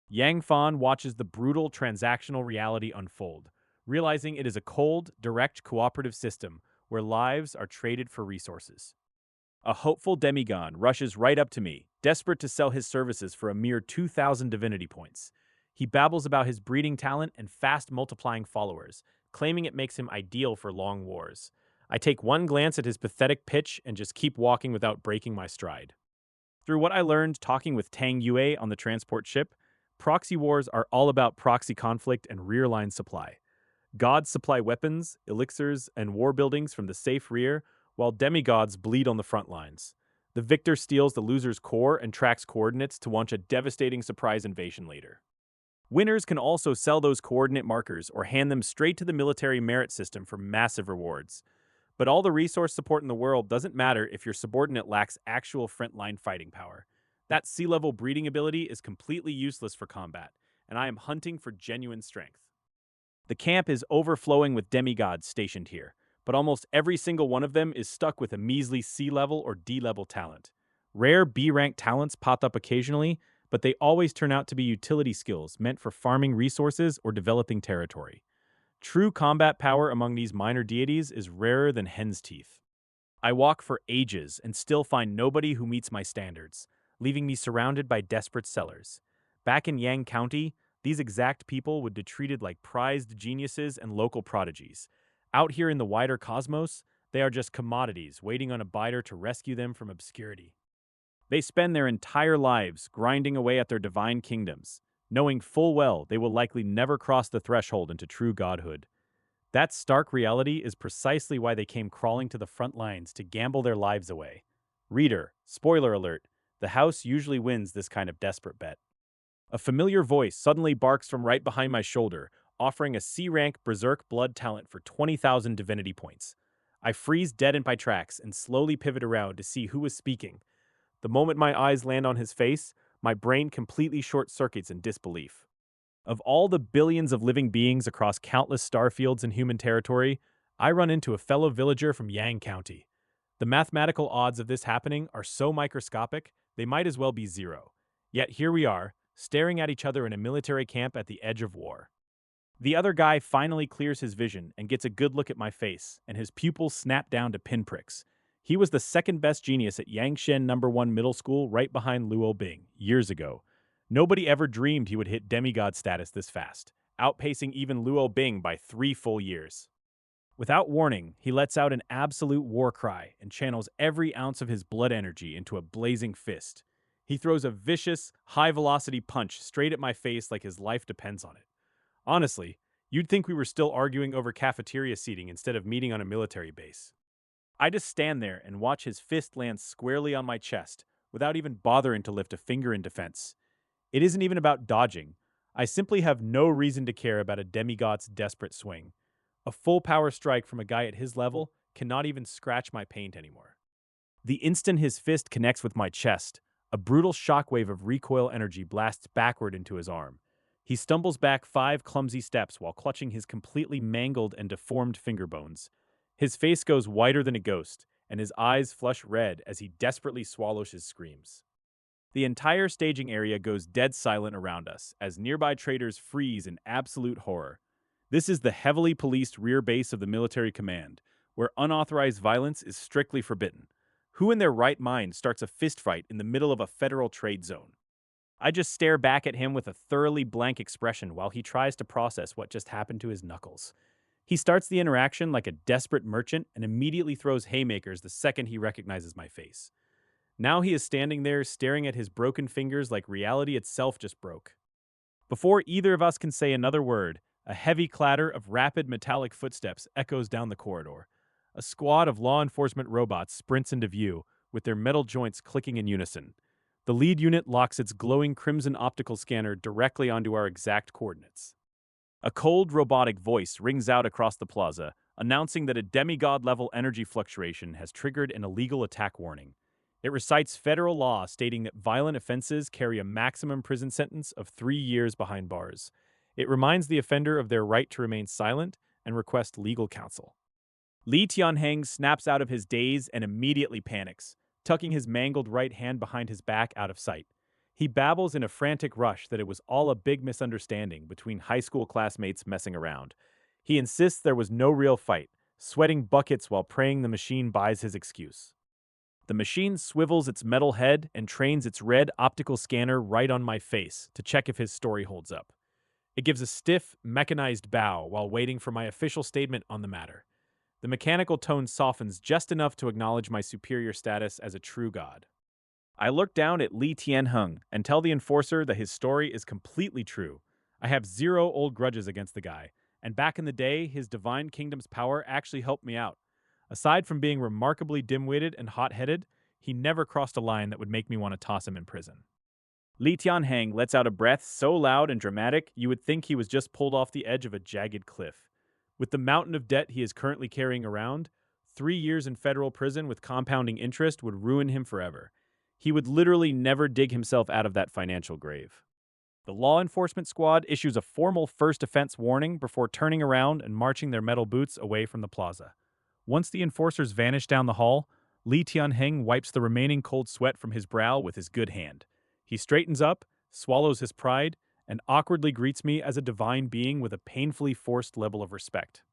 Yang Fan watches the brutal transactional reality unfold, realizing it is a cold, direct cooperative system where lives are traded for resources. A hopeful demigod rushes right up to me, desperate to sell his services for a mere 2,000 divinity points. He babbles about his breeding talent and fast-multiplying followers, claiming it makes him ideal for long wars. I take one glance at his pathetic pitch and just keep walking without breaking my stride. Through what I learned talking with Tang Yue on the transport ship, proxy wars are all about proxy conflict and rear-line supply. Gods supply weapons, elixirs, and war buildings from the safe rear, while demigods bleed on the front lines. The victor steals the loser's core and tracks coordinates to launch a devastating surprise invasion later. Winners can also sell those coordinate markers or hand them straight to the military merit system for massive rewards. But all the resource support in the world doesn't matter if your subordinate lacks actual frontline fighting power. That sea-level breeding ability is completely useless for combat, and I am hunting for genuine strength. The camp is overflowing with demigods stationed here, but almost every single one of them is stuck with a measly C-level or D-level talent. Rare B-rank talents pop up occasionally, but they always turn out to be utility skills meant for farming resources or developing territory. True combat power among these minor deities is rarer than hen's teeth. I walk for ages and still find nobody who meets my standards, leaving me surrounded by desperate sellers. Back in Yang County, these exact people would be treated like prized geniuses and local prodigies. Out here in the wider cosmos, they are just commodities waiting on a bidder to rescue them from obscurity. They spend their entire lives grinding away at their divine kingdoms, knowing full well they will likely never cross the threshold into true godhood. That stark reality is precisely why they came crawling to the front lines to gamble their lives away. Reader, spoiler alert, the House usually wins this kind of desperate bet. A familiar voice suddenly barks from right behind my shoulder, offering a C-rank Berserk blood talent for 20,000 divinity points. I freeze dead in my tracks and slowly pivot around to see who is speaking. The moment my eyes land on his face, my brain completely short-circuits in disbelief. Of all the billions of living beings across countless star fields in human territory, I run into a fellow villager from Yang County. The mathematical odds of this happening are so microscopic, they might as well be zero. Yet here we are, staring at each other in a military camp at the edge of war. The other guy finally clears his vision and gets a good look at my face, and his pupils snap down to pinpricks. He was the second best genius at Yangshen Number 1 Middle School right behind Luo Bing, years ago. Nobody ever dreamed he would hit demigod status this fast, outpacing even Luo Bing by 3 full years. Without warning, he lets out an absolute war cry and channels every ounce of his blood energy into a blazing fist. He throws a vicious, high-velocity punch straight at my face like his life depends on it. Honestly, you'd think we were still arguing over cafeteria seating instead of meeting on a military base. I just stand there and watch his fist land squarely on my chest, without even bothering to lift a finger in defense. It isn't even about dodging. I simply have no reason to care about a demigod's desperate swing. A full power strike from a guy at his level cannot even scratch my paint anymore. The instant his fist connects with my chest, a brutal shockwave of recoil energy blasts backward into his arm. He stumbles back 5 clumsy steps while clutching his completely mangled and deformed finger bones. His face goes whiter than a ghost, and his eyes flush red as he desperately swallows his screams. The entire staging area goes dead silent around us as nearby traders freeze in absolute horror. This is the heavily policed rear base of the military command, where unauthorized violence is strictly forbidden. Who in their right mind starts a fistfight in the middle of a federal trade zone? I just stare back at him with a thoroughly blank expression while he tries to process what just happened to his knuckles. He starts the interaction like a desperate merchant and immediately throws haymakers the second he recognizes my face. Now he is standing there staring at his broken fingers like reality itself just broke. Before either of us can say another word, a heavy clatter of rapid metallic footsteps echoes down the corridor. A squad of law enforcement robots sprints into view, with their metal joints clicking in unison. The lead unit locks its glowing crimson optical scanner directly onto our exact coordinates. A cold robotic voice rings out across the plaza, announcing that a demigod-level energy fluctuation has triggered an illegal attack warning. It recites federal law stating that violent offenses carry a maximum prison sentence of 3 years behind bars. It reminds the offender of their right to remain silent and request legal counsel. Li Tianheng snaps out of his daze and immediately panics, tucking his mangled right hand behind his back out of sight. He babbles in a frantic rush that it was all a big misunderstanding between high school classmates messing around. He insists there was no real fight, sweating buckets while praying the machine buys his excuse. The machine swivels its metal head and trains its red optical scanner right on my face to check if his story holds up. It gives a stiff, mechanized bow while waiting for my official statement on the matter. The mechanical tone softens just enough to acknowledge my superior status as a true god. I look down at Li Tianheng and tell the enforcer that his story is completely true. I have 0 old grudges against the guy, and back in the day, his divine kingdom's power actually helped me out. Aside from being remarkably dim-witted and hot-headed, he never crossed a line that would make me want to toss him in prison. Li Tianheng lets out a breath so loud and dramatic you would think he was just pulled off the edge of a jagged cliff. With the mountain of debt he is currently carrying around, 3 years in federal prison with compounding interest would ruin him forever. He would literally never dig himself out of that financial grave. The law enforcement squad issues a formal first offense warning before turning around and marching their metal boots away from the plaza. Once the enforcers vanish down the hall, Li Tianheng wipes the remaining cold sweat from his brow with his good hand. He straightens up, swallows his pride, and awkwardly greets me as a divine being with a painfully forced level of respect.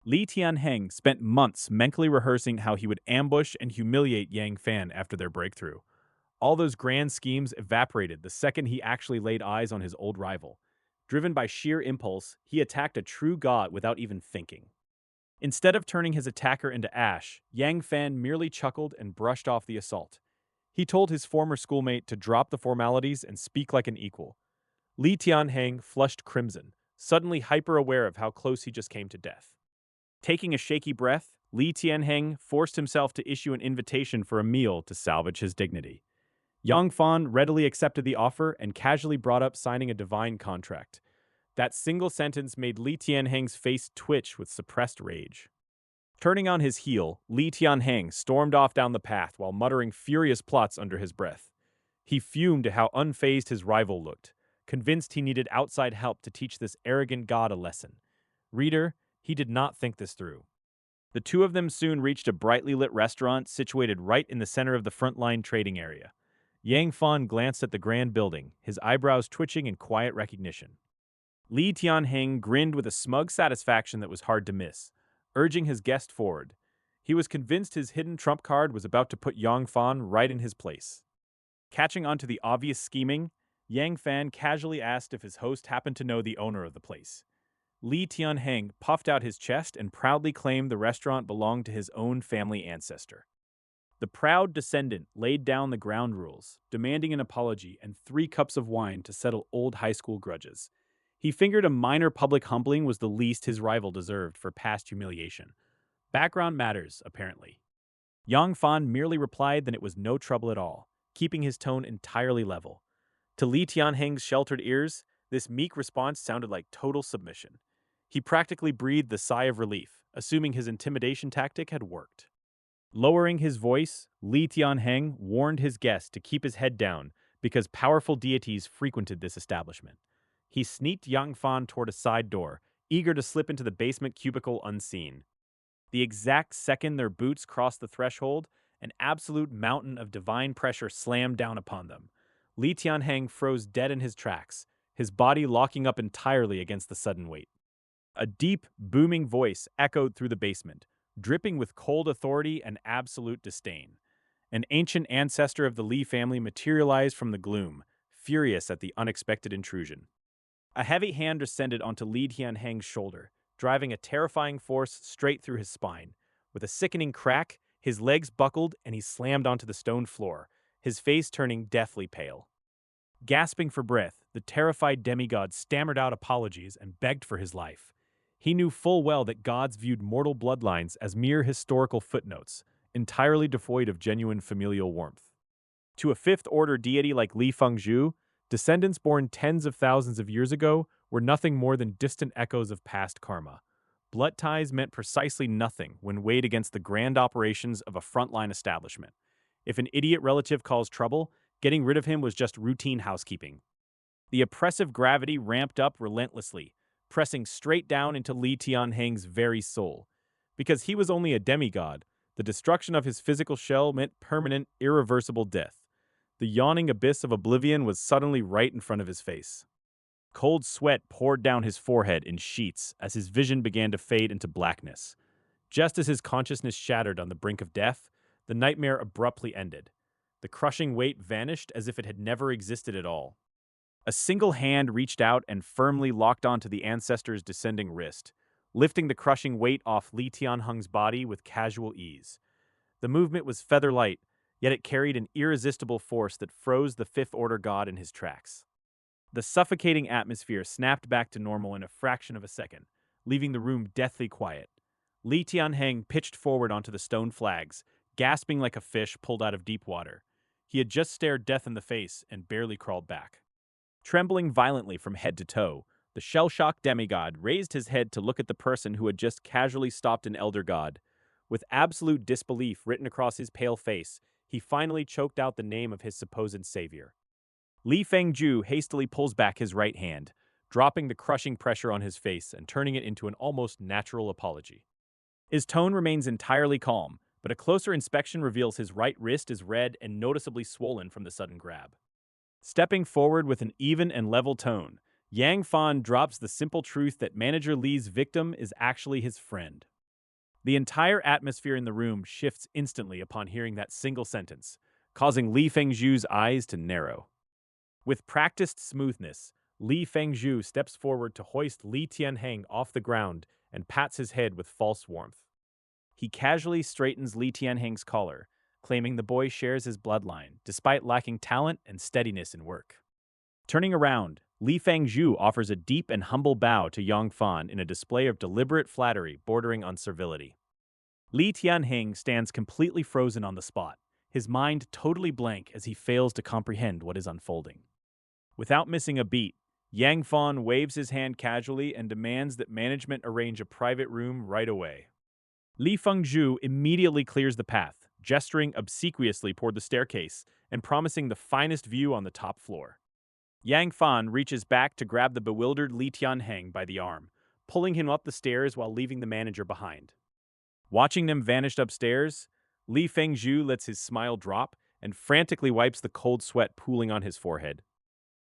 Li Tianheng spent months mentally rehearsing how he would ambush and humiliate Yang Fan after their breakthrough. All those grand schemes evaporated the second he actually laid eyes on his old rival. Driven by sheer impulse, he attacked a true god without even thinking. Instead of turning his attacker into ash, Yang Fan merely chuckled and brushed off the assault. He told his former schoolmate to drop the formalities and speak like an equal. Li Tianheng flushed crimson, suddenly hyper-aware of how close he just came to death. Taking a shaky breath, Li Tianheng forced himself to issue an invitation for a meal to salvage his dignity. Yang Fan readily accepted the offer and casually brought up signing a divine contract. That single sentence made Li Tianheng's face twitch with suppressed rage. Turning on his heel, Li Tianheng stormed off down the path while muttering furious plots under his breath. He fumed at how unfazed his rival looked, convinced he needed outside help to teach this arrogant god a lesson. Reader, he did not think this through. The two of them soon reached a brightly lit restaurant situated right in the center of the frontline trading area. Yang Fan glanced at the grand building, his eyebrows twitching in quiet recognition. Li Tianheng grinned with a smug satisfaction that was hard to miss, urging his guest forward. He was convinced his hidden trump card was about to put Yang Fan right in his place. Catching on to the obvious scheming, Yang Fan casually asked if his host happened to know the owner of the place. Li Tianheng puffed out his chest and proudly claimed the restaurant belonged to his own family ancestor. The proud descendant laid down the ground rules, demanding an apology and 3 cups of wine to settle old high school grudges. He figured a minor public humbling was the least his rival deserved for past humiliation. Background matters, apparently. Yang Fan merely replied that it was no trouble at all, keeping his tone entirely level. To Li Tianheng's sheltered ears, this meek response sounded like total submission. He practically breathed a sigh of relief, assuming his intimidation tactic had worked. Lowering his voice, Li Tianheng warned his guest to keep his head down because powerful deities frequented this establishment. He sneaked Yang Fan toward a side door, eager to slip into the basement cubicle unseen. The exact second their boots crossed the threshold, an absolute mountain of divine pressure slammed down upon them. Li Tianheng froze dead in his tracks, his body locking up entirely against the sudden weight. A deep, booming voice echoed through the basement, dripping with cold authority and absolute disdain. An ancient ancestor of the Li family materialized from the gloom, furious at the unexpected intrusion. A heavy hand descended onto Li Tianheng's shoulder, driving a terrifying force straight through his spine. With a sickening crack, his legs buckled and he slammed onto the stone floor, his face turning deathly pale. Gasping for breath, the terrified demigod stammered out apologies and begged for his life. He knew full well that gods viewed mortal bloodlines as mere historical footnotes, entirely devoid of genuine familial warmth. To a fifth-order deity like Li Fengzhu, descendants born tens of thousands of years ago were nothing more than distant echoes of past karma. Blood ties meant precisely nothing when weighed against the grand operations of a frontline establishment. If an idiot relative caused trouble, getting rid of him was just routine housekeeping. The oppressive gravity ramped up relentlessly, pressing straight down into Li Tianheng's very soul. Because he was only a demigod, the destruction of his physical shell meant permanent, irreversible death. The yawning abyss of oblivion was suddenly right in front of his face. Cold sweat poured down his forehead in sheets as his vision began to fade into blackness. Just as his consciousness shattered on the brink of death, the nightmare abruptly ended. The crushing weight vanished as if it had never existed at all. A single hand reached out and firmly locked onto the ancestor's descending wrist, lifting the crushing weight off Li Tianheng's body with casual ease. The movement was feather-light, yet it carried an irresistible force that froze the fifth-order god in his tracks. The suffocating atmosphere snapped back to normal in a fraction of a second, leaving the room deathly quiet. Li Tianheng pitched forward onto the stone flags, gasping like a fish pulled out of deep water. He had just stared death in the face and barely crawled back. Trembling violently from head to toe, the shell-shocked demigod raised his head to look at the person who had just casually stopped an elder god. With absolute disbelief written across his pale face, he finally choked out the name of his supposed savior. Li Fengzhu hastily pulls back his right hand, dropping the crushing pressure on his face and turning it into an almost natural apology. His tone remains entirely calm, but a closer inspection reveals his right wrist is red and noticeably swollen from the sudden grab. Stepping forward with an even and level tone, Yang Fan drops the simple truth that Manager Li's victim is actually his friend. The entire atmosphere in the room shifts instantly upon hearing that single sentence, causing Li Fengzhu's eyes to narrow. With practiced smoothness, Li Fengzhu steps forward to hoist Li Tianheng off the ground and pats his head with false warmth. He casually straightens Li Tianheng's collar, claiming the boy shares his bloodline, despite lacking talent and steadiness in work. Turning around, Li Fangzhu offers a deep and humble bow to Yang Fan in a display of deliberate flattery bordering on servility. Li Tianheng stands completely frozen on the spot, his mind totally blank as he fails to comprehend what is unfolding. Without missing a beat, Yang Fan waves his hand casually and demands that management arrange a private room right away. Li Fengzhu immediately clears the path, gesturing obsequiously toward the staircase and promising the finest view on the top floor. Yang Fan reaches back to grab the bewildered Li Tianheng by the arm, pulling him up the stairs while leaving the manager behind. Watching them vanish upstairs, Li Fengzhu lets his smile drop and frantically wipes the cold sweat pooling on his forehead.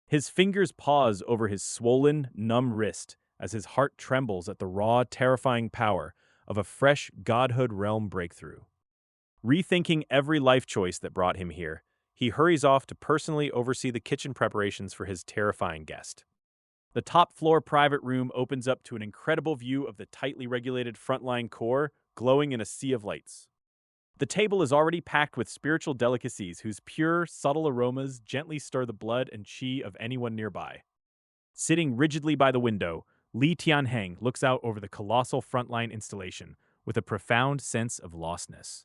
His fingers pause over his swollen, numb wrist as his heart trembles at the raw, terrifying power of a fresh godhood realm breakthrough. Rethinking every life choice that brought him here, he hurries off to personally oversee the kitchen preparations for his terrifying guest. The top floor private room opens up to an incredible view of the tightly regulated frontline core glowing in a sea of lights. The table is already packed with spiritual delicacies whose pure, subtle aromas gently stir the blood and qi of anyone nearby. Sitting rigidly by the window, Li Tianheng looks out over the colossal frontline installation with a profound sense of lostness.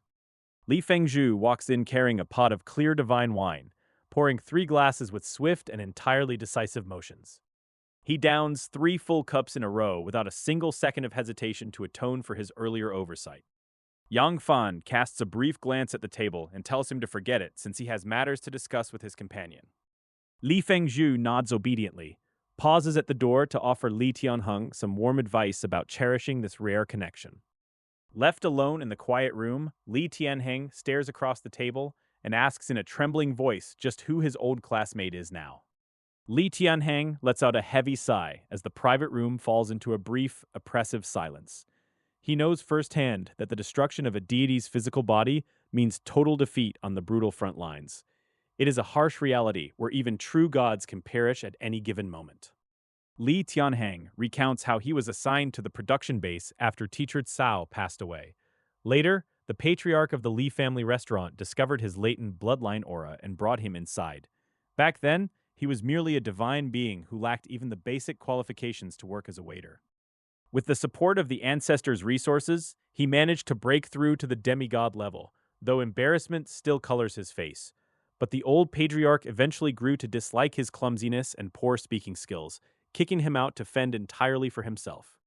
Li Fengzhu walks in carrying a pot of clear divine wine, pouring 3 glasses with swift and entirely decisive motions. He downs 3 full cups in a row without a single second of hesitation to atone for his earlier oversight. Yang Fan casts a brief glance at the table and tells him to forget it since he has matters to discuss with his companion. Li Fengzhu nods obediently, pauses at the door to offer Li Tianheng some warm advice about cherishing this rare connection. Left alone in the quiet room, Li Tianheng stares across the table and asks in a trembling voice just who his old classmate is now. Li Tianheng lets out a heavy sigh as the private room falls into a brief, oppressive silence. He knows firsthand that the destruction of a deity's physical body means total defeat on the brutal front lines. It is a harsh reality where even true gods can perish at any given moment. Li Tianheng recounts how he was assigned to the production base after teacher Cao passed away. Later, the patriarch of the Li family restaurant discovered his latent bloodline aura and brought him inside. Back then, he was merely a divine being who lacked even the basic qualifications to work as a waiter. With the support of the ancestors' resources, he managed to break through to the demigod level, though embarrassment still colors his face. But the old patriarch eventually grew to dislike his clumsiness and poor speaking skills, kicking him out to fend entirely for himself.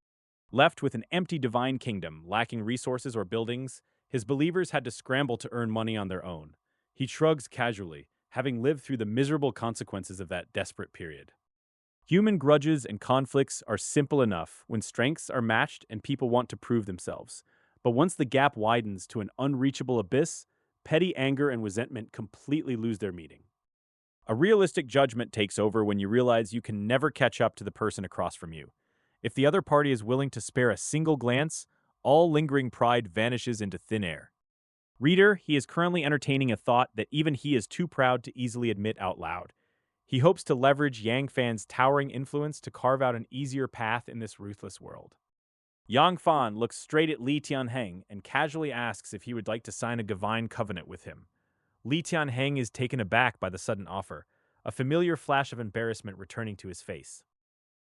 Left with an empty divine kingdom, lacking resources or buildings, his believers had to scramble to earn money on their own. He shrugs casually, having lived through the miserable consequences of that desperate period. Human grudges and conflicts are simple enough when strengths are matched and people want to prove themselves. But once the gap widens to an unreachable abyss, petty anger and resentment completely lose their meaning. A realistic judgment takes over when you realize you can never catch up to the person across from you. If the other party is willing to spare a single glance, all lingering pride vanishes into thin air. Reader, he is currently entertaining a thought that even he is too proud to easily admit out loud. He hopes to leverage Yang Fan's towering influence to carve out an easier path in this ruthless world. Yang Fan looks straight at Li Tianheng and casually asks if he would like to sign a divine covenant with him. Li Tianheng is taken aback by the sudden offer, a familiar flash of embarrassment returning to his face.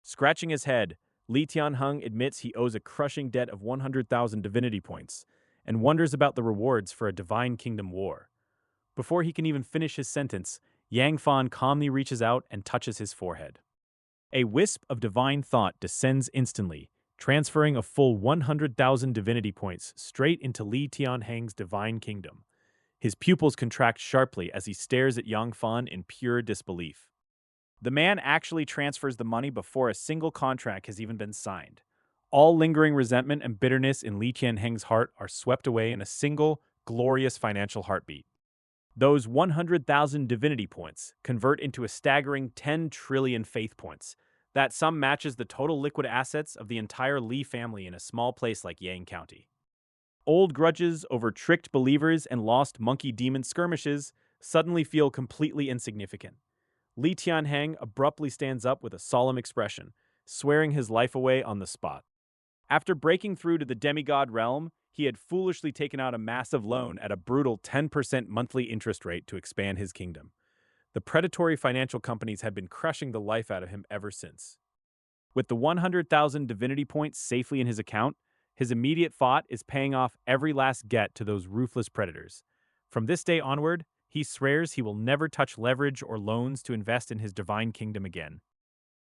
Scratching his head, Li Tianheng admits he owes a crushing debt of 100,000 divinity points and wonders about the rewards for a divine kingdom war. Before he can even finish his sentence, Yang Fan calmly reaches out and touches his forehead. A wisp of divine thought descends instantly, transferring a full 100,000 divinity points straight into Li Tianheng's divine kingdom. His pupils contract sharply as he stares at Yang Fan in pure disbelief. The man actually transfers the money before a single contract has even been signed. All lingering resentment and bitterness in Li Tianheng's heart are swept away in a single, glorious financial heartbeat. Those 100,000 divinity points convert into a staggering 10 trillion faith points. That sum matches the total liquid assets of the entire Li family in a small place like Yang County. Old grudges over tricked believers and lost monkey demon skirmishes suddenly feel completely insignificant. Li Tianheng abruptly stands up with a solemn expression, swearing his life away on the spot. After breaking through to the demigod realm, he had foolishly taken out a massive loan at a brutal 10% monthly interest rate to expand his kingdom. The predatory financial companies had been crushing the life out of him ever since. With the 100,000 divinity points safely in his account, his immediate thought is paying off every last get to those ruthless predators. From this day onward, he swears he will never touch leverage or loans to invest in his divine kingdom again.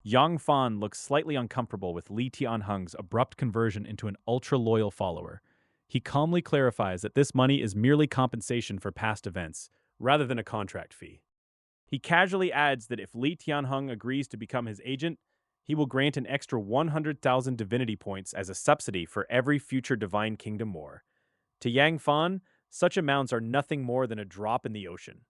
Yang Fan looks slightly uncomfortable with Li Tianheng's abrupt conversion into an ultra-loyal follower. He calmly clarifies that this money is merely compensation for past events, rather than a contract fee. He casually adds that if Li Tianheng agrees to become his agent, he will grant an extra 100,000 divinity points as a subsidy for every future Divine Kingdom war. To Yang Fan, such amounts are nothing more than a drop in the ocean.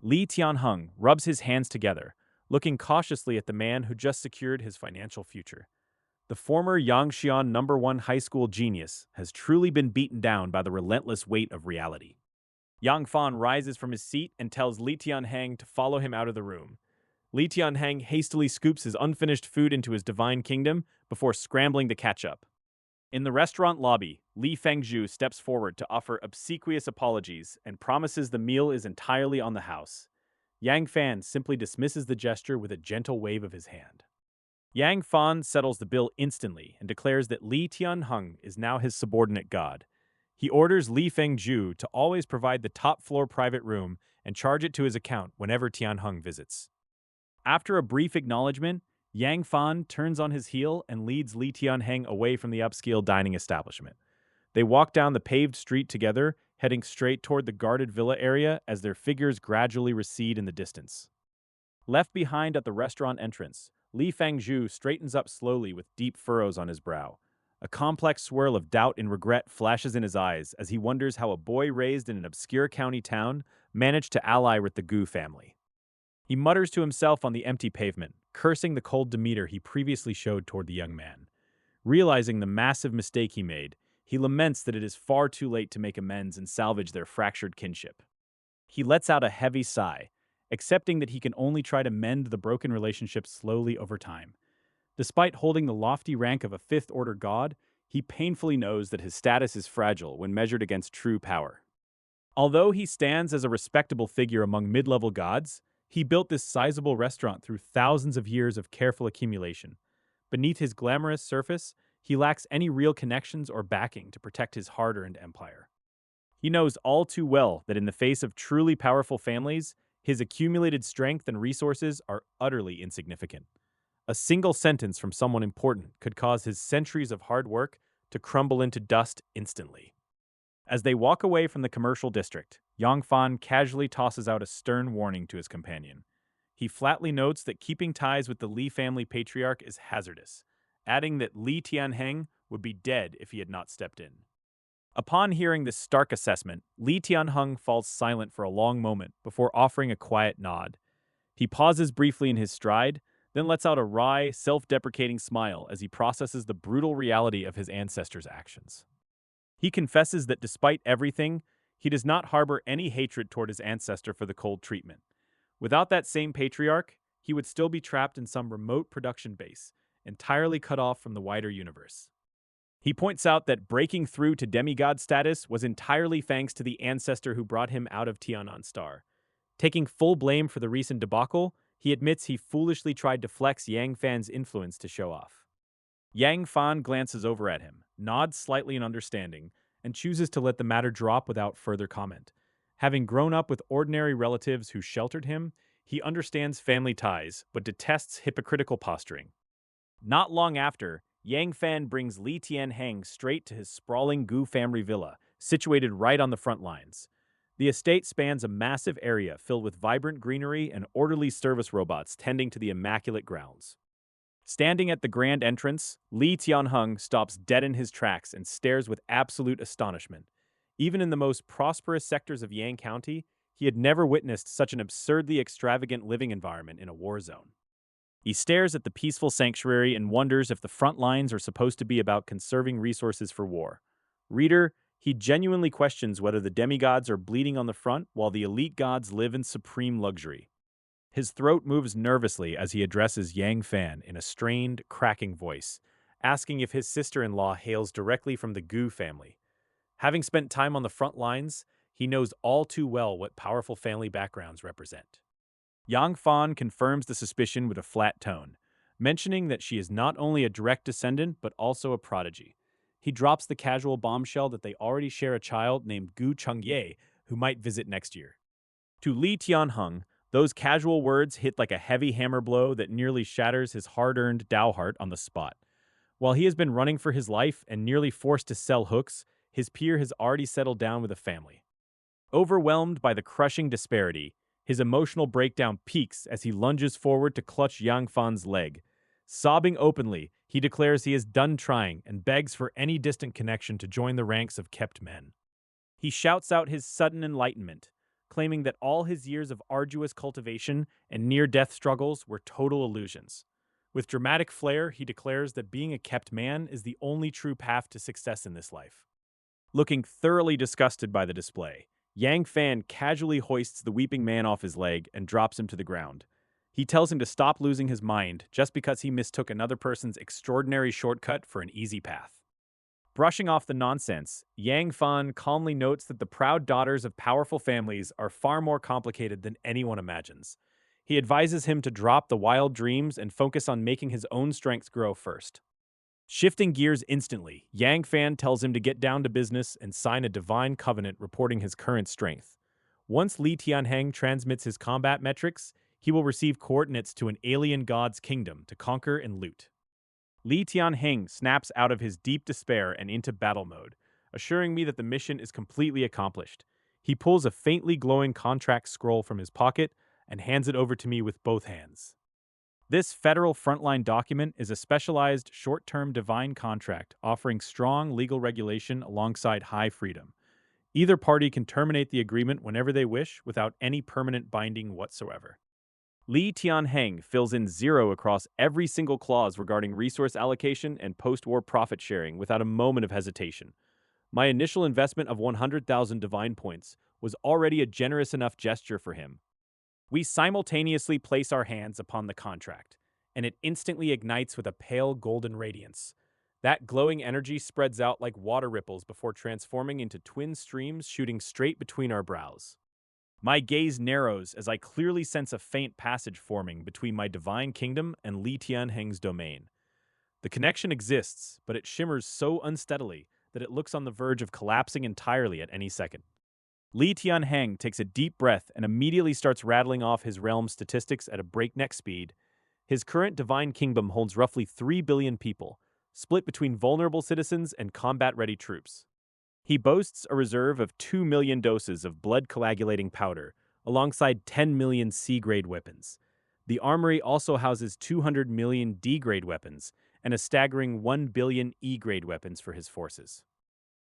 Li Tianheng rubs his hands together, looking cautiously at the man who just secured his financial future. The former Yangxian #1 high school genius has truly been beaten down by the relentless weight of reality. Yang Fan rises from his seat and tells Li Tianheng to follow him out of the room. Li Tianheng hastily scoops his unfinished food into his divine kingdom before scrambling to catch up. In the restaurant lobby, Li Fengzhu steps forward to offer obsequious apologies and promises the meal is entirely on the house. Yang Fan simply dismisses the gesture with a gentle wave of his hand. Yang Fan settles the bill instantly and declares that Li Tianheng is now his subordinate god. He orders Li Fengzhu to always provide the top-floor private room and charge it to his account whenever Tianheng visits. After a brief acknowledgement, Yang Fan turns on his heel and leads Li Tianheng away from the upscale dining establishment. They walk down the paved street together, heading straight toward the guarded villa area as their figures gradually recede in the distance. Left behind at the restaurant entrance, Li Fengzhu straightens up slowly with deep furrows on his brow. A complex swirl of doubt and regret flashes in his eyes as he wonders how a boy raised in an obscure county town managed to ally with the Gu family. He mutters to himself on the empty pavement, cursing the cold demeanor he previously showed toward the young man. Realizing the massive mistake he made, he laments that it is far too late to make amends and salvage their fractured kinship. He lets out a heavy sigh, accepting that he can only try to mend the broken relationship slowly over time. Despite holding the lofty rank of a fifth-order god, he painfully knows that his status is fragile when measured against true power. Although he stands as a respectable figure among mid-level gods, he built this sizable restaurant through thousands of years of careful accumulation. Beneath his glamorous surface, he lacks any real connections or backing to protect his hard-earned empire. He knows all too well that in the face of truly powerful families, his accumulated strength and resources are utterly insignificant. A single sentence from someone important could cause his centuries of hard work to crumble into dust instantly. As they walk away from the commercial district, Yang Fan casually tosses out a stern warning to his companion. He flatly notes that keeping ties with the Li family patriarch is hazardous, adding that Li Tianheng would be dead if he had not stepped in. Upon hearing this stark assessment, Li Tianheng falls silent for a long moment before offering a quiet nod. He pauses briefly in his stride, then lets out a wry, self-deprecating smile as he processes the brutal reality of his ancestors' actions. He confesses that despite everything, he does not harbor any hatred toward his ancestor for the cold treatment. Without that same patriarch, he would still be trapped in some remote production base, entirely cut off from the wider universe. He points out that breaking through to demigod status was entirely thanks to the ancestor who brought him out of Tianan Star. Taking full blame for the recent debacle, he admits he foolishly tried to flex Yang Fan's influence to show off. Yang Fan glances over at him, nods slightly in understanding, and chooses to let the matter drop without further comment. Having grown up with ordinary relatives who sheltered him, he understands family ties, but detests hypocritical posturing. Not long after, Yang Fan brings Li Tianheng straight to his sprawling Gu family villa, situated right on the front lines. The estate spans a massive area filled with vibrant greenery and orderly service robots tending to the immaculate grounds. Standing at the grand entrance, Li Tianheng stops dead in his tracks and stares with absolute astonishment. Even in the most prosperous sectors of Yang County, he had never witnessed such an absurdly extravagant living environment in a war zone. He stares at the peaceful sanctuary and wonders if the front lines are supposed to be about conserving resources for war. Reader, he genuinely questions whether the demigods are bleeding on the front while the elite gods live in supreme luxury. His throat moves nervously as he addresses Yang Fan in a strained, cracking voice, asking if his sister-in-law hails directly from the Gu family. Having spent time on the front lines, he knows all too well what powerful family backgrounds represent. Yang Fan confirms the suspicion with a flat tone, mentioning that she is not only a direct descendant but also a prodigy. He drops the casual bombshell that they already share a child named Gu Chengye who might visit next year. To Li Tianheng, those casual words hit like a heavy hammer blow that nearly shatters his hard-earned Dao heart on the spot. While he has been running for his life and nearly forced to sell hooks, his peer has already settled down with a family. Overwhelmed by the crushing disparity, his emotional breakdown peaks as he lunges forward to clutch Yang Fan's leg. Sobbing openly, he declares he is done trying and begs for any distant connection to join the ranks of kept men. He shouts out his sudden enlightenment, claiming that all his years of arduous cultivation and near-death struggles were total illusions. With dramatic flair, he declares that being a kept man is the only true path to success in this life. Looking thoroughly disgusted by the display, Yang Fan casually hoists the weeping man off his leg and drops him to the ground. He tells him to stop losing his mind just because he mistook another person's extraordinary shortcut for an easy path. Brushing off the nonsense, Yang Fan calmly notes that the proud daughters of powerful families are far more complicated than anyone imagines. He advises him to drop the wild dreams and focus on making his own strength grow first. Shifting gears instantly, Yang Fan tells him to get down to business and sign a divine covenant reporting his current strength. Once Li Tianheng transmits his combat metrics, he will receive coordinates to an alien god's kingdom to conquer and loot. Li Tianheng snaps out of his deep despair and into battle mode, assuring me that the mission is completely accomplished. He pulls a faintly glowing contract scroll from his pocket and hands it over to me with both hands. This federal frontline document is a specialized short-term divine contract offering strong legal regulation alongside high freedom. Either party can terminate the agreement whenever they wish without any permanent binding whatsoever. Li Tianheng fills in zero across every single clause regarding resource allocation and post-war profit sharing without a moment of hesitation. My initial investment of 100,000 divine points was already a generous enough gesture for him. We simultaneously place our hands upon the contract, and it instantly ignites with a pale golden radiance. That glowing energy spreads out like water ripples before transforming into twin streams shooting straight between our brows. My gaze narrows as I clearly sense a faint passage forming between my divine kingdom and Li Tianheng's domain. The connection exists, but it shimmers so unsteadily that it looks on the verge of collapsing entirely at any second. Li Tianheng takes a deep breath and immediately starts rattling off his realm's statistics at a breakneck speed. His current divine kingdom holds roughly 3 billion people, split between vulnerable citizens and combat-ready troops. He boasts a reserve of 2 million doses of blood-coagulating powder, alongside 10 million C-grade weapons. The armory also houses 200 million D-grade weapons and a staggering 1 billion E-grade weapons for his forces.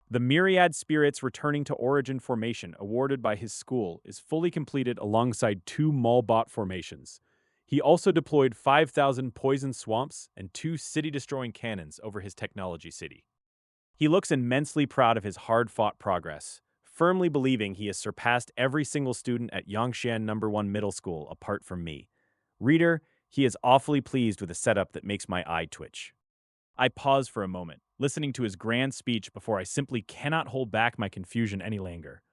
The myriad spirits returning to Origin formation awarded by his school is fully completed alongside 2 Maulbot formations. He also deployed 5,000 poison swamps and 2 city-destroying cannons over his technology city. He looks immensely proud of his hard-fought progress, firmly believing he has surpassed every single student at Yangshan No. 1 Middle School apart from me. Reader, he is awfully pleased with a setup that makes my eye twitch. I pause for a moment, listening to his grand speech before I simply cannot hold back my confusion any longer.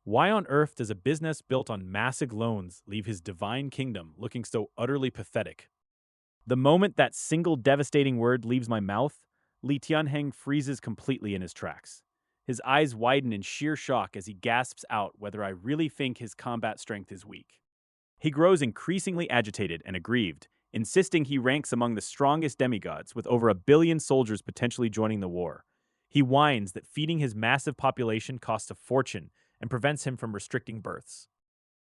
Why on earth does a business built on massive loans leave his divine kingdom looking so utterly pathetic? The moment that single devastating word leaves my mouth, Li Tianheng freezes completely in his tracks. His eyes widen in sheer shock as he gasps out whether I really think his combat strength is weak. He grows increasingly agitated and aggrieved, insisting he ranks among the strongest demigods with over 1 billion soldiers potentially joining the war. He whines that feeding his massive population costs a fortune and prevents him from restricting births.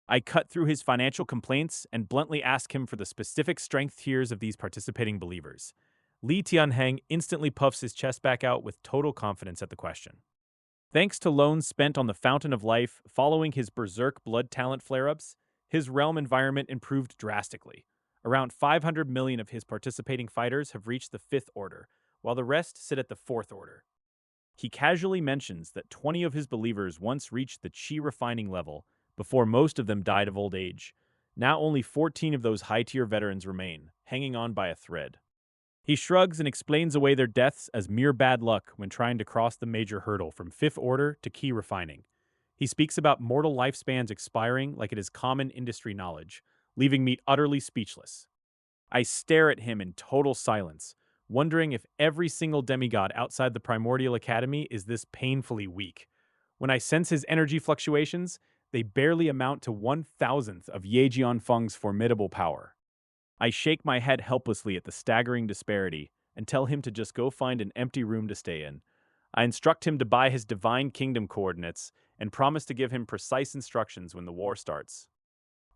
I cut through his financial complaints and bluntly ask him for the specific strength tiers of these participating believers. Li Tianheng instantly puffs his chest back out with total confidence at the question. Thanks to loans spent on the Fountain of Life following his berserk blood talent flare-ups, his realm environment improved drastically. Around 500 million of his participating fighters have reached the 5th Order, while the rest sit at the 4th Order. He casually mentions that 20 of his believers once reached the Qi refining level before most of them died of old age. Now only 14 of those high-tier veterans remain, hanging on by a thread. He shrugs and explains away their deaths as mere bad luck when trying to cross the major hurdle from 5th Order to Qi refining. He speaks about mortal lifespans expiring like it is common industry knowledge, leaving me utterly speechless. I stare at him in total silence, wondering if every single demigod outside the Primordial Academy is this painfully weak. When I sense his energy fluctuations, they barely amount to 1,000th of Ye Jianfeng's formidable power. I shake my head helplessly at the staggering disparity and tell him to just go find an empty room to stay in. I instruct him to buy his Divine Kingdom coordinates and promise to give him precise instructions when the war starts.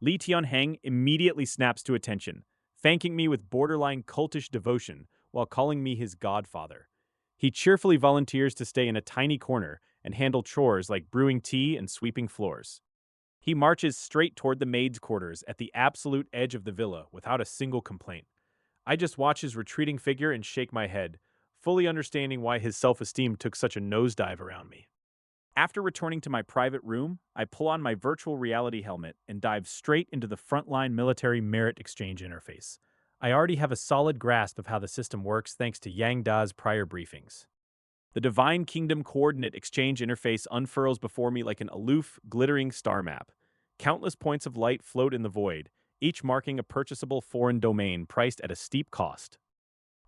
Li Tianheng immediately snaps to attention, thanking me with borderline cultish devotion while calling me his godfather. He cheerfully volunteers to stay in a tiny corner and handle chores like brewing tea and sweeping floors. He marches straight toward the maid's quarters at the absolute edge of the villa without a single complaint. I just watch his retreating figure and shake my head, fully understanding why his self-esteem took such a nosedive around me. After returning to my private room, I pull on my virtual reality helmet and dive straight into the frontline military merit exchange interface. I already have a solid grasp of how the system works thanks to Yang Da's prior briefings. The Divine Kingdom coordinate exchange interface unfurls before me like an aloof, glittering star map. Countless points of light float in the void, each marking a purchasable foreign domain priced at a steep cost.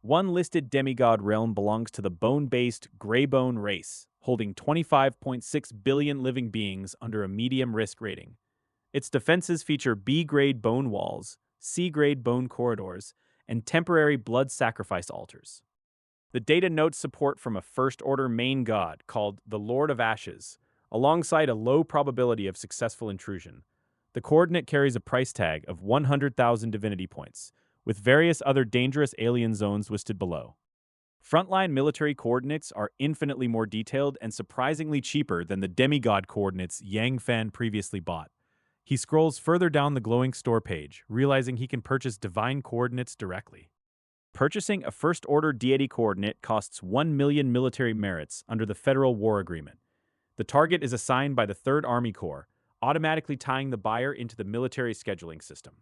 One listed demigod realm belongs to the bone-based Greybone race, holding 25.6 billion living beings under a medium risk rating. Its defenses feature B-grade bone walls, C-grade bone corridors, and temporary blood sacrifice altars. The data notes support from a first-order main god called the Lord of Ashes, alongside a low probability of successful intrusion. The coordinate carries a price tag of 100,000 divinity points, with various other dangerous alien zones listed below. Frontline military coordinates are infinitely more detailed and surprisingly cheaper than the demigod coordinates Yang Fan previously bought. He scrolls further down the glowing store page, realizing he can purchase divine coordinates directly. Purchasing a first-order deity coordinate costs 1 million military merits under the Federal War Agreement. The target is assigned by the 3rd Army Corps, automatically tying the buyer into the military scheduling system.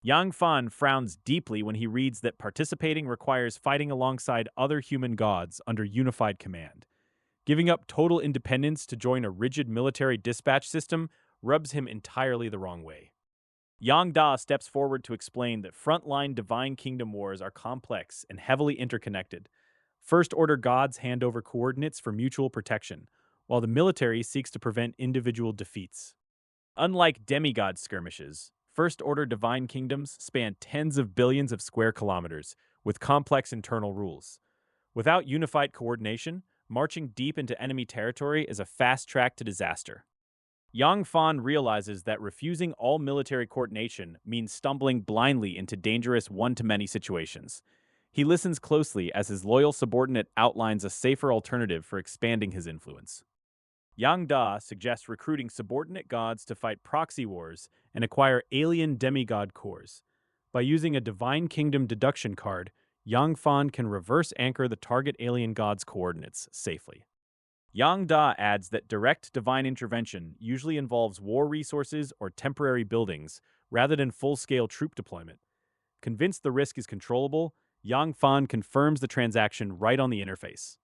Yang Fan frowns deeply when he reads that participating requires fighting alongside other human gods under unified command. Giving up total independence to join a rigid military dispatch system rubs him entirely the wrong way. Yang Da steps forward to explain that frontline Divine Kingdom wars are complex and heavily interconnected. First-order gods hand over coordinates for mutual protection, while the military seeks to prevent individual defeats. Unlike demigod skirmishes, First-order Divine Kingdoms span tens of billions of square kilometers, with complex internal rules. Without unified coordination, marching deep into enemy territory is a fast track to disaster. Yang Fan realizes that refusing all military coordination means stumbling blindly into dangerous one-to-many situations. He listens closely as his loyal subordinate outlines a safer alternative for expanding his influence. Yang Da suggests recruiting subordinate gods to fight proxy wars and acquire alien demigod cores. By using a Divine Kingdom deduction card, Yang Fan can reverse anchor the target alien god's coordinates safely. Yang Da adds that direct divine intervention usually involves war resources or temporary buildings rather than full-scale troop deployment. Convinced the risk is controllable, Yang Fan confirms the transaction right on the interface.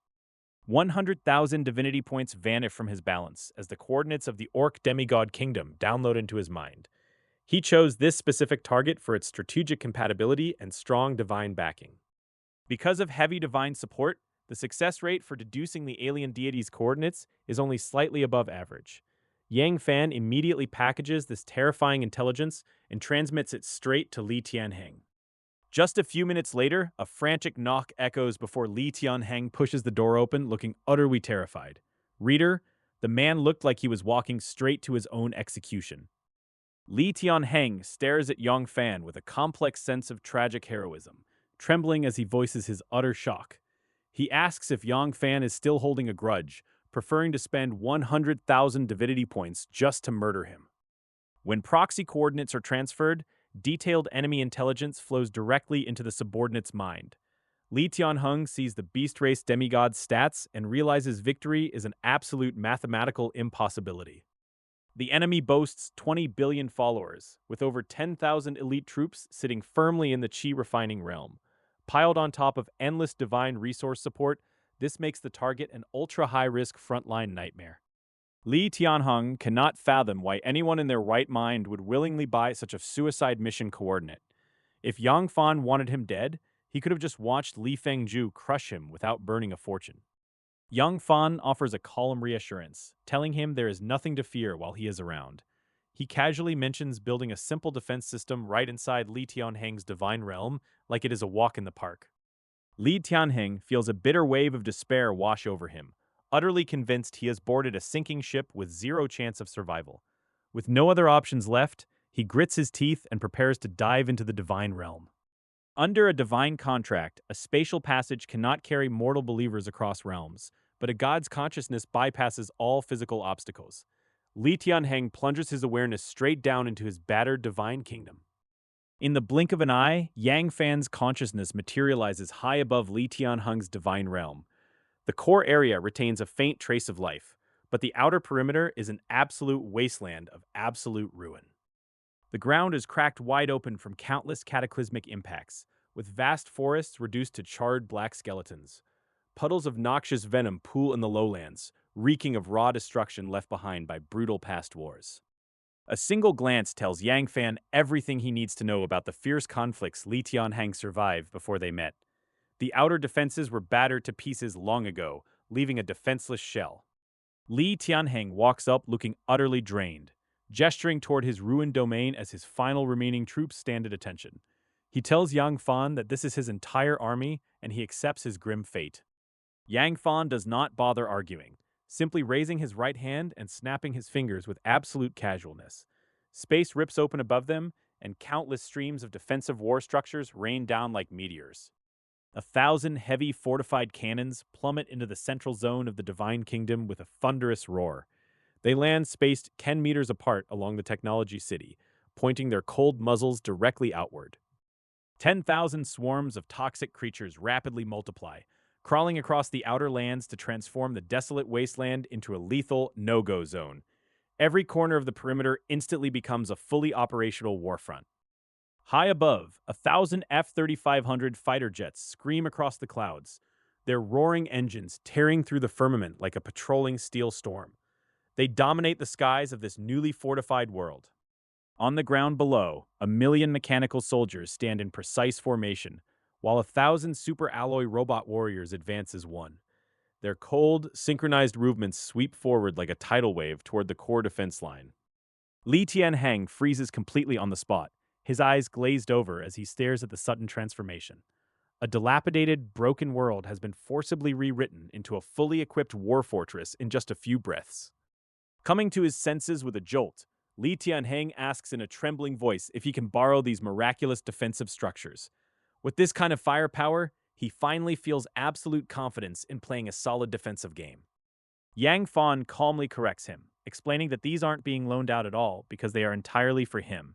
100,000 divinity points vanish from his balance as the coordinates of the Orc Demigod Kingdom download into his mind. He chose this specific target for its strategic compatibility and strong divine backing. Because of heavy divine support, the success rate for deducing the alien deity's coordinates is only slightly above average. Yang Fan immediately packages this terrifying intelligence and transmits it straight to Li Tianheng. Just a few minutes later, a frantic knock echoes before Li Tianheng pushes the door open, looking utterly terrified. Reader, the man looked like he was walking straight to his own execution. Li Tianheng stares at Yang Fan with a complex sense of tragic heroism, trembling as he voices his utter shock. He asks if Yang Fan is still holding a grudge, preferring to spend 100,000 divinity points just to murder him. When proxy coordinates are transferred, detailed enemy intelligence flows directly into the subordinate's mind. Li Tianheng sees the beast race demigod's stats and realizes victory is an absolute mathematical impossibility. The enemy boasts 20 billion followers, with over 10,000 elite troops sitting firmly in the Qi refining realm. Piled on top of endless divine resource support, this makes the target an ultra-high-risk frontline nightmare. Li Tianheng cannot fathom why anyone in their right mind would willingly buy such a suicide mission coordinate. If Yang Fan wanted him dead, he could have just watched Li Fengju crush him without burning a fortune. Yang Fan offers a calm reassurance, telling him there is nothing to fear while he is around. He casually mentions building a simple defense system right inside Li Tianheng's divine realm, like it is a walk in the park. Li Tianheng feels a bitter wave of despair wash over him, utterly convinced he has boarded a sinking ship with zero chance of survival. With no other options left, he grits his teeth and prepares to dive into the divine realm. Under a divine contract, a spatial passage cannot carry mortal believers across realms, but a god's consciousness bypasses all physical obstacles. Li Tianheng plunges his awareness straight down into his battered divine kingdom. In the blink of an eye, Yang Fan's consciousness materializes high above Li Tianheng's divine realm. The core area retains a faint trace of life, but the outer perimeter is an absolute wasteland of absolute ruin. The ground is cracked wide open from countless cataclysmic impacts, with vast forests reduced to charred black skeletons. Puddles of noxious venom pool in the lowlands, reeking of raw destruction left behind by brutal past wars. A single glance tells Yang Fan everything he needs to know about the fierce conflicts Li Tianheng survived before they met. The outer defenses were battered to pieces long ago, leaving a defenseless shell. Li Tianheng walks up looking utterly drained, gesturing toward his ruined domain as his final remaining troops stand at attention. He tells Yang Fan that this is his entire army and he accepts his grim fate. Yang Fan does not bother arguing, simply raising his right hand and snapping his fingers with absolute casualness. Space rips open above them, and countless streams of defensive war structures rain down like meteors. 1,000 heavy fortified cannons plummet into the central zone of the Divine Kingdom with a thunderous roar. They land spaced 10 meters apart along the technology city, pointing their cold muzzles directly outward. 10,000 swarms of toxic creatures rapidly multiply, crawling across the outer lands to transform the desolate wasteland into a lethal no-go zone. Every corner of the perimeter instantly becomes a fully operational warfront. High above, 1,000 F-3500 fighter jets scream across the clouds, their roaring engines tearing through the firmament like a patrolling steel storm. They dominate the skies of this newly fortified world. On the ground below, 1,000,000 mechanical soldiers stand in precise formation, while 1,000 super alloy robot warriors advance as one. Their cold, synchronized movements sweep forward like a tidal wave toward the core defense line. Li Tianheng freezes completely on the spot, his eyes glazed over as he stares at the sudden transformation. A dilapidated, broken world has been forcibly rewritten into a fully equipped war fortress in just a few breaths. Coming to his senses with a jolt, Li Tianheng asks in a trembling voice if he can borrow these miraculous defensive structures. With this kind of firepower, he finally feels absolute confidence in playing a solid defensive game. Yang Fan calmly corrects him, explaining that these aren't being loaned out at all because they are entirely for him.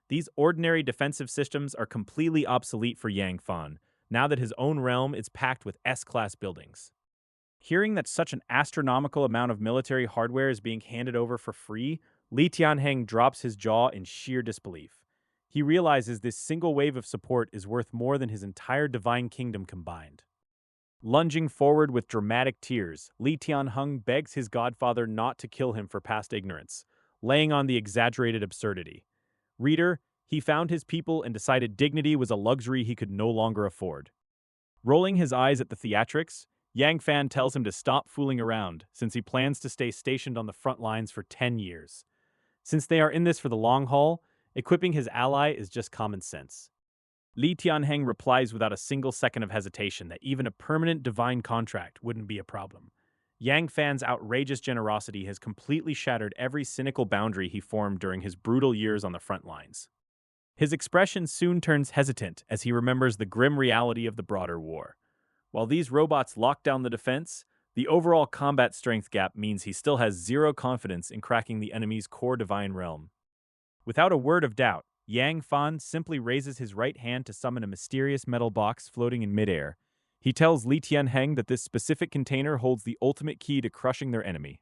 These ordinary defensive systems are completely obsolete for Yang Fan, now that his own realm is packed with S-class buildings. Hearing that such an astronomical amount of military hardware is being handed over for free, Li Tianheng drops his jaw in sheer disbelief. He realizes this single wave of support is worth more than his entire divine kingdom combined. Lunging forward with dramatic tears, Li Tianheng begs his godfather not to kill him for past ignorance, laying on the exaggerated absurdity. Reader, he found his people and decided dignity was a luxury he could no longer afford. Rolling his eyes at the theatrics, Yang Fan tells him to stop fooling around, since he plans to stay stationed on the front lines for 10 years. Since they are in this for the long haul, equipping his ally is just common sense. Li Tianheng replies without a single second of hesitation that even a permanent divine contract wouldn't be a problem. Yang Fan's outrageous generosity has completely shattered every cynical boundary he formed during his brutal years on the front lines. His expression soon turns hesitant as he remembers the grim reality of the broader war. While these robots lock down the defense, the overall combat strength gap means he still has zero confidence in cracking the enemy's core divine realm. Without a word of doubt, Yang Fan simply raises his right hand to summon a mysterious metal box floating in midair. He tells Li Tianheng that this specific container holds the ultimate key to crushing their enemy.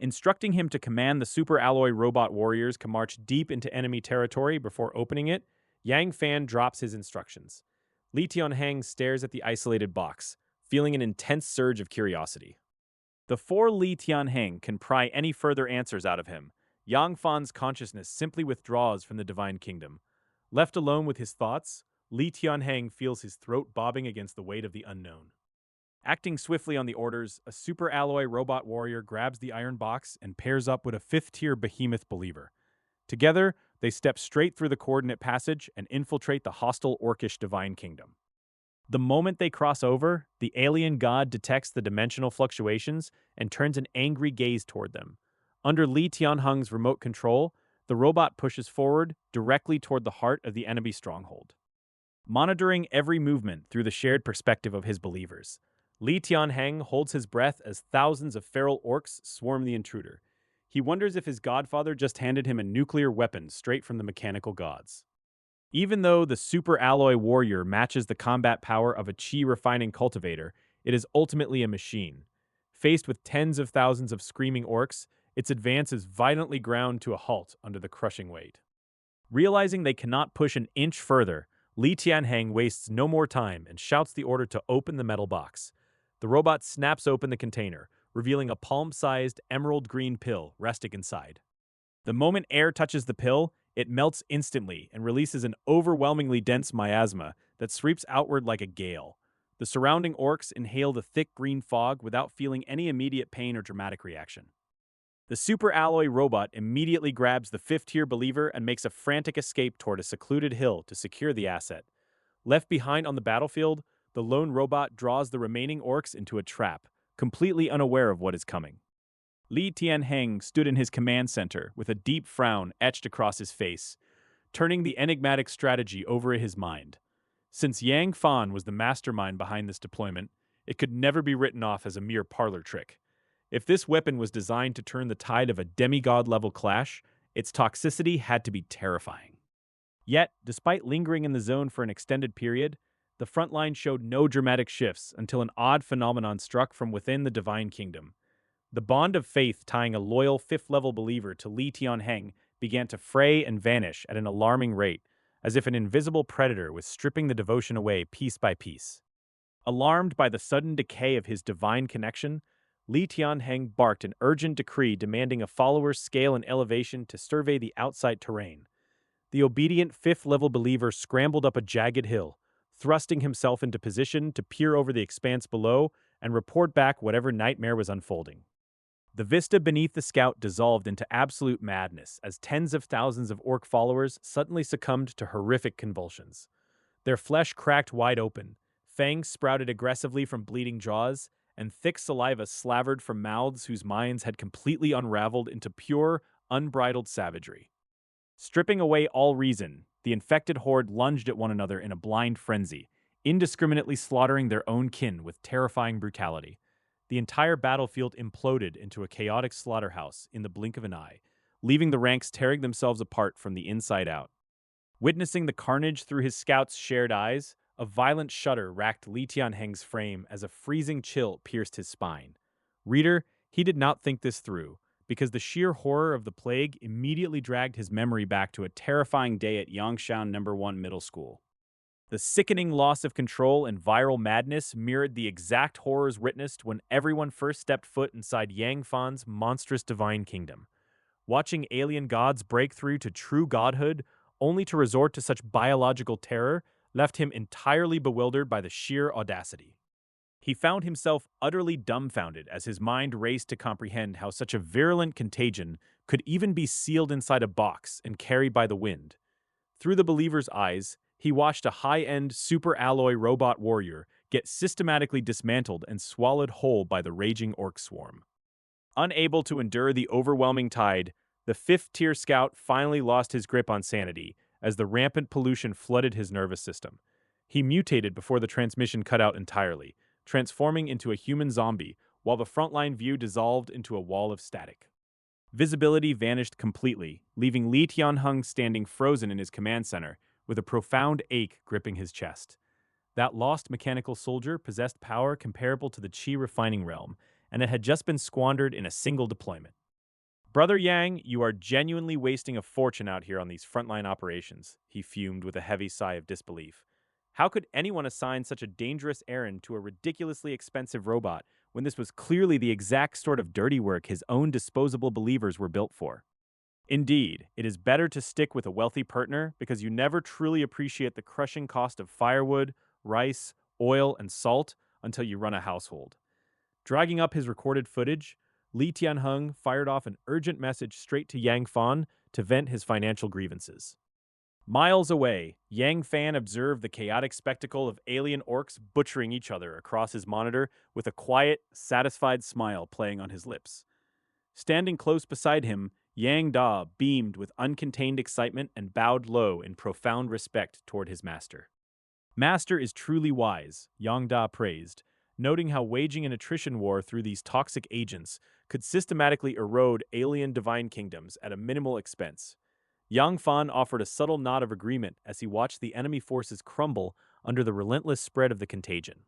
Instructing him to command the super alloy robot warriors to march deep into enemy territory before opening it, Yang Fan drops his instructions. Li Tianheng stares at the isolated box, feeling an intense surge of curiosity. Before Li Tianheng can pry any further answers out of him, Yang Fan's consciousness simply withdraws from the divine kingdom. Left alone with his thoughts, Li Tianheng feels his throat bobbing against the weight of the unknown. Acting swiftly on the orders, a super alloy robot warrior grabs the iron box and pairs up with a fifth-tier behemoth believer. Together, they step straight through the coordinate passage and infiltrate the hostile orcish divine kingdom. The moment they cross over, the alien god detects the dimensional fluctuations and turns an angry gaze toward them. Under Li Tianheng's remote control, the robot pushes forward directly toward the heart of the enemy stronghold. Monitoring every movement through the shared perspective of his believers, Li Tianheng holds his breath as thousands of feral orcs swarm the intruder. He wonders if his godfather just handed him a nuclear weapon straight from the mechanical gods. Even though the super alloy warrior matches the combat power of a chi refining cultivator, it is ultimately a machine. Faced with tens of thousands of screaming orcs, its advance is violently ground to a halt under the crushing weight. Realizing they cannot push an inch further, Li Tianheng wastes no more time and shouts the order to open the metal box. The robot snaps open the container, revealing a palm-sized emerald green pill resting inside. The moment air touches the pill, it melts instantly and releases an overwhelmingly dense miasma that sweeps outward like a gale. The surrounding orcs inhale the thick green fog without feeling any immediate pain or dramatic reaction. The super alloy robot immediately grabs the fifth-tier believer and makes a frantic escape toward a secluded hill to secure the asset. Left behind on the battlefield, the lone robot draws the remaining orcs into a trap, completely unaware of what is coming. Li Tianheng stood in his command center with a deep frown etched across his face, turning the enigmatic strategy over in his mind. Since Yang Fan was the mastermind behind this deployment, it could never be written off as a mere parlor trick. If this weapon was designed to turn the tide of a demigod-level clash, its toxicity had to be terrifying. Yet, despite lingering in the zone for an extended period, the front line showed no dramatic shifts until an odd phenomenon struck from within the divine kingdom. The bond of faith tying a loyal fifth-level believer to Li Tianheng began to fray and vanish at an alarming rate, as if an invisible predator was stripping the devotion away piece by piece. Alarmed by the sudden decay of his divine connection, Li Tianheng barked an urgent decree demanding a follower's scale and elevation to survey the outside terrain. The obedient fifth-level believer scrambled up a jagged hill, thrusting himself into position to peer over the expanse below and report back whatever nightmare was unfolding. The vista beneath the scout dissolved into absolute madness as tens of thousands of orc followers suddenly succumbed to horrific convulsions. Their flesh cracked wide open, fangs sprouted aggressively from bleeding jaws, and thick saliva slavered from mouths whose minds had completely unraveled into pure, unbridled savagery. Stripping away all reason, the infected horde lunged at one another in a blind frenzy, indiscriminately slaughtering their own kin with terrifying brutality. The entire battlefield imploded into a chaotic slaughterhouse in the blink of an eye, leaving the ranks tearing themselves apart from the inside out. Witnessing the carnage through his scouts' shared eyes, a violent shudder racked Li Tianheng's frame as a freezing chill pierced his spine. Reader, he did not think this through, because the sheer horror of the plague immediately dragged his memory back to a terrifying day at Yangshan No. 1 Middle School. The sickening loss of control and viral madness mirrored the exact horrors witnessed when everyone first stepped foot inside Yang Fan's monstrous divine kingdom. Watching alien gods break through to true godhood, only to resort to such biological terror, left him entirely bewildered by the sheer audacity. He found himself utterly dumbfounded as his mind raced to comprehend how such a virulent contagion could even be sealed inside a box and carried by the wind. Through the believer's eyes, he watched a high-end super alloy robot warrior get systematically dismantled and swallowed whole by the raging orc swarm. Unable to endure the overwhelming tide, the fifth-tier scout finally lost his grip on sanity as the rampant pollution flooded his nervous system. He mutated before the transmission cut out entirely, transforming into a human zombie, while the frontline view dissolved into a wall of static. Visibility vanished completely, leaving Li Tianheng standing frozen in his command center, with a profound ache gripping his chest. That lost mechanical soldier possessed power comparable to the chi refining realm, and it had just been squandered in a single deployment. Brother Yang, you are genuinely wasting a fortune out here on these frontline operations, he fumed with a heavy sigh of disbelief. How could anyone assign such a dangerous errand to a ridiculously expensive robot when this was clearly the exact sort of dirty work his own disposable believers were built for? Indeed, it is better to stick with a wealthy partner because you never truly appreciate the crushing cost of firewood, rice, oil, and salt until you run a household. Dragging up his recorded footage, Li Tianheng fired off an urgent message straight to Yang Fan to vent his financial grievances. Miles away, Yang Fan observed the chaotic spectacle of alien orcs butchering each other across his monitor with a quiet, satisfied smile playing on his lips. Standing close beside him, Yang Da beamed with uncontained excitement and bowed low in profound respect toward his master. Master is truly wise, Yang Da praised, noting how waging an attrition war through these toxic agents could systematically erode alien divine kingdoms at a minimal expense. Yang Fan offered a subtle nod of agreement as he watched the enemy forces crumble under the relentless spread of the contagion.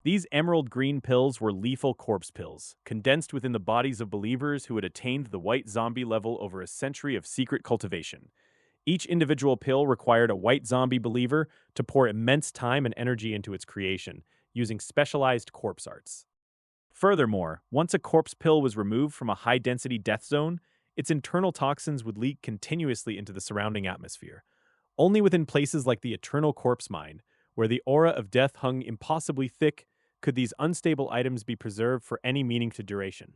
These emerald green pills were lethal corpse pills, condensed within the bodies of believers who had attained the white zombie level over a century of secret cultivation. Each individual pill required a white zombie believer to pour immense time and energy into its creation, using specialized corpse arts. Furthermore, once a corpse pill was removed from a high-density death zone, its internal toxins would leak continuously into the surrounding atmosphere. Only within places like the Eternal Corpse Mine, where the aura of death hung impossibly thick, could these unstable items be preserved for any meaningful duration.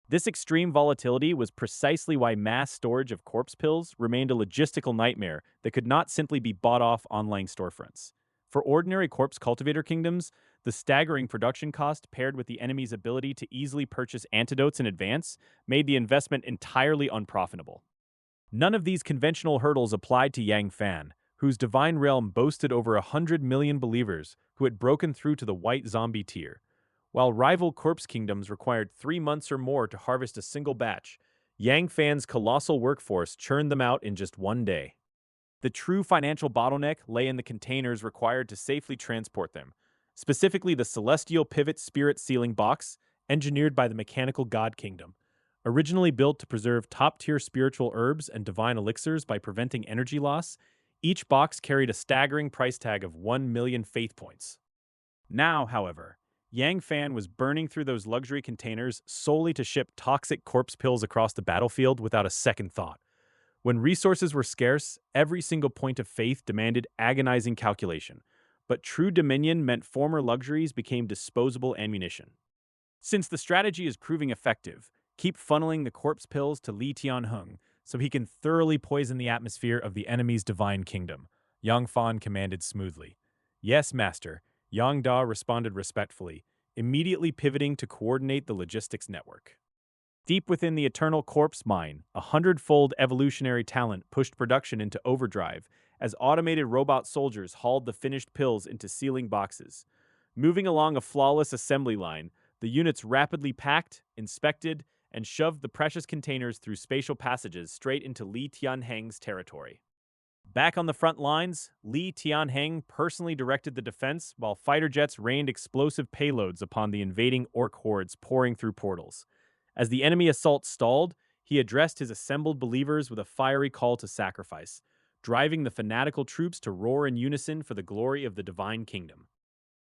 This extreme volatility was precisely why mass storage of corpse pills remained a logistical nightmare that could not simply be bought off online storefronts. For ordinary corpse cultivator kingdoms, the staggering production cost paired with the enemy's ability to easily purchase antidotes in advance made the investment entirely unprofitable. None of these conventional hurdles applied to Yang Fan, whose divine realm boasted over 100 million believers who had broken through to the white zombie tier. While rival corpse kingdoms required 3 months or more to harvest a single batch, Yang Fan's colossal workforce churned them out in just one day. The true financial bottleneck lay in the containers required to safely transport them, specifically the celestial pivot spirit sealing box, engineered by the mechanical god kingdom. Originally built to preserve top-tier spiritual herbs and divine elixirs by preventing energy loss, each box carried a staggering price tag of 1 million faith points. Now, however, Yang Fan was burning through those luxury containers solely to ship toxic corpse pills across the battlefield without a second thought. When resources were scarce, every single point of faith demanded agonizing calculation, but true dominion meant former luxuries became disposable ammunition. Since the strategy is proving effective, keep funneling the corpse pills to Li Tianheng so he can thoroughly poison the atmosphere of the enemy's divine kingdom, Yang Fan commanded smoothly. Yes, master, Yang Da responded respectfully, immediately pivoting to coordinate the logistics network. Deep within the Eternal Corpse Mine, 100-fold evolutionary talent pushed production into overdrive as automated robot soldiers hauled the finished pills into sealing boxes. Moving along a flawless assembly line, the units rapidly packed, inspected, and shoved the precious containers through spatial passages straight into Li Tianheng's territory. Back on the front lines, Li Tianheng personally directed the defense while fighter jets rained explosive payloads upon the invading orc hordes pouring through portals. As the enemy assault stalled, he addressed his assembled believers with a fiery call to sacrifice, driving the fanatical troops to roar in unison for the glory of the divine kingdom.